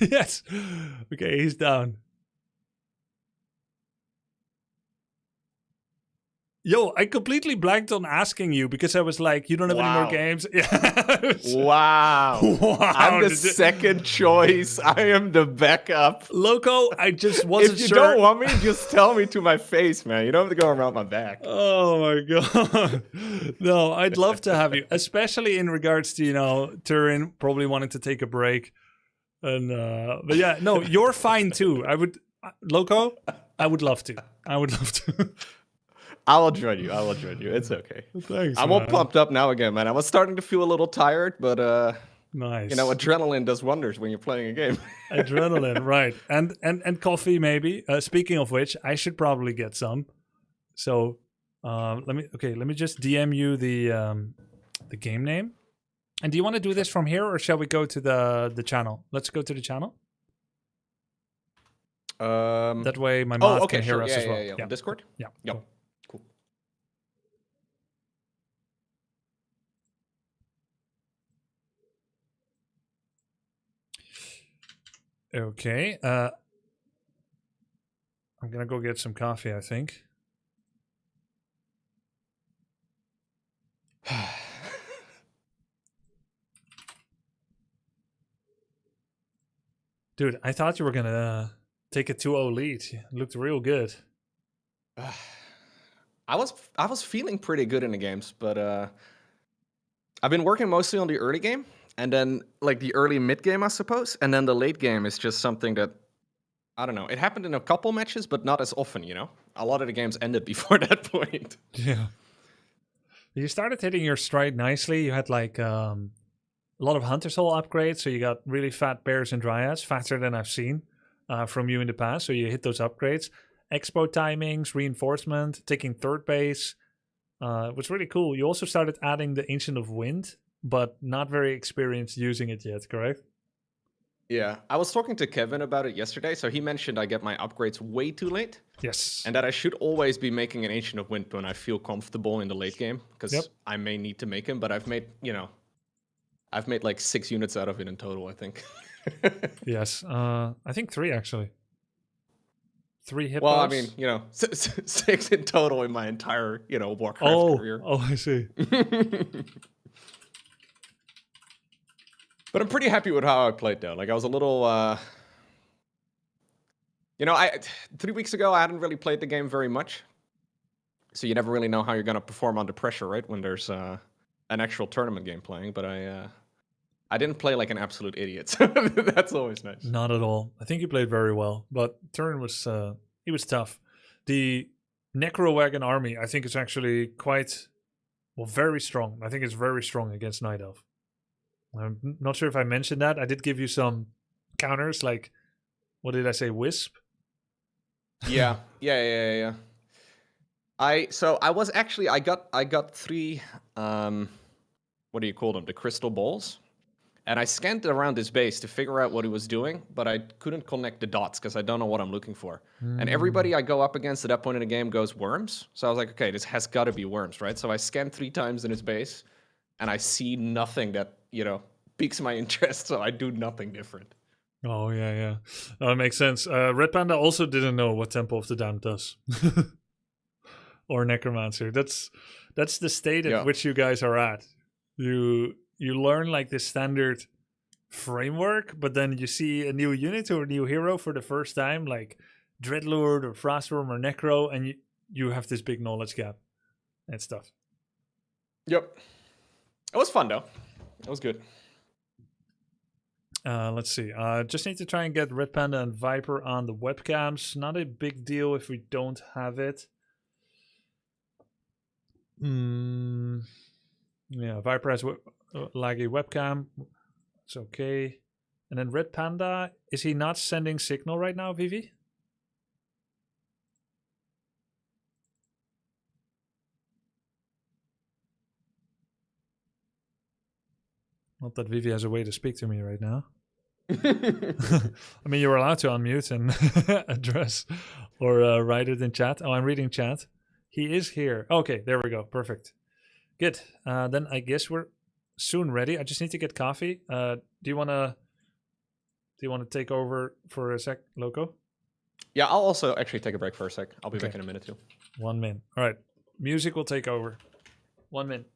Yes. Okay, he's down. Yo, I completely blanked on asking you because I was like, you don't have any more games? Wow. I'm the second choice. I am the backup. Loco, I just wasn't sure. If you sure. don't want me, just tell me to my face, man. You don't have to go around my back. Oh, my God. No, I'd love to have you, especially in regards to, Turin probably wanting to take a break. And but yeah, no, you're fine too. Loco, I would love to. I will join you. It's okay. Thanks. I'm all pumped up now again, man. I was starting to feel a little tired, but nice. Adrenaline does wonders when you're playing a game. Adrenaline, right? And coffee maybe. Speaking of which, I should probably get some. So let me just DM you the game name. And do you want to do this from here, or shall we go to the channel? Let's go to the channel. That way my mod can hear us as well. Yeah. Discord? Yeah. Yep. Cool. Okay. I'm gonna go get some coffee, I think. Dude, I thought you were gonna take a 2-0 lead. It looked real good. I was feeling pretty good in the games, but I've been working mostly on the early game, and then like the early mid game, I suppose, and then the late game is just something that I don't know. It happened in a couple matches, but not as often. You know, a lot of the games ended before that point. Yeah. You started hitting your stride nicely. You had like a lot of Hunter Soul upgrades, so you got really fat bears and dryads, faster than I've seen from you in the past. So you hit those upgrades. Expo timings, reinforcement, taking third base. It was really cool. You also started adding the Ancient of Wind, but not very experienced using it yet, correct? Yeah, I was talking to Kevin about it yesterday. So he mentioned I get my upgrades way too late. Yes. And that I should always be making an Ancient of Wind when I feel comfortable in the late game, because I may need to make him. But I've made like 6 units out of it in total, I think. Yes, I think 3 actually. 3 hippos. Well, I mean, 6 in total in my entire, Warcraft career. Oh, I see. But I'm pretty happy with how I played, though. Like, I was a little, 3 weeks ago, I hadn't really played the game very much. So you never really know how you're going to perform under pressure, right? When there's an actual tournament game playing. But I didn't play like an absolute idiot. So that's always nice. Not at all. I think you played very well, but turn was he was tough. The Necro Wagon army, I think, is actually very strong. I think it's very strong against Night Elf. I'm not sure if I mentioned that. I did give you some counters, like what did I say? Wisp. Yeah. I got 3 what do you call them? The crystal balls. And I scanned around his base to figure out what he was doing, but I couldn't connect the dots because I don't know what I'm looking for. And everybody I go up against at that point in the game goes worms. So I was like, okay, this has got to be worms, right? So I scanned 3 times in his base, and I see nothing that, piques my interest, so I do nothing different. Oh, yeah. That makes sense. RedPanda also didn't know what Temple of the Damned does. Or Necromancer. That's the state at which you guys are at. You learn like the standard framework, but then you see a new unit or a new hero for the first time, like Dreadlord or Frostworm or Necro, and you have this big knowledge gap and stuff. Yep. It was fun, though. It was good. Let's see. Just need to try and get RedPanda and Viper on the webcams. Not a big deal if we don't have it. Yeah, Viper has laggy webcam. It's okay. And then RedPanda, is he not sending signal right now, Vivi? Not that Vivi has a way to speak to me right now. I mean, you're allowed to unmute and address or write it in chat. Oh, I'm reading chat. He is here. Okay, there we go. Perfect. Good. Then I guess we're soon ready. I just need to get coffee. Do you want to take over for a sec, Loco? Yeah, I'll also actually take a break for a sec. I'll be back in a minute too. 1 minute. All right. Music will take over. 1 minute.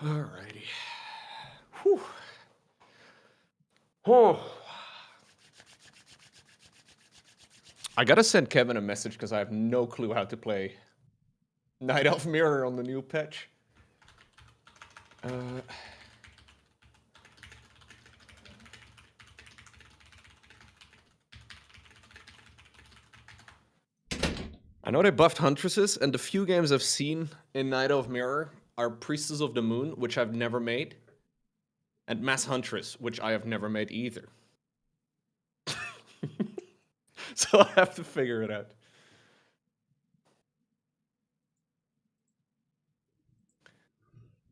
Alrighty. Whew. Oh. I gotta send Kevin a message because I have no clue how to play Night Elf Mirror on the new patch. I know they buffed Huntresses, and the few games I've seen in Night Elf Mirror are Priestess of the Moon, which I've never made, and Mass Huntress, which I have never made either. So I have to figure it out.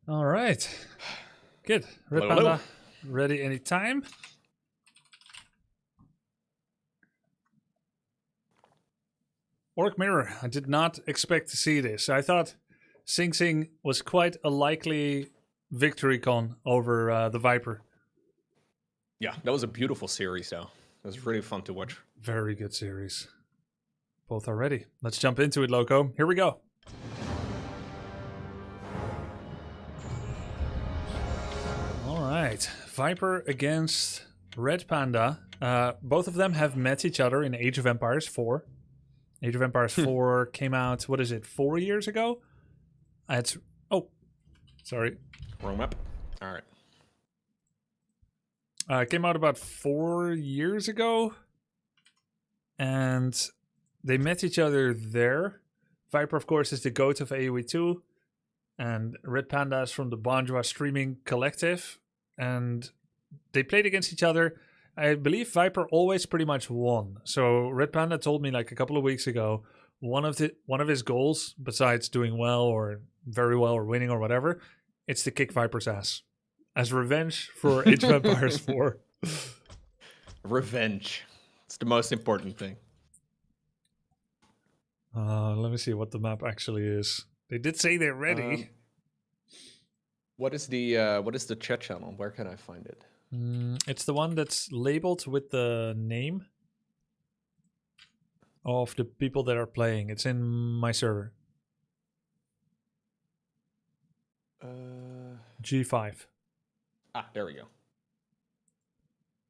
All right. Good. Hello, RedPanda, hello. ready anytime. Orc Mirror. I did not expect to see this. I thought Sing Sing was quite a likely victory con over the Viper. Yeah, that was a beautiful series, though. It was really fun to watch. Very good series. Both are ready. Let's jump into it, Loco. Here we go. All right. Viper against RedPanda. Both of them have met each other in Age of Empires 4. Age of Empires 4 came out, 4 years ago? Sorry. Wrong map. All right. It came out about 4 years ago. And they met each other there. Viper, of course, is the GOAT of AoE 2. And RedPanda is from the Bonjour Streaming Collective. And they played against each other. I believe Viper always pretty much won. So RedPanda told me like a couple of weeks ago, one of his goals, besides doing well or very well or winning or whatever, it's to kick Viper's ass. As revenge for Age of Empires 4. Revenge. It's the most important thing. Let me see what the map actually is. They did say they're ready. What is the chat channel? Where can I find it? It's the one that's labeled with the name of the people that are playing. It's in my server. G5. Ah, there we go.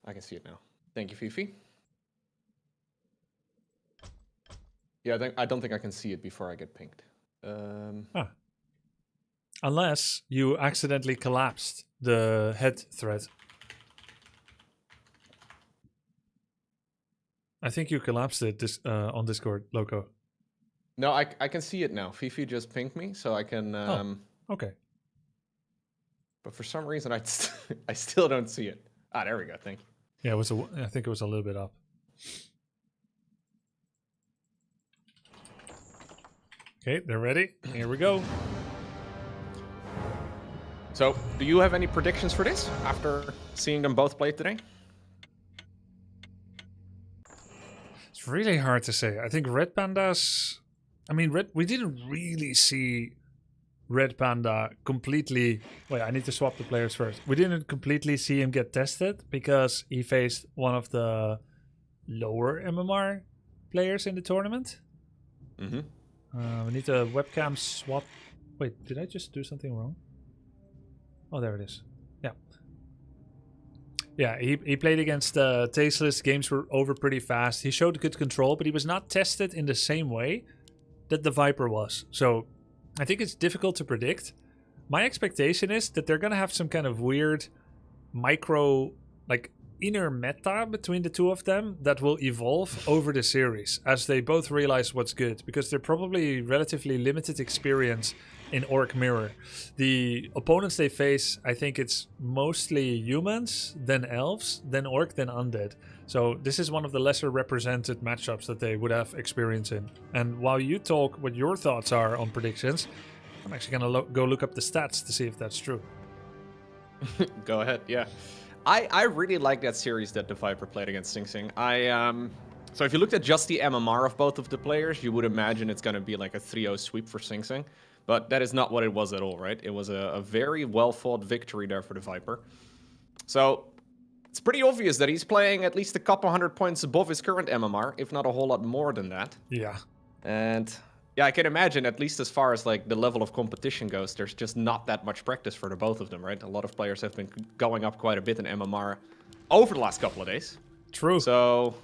I can see it now. Thank you, Fifi. Yeah, I don't think I can see it before I get pinged. Unless you accidentally collapsed the head thread. I think you collapsed it on Discord, Loco. No, I can see it now. Fifi just pinged me, so I can... okay. But for some reason, I still don't see it. Ah, there we go. Thank you. Yeah, I think it was a little bit up. Okay, they're ready. Here we go. So, do you have any predictions for this after seeing them both play today? It's really hard to say. I think RedPanda's... we didn't really see RedPanda completely... Wait, I need to swap the players first. We didn't completely see him get tested because he faced one of the lower MMR players in the tournament. Mm-hmm. We need a webcam swap. Wait, did I just do something wrong? Oh, there it is. Yeah. Yeah, he played against Tasteless. Games were over pretty fast. He showed good control, but he was not tested in the same way that the Viper was. So I think it's difficult to predict. My expectation is that they're going to have some kind of weird micro, inner meta between the two of them that will evolve over the series as they both realize what's good, because they're probably relatively limited experience in Orc Mirror. The opponents they face, I think it's mostly humans, then elves, then orc, then undead. So this is one of the lesser represented matchups that they would have experience in. And while you talk what your thoughts are on predictions, I'm actually going to go look up the stats to see if that's true. Go ahead, yeah. I really like that series that TheViper played against Sing Sing. So if you looked at just the MMR of both of the players, you would imagine it's going to be like a 3-0 sweep for Sing Sing. But that is not what it was at all, right? It was a very well-fought victory there for TheViper. So it's pretty obvious that he's playing at least a couple hundred points above his current MMR, if not a whole lot more than that. Yeah. And Yeah, I can imagine, at least as far as like the level of competition goes, there's just not that much practice for the both of them, right? A lot of players have been going up quite a bit in MMR over the last couple of days. True. So,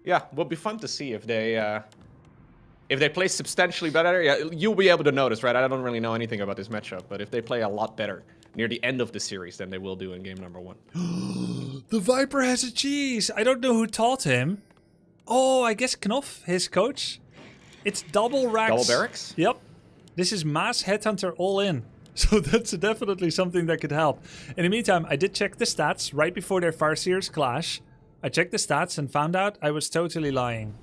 yeah, will be fun to see if they play substantially better. Yeah, you'll be able to notice, right? I don't really know anything about this matchup, but if they play a lot better near the end of the series than they will do in game number 1. The Viper has a cheese. I don't know who taught him. Oh, I guess Knopf, his coach. It's double racks. Double barracks? Yep. This is mass headhunter all in. So that's definitely something that could help. In the meantime, I did check the stats right before their Farseers clash. I checked the stats and found out I was totally lying.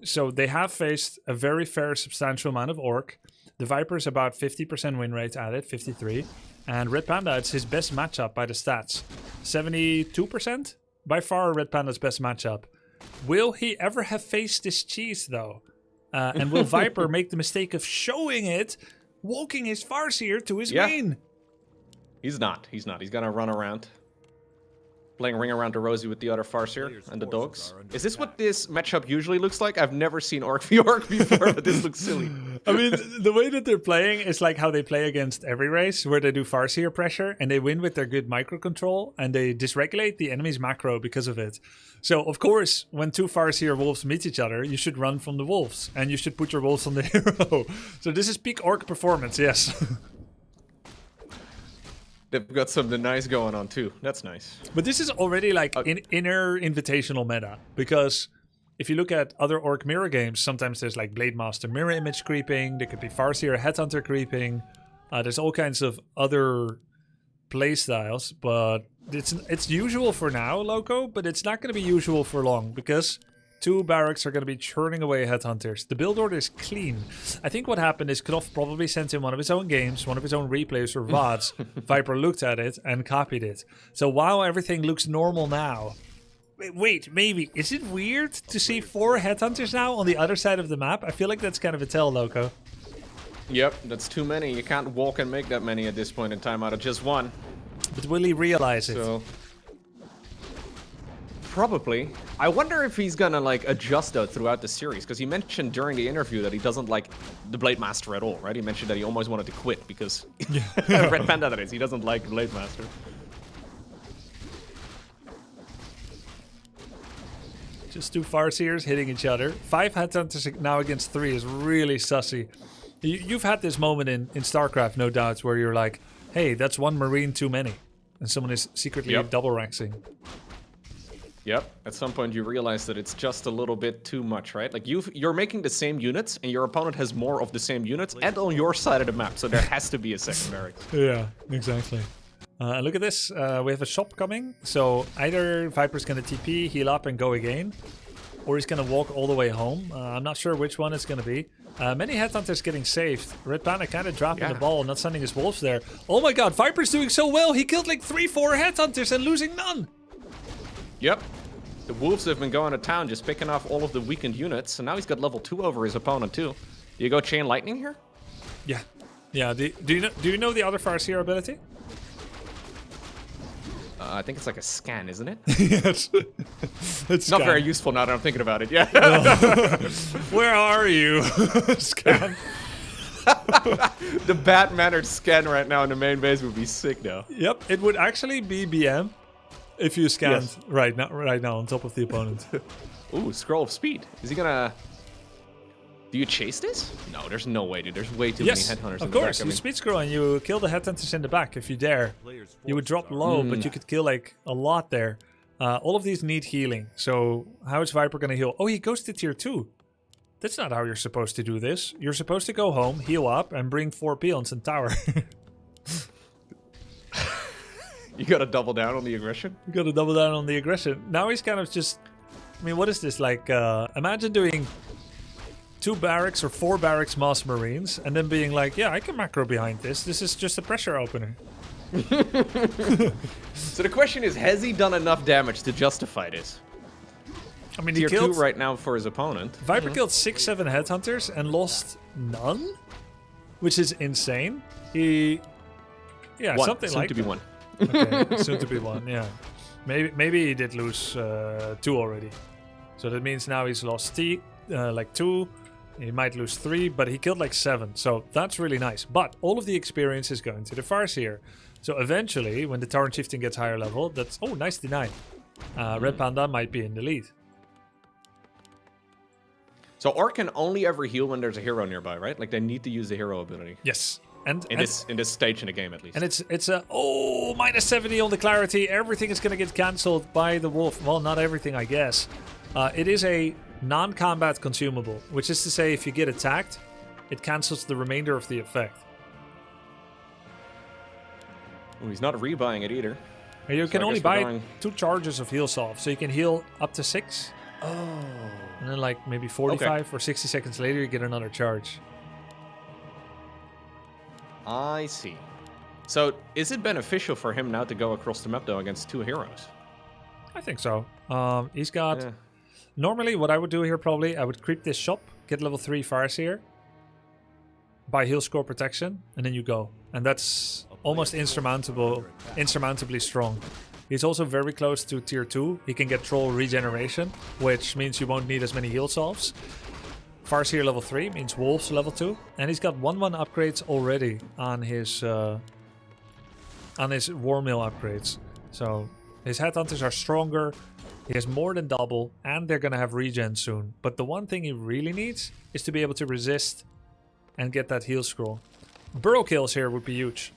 So they have faced a very fair, substantial amount of Orc. The Viper's about 50% win rate at it, 53. And RedPanda, it's his best matchup by the stats. 72%? By far RedPanda's best matchup. Will he ever have faced this cheese, though? And will Viper make the mistake of showing it, walking his Farseer to his main? He's not. He's gonna run around. Playing Ring Around the Rosie with the other Farseer and the dogs. Is this what this matchup usually looks like? I've never seen Orc v Orc before, but this looks silly. I mean, the way that they're playing is like how they play against every race, where they do Farseer pressure, and they win with their good micro control, and they dysregulate the enemy's macro because of it. So, of course, when two Farseer wolves meet each other, you should run from the wolves, and you should put your wolves on the hero. So this is peak Orc performance, yes. They've got something nice going on too. That's nice. But this is already like inner invitational meta, because if you look at other Orc mirror games, sometimes there's like Blade Master mirror image creeping, there could be Farseer Headhunter creeping, there's all kinds of other playstyles, but it's usual for now, Loco, but it's not going to be usual for long, because two barracks are going to be churning away headhunters. The build order is clean. I think what happened is Knopf probably sent in one of his own games, one of his own replays or VODs. Viper looked at it and copied it. So while everything looks normal now, wait, maybe, is it weird to see 4 headhunters now on the other side of the map? I feel like that's kind of a tell, Loco. Yep, that's too many. You can't walk and make that many at this point in time out of just one. But will he realize it? Probably. I wonder if he's gonna like adjust though throughout the series, because he mentioned during the interview that he doesn't like the Blade Master at all, right? He mentioned that he almost wanted to quit because RedPanda, that is, he doesn't like Blade Master. Just 2 Farseers hitting each other. 5 headhunters now against 3 is really sussy. You've had this moment in StarCraft, no doubts, where you're like, hey, that's 1 Marine too many, and someone is secretly double ranking. Yep. At some point you realize that it's just a little bit too much, right? Like you're making the same units, and your opponent has more of the same units, and on your side of the map, so there has to be a second barracks. Yeah, exactly. Look at this. We have a shop coming, so either Viper's gonna TP, heal up, and go again, or he's gonna walk all the way home. I'm not sure which one it's gonna be. Many headhunters getting saved. RedPanda kind of dropping the ball, not sending his wolves there. Oh my god, Viper's doing so well. He killed like 3-4 headhunters and losing none. Yep. The wolves have been going to town, just picking off all of the weakened units, and now he's got level 2 over his opponent too. Do you go Chain Lightning here? Yeah. Yeah, do you know the other Farseer ability? I think it's like a scan, isn't it? Yes. It's not very useful now that I'm thinking about it. Yeah. Where are you? Scan. The bad-mannered scan right now in the main base would be sick, though. Yep, it would actually be BM if you scanned right now on top of the opponent. Ooh, Scroll of Speed. Is he gonna... Do you chase this? No, there's no way, dude. There's way too many headhunters in the back. Of course, you speed scroll and you kill the headhunters in the back if you dare. You would drop low, but you could kill like a lot there. All of these need healing. So how is Viper gonna heal? Oh, he goes to tier 2. That's not how you're supposed to do this. You're supposed to go home, heal up, and bring 4 peons and tower. You gotta double down on the aggression? You gotta double down on the aggression. Now he's kind of just... I mean, what is this? Like, imagine doing 2 barracks or 4 barracks Moss Marines, and then being like, yeah, I can macro behind this. This is just a pressure opener. So the question is, has he done enough damage to justify this? I mean, tier he killed 2 right now for his opponent. Viper killed 6-7 headhunters and lost none, which is insane. He, one. Something soon like to be 1. Okay, soon to be 1. Yeah, maybe he did lose 2 already. So that means now he's lost like 2, He might lose 3, but he killed like 7. So that's really nice. But all of the experience is going to the Farseer. So eventually, when the Tauren Chieftain gets higher level, that's... Oh, nice deny. RedPanda might be in the lead. So Orc can only ever heal when there's a hero nearby, right? Like they need to use the hero ability. Yes. In this stage in the game, at least. And it's a minus 70 on the clarity. Everything is going to get cancelled by the wolf. Well, not everything, I guess. It is a non-combat consumable, which is to say, if you get attacked, it cancels the remainder of the effect. Ooh, he's not rebuying it either. You So can I only guess we're buy going- 2 charges of heal salve, so you can heal up to 6. Oh. And then like maybe 45 or 60 seconds later, you get another charge. I see. So is it beneficial for him now to go across the map though against 2 heroes? I think so. He's got... Yeah. Normally, what I would do here probably, I would creep this shop, get level 3 Farseer, buy heal score protection, and then you go. And that's almost insurmountably strong. He's also very close to tier 2. He can get troll regeneration, which means you won't need as many heal salves. Farseer level 3 means wolves level 2. And he's got 1/1 upgrades already on his war mill upgrades. So his headhunters are stronger. He has more than double, and they're going to have regen soon. But the one thing he really needs is to be able to resist and get that heal scroll. Burrow kills here would be huge.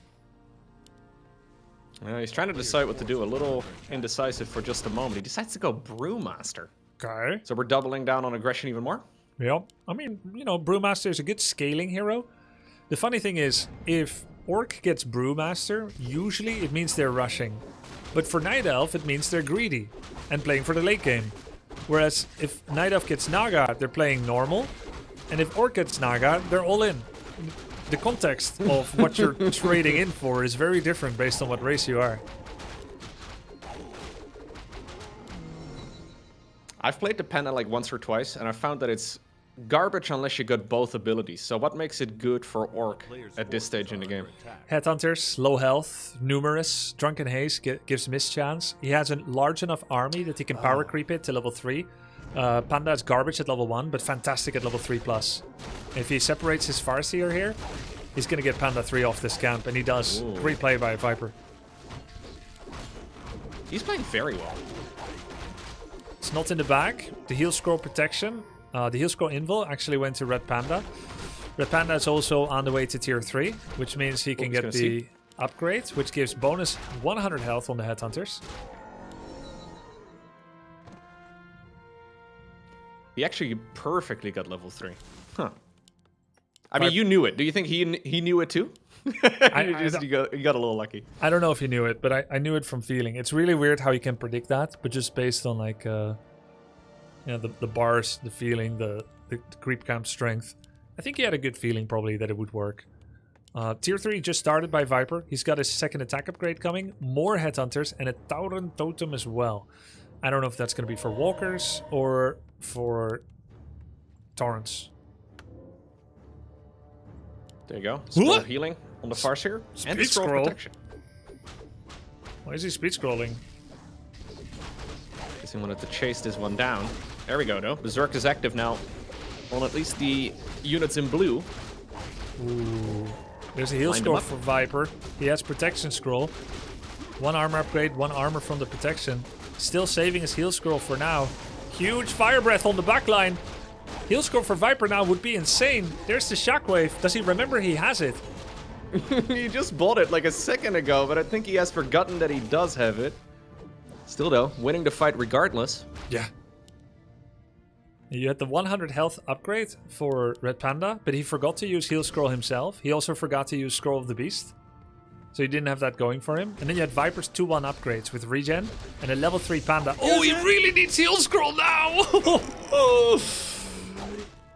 He's trying to decide what to do. A little indecisive for just a moment. He decides to go Brewmaster. Okay. So we're doubling down on aggression even more? Yeah. I mean, you know, Brewmaster is a good scaling hero. The funny thing is, if Orc gets Brewmaster, usually it means they're rushing. But for Night Elf, it means they're greedy and playing for the late game. Whereas if Night Elf gets Naga, they're playing normal. And if Orc gets Naga, they're all in. The context of what you're trading in for is very different based on what race you are. I've played the Panda like once or twice, and I found that it's garbage unless you got both abilities. So what makes it good for Orc at this stage in the game? Headhunters, low health, numerous. Drunken Haze gives mischance. He has a large enough army that he can power creep it to level 3. Panda is garbage at level 1, but fantastic at level 3+. If he separates his Farseer here, he's going to get Panda 3 off this camp, and he does. Ooh. Great play by Viper. He's playing very well. It's not in the back. The heal scroll protection. The heal scroll invul actually went to RedPanda. RedPanda is also on the way to tier 3, which means he can get the upgrade, which gives bonus 100 health on the headhunters. He actually perfectly got level 3. Huh. I mean, you knew it. Do you think he knew it too? You got a little lucky. I don't know if he knew it, but I knew it from feeling. It's really weird how you can predict that, but just based on like, you know, the bars, the feeling, the creep camp strength. I think he had a good feeling probably that it would work. Tier 3 just started by Viper. He's got his second attack upgrade coming, more headhunters, and a Tauren totem as well. I don't know if that's going to be for walkers or for Torrents. There you go. Scroll of healing on the Farseer. And the scroll of protection. Why is he speed scrolling? Guess he wanted to chase this one down. There we go, though. Berserk is active now on at least the units in blue. Ooh. There's a heal Line scroll them up. for Viper. He has protection scroll. 1 armor upgrade, 1 armor from the protection. Still saving his heal scroll for now. Huge fire breath on the backline. Heal scroll for Viper now would be insane. There's the shockwave. Does he remember he has it? He just bought it like a second ago, but I think he has forgotten that he does have it. Still, though, winning the fight regardless. Yeah. You had the 100 health upgrade for RedPanda, but he forgot to use heal scroll himself. He also forgot to use Scroll of the Beast. So he didn't have that going for him. And then you had Viper's 2-1 upgrades with regen and a level 3 Panda. Oh, he really needs heal scroll now!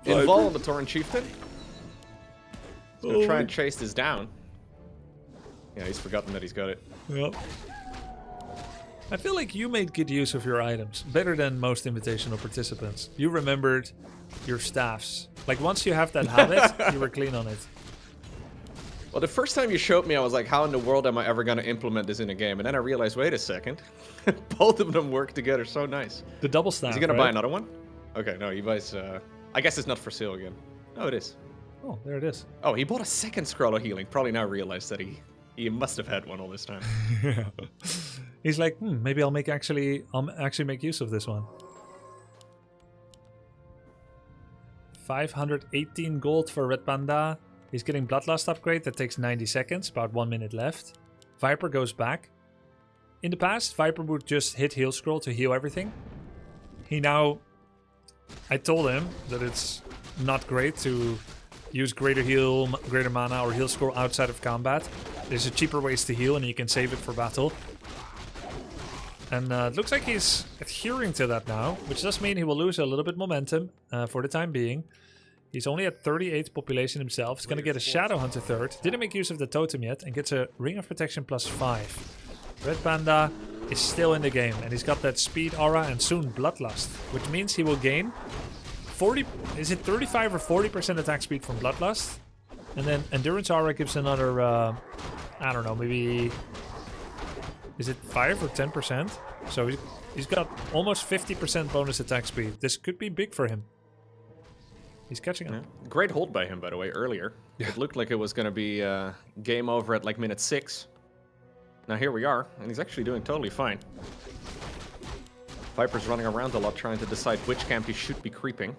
Invul on the Tauren Chieftain. He's gonna try and chase this down. Yeah, he's forgotten that he's got it. Yep. I feel like you made good use of your items. Better than most invitational participants. You remembered your staffs. Like once you have that habit, you were clean on it. Well, the first time you showed me, I was like, how in the world am I ever going to implement this in a game? And then I realized, wait a second. Both of them work together so nice. The double staff, Is he going to right? buy another one? Okay, no, he buys... I guess it's not for sale again. Oh, it is. Oh, there it is. Oh, he bought a second scroll of healing. Probably now realized that he must have had one all this time. Yeah. He's like, maybe I'll actually make use of this one. 518 gold for RedPanda. He's getting Bloodlust upgrade. That takes 90 seconds. About 1 minute left. Viper goes back. In the past, Viper would just hit heal scroll to heal everything. I told him that it's not great to use greater mana or heal scroll outside of combat. There's a cheaper ways to heal and you can save it for battle. And it looks like he's adhering to that now, which does mean he will lose a little bit momentum for the time being. He's only at 38 population himself. He's going to get a Shadow Hunter third. Didn't make use of the totem yet and gets a Ring of Protection +5. RedPanda is still in the game and he's got that speed aura and soon Bloodlust, which means he will gain 35 or 40% attack speed from Bloodlust. And then Endurance aura gives another, I don't know, maybe, is it 5 or 10%? So he's got almost 50% bonus attack speed. This could be big for him. He's catching up. Yeah. Great hold by him, by the way, earlier. Yeah. It looked like it was going to be game over at like minute 6. Now here we are, and he's actually doing totally fine. Viper's running around a lot trying to decide which camp he should be creeping.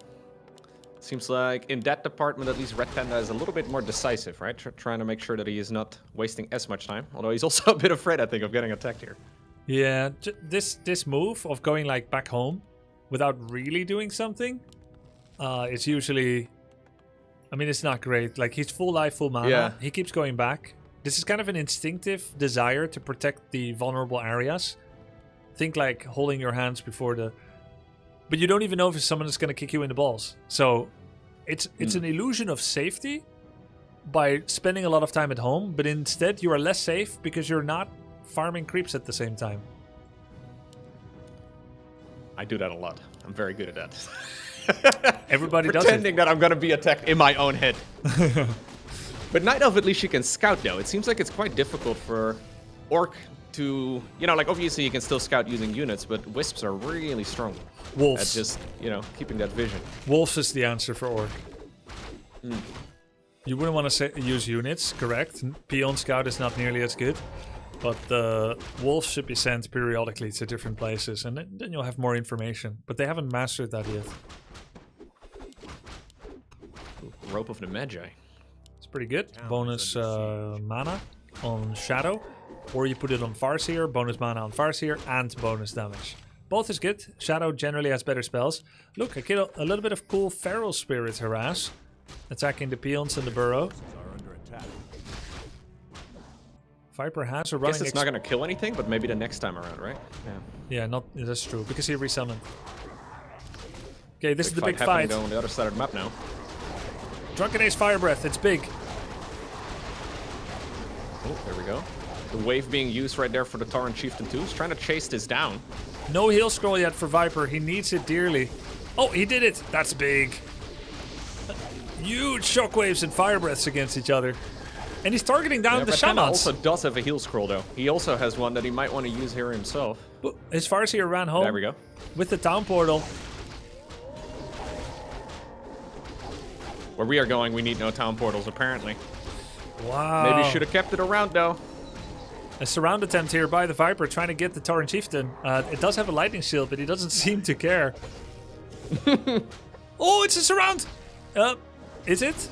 Seems like in that department, at least RedPanda is a little bit more decisive, right? Trying to make sure that he is not wasting as much time. Although he's also a bit afraid, I think, of getting attacked here. Yeah, this move of going like back home without really doing something, it's usually, I mean, it's not great. Like he's full life, full mana. Yeah. He keeps going back. This is kind of an instinctive desire to protect the vulnerable areas. Think like holding your hands before the... But you don't even know if someone is going to kick you in the balls. So it's an illusion of safety by spending a lot of time at home, but instead you are less safe because you're not farming creeps at the same time. I do that a lot. I'm very good at that. Everybody does it. Pretending that I'm going to be attacked in my own head. But Night Elf, at least you can scout, though. It seems like it's quite difficult for Orc to... You know, like, obviously you can still scout using units, but Wisps are really strong. Wolves. At just, you know, keeping that vision. Wolves is the answer for Orc. You wouldn't want to use units, correct? Peon Scout is not nearly as good. But the Wolves should be sent periodically to different places, and then you'll have more information. But they haven't mastered that yet. Rope of the Magi. Pretty good. Bonus mana on Shadow, or you put it on Farseer, bonus mana on Farseer, and bonus damage. Both is good. Shadow generally has better spells. Look, I kill a little bit of cool Feral Spirit Harass, attacking the peons and the burrow. Viper has a running... I guess it's not going to kill anything, but maybe the next time around, right? Yeah, that's true, because he resummoned. Okay, this is the big fight. fight. On the other side of the map now. Drunken Ace Fire Breath, it's big. Oh, there we go. The wave being used right there for the Tauren Chieftain too. He's trying to chase this down. No heal scroll yet for Viper. He needs it dearly. Oh, he did it. That's big. Huge shockwaves and fire breaths against each other. And he's targeting down the Panda shamans. also does have a heal scroll though. He also has one that he might want to use here himself. His Farseer ran home. There we go. With the town portal. Where we are going, we need no town portals, apparently. Wow. Maybe should have kept it around, though. A surround attempt here by the Viper, trying to get the Tauren Chieftain. It does have a lightning shield, but he doesn't seem to care. Oh, it's a surround! Is it?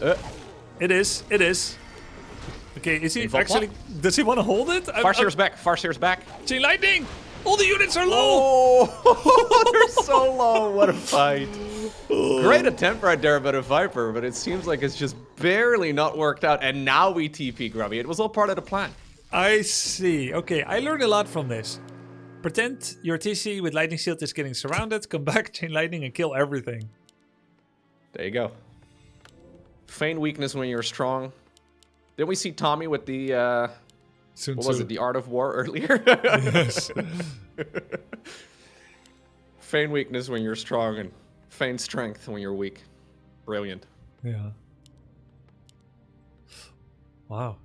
It is. It is. Okay, is he actually... Does he want to hold it? Farseer's back. Farseer's back. Chain Lightning! All the units are low! Oh, they're so low. What a fight. Great attempt right there by the Viper, but it seems like it's just barely not worked out. And now we TP Grubby. It was all part of the plan. I see. Okay, I learned a lot from this. Pretend your TC with Lightning Shield is getting surrounded, come back, Chain Lightning, and kill everything. There you go. Feign weakness when you're strong. Didn't we see Tommy with the... what was it? The Art of War earlier? Yes. Feign weakness when you're strong and feign strength when you're weak. Brilliant. Yeah. Wow.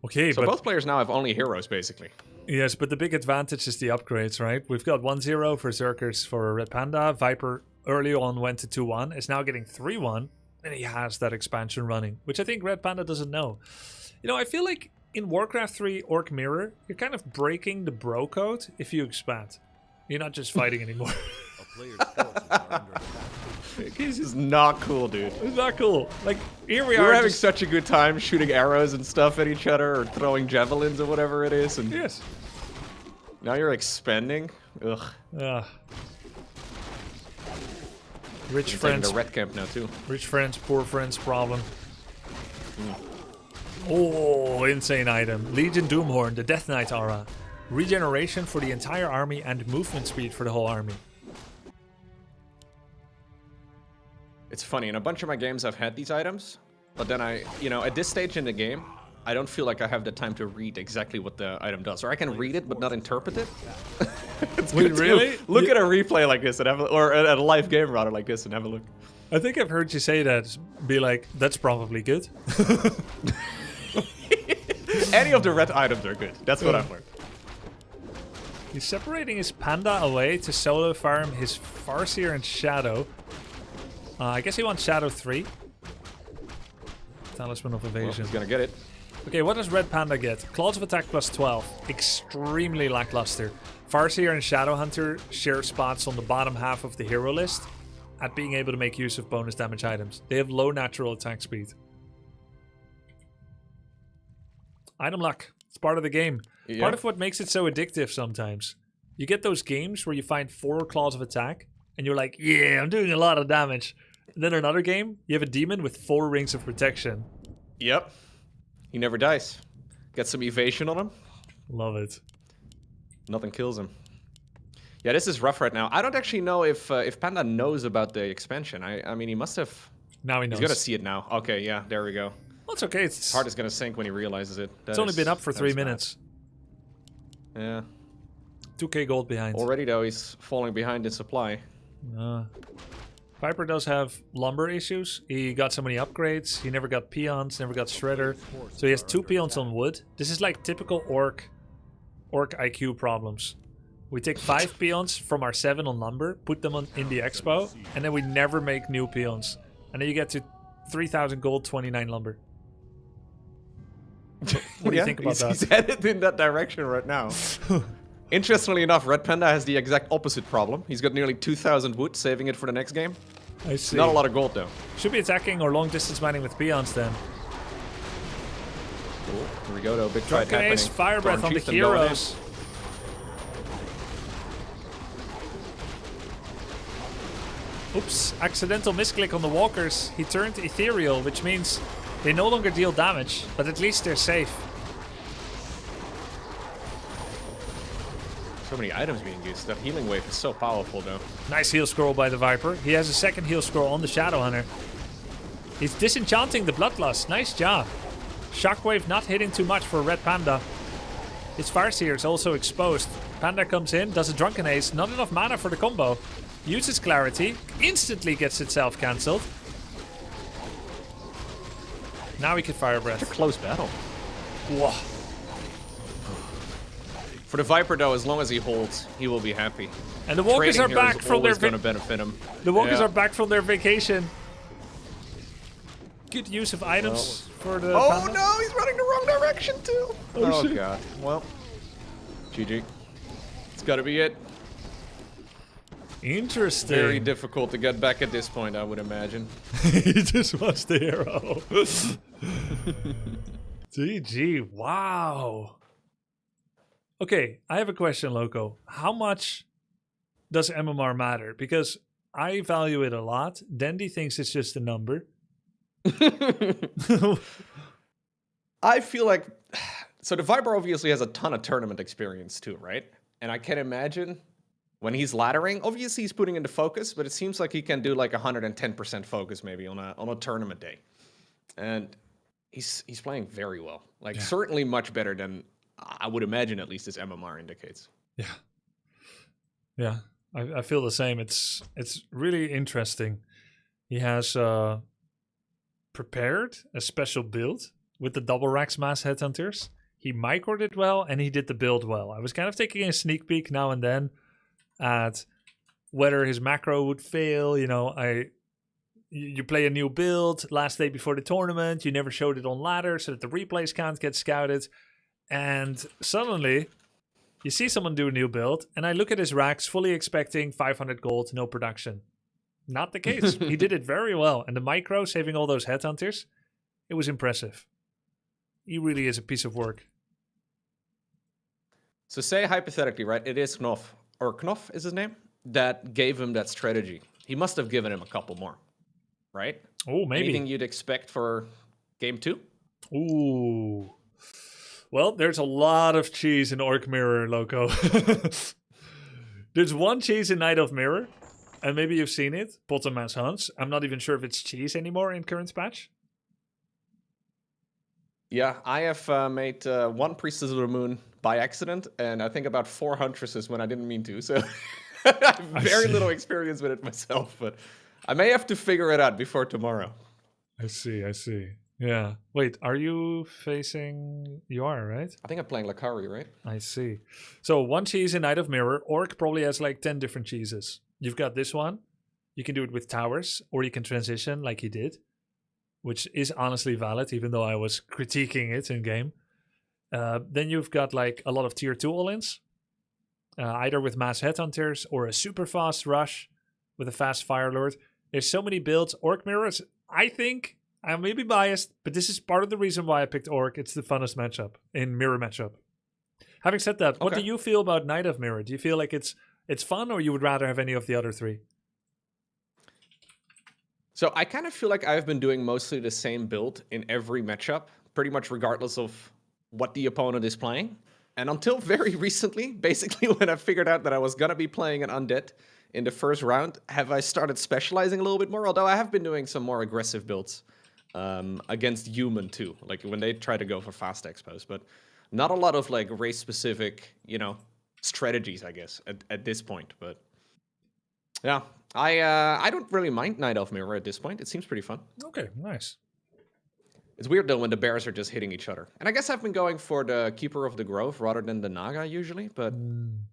Okay, so but both players now have only heroes, basically. Yes, but the big advantage is the upgrades, right? We've got 1-0 for Zerkers for RedPanda. Viper early on went to 2-1. Is now getting 3-1. and he has that expansion running, which I think RedPanda doesn't know. You know, I feel like in Warcraft 3 Orc Mirror, you're kind of breaking the bro code if you expand. You're not just fighting anymore. This is not cool, dude. It's not cool. Like, here we We're are having just... such a good time shooting arrows and stuff at each other or throwing javelins or whatever it is. And yes. Now you're expanding? Ugh. Rich friends. The red camp now, too. Rich friends, poor friends problem. Oh, insane item. Legion Doomhorn, the Death Knight aura. Regeneration for the entire army and movement speed for the whole army. It's funny, in a bunch of my games I've had these items, but then at this stage in the game, I don't feel like I have the time to read exactly what the item does. Or I can read it, but not interpret it. Wait, really? Look at a replay like this and have or at a live game rather like this and have a look. I think I've heard you say that. Be like, that's probably good. Any of the red items are good. That's what I've learned. He's separating his Panda away to solo farm his Farseer and Shadow. I guess he wants Shadow 3. Talisman of Evasion. Well, he's gonna get it. Okay, what does RedPanda get? Claws of Attack plus 12. Extremely lackluster. Farseer and Shadowhunter share spots on the bottom half of the hero list at being able to make use of bonus damage items. They have low natural attack speed. Item luck. It's part of the game. Yeah. Part of what makes it so addictive sometimes. You get those games where you find 4 Claws of Attack and you're like, yeah, I'm doing a lot of damage. And then another game, you have a demon with 4 Rings of Protection. Yep. He never dies. Get some evasion on him. Love it. Nothing kills him. Yeah, this is rough right now. I don't actually know if Panda knows about the expansion. I mean, he must have. Now he knows. He's gonna see it now. Okay, yeah, there we go. Well, it's okay. His heart is gonna sink when he realizes it. It's only been up for 3 minutes. Yeah. 2k gold behind. Already though, he's falling behind in supply. Viper does have lumber issues. He got so many upgrades. He never got peons, never got shredder. So he has 2 peons on wood. This is like typical orc IQ problems. We take 5 peons from our 7 on lumber, put them in the expo, and then we never make new peons. And then you get to 3,000 gold, 29 lumber. What do you think about that? He's headed in that direction right now. Interestingly enough, RedPanda has the exact opposite problem. He's got nearly 2,000 wood, saving it for the next game. I see. Not a lot of gold though. Should be attacking or long distance mining with peons then. Cool. Here we go though, big fight Drunken happening. Ace, Fire Breath on the Chieftain going in. heroes. Oops, accidental misclick on the walkers. He turned ethereal, which means they no longer deal damage, but at least they're safe. So many items being used. That healing wave is so powerful though. Nice heal scroll by the Viper. He has a second heal scroll on the Shadowhunter. He's disenchanting the Bloodlust. Nice job. Shockwave not hitting too much for RedPanda. His Farseer is also exposed. Panda comes in, does a Drunken Ace. Not enough mana for the combo. Uses Clarity. Instantly gets itself cancelled. Now we can Fire Breath. It's a close battle. Whoa. For the Viper though, as long as he holds, he will be happy. And the walkers Trading are here back is from their always gonna benefit him. The walkers Yeah. are back from their vacation. Good use of items for the Oh Panda. no, he's running the wrong direction too. Oh, shit. God. Well, GG. It's gotta be it. Interesting. Very difficult to get back at this point, I would imagine. He just wants the hero. GG. Wow. Okay, I have a question, Loco. How much does MMR matter? Because I value it a lot. Dandy thinks it's just a number. I feel like... So the Viper obviously has a ton of tournament experience too, right? And I can imagine when he's laddering, obviously he's putting into focus, but it seems like he can do like 110% focus maybe on a tournament day. And he's playing very well. Like certainly much better than I would imagine at least his MMR indicates. Yeah. Yeah, I feel the same. It's really interesting. He has prepared a special build with the double racks mass headhunters. He microed it well and he did the build well. I was kind of taking a sneak peek now and then at whether his macro would fail. You know, you play a new build last day before the tournament. You never showed it on ladder so that the replays can't get scouted. And suddenly, you see someone do a new build, and I look at his racks fully expecting 500 gold, no production. Not the case. He did it very well. And the micro, saving all those headhunters, it was impressive. He really is a piece of work. So say hypothetically, right, it is Knopf, or Knopf is his name, that gave him that strategy. He must have given him a couple more, right? Oh, maybe. Anything you'd expect for game 2? Ooh. Well, there's a lot of cheese in Orc Mirror, Loco. There's one cheese in Night of Mirror, and maybe you've seen it, Bottom Mass Hunts. I'm not even sure if it's cheese anymore in current patch. Yeah, I have made one Priestess of the Moon by accident, and I think about 4 Huntresses when I didn't mean to, so I have very little experience with it myself, but I may have to figure it out before tomorrow. I see. Yeah. Wait, are you facing... You are, right? I think I'm playing Lucari, right? I see. So one cheese in Night of Mirror. Orc probably has like 10 different cheeses. You've got this one. You can do it with towers, or you can transition like he did, which is honestly valid, even though I was critiquing it in game. Then you've got like a lot of tier 2 all-ins, either with mass headhunters or a super fast rush with a fast fire lord. There's so many builds. Orc Mirrors, I think, I may be biased, but this is part of the reason why I picked Orc. It's the funnest matchup in Mirror matchup. Having said that, what do you feel about Night of Mirror? Do you feel like it's fun, or you would rather have any of the other 3? So I kind of feel like I've been doing mostly the same build in every matchup, pretty much regardless of what the opponent is playing. And until very recently, basically when I figured out that I was going to be playing an undead in the first round, have I started specializing a little bit more, although I have been doing some more aggressive builds against human too, like when they try to go for fast expos, but not a lot of like race specific, strategies, I guess, at this point. But yeah, I don't really mind Night Elf Mirror at this point. It seems pretty fun. Okay, nice. It's weird though when the bears are just hitting each other. And I guess I've been going for the Keeper of the Grove rather than the Naga usually, but I'm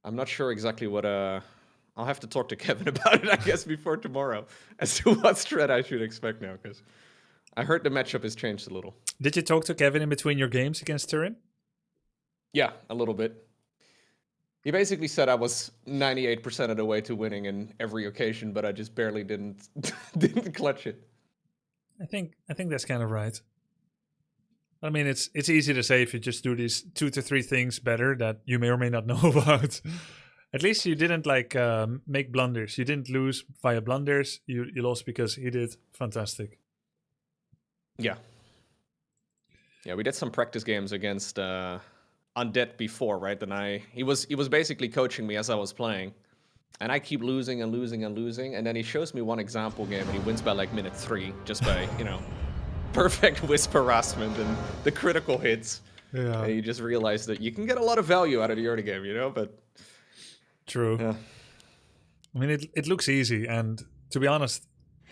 not sure exactly what I'll have to talk to Kevin about it, I guess, before tomorrow as to what strat I should expect now, because I heard the matchup has changed a little. Did you talk to Kevin in between your games against Turin? Yeah, a little bit. He basically said I was 98% of the way to winning in every occasion, but I just barely didn't clutch it. I think that's kind of right. I mean, it's easy to say if you just do these 2 to 3 things better that you may or may not know about. At least you didn't make blunders. You didn't lose via blunders. You lost because he did fantastic. Yeah. Yeah, we did some practice games against Undead before, right? And he was basically coaching me as I was playing. And I keep losing and losing and losing. And then he shows me one example game and he wins by like minute 3 just by, perfect wisp harassment and the critical hits. Yeah. And you just realize that you can get a lot of value out of the early game, but... True. Yeah. I mean, it looks easy. And to be honest,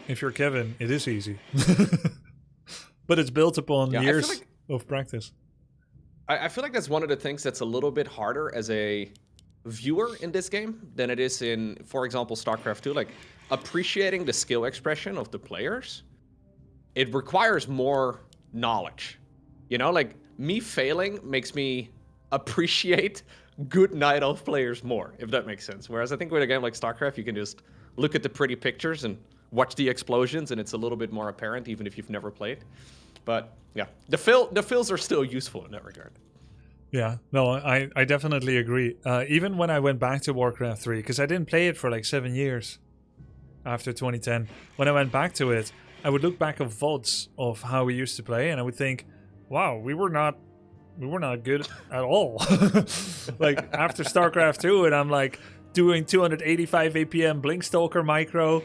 if you're Kevin, it is easy. But it's built upon years of practice. I feel like that's one of the things that's a little bit harder as a viewer in this game than it is in, for example, StarCraft 2. Like, appreciating the skill expression of the players, it requires more knowledge. Like, me failing makes me appreciate good Night Elf players more, if that makes sense. Whereas I think with a game like StarCraft, you can just look at the pretty pictures and watch the explosions, and it's a little bit more apparent, even if you've never played. But yeah, the fills are still useful in that regard. Yeah, no, I definitely agree. Even when I went back to Warcraft 3, because I didn't play it for like 7 years after 2010. When I went back to it, I would look back at VODs of how we used to play, and I would think, wow, we were not good at all. Like after StarCraft 2, and I'm like doing 285 APM Blinkstalker micro.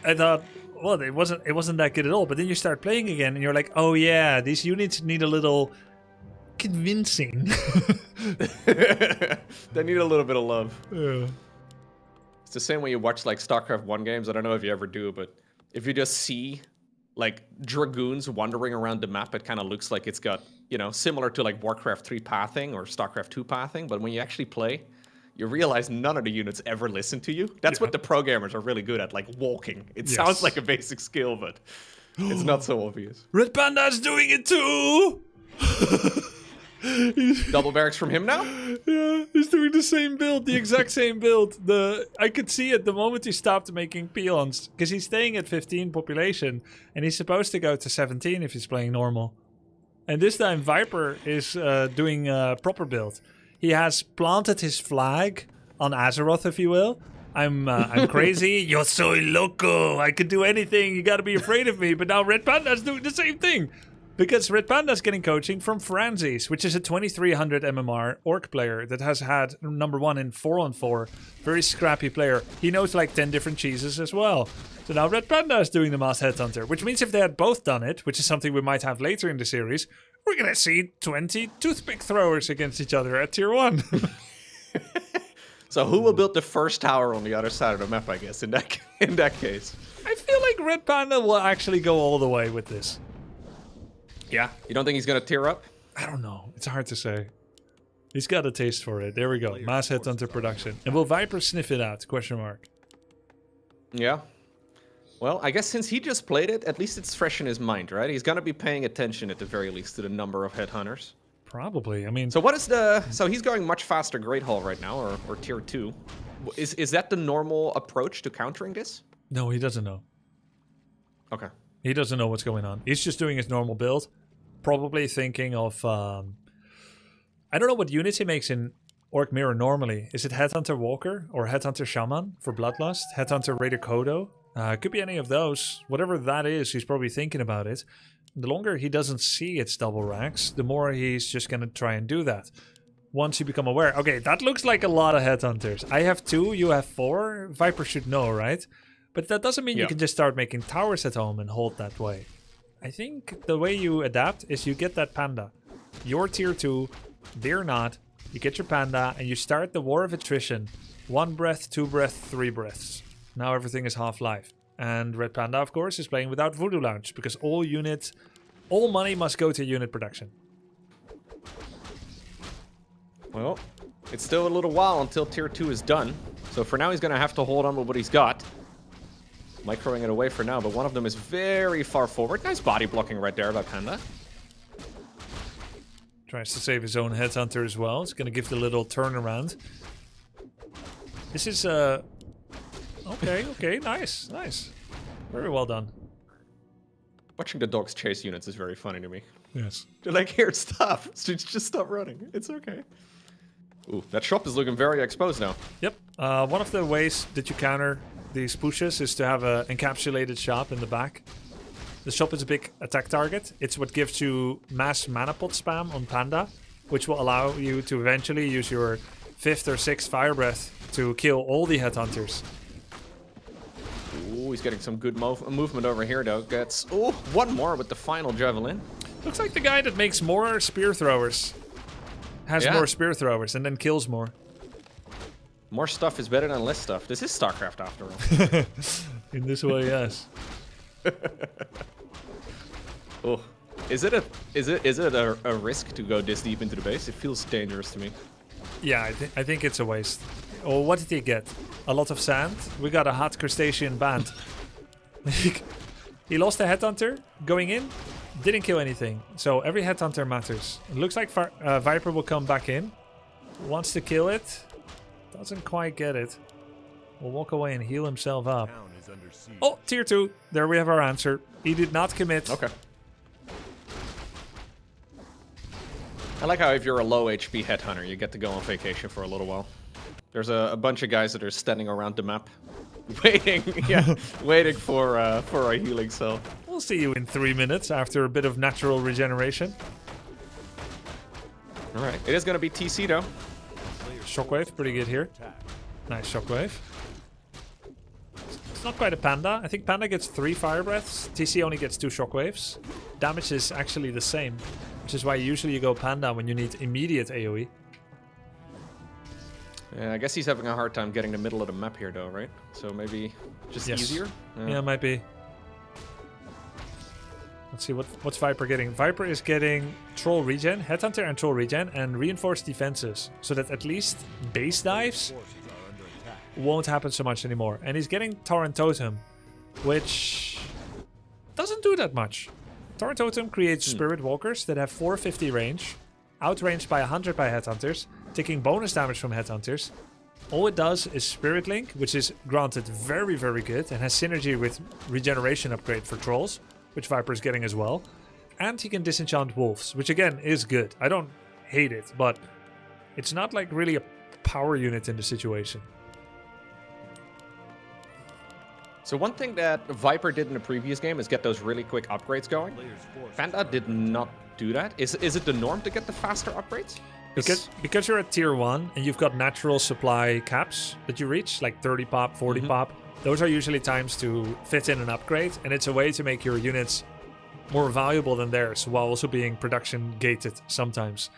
I thought, well, it wasn't that good at all. But then you start playing again, and you're like, oh yeah, these units need a little convincing. They need a little bit of love. Yeah. It's the same when you watch like StarCraft 1 games. I don't know if you ever do, but if you just see like dragoons wandering around the map, it kind of looks like it's got, similar to like Warcraft 3 pathing or StarCraft 2 pathing. But when you actually play, you realize none of the units ever listen to you. That's what the pro gamers are really good at, like walking. It Yes. sounds like a basic skill, but it's not so obvious. RedPanda's doing it too! Double barracks from him now? Yeah, he's doing the same build, the exact same build. I could see it the moment he stopped making peons, because he's staying at 15 population, and he's supposed to go to 17 if he's playing normal. And this time Viper is doing a proper build. He has planted his flag on Azeroth, if you will. I'm crazy. Yo soy loco. I could do anything. You gotta be afraid of me. But now RedPanda's doing the same thing. Because RedPanda's getting coaching from Franzis, which is a 2300 MMR orc player that has had #1 in 4-on-4. Very scrappy player. He knows like 10 different cheeses as well. So now RedPanda is doing the Mass Headhunter, which means if they had both done it, which is something we might have later in the series, we're going to see 20 toothpick throwers against each other at tier 1. So who will build the first tower on the other side of the map, I guess, in that case? I feel like RedPanda will actually go all the way with this. Yeah? You don't think he's going to tear up? I don't know. It's hard to say. He's got a taste for it. There we go. Mass Headhunter production. And will Viper sniff it out? Question mark. Yeah. Well, I guess since he just played it, at least it's fresh in his mind, right? He's going to be paying attention at the very least to the number of headhunters. Probably. I mean... So what is the... So he's going much faster Great Hall right now, or tier 2. Is that the normal approach to countering this? No, he doesn't know. Okay. He doesn't know what's going on. He's just doing his normal build. Probably thinking of... I don't know what units he makes in Orc Mirror normally. Is it Headhunter Walker or Headhunter Shaman for Bloodlust? Headhunter Raider Kodo? Could be any of those. Whatever that is, he's probably thinking about it. The longer he doesn't see its double racks, the more he's just going to try and do that. Once you become aware. Okay, that looks like a lot of Headhunters. I have 2, you have 4. Viper should know, right? But that doesn't mean you can just start making towers at home and hold that way. I think the way you adapt is you get that Panda. You're tier 2, they're not. You get your Panda and you start the war of attrition. 1 breath, 2 breaths, 3 breaths. Now everything is half-life. And RedPanda, of course, is playing without Voodoo Lounge because all money must go to unit production. Well, it's still a little while until tier 2 is done. So for now, he's going to have to hold on with what he's got. Microing it away for now, but one of them is very far forward. Nice body blocking right there by Panda. Tries to save his own Headhunter as well. It's going to give the little turnaround. This is... Okay, nice. Very well done. Watching the dogs chase units is very funny to me. Yes. They're like, here, stop. Just stop running. It's okay. Ooh, that shop is looking very exposed now. Yep. One of the ways that you counter these pushes is to have an encapsulated shop in the back. The shop is a big attack target. It's what gives you mass mana pot spam on Panda, which will allow you to eventually use your 5th or 6th Fire Breath to kill all the Headhunters. Ooh, he's getting some good movement over here, though. Gets, ooh, one more with the final Javelin. Looks like the guy that makes more spear throwers has more spear throwers and then kills more. More stuff is better than less stuff. This is StarCraft after all. In this way, yes. Oh, is it a risk to go this deep into the base? It feels dangerous to me. Yeah, I think it's a waste. Oh, what did he get? A lot of sand? We got a hot crustacean band. He lost a Headhunter going in, didn't kill anything. So every Headhunter matters. It looks like Viper will come back in. Wants to kill it. Doesn't quite get it. Will walk away and heal himself up. Oh, tier 2. There we have our answer. He did not commit. Okay. I like how if you're a low HP Headhunter, you get to go on vacation for a little while. There's a bunch of guys that are standing around the map, waiting for a healing cell. We'll see you in 3 minutes after a bit of natural regeneration. All right, it is going to be TC though. Shockwave, pretty good here. Nice Shockwave. It's not quite a Panda. I think Panda gets 3 Fire Breaths. TC only gets 2 Shockwaves. Damage is actually the same, which is why usually you go Panda when you need immediate AoE. Yeah, I guess he's having a hard time getting the middle of the map here though, right? So maybe just easier? Yeah, might be. Let's see, what's Viper getting? Viper is getting Troll Regen, Headhunter and Troll Regen, and Reinforced Defenses, so that at least base dives won't happen so much anymore. And he's getting Torrent Totem, which doesn't do that much. Torrent Totem creates Spirit Walkers that have 450 range, outranged by 100 by Headhunters, taking bonus damage from Headhunters. All it does is Spirit Link, which is granted very, very good and has synergy with Regeneration Upgrade for Trolls, which Viper is getting as well. And he can disenchant Wolves, which again is good. I don't hate it, but it's not like really a power unit in the situation. So one thing that Viper did in the previous game is get those really quick upgrades going. Panda did not do that. Is it the norm to get the faster upgrades? Because you're at tier 1 and you've got natural supply caps that you reach, like 30 pop, 40 pop. Those are usually times to fit in an upgrade, and it's a way to make your units more valuable than theirs while also being production gated sometimes.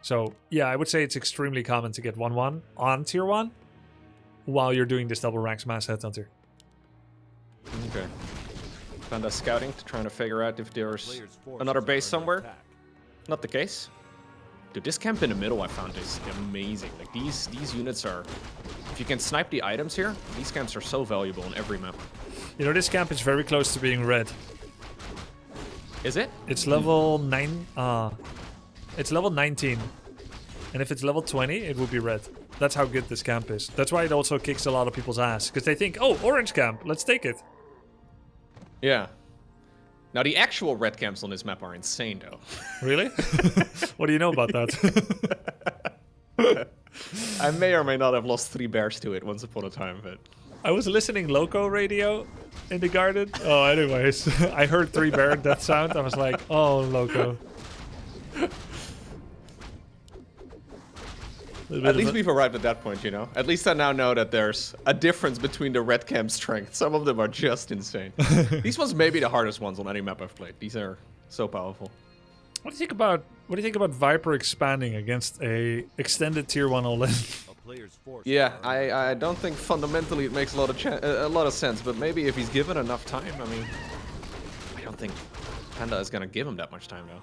So yeah, I would say it's extremely common to get 1-1 on tier 1 while you're doing this double ranks mass headhunter. Okay. Panda scouting to trying to figure out if there's another base somewhere. Not the case. Dude, this camp in the middle I found is amazing. Like these units are, if you can snipe the items here, these camps are so valuable in every map. You know, this camp is very close to being red. Is it? It's level 9. It's level 19. And if it's level 20, it will be red. That's how good this camp is. That's why it also kicks a lot of people's ass. Because they think, oh, orange camp, let's take it. Yeah. Now, the actual red camps on this map are insane, though. Really? What do you know about that? I may or may not have lost 3 bears to it once upon a time, but... I was listening Loco radio in the garden. Oh, anyways. I heard 3 bear death sound. I was like, oh, Loco. At least we've arrived at that point, you know? At least I now know that there's a difference between the red camp strength. Some of them are just insane. These ones may be the hardest ones on any map I've played. These are so powerful. What do you think about Viper expanding against a extended tier 1 all-in? Yeah, I don't think fundamentally it makes a lot of sense, but maybe if he's given enough time, I mean, I don't think Panda is gonna give him that much time though.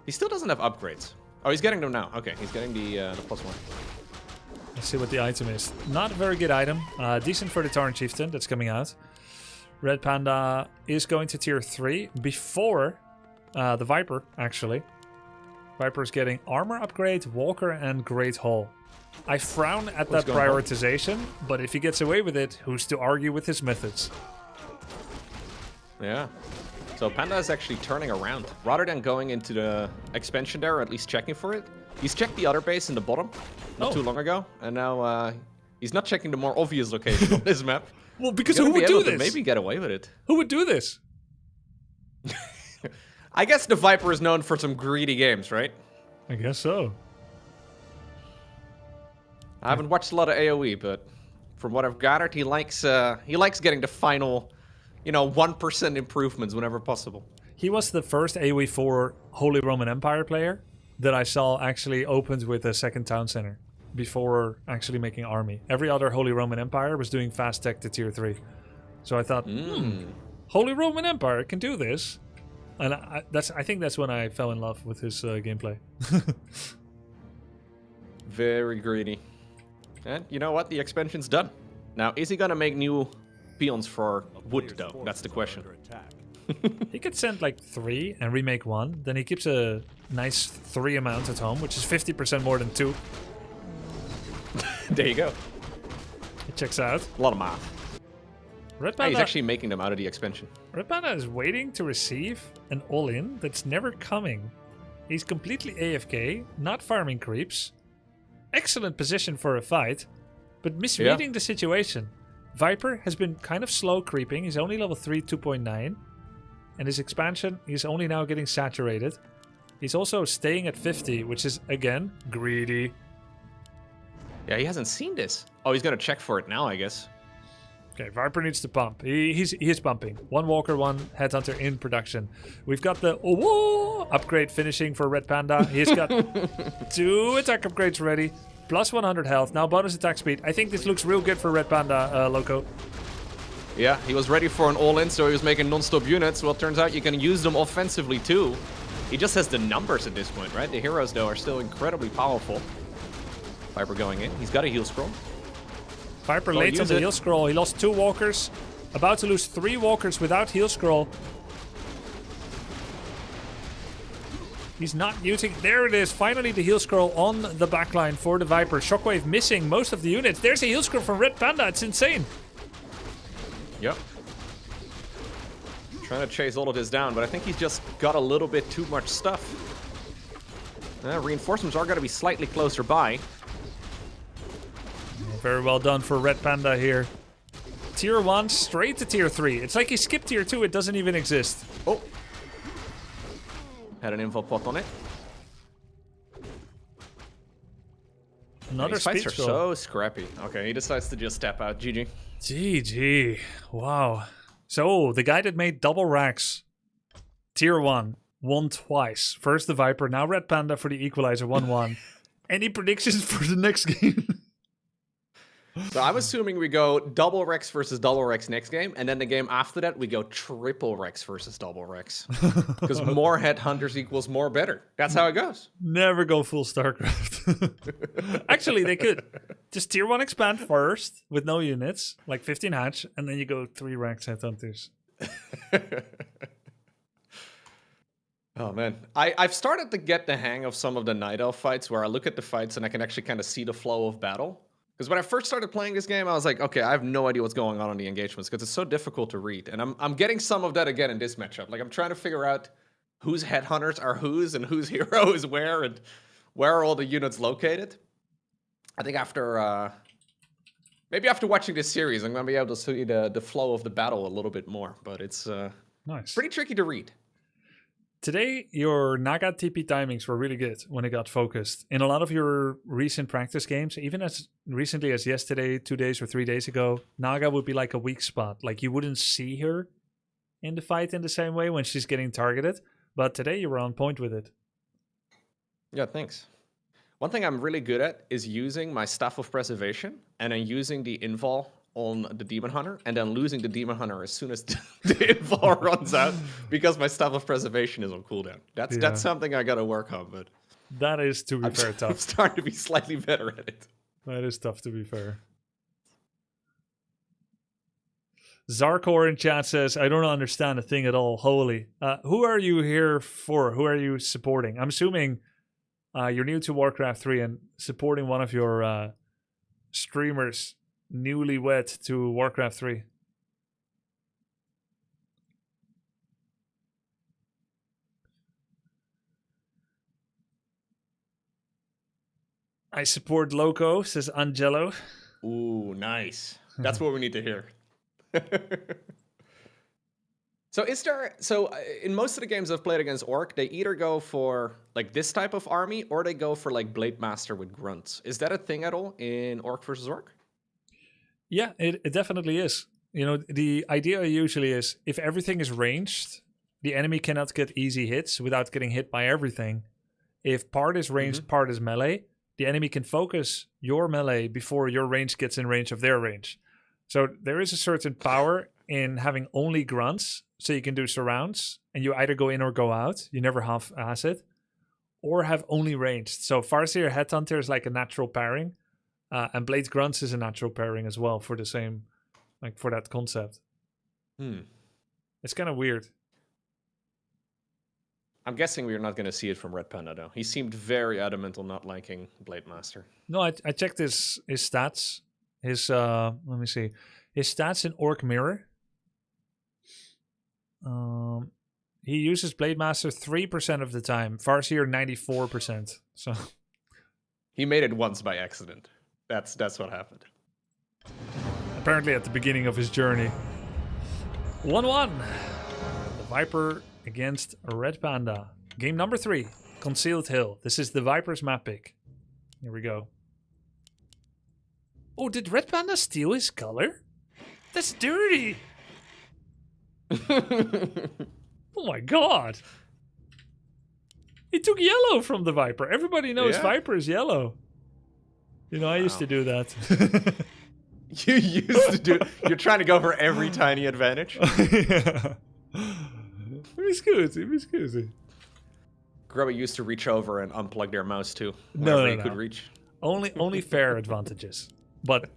He still doesn't have upgrades. Oh, he's getting them now. Okay, he's getting the +1. Let's see what the item is. Not a very good item. Decent for the Tauren Chieftain that's coming out. RedPanda is going to tier 3 before the Viper, actually. Viper is getting armor upgrade, Walker, and Great Hall. I frown at that prioritization, but if he gets away with it, who's to argue with his methods? Yeah. So Panda is actually turning around. Rather than going into the expansion there, or at least checking for it, he's checked the other base in the bottom not too long ago, and now he's not checking the more obvious location on this map. Well, because who would do this? Maybe get away with it. Who would do this? I guess the Viper is known for some greedy games, right? I guess so. I haven't watched a lot of AoE, but from what I've gathered, he likes getting the final, 1% improvements whenever possible. He was the first AoE 4 Holy Roman Empire player that I saw actually opened with a second town center before actually making army. Every other Holy Roman Empire was doing fast tech to tier 3. So I thought, Holy Roman Empire can do this. And I think that's when I fell in love with his gameplay. Very greedy. And you know what? The expansion's done. Now, is he gonna make new peons for wood, though? That's the question. He could send like 3 and remake 1. Then he keeps a nice 3 amount at home, which is 50% more than 2. There you go. It checks out. A lot of math. RedPanda, he's actually making them out of the expansion. RedPanda is waiting to receive an all-in that's never coming. He's completely AFK, not farming creeps. Excellent position for a fight, but misreading the situation. Viper has been kind of slow creeping. He's only level 3, 2.9. And his expansion, he's only now getting saturated. He's also staying at 50, which is, again, greedy. Yeah, he hasn't seen this. Oh, he's gonna check for it now, I guess. Okay, Viper needs to pump. He's pumping. 1 Walker, 1 Headhunter in production. We've got the upgrade finishing for RedPanda. He's got 2 attack upgrades ready, plus 100 health. Now bonus attack speed. I think this looks real good for RedPanda, Loco. Yeah, he was ready for an all-in, so he was making non-stop units. Well, it turns out you can use them offensively too. He just has the numbers at this point, right? The heroes, though, are still incredibly powerful. Viper going in. He's got a heal scroll. Viper late on the heal scroll. He lost 2 walkers. About to lose 3 walkers without heal scroll. He's not using... There it is. Finally, the heal scroll on the backline for the Viper. Shockwave missing most of the units. There's a heal scroll from RedPanda. It's insane. Yep. Trying to chase all of this down, but I think he's just got a little bit too much stuff. Reinforcements are going to be slightly closer by. Very well done for RedPanda here. Tier 1 straight to Tier 3. It's like he skipped Tier 2. It doesn't even exist. Oh. Had an info pot on it. Another these fights speed are scroll. so scrappy. Okay, he decides to just step out. GG. GG. Wow. So, the guy that made double racks, Tier 1, won twice. First the Viper, now RedPanda for the equalizer, 1-1. Any predictions for the next game? So I'm assuming we go double Rex versus double Rex next game, and then the game after that we go triple Rex versus double Rex. Because more headhunters equals more better. That's how it goes. Never go full StarCraft. Actually, they could. Just Tier 1 expand first with no units, like 15 hatch, and then you go 3 Rex headhunters. Oh man, I've started to get the hang of some of the Night Elf fights where I look at the fights and I can actually kind of see the flow of battle. Because when I first started playing this game, I was like, okay, I have no idea what's going on in the engagements because it's so difficult to read. And I'm getting some of that again in this matchup. Like I'm trying to figure out whose headhunters are whose and whose hero is where and where are all the units located. I think after maybe after watching this series, I'm gonna be able to see the flow of the battle a little bit more. But it's nice, pretty tricky to read. Today, your Naga TP timings were really good when it got focused. In a lot of your recent practice games, even as recently as yesterday, 2 days or 3 days ago, Naga would be like a weak spot. Like you wouldn't see her in the fight in the same way when she's getting targeted. But today you were on point with it. Yeah, thanks. One thing I'm really good at is using my Staff of Preservation and then using the invul on the Demon Hunter and then losing the Demon Hunter as soon as the invul runs out because my Staff of Preservation is on cooldown. That's something I gotta work on, but that is, to be fair, tough. I'm starting to be slightly better at it. That is tough, to be fair. Zarkor in chat says, I don't understand a thing at all. Holy. Who are you here for? Who are you supporting? I'm assuming you're new to Warcraft 3 and supporting one of your streamers newlywed to Warcraft 3. I support Loco, says Angelo. Ooh, nice. That's what we need to hear. So in most of the games I've played against Orc, they either go for like this type of army or they go for like Blade Master with grunts. Is that a thing at all in Orc versus Orc? Yeah, it definitely is. You know, the idea usually is if everything is ranged, the enemy cannot get easy hits without getting hit by everything. If part is ranged, part is melee, the enemy can focus your melee before your range gets in range of their range. So there is a certain power in having only grunts, so you can do surrounds, and you either go in or go out. You never half-ass it. Or have only ranged. So Farseer Headhunter is like a natural pairing. And Blade Grunts is a natural pairing as well for the same, like for that concept. It's kind of weird. I'm guessing we're not going to see it from RedPanda though. He seemed very adamant on not liking Blade Master. No, I checked his stats. His let me see. His stats in Orc Mirror. He uses Blade Master 3% of the time. Farseer 94%. So he made it once by accident. That's what happened. Apparently at the beginning of his journey. 1-1. The Viper against RedPanda. Game number 3. Concealed Hill. This is the Viper's map pick. Here we go. Oh, did RedPanda steal his color? That's dirty. Oh my god. He took yellow from the Viper. Everybody knows Viper is yellow. You know, I used to do that. You used to do. You're trying to go for every tiny advantage. Ja. Mi scusi, mi scusi. Grubba used to reach over and unplug their mouse too. No, Whenever no, he no. could reach. Only fair advantages. But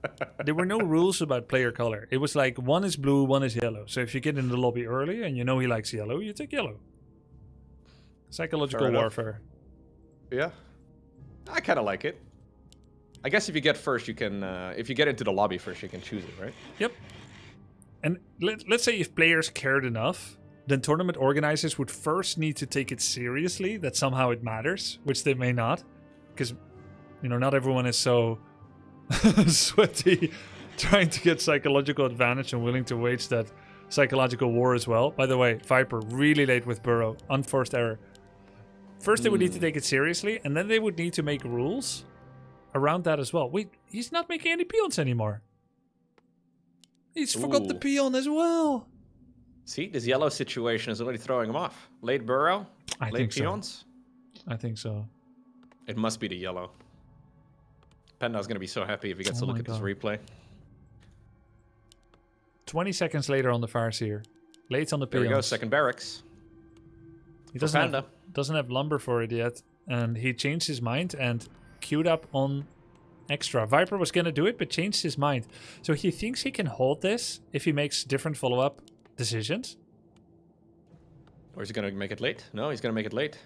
there were no rules about player color. It was like one is blue, one is yellow. So if you get in the lobby early and you know he likes yellow, you take yellow. Psychological Fair enough. warfare. Yeah, I kind of like it. I guess if you get first, you can. If you get into the lobby first, you can choose it, right? Yep. And let's say if players cared enough, then tournament organizers would first need to take it seriously that somehow it matters, which they may not, because not everyone is so sweaty trying to get psychological advantage and willing to wage that psychological war as well. By the way, Viper really late with Burrow, unforced error. First they would need to take it seriously, and then they would need to make rules around that as well. Wait, he's not making any peons anymore. He's forgot the peon as well. See, this yellow situation is already throwing him off. Late burrow, I late think so. peons. I think so. It must be the yellow. Panda's gonna be so happy if he gets Oh to look my at this God. replay. 20 seconds later on the Farseer. Late on the There peons. we go, second barracks. He for Panda. doesn't have lumber for it yet, and he changed his mind and queued up on extra. Viper was gonna do it, but changed his mind. So he thinks he can hold this if he makes different follow-up decisions. Or is he gonna make it late? No, he's gonna make it late.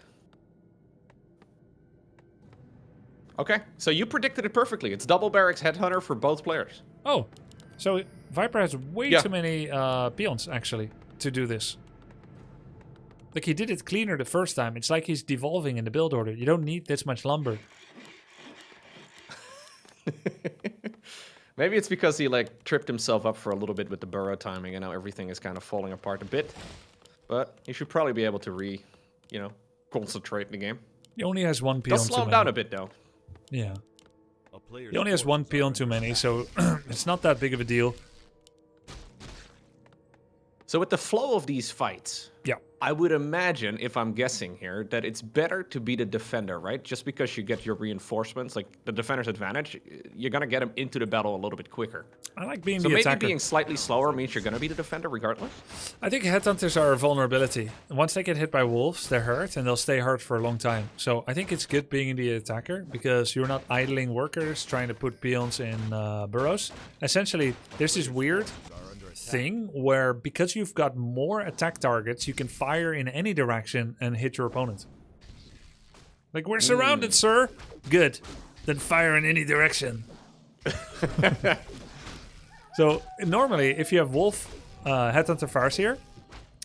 Okay, so you predicted it perfectly. It's double barracks headhunter for both players. Oh, so Viper has way Yeah. too many peons actually to do this. Like he did it cleaner the first time. It's like he's devolving in the build order. You don't need this much lumber. Maybe it's because he like tripped himself up for a little bit with the burrow timing, and now everything is kind of falling apart a bit. But he should probably be able to concentrate in the game. He only has one peon They'll slow too him many. down a bit though. Yeah. He only has one peon too many, so it's not that big of a deal. So with the flow of these fights, yeah, I would imagine, if I'm guessing here, that it's better to be the defender, right? Just because you get your reinforcements, like the defender's advantage, you're gonna get him into the battle a little bit quicker. I like being So the maybe attacker. being slightly slower means you're gonna be the defender regardless. I think headhunters are a vulnerability. Once they get hit by wolves, they're hurt, and they'll stay hurt for a long time. So I think it's good being the attacker, because you're not idling workers trying to put peons in burrows. Essentially, there's this weird thing where because you've got more attack targets, you can fire in any direction and hit your opponent. Like, we're surrounded, sir. Good. Then fire in any direction. So normally, if you have wolf headhunter farseer,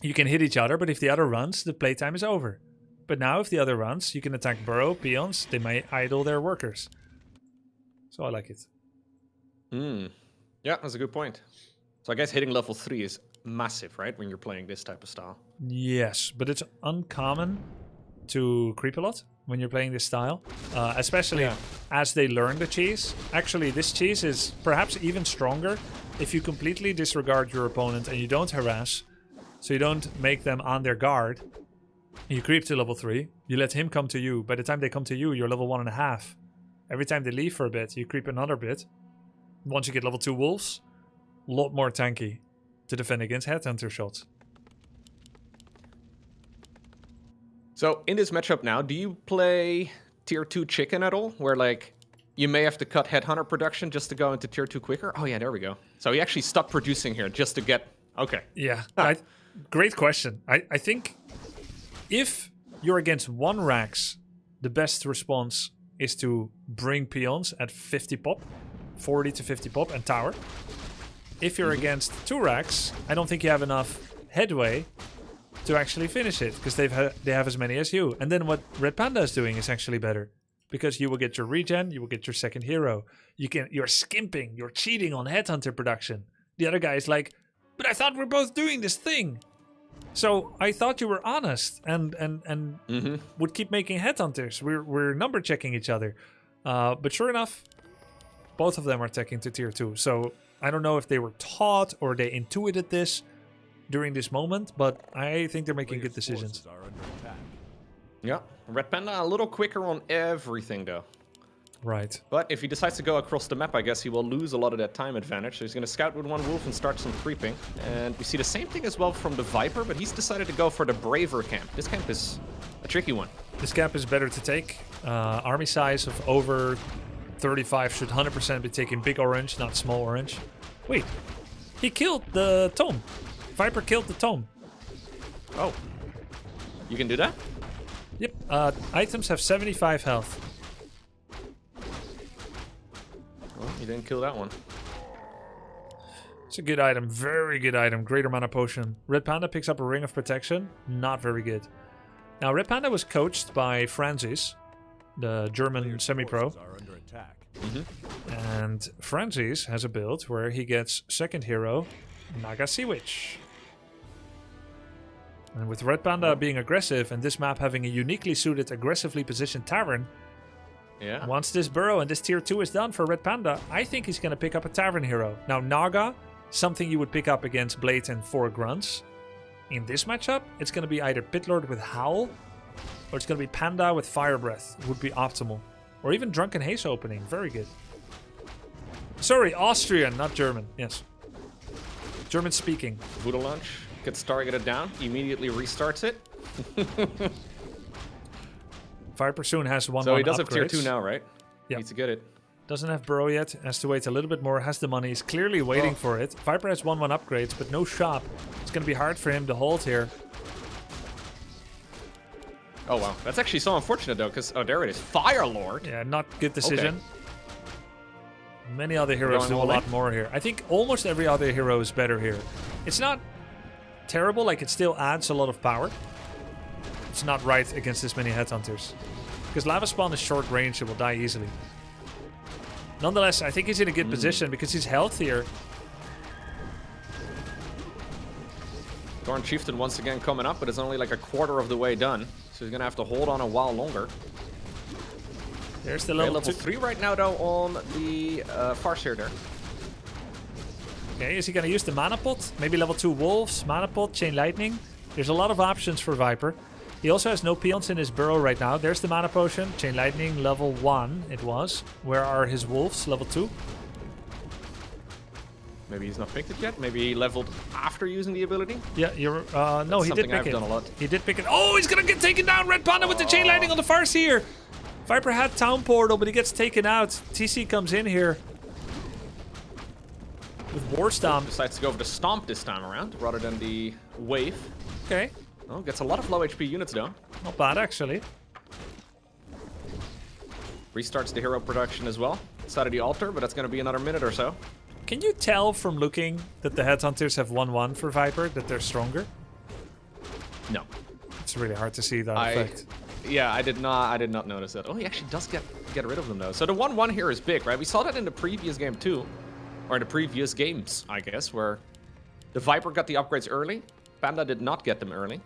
you can hit each other, but if the other runs, the playtime is over. But now if the other runs, you can attack burrow peons. They may idle their workers. So I like it. Yeah, that's a good point. So I guess hitting level 3 is massive, right? When you're playing this type of style. Yes, but it's uncommon to creep a lot when you're playing this style, especially as they learn the cheese. Actually, this cheese is perhaps even stronger if you completely disregard your opponent and you don't harass, so you don't make them on their guard. You creep to level 3, you let him come to you. By the time they come to you, you're level 1.5. Every time they leave for a bit, you creep another bit. Once you get level 2 wolves, a lot more tanky to defend against headhunter shots. So in this matchup now, do you play tier 2 chicken at all? Where like you may have to cut headhunter production just to go into tier 2 quicker? Oh yeah, there we go. So he actually stopped producing here just to get... Okay. Yeah, great question. I think if you're against 1 Rax, the best response is to bring peons at 50 pop, 40 to 50 pop, and tower. If you're against 2 Racks, I don't think you have enough headway to actually finish it, because they have as many as you. And then what RedPanda is doing is actually better, because you will get your regen, you will get your second hero. You're skimping, you're cheating on headhunter production. The other guy is like, but I thought we're both doing this thing. So I thought you were honest and would keep making headhunters. We're number checking each other. But sure enough, both of them are teching to tier 2. So I don't know if they were taught or they intuited this during this moment, but I think they're making good decisions. Yeah, RedPanda a little quicker on everything though. Right. But if he decides to go across the map, I guess he will lose a lot of that time advantage. So he's going to scout with one wolf and start some creeping. And we see the same thing as well from the Viper, but he's decided to go for the braver camp. This camp is a tricky one. This camp is better to take. Army size of over 35 should 100% be taking big orange, not small orange. Wait, he killed the Tom. Viper killed the Tom. Oh. You can do that? Yep. Items have 75 health. Well, you didn't kill that one. It's a good item. Very good item. Greater mana potion. RedPanda picks up a ring of protection. Not very good. Now, RedPanda was coached by Francis, the German semi-pro. And Francis has a build where he gets second hero, Naga Sea Witch. And with RedPanda being aggressive and this map having a uniquely suited, aggressively positioned tavern, once this burrow and this tier 2 is done for RedPanda, I think he's going to pick up a tavern hero. Now, Naga, something you would pick up against Blade and 4 Grunts. In this matchup, it's going to be either Pitlord with Howl, or it's going to be Panda with Fire Breath. Would be optimal. Or even Drunken Haze opening. Very good. Sorry, Austrian, not German. Yes. German speaking. Voodoo Launch gets targeted down, immediately restarts it. Viper soon has 1-1 So he does have upgrades. tier 2 now, right? Yeah. Needs to get it. Doesn't have burrow yet, has to wait a little bit more, has the money, is clearly waiting for it. Viper has 1-1 upgrades, but no shop. It's going to be hard for him to hold here. Oh, wow. That's actually so unfortunate, though, because... Oh, there it is. Fire Lord! Yeah, not good decision. Okay. Many other heroes Going do a all lot in? more here. I think almost every other hero is better here. It's not terrible, like it still adds a lot of power. It's not right against this many headhunters. Because Lava Spawn is short range, it will die easily. Nonetheless, I think he's in a good position because he's healthier. Thorn Chieftain once again coming up, but it's only like a quarter of the way done. So he's going to have to hold on a while longer. There's the Okay, level 3 right now, though, on the Farseer there. Okay, is he going to use the Mana Pot? Maybe level 2 Wolves, Mana Pot, Chain Lightning. There's a lot of options for Viper. He also has no peons in his burrow right now. There's the Mana Potion. Chain Lightning, level 1 it was. Where are his Wolves? Level 2. Maybe he's not picked it yet. Maybe he leveled after using the ability. Yeah, you're... no, he did something pick I've it. done a lot. He did pick it. Oh, he's going to get taken down. RedPanda with the Chain Lightning on the Farseer. Viper had Town Portal, but he gets taken out. TC comes in here. With War Stomp. Decides to go for the Stomp this time around, rather than the Wave. Okay. Oh, gets a lot of low HP units, though. Not bad, actually. Restarts the hero production as well. Side of the altar, but that's going to be another minute or so. Can you tell from looking that the Headhunters have 1-1 for Viper, that they're stronger? No. It's really hard to see that effect. Yeah, I did not notice that. Oh, he actually does get rid of them, though. So the 1-1 here is big, right? We saw that in the previous game, too. Or in the previous games, I guess, where the Viper got the upgrades early. Panda did not get them early.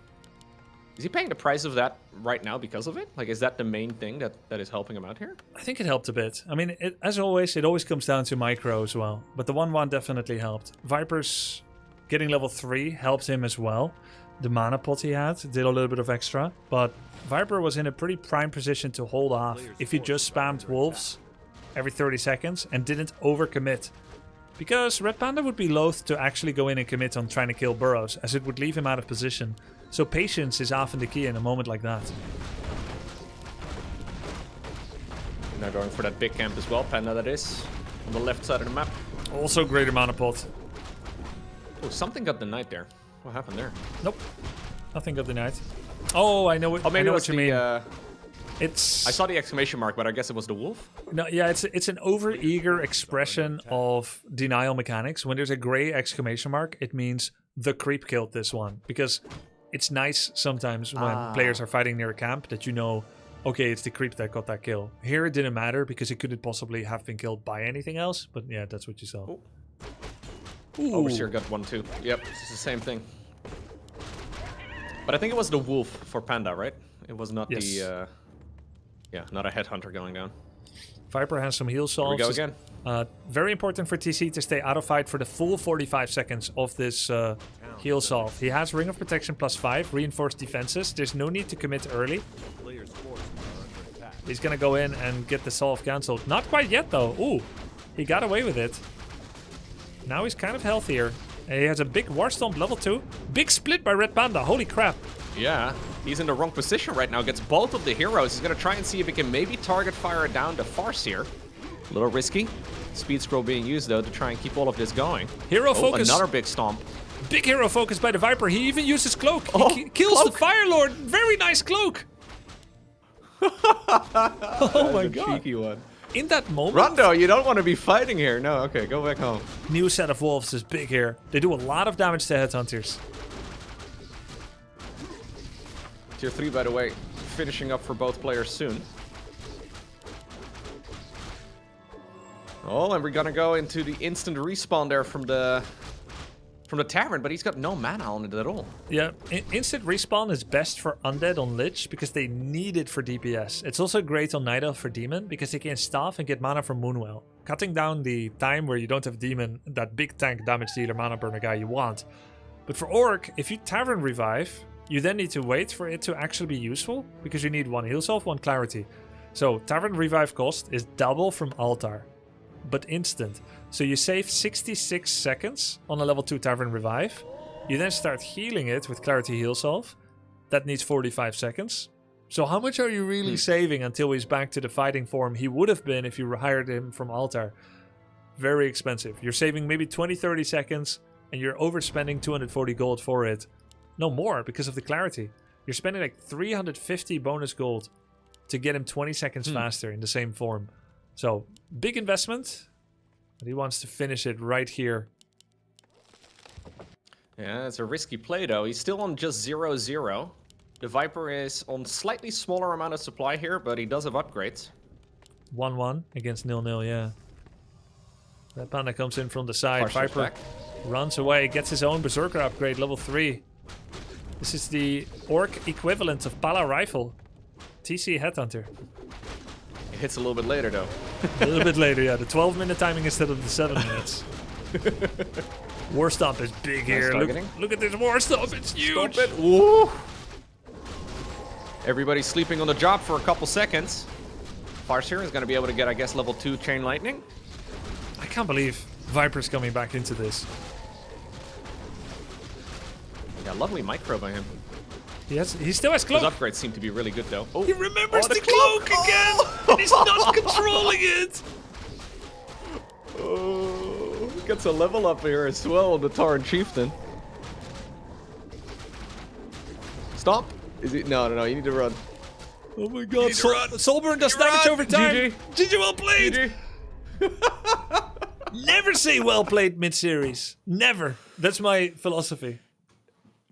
Is he paying the price of that right now because of it? Like, is that the main thing that is helping him out here? I think it helped a bit. I mean, as always, it always comes down to micro as well. But the 1-1 definitely helped. Viper's getting level 3 helped him as well. The mana pot he had did a little bit of extra. But Viper was in a pretty prime position to hold off if he just spammed Wolves every 30 seconds and didn't overcommit. Because RedPanda would be loath to actually go in and commit on trying to kill Burrows, as it would leave him out of position. So patience is often the key in a moment like that. Now going for that big camp as well, Panda that is, on the left side of the map. Also greater mana pot. Oh, something got denied there. What happened there? Nope. Nothing got denied. Oh, I know what, maybe I know it was what you mean. It's... I saw the exclamation mark, but I guess it was the wolf? No, yeah, it's an over-eager expression of denial mechanics. When there's a gray exclamation mark, it means the creep killed this one. Because it's nice sometimes when players are fighting near a camp that you know, okay, it's the creep that got that kill. Here it didn't matter because it couldn't possibly have been killed by anything else. But yeah, that's what you saw. Ooh. Overseer got one too. Yep, it's the same thing. But I think it was the wolf for Panda, right? It was not the... Yeah, not a headhunter going down. Viper has some heal solves. Here we go again. Very important for TC to stay out of fight for the full 45 seconds of this heal solve. He has Ring of Protection +5, reinforced defenses. There's no need to commit early. He's gonna go in and get the solve cancelled. Not quite yet though. Ooh, he got away with it. Now he's kind of healthier. And he has a big War Stomp level 2. Big split by RedPanda. Holy crap. Yeah, he's in the wrong position right now. Gets both of the heroes. He's gonna try and see if he can maybe target fire down the Farseer. A little risky. Speed scroll being used though to try and keep all of this going. Hero focus. Another big stomp. Big hero focus by the Viper. He even uses cloak. Oh, He kills cloak. the Fire Lord. Very nice cloak. Oh my god. Cheeky one. In that moment. Rondo, you don't want to be fighting here. No, okay, go back home. New set of wolves is big here. They do a lot of damage to headhunters. Tier 3, by the way, finishing up for both players soon. Oh, and we're gonna go into the instant respawn there from the tavern, but he's got no mana on it at all. Yeah, instant respawn is best for Undead on Lich because they need it for DPS. It's also great on Night Elf for Demon because they can staff and get mana from Moonwell, cutting down the time where you don't have Demon, that big tank damage dealer mana burner guy you want. But for Orc, if you Tavern Revive, you then need to wait for it to actually be useful because you need 1 heal self, 1 clarity. So Tavern Revive cost is double from Altar, but instant. So you save 66 seconds on a level 2 Tavern Revive. You then start healing it with Clarity Heal Salve. That needs 45 seconds. So how much are you really saving until he's back to the fighting form he would have been if you hired him from Altar? Very expensive. You're saving maybe 20-30 seconds and you're overspending 240 gold for it. No more because of the Clarity. You're spending like 350 bonus gold to get him 20 seconds faster in the same form. So big investment. But he wants to finish it right here. Yeah, it's a risky play though. He's still on just 0-0. The Viper is on slightly smaller amount of supply here, but he does have upgrades. 1-1 against 0-0, yeah. RedPanda comes in from the side. Farseer's Viper back. runs away, gets his own Berserker upgrade, level 3. This is the Orc equivalent of Pala Rifle. TC Headhunter. It hits a little bit later though. A little bit later, yeah. The 12-minute timing instead of the 7 minutes. War Stomp is big here. Look at this War Stomp, it's huge. Stomp it. Woo. Everybody's sleeping on the job for a couple seconds. Farseer is going to be able to get, I guess, level 2 Chain Lightning. I can't believe Viper's coming back into this. Yeah, lovely micro by him. He still has cloak. His upgrades seem to be really good though. Oh, he remembers the cloak again, and he's not controlling it. Oh, gets a level up here as well on the Tauren Chieftain. Stomp? Is it? No, you need to run. Oh my god, Soulburn does damage over time. GG, well played. Never say well played mid-series. Never. That's my philosophy.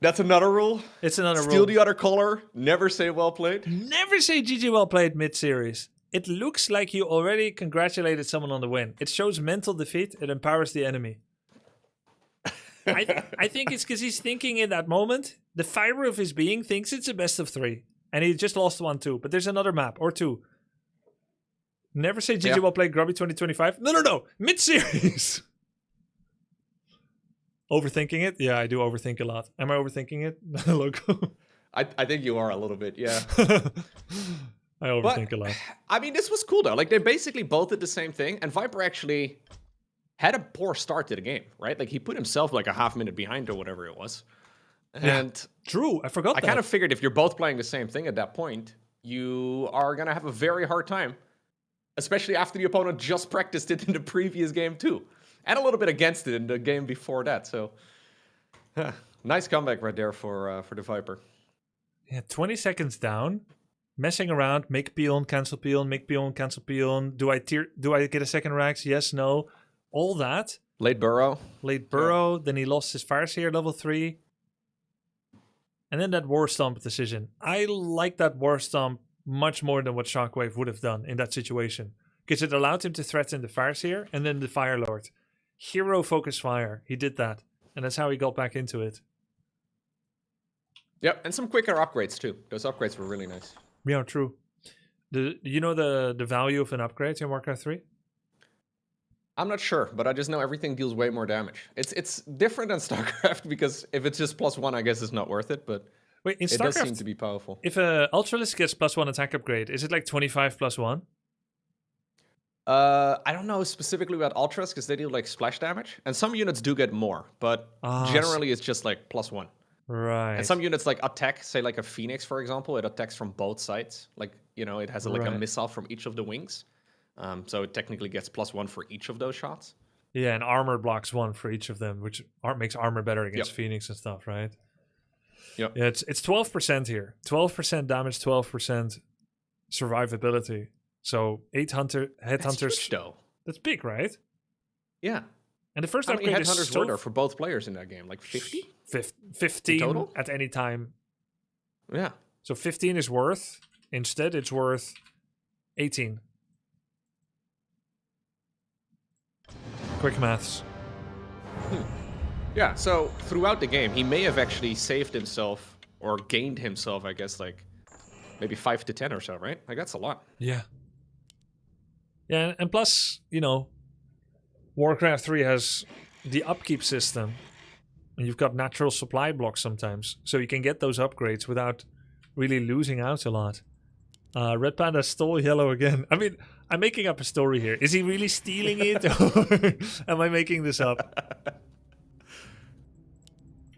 That's another rule. It's another rule. Steal the other color. Never say well played. Never say GG well played mid-series. It looks like you already congratulated someone on the win. It shows mental defeat. It empowers the enemy. I think it's because he's thinking in that moment, the fiber of his being thinks it's a best of 3. And he just lost 1-2. But there's another map or 2. Never say GG well played Grubby 2025. No. Mid-series. Overthinking it? Yeah, I do overthink a lot. Am I overthinking it? Loco. I think you are a little bit, yeah. I overthink a lot. I mean, this was cool though. Like they basically both did the same thing, and Viper actually had a poor start to the game, right? Like he put himself like a half minute behind or whatever it was. And true, I forgot that. I kind of figured if you're both playing the same thing at that point, you are gonna have a very hard time, especially after the opponent just practiced it in the previous game too. And a little bit against it in the game before that. So, nice comeback right there for the Viper. Yeah, 20 seconds down, messing around, make peon, cancel peon, make peon, cancel peon. Do I get a second Rax? Yes, no. All that. Late burrow. Then he lost his Farseer level 3. And then that War Stomp decision. I like that War Stomp much more than what Shockwave would have done in that situation. Because it allowed him to threaten the Farseer and then the Fire Lord. Hero focus fire. He did that. And that's how he got back into it. Yep, and some quicker upgrades too. Those upgrades were really nice. Yeah, true. You know the value of an upgrade in Warcraft 3? I'm not sure, but I just know everything deals way more damage. It's different than StarCraft because if it's just +1, I guess it's not worth it, but Wait, in It does seem StarCraft, to be powerful. if a Ultralisk gets +1 attack upgrade, is it like 25 +1? I don't know specifically about Ultras because they deal like splash damage, and some units do get more, but generally it's just like +1. Right. And some units like attack, say like a Phoenix, for example, it attacks from both sides. Like, you know, it has like a Right. missile from each of the wings. So it technically gets +1 for each of those shots. Yeah, and armor blocks 1 for each of them, which makes armor better against Yep. Phoenix and stuff, right? Yep. Yeah, it's 12% here. 12% damage, 12% survivability. So 8 headhunters. That's huge, though. That's big, right? Yeah. And the first How many upgrade is headhunters so were there for both players in that game? Like 50? 15 total? at any time. Yeah. So 15 is worth. Instead, it's worth 18. Quick maths. Yeah, so throughout the game, he may have actually saved himself or gained himself, I guess, like maybe 5 to 10 or so, right? Like, that's a lot. Yeah. Yeah, and plus, you know, Warcraft 3 has the upkeep system. And you've got natural supply blocks sometimes. So you can get those upgrades without really losing out a lot. RedPanda stole yellow again. I mean, I'm making up a story here. Is he really stealing it? Or am I making this up?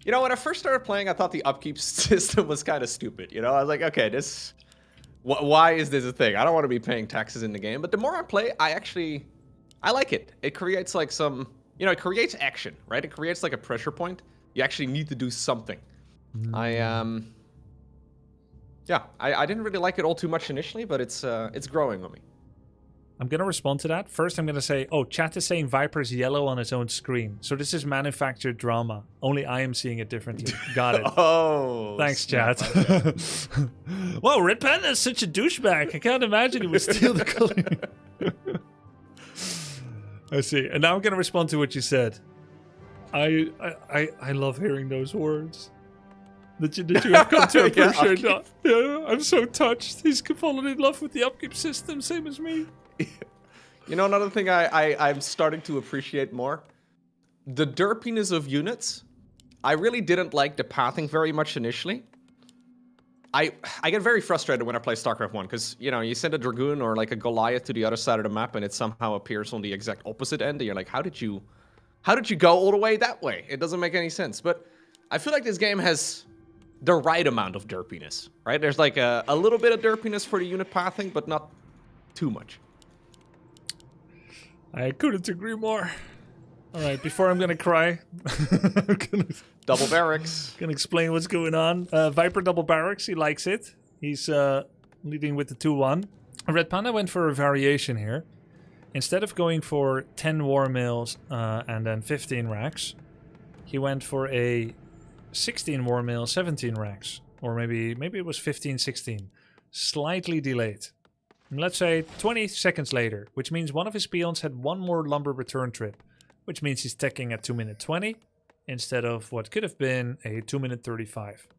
You know, when I first started playing, I thought the upkeep system was kind of stupid. You know, I was like, okay, this... why is this a thing? I don't want to be paying taxes in the game. But the more I play, I like it. It creates like some... You know, it creates action, right? It creates like a pressure point. You actually need to do something. Yeah, I didn't really like it all too much initially, but it's growing on me. I'm going to respond to that. First, I'm going to say, oh, chat is saying Viper's yellow on his own screen. So this is manufactured drama. Only I am seeing it differently. Got it. Oh. Thanks, snap. chat. Whoa, RedPanda is such a douchebag. I can't imagine he would steal the color. I see. And now I'm going to respond to what you said. I love hearing those words. That you have come to appreciate that. Yeah, I'm so touched. He's fallen in love with the upkeep system, same as me. You know, another thing I'm starting to appreciate more? The derpiness of units. I really didn't like the pathing very much initially. I get very frustrated when I play StarCraft 1, because, you know, you send a Dragoon or like a Goliath to the other side of the map and it somehow appears on the exact opposite end, and you're like, how did you go all the way that way? It doesn't make any sense. But I feel like this game has the right amount of derpiness, right? There's like a little bit of derpiness for the unit pathing, but not too much. I couldn't agree more. All right, before I'm gonna cry, double barracks. Gonna explain what's going on. Viper double barracks. He likes it. He's leading with the 2-1. RedPanda went for a variation here. Instead of going for 10 war mills and then 15 racks, he went for a 16 war mill, 17 racks, or maybe it was 15, 16. Slightly delayed. Let's say 20 seconds later, which means one of his peons had one more lumber return trip, which means he's teching at 2-minute 20 instead of what could have been a 2-minute 35.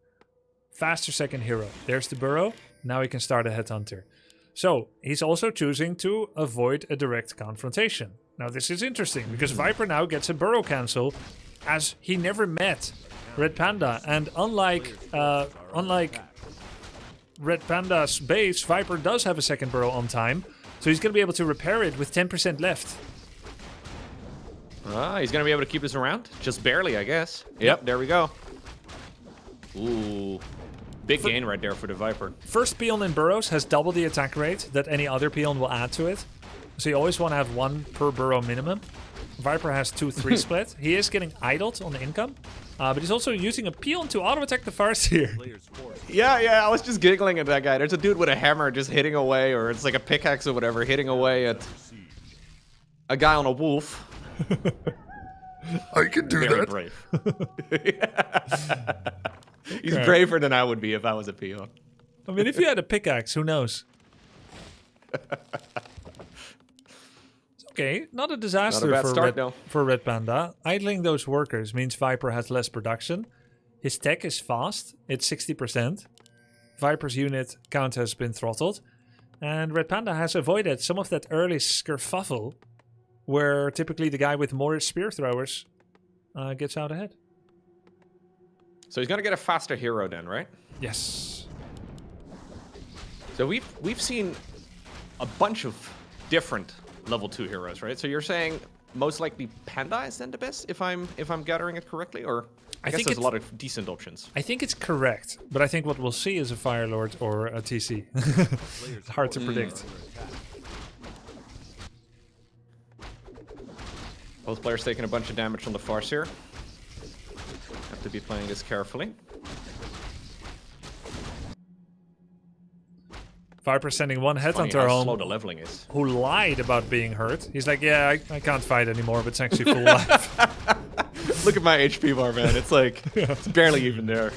Faster second hero. There's the burrow. Now he can start a headhunter. So he's also choosing to avoid a direct confrontation. Now this is interesting because Viper now gets a burrow cancel as he never met RedPanda, and unlike RedPanda's base, Viper does have a second burrow on time, so he's going to be able to repair it with 10% left. He's going to be able to keep this around? Just barely, I guess. Yep, there we go. Ooh. Big gain right there for the Viper. First peon in burrows has double the attack rate that any other peon will add to it. So you always want to have one per burrow minimum. Viper has 2-3 split. He is getting idled on the income. But he's also using a peon to auto-attack the Farseer. Yeah, I was just giggling at that guy. There's a dude with a hammer just hitting away, or it's like a pickaxe or whatever, hitting away at a guy on a wolf. I can do Very that. brave. He's braver than I would be if I was a peon. I mean, if you had a pickaxe, who knows? Okay, not a disaster Not a bad start, though. for RedPanda. Idling those workers means Viper has less production. His tech is fast. It's 60%. Viper's unit count has been throttled. And RedPanda has avoided some of that early skerfuffle where typically the guy with more spear throwers gets out ahead. So he's going to get a faster hero then, right? Yes. So we've seen a bunch of different level 2 heroes, right? So you're saying most likely Panda is then the best, if I'm gathering it correctly, or I guess think there's a it's- lot of decent options. I think it's correct, but I think what we'll see is a Fire Lord or a TC. It's hard to predict. Both players taking a bunch of damage on the Farseer. Have to be playing this carefully. Viper sending one Funny headhunter how home slow the leveling is. who lied about being hurt. He's like, yeah, I can't fight anymore, but it's actually full life. Look at my HP bar, man. It's like, it's barely even there.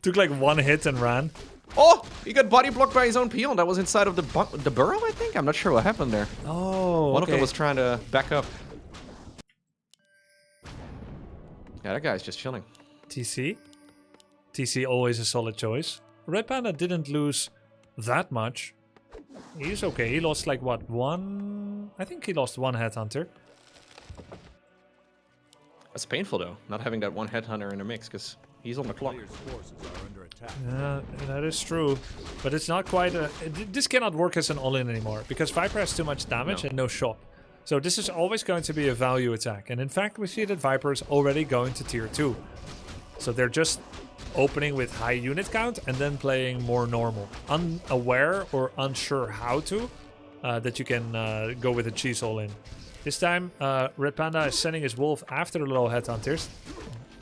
Took like one hit and ran. Oh, he got body blocked by his own peon. That was inside of the burrow, I think. I'm not sure what happened there. Oh, One of them was trying to back up. Yeah, that guy's just chilling. TC. TC always a solid choice. RedPanda didn't lose that much. He's okay. He lost like what, one? I think he lost one headhunter. That's painful though, not having that one headhunter in the mix, because he's on the clock. Yeah, that is true. But it's not quite a... This cannot work as an all-in anymore, because Viper has too much damage and no shop. So this is always going to be a value attack. And in fact, we see that Viper is already going to tier 2. So they're just opening with high unit count and then playing more normal. Unaware or unsure how to, that you can go with a cheese all-in. This time, RedPanda is sending his wolf after the little headhunters.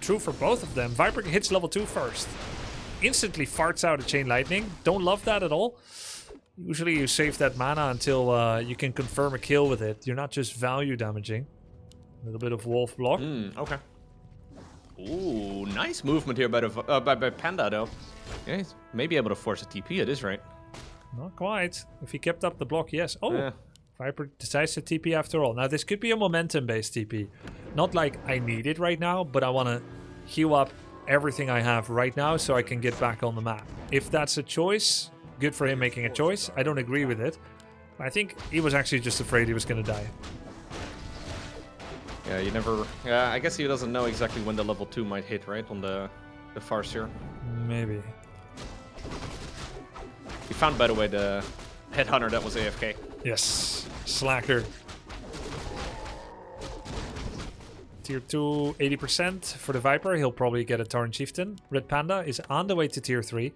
True for both of them. Viper hits level 2 first. Instantly farts out a chain lightning. Don't love that at all. Usually you save that mana until you can confirm a kill with it. You're not just value damaging. A little bit of wolf block. Okay. Ooh, nice movement here by Panda though. Yeah, he's maybe able to force a TP, it is right. Not quite. If he kept up the block, yes. Oh, Yeah. Viper decides to TP after all. Now this could be a momentum-based TP. Not like I need it right now, but I want to heal up everything I have right now so I can get back on the map. If that's a choice, good for him making a choice. I don't agree with it. I think he was actually just afraid he was going to die. Yeah, you never... Yeah, I guess he doesn't know exactly when the level 2 might hit, right? On the Farseer. Maybe. He found, by the way, the headhunter that was AFK. Yes. Slacker. Tier 2, 80% for the Viper. He'll probably get a Tauren Chieftain. RedPanda is on the way to Tier 3.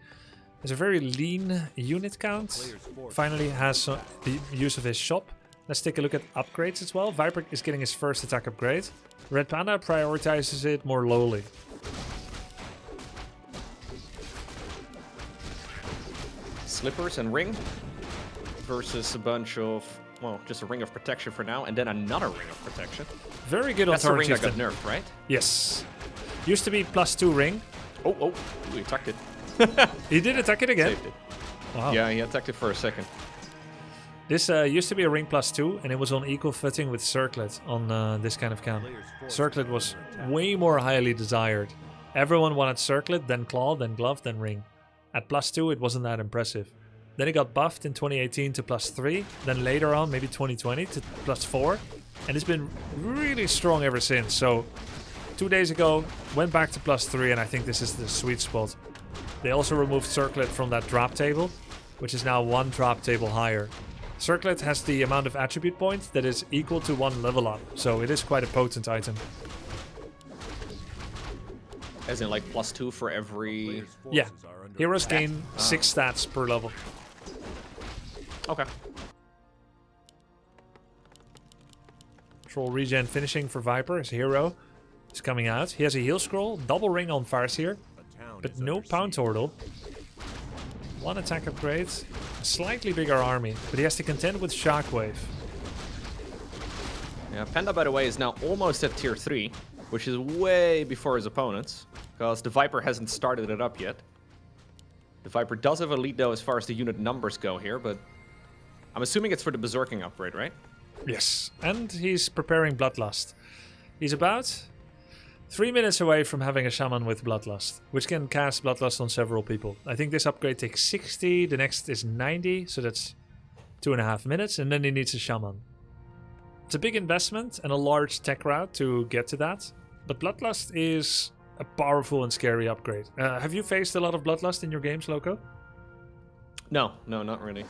Has a very lean unit count. Finally has the use of his shop. Let's take a look at upgrades as well. Viper is getting his first attack upgrade. RedPanda prioritizes it more lowly. Slippers and ring versus a bunch of, well, just a ring of protection for now, and then another ring of protection. Very good on That's the Tauren ring that Chieftain. got nerfed, right? Yes. Used to be +2 ring. Oh, he attacked it. He did attack it again. Saved it. Wow. Yeah, he attacked it for a second. This used to be a ring +2, and it was on equal footing with Circlet on this kind of camp. Circlet was way more highly desired. Everyone wanted Circlet, then Claw, then Glove, then Ring. At +2, it wasn't that impressive. Then it got buffed in 2018 to +3, then later on, maybe 2020, to +4, and it's been really strong ever since. So 2 days ago, went back to +3, and I think this is the sweet spot. They also removed Circlet from that drop table, which is now 1 drop table higher. Circlet has the amount of attribute points that is equal to 1 level up, so it is quite a potent item. As in like +2 for every... Yeah, heroes gain 6 stats per level. Okay. Troll regen finishing for Viper. His hero is coming out. He has a heal scroll, double ring on Farseer, but no pound turtle. 1 attack upgrade, a slightly bigger army, but he has to contend with Shockwave. Yeah, Panda, by the way, is now almost at Tier 3, which is way before his opponents, because the Viper hasn't started it up yet. The Viper does have a lead, though, as far as the unit numbers go here, but I'm assuming it's for the Berserking upgrade, right? Yes, and he's preparing Bloodlust. He's about 3 minutes away from having a Shaman with Bloodlust, which can cast Bloodlust on several people. I think this upgrade takes 60, the next is 90, so that's 2.5 minutes, and then he needs a Shaman. It's a big investment and a large tech route to get to that, but Bloodlust is a powerful and scary upgrade. Have you faced a lot of Bloodlust in your games, Loco? No, not really.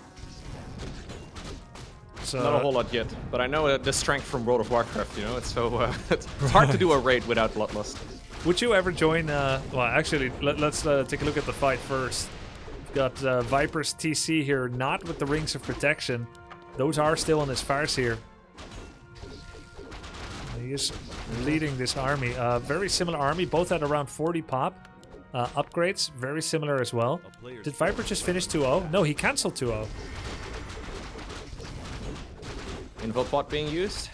So, Not a whole lot yet, but I know the strength from World of Warcraft. It's so it's hard to do a raid without Bloodlust. Would you ever join? Well, actually, let's take a look at the fight first. We've got Viper's TC here, not with the Rings of Protection. Those are still on his Farseer. He is leading this army. Very similar army, both at around 40 pop. Upgrades, very similar as well. Did Viper just finish 2-0? No, he cancelled 2-0. Invult bot being used.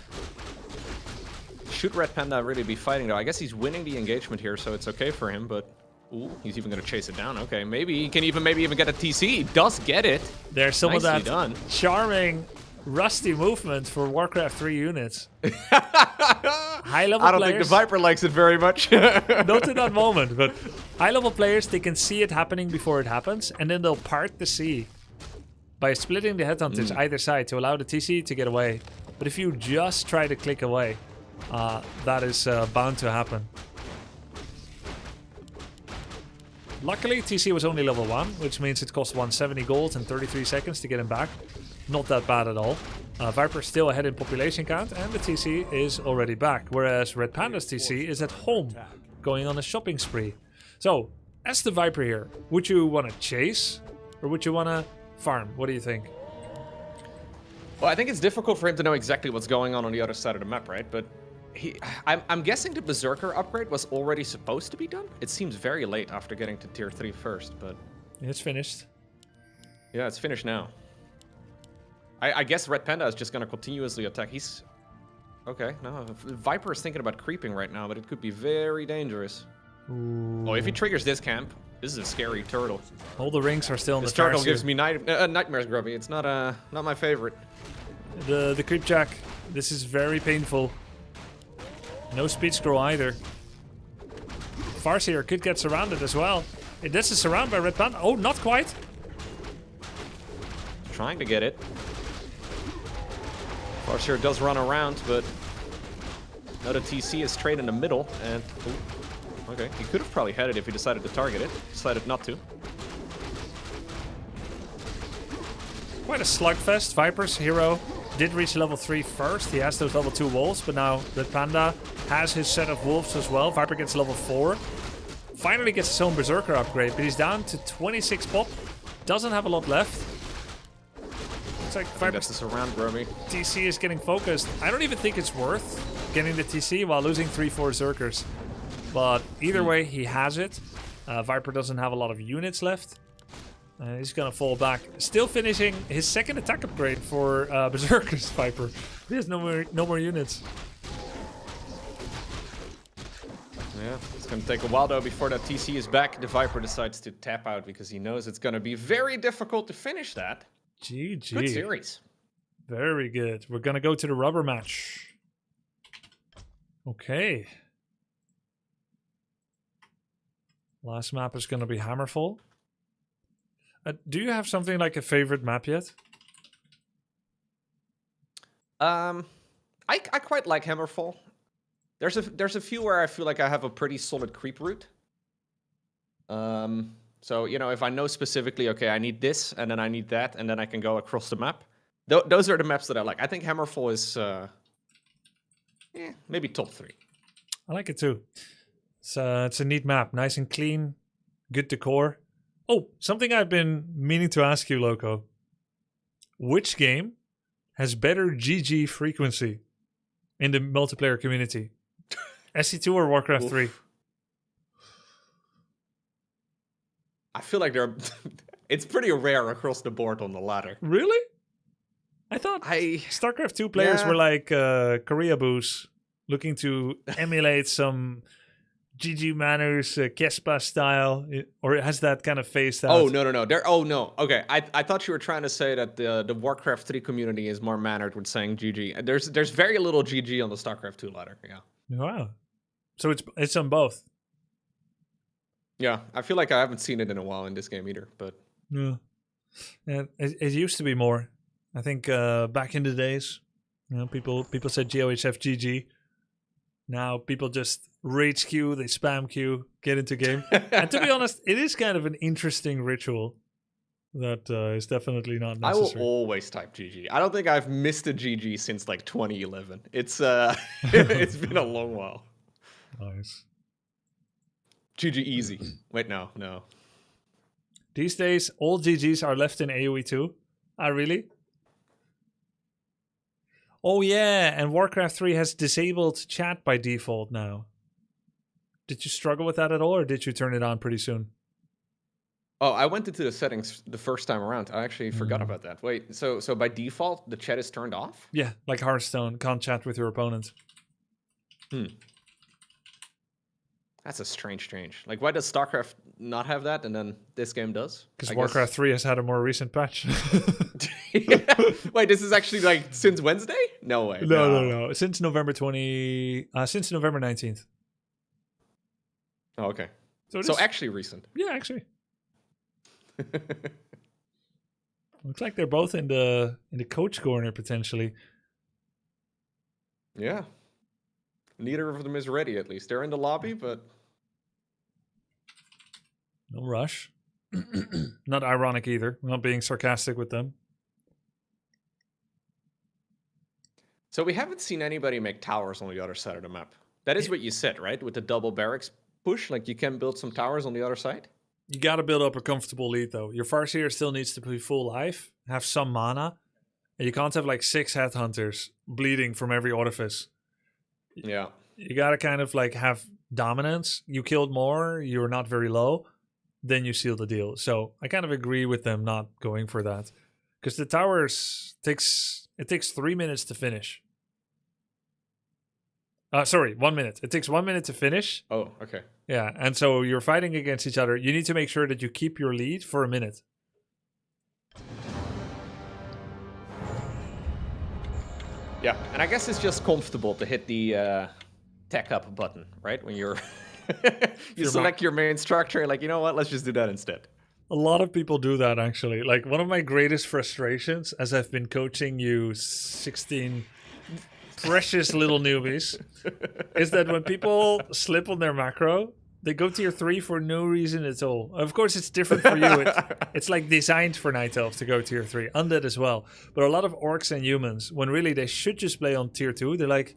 Should RedPanda really be fighting though? I guess he's winning the engagement here, so it's okay for him, but... Ooh, he's even gonna chase it down. Okay, maybe he can even get a TC. He does get it. There's some Nicely of that done. charming, rusty movement for Warcraft 3 units. High-level I don't players, think the Viper likes it very much. not in that moment, but high-level players, they can see it happening before it happens, and then they'll part the sea by splitting the headhunters either side to allow the TC to get away. But if you just try to click away, that is bound to happen. Luckily, TC was only level 1, which means it cost 170 gold and 33 seconds to get him back. Not that bad at all. Viper's still ahead in population count, and the TC is already back, whereas RedPanda's TC is at home, going on a shopping spree. So, as the Viper here, would you want to chase, or would you want to farm? What do you think? Well, I think it's difficult for him to know exactly what's going on the other side of the map, right? But I'm guessing the Berserker upgrade was already supposed to be done. It seems very late after getting to tier 3 first, but... It's finished. Yeah, it's finished now. I guess RedPanda is just going to continuously attack. He's... Okay, no. Viper is thinking about creeping right now, but it could be very dangerous. Ooh. Oh, if he triggers this camp, this is a scary turtle. All the rings are still in this the turtle Farseer. gives me nightmares, Grubby. It's not my favorite. The creep jack. This is very painful. No speed scroll either. Farseer could get surrounded as well. This is surrounded by RedPanda. Oh, not quite. Trying to get it. Farseer does run around, but now the TC is straight in the middle, and okay, he could have probably had it if he decided to target it. Decided not to. Quite a slugfest. Viper's hero did reach level 3 first. He has those level 2 wolves, but now RedPanda has his set of wolves as well. Viper gets level 4. Finally gets his own Berserker upgrade, but he's down to 26 pop. Doesn't have a lot left. It's like Viper's surround, Grubby. TC is getting focused. I don't even think it's worth getting the TC while losing 3-4 Berserkers. But either way, he has it. Viper doesn't have a lot of units left. He's gonna fall back. Still finishing his second attack upgrade for Berserkers, Viper. He has no more units. Yeah, it's gonna take a while though before that TC is back. The Viper decides to tap out because he knows it's gonna be very difficult to finish that. GG. Good series. Very good. We're gonna go to the rubber match. Okay. Last map is gonna be Hammerfall. Do you have something like a favorite map yet? I quite like Hammerfall. There's a few where I feel like I have a pretty solid creep route. So, you know, if I know specifically, okay, I need this, and then I need that, and then I can go across the map. Those are the maps that I like. I think Hammerfall is, maybe top 3. I like it too. It's a neat map. Nice and clean. Good decor. Oh, something I've been meaning to ask you, Loco. Which game has better GG frequency in the multiplayer community? SC2 or Warcraft 3? I feel like it's pretty rare across the board on the latter. Really? I thought StarCraft 2 players were like Korea boos, looking to emulate some GG manners, Kespa style, or has that kind of phased out? Oh, no. No. Okay, I thought you were trying to say that the Warcraft 3 community is more mannered with saying GG. There's very little GG on the StarCraft 2 ladder, yeah. Wow. So it's on both. Yeah, I feel like I haven't seen it in a while in this game either, but... Yeah. It used to be more. I think back in the days, you know, people said GOHF GG. Now people just rage queue, they spam queue, get into game. And to be honest, it is kind of an interesting ritual that is definitely not I will necessary. always type GG. I don't think I've missed a GG since like 2011. It's it's been a long while. Nice. GG easy. Wait, no. These days, all GGs are left in AoE too. Ah, really? Oh yeah, and Warcraft 3 has disabled chat by default now. Did you struggle with that at all, or did you turn it on pretty soon? Oh, I went into the settings the first time around. I actually forgot about that. Wait, so by default, the chat is turned off? Yeah, like Hearthstone, can't chat with your opponent. That's a strange. Like, why does StarCraft not have that, and then this game does? Because Warcraft 3 has had a more recent patch. Wait, this is actually like since Wednesday? No way. No. Since November 19th. Oh, okay. So actually recent. Yeah, actually. Looks like they're both in the coach corner potentially. Yeah. Neither of them is ready, at least. They're in the lobby, but no rush. Not ironic either. I'm not being sarcastic with them. So we haven't seen anybody make towers on the other side of the map. That is what you said, right? With the double barracks push, like you can build some towers on the other side? You got to build up a comfortable lead, though. Your Farseer still needs to be full life, have some mana, and you can't have like 6 headhunters bleeding from every orifice. Yeah. You got to kind of like have dominance. You killed more, you're not very low, then you seal the deal. So I kind of agree with them not going for that. Because the towers takes 3 minutes to finish. Sorry, 1 minute. It takes 1 minute to finish. Oh, okay. Yeah, and so you're fighting against each other. You need to make sure that you keep your lead for a minute. Yeah, and I guess it's just comfortable to hit the tech up button, right? When you're you select your main structure, like, you know what, let's just do that instead. A lot of people do that, actually. Like, one of my greatest frustrations, as I've been coaching you 16 precious little newbies, is that when people slip on their macro, they go tier 3 for no reason at all. Of course, it's different for you. It's like designed for Night Elf to go tier 3. Undead as well. But a lot of orcs and humans, when really they should just play on tier 2, they're like,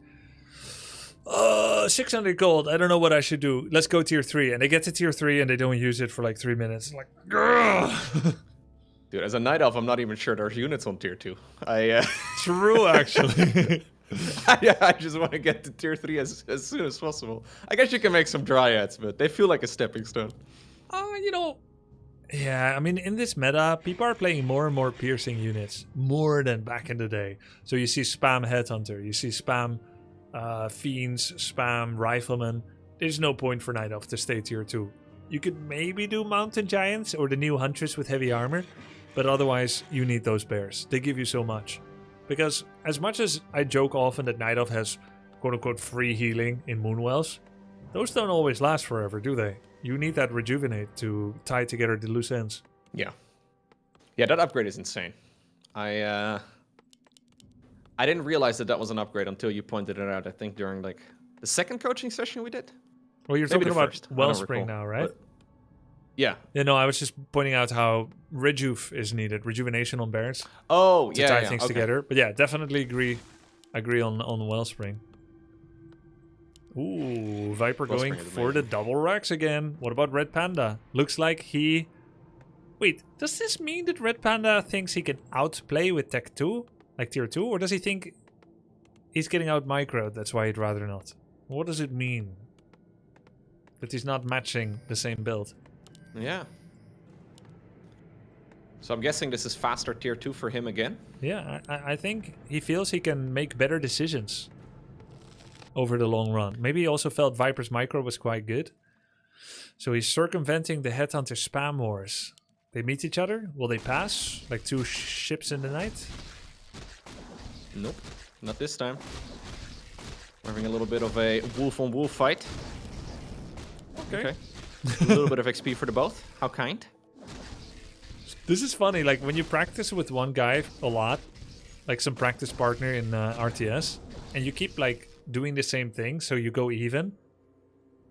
600 gold, I don't know what I should do. Let's go tier 3. And they get to tier 3 and they don't use it for like 3 minutes. Like, grrr. Dude, as a Night Elf, I'm not even sure there's units on tier 2. True, actually. I just want to get to tier 3 as soon as possible. I guess you can make some dryads, but they feel like a stepping stone. Yeah, I mean, in this meta, people are playing more and more piercing units, more than back in the day. So you see spam Headhunter, you see spam Fiends, spam Rifleman. There's no point for Night Elf to stay tier 2. You could maybe do Mountain Giants or the new Huntress with heavy armor, but otherwise you need those bears. They give you so much. Because as much as I joke often that Night Elf has quote-unquote free healing in Moonwells, those don't always last forever, do they? You need that Rejuvenate to tie together the loose ends. Yeah. Yeah, that upgrade is insane. I didn't realize that was an upgrade until you pointed it out, I think, during like the second coaching session we did. Well, you're Maybe talking about first. Wellspring now, right? Yeah. Yeah, no, I was just pointing out how Rejuve is needed, rejuvenation on bears. Oh, to tie things together. But yeah, definitely agree on Wellspring. Ooh, Viper Wellspring going is for the double racks again. What about RedPanda? Looks like he... Wait, does this mean that RedPanda thinks he can outplay with Tech 2? Like tier 2? Or does he think he's getting out microed, that's why he'd rather not? What does it mean? That he's not matching the same build? Yeah. So I'm guessing this is faster tier 2 for him again? Yeah, I think he feels he can make better decisions over the long run. Maybe he also felt Viper's micro was quite good. So he's circumventing the Headhunter spam wars. They meet each other? Will they pass? Like 2 ships in the night? Nope, not this time. We're having a little bit of a wolf-on-wolf fight. Okay. A little bit of XP for the both. How kind. This is funny, like when you practice with one guy a lot, like some practice partner in RTS, and you keep like doing the same thing, so you go even. And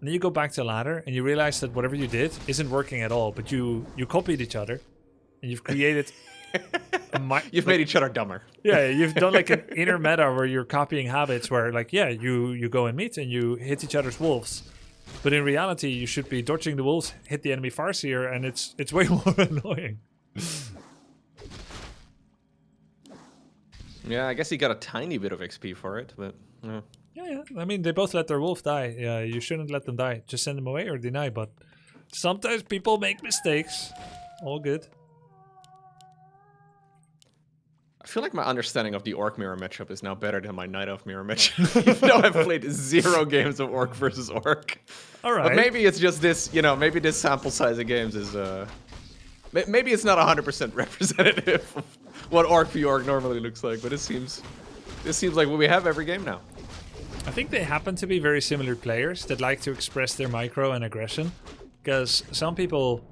then you go back to ladder, and you realize that whatever you did isn't working at all, but you copied each other, and you've created... You've made each other dumber. Yeah, you've done like an inner meta where you're copying habits where like, yeah, you go and meet and you hit each other's wolves. But in reality, you should be dodging the wolves, hit the enemy Farseer, and it's way more annoying. Yeah, I guess he got a tiny bit of XP for it, but... Yeah. Yeah. I mean, they both let their wolf die. Yeah, you shouldn't let them die. Just send them away or deny, but sometimes people make mistakes. All good. I feel like my understanding of the Orc mirror matchup is now better than my Night Elf mirror matchup. Even though I've played 0 games of Orc versus Orc. Alright. But maybe it's just this, you know, maybe this sample size of games is, maybe it's not 100% representative of what Orc v Orc normally looks like, but this seems like what we have every game now. I think they happen to be very similar players that like to express their micro and aggression. Because some people...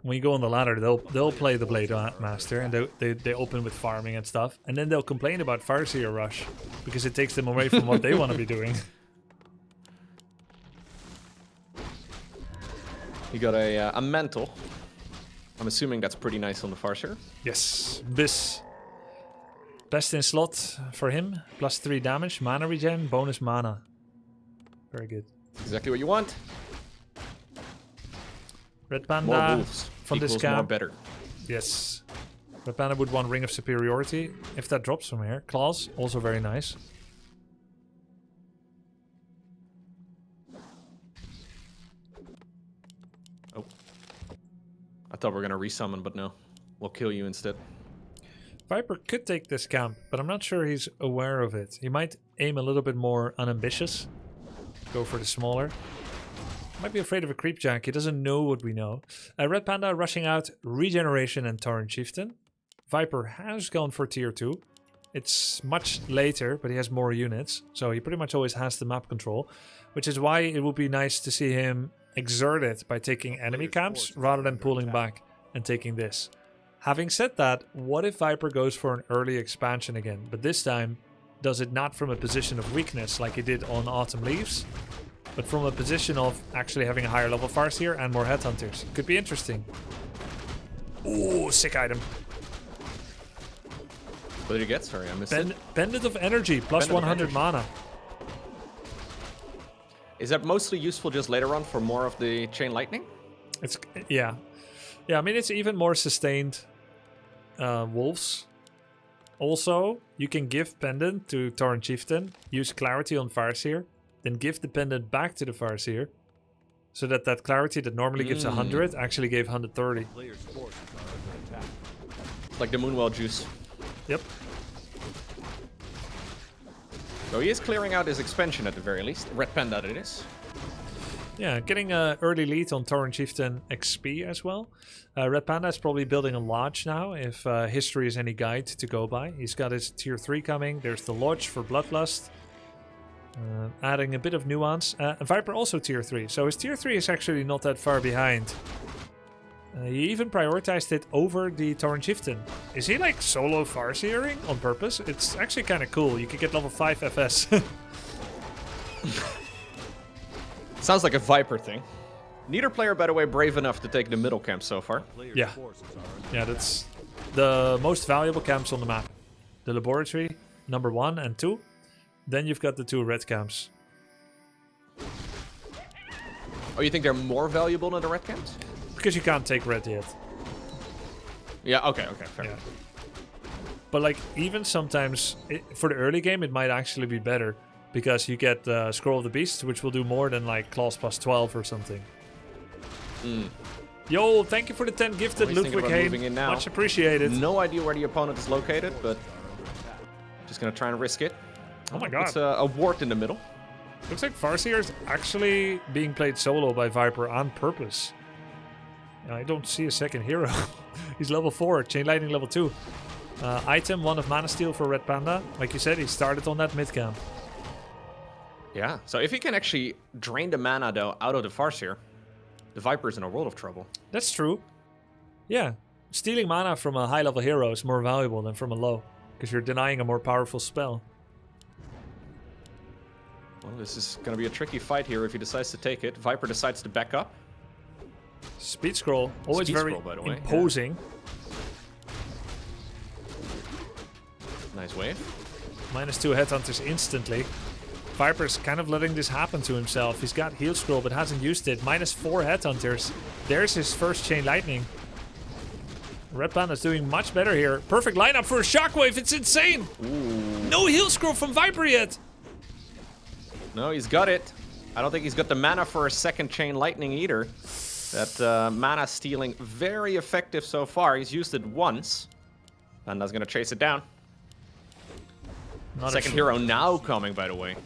When you go on the ladder, they'll play the Blade Master and they open with farming and stuff, and then they'll complain about Farseer Rush because it takes them away from what they want to be doing. You got a mantle. I'm assuming that's pretty nice on the Farseer. Yes, best in slot for him. +3 damage, mana regen, bonus mana. Very good. Exactly what you want. RedPanda More wolves from this equals camp. more better. Yes. RedPanda would want Ring of Superiority if that drops from here. Claws, also very nice. Oh. I thought we were going to resummon, but no. We'll kill you instead. Viper could take this camp, but I'm not sure he's aware of it. He might aim a little bit more unambitious. Go for the smaller. Might be afraid of a creep jack. He doesn't know what we know. RedPanda rushing out Regeneration and Torrent Chieftain. Viper has gone for tier 2. It's much later, but he has more units. So he pretty much always has the map control. Which is why it would be nice to see him exert it by taking enemy camps rather than pulling back and taking this. Having said that, what if Viper goes for an early expansion again? But this time, does it not from a position of weakness like he did on Autumn Leaves? But from a position of actually having a higher level Farseer and more Headhunters. Could be interesting. Ooh, sick item. What did he get? Sorry, I missed it. Pendant of Energy, plus 100 mana. Is that mostly useful just later on for more of the Chain Lightning? It's yeah. Yeah, I mean, it's even more sustained wolves. Also, you can give Pendant to Torrent Chieftain, use Clarity on Farseer, then give the pendant back to the Farseer, so that clarity that normally gives 100 actually gave 130. Like the Moonwell juice. Yep. So he is clearing out his expansion at the very least. RedPanda it is. Yeah, getting an early lead on Torrent Chieftain XP as well. RedPanda is probably building a lodge now, if history is any guide to go by. He's got his tier 3 coming. There's the lodge for Bloodlust. Adding a bit of nuance. Viper also tier 3, so his tier 3 is actually not that far behind. He even prioritized it over the Torrent Chieftain. Is he like solo Farseering on purpose? It's actually kind of cool. You could get level 5 FS. Sounds like a Viper thing. Neither player, by the way, brave enough to take the middle camp so far. Yeah. Yeah, that's the most valuable camps on the map. The laboratory, number 1 and 2. Then you've got the 2 red camps. Oh, you think they're more valuable than the red camps? Because you can't take red yet. Yeah, okay, fair enough. But like, even sometimes, for the early game, it might actually be better. Because you get Scroll of the Beast, which will do more than like Claws plus 12 or something. Yo, thank you for the 10 gifted, Ludwig Hain. Much appreciated. No idea where the opponent is located, but just gonna try and risk it. Oh my god. It's a ward in the middle. Looks like Farseer is actually being played solo by Viper on purpose. I don't see a second hero. He's level 4, Chain Lightning level 2. Item, 1 of Mana Steel for RedPanda. Like you said, he started on that mid camp. Yeah, so if he can actually drain the mana though out of the Farseer, the Viper's in a world of trouble. That's true. Yeah, stealing mana from a high level hero is more valuable than from a low. Because you're denying a more powerful spell. Well, this is going to be a tricky fight here if he decides to take it. Viper decides to back up. Speed scroll, always Speed very scroll, by the way, imposing. Nice wave. -2 headhunters instantly. Viper's kind of letting this happen to himself. He's got heal scroll but hasn't used it. -4 headhunters. There's his first chain lightning. RedPanda's doing much better here. Perfect lineup for a shockwave. It's insane. Ooh. No heal scroll from Viper yet. No, he's got it. I don't think he's got the mana for a second chain lightning either. That mana stealing very effective so far. He's used it once. Panda's gonna chase it down. Second hero now coming, by the way.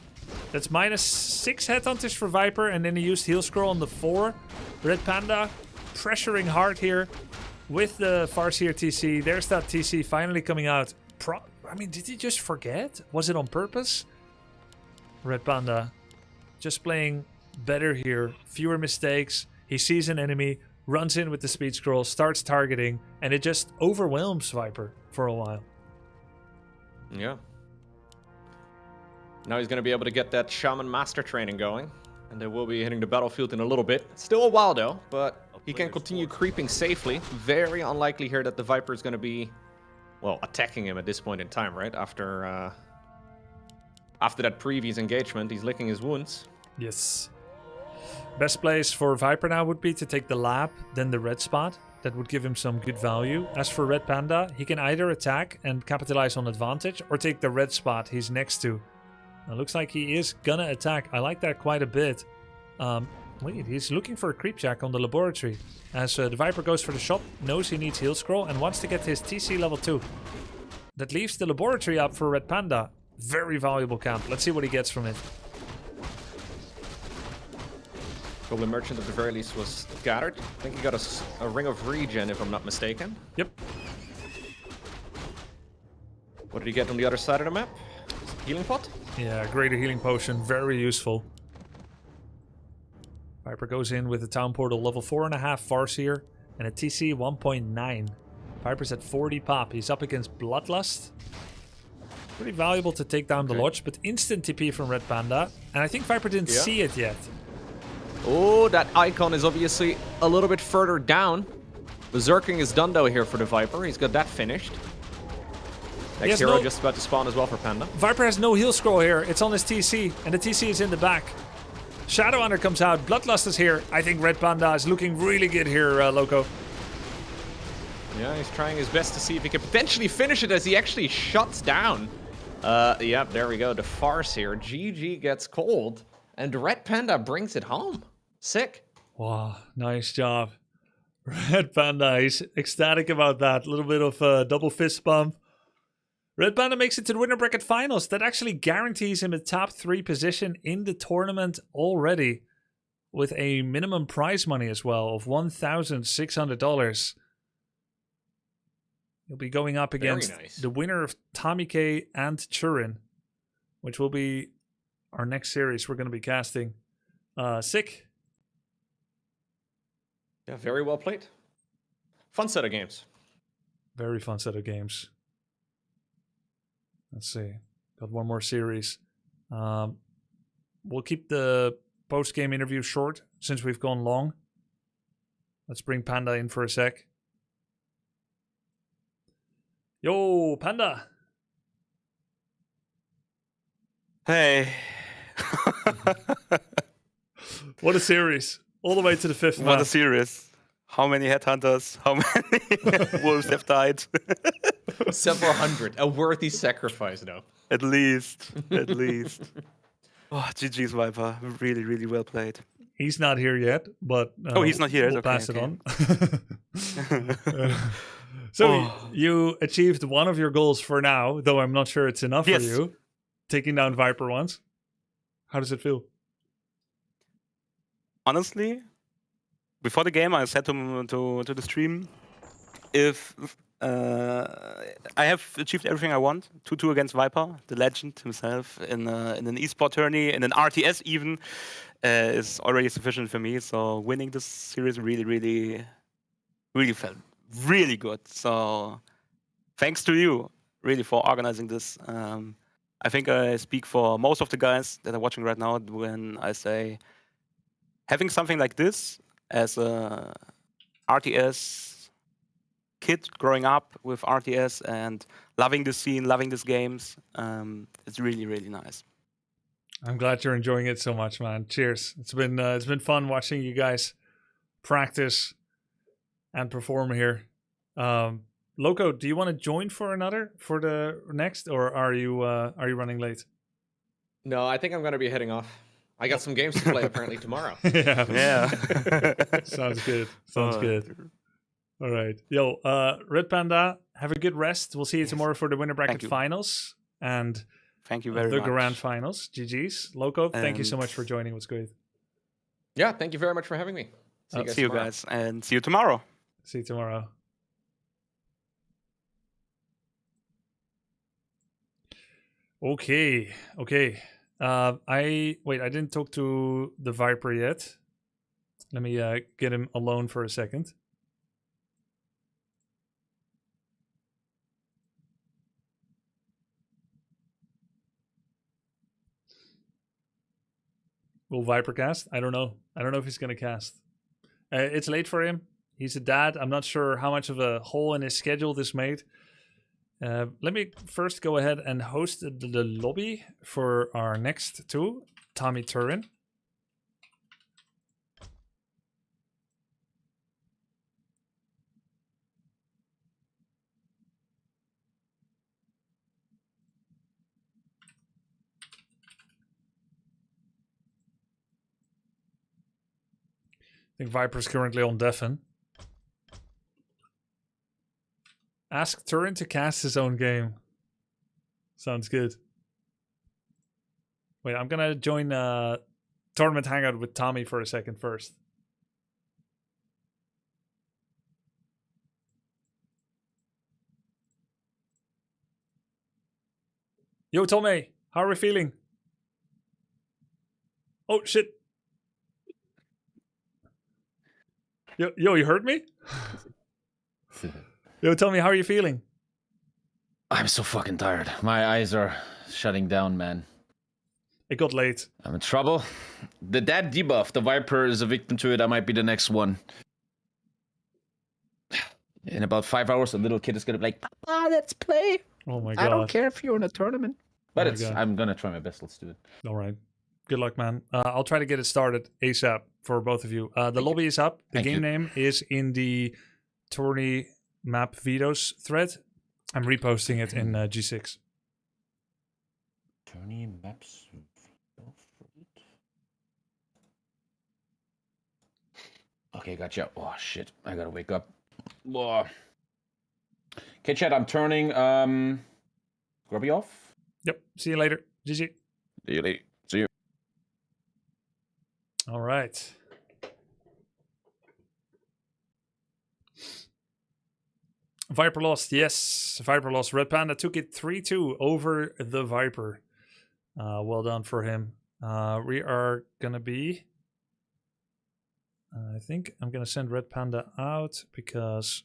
That's -6 headhunters for Viper, and then he used heal scroll on the 4. RedPanda pressuring hard here with the Farseer TC. There's that TC finally coming out. I mean, did he just forget? Was it on purpose? RedPanda just playing better here. Fewer mistakes. He sees an enemy, runs in with the speed scroll, starts targeting, and it just overwhelms Viper for a while. Yeah. Now he's going to be able to get that Shaman Master training going. And they will be hitting the battlefield in a little bit. Still a while though, but he can continue creeping safely. Very unlikely here that the Viper is going to be, well, attacking him at this point in time, right? After that previous engagement, he's licking his wounds. Yes. Best place for Viper now would be to take the lab, then the red spot. That would give him some good value. As for RedPanda, he can either attack and capitalize on advantage or take the red spot he's next to. It looks like he is gonna attack. I like that quite a bit. Wait, he's looking for a creep jack on the laboratory. As the Viper goes for the shop, knows he needs heal scroll and wants to get his TC level 2. That leaves the laboratory up for RedPanda. Very valuable camp. Let's see what he gets from it. Goblin Merchant at the very least was gathered. I think he got a ring of regen if I'm not mistaken. Yep. What did he get on the other side of the map? Healing pot? Yeah, greater healing potion. Very useful. Viper goes in with a town portal level 4.5 Farseer and a TC 1.9. Viper's at 40 pop. He's up against Bloodlust. Pretty valuable to take down the Lodge, but instant TP from RedPanda. And I think Viper didn't see it yet. Oh, that icon is obviously a little bit further down. Berserking is done though here for the Viper. He's got that finished. Next hero just about to spawn as well for Panda. Viper has no heal scroll here. It's on his TC, and the TC is in the back. Shadow Hunter comes out. Bloodlust is here. I think RedPanda is looking really good here, Loco. Yeah, he's trying his best to see if he can potentially finish it as he actually shuts down. Yep, there we go. The Farseer. GG gets cold, and RedPanda brings it home. Sick. Wow, nice job. RedPanda, he's ecstatic about that. A little bit of double fist bump. RedPanda makes it to the winner bracket finals. That actually guarantees him a top 3 position in the tournament already, with a minimum prize money as well of $1,600. He'll be going up against the winner of TommyK and Churin, which will be our next series we're going to be casting. Sick. Yeah, very well played. Fun set of games. Very fun set of games. Let's see. Got one more series. We'll keep the post-game interview short since we've gone long. Let's bring Panda in for a sec. Yo, Panda. Hey. What a series. All the way to the 5th map. What a series. How many headhunters? How many wolves have died? Several hundred. A worthy sacrifice, though. At least. At least. Oh, GG's Viper. Really, really well played. He's not here yet, but oh, he's not here. We'll Okay, pass it on. So you achieved one of your goals for now, though I'm not sure it's enough for you. Taking down Viper once. How does it feel? Honestly, before the game, I said to the stream, if I have achieved everything I want, 2-2 against Viper, the legend himself, in an esport tourney, in an RTS even, is already sufficient for me. So winning this series really, really, really felt really good. So thanks to you, really, for organizing this. I think I speak for most of the guys that are watching right now when I say having something like this as a RTS kid growing up with RTS and loving the scene, loving these games, it's really, really nice. I'm glad you're enjoying it so much, man. Cheers. It's been fun watching you guys practice and perform here. Loco, do you want to join for the next, or are you running late? No, I think I'm gonna be heading off. I got some games to play apparently tomorrow. Yeah. Sounds good. Sounds good. All right. Yo, RedPanda, have a good rest. We'll see you tomorrow for the winner bracket finals and thank you very the much. grand finals. GG's. Loco, thank you so much for joining. It was great. Yeah, thank you very much for having me. See you guys, and see you tomorrow. See you tomorrow. Okay. I didn't talk to TheViper yet. Let me get him alone for a second. Will Viper cast? I don't know. I don't know if he's going to cast. It's late for him. He's a dad. I'm not sure how much of a hole in his schedule this made. Let me first go ahead and host the lobby for our next two, Tommy Turin. I think Viper's currently on Deafen. Ask Turin to cast his own game. Sounds good. Wait, I'm gonna join Tournament Hangout with Tommy for a second first. Yo, Tommy, how are we feeling? Oh, shit. Yo, you heard me? Yo, tell me, how are you feeling? I'm so fucking tired. My eyes are shutting down, man. It got late. I'm in trouble. The dad debuff, the Viper is a victim to it. I might be the next one. In about 5 hours, a little kid is gonna be like, Papa, let's play. Oh my god. I don't care if you're in a tournament. But God. I'm gonna try my best. Let's do it. All right. Good luck, man. I'll try to get it started ASAP for both of you. The lobby is up. The game name is in the tourney map vetoes thread. I'm reposting it in G6. Tourney maps. Okay, gotcha. Oh shit, I gotta wake up. Oh. Okay, chat. I'm turning Grubby off. Yep. See you later. GG. See you later. See you. All right. Viper lost. Yes, Viper lost. RedPanda took it 3-2 over the Viper. Well done for him. We are going to be... I think I'm going to send RedPanda out because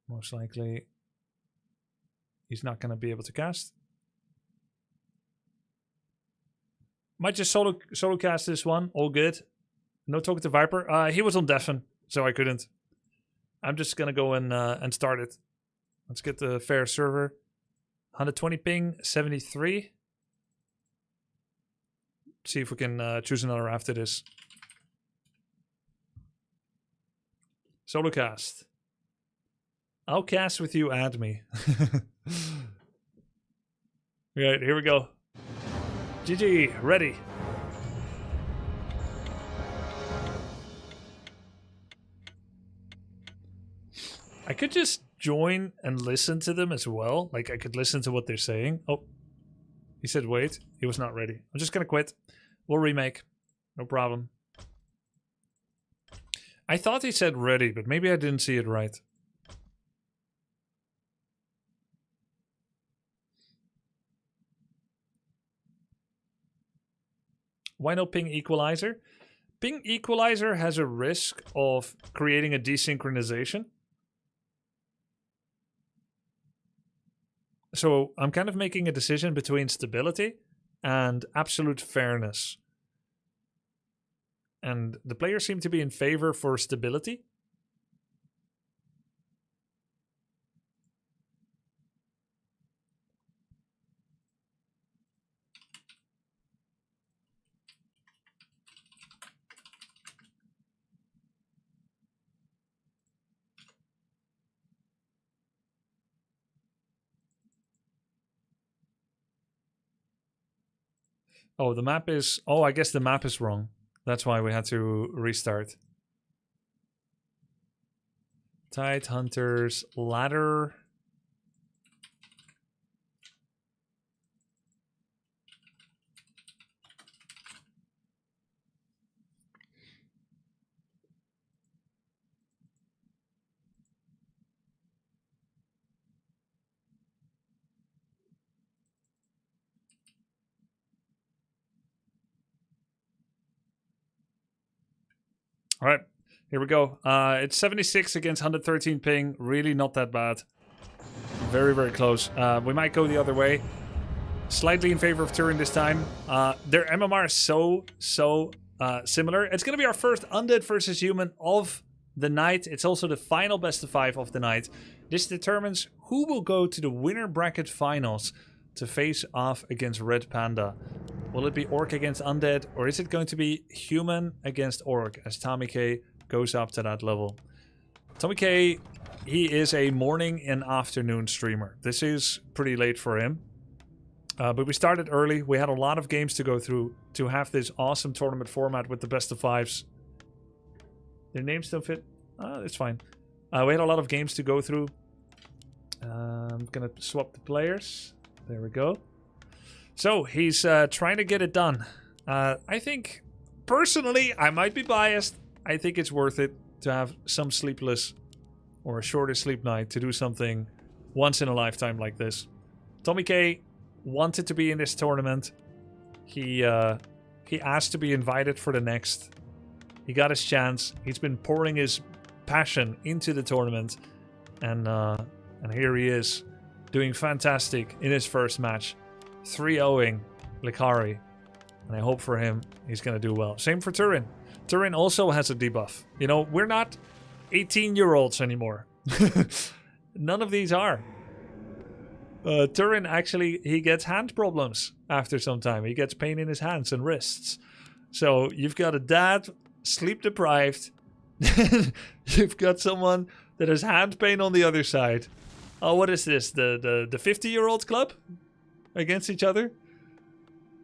most likely he's not going to be able to cast. Might just solo cast this one. All good. No talking to Viper. He was on Deafen, so I couldn't. I'm just gonna go and start it. Let's get the fair server. 120 ping, 73. See if we can choose another after this. Solo cast. I'll cast with you and me. Right, here we go. GG, ready. I could just join and listen to them as well. Like, I could listen to what they're saying. Oh, he said wait. He was not ready. I'm just gonna quit. We'll remake. No problem. I thought he said ready, but maybe I didn't see it right. Why no ping equalizer? Ping equalizer has a risk of creating a desynchronization. So I'm kind of making a decision between stability and absolute fairness. And the players seem to be in favor for stability. Oh, the map is... Oh, I guess the map is wrong. That's why we had to restart. Tide Hunters, ladder. All right, here we go. It's 76 against 113 ping. Really not that bad. Very, very close. We might go the other way. Slightly in favor of Turin this time. Their MMR is so similar. It's going to be our first undead versus human of the night. It's also the final best of 5 of the night. This determines who will go to the winner bracket finals to face off against RedPanda. Will it be Orc against Undead, or is it going to be Human against Orc as TommyK goes up to that level? TommyK, he is a morning and afternoon streamer. This is pretty late for him. But we started early. We had a lot of games to go through to have this awesome tournament format with the best of 5s. Their names don't fit. It's fine. We had a lot of games to go through. I'm going to swap the players. There we go. So, he's trying to get it done. I think, personally, I might be biased. I think it's worth it to have some sleepless or a shorter sleep night to do something once in a lifetime like this. TommyK wanted to be in this tournament. He asked to be invited for the next. He got his chance. He's been pouring his passion into the tournament. And here he is, doing fantastic in his first match. 3-0ing Lucari. And I hope for him he's going to do well. Same for Turin. Turin also has a debuff. You know, we're not 18-year-olds anymore. None of these are. Turin actually, he gets hand problems after some time. He gets pain in his hands and wrists. So you've got a dad, sleep deprived. You've got someone that has hand pain on the other side. Oh, what is this? The 50-year-olds club? Against each other?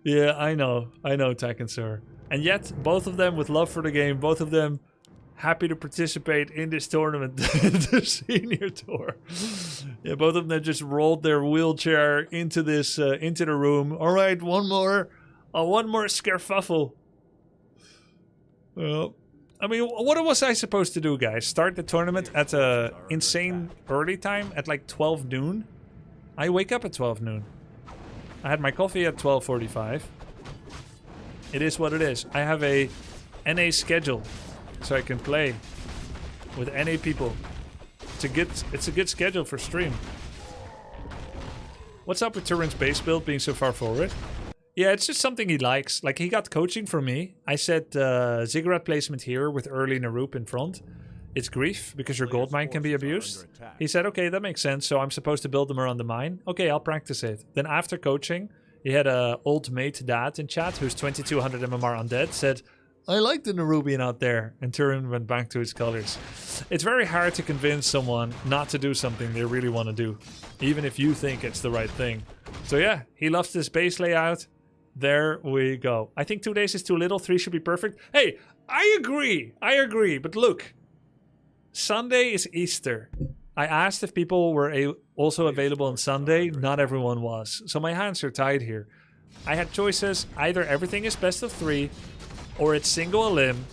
Yeah, I know, Taken Sir. And yet, both of them with love for the game, both of them happy to participate in this tournament, the senior tour. Yeah, both of them just rolled their wheelchair into this, into the room. All right, one more skerfuffle. Well, I mean, what was I supposed to do, guys? Start the tournament at a insane early time at like 12 noon? I wake up at 12 noon. I had my coffee at 12:45. It is what it is. I have a NA schedule, so I can play with NA people. It's a good schedule for stream. What's up with Turin's base build being so far forward? Yeah, it's just something he likes. Like, he got coaching from me. I said ziggurat placement here with early Narup in front. It's grief, because your gold mine can be abused. He said, okay, that makes sense, so I'm supposed to build them around the mine. Okay, I'll practice it. Then after coaching, he had a old mate dad in chat, who's 2200 MMR undead, said, I like the Nerubian out there. And Turin went back to his colors. It's very hard to convince someone not to do something they really want to do, even if you think it's the right thing. So yeah, he loves this base layout. There we go. I think 2 days is too little. 3 should be perfect. Hey, I agree. But look. Sunday is Easter. I asked if people were also available on Sunday. Not everyone was. So my hands are tied here. I had choices. Either everything is best of 3, or it's single elim,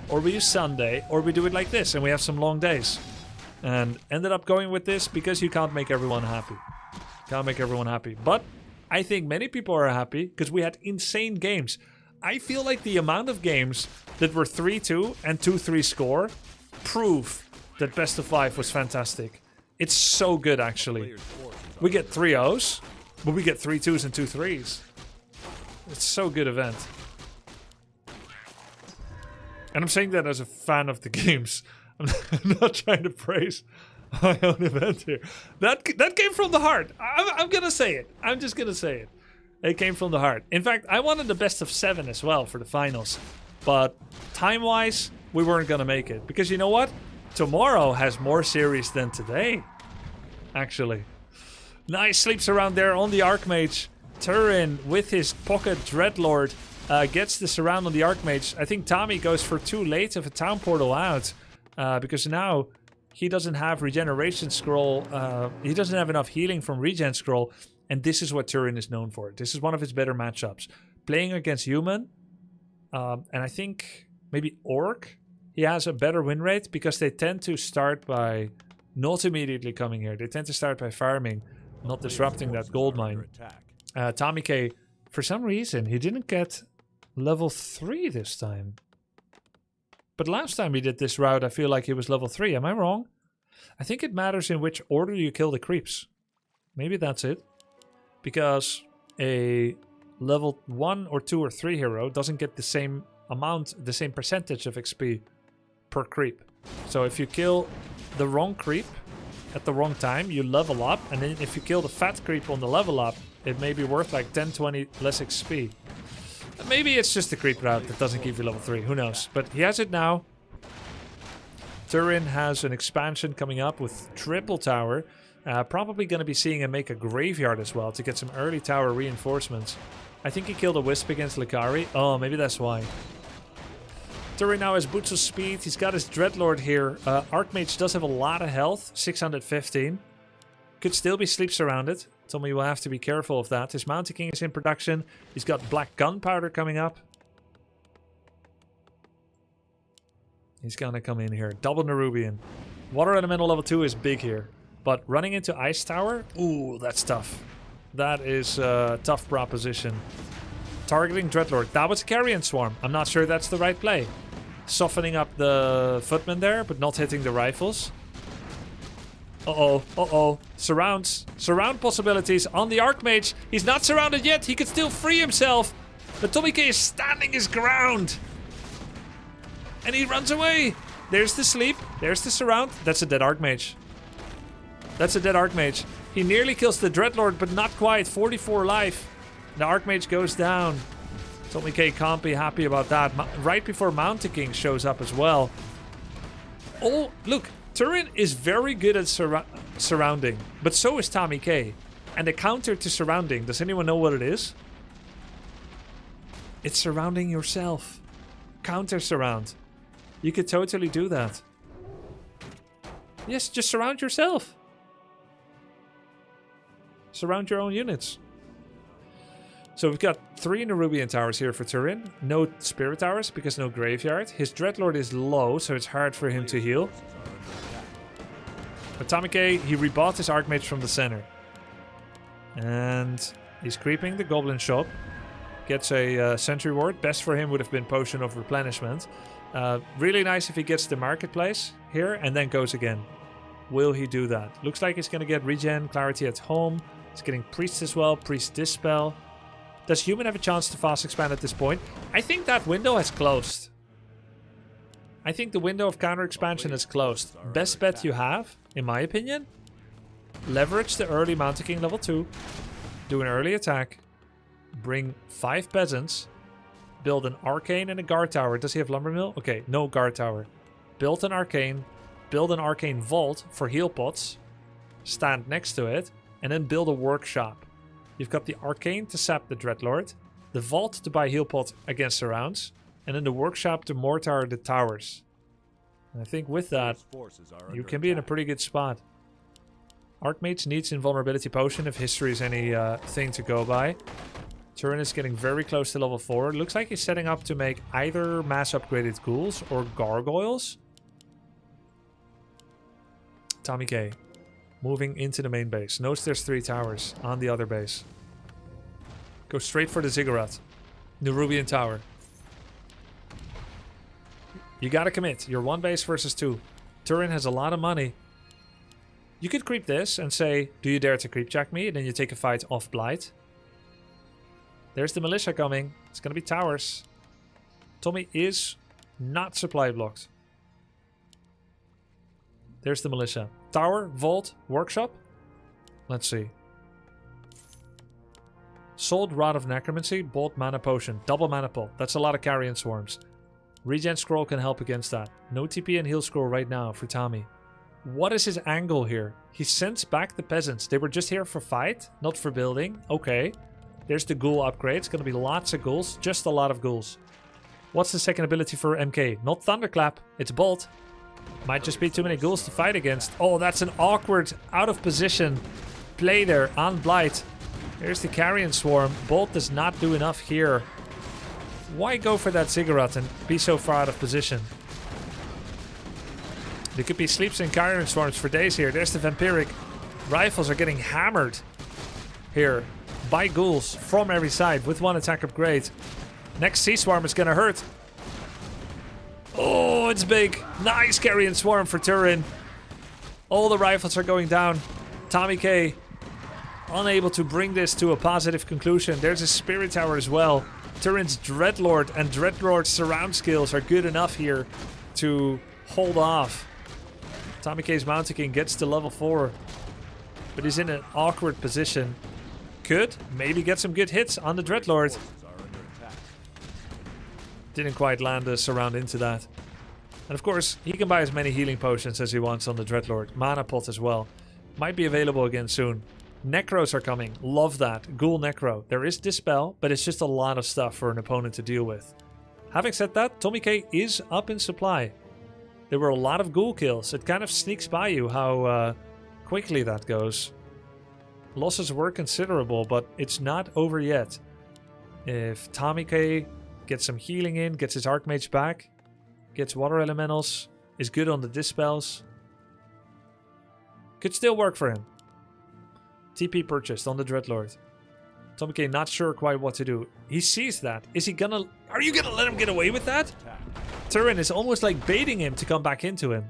or we use Sunday, or we do it like this and we have some long days. And ended up going with this because you can't make everyone happy. But I think many people are happy because we had insane games. I feel like the amount of games that were 3-2 and 2-3 score prove that best of 5 was fantastic. It's so good, actually. We get 3 O's, but we get 3 2s and 2 3s. It's so good event. And I'm saying that as a fan of the games. I'm not trying to praise my own event here. That came from the heart. I'm gonna say it. I'm just gonna say it. It came from the heart. In fact, I wanted the best of 7 as well for the finals. But time-wise, we weren't gonna make it. Because you know what? Tomorrow has more series than today. Actually. Nice sleeps around there on the Archmage. Turin with his pocket Dreadlord gets the surround on the Archmage. I think Tommy goes for too late of a town portal out. Because now he doesn't have regeneration scroll. He doesn't have enough healing from regen scroll. And this is what Turin is known for. This is one of his better matchups. Playing against human. And I think maybe Orc. He has a better win rate because they tend to start by not immediately coming here. They tend to start by farming, not disrupting that gold mine. TommyK, for some reason, he didn't get level 3 this time. But last time he did this route, I feel like he was level 3. Am I wrong? I think it matters in which order you kill the creeps. Maybe that's it. Because a level 1 or 2 or 3 hero doesn't get the same amount, the same percentage of XP per creep. So if you kill the wrong creep at the wrong time, you level up. And then if you kill the fat creep on the level up, it may be worth like 10, 20 less XP. Maybe it's just the creep route that doesn't give you level 3. Who knows? But he has it now. Turin has an expansion coming up with triple tower. Probably going to be seeing him make a graveyard as well to get some early tower reinforcements. I think he killed a wisp against Lucari. Oh, maybe that's why. Turin now has boots of speed. He's got his Dreadlord here. Archmage does have a lot of health. 615. Could still be sleep surrounded. Tommy will have to be careful of that. His Mountain King is in production. He's got black gunpowder coming up. He's gonna come in here. Double Nerubian. Water Elemental level 2 is big here. But running into Ice Tower? Ooh, that's tough. That is a tough proposition. Targeting Dreadlord. That was a Carrion Swarm. I'm not sure that's the right play. Softening up the footmen there, but not hitting the rifles. Uh-oh, uh-oh. Surrounds. Surround possibilities on the Archmage. He's not surrounded yet. He could still free himself. But TommyK is standing his ground. And he runs away. There's the sleep. There's the surround. That's a dead Archmage. That's a dead Archmage. He nearly kills the Dreadlord, but not quite. 44 life. The Archmage goes down. TommyK can't be happy about that. Right before Mountain King shows up as well. Oh, look. Turin is very good at surrounding, but so is TommyK. And the counter to surrounding, does anyone know what it is? It's surrounding yourself. Counter surround. You could totally do that. Yes, just surround yourself. Surround your own units. So we've got 3 Nerubian towers here for Turin. No Spirit Towers because no Graveyard. His Dreadlord is low, so it's hard for him to heal. But TommyK, he rebought his Archmage from the center. And he's creeping the Goblin Shop. Gets a Sentry Ward. Best for him would have been Potion of Replenishment. Really nice if he gets the Marketplace here and then goes again. Will he do that? Looks like he's going to get Regen, Clarity at home. He's getting Priest as well, Priest Dispel. Does Human have a chance to fast expand at this point? I think that window has closed. I think the window of counter expansion is closed. Best bet you have, in my opinion, leverage the early Mountain King level 2, do an early attack, bring 5 peasants, build an Arcane and a Guard Tower. Does he have Lumber Mill? Okay, no Guard Tower. Build an Arcane Vault for heal pots, stand next to it, and then build a Workshop. You've got the Arcane to sap the Dreadlord, the Vault to buy heal pot against surrounds, and then the Workshop to mortar the towers. And I think with that, you can be in a pretty good spot. Archmage needs Invulnerability Potion if history is any thing to go by. Turin is getting very close to level 4. Looks like he's setting up to make either mass upgraded ghouls or gargoyles. TommyK moving into the main base. Knows there's 3 towers on the other base. Go straight for the Ziggurat. Nerubian Tower. You gotta commit. You're 1 base versus 2. Turin has a lot of money. You could creep this and say, do you dare to creep jack me? And then you take a fight off Blight. There's the militia coming. It's going to be towers. Tommy is not supply blocked. There's the militia. Tower, vault, workshop. Let's see. Sold Rod of Necromancy, bought mana potion, double mana pot. That's a lot of carrion swarms. Regen scroll can help against that. No TP and heal scroll right now for Tommy. What is his angle here? He sends back the peasants. They were just here for fight, not for building. Okay. There's the ghoul upgrade. It's going to be lots of ghouls. Just a lot of ghouls. What's the second ability for MK? Not Thunderclap. It's Bolt. Might just be too many ghouls to fight against. Oh, that's an awkward, out of position play there on Blight. Here's the Carrion Swarm. Bolt does not do enough here. Why go for that Ziggurat and be so far out of position? There could be sleeps and Carrion Swarms for days here. There's the Vampiric. Rifles are getting hammered here by ghouls from every side with one attack upgrade. Next Sea Swarm is going to hurt. Oh, it's big. Nice Carrion Swarm for Turin. All the rifles are going down. TommyK unable to bring this to a positive conclusion. There's a Spirit Tower as well. Turin's Dreadlord and Dreadlord's surround skills are good enough here to hold off. TommyK's Mountain King gets to level 4, but he's in an awkward position. Could maybe get some good hits on the Dreadlord. Didn't quite land a surround into that. And of course, he can buy as many healing potions as he wants on the Dreadlord. Mana pot as well. Might be available again soon. Necros are coming. Love that. Ghoul Necro. There is Dispel, but it's just a lot of stuff for an opponent to deal with. Having said that, TommyK is up in supply. There were a lot of ghoul kills. It kind of sneaks by you how quickly that goes. Losses were considerable, but it's not over yet. If TommyK gets some healing in, gets his Archmage back, gets Water Elementals, is good on the Dispels, could still work for him. TP purchased on the Dreadlord. TommyK not sure quite what to do. He sees that. Is he gonna... Are you gonna let him get away with that? Turin is almost like baiting him to come back into him.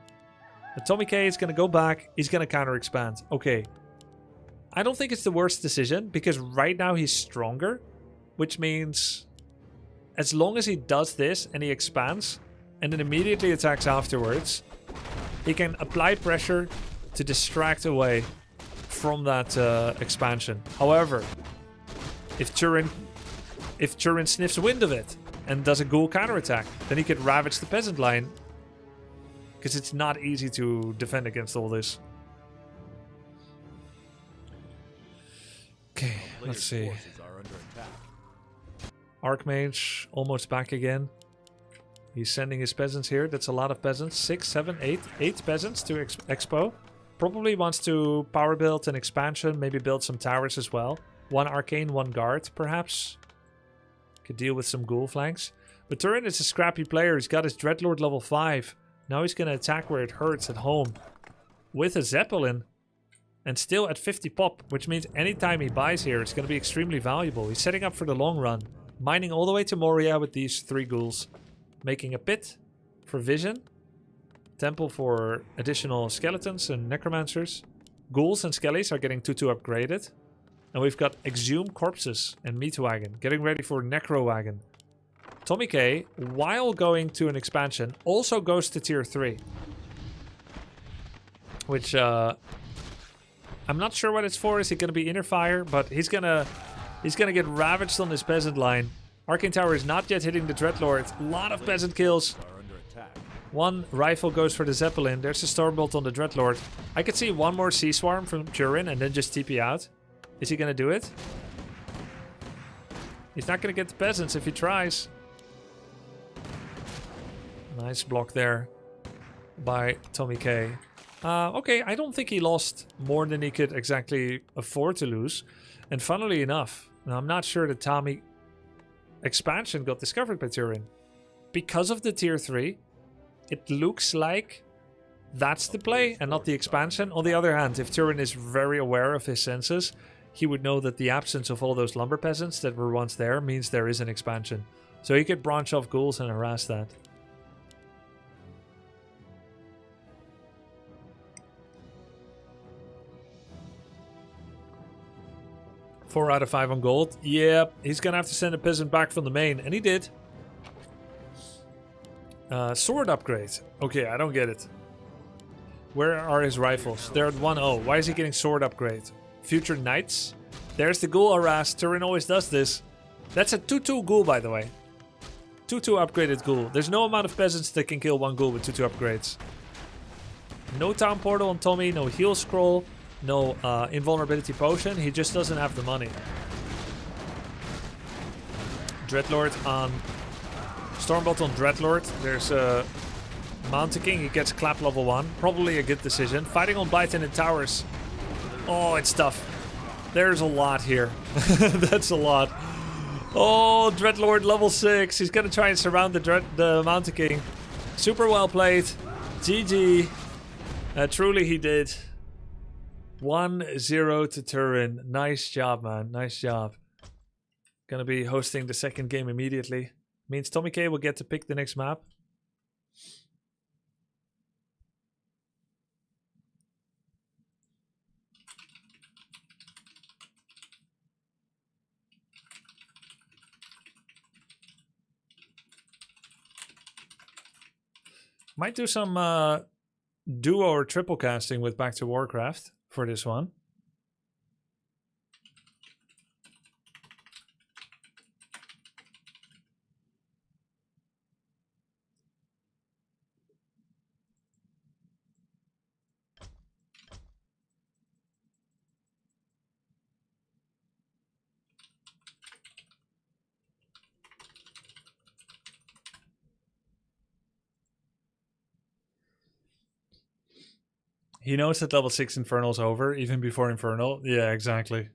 But TommyK is gonna go back. He's gonna counter expand. Okay. I don't think it's the worst decision because right now he's stronger. Which means as long as he does this and he expands and then immediately attacks afterwards, he can apply pressure to distract away from that expansion. However, if Turin sniffs wind of it and does a ghoul counterattack, then he could ravage the peasant line. Because it's not easy to defend against all this. Okay, let's see. Archmage almost back again. He's sending his peasants here. That's a lot of peasants. 6, 7, 8. 8 peasants to Expo. Probably wants to power build an expansion. Maybe build some towers as well. 1 arcane, 1 guard, perhaps. Could deal with some ghoul flanks. But Turin is a scrappy player. He's got his Dreadlord level 5. Now he's going to attack where it hurts at home. With a Zeppelin. And still at 50 pop. Which means anytime he buys here, it's going to be extremely valuable. He's setting up for the long run. Mining all the way to Moria with these 3 ghouls. Making a pit for vision. Temple for additional skeletons and necromancers. Ghouls and skellies are getting 2-2 upgraded. And we've got Exhume Corpses and Meat Wagon. Getting ready for Necro Wagon. TommyK, while going to an expansion, also goes to tier 3. Which, I'm not sure what it's for. Is it going to be Inner Fire? But he's gonna get ravaged on this peasant line. Arcane Tower is not yet hitting the Dreadlord. A lot of peasant kills. 1 rifle goes for the Zeppelin. There's a Stormbolt on the Dreadlord. I could see 1 more Sea Swarm from Turin and then just TP out. Is he going to do it? He's not going to get the peasants if he tries. Nice block there by TommyK. Okay, I don't think he lost more than he could exactly afford to lose. And funnily enough, now I'm not sure that Tommy expansion got discovered by Turin. Because of the tier 3, it looks like that's the play and not the expansion. On the other hand, if Turin is very aware of his senses, he would know that the absence of all those lumber peasants that were once there means there is an expansion. So he could branch off ghouls and harass that. 4 out of 5 on gold. Yep, he's gonna have to send a peasant back from the main, and he did. Sword upgrade. Okay, I don't get it. Where are his rifles? They're at 1-0. Why is he getting sword upgrade? Future knights? There's the ghoul harass. Turin always does this. That's a 2-2 ghoul, by the way. 2-2 upgraded ghoul. There's no amount of peasants that can kill one ghoul with 2-2 upgrades. No town portal on Tommy, no heal scroll, no invulnerability potion. He just doesn't have the money. Dreadlord on Stormbot on Dreadlord. There's a Mountain King. He gets clap level 1. Probably a good decision. Fighting on Blight in the towers. Oh, it's tough. There's a lot here. That's a lot. Oh, Dreadlord level 6. He's gonna try and surround the Mountain King. Super well played. GG. Truly he did. 1-0 to Turin. Nice job, man. Nice job. Gonna be hosting the second game immediately. Means TommyK will get to pick the next map. Might do some duo or triple casting with Back to Warcraft for this one. He knows that level 6 Infernal's over, even before Infernal. Yeah, exactly.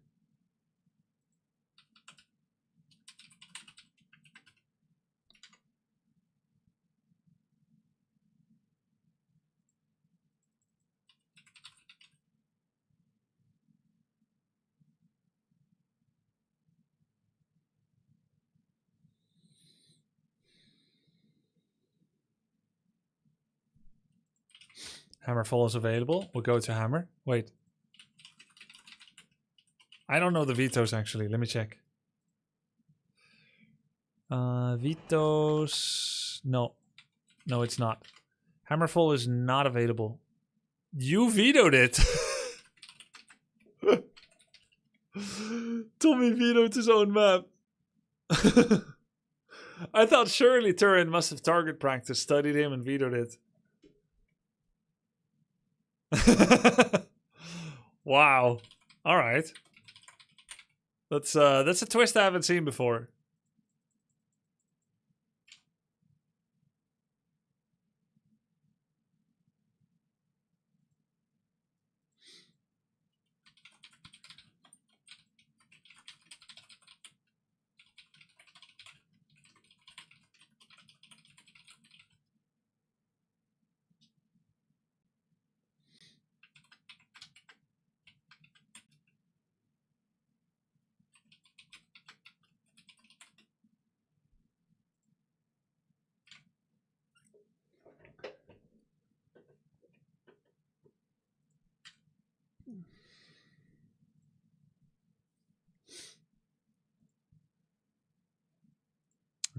Hammerfall is available. We'll go to Hammer. Wait. I don't know the vetoes actually. Let me check. Vetoes. No. No, it's not. Hammerfall is not available. You vetoed it. Tommy vetoed his own map. I thought surely Turin must have target practice, studied him, and vetoed it. Wow. All right. That's a twist I haven't seen before.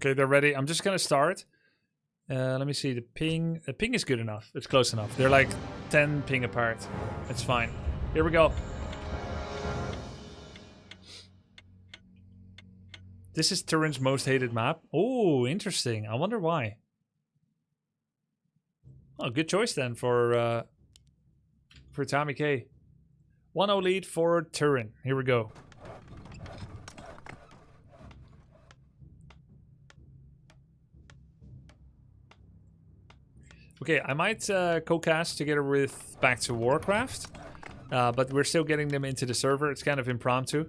Okay, they're ready. I'm just gonna start. Let me see the ping. The ping is good enough. It's close enough. They're like 10 ping apart. It's fine. Here we go. This is Turin's most hated map. Oh, interesting. I wonder why. Oh, good choice then for TommyK. 1-0 lead for Turin. Here we go. Okay, I might co-cast together with Back to Warcraft, but we're still getting them into the server. It's kind of impromptu.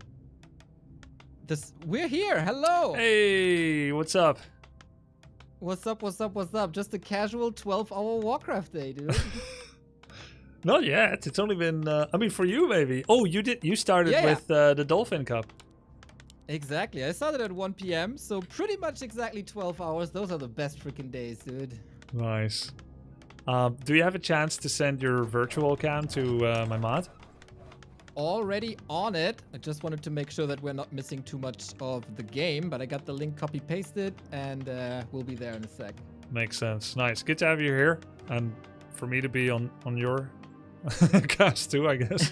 We're here. Hello. Hey, what's up? What's up? What's up? What's up? Just a casual 12-hour Warcraft day, dude. Not yet. It's only been. I mean, for you maybe. Oh, you did. You started with the Dolphin Cup. Exactly. I started at 1 p.m. So pretty much exactly 12 hours. Those are the best freaking days, dude. Nice. Do you have a chance to send your virtual cam to my mod? already on it. I just wanted to make sure that we're not missing too much of the game, but I got the link copy pasted and we'll be there in a sec. Makes sense. Nice. Good to have you here, and for me to be on your cast too, I guess.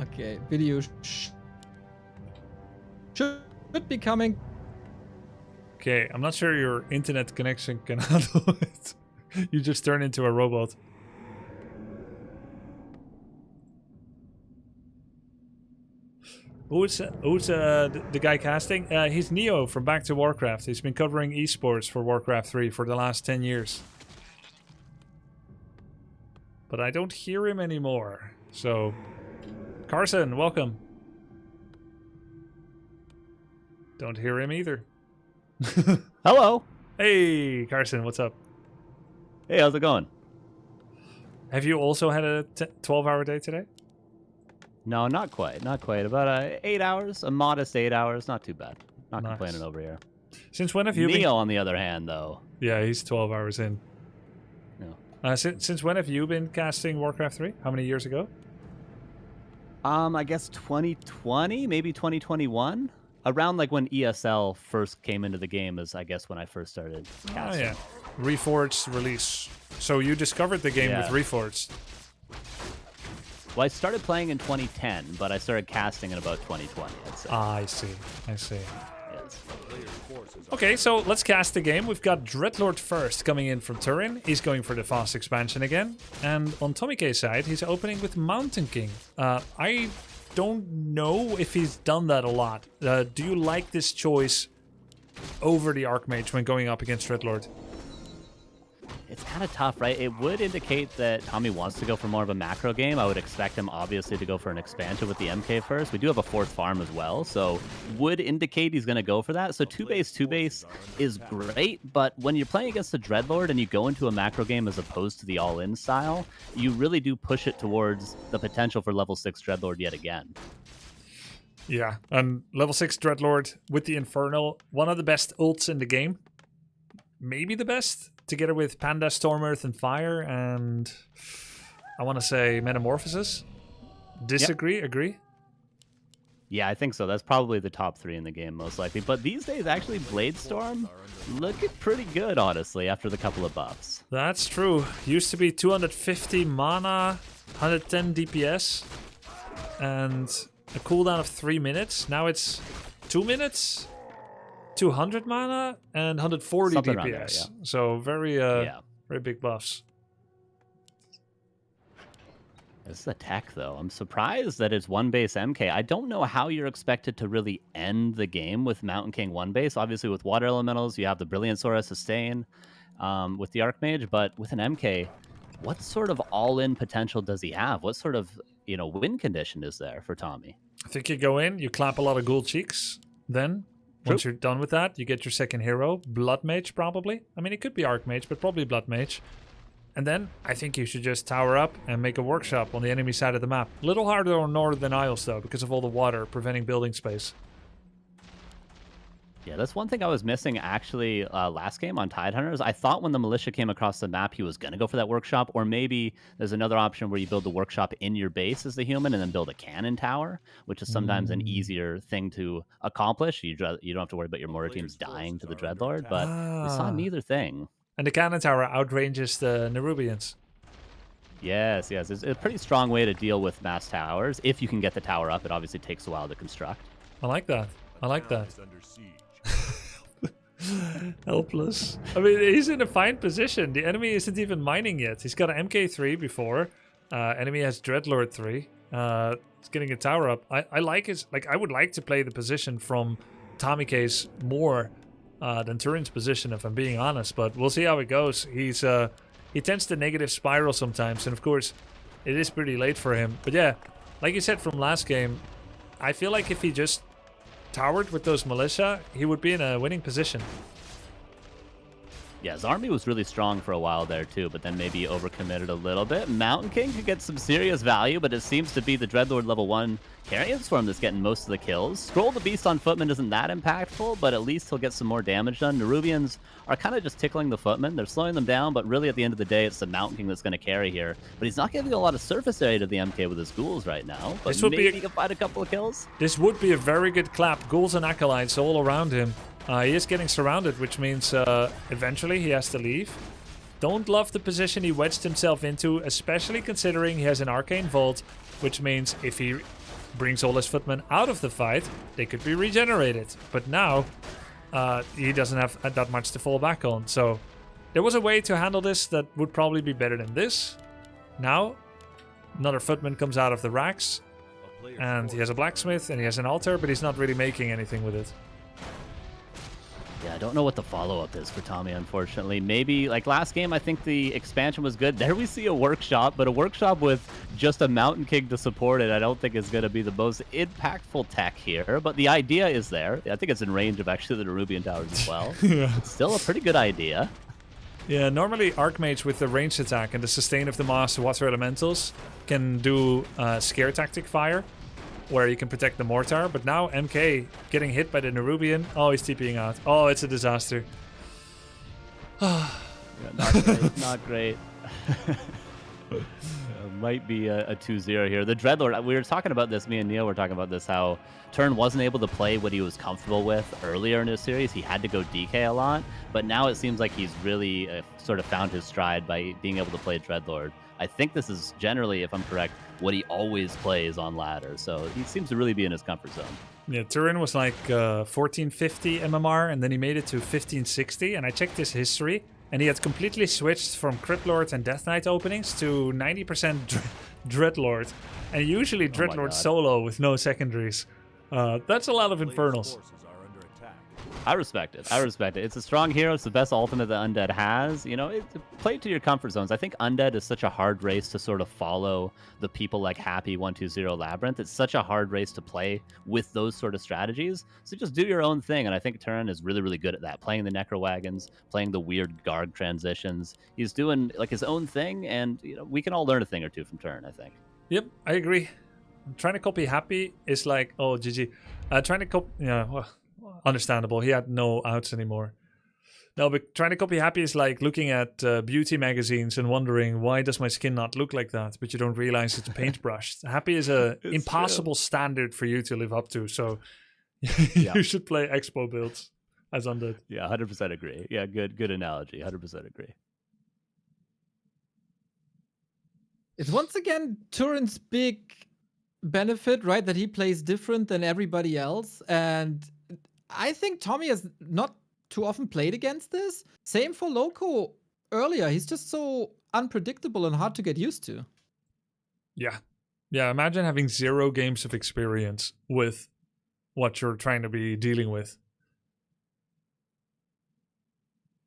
Okay, video should be coming. Okay, I'm not sure your internet connection can handle it. You just turn into a robot. Who's the guy casting? He's Neo from Back to Warcraft. He's been covering esports for Warcraft 3 for the last 10 years. But I don't hear him anymore. So, Carson, welcome. Don't hear him either. Hello. Hey, Carson, what's up? Hey, how's it going? Have you also had a 12-hour day today? No, not quite. Not quite. About 8 hours, a modest 8 hours. Not too bad. Not Nice. complaining over here. Since when have you Neo, on the other hand, though. Yeah, he's 12 hours in. No. Since when have you been casting Warcraft 3? How many years ago? I guess 2020, maybe 2021. Around like when ESL first came into the game is, I guess, when I first started casting. Oh, yeah. Reforged release. So you discovered the game with Reforged. Well, I started playing in 2010, but I started casting in about 2020, I'd say. Ah, I see. I see. Yes. Okay, so let's cast the game. We've got Dreadlord first coming in from Turin. He's going for the fast expansion again. And on TommyK's side, he's opening with Mountain King. I don't know if he's done that a lot. Do you like this choice over the Archmage when going up against Dreadlord? It's kind of tough, right? It would indicate that Tommy wants to go for more of a macro game. I would expect him, obviously, to go for an expansion with the MK first. We do have a fourth farm as well, so would indicate he's going to go for that. So 2-base is great, but when you're playing against the Dreadlord and you go into a macro game as opposed to the all-in style, you really do push it towards the potential for level 6 Dreadlord yet again. Yeah, and level 6 Dreadlord with the Infernal, one of the best ults in the game. Maybe the best, together with Panda, Storm, Earth, and Fire, and I want to say Metamorphosis. Disagree? Yep. Agree? Yeah, I think so. That's probably the top 3 in the game, most likely. But these days, actually, Blade Storm looking pretty good, honestly, after the couple of buffs. That's true. Used to be 250 mana, 110 DPS, and a cooldown of 3 minutes. Now it's 2 minutes, 200 mana, and 140 Something DPS. around there, yeah. So very big buffs. This is a tech, though. I'm surprised that it's 1-base MK. I don't know how you're expected to really end the game with Mountain King 1-base. Obviously, with Water Elementals, you have the Brilliant Sora sustain with the Archmage, but with an MK, what sort of all-in potential does he have? What sort of, win condition is there for Tommy? I think you go in, you clap a lot of gold cheeks, then once you're done with that, you get your second hero, Blood Mage probably. I mean, it could be Archmage, but probably Blood Mage. And then I think you should just tower up and make a workshop on the enemy side of the map. A little harder on Northern Isles though, because of all the water preventing building space. Yeah, that's one thing I was missing actually last game on Tidehunters. I thought when the militia came across the map, he was going to go for that workshop, or maybe there's another option where you build the workshop in your base as the human and then build a cannon tower, which is sometimes an easier thing to accomplish. You don't have to worry about your mortar teams dying to the Dreadlord, but we saw neither thing. And the cannon tower outranges the Nerubians. Yes. It's a pretty strong way to deal with mass towers. If you can get the tower up, it obviously takes a while to construct. I like that. Helpless. I mean, he's in a fine position. The enemy isn't even mining yet. He's got an MK3 before. Enemy has Dreadlord 3. He's getting a tower up. I like his... I would like to play the position from TommyK's more than Turin's position, if I'm being honest. But we'll see how it goes. He tends to negative spiral sometimes. And of course, it is pretty late for him. But yeah, like you said from last game, I feel like if he just towered with those militia, he would be in a winning position. Yeah, his army was really strong for a while there too, but then maybe overcommitted a little bit. Mountain King could get some serious value, but it seems to be the Dreadlord level 1 Carrion Swarm that's getting most of the kills. Scroll the Beast on Footman isn't that impactful, but at least he'll get some more damage done. Nerubians are kind of just tickling the Footman. They're slowing them down, but really at the end of the day, it's the Mountain King that's going to carry here. But he's not giving a lot of surface area to the MK with his ghouls right now, but maybe he can find a couple of kills. This would be a very good clap. Ghouls and Acolytes all around him. He is getting surrounded, which means eventually he has to leave. Don't love the position he wedged himself into, especially considering he has an Arcane Vault, which means if he brings all his footmen out of the fight, they could be regenerated. But now, he doesn't have that much to fall back on. So there was a way to handle this that would probably be better than this. Now, another footman comes out of the racks, and he has a blacksmith and he has an altar, but he's not really making anything with it. Yeah, I don't know what the follow-up is for Tommy, unfortunately. Maybe, like last game, I think the expansion was good. There we see a workshop, but a workshop with just a Mountain King to support it, I don't think is going to be the most impactful tech here. But the idea is there. I think it's in range of actually the Nerubian towers as well. Yeah. It's still a pretty good idea. Yeah, normally Archmage with the ranged attack and the sustain of the Master Water Elementals can do scare tactic fire, where you can protect the Mortar, but now MK getting hit by the Nerubian. Oh, he's TPing out. Oh, it's a disaster. Yeah, not great. Not great. Might be a 2-0 here. The Dreadlord, we were talking about this, me and Neil were talking about this, how Turn wasn't able to play what he was comfortable with earlier in his series. He had to go DK a lot, but now it seems like he's really sort of found his stride by being able to play Dreadlord. I think this is generally, if I'm correct, what he always plays on ladder, so he seems to really be in his comfort zone. Yeah, Turin was like 1450 MMR, and then he made it to 1560, and I checked his history, and he had completely switched from Crypt Lord and Death Knight openings to 90% Dreadlord, and usually Dreadlord solo with no secondaries. That's a lot of Infernals. I respect it. I respect it. It's a strong hero. It's the best ultimate that Undead has. You know, play to your comfort zones. I think Undead is such a hard race to sort of follow the people like Happy 120 Labyrinth. It's such a hard race to play with those sort of strategies. So just do your own thing. And I think Turin is really, really good at that. Playing the Necro Wagons, playing the weird Garg transitions. He's doing like his own thing. And you know, we can all learn a thing or two from Turin, I think. Yep, I agree. Trying to copy Happy is like, oh, GG. Trying to copy, yeah, well, understandable. He had no outs anymore. No, but trying to copy Happy is like looking at beauty magazines and wondering, why does my skin not look like that? But you don't realize it's paintbrushed. Happy is a impossible standard for you to live up to. So you should play Expo builds as Undead. Yeah, 100% agree. Yeah, good analogy. 100% agree. It's once again Turin's big benefit, right? That he plays different than everybody else. And I think Tommy has not too often played against this. Same for Loco earlier. He's just so unpredictable and hard to get used to. Yeah. Yeah, imagine having 0 games of experience with what you're trying to be dealing with.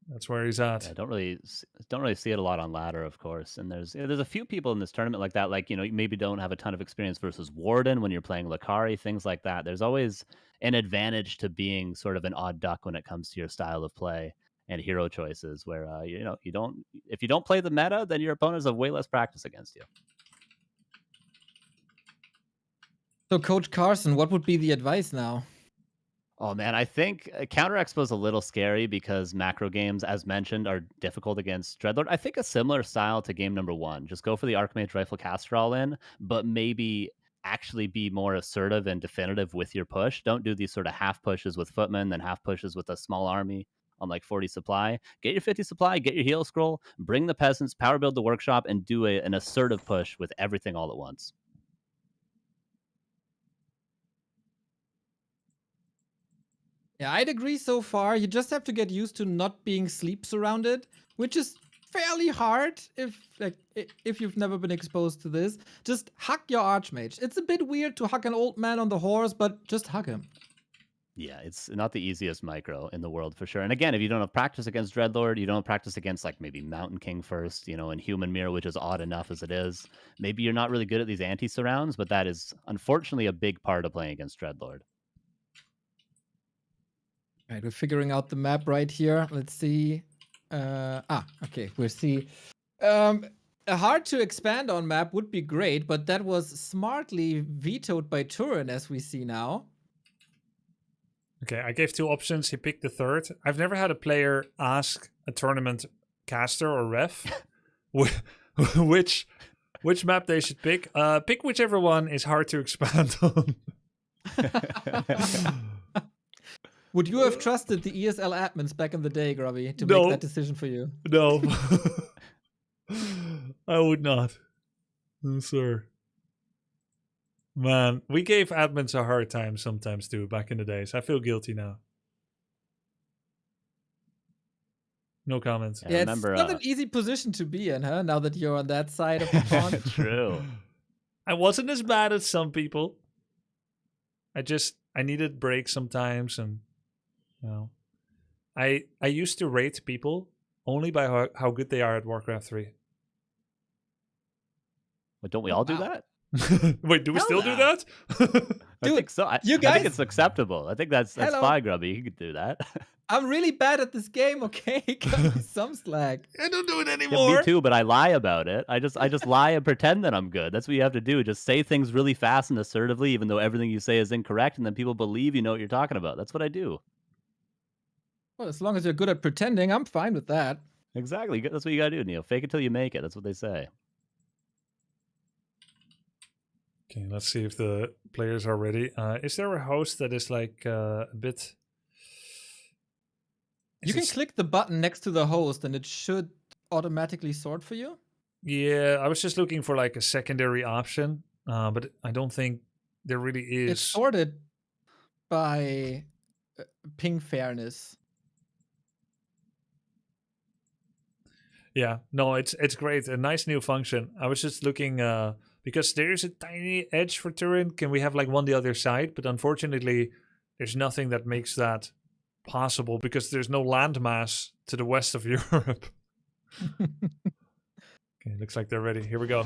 That's where he's at. Yeah, don't really see it a lot on ladder, of course. And there's a few people in this tournament like that. Like, you know, you maybe don't have a ton of experience versus Warden when you're playing Lucari, things like that. There's always an advantage to being sort of an odd duck when it comes to your style of play and hero choices. Where you know, if you don't play the meta, then your opponents have way less practice against you. So, Coach Carson, what would be the advice now? Oh man, I think Counter Expo is a little scary because macro games, as mentioned, are difficult against Dreadlord. I think a similar style to game number 1. Just go for the Archmage Rifle Caster all in, but maybe actually be more assertive and definitive with your push. Don't do these sort of half pushes with footmen, then half pushes with a small army on like 40 supply. Get your 50 supply, get your heal scroll, bring the peasants, power build the workshop, and do an assertive push with everything all at once. Yeah, I'd agree so far. You just have to get used to not being sleep surrounded, which is fairly hard if you've never been exposed to this. Just hug your Archmage. It's a bit weird to hug an old man on the horse, but just hug him. Yeah, it's not the easiest micro in the world for sure. And again, if you don't have practice against Dreadlord, you don't have practice against like maybe Mountain King first, you know, and Human Mirror, which is odd enough as it is. Maybe you're not really good at these anti-surrounds, but that is unfortunately a big part of playing against Dreadlord. All right, we're figuring out the map right here. Let's see. Okay, we'll see. A hard to expand on map would be great, but that was smartly vetoed by Turin, as we see now. Okay, I gave 2 options. He picked the third. I've never had a player ask a tournament caster or ref which map they should pick. Pick whichever one is hard to expand on. Would you have trusted the ESL admins back in the day, Grubby, to No. make that decision for you? No. I would not. No, sir. Man, we gave admins a hard time sometimes too, back in the days. I feel guilty now. No comments. Yeah, it's not an easy position to be in, huh? Now that you're on that side of the pond. True. I wasn't as bad as some people. I needed breaks sometimes, and you know, I used to rate people only by how good they are at Warcraft 3. But don't we all do that? Wait, do we still do that? I think so. I think it's acceptable. I think that's fine, Grubby. You could do that. I'm really bad at this game, okay? Cut me some slack. I don't do it Yeah, anymore. me too, but I lie about it. I just lie and pretend that I'm good. That's what you have to do. Just say things really fast and assertively, even though everything you say is incorrect, and then people believe you know what you're talking about. That's what I do. Well, as long as you're good at pretending, I'm fine with that. Exactly. That's what you gotta do, Neil. Fake it till you make it. That's what they say. Okay, let's see if the players are ready. Is there a host that is like a bit... You can click the button next to the host and it should automatically sort for you. Yeah, I was just looking for like a secondary option, but I don't think there really is. It's sorted by ping fairness. Yeah, no, it's great. A nice new function. I was just looking because there is a tiny edge for Turin. Can we have like one the other side? But unfortunately, there's nothing that makes that possible because there's no landmass to the west of Europe. Okay, looks like they're ready. Here we go.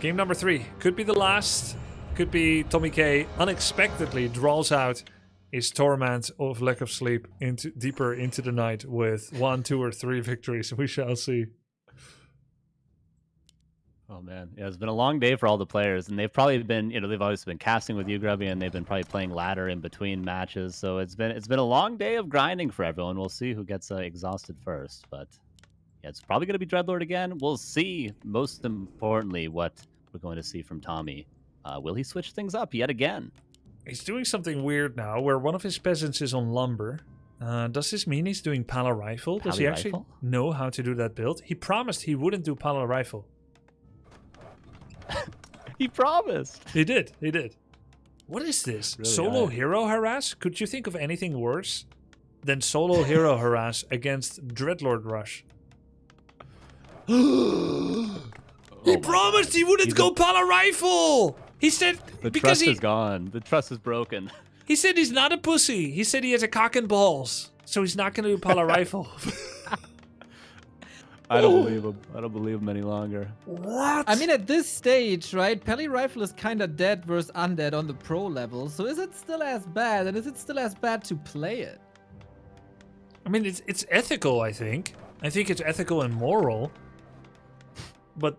Game number 3. Could be the last. Could be TommyK unexpectedly draws out his torment of lack of sleep deeper into the night with 1, 2, or 3 victories. We shall see. Oh man, yeah, it's been a long day for all the players, and they've probably been, they've always been casting with you, Grubby, and they've been probably playing ladder in between matches. So it's been a long day of grinding for everyone. We'll see who gets exhausted first, but yeah, it's probably going to be Dreadlord again. We'll see. Most importantly, what we're going to see from Tommy. Will he switch things up yet again? He's doing something weird now, where one of his peasants is on lumber. Does this mean he's doing Pala Rifle? Does he actually know how to do that build? He promised he wouldn't do Pala Rifle. He promised. He did. He did. What is this? Really Solo high. hero harass? Could you think of anything worse than solo hero harass against Dreadlord Rush? He promised he wouldn't go Pala Rifle! He said The because trust is gone. The trust is broken. he said he's not a pussy. He said he has a cock and balls. So he's not going to do Pala Rifle. I don't believe him. I don't believe him any longer. What? I mean, at this stage, right, Pally Rifle is kind of dead versus undead on the pro level. So is it still as bad? And is it still as bad to play it? I mean, it's ethical, I think. I think it's ethical and moral. But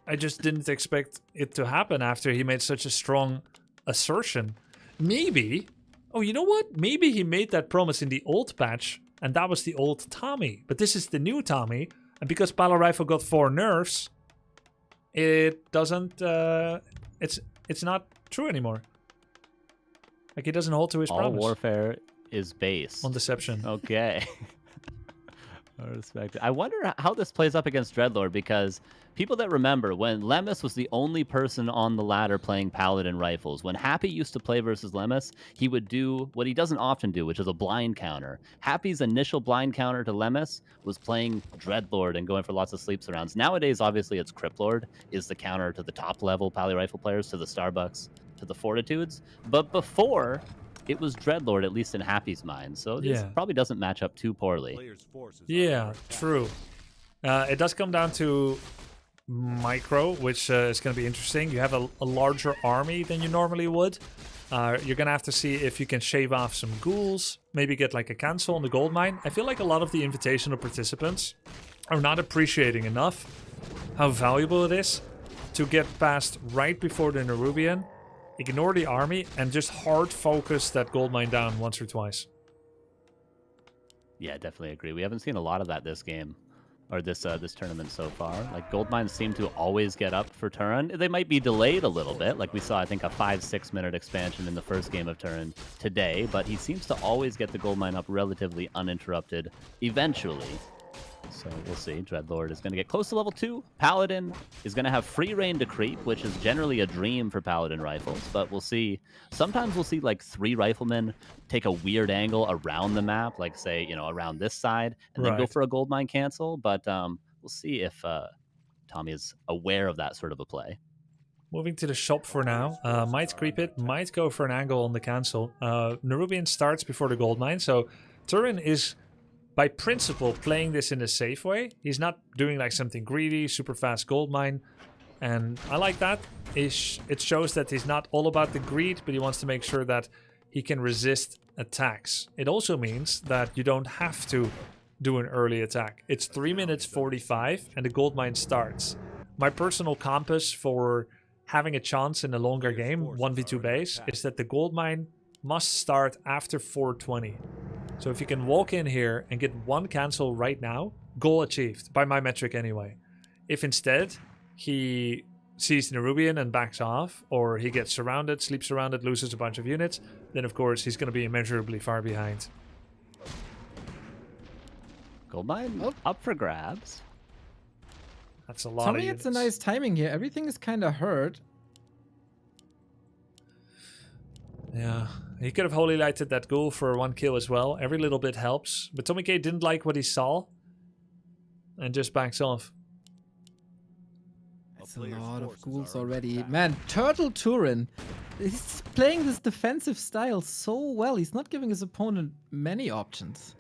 I just didn't expect it to happen after he made such a strong assertion. Maybe... Oh, you know what? Maybe he made that promise in the old patch, and that was the old Tommy. But this is the new Tommy, and because Pala Rifle got 4 nerfs, it doesn't... It's not true anymore. Like, he doesn't hold to his All promise. warfare is based On deception. Okay. I respect it. I wonder how this plays up against Dreadlord, because people that remember when Lemus was the only person on the ladder playing Paladin rifles, when Happy used to play versus Lemus, he would do what he doesn't often do, which is a blind counter. Happy's initial blind counter to Lemus was playing Dreadlord and going for lots of sleep surrounds. Nowadays, obviously, it's Cryptlord is the counter to the top level Pally rifle players, to the Starbucks, to the Fortitudes. But before, it was Dreadlord, at least in Happy's mind. So this probably doesn't match up too poorly. Yeah, true. It does come down to micro, which is going to be interesting. You have a larger army than you normally would. You're gonna have to see if you can shave off some ghouls, maybe get like a cancel on the gold mine. I feel like a lot of the invitational participants are not appreciating enough how valuable it is to get past right before the Nerubian, ignore the army, and just hard focus that gold mine down once or twice. Yeah, definitely agree. We haven't seen a lot of that this game, or this tournament so far. Like, gold mines seem to always get up for Turin. They might be delayed a little bit. Like, we saw, I think, a 5-6 minute expansion in the first game of Turin today, but he seems to always get the gold mine up relatively uninterrupted eventually. So we'll see. Dreadlord is going to get close to level 2. Paladin is going to have free reign to creep, which is generally a dream for Paladin rifles, but we'll see. Sometimes we'll see like 3 riflemen take a weird angle around the map, like say, you know, around this side, and then go for a gold mine cancel, but we'll see if Tommy is aware of that sort of a play. Moving to the shop for now. Might creep it, might go for an angle on the cancel. Nerubian starts before the gold mine, so Turin is by principle playing this in a safe way. He's not doing like something greedy, super fast gold mine, and I like that. It shows that he's not all about the greed, but he wants to make sure that he can resist attacks. It also means that you don't have to do an early attack. It's 3 minutes 45 and the gold mine starts. My personal compass for having a chance in a longer game, 1v2 base, is that the gold mine must start after 4:20. So if you can walk in here and get 1 cancel right now, goal achieved, by my metric anyway. If instead he sees Nerubian and backs off, or he gets surrounded, sleeps surrounded, loses a bunch of units, then of course he's going to be immeasurably far behind. Gold mine up for grabs. That's a lot Tommy, of units. it's a nice timing here. Everything is kind of hurt. Yeah, he could have holy lighted that ghoul for 1 kill as well. Every little bit helps. But TommyK didn't like what he saw and just backs off. It's a lot of ghouls already. Man, Turtle Turin, he's playing this defensive style so well. He's not giving his opponent many options.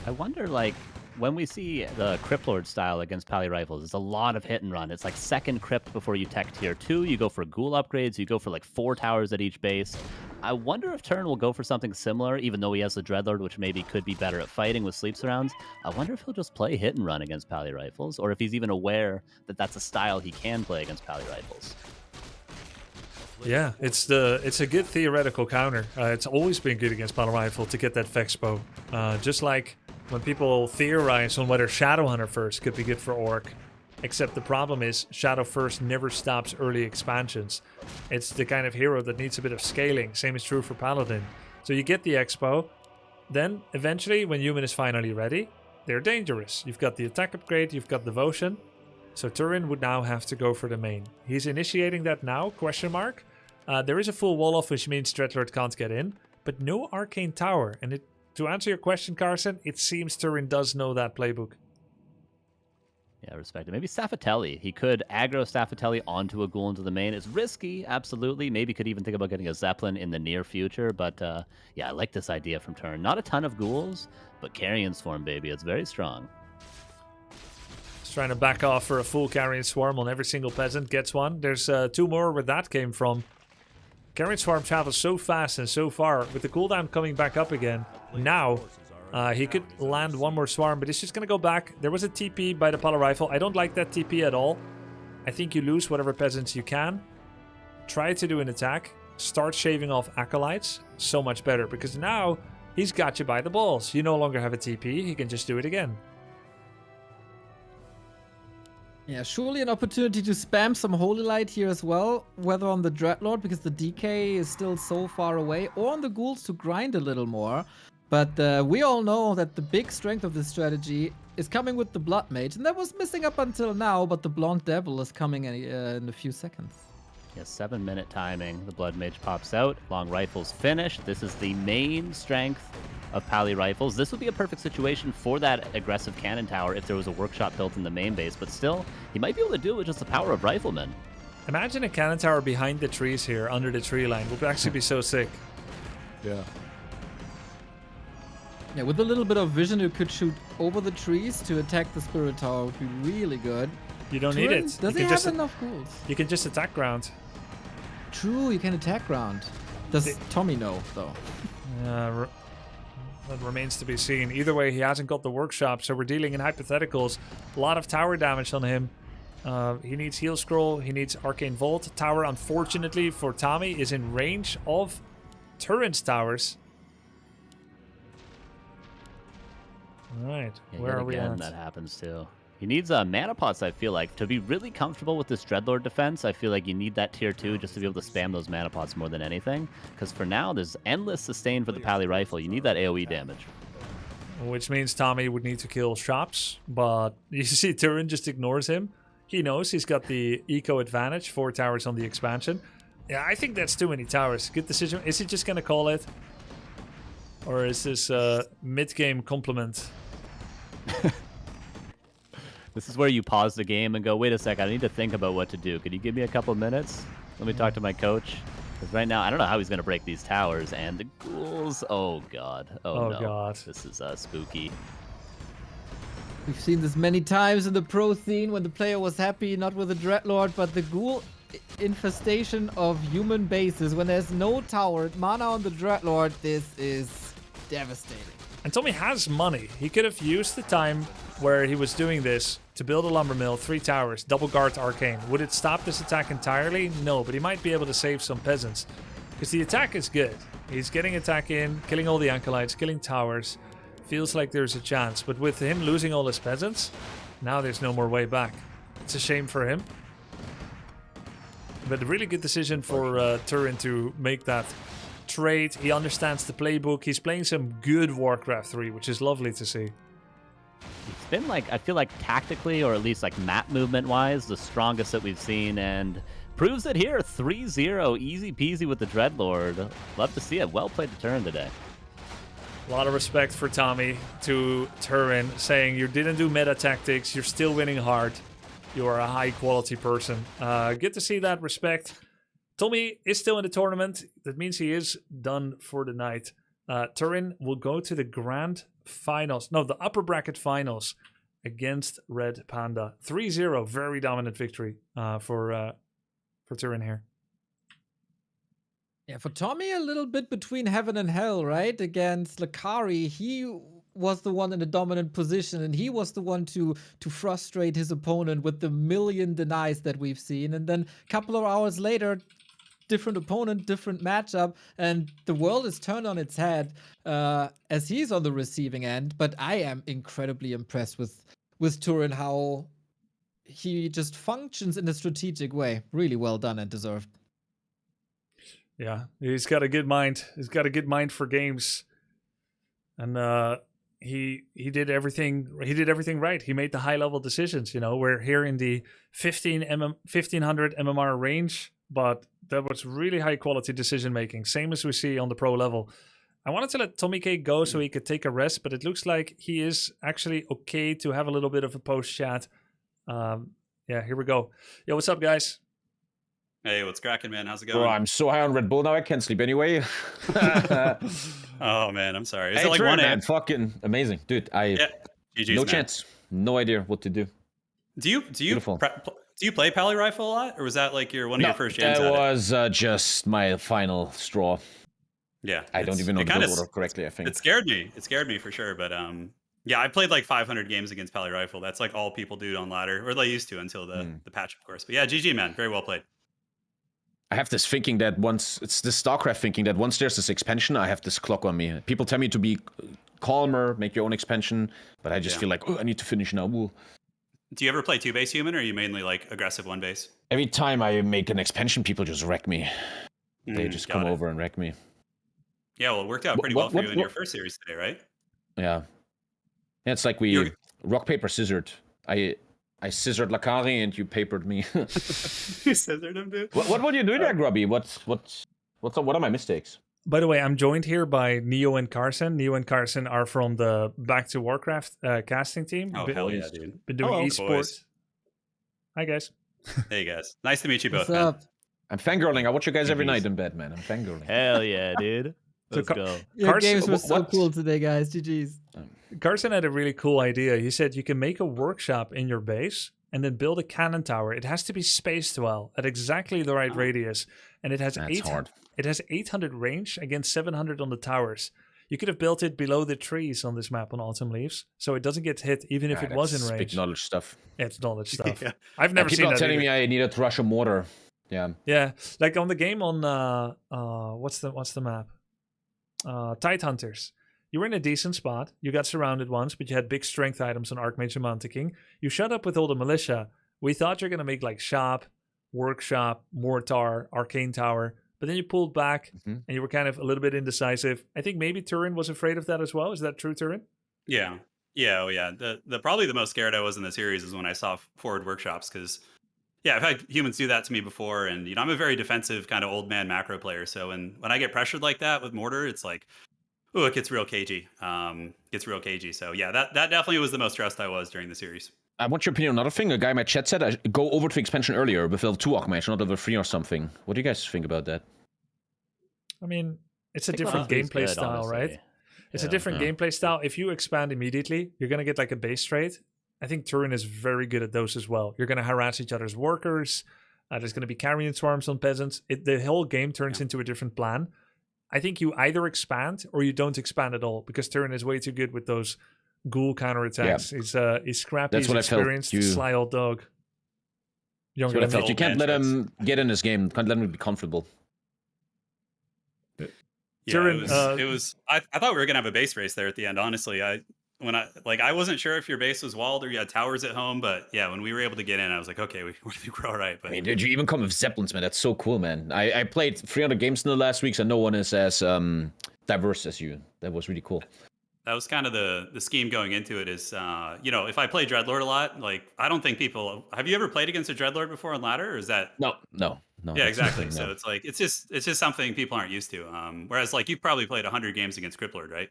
I wonder, like, when we see the Crypt Lord style against Pally rifles, it's a lot of hit and run. It's like second Crypt before you tech tier 2. You go for ghoul upgrades. You go for like 4 towers at each base. I wonder if Turin will go for something similar, even though he has the Dreadlord, which maybe could be better at fighting with sleep surrounds. I wonder if he'll just play hit and run against Pally rifles, or if he's even aware that that's a style he can play against Pally rifles. Yeah, it's a good theoretical counter. It's always been good against Battle Rifle to get that Vex bow. Just like when people theorize on whether Shadowhunter first could be good for Orc. Except the problem is Shadow First never stops early expansions. It's the kind of hero that needs a bit of scaling. Same is true for Paladin. So you get the Expo, then eventually when Human is finally ready, they're dangerous. You've got the attack upgrade, you've got Devotion. So Turin would now have to go for the main. He's initiating that now, question mark. There is a full wall off, which means Dreadlord can't get in, but no Arcane Tower. And to answer your question, Carson, it seems Turin does know that playbook. Yeah, respect it. Maybe Staffatelli. He could aggro Staffatelli onto a ghoul into the main. It's risky, absolutely. Maybe could even think about getting a Zeppelin in the near future. But yeah, I like this idea from Turin. Not a ton of ghouls, but Carrion Swarm, baby. It's very strong. He's trying to back off for a full Carrion Swarm on every single peasant. Gets one. There's 2 more where that came from. Carrion Swarm travels so fast and so far. With the cooldown coming back up again. Now, he could land 1 more Swarm, but it's just going to go back. There was a TP by the Pala Rifle. I don't like that TP at all. I think you lose whatever peasants you can. Try to do an attack. Start shaving off Acolytes. So much better, because now he's got you by the balls. You no longer have a TP. He can just do it again. Yeah, surely an opportunity to spam some Holy Light here as well, whether on the Dreadlord, because the DK is still so far away, or on the ghouls to grind a little more. But we all know that the big strength of this strategy is coming with the Blood Mage, and that was missing up until now, but the Blonde Devil is coming in a few seconds. Yeah, 7-minute timing. The Blood Mage pops out. Long Rifle's finished. This is the main strength of Pally Rifles. This would be a perfect situation for that aggressive cannon tower if there was a workshop built in the main base, but still, he might be able to do it with just the power of Riflemen. Imagine a cannon tower behind the trees here, under the tree line. Would actually be so sick. Yeah. Yeah, with a little bit of vision, you could shoot over the trees to attack the Spirit Tower. Would be really good. You don't need it. Does he have enough ghouls? You can just attack ground. True, you can attack ground. Does Tommy know, though? That remains to be seen. Either way, he hasn't got the workshop, so we're dealing in hypotheticals. A lot of tower damage on him. He needs heal scroll. He needs arcane vault. Tower, unfortunately for Tommy, is in range of Turin's towers. All right, Yeah, where yet are we again, at? that happens too. He needs mana pots, I feel like. To be really comfortable with this Dreadlord defense, I feel like you need that tier 2 just to be able to spam those mana pots more than anything. Because for now, there's endless sustain for the Pally Rifle. You need that AoE damage. Which means Tommy would need to kill shops, but you see Turin just ignores him. He knows he's got the eco advantage, 4 towers on the expansion. Yeah, I think that's too many towers. Good decision. Is he just going to call it? Or is this mid-game compliment? This is where you pause the game and go, wait a sec, I need to think about what to do. Could you give me a couple minutes? Let me talk to my coach. Because right now, I don't know how he's going to break these towers. And the ghouls, oh god. Oh no. God. This is spooky. We've seen this many times in the pro scene when the player was happy, not with the Dreadlord, but the ghoul infestation of human bases. When there's no tower, mana on the Dreadlord, this is devastating. And Tommy has money. He could have used the time where he was doing this to build a lumber mill, 3 towers, double guard arcane. Would it stop this attack entirely? No, but he might be able to save some peasants. Because the attack is good. He's getting attack in, killing all the acolytes, killing towers. Feels like there's a chance. But with him losing all his peasants, now there's no more way back. It's a shame for him. But a really good decision for Turin to make that trade. He understands the playbook. He's playing some good Warcraft 3, which is lovely to see. It's been like, I feel like tactically, or at least like map movement wise, the strongest that we've seen, and proves it here. 3-0, easy peasy with the Dreadlord. Love to see it. Well played to Turin today. A lot of respect for Tommy to Turin, saying you didn't do meta tactics, you're still winning hard. You are a high quality person. Good to see that respect. Tommy is still in the tournament. That means he is done for the night. Turin will go to the grand finals. No, the upper bracket finals against RedPanda. 3-0, very dominant victory for Turin here. Yeah, for Tommy, a little bit between heaven and hell, right? Against Lucari, he was the one in a dominant position, and he was the one to frustrate his opponent with the million denies that we've seen. And then a couple of hours later, different opponent, different matchup, and the world is turned on its head as he's on the receiving end. But I am incredibly impressed with Turin, how he just functions in a strategic way. Really well done and deserved. Yeah, he's got a good mind. He's got a good mind for games, and he did everything. He did everything right. He made the high level decisions. You know, we're here in the 1500 MMR range, but that was really high quality decision making. Same as we see on the pro level. I wanted to let TommyK go so he could take a rest, but it looks like he is actually okay to have a little bit of a post chat. Yeah, here we go. Yo, what's up, guys? Hey, what's cracking, man? How's it going? Bro, I'm so high on Red Bull now I can't sleep anyway. Oh man, I'm sorry. Is Hey, it like Trent, 1 a.m.? man, fucking amazing, dude. GG's, no man. chance, no idea what to do. Do you Beautiful. do you play Pally Rifle a lot, or was that like one of your first jams? That at it? was just my final straw. Yeah, I don't even know the build order correctly, I think. It scared me. It scared me for sure. But yeah, I played like 500 games against Pally Rifle. That's like all people do on ladder, or they used to until the patch, of course. But yeah, GG, man, very well played. I have this thinking that it's this StarCraft thinking that once there's this expansion, I have this clock on me. People tell me to be calmer, make your own expansion, but I just feel like, oh, I need to finish now. Ooh. Do you ever play 2-base human, or are you mainly like aggressive 1-base? Every time I make an expansion, people just wreck me. They just come over and wreck me. Yeah, well, it worked out pretty well for you in your first series today, right? Yeah. Yeah, it's like we rock, paper, scissored. I scissored Lucari and you papered me. You scissored him, dude. What were you doing there, Grubby? What are my mistakes? By the way, I'm joined here by Neo and Carson. Neo and Carson are from the Back to Warcraft casting team. Oh, hell yeah, dude. Been doing esports. Hi, guys. Hey, guys. Nice to meet you both, What's up? man. I'm fangirling. I watch you guys every night in bed, man. I'm fangirling. Hell yeah, dude. Let's go. Your Carson, games were so cool today, guys. GG's. Carson had a really cool idea. He said you can make a workshop in your base and then build a cannon tower, it has to be spaced well at exactly the right radius, and it has It has 800 range against 700 on the towers. You could have built it below the trees on this map on Autumn Leaves, so it doesn't get hit even if it was in range. Big knowledge stuff. Yeah, it's knowledge stuff. Yeah. I've never seen people that. are telling either. me I needed to rush a mortar. Yeah. Yeah, like on the game on what's the map? Tide Hunters. You were in a decent spot. You got surrounded once, but you had big strength items on Archmage and Manticking. You shut up with all the militia. We thought you're gonna make like shop, workshop, mortar, arcane tower, but then you pulled back and you were kind of a little bit indecisive. I think maybe Turin was afraid of that as well. Is that true, Turin? Yeah. Yeah, oh yeah. The probably the most scared I was in the series is when I saw forward workshops, because yeah, I've had humans do that to me before, and you know, I'm a very defensive kind of old man macro player. So when I get pressured like that with mortar, it's like, oh, it gets real cagey. So yeah, that definitely was the most stressed I was during the series. I want your opinion on another thing. A guy in my chat said I go over to expansion earlier with level 2 Archmage, not level 3 or something. What do you guys think about that? I mean, it's a different gameplay style, right? It's a different gameplay style. If you expand immediately, you're going to get like a base trade. I think Turin is very good at those as well. You're going to harass each other's workers. There's going to be carrion swarms on peasants. The whole game turns into a different plan. I think you either expand or you don't expand at all, because Turin is way too good with those ghoul counterattacks. He's scrappy, That's he's what experienced, sly old dog. That's what I felt. You can't let him get in this game. Can't let him be comfortable. Yeah, Turin, it was. I thought we were gonna have a base race there at the end. Honestly, I wasn't sure if your base was walled or you had towers at home, but yeah, when we were able to get in, I was like, okay, we think we're all right. But I mean, did you even come with Zeppelins, man? That's so cool, man. I played 300 games in the last week, so no one is as diverse as you. That was really cool. that was kind of the scheme going into it. Is you know, if I play Dreadlord a lot, like I don't think people. Have you ever played against a Dreadlord before on ladder, or is that no? Yeah, exactly. So it's like it's just something people aren't used to. Whereas like you've probably played 100 games against Criplord, right?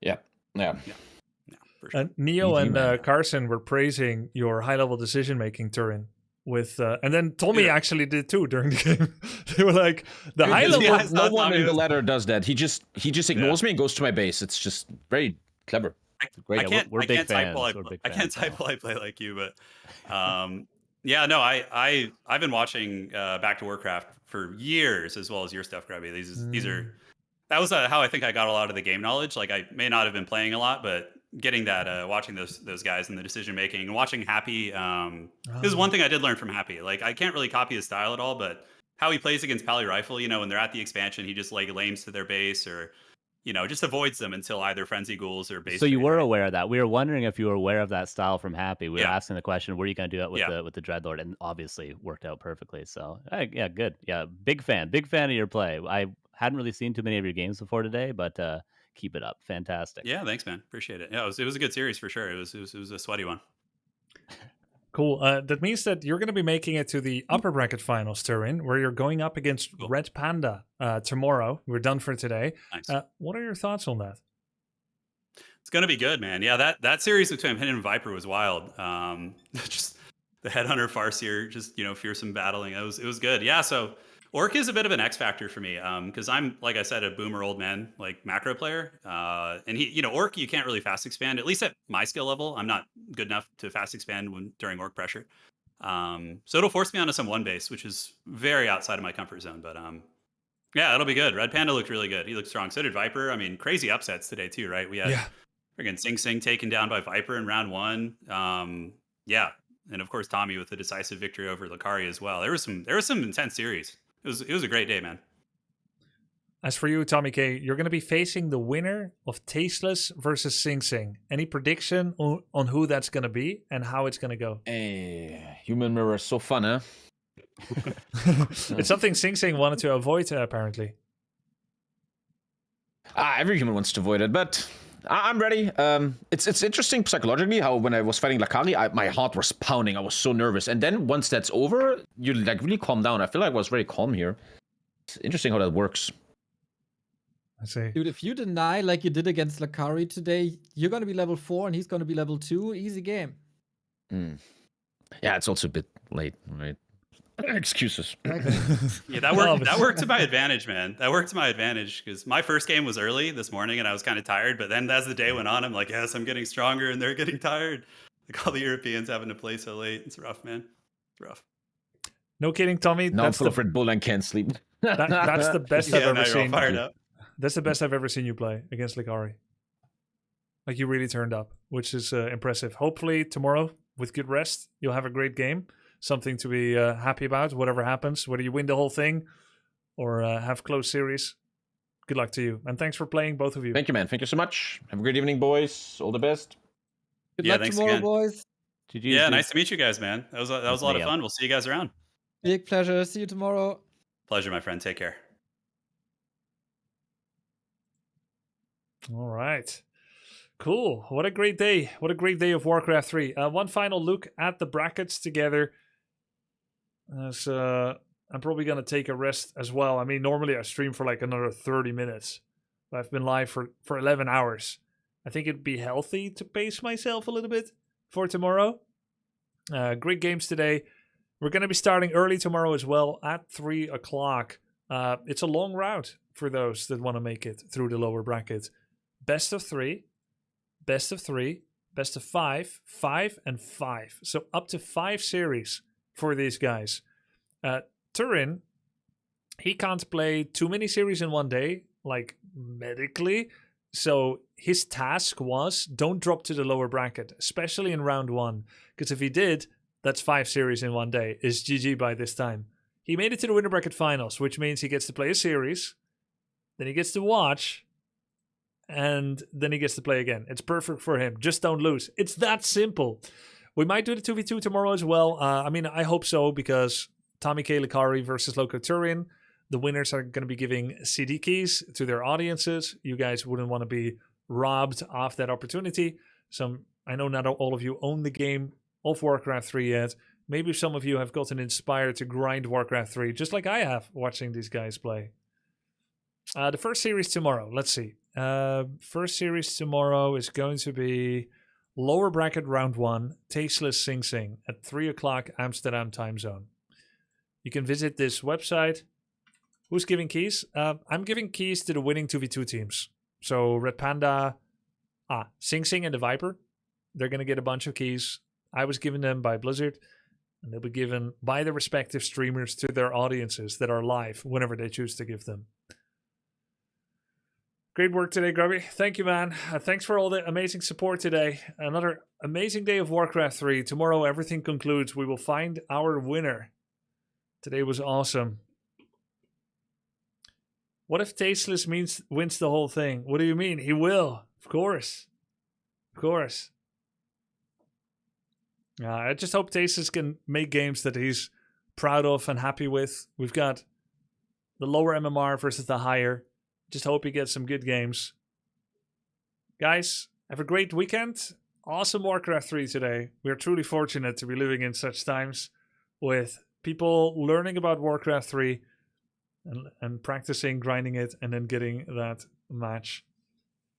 Yeah. Sure. Neo and Carson were praising your high-level decision-making, Turin. And then Tommy actually did too during the game. They were like, the high-level... No one in the ladder does that. He just ignores me and goes to my base. It's just very clever. I can't type while I play like you, but yeah, no, I've been watching Back to Warcraft for years, as well as your stuff, Grubby. That was how I think I got a lot of the game knowledge. Like I may not have been playing a lot, but getting that, watching those guys and the decision making, and watching Happy. This is one thing I did learn from Happy. Like I can't really copy his style at all, but how he plays against Pally Rifle, you know, when they're at the expansion, he just like lames to their base, or you know, just avoids them until either Frenzy Ghouls or base. So you were aware of that. We were wondering if you were aware of that style from Happy. We were asking the question, were you going to do it with the Dreadlord? And obviously worked out perfectly. So yeah, good. Yeah, big fan of your play. I hadn't really seen too many of your games before today, but keep it up. Fantastic. Yeah, thanks, man. Appreciate it. Yeah, it was a good series for sure. It was a sweaty one. Cool. That means that you're going to be making it to the upper bracket finals, Turin, where you're going up against RedPanda tomorrow. We're done for today. Nice. What are your thoughts on that? It's going to be good, man. Yeah, that series between him and Viper was wild. Just the Headhunter Farseer, just, you know, fearsome battling. It was good. Yeah, so Orc is a bit of an X factor for me, because I'm, like I said, a boomer old man, like macro player. And he, you know, Orc, you can't really fast expand, at least at my skill level. I'm not good enough to fast expand during Orc pressure. So it'll force me onto some one base, which is very outside of my comfort zone. But yeah, it'll be good. RedPanda looked really good. He looked strong. So did Viper. I mean, crazy upsets today too, right? We had friggin' Sing Sing taken down by Viper in round 1. Yeah, and of course Tommy with the decisive victory over Lucari as well. There was some intense series. It was a great day, man. As for you, TommyK, you're going to be facing the winner of Tasteless versus Sing Sing. Any prediction on who that's going to be and how it's going to go? Human Mirror is so fun, huh? It's something Sing Sing wanted to avoid, apparently. Every human wants to avoid it, but I'm ready. It's interesting psychologically how when I was fighting Lucari, my heart was pounding. I was so nervous. And then once that's over, you like really calm down. I feel like I was very calm here. It's interesting how that works. I see. Dude, if you deny like you did against Lucari today, you're going to be level 4 and he's going to be level 2. Easy game. Yeah, it's also a bit late, right? Excuses. Yeah, that worked to my advantage, man. That worked to my advantage because my first game was early this morning and I was kind of tired. But then as the day went on, I'm like, yes, I'm getting stronger and they're getting tired. Like all the Europeans having to play so late. It's rough, man. It's rough. No kidding, Tommy. Now I'm That's full of Red Bull and can't sleep. that's the best I've Yeah, now ever you're all seen. fired up. That's the best I've ever seen you play against Lucari. Like you really turned up, which is impressive. Hopefully tomorrow, with good rest, you'll have a great game. Something to be happy about, whatever happens. Whether you win the whole thing or have close series. Good luck to you. And thanks for playing, both of you. Thank you, man. Thank you so much. Have a great evening, boys. All the best. Good Yeah, luck thanks tomorrow, again. boys. Yeah, nice to meet you guys, man. That was a lot of you. fun. We'll see you guys around. Big pleasure. See you tomorrow. Pleasure, my friend. Take care. All right. Cool. What a great day. What a great day of Warcraft 3. One final look at the brackets together. As, I'm probably going to take a rest as well. I mean, normally I stream for like another 30 minutes. But I've been live for 11 hours. I think it'd be healthy to pace myself a little bit for tomorrow. Great games today. We're going to be starting early tomorrow as well at 3 o'clock. It's a long route for those that want to make it through the lower bracket. Best of 3. Best of 3, best of 5, 5, and 5. So up to 5 series for these guys. Turin, he can't play too many series in one day, like medically. So his task was don't drop to the lower bracket, especially in round 1. Because if he did, that's 5 series in one day. It's GG by this time. He made it to the winner bracket finals, which means he gets to play a series. Then he gets to watch. And then he gets to play again. It's perfect for him. Just don't lose. It's that simple. We might do the 2v2 tomorrow as well. I mean, I hope so, because TommyK Lucari versus Loco Turin. The winners are going to be giving CD keys to their audiences. You guys wouldn't want to be robbed of that opportunity. I know not all of you own the game of Warcraft 3 yet. Maybe some of you have gotten inspired to grind Warcraft 3, just like I have watching these guys play. The first series tomorrow. Let's see. First series tomorrow is going to be lower bracket round 1, Tasteless Sing Sing at 3 o'clock Amsterdam time zone. You can visit this website. Who's giving keys? I'm giving keys to the winning 2v2 teams. So RedPanda, Sing Sing and TheViper. They're going to get a bunch of keys. I was given them by Blizzard. And they'll be given by the respective streamers to their audiences that are live whenever they choose to give them. Great work today, Grubby. Thank you, man. Thanks for all the amazing support today. Another amazing day of Warcraft 3. Tomorrow, everything concludes. We will find our winner. Today was awesome. What if Tasteless wins the whole thing? What do you mean? He will. Of course. Of course. I just hope Tasteless can make games that he's proud of and happy with. We've got the lower MMR versus the higher. Just hope he gets some good games. Guys, have a great weekend. Awesome Warcraft 3 today. We are truly fortunate to be living in such times with people learning about Warcraft 3 and practicing, grinding it, and then getting that match.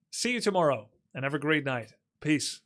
See you tomorrow, and have a great night. Peace.